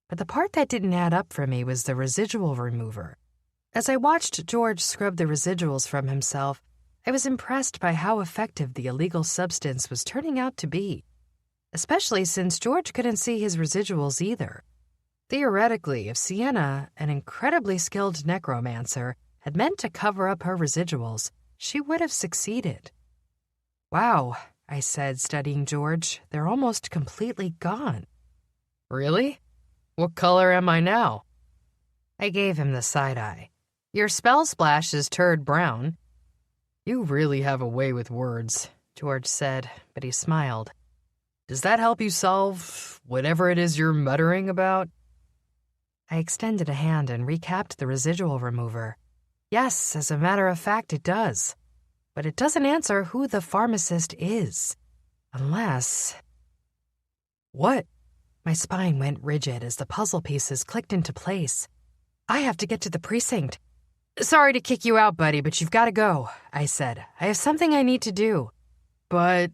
S1: But the part that didn't add up for me was the residual remover. As I watched George scrub the residuals from himself, I was impressed by how effective the illegal substance was turning out to be, especially since George couldn't see his residuals either. Theoretically, if Sienna, an incredibly skilled necromancer, had meant to cover up her residuals, she would have succeeded. Wow, I said, studying George, they're almost completely gone.
S3: Really? What color am I now?
S1: I gave him the side-eye. Your spell splash is turd brown.
S3: You really have a way with words, George said, but he smiled. Does that help you solve whatever it is you're muttering about?
S1: I extended a hand and recapped the residual remover. Yes, as a matter of fact, it does. But it doesn't answer who the pharmacist is. Unless...
S3: What?
S1: My spine went rigid as the puzzle pieces clicked into place. I have to get to the precinct. Sorry to kick you out, buddy, but you've got to go, I said. I have something I need to do. But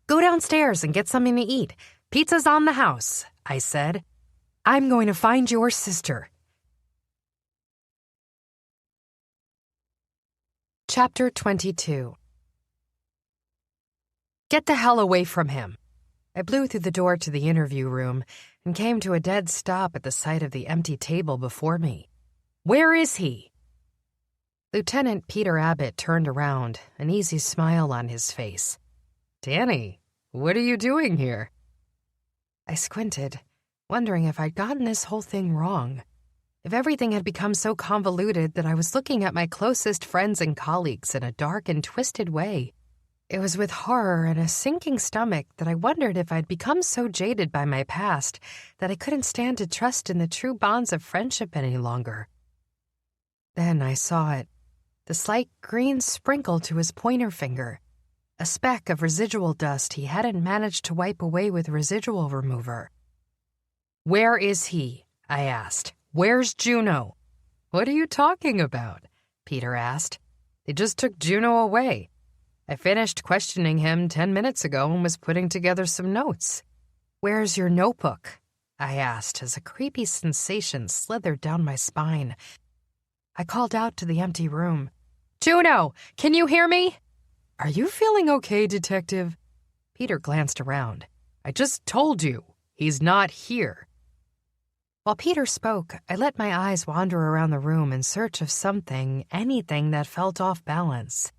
S1: go downstairs and get something to eat. Pizza's on the house, I said. I'm going to find your sister. Chapter 22. Get the hell away from him. I blew through the door to the interview room and came to a dead stop at the sight of the empty table before me. Where is he? Lieutenant Peter Abbott turned around, an easy smile on his face. Danny, what are you doing here? I squinted, wondering if I'd gotten this whole thing wrong. If everything had become so convoluted that I was looking at my closest friends and colleagues in a dark and twisted way. It was with horror and a sinking stomach that I wondered if I'd become so jaded by my past that I couldn't stand to trust in the true bonds of friendship any longer. Then I saw it, the slight green sprinkle to his pointer finger, a speck of residual dust he hadn't managed to wipe away with residual remover. Where is he? I asked. Where's Juno? What are you talking about? Peter asked. They just took Juno away. I finished questioning him 10 minutes ago and was putting together some notes. Where's your notebook? I asked as a creepy sensation slithered down my spine. I called out to the empty room. Juno, can you hear me? Are you feeling okay, Detective? Peter glanced around. I just told you, he's not here. While Peter spoke, I let my eyes wander around the room in search of something, anything that felt off balance.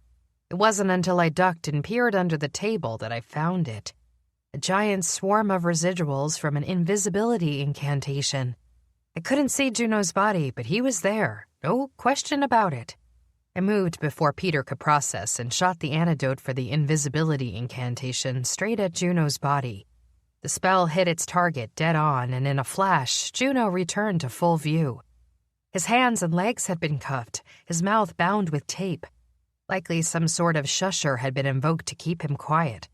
S1: It wasn't until I ducked and peered under the table that I found it. A giant swarm of residuals from an invisibility incantation. I couldn't see Juno's body, but he was there. No question about it. I moved before Peter could process and shot the antidote for the invisibility incantation straight at Juno's body. The spell hit its target dead on, and in a flash, Juno returned to full view. His hands and legs had been cuffed, his mouth bound with tape. Likely some sort of shusher had been invoked to keep him quiet.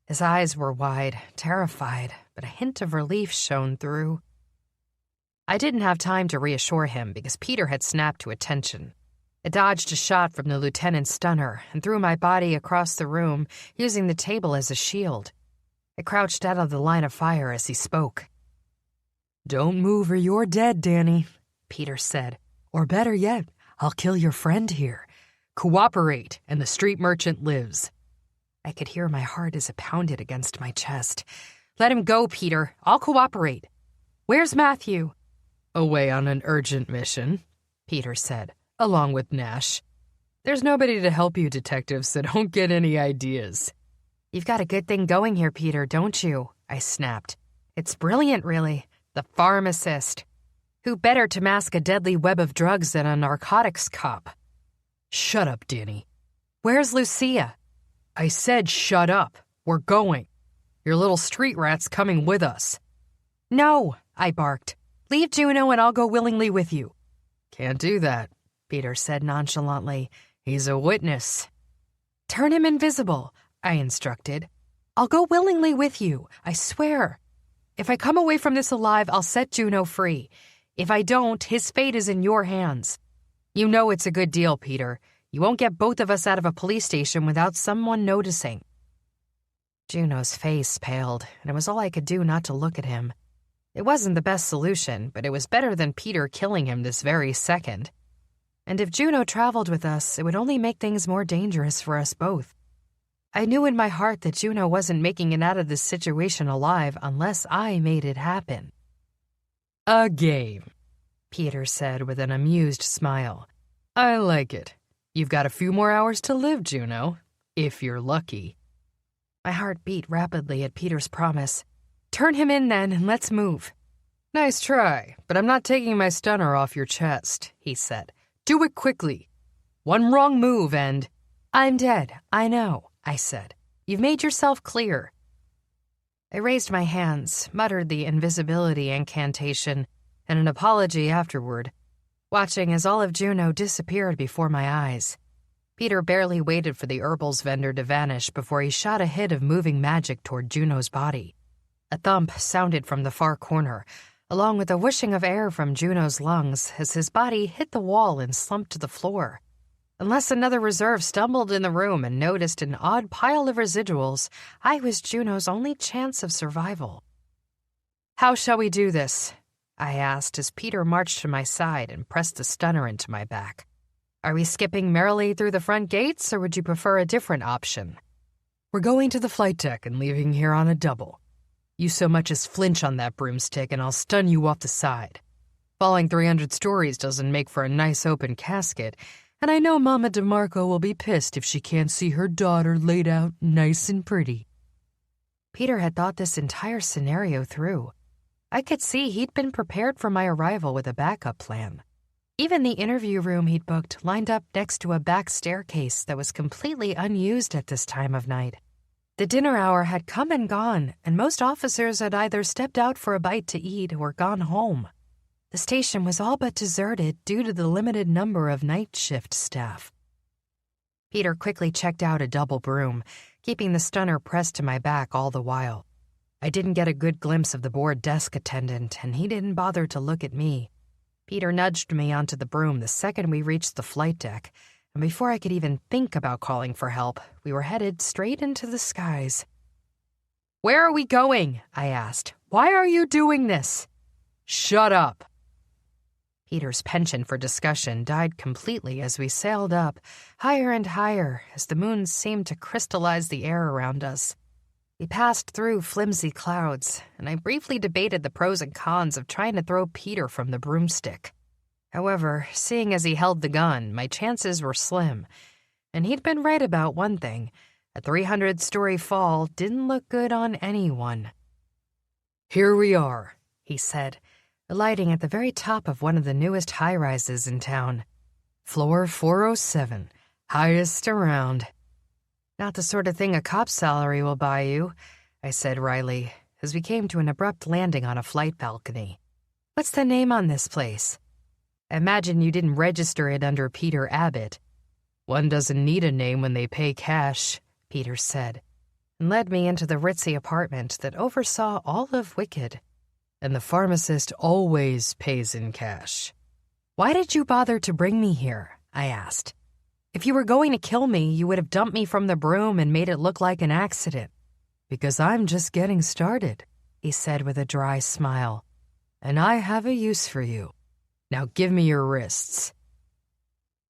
S1: His eyes were wide, terrified, but a hint of relief shone through. I didn't have time to reassure him because Peter had snapped to attention. I dodged a shot from the lieutenant's stunner and threw my body across the room, using the table as a shield. I crouched out of the line of fire as he spoke. Don't move or you're dead, Danny, Peter said. Or better yet, I'll kill your friend here. Cooperate, and the street merchant lives. I could hear my heart as it pounded against my chest. Let him go, Peter. I'll cooperate. Where's Matthew? Away on an urgent mission, Peter said, along with Nash. There's nobody to help you, Detective, so don't get any ideas. You've got a good thing going here, Peter, don't you? I snapped. It's brilliant, really. The pharmacist. Who better to mask a deadly web of drugs than a narcotics cop? Shut up, Danny. Where's Lucia? I said shut up. We're going. Your little street rat's coming with us. No, I barked. Leave Juno and I'll go willingly with you. Can't do that, Peter said nonchalantly. He's a witness. Turn him invisible, I instructed. I'll go willingly with you, I swear. If I come away from this alive, I'll set Juno free. If I don't, his fate is in your hands. You know it's a good deal, Peter. You won't get both of us out of a police station without someone noticing. Juno's face paled, and it was all I could do not to look at him. It wasn't the best solution, but it was better than Peter killing him this very second. And if Juno traveled with us, it would only make things more dangerous for us both. I knew in my heart that Juno wasn't making it out of this situation alive unless I made it happen. A game, Peter said with an amused smile. I like it. You've got a few more hours to live, Juno, if you're lucky. My heart beat rapidly at Peter's promise. Turn him in then and let's move. Nice try, but I'm not taking my stunner off your chest, he said. Do it quickly. One wrong move and... I'm dead, I know, I said. You've made yourself clear. I raised my hands, muttered the invisibility incantation, and an apology afterward, watching as all of Juno disappeared before my eyes. Peter barely waited for the herbals vendor to vanish before he shot a hit of moving magic toward Juno's body. A thump sounded from the far corner. along with a whooshing of air from Juno's lungs as his body hit the wall and slumped to the floor. Unless another reserve stumbled in the room and noticed an odd pile of residuals, I was Juno's only chance of survival. "How shall we do this?" I asked as Peter marched to my side and pressed the stunner into my back. "Are we skipping merrily through the front gates, or would you prefer a different option?"
S4: "We're going to the flight deck and leaving here on a double. You so much as flinch on that broomstick and I'll stun you off the side. Falling 300 stories doesn't make for a nice open casket, and I know Mama DeMarco will be pissed if she can't see her daughter laid out nice and pretty."
S1: Peter had thought this entire scenario through. I could see he'd been prepared for my arrival with a backup plan. Even the interview room he'd booked lined up next to a back staircase that was completely unused at this time of night. The dinner hour had come and gone, and most officers had either stepped out for a bite to eat or gone home. The station was all but deserted due to the limited number of night shift staff. Peter quickly checked out a double broom, keeping the stunner pressed to my back all the while. I didn't get a good glimpse of the board desk attendant, and he didn't bother to look at me. Peter nudged me onto the broom the second we reached the flight deck, and before I could even think about calling for help, we were headed straight into the skies. "Where are we going?" I asked. "Why are you doing this?"
S4: "Shut up."
S1: Peter's penchant for discussion died completely as we sailed up, higher and higher, as the moon seemed to crystallize the air around us. We passed through flimsy clouds, and I briefly debated the pros and cons of trying to throw Peter from the broomstick. However, seeing as he held the gun, my chances were slim, and he'd been right about one thing. A 300-story fall didn't look good on anyone.
S4: "Here we are,"
S1: he said, alighting at the very top of one of the newest high-rises in town.
S4: "Floor 407, highest around."
S1: "Not the sort of thing a cop's salary will buy you," I said wryly, as we came to an abrupt landing on a flight balcony. "What's the name on this place?" I imagine you didn't register it under Peter Abbott.
S4: "One doesn't need a name when they pay cash,"
S1: Peter said, and led me into the ritzy apartment that oversaw all of Wicked.
S4: "And the pharmacist always pays in cash."
S1: "Why did you bother to bring me here?" I asked. "If you were going to kill me, you would have dumped me from the broom and made it look like an accident."
S4: "Because I'm just getting started," he said with a dry smile. "And I have a use for you. Now give me your wrists."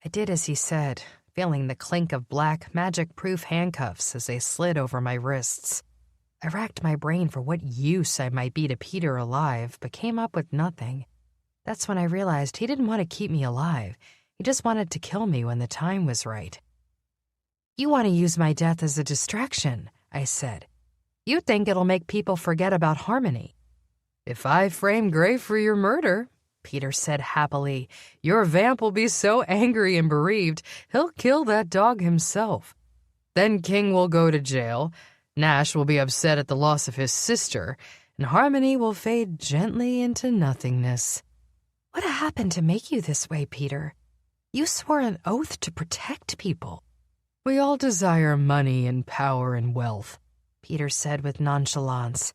S1: I did as he said, feeling the clink of black, magic-proof handcuffs as they slid over my wrists. I racked my brain for what use I might be to Peter alive, but came up with nothing. That's when I realized he didn't want to keep me alive. He just wanted to kill me when the time was right. "You want to use my death as a distraction," I said. "You think it'll make people forget about Harmony."
S4: "If I frame Gray for your murder," Peter said happily, "your vamp will be so angry and bereaved, he'll kill that dog himself. Then King will go to jail, Nash will be upset at the loss of his sister, and Harmony will fade gently into nothingness."
S1: "What happened to make you this way, Peter? You swore an oath to protect people."
S4: "We all desire money and power and wealth," Peter said with nonchalance.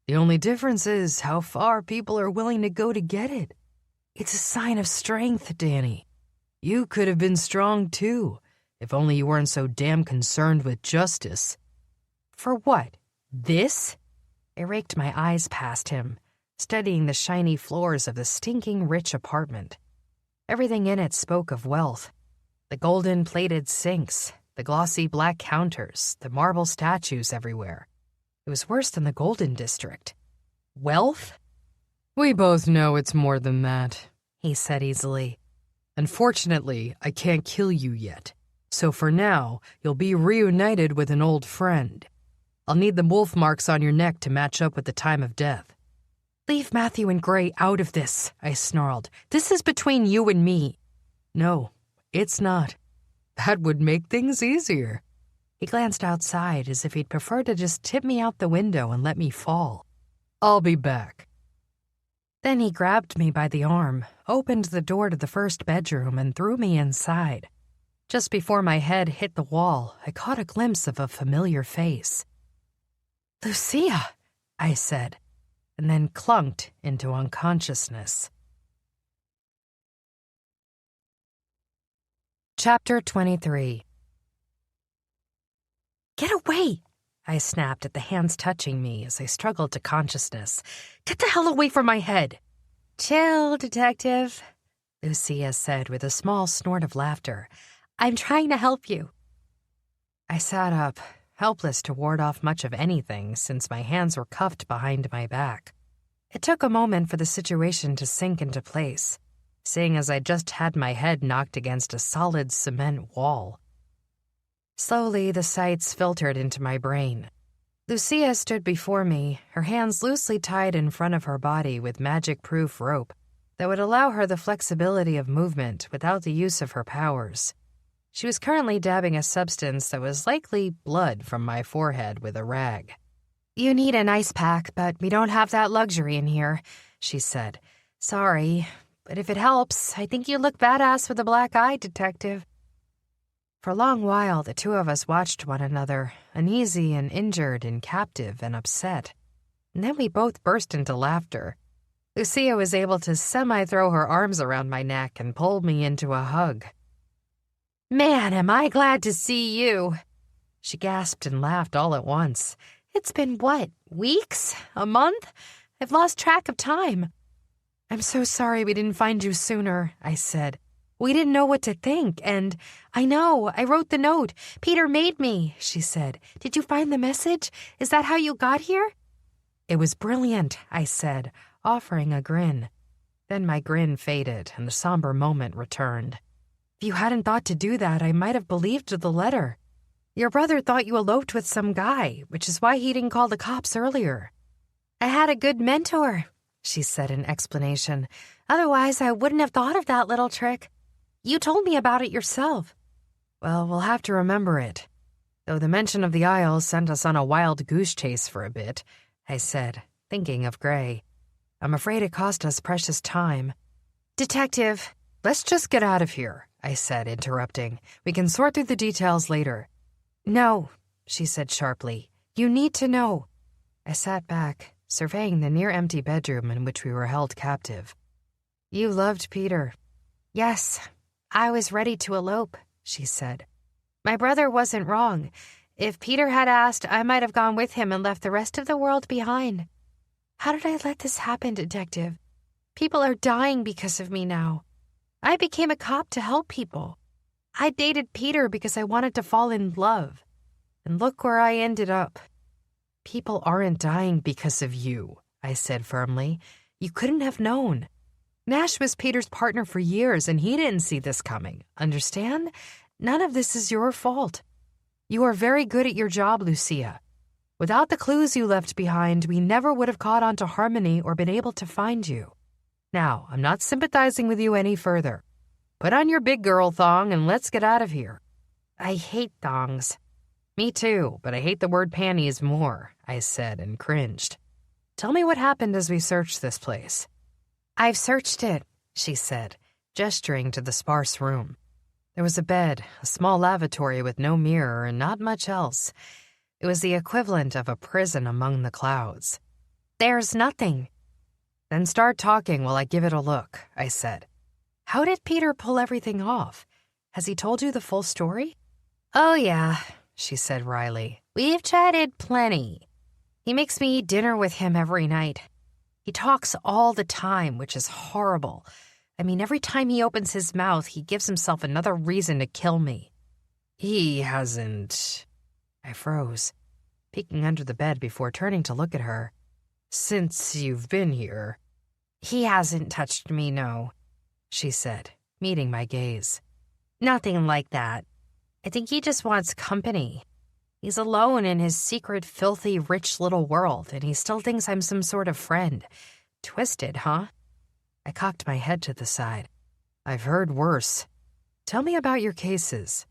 S4: "The only difference is how far people are willing to go to get it. It's a sign of strength, Danny. You could have been strong too, if only you weren't so damn concerned with justice."
S1: "For what? This?" I raked my eyes past him, studying the shiny floors of the stinking rich apartment. Everything in it spoke of wealth. The golden-plated sinks, the glossy black counters, the marble statues everywhere. It was worse than the Golden District. Wealth?
S4: "We both know it's more than that,"
S1: he said easily.
S4: "Unfortunately, I can't kill you yet. So for now, you'll be reunited with an old friend. I'll need the wolf marks on your neck to match up with the time of death."
S1: "Leave Matthew and Gray out of this," I snarled. "This is between you and me."
S4: "No, it's not. That would make things easier."
S1: He glanced outside as if he'd prefer to just tip me out the window and let me fall.
S4: "I'll be back."
S1: Then he grabbed me by the arm, opened the door to the first bedroom, and threw me inside. Just before my head hit the wall, I caught a glimpse of a familiar face. "Lucia," I said, and then clunked into unconsciousness. Chapter 23.
S2: Get away!
S1: I snapped at the hands touching me as I struggled to consciousness. Get the hell away from my head!
S2: Chill, detective,
S1: Lucia said with a small snort of laughter.
S2: I'm trying to help you.
S1: I sat up, helpless to ward off much of anything since my hands were cuffed behind my back. It took a moment for the situation to sink into place, seeing as I just had my head knocked against a solid cement wall. Slowly, the sights filtered into my brain. Lucia stood before me, her hands loosely tied in front of her body with magic-proof rope that would allow her the flexibility of movement without the use of her powers. She was currently dabbing a substance that was likely blood from my forehead with a rag.
S2: You need an ice pack, but we don't have that luxury in here, she said. Sorry, but if it helps, I think you look badass with a black eye, detective.
S1: For a long while, the two of us watched one another, uneasy and injured and captive and upset. And then we both burst into laughter. Lucia was able to semi-throw her arms around my neck and pull me into a hug.
S2: Man, am I glad to see you.
S1: She gasped and laughed all at once.
S2: It's been what, weeks? A month? I've lost track of time.
S1: I'm so sorry we didn't find you sooner, I said.
S2: We didn't know what to think, and I know, I wrote the note. Peter made me, she said. Did you find the message? Is that how you got here?
S1: It was brilliant, I said, offering a grin. Then my grin faded, and the somber moment returned. If you hadn't thought to do that, I might have believed the letter. Your brother thought you eloped with some guy, which is why he didn't call the cops earlier.
S2: I had a good mentor, she said in explanation. Otherwise, I wouldn't have thought of that little trick. You told me about it yourself.
S1: Well, we'll have to remember it. Though the mention of the Isles sent us on a wild goose chase for a bit, I said, thinking of Gray. I'm afraid it cost us precious time.
S2: Detective,
S1: let's just get out of here, I said, interrupting. We can sort through the details later.
S2: No,
S1: she said sharply. You need to know. I sat back, surveying the near-empty bedroom in which we were held captive. You loved Peter.
S2: Yes, I was ready to elope, she said. My brother wasn't wrong. If Peter had asked, I might have gone with him and left the rest of the world behind. How did I let this happen, detective? People are dying because of me now. I became a cop to help people. I dated Peter because I wanted to fall in love. And look where I ended up.
S1: People aren't dying because of you, I said firmly. You couldn't have known. Nash was Peter's partner for years, and he didn't see this coming. Understand? None of this is your fault. You are very good at your job, Lucia. Without the clues you left behind, we never would have caught on to Harmony or been able to find you. Now, I'm not sympathizing with you any further. Put on your big girl thong and let's get out of here.
S2: I hate thongs.
S1: Me too, but I hate the word panties more, I said and cringed. Tell me what happened as we searched this place.
S2: I've searched it,
S1: she said, gesturing to the sparse room. There was a bed, a small lavatory with no mirror, and not much else. It was the equivalent of a prison among the clouds.
S2: There's nothing.
S1: Then start talking while I give it a look, I said. How did Peter pull everything off? Has he told you the full story?
S2: Oh, yeah,
S1: she said wryly.
S2: We've chatted plenty. He makes me eat dinner with him every night. He talks all the time, which is horrible. I mean, every time he opens his mouth, he gives himself another reason to kill me.
S1: He hasn't... I froze, peeking under the bed before turning to look at her. Since you've been here...
S2: He hasn't touched me, no,
S1: she said, meeting my gaze.
S2: Nothing like that. I think he just wants company. He's alone in his secret, filthy, rich little world, and he still thinks I'm some sort of friend. Twisted, huh?
S1: I cocked my head to the side. I've heard worse. Tell me about your cases.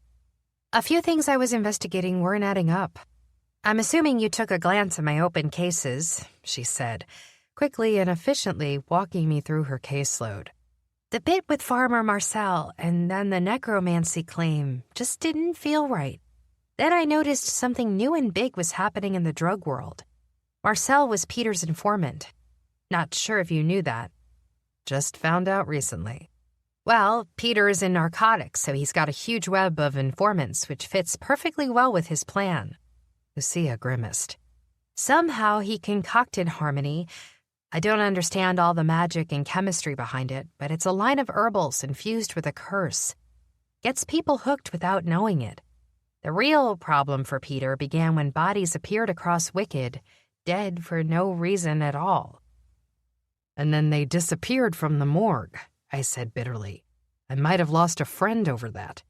S2: A few things I was investigating weren't adding up. I'm assuming you took a glance at my open cases, she said,
S1: quickly and efficiently walking me through her caseload.
S2: The bit with Farmer Marcel and then the necromancy claim just didn't feel right. Then I noticed something new and big was happening in the drug world. Marcel was Peter's informant.
S1: Not sure if you knew that.
S3: Just found out recently.
S1: Well, Peter is in narcotics, so he's got a huge web of informants, which fits perfectly well with his plan.
S3: Lucia grimaced.
S1: Somehow he concocted Harmony. I don't understand all the magic and chemistry behind it, but it's a line of herbals infused with a curse. Gets people hooked without knowing it. The real problem for Peter began when bodies appeared across Wicked, dead for no reason at all.
S3: And then they disappeared from the morgue, I said bitterly. I might have lost a friend over that.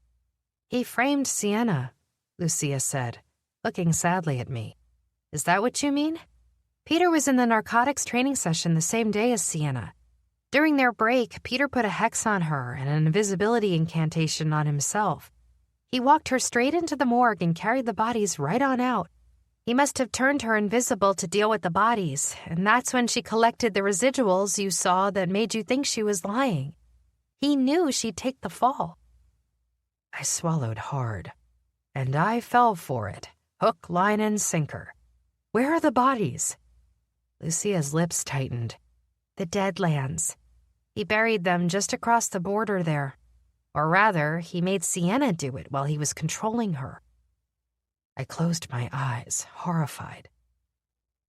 S1: He framed Sienna, Lucia said, looking sadly at me. Is that what you mean? Peter was in the narcotics training session the same day as Sienna. During their break, Peter put a hex on her and an invisibility incantation on himself. He walked her straight into the morgue and carried the bodies right on out. He must have turned her invisible to deal with the bodies, and that's when she collected the residuals you saw that made you think she was lying. He knew she'd take the fall.
S3: I swallowed hard, and I fell for it, hook, line, and sinker. Where are the bodies?
S1: Lucia's lips tightened. The Deadlands. He buried them just across the border there. Or rather, he made Sienna do it while he was controlling her.
S3: I closed my eyes, horrified.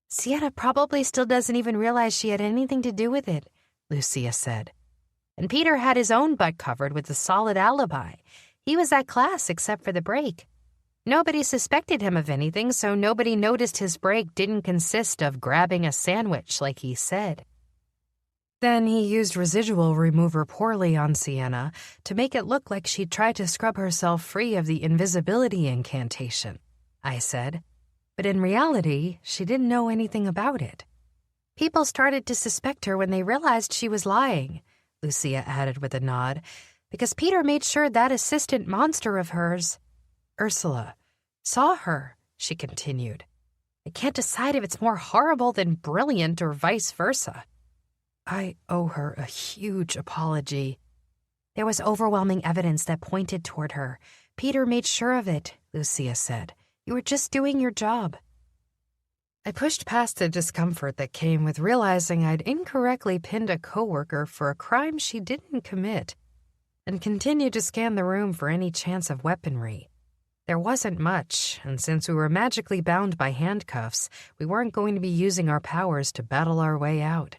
S1: Sienna probably still doesn't even realize she had anything to do with it, Lucia said. And Peter had his own butt covered with a solid alibi. He was at class except for the break. Nobody suspected him of anything, so nobody noticed his break didn't consist of grabbing a sandwich like he said.
S3: Then he used residual remover poorly on Sienna to make it look like she'd tried to scrub herself free of the invisibility incantation, I said. But in reality, she didn't know anything about it.
S1: People started to suspect her when they realized she was lying, Lucia added with a nod, because Peter made sure that assistant monster of hers,
S3: Ursula, saw her, she continued.
S1: I can't decide if it's more horrible than brilliant or vice versa.
S3: I owe her a huge apology.
S1: There was overwhelming evidence that pointed toward her. Peter made sure of it, Lucia said. You were just doing your job.
S3: I pushed past the discomfort that came with realizing I'd incorrectly pinned a coworker for a crime she didn't commit, and continued to scan the room for any chance of weaponry. There wasn't much, and since we were magically bound by handcuffs, we weren't going to be using our powers to battle our way out.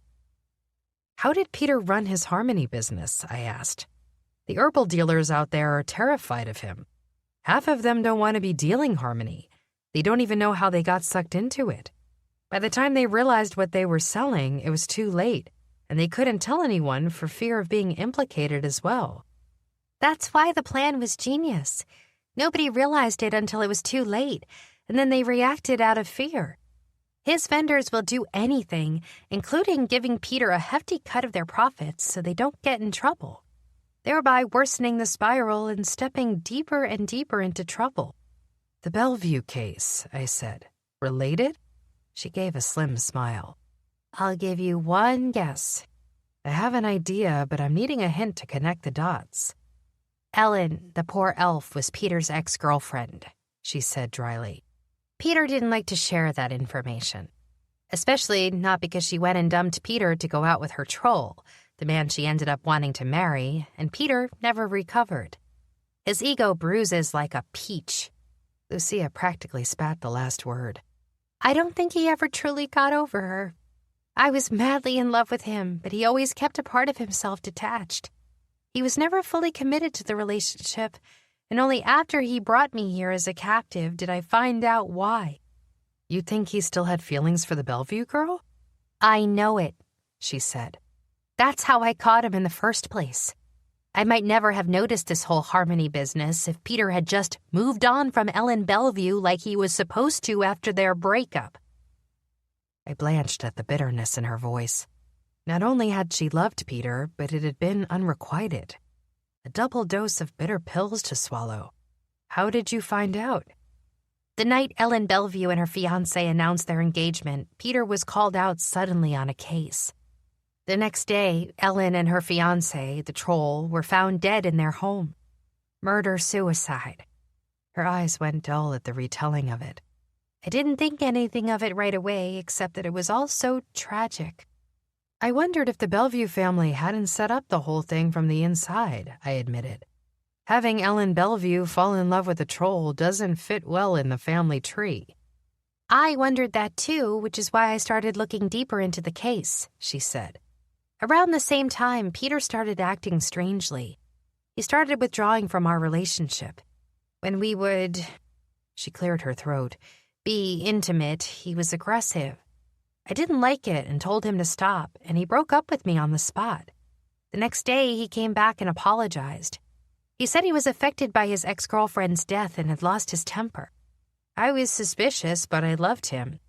S3: How did Peter run his Harmony business? I asked. The herbal dealers out there are terrified of him. Half of them don't want to be dealing Harmony. They don't even know how they got sucked into it. By the time they realized what they were selling, it was too late, and they couldn't tell anyone for fear of being implicated as well.
S1: That's why the plan was genius. Nobody realized it until it was too late, and then they reacted out of fear. His vendors will do anything, including giving Peter a hefty cut of their profits so they don't get in trouble, thereby worsening the spiral and stepping deeper and deeper into trouble.
S3: The Bellevue case, I said. Related? She gave a slim smile.
S1: I'll give you one guess.
S3: I have an idea, but I'm needing a hint to connect the dots.
S1: Ellen, the poor elf, was Peter's ex-girlfriend, she said dryly. Peter didn't like to share that information, especially not because she went and dumped Peter to go out with her troll, the man she ended up wanting to marry, and Peter never recovered. His ego bruises like a peach.
S3: Lucia practically spat the last word.
S1: I don't think he ever truly got over her. I was madly in love with him, but he always kept a part of himself detached. He was never fully committed to the relationship, and only after he brought me here as a captive did I find out why.
S3: You think he still had feelings for the Bellevue girl?
S1: I know it, she said. That's how I caught him in the first place. I might never have noticed this whole Harmony business if Peter had just moved on from Ellen Bellevue like he was supposed to after their breakup.
S3: I blanched at the bitterness in her voice. Not only had she loved Peter, but it had been unrequited. A double dose of bitter pills to swallow. How did you find out?
S1: The night Ellen Bellevue and her fiancé announced their engagement, Peter was called out suddenly on a case. The next day, Ellen and her fiancé, the troll, were found dead in their home. Murder-suicide.
S3: Her eyes went dull at the retelling of it.
S1: I didn't think anything of it right away, except that it was all so tragic. I wondered if the Bellevue family hadn't set up the whole thing from the inside, I admitted. Having Ellen Bellevue fall in love with a troll doesn't fit well in the family tree.
S2: I wondered that too, which is why I started looking deeper into the case, she said. Around the same time, Peter started acting strangely. He started withdrawing from our relationship. When we would, she cleared her throat, be intimate, he was aggressive. I didn't like it and told him to stop, and he broke up with me on the spot. The next day, he came back and apologized. He said he was affected by his ex-girlfriend's death and had lost his temper. I was suspicious, but I loved him.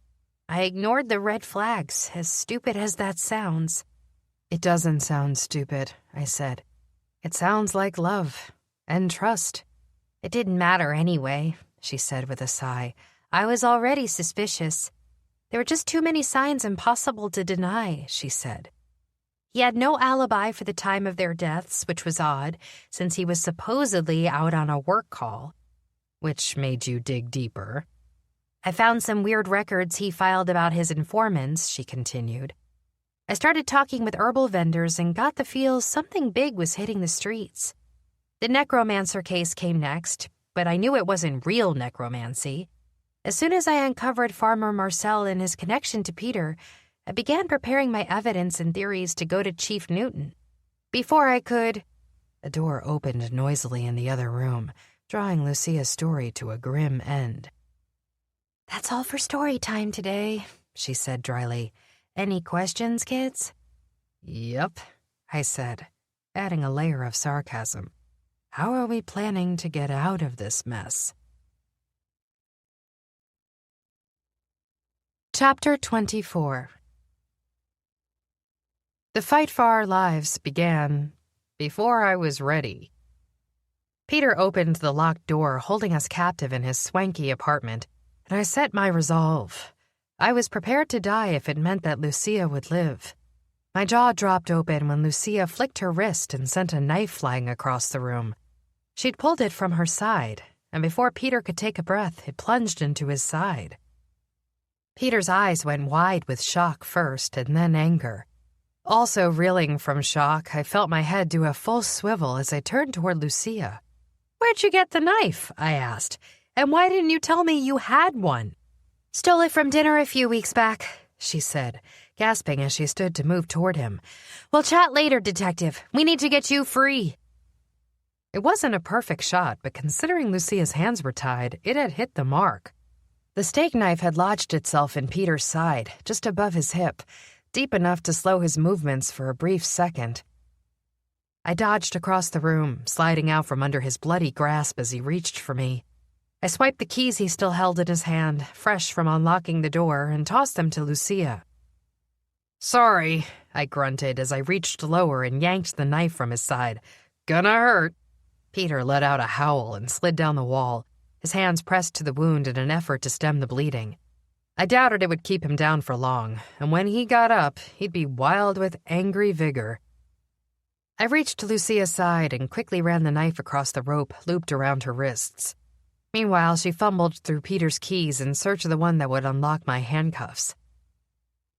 S2: I ignored the red flags, as stupid as that sounds.
S1: It doesn't sound stupid, I said. It sounds like love and trust.
S2: It didn't matter anyway, she said with a sigh. I was already suspicious. There were just too many signs impossible to deny, she said. He had no alibi for the time of their deaths, which was odd, since he was supposedly out on a work call.
S1: Which made you dig deeper.
S2: I found some weird records he filed about his informants, she continued. I started talking with herbal vendors and got the feel something big was hitting the streets. The necromancer case came next, but I knew it wasn't real necromancy. As soon as I uncovered Farmer Marcel and his connection to Peter, I began preparing my evidence and theories to go to Chief Newton. Before I could...
S1: A door opened noisily in the other room, drawing Lucia's story to a grim end.
S2: That's all for story time today, she said dryly. Any questions, kids?
S1: Yep, I said, adding a layer of sarcasm. How are we planning to get out of this mess? Chapter 24. The fight for our lives began before I was ready. Peter opened the locked door, holding us captive in his swanky apartment, and I set my resolve. I was prepared to die if it meant that Lucia would live. My jaw dropped open when Lucia flicked her wrist and sent a knife flying across the room. She'd pulled it from her side, and before Peter could take a breath, it plunged into his side. Peter's eyes went wide with shock first and then anger. Also reeling from shock, I felt my head do a full swivel as I turned toward Lucia. "Where'd you get the knife?" I asked. "And why didn't you tell me you had one?"
S2: "Stole it from dinner a few weeks back,"
S1: she said, gasping as she stood to move toward him.
S2: "We'll chat later, Detective. We need to get you free."
S1: It wasn't a perfect shot, but considering Lucia's hands were tied, it had hit the mark. The steak knife had lodged itself in Peter's side, just above his hip, deep enough to slow his movements for a brief second. I dodged across the room, sliding out from under his bloody grasp as he reached for me. I swiped the keys he still held in his hand, fresh from unlocking the door, and tossed them to Lucia. "Sorry," I grunted as I reached lower and yanked the knife from his side. "Gonna hurt." Peter let out a howl and slid down the wall, his hands pressed to the wound in an effort to stem the bleeding. I doubted it would keep him down for long, and when he got up, he'd be wild with angry vigor. I reached to Lucia's side and quickly ran the knife across the rope looped around her wrists. Meanwhile, she fumbled through Peter's keys in search of the one that would unlock my handcuffs.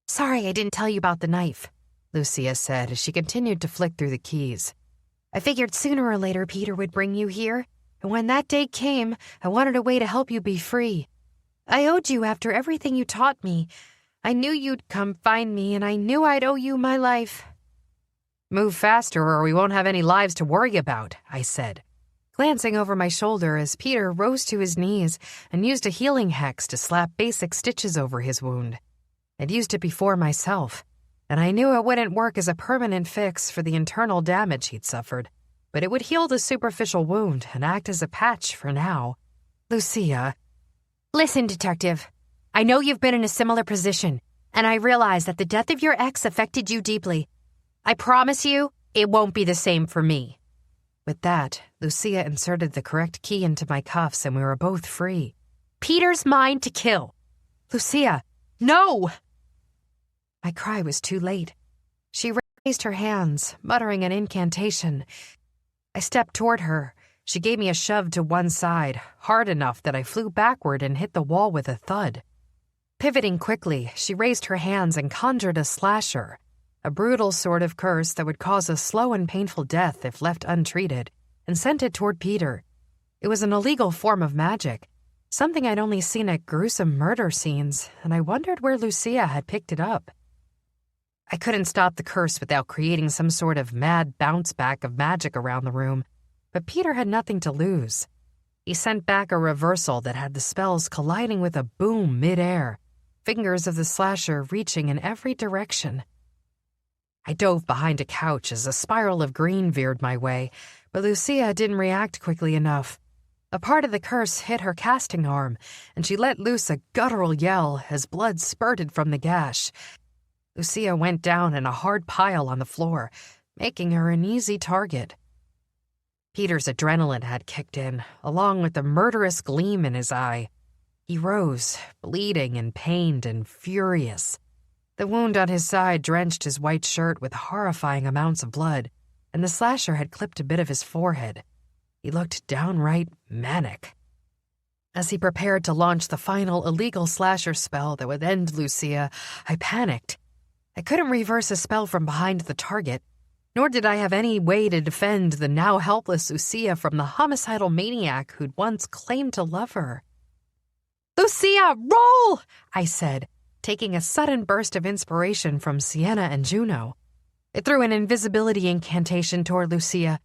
S2: "Sorry I didn't tell you about the knife,"
S1: Lucia said as she continued to flick through the keys.
S2: "I figured sooner or later Peter would bring you here, and when that day came, I wanted a way to help you be free. I owed you after everything you taught me. I knew you'd come find me, and I knew I'd owe you my life."
S1: "Move faster or we won't have any lives to worry about," I said, glancing over my shoulder as Peter rose to his knees and used a healing hex to slap basic stitches over his wound. I'd used it before myself, and I knew it wouldn't work as a permanent fix for the internal damage he'd suffered, but it would heal the superficial wound and act as a patch for now. "Lucia..."
S2: "Listen, Detective. I know you've been in a similar position, and I realize that the death of your ex affected you deeply. I promise you, it won't be the same for me."
S1: With that, Lucia inserted the correct key into my cuffs and we were both free.
S2: "Peter's mine to kill."
S1: "Lucia, no!" My cry was too late. She raised her hands, muttering an incantation. I stepped toward her. She gave me a shove to one side, hard enough that I flew backward and hit the wall with a thud. Pivoting quickly, she raised her hands and conjured a slasher. a brutal sort of curse that would cause a slow and painful death if left untreated, and sent it toward Peter. It was an illegal form of magic, something I'd only seen at gruesome murder scenes, and I wondered where Lucia had picked it up. I couldn't stop the curse without creating some sort of mad bounce-back of magic around the room, but Peter had nothing to lose. He sent back a reversal that had the spells colliding with a boom mid-air, fingers of the slasher reaching in every direction. I dove behind a couch as a spiral of green veered my way, but Lucia didn't react quickly enough. A part of the curse hit her casting arm, and she let loose a guttural yell as blood spurted from the gash. Lucia went down in a hard pile on the floor, making her an easy target. Peter's adrenaline had kicked in, along with the murderous gleam in his eye. He rose, bleeding and pained and furious. The wound on his side drenched his white shirt with horrifying amounts of blood, and the slasher had clipped a bit of his forehead. He looked downright manic. As he prepared to launch the final illegal slasher spell that would end Lucia, I panicked. I couldn't reverse a spell from behind the target, nor did I have any way to defend the now helpless Lucia from the homicidal maniac who'd once claimed to love her. "Lucia, roll!" I said, taking a sudden burst of inspiration from Sienna and Juno. It threw an invisibility incantation toward Lucia,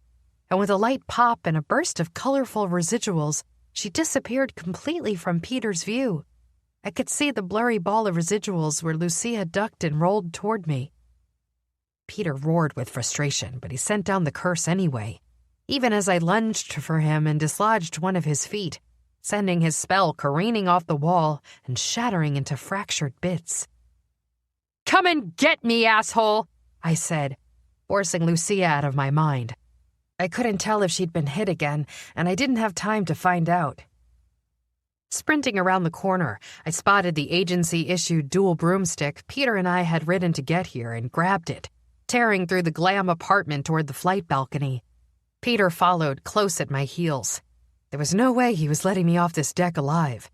S1: and with a light pop and a burst of colorful residuals, she disappeared completely from Peter's view. I could see the blurry ball of residuals where Lucia ducked and rolled toward me. Peter roared with frustration, but he sent down the curse anyway, even as I lunged for him and dislodged one of his feet, sending his spell careening off the wall and shattering into fractured bits. "Come and get me, asshole!" I said, forcing Lucia out of my mind. I couldn't tell if she'd been hit again, and I didn't have time to find out. Sprinting around the corner, I spotted the agency-issued dual broomstick Peter and I had ridden to get here and grabbed it, tearing through the glam apartment toward the flight balcony. Peter followed close at my heels. There was no way he was letting me off this deck alive.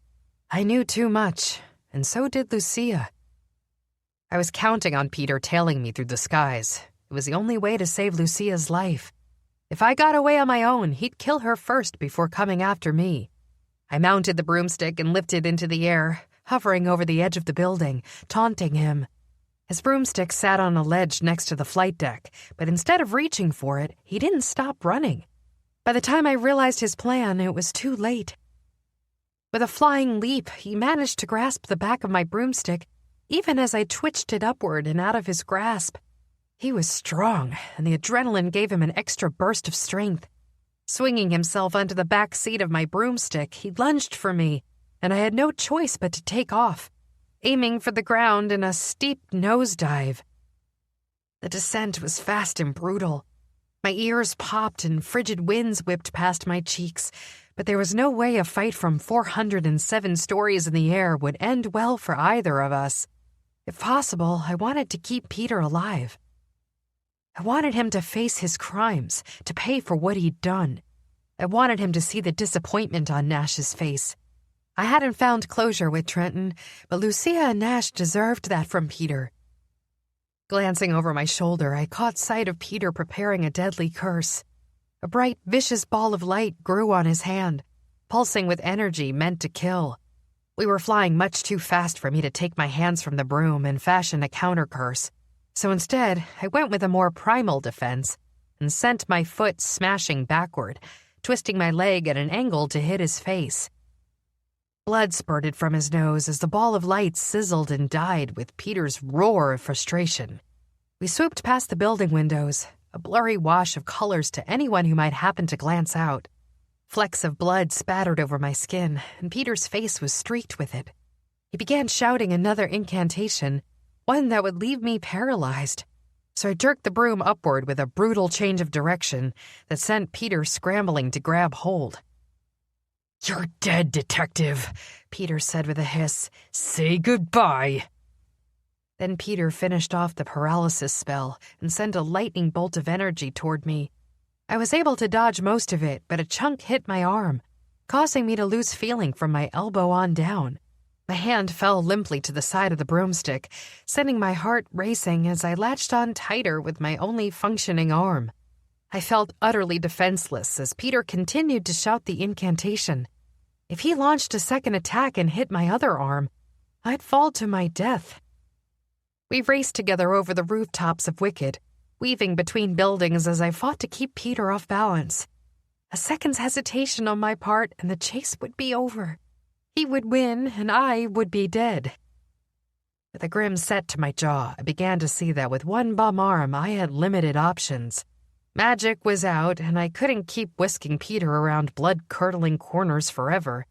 S1: I knew too much, and so did Lucia. I was counting on Peter tailing me through the skies. It was the only way to save Lucia's life. If I got away on my own, he'd kill her first before coming after me. I mounted the broomstick and lifted into the air, hovering over the edge of the building, taunting him. His broomstick sat on a ledge next to the flight deck, but instead of reaching for it, he didn't stop running. By the time I realized his plan, it was too late. With a flying leap, he managed to grasp the back of my broomstick, even as I twitched it upward and out of his grasp. He was strong, and the adrenaline gave him an extra burst of strength. Swinging himself onto the back seat of my broomstick, he lunged for me, and I had no choice but to take off, aiming for the ground in a steep nosedive. The descent was fast and brutal. My ears popped and frigid winds whipped past my cheeks, but there was no way a fight from 407 stories in the air would end well for either of us. If possible, I wanted to keep Peter alive. I wanted him to face his crimes, to pay for what he'd done. I wanted him to see the disappointment on Nash's face. I hadn't found closure with Trenton, but Lucia and Nash deserved that from Peter. Glancing over my shoulder, I caught sight of Peter preparing a deadly curse. A bright, vicious ball of light grew on his hand, pulsing with energy meant to kill. We were flying much too fast for me to take my hands from the broom and fashion a counter curse. So instead, I went with a more primal defense and sent my foot smashing backward, twisting my leg at an angle to hit his face. Blood spurted from his nose as the ball of light sizzled and died with Peter's roar of frustration. We swooped past the building windows, a blurry wash of colors to anyone who might happen to glance out. Flecks of blood spattered over my skin, and Peter's face was streaked with it. He began shouting another incantation, one that would leave me paralyzed. So I jerked the broom upward with a brutal change of direction that sent Peter scrambling to grab hold.
S4: "You're dead, detective,"
S1: Peter said with a hiss.
S4: "Say goodbye."
S1: Then Peter finished off the paralysis spell and sent a lightning bolt of energy toward me. I was able to dodge most of it, but a chunk hit my arm, causing me to lose feeling from my elbow on down. My hand fell limply to the side of the broomstick, sending my heart racing as I latched on tighter with my only functioning arm. I felt utterly defenseless as Peter continued to shout the incantation. If he launched a second attack and hit my other arm, I'd fall to my death. We raced together over the rooftops of Wicked, weaving between buildings as I fought to keep Peter off balance. A second's hesitation on my part and the chase would be over. He would win, and I would be dead. With a grim set to my jaw, I began to see that with one bum arm, I had limited options. Magic was out, and I couldn't keep whisking Peter around blood-curdling corners forever.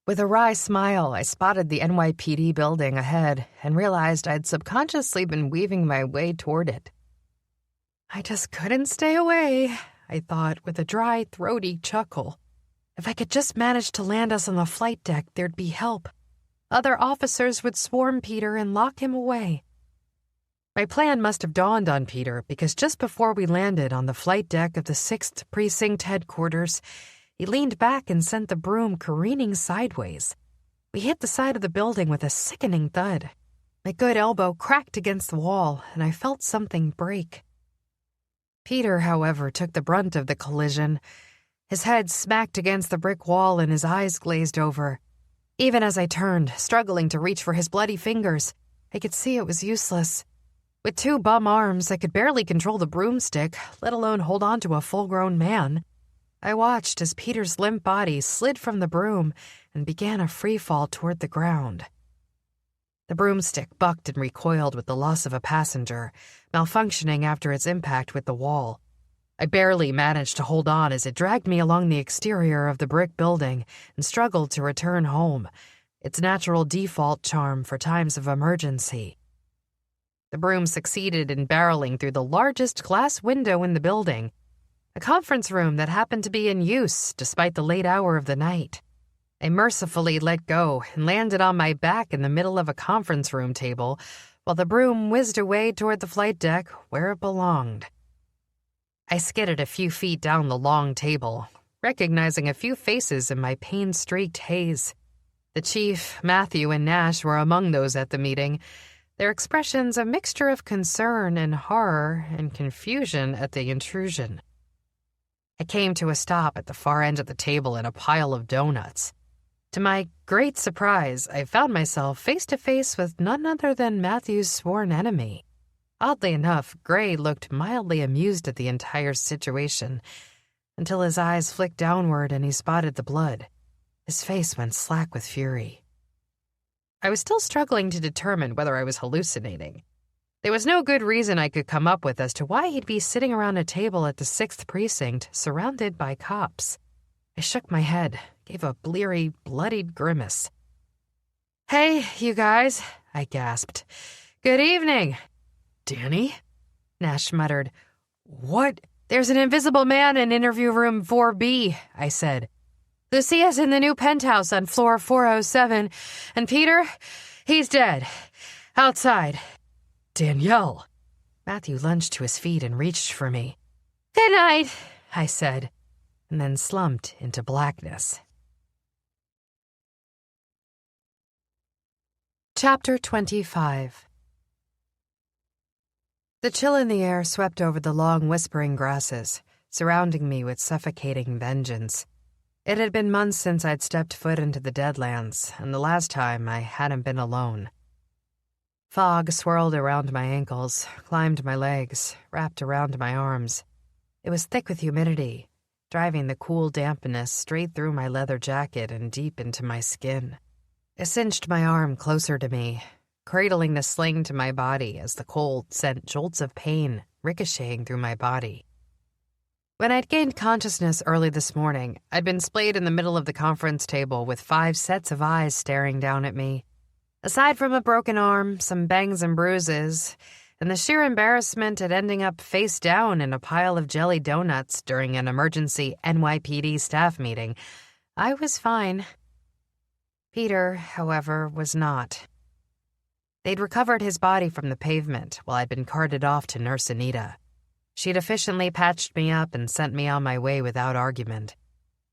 S1: With a wry smile, I spotted the NYPD building ahead and realized I'd subconsciously been weaving my way toward it. I just couldn't stay away, I thought with a dry, throaty chuckle. If I could just manage to land us on the flight deck, there'd be help. Other officers would swarm Peter and lock him away. My plan must have dawned on Peter because just before we landed on the flight deck of the 6th Precinct headquarters, he leaned back and sent the broom careening sideways. We hit the side of the building with a sickening thud. My good elbow cracked against the wall, and I felt something break. Peter, however, took the brunt of the collision. His head smacked against the brick wall and his eyes glazed over. Even as I turned, struggling to reach for his bloody fingers, I could see it was useless. With 2 bum arms, I could barely control the broomstick, let alone hold on to a full-grown man. I watched as Peter's limp body slid from the broom and began a free fall toward the ground. The broomstick bucked and recoiled with the loss of a passenger, malfunctioning after its impact with the wall. I barely managed to hold on as it dragged me along the exterior of the brick building and struggled to return home, its natural default charm for times of emergency. The broom succeeded in barreling through the largest glass window in the building, a conference room that happened to be in use despite the late hour of the night. I mercifully let go and landed on my back in the middle of a conference room table while the broom whizzed away toward the flight deck where it belonged. I skidded a few feet down the long table, recognizing a few faces in my pain-streaked haze. The chief, Matthew, and Nash were among those at the meeting, their expressions a mixture of concern and horror and confusion at the intrusion. I came to a stop at the far end of the table in a pile of donuts. To my great surprise, I found myself face to face with none other than Matthew's sworn enemy. Oddly enough, Gray looked mildly amused at the entire situation, until his eyes flicked downward and he spotted the blood. His face went slack with fury. I was still struggling to determine whether I was hallucinating. There was no good reason I could come up with as to why he'd be sitting around a table at the 6th Precinct, surrounded by cops. I shook my head, gave a bleary, bloodied grimace. "Hey, you guys," I gasped. "Good evening."
S4: "Danny?"
S1: Nash muttered.
S4: "What?"
S1: "There's an invisible man in interview room 4B, I said. "Lucia's in the new penthouse on floor 407, and Peter, he's dead. Outside."
S4: "Danielle!"
S1: Matthew lunged to his feet and reached for me. "Good night," I said, and then slumped into blackness. Chapter 25. The chill in the air swept over the long, whispering grasses, surrounding me with suffocating vengeance. It had been months since I'd stepped foot into the Deadlands, and the last time I hadn't been alone. Fog swirled around my ankles, climbed my legs, wrapped around my arms. It was thick with humidity, driving the cool dampness straight through my leather jacket and deep into my skin. It cinched my arm closer to me, cradling the sling to my body as the cold sent jolts of pain ricocheting through my body. When I'd gained consciousness early this morning, I'd been splayed in the middle of the conference table with 5 sets of eyes staring down at me. Aside from a broken arm, some bangs and bruises, and the sheer embarrassment at ending up face down in a pile of jelly donuts during an emergency NYPD staff meeting, I was fine. Peter, however, was not. They'd recovered his body from the pavement while I'd been carted off to Nurse Anita. She'd efficiently patched me up and sent me on my way without argument.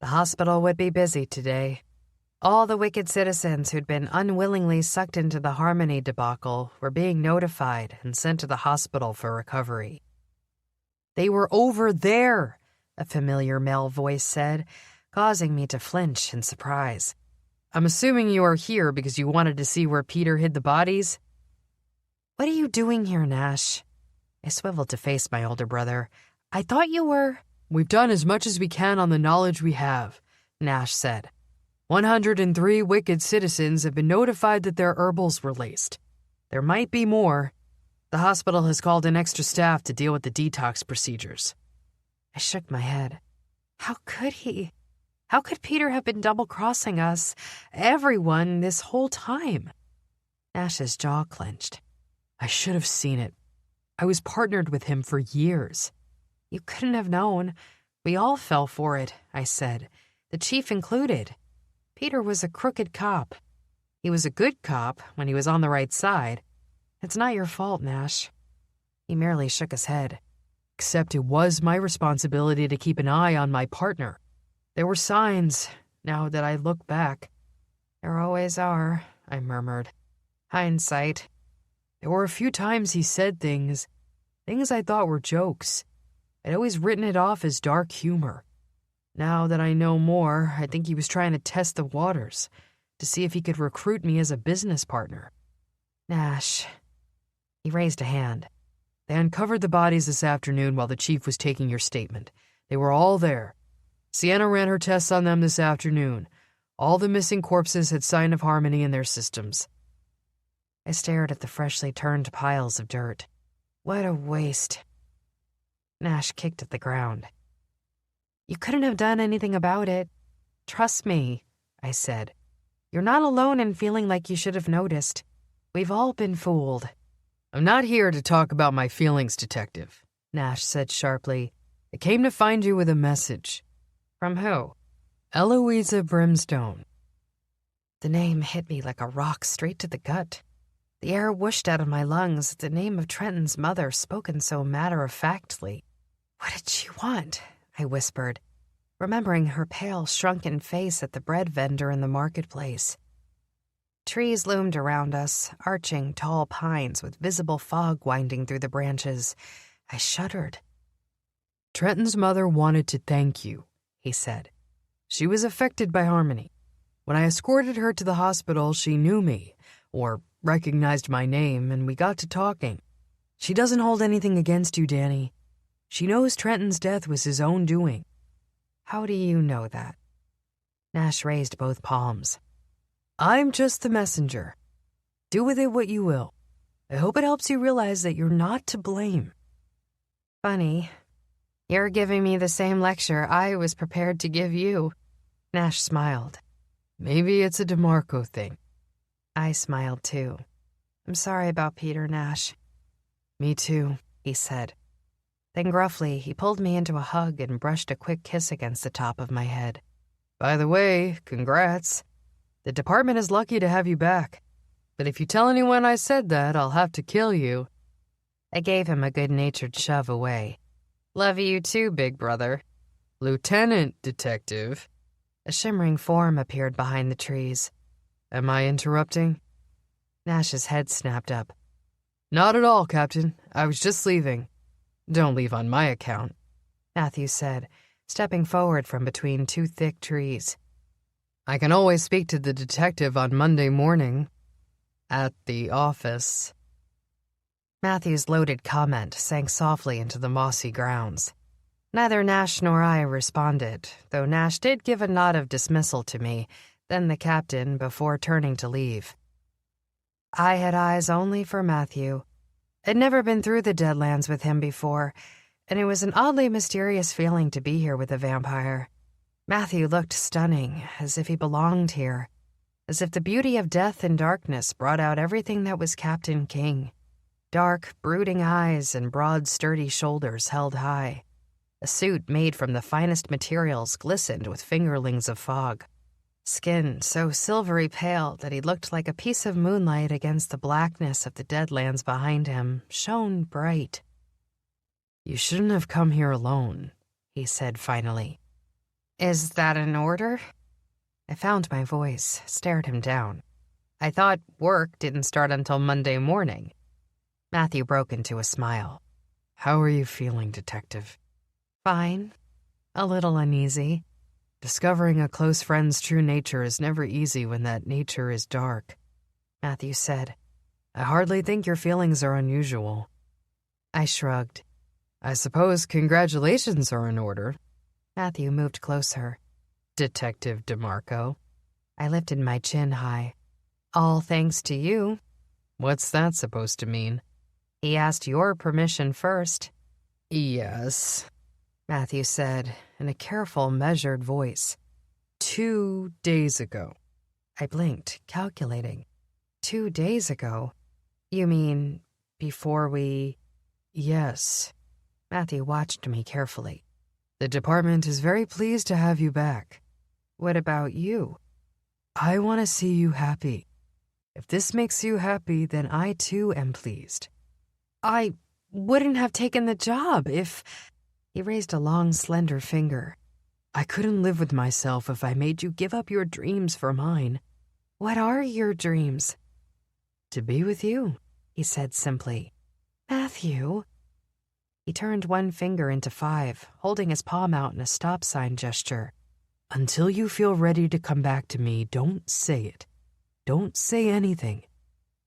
S1: The hospital would be busy today. All the wicked citizens who'd been unwillingly sucked into the Harmony debacle were being notified and sent to the hospital for recovery. "They were over there," a familiar male voice said, causing me to flinch in surprise. "I'm assuming you are here because you wanted to see where Peter hid the bodies?" "What are you doing here, Nash?" I swiveled to face my older brother. "I thought you were—"
S4: "We've done as much as we can on the knowledge we have," Nash said. 103 wicked citizens have been notified that their herbals were laced. There might be more. The hospital has called in extra staff to deal with the detox procedures.
S1: I shook my head. How could he? How could Peter have been double-crossing us, everyone, this whole time? Nash's jaw clenched.
S4: I should have seen it. I was partnered with him for years.
S1: You couldn't have known. We all fell for it, I said, the chief included. Peter was a crooked cop. He was a good cop when he was on the right side. It's not your fault, Nash. He merely shook his head.
S4: Except it was my responsibility to keep an eye on my partner. There were signs, now that I look back.
S1: There always are, I murmured. Hindsight.
S4: There were a few times he said things I thought were jokes. I'd always written it off as dark humor. Now that I know more, I think he was trying to test the waters, to see if he could recruit me as a business partner.
S1: Nash. He raised a hand.
S4: They uncovered the bodies this afternoon while the chief was taking your statement. They were all there. Sienna ran her tests on them this afternoon. All the missing corpses had sign of Harmony in their systems.
S1: I stared at the freshly turned piles of dirt. What a waste. Nash kicked at the ground. You couldn't have done anything about it. Trust me, I said. You're not alone in feeling like you should have noticed. We've all been fooled.
S4: I'm not here to talk about my feelings, Detective, Nash said sharply. I came to find you with a message.
S1: From who?
S4: Eloisa Brimstone.
S1: The name hit me like a rock straight to the gut. The air whooshed out of my lungs at the name of Trenton's mother spoken so matter-of-factly. What did she want? I whispered, remembering her pale, shrunken face at the bread vendor in the marketplace. Trees loomed around us, arching tall pines with visible fog winding through the branches. I shuddered.
S4: Trenton's mother wanted to thank you, he said. She was affected by Harmony. When I escorted her to the hospital, she knew me, or recognized my name, and we got to talking. She doesn't hold anything against you, Danny. She knows Trenton's death was his own doing.
S1: How do you know that? Nash raised both palms.
S4: I'm just the messenger. Do with it what you will. I hope it helps you realize that you're not to blame.
S1: Funny. You're giving me the same lecture I was prepared to give you. Nash smiled.
S4: Maybe it's a DeMarco thing.
S1: I smiled too. I'm sorry about Peter, Nash.
S4: Me too,
S1: he said. Then gruffly, he pulled me into a hug and brushed a quick kiss against the top of my head.
S4: By the way, congrats. The department is lucky to have you back. But if you tell anyone I said that, I'll have to kill you.
S1: I gave him a good-natured shove away. Love you too, big brother.
S4: Lieutenant, Detective.
S1: A shimmering form appeared behind the trees.
S4: Am I interrupting?
S1: Nash's head snapped up.
S4: Not at all, Captain. I was just leaving. Don't leave on my account,
S1: Matthew said, stepping forward from between two thick trees.
S4: I can always speak to the detective on Monday morning. At the office.
S1: Matthew's loaded comment sank softly into the mossy grounds. Neither Nash nor I responded, though Nash did give a nod of dismissal to me, then the captain before turning to leave. I had eyes only for Matthew. I'd never been through the Deadlands with him before, and it was an oddly mysterious feeling to be here with a vampire. Matthew looked stunning, as if he belonged here, as if the beauty of death and darkness brought out everything that was Captain King. Dark, brooding eyes and broad, sturdy shoulders held high. A suit made from the finest materials glistened with fingerlings of fog. Skin so silvery pale that he looked like a piece of moonlight against the blackness of the Deadlands behind him, shone bright.
S4: You shouldn't have come here alone, he said finally.
S1: Is that an order? I found my voice, stared him down. I thought work didn't start until Monday morning. Matthew broke into a smile.
S4: How are you feeling, Detective?
S1: Fine. A little uneasy.
S4: Discovering a close friend's true nature is never easy when that nature is dark,
S1: Matthew said.
S4: I hardly think your feelings are unusual.
S1: I shrugged.
S4: I suppose congratulations are in order.
S1: Matthew moved closer.
S4: Detective DeMarco.
S1: I lifted my chin high. All thanks to you.
S4: What's that supposed to mean?
S1: He asked your permission first.
S4: Yes,
S1: Matthew said in a careful, measured voice.
S4: 2 days ago.
S1: I blinked, calculating. 2 days ago? You mean before we...
S4: Yes.
S1: Matthew watched me carefully.
S4: The department is very pleased to have you back.
S1: What about you?
S4: I want to see you happy. If this makes you happy, then I too am pleased.
S1: I wouldn't have taken the job if... He raised a long, slender finger.
S4: I couldn't live with myself if I made you give up your dreams for mine.
S1: What are your dreams?
S4: To be with you,
S1: he said simply. Matthew. He turned one finger into 5, holding his palm out in a stop sign gesture.
S4: Until you feel ready to come back to me, don't say it. Don't say anything.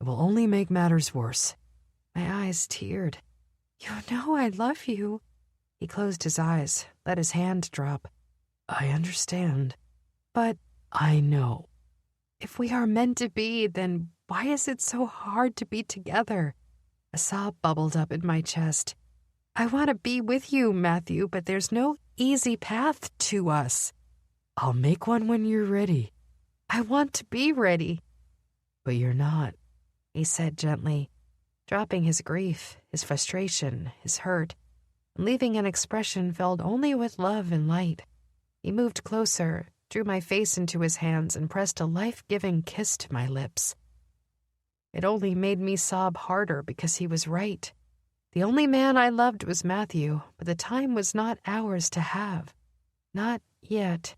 S4: It will only make matters worse.
S1: My eyes teared. You know I love you. He closed his eyes, let his hand drop.
S4: I understand.
S1: But
S4: I know.
S1: If we are meant to be, then why is it so hard to be together? A sob bubbled up in my chest. I want to be with you, Matthew, but there's no easy path to us.
S4: I'll make one when you're ready.
S1: I want to be ready.
S4: But you're not,
S1: he said gently, dropping his grief, his frustration, his hurt, and leaving an expression filled only with love and light. He moved closer, drew my face into his hands, and pressed a life-giving kiss to my lips. It only made me sob harder because he was right. The only man I loved was Matthew, but the time was not ours to have. Not yet.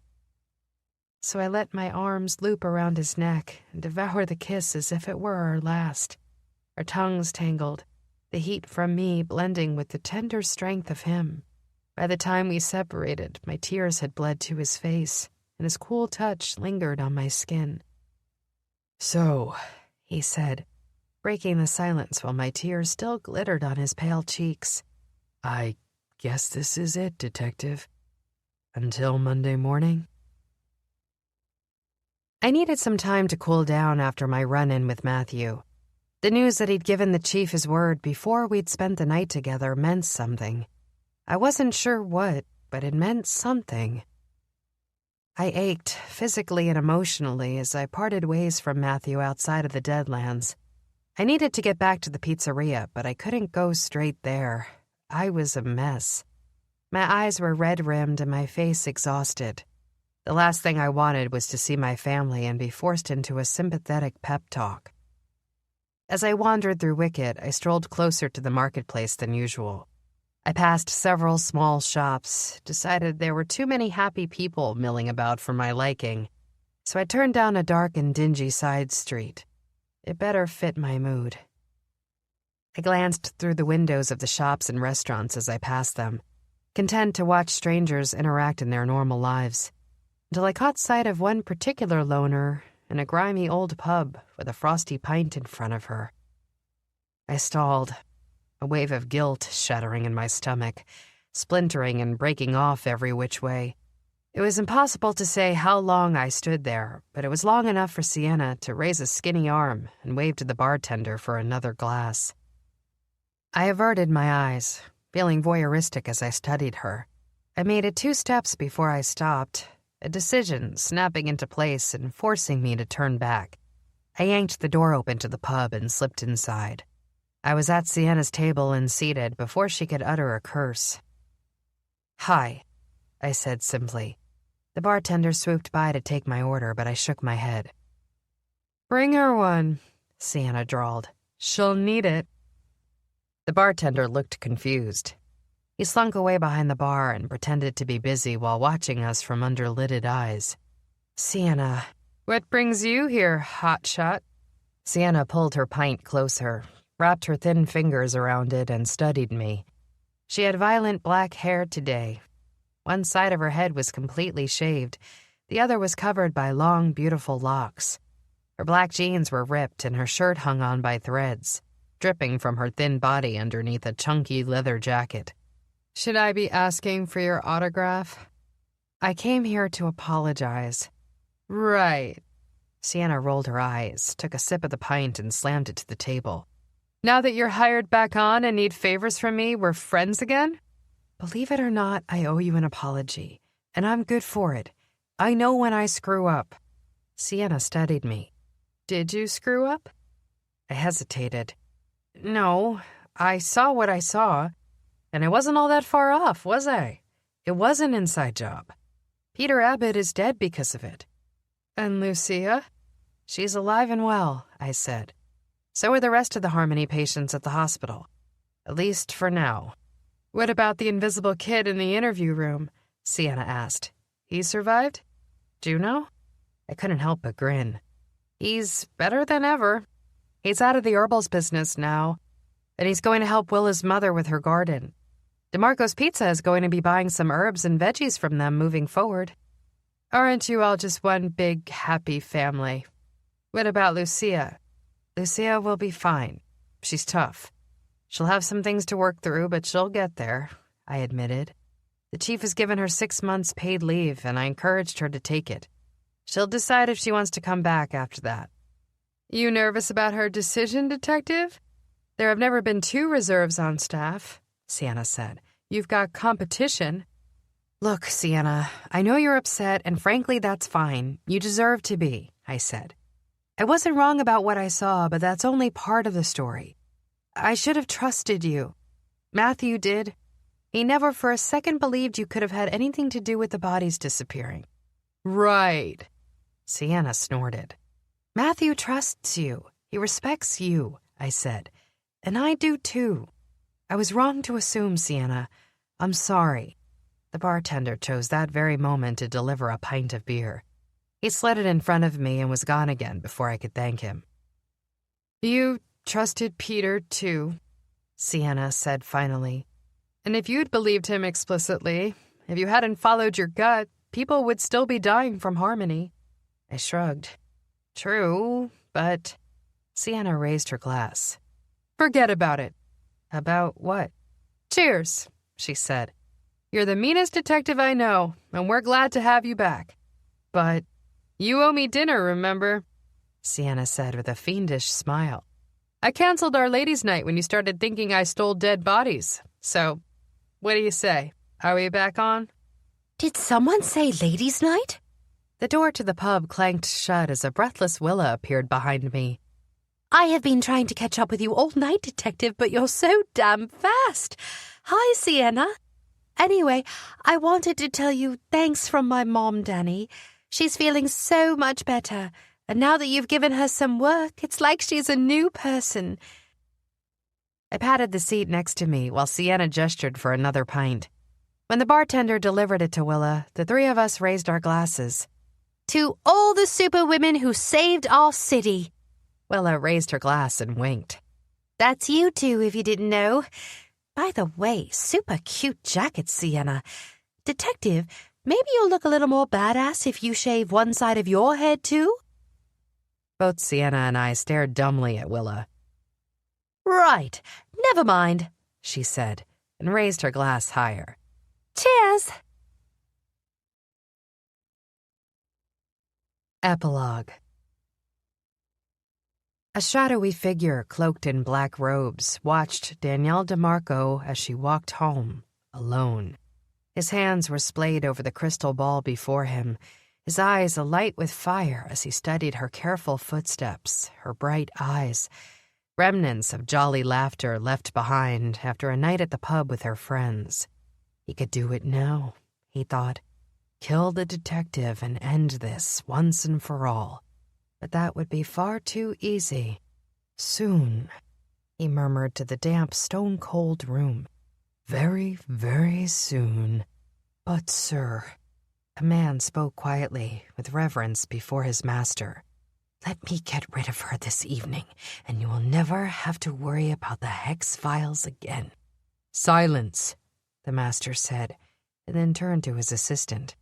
S1: So I let my arms loop around his neck and devour the kiss as if it were our last. Our tongues tangled, the heat from me blending with the tender strength of him. By the time we separated, my tears had bled to his face, and his cool touch lingered on my skin.
S4: So,
S1: he said, breaking the silence while my tears still glittered on his pale cheeks.
S4: I guess this is it, Detective. Until Monday morning?
S1: I needed some time to cool down after my run-in with Matthew. The news that he'd given the chief his word before we'd spent the night together meant something. I wasn't sure what, but it meant something. I ached, physically and emotionally, as I parted ways from Matthew outside of the Deadlands. I needed to get back to the pizzeria, but I couldn't go straight there. I was a mess. My eyes were red-rimmed and my face exhausted. The last thing I wanted was to see my family and be forced into a sympathetic pep talk. As I wandered through Wicket, I strolled closer to the marketplace than usual. I passed several small shops, decided there were too many happy people milling about for my liking, so I turned down a dark and dingy side street. It better fit my mood. I glanced through the windows of the shops and restaurants as I passed them, content to watch strangers interact in their normal lives, until I caught sight of one particular loner in a grimy old pub with a frosty pint in front of her. I stalled, a wave of guilt shattering in my stomach, splintering and breaking off every which way. It was impossible to say how long I stood there, but it was long enough for Sienna to raise a skinny arm and wave to the bartender for another glass. I averted my eyes, feeling voyeuristic as I studied her. I made it 2 steps before I stopped, a decision snapping into place and forcing me to turn back. I yanked the door open to the pub and slipped inside. I was at Sienna's table and seated before she could utter a curse. "Hi," I said simply. The bartender swooped by to take my order, but I shook my head. "Bring her one," Sienna drawled. "She'll need it." The bartender looked confused. He slunk away behind the bar and pretended to be busy while watching us from under lidded eyes. Sienna.
S3: What brings you here, hotshot?
S1: Sienna pulled her pint closer, wrapped her thin fingers around it, and studied me. She had violent black hair today. One side of her head was completely shaved. The other was covered by long, beautiful locks. Her black jeans were ripped and her shirt hung on by threads, dripping from her thin body underneath a chunky leather jacket.
S3: Should I be asking for your autograph?
S1: I came here to apologize.
S3: Right.
S1: Sienna rolled her eyes, took a sip of the pint, and slammed it to the table.
S3: Now that you're hired back on and need favors from me, we're friends again?
S1: Believe it or not, I owe you an apology, and I'm good for it. I know when I screw up. Sienna studied me.
S3: Did you screw up?
S1: I hesitated. No, I saw what I saw, and I wasn't all that far off, was I? It was an inside job. Peter Abbott is dead because of it.
S3: And Lucia?
S1: She's alive and well, I said. So are the rest of the Harmony patients at the hospital. At least for now.
S3: What about the invisible kid in the interview room?
S1: Sienna asked.
S3: He survived?
S1: Juno? I couldn't help but grin. He's better than ever. He's out of the herbals business now, and he's going to help Willa's mother with her garden. DeMarco's Pizza is going to be buying some herbs and veggies from them moving forward.
S3: Aren't you all just one big, happy family? What about Lucia?
S1: Lucia will be fine. She's tough. She'll have some things to work through, but she'll get there, I admitted. The chief has given her 6 months paid leave, and I encouraged her to take it. She'll decide if she wants to come back after that.
S3: You nervous about her decision, Detective? There have never been 2 reserves on staff, Sienna said. You've got competition.
S1: Look, Sienna, I know you're upset, and frankly, that's fine. You deserve to be, I said. I wasn't wrong about what I saw, but that's only part of the story. I should have trusted you. Matthew did. He never for a second believed you could have had anything to do with the bodies disappearing.
S3: Right.
S1: Sienna snorted. Matthew trusts you. He respects you, I said. And I do too. I was wrong to assume, Sienna. I'm sorry. The bartender chose that very moment to deliver a pint of beer. He slid it in front of me and was gone again before I could thank him.
S3: You trusted Peter, too,
S1: Sienna said finally.
S3: And if you'd believed him explicitly, if you hadn't followed your gut, people would still be dying from Harmony.
S1: I shrugged. True, but... Sienna raised her glass.
S3: Forget about it.
S1: About what?
S3: Cheers, she said. You're the meanest detective I know, and we're glad to have you back. But you owe me dinner, remember?
S1: Sienna said with a fiendish smile.
S3: I canceled our ladies' night when you started thinking I stole dead bodies. So, what do you say? Are we back on?
S2: Did someone say ladies' night?
S1: The door to the pub clanked shut as a breathless Willa appeared behind me.
S2: I have been trying to catch up with you all night, Detective, but you're so damn fast. Hi, Sienna. Anyway, I wanted to tell you thanks from my mom, Danny. She's feeling so much better, and now that you've given her some work, it's like she's a new person.
S1: I patted the seat next to me while Sienna gestured for another pint. When the bartender delivered it to Willa, the 3 of us raised our glasses.
S2: To all the superwomen who saved our city.
S1: Willa raised her glass and winked.
S2: That's you two, if you didn't know. By the way, super cute jacket, Sienna. Detective, maybe you'll look a little more badass if you shave one side of your head, too?
S1: Both Sienna and I stared dumbly at Willa.
S2: Right, never mind,
S1: she said, and raised her glass higher.
S2: Cheers!
S1: Epilogue. A shadowy figure cloaked in black robes watched Danielle DeMarco as she walked home, alone. His hands were splayed over the crystal ball before him, his eyes alight with fire as he studied her careful footsteps, her bright eyes, remnants of jolly laughter left behind after a night at the pub with her friends. He could do it now, he thought. Kill the detective and end this once and for all. But that would be far too easy. Soon, he murmured to the damp, stone-cold room. Very, very soon. But, sir, A man spoke quietly, with reverence before his master. "Let me get rid of her this evening, and you will never have to worry about the Hex Files again."
S4: "Silence,"
S1: the master said, and then turned to his assistant.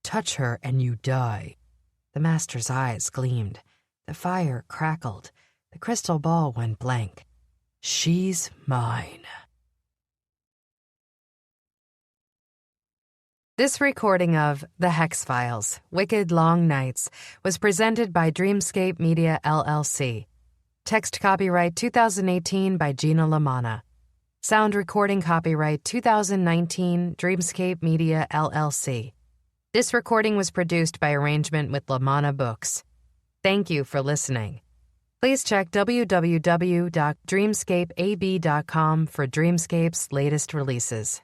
S4: "Touch her and you die."
S1: The master's eyes gleamed. The fire crackled. The crystal ball went blank.
S4: "She's mine."
S1: This recording of The Hex Files, Wicked Long Nights, was presented by Dreamscape Media LLC. Text copyright 2018 by Gina LaManna. Sound recording copyright 2019 Dreamscape Media LLC. This recording was produced by arrangement with LaManna Books. Thank you for listening. Please check www.dreamscapeab.com for Dreamscape's latest releases.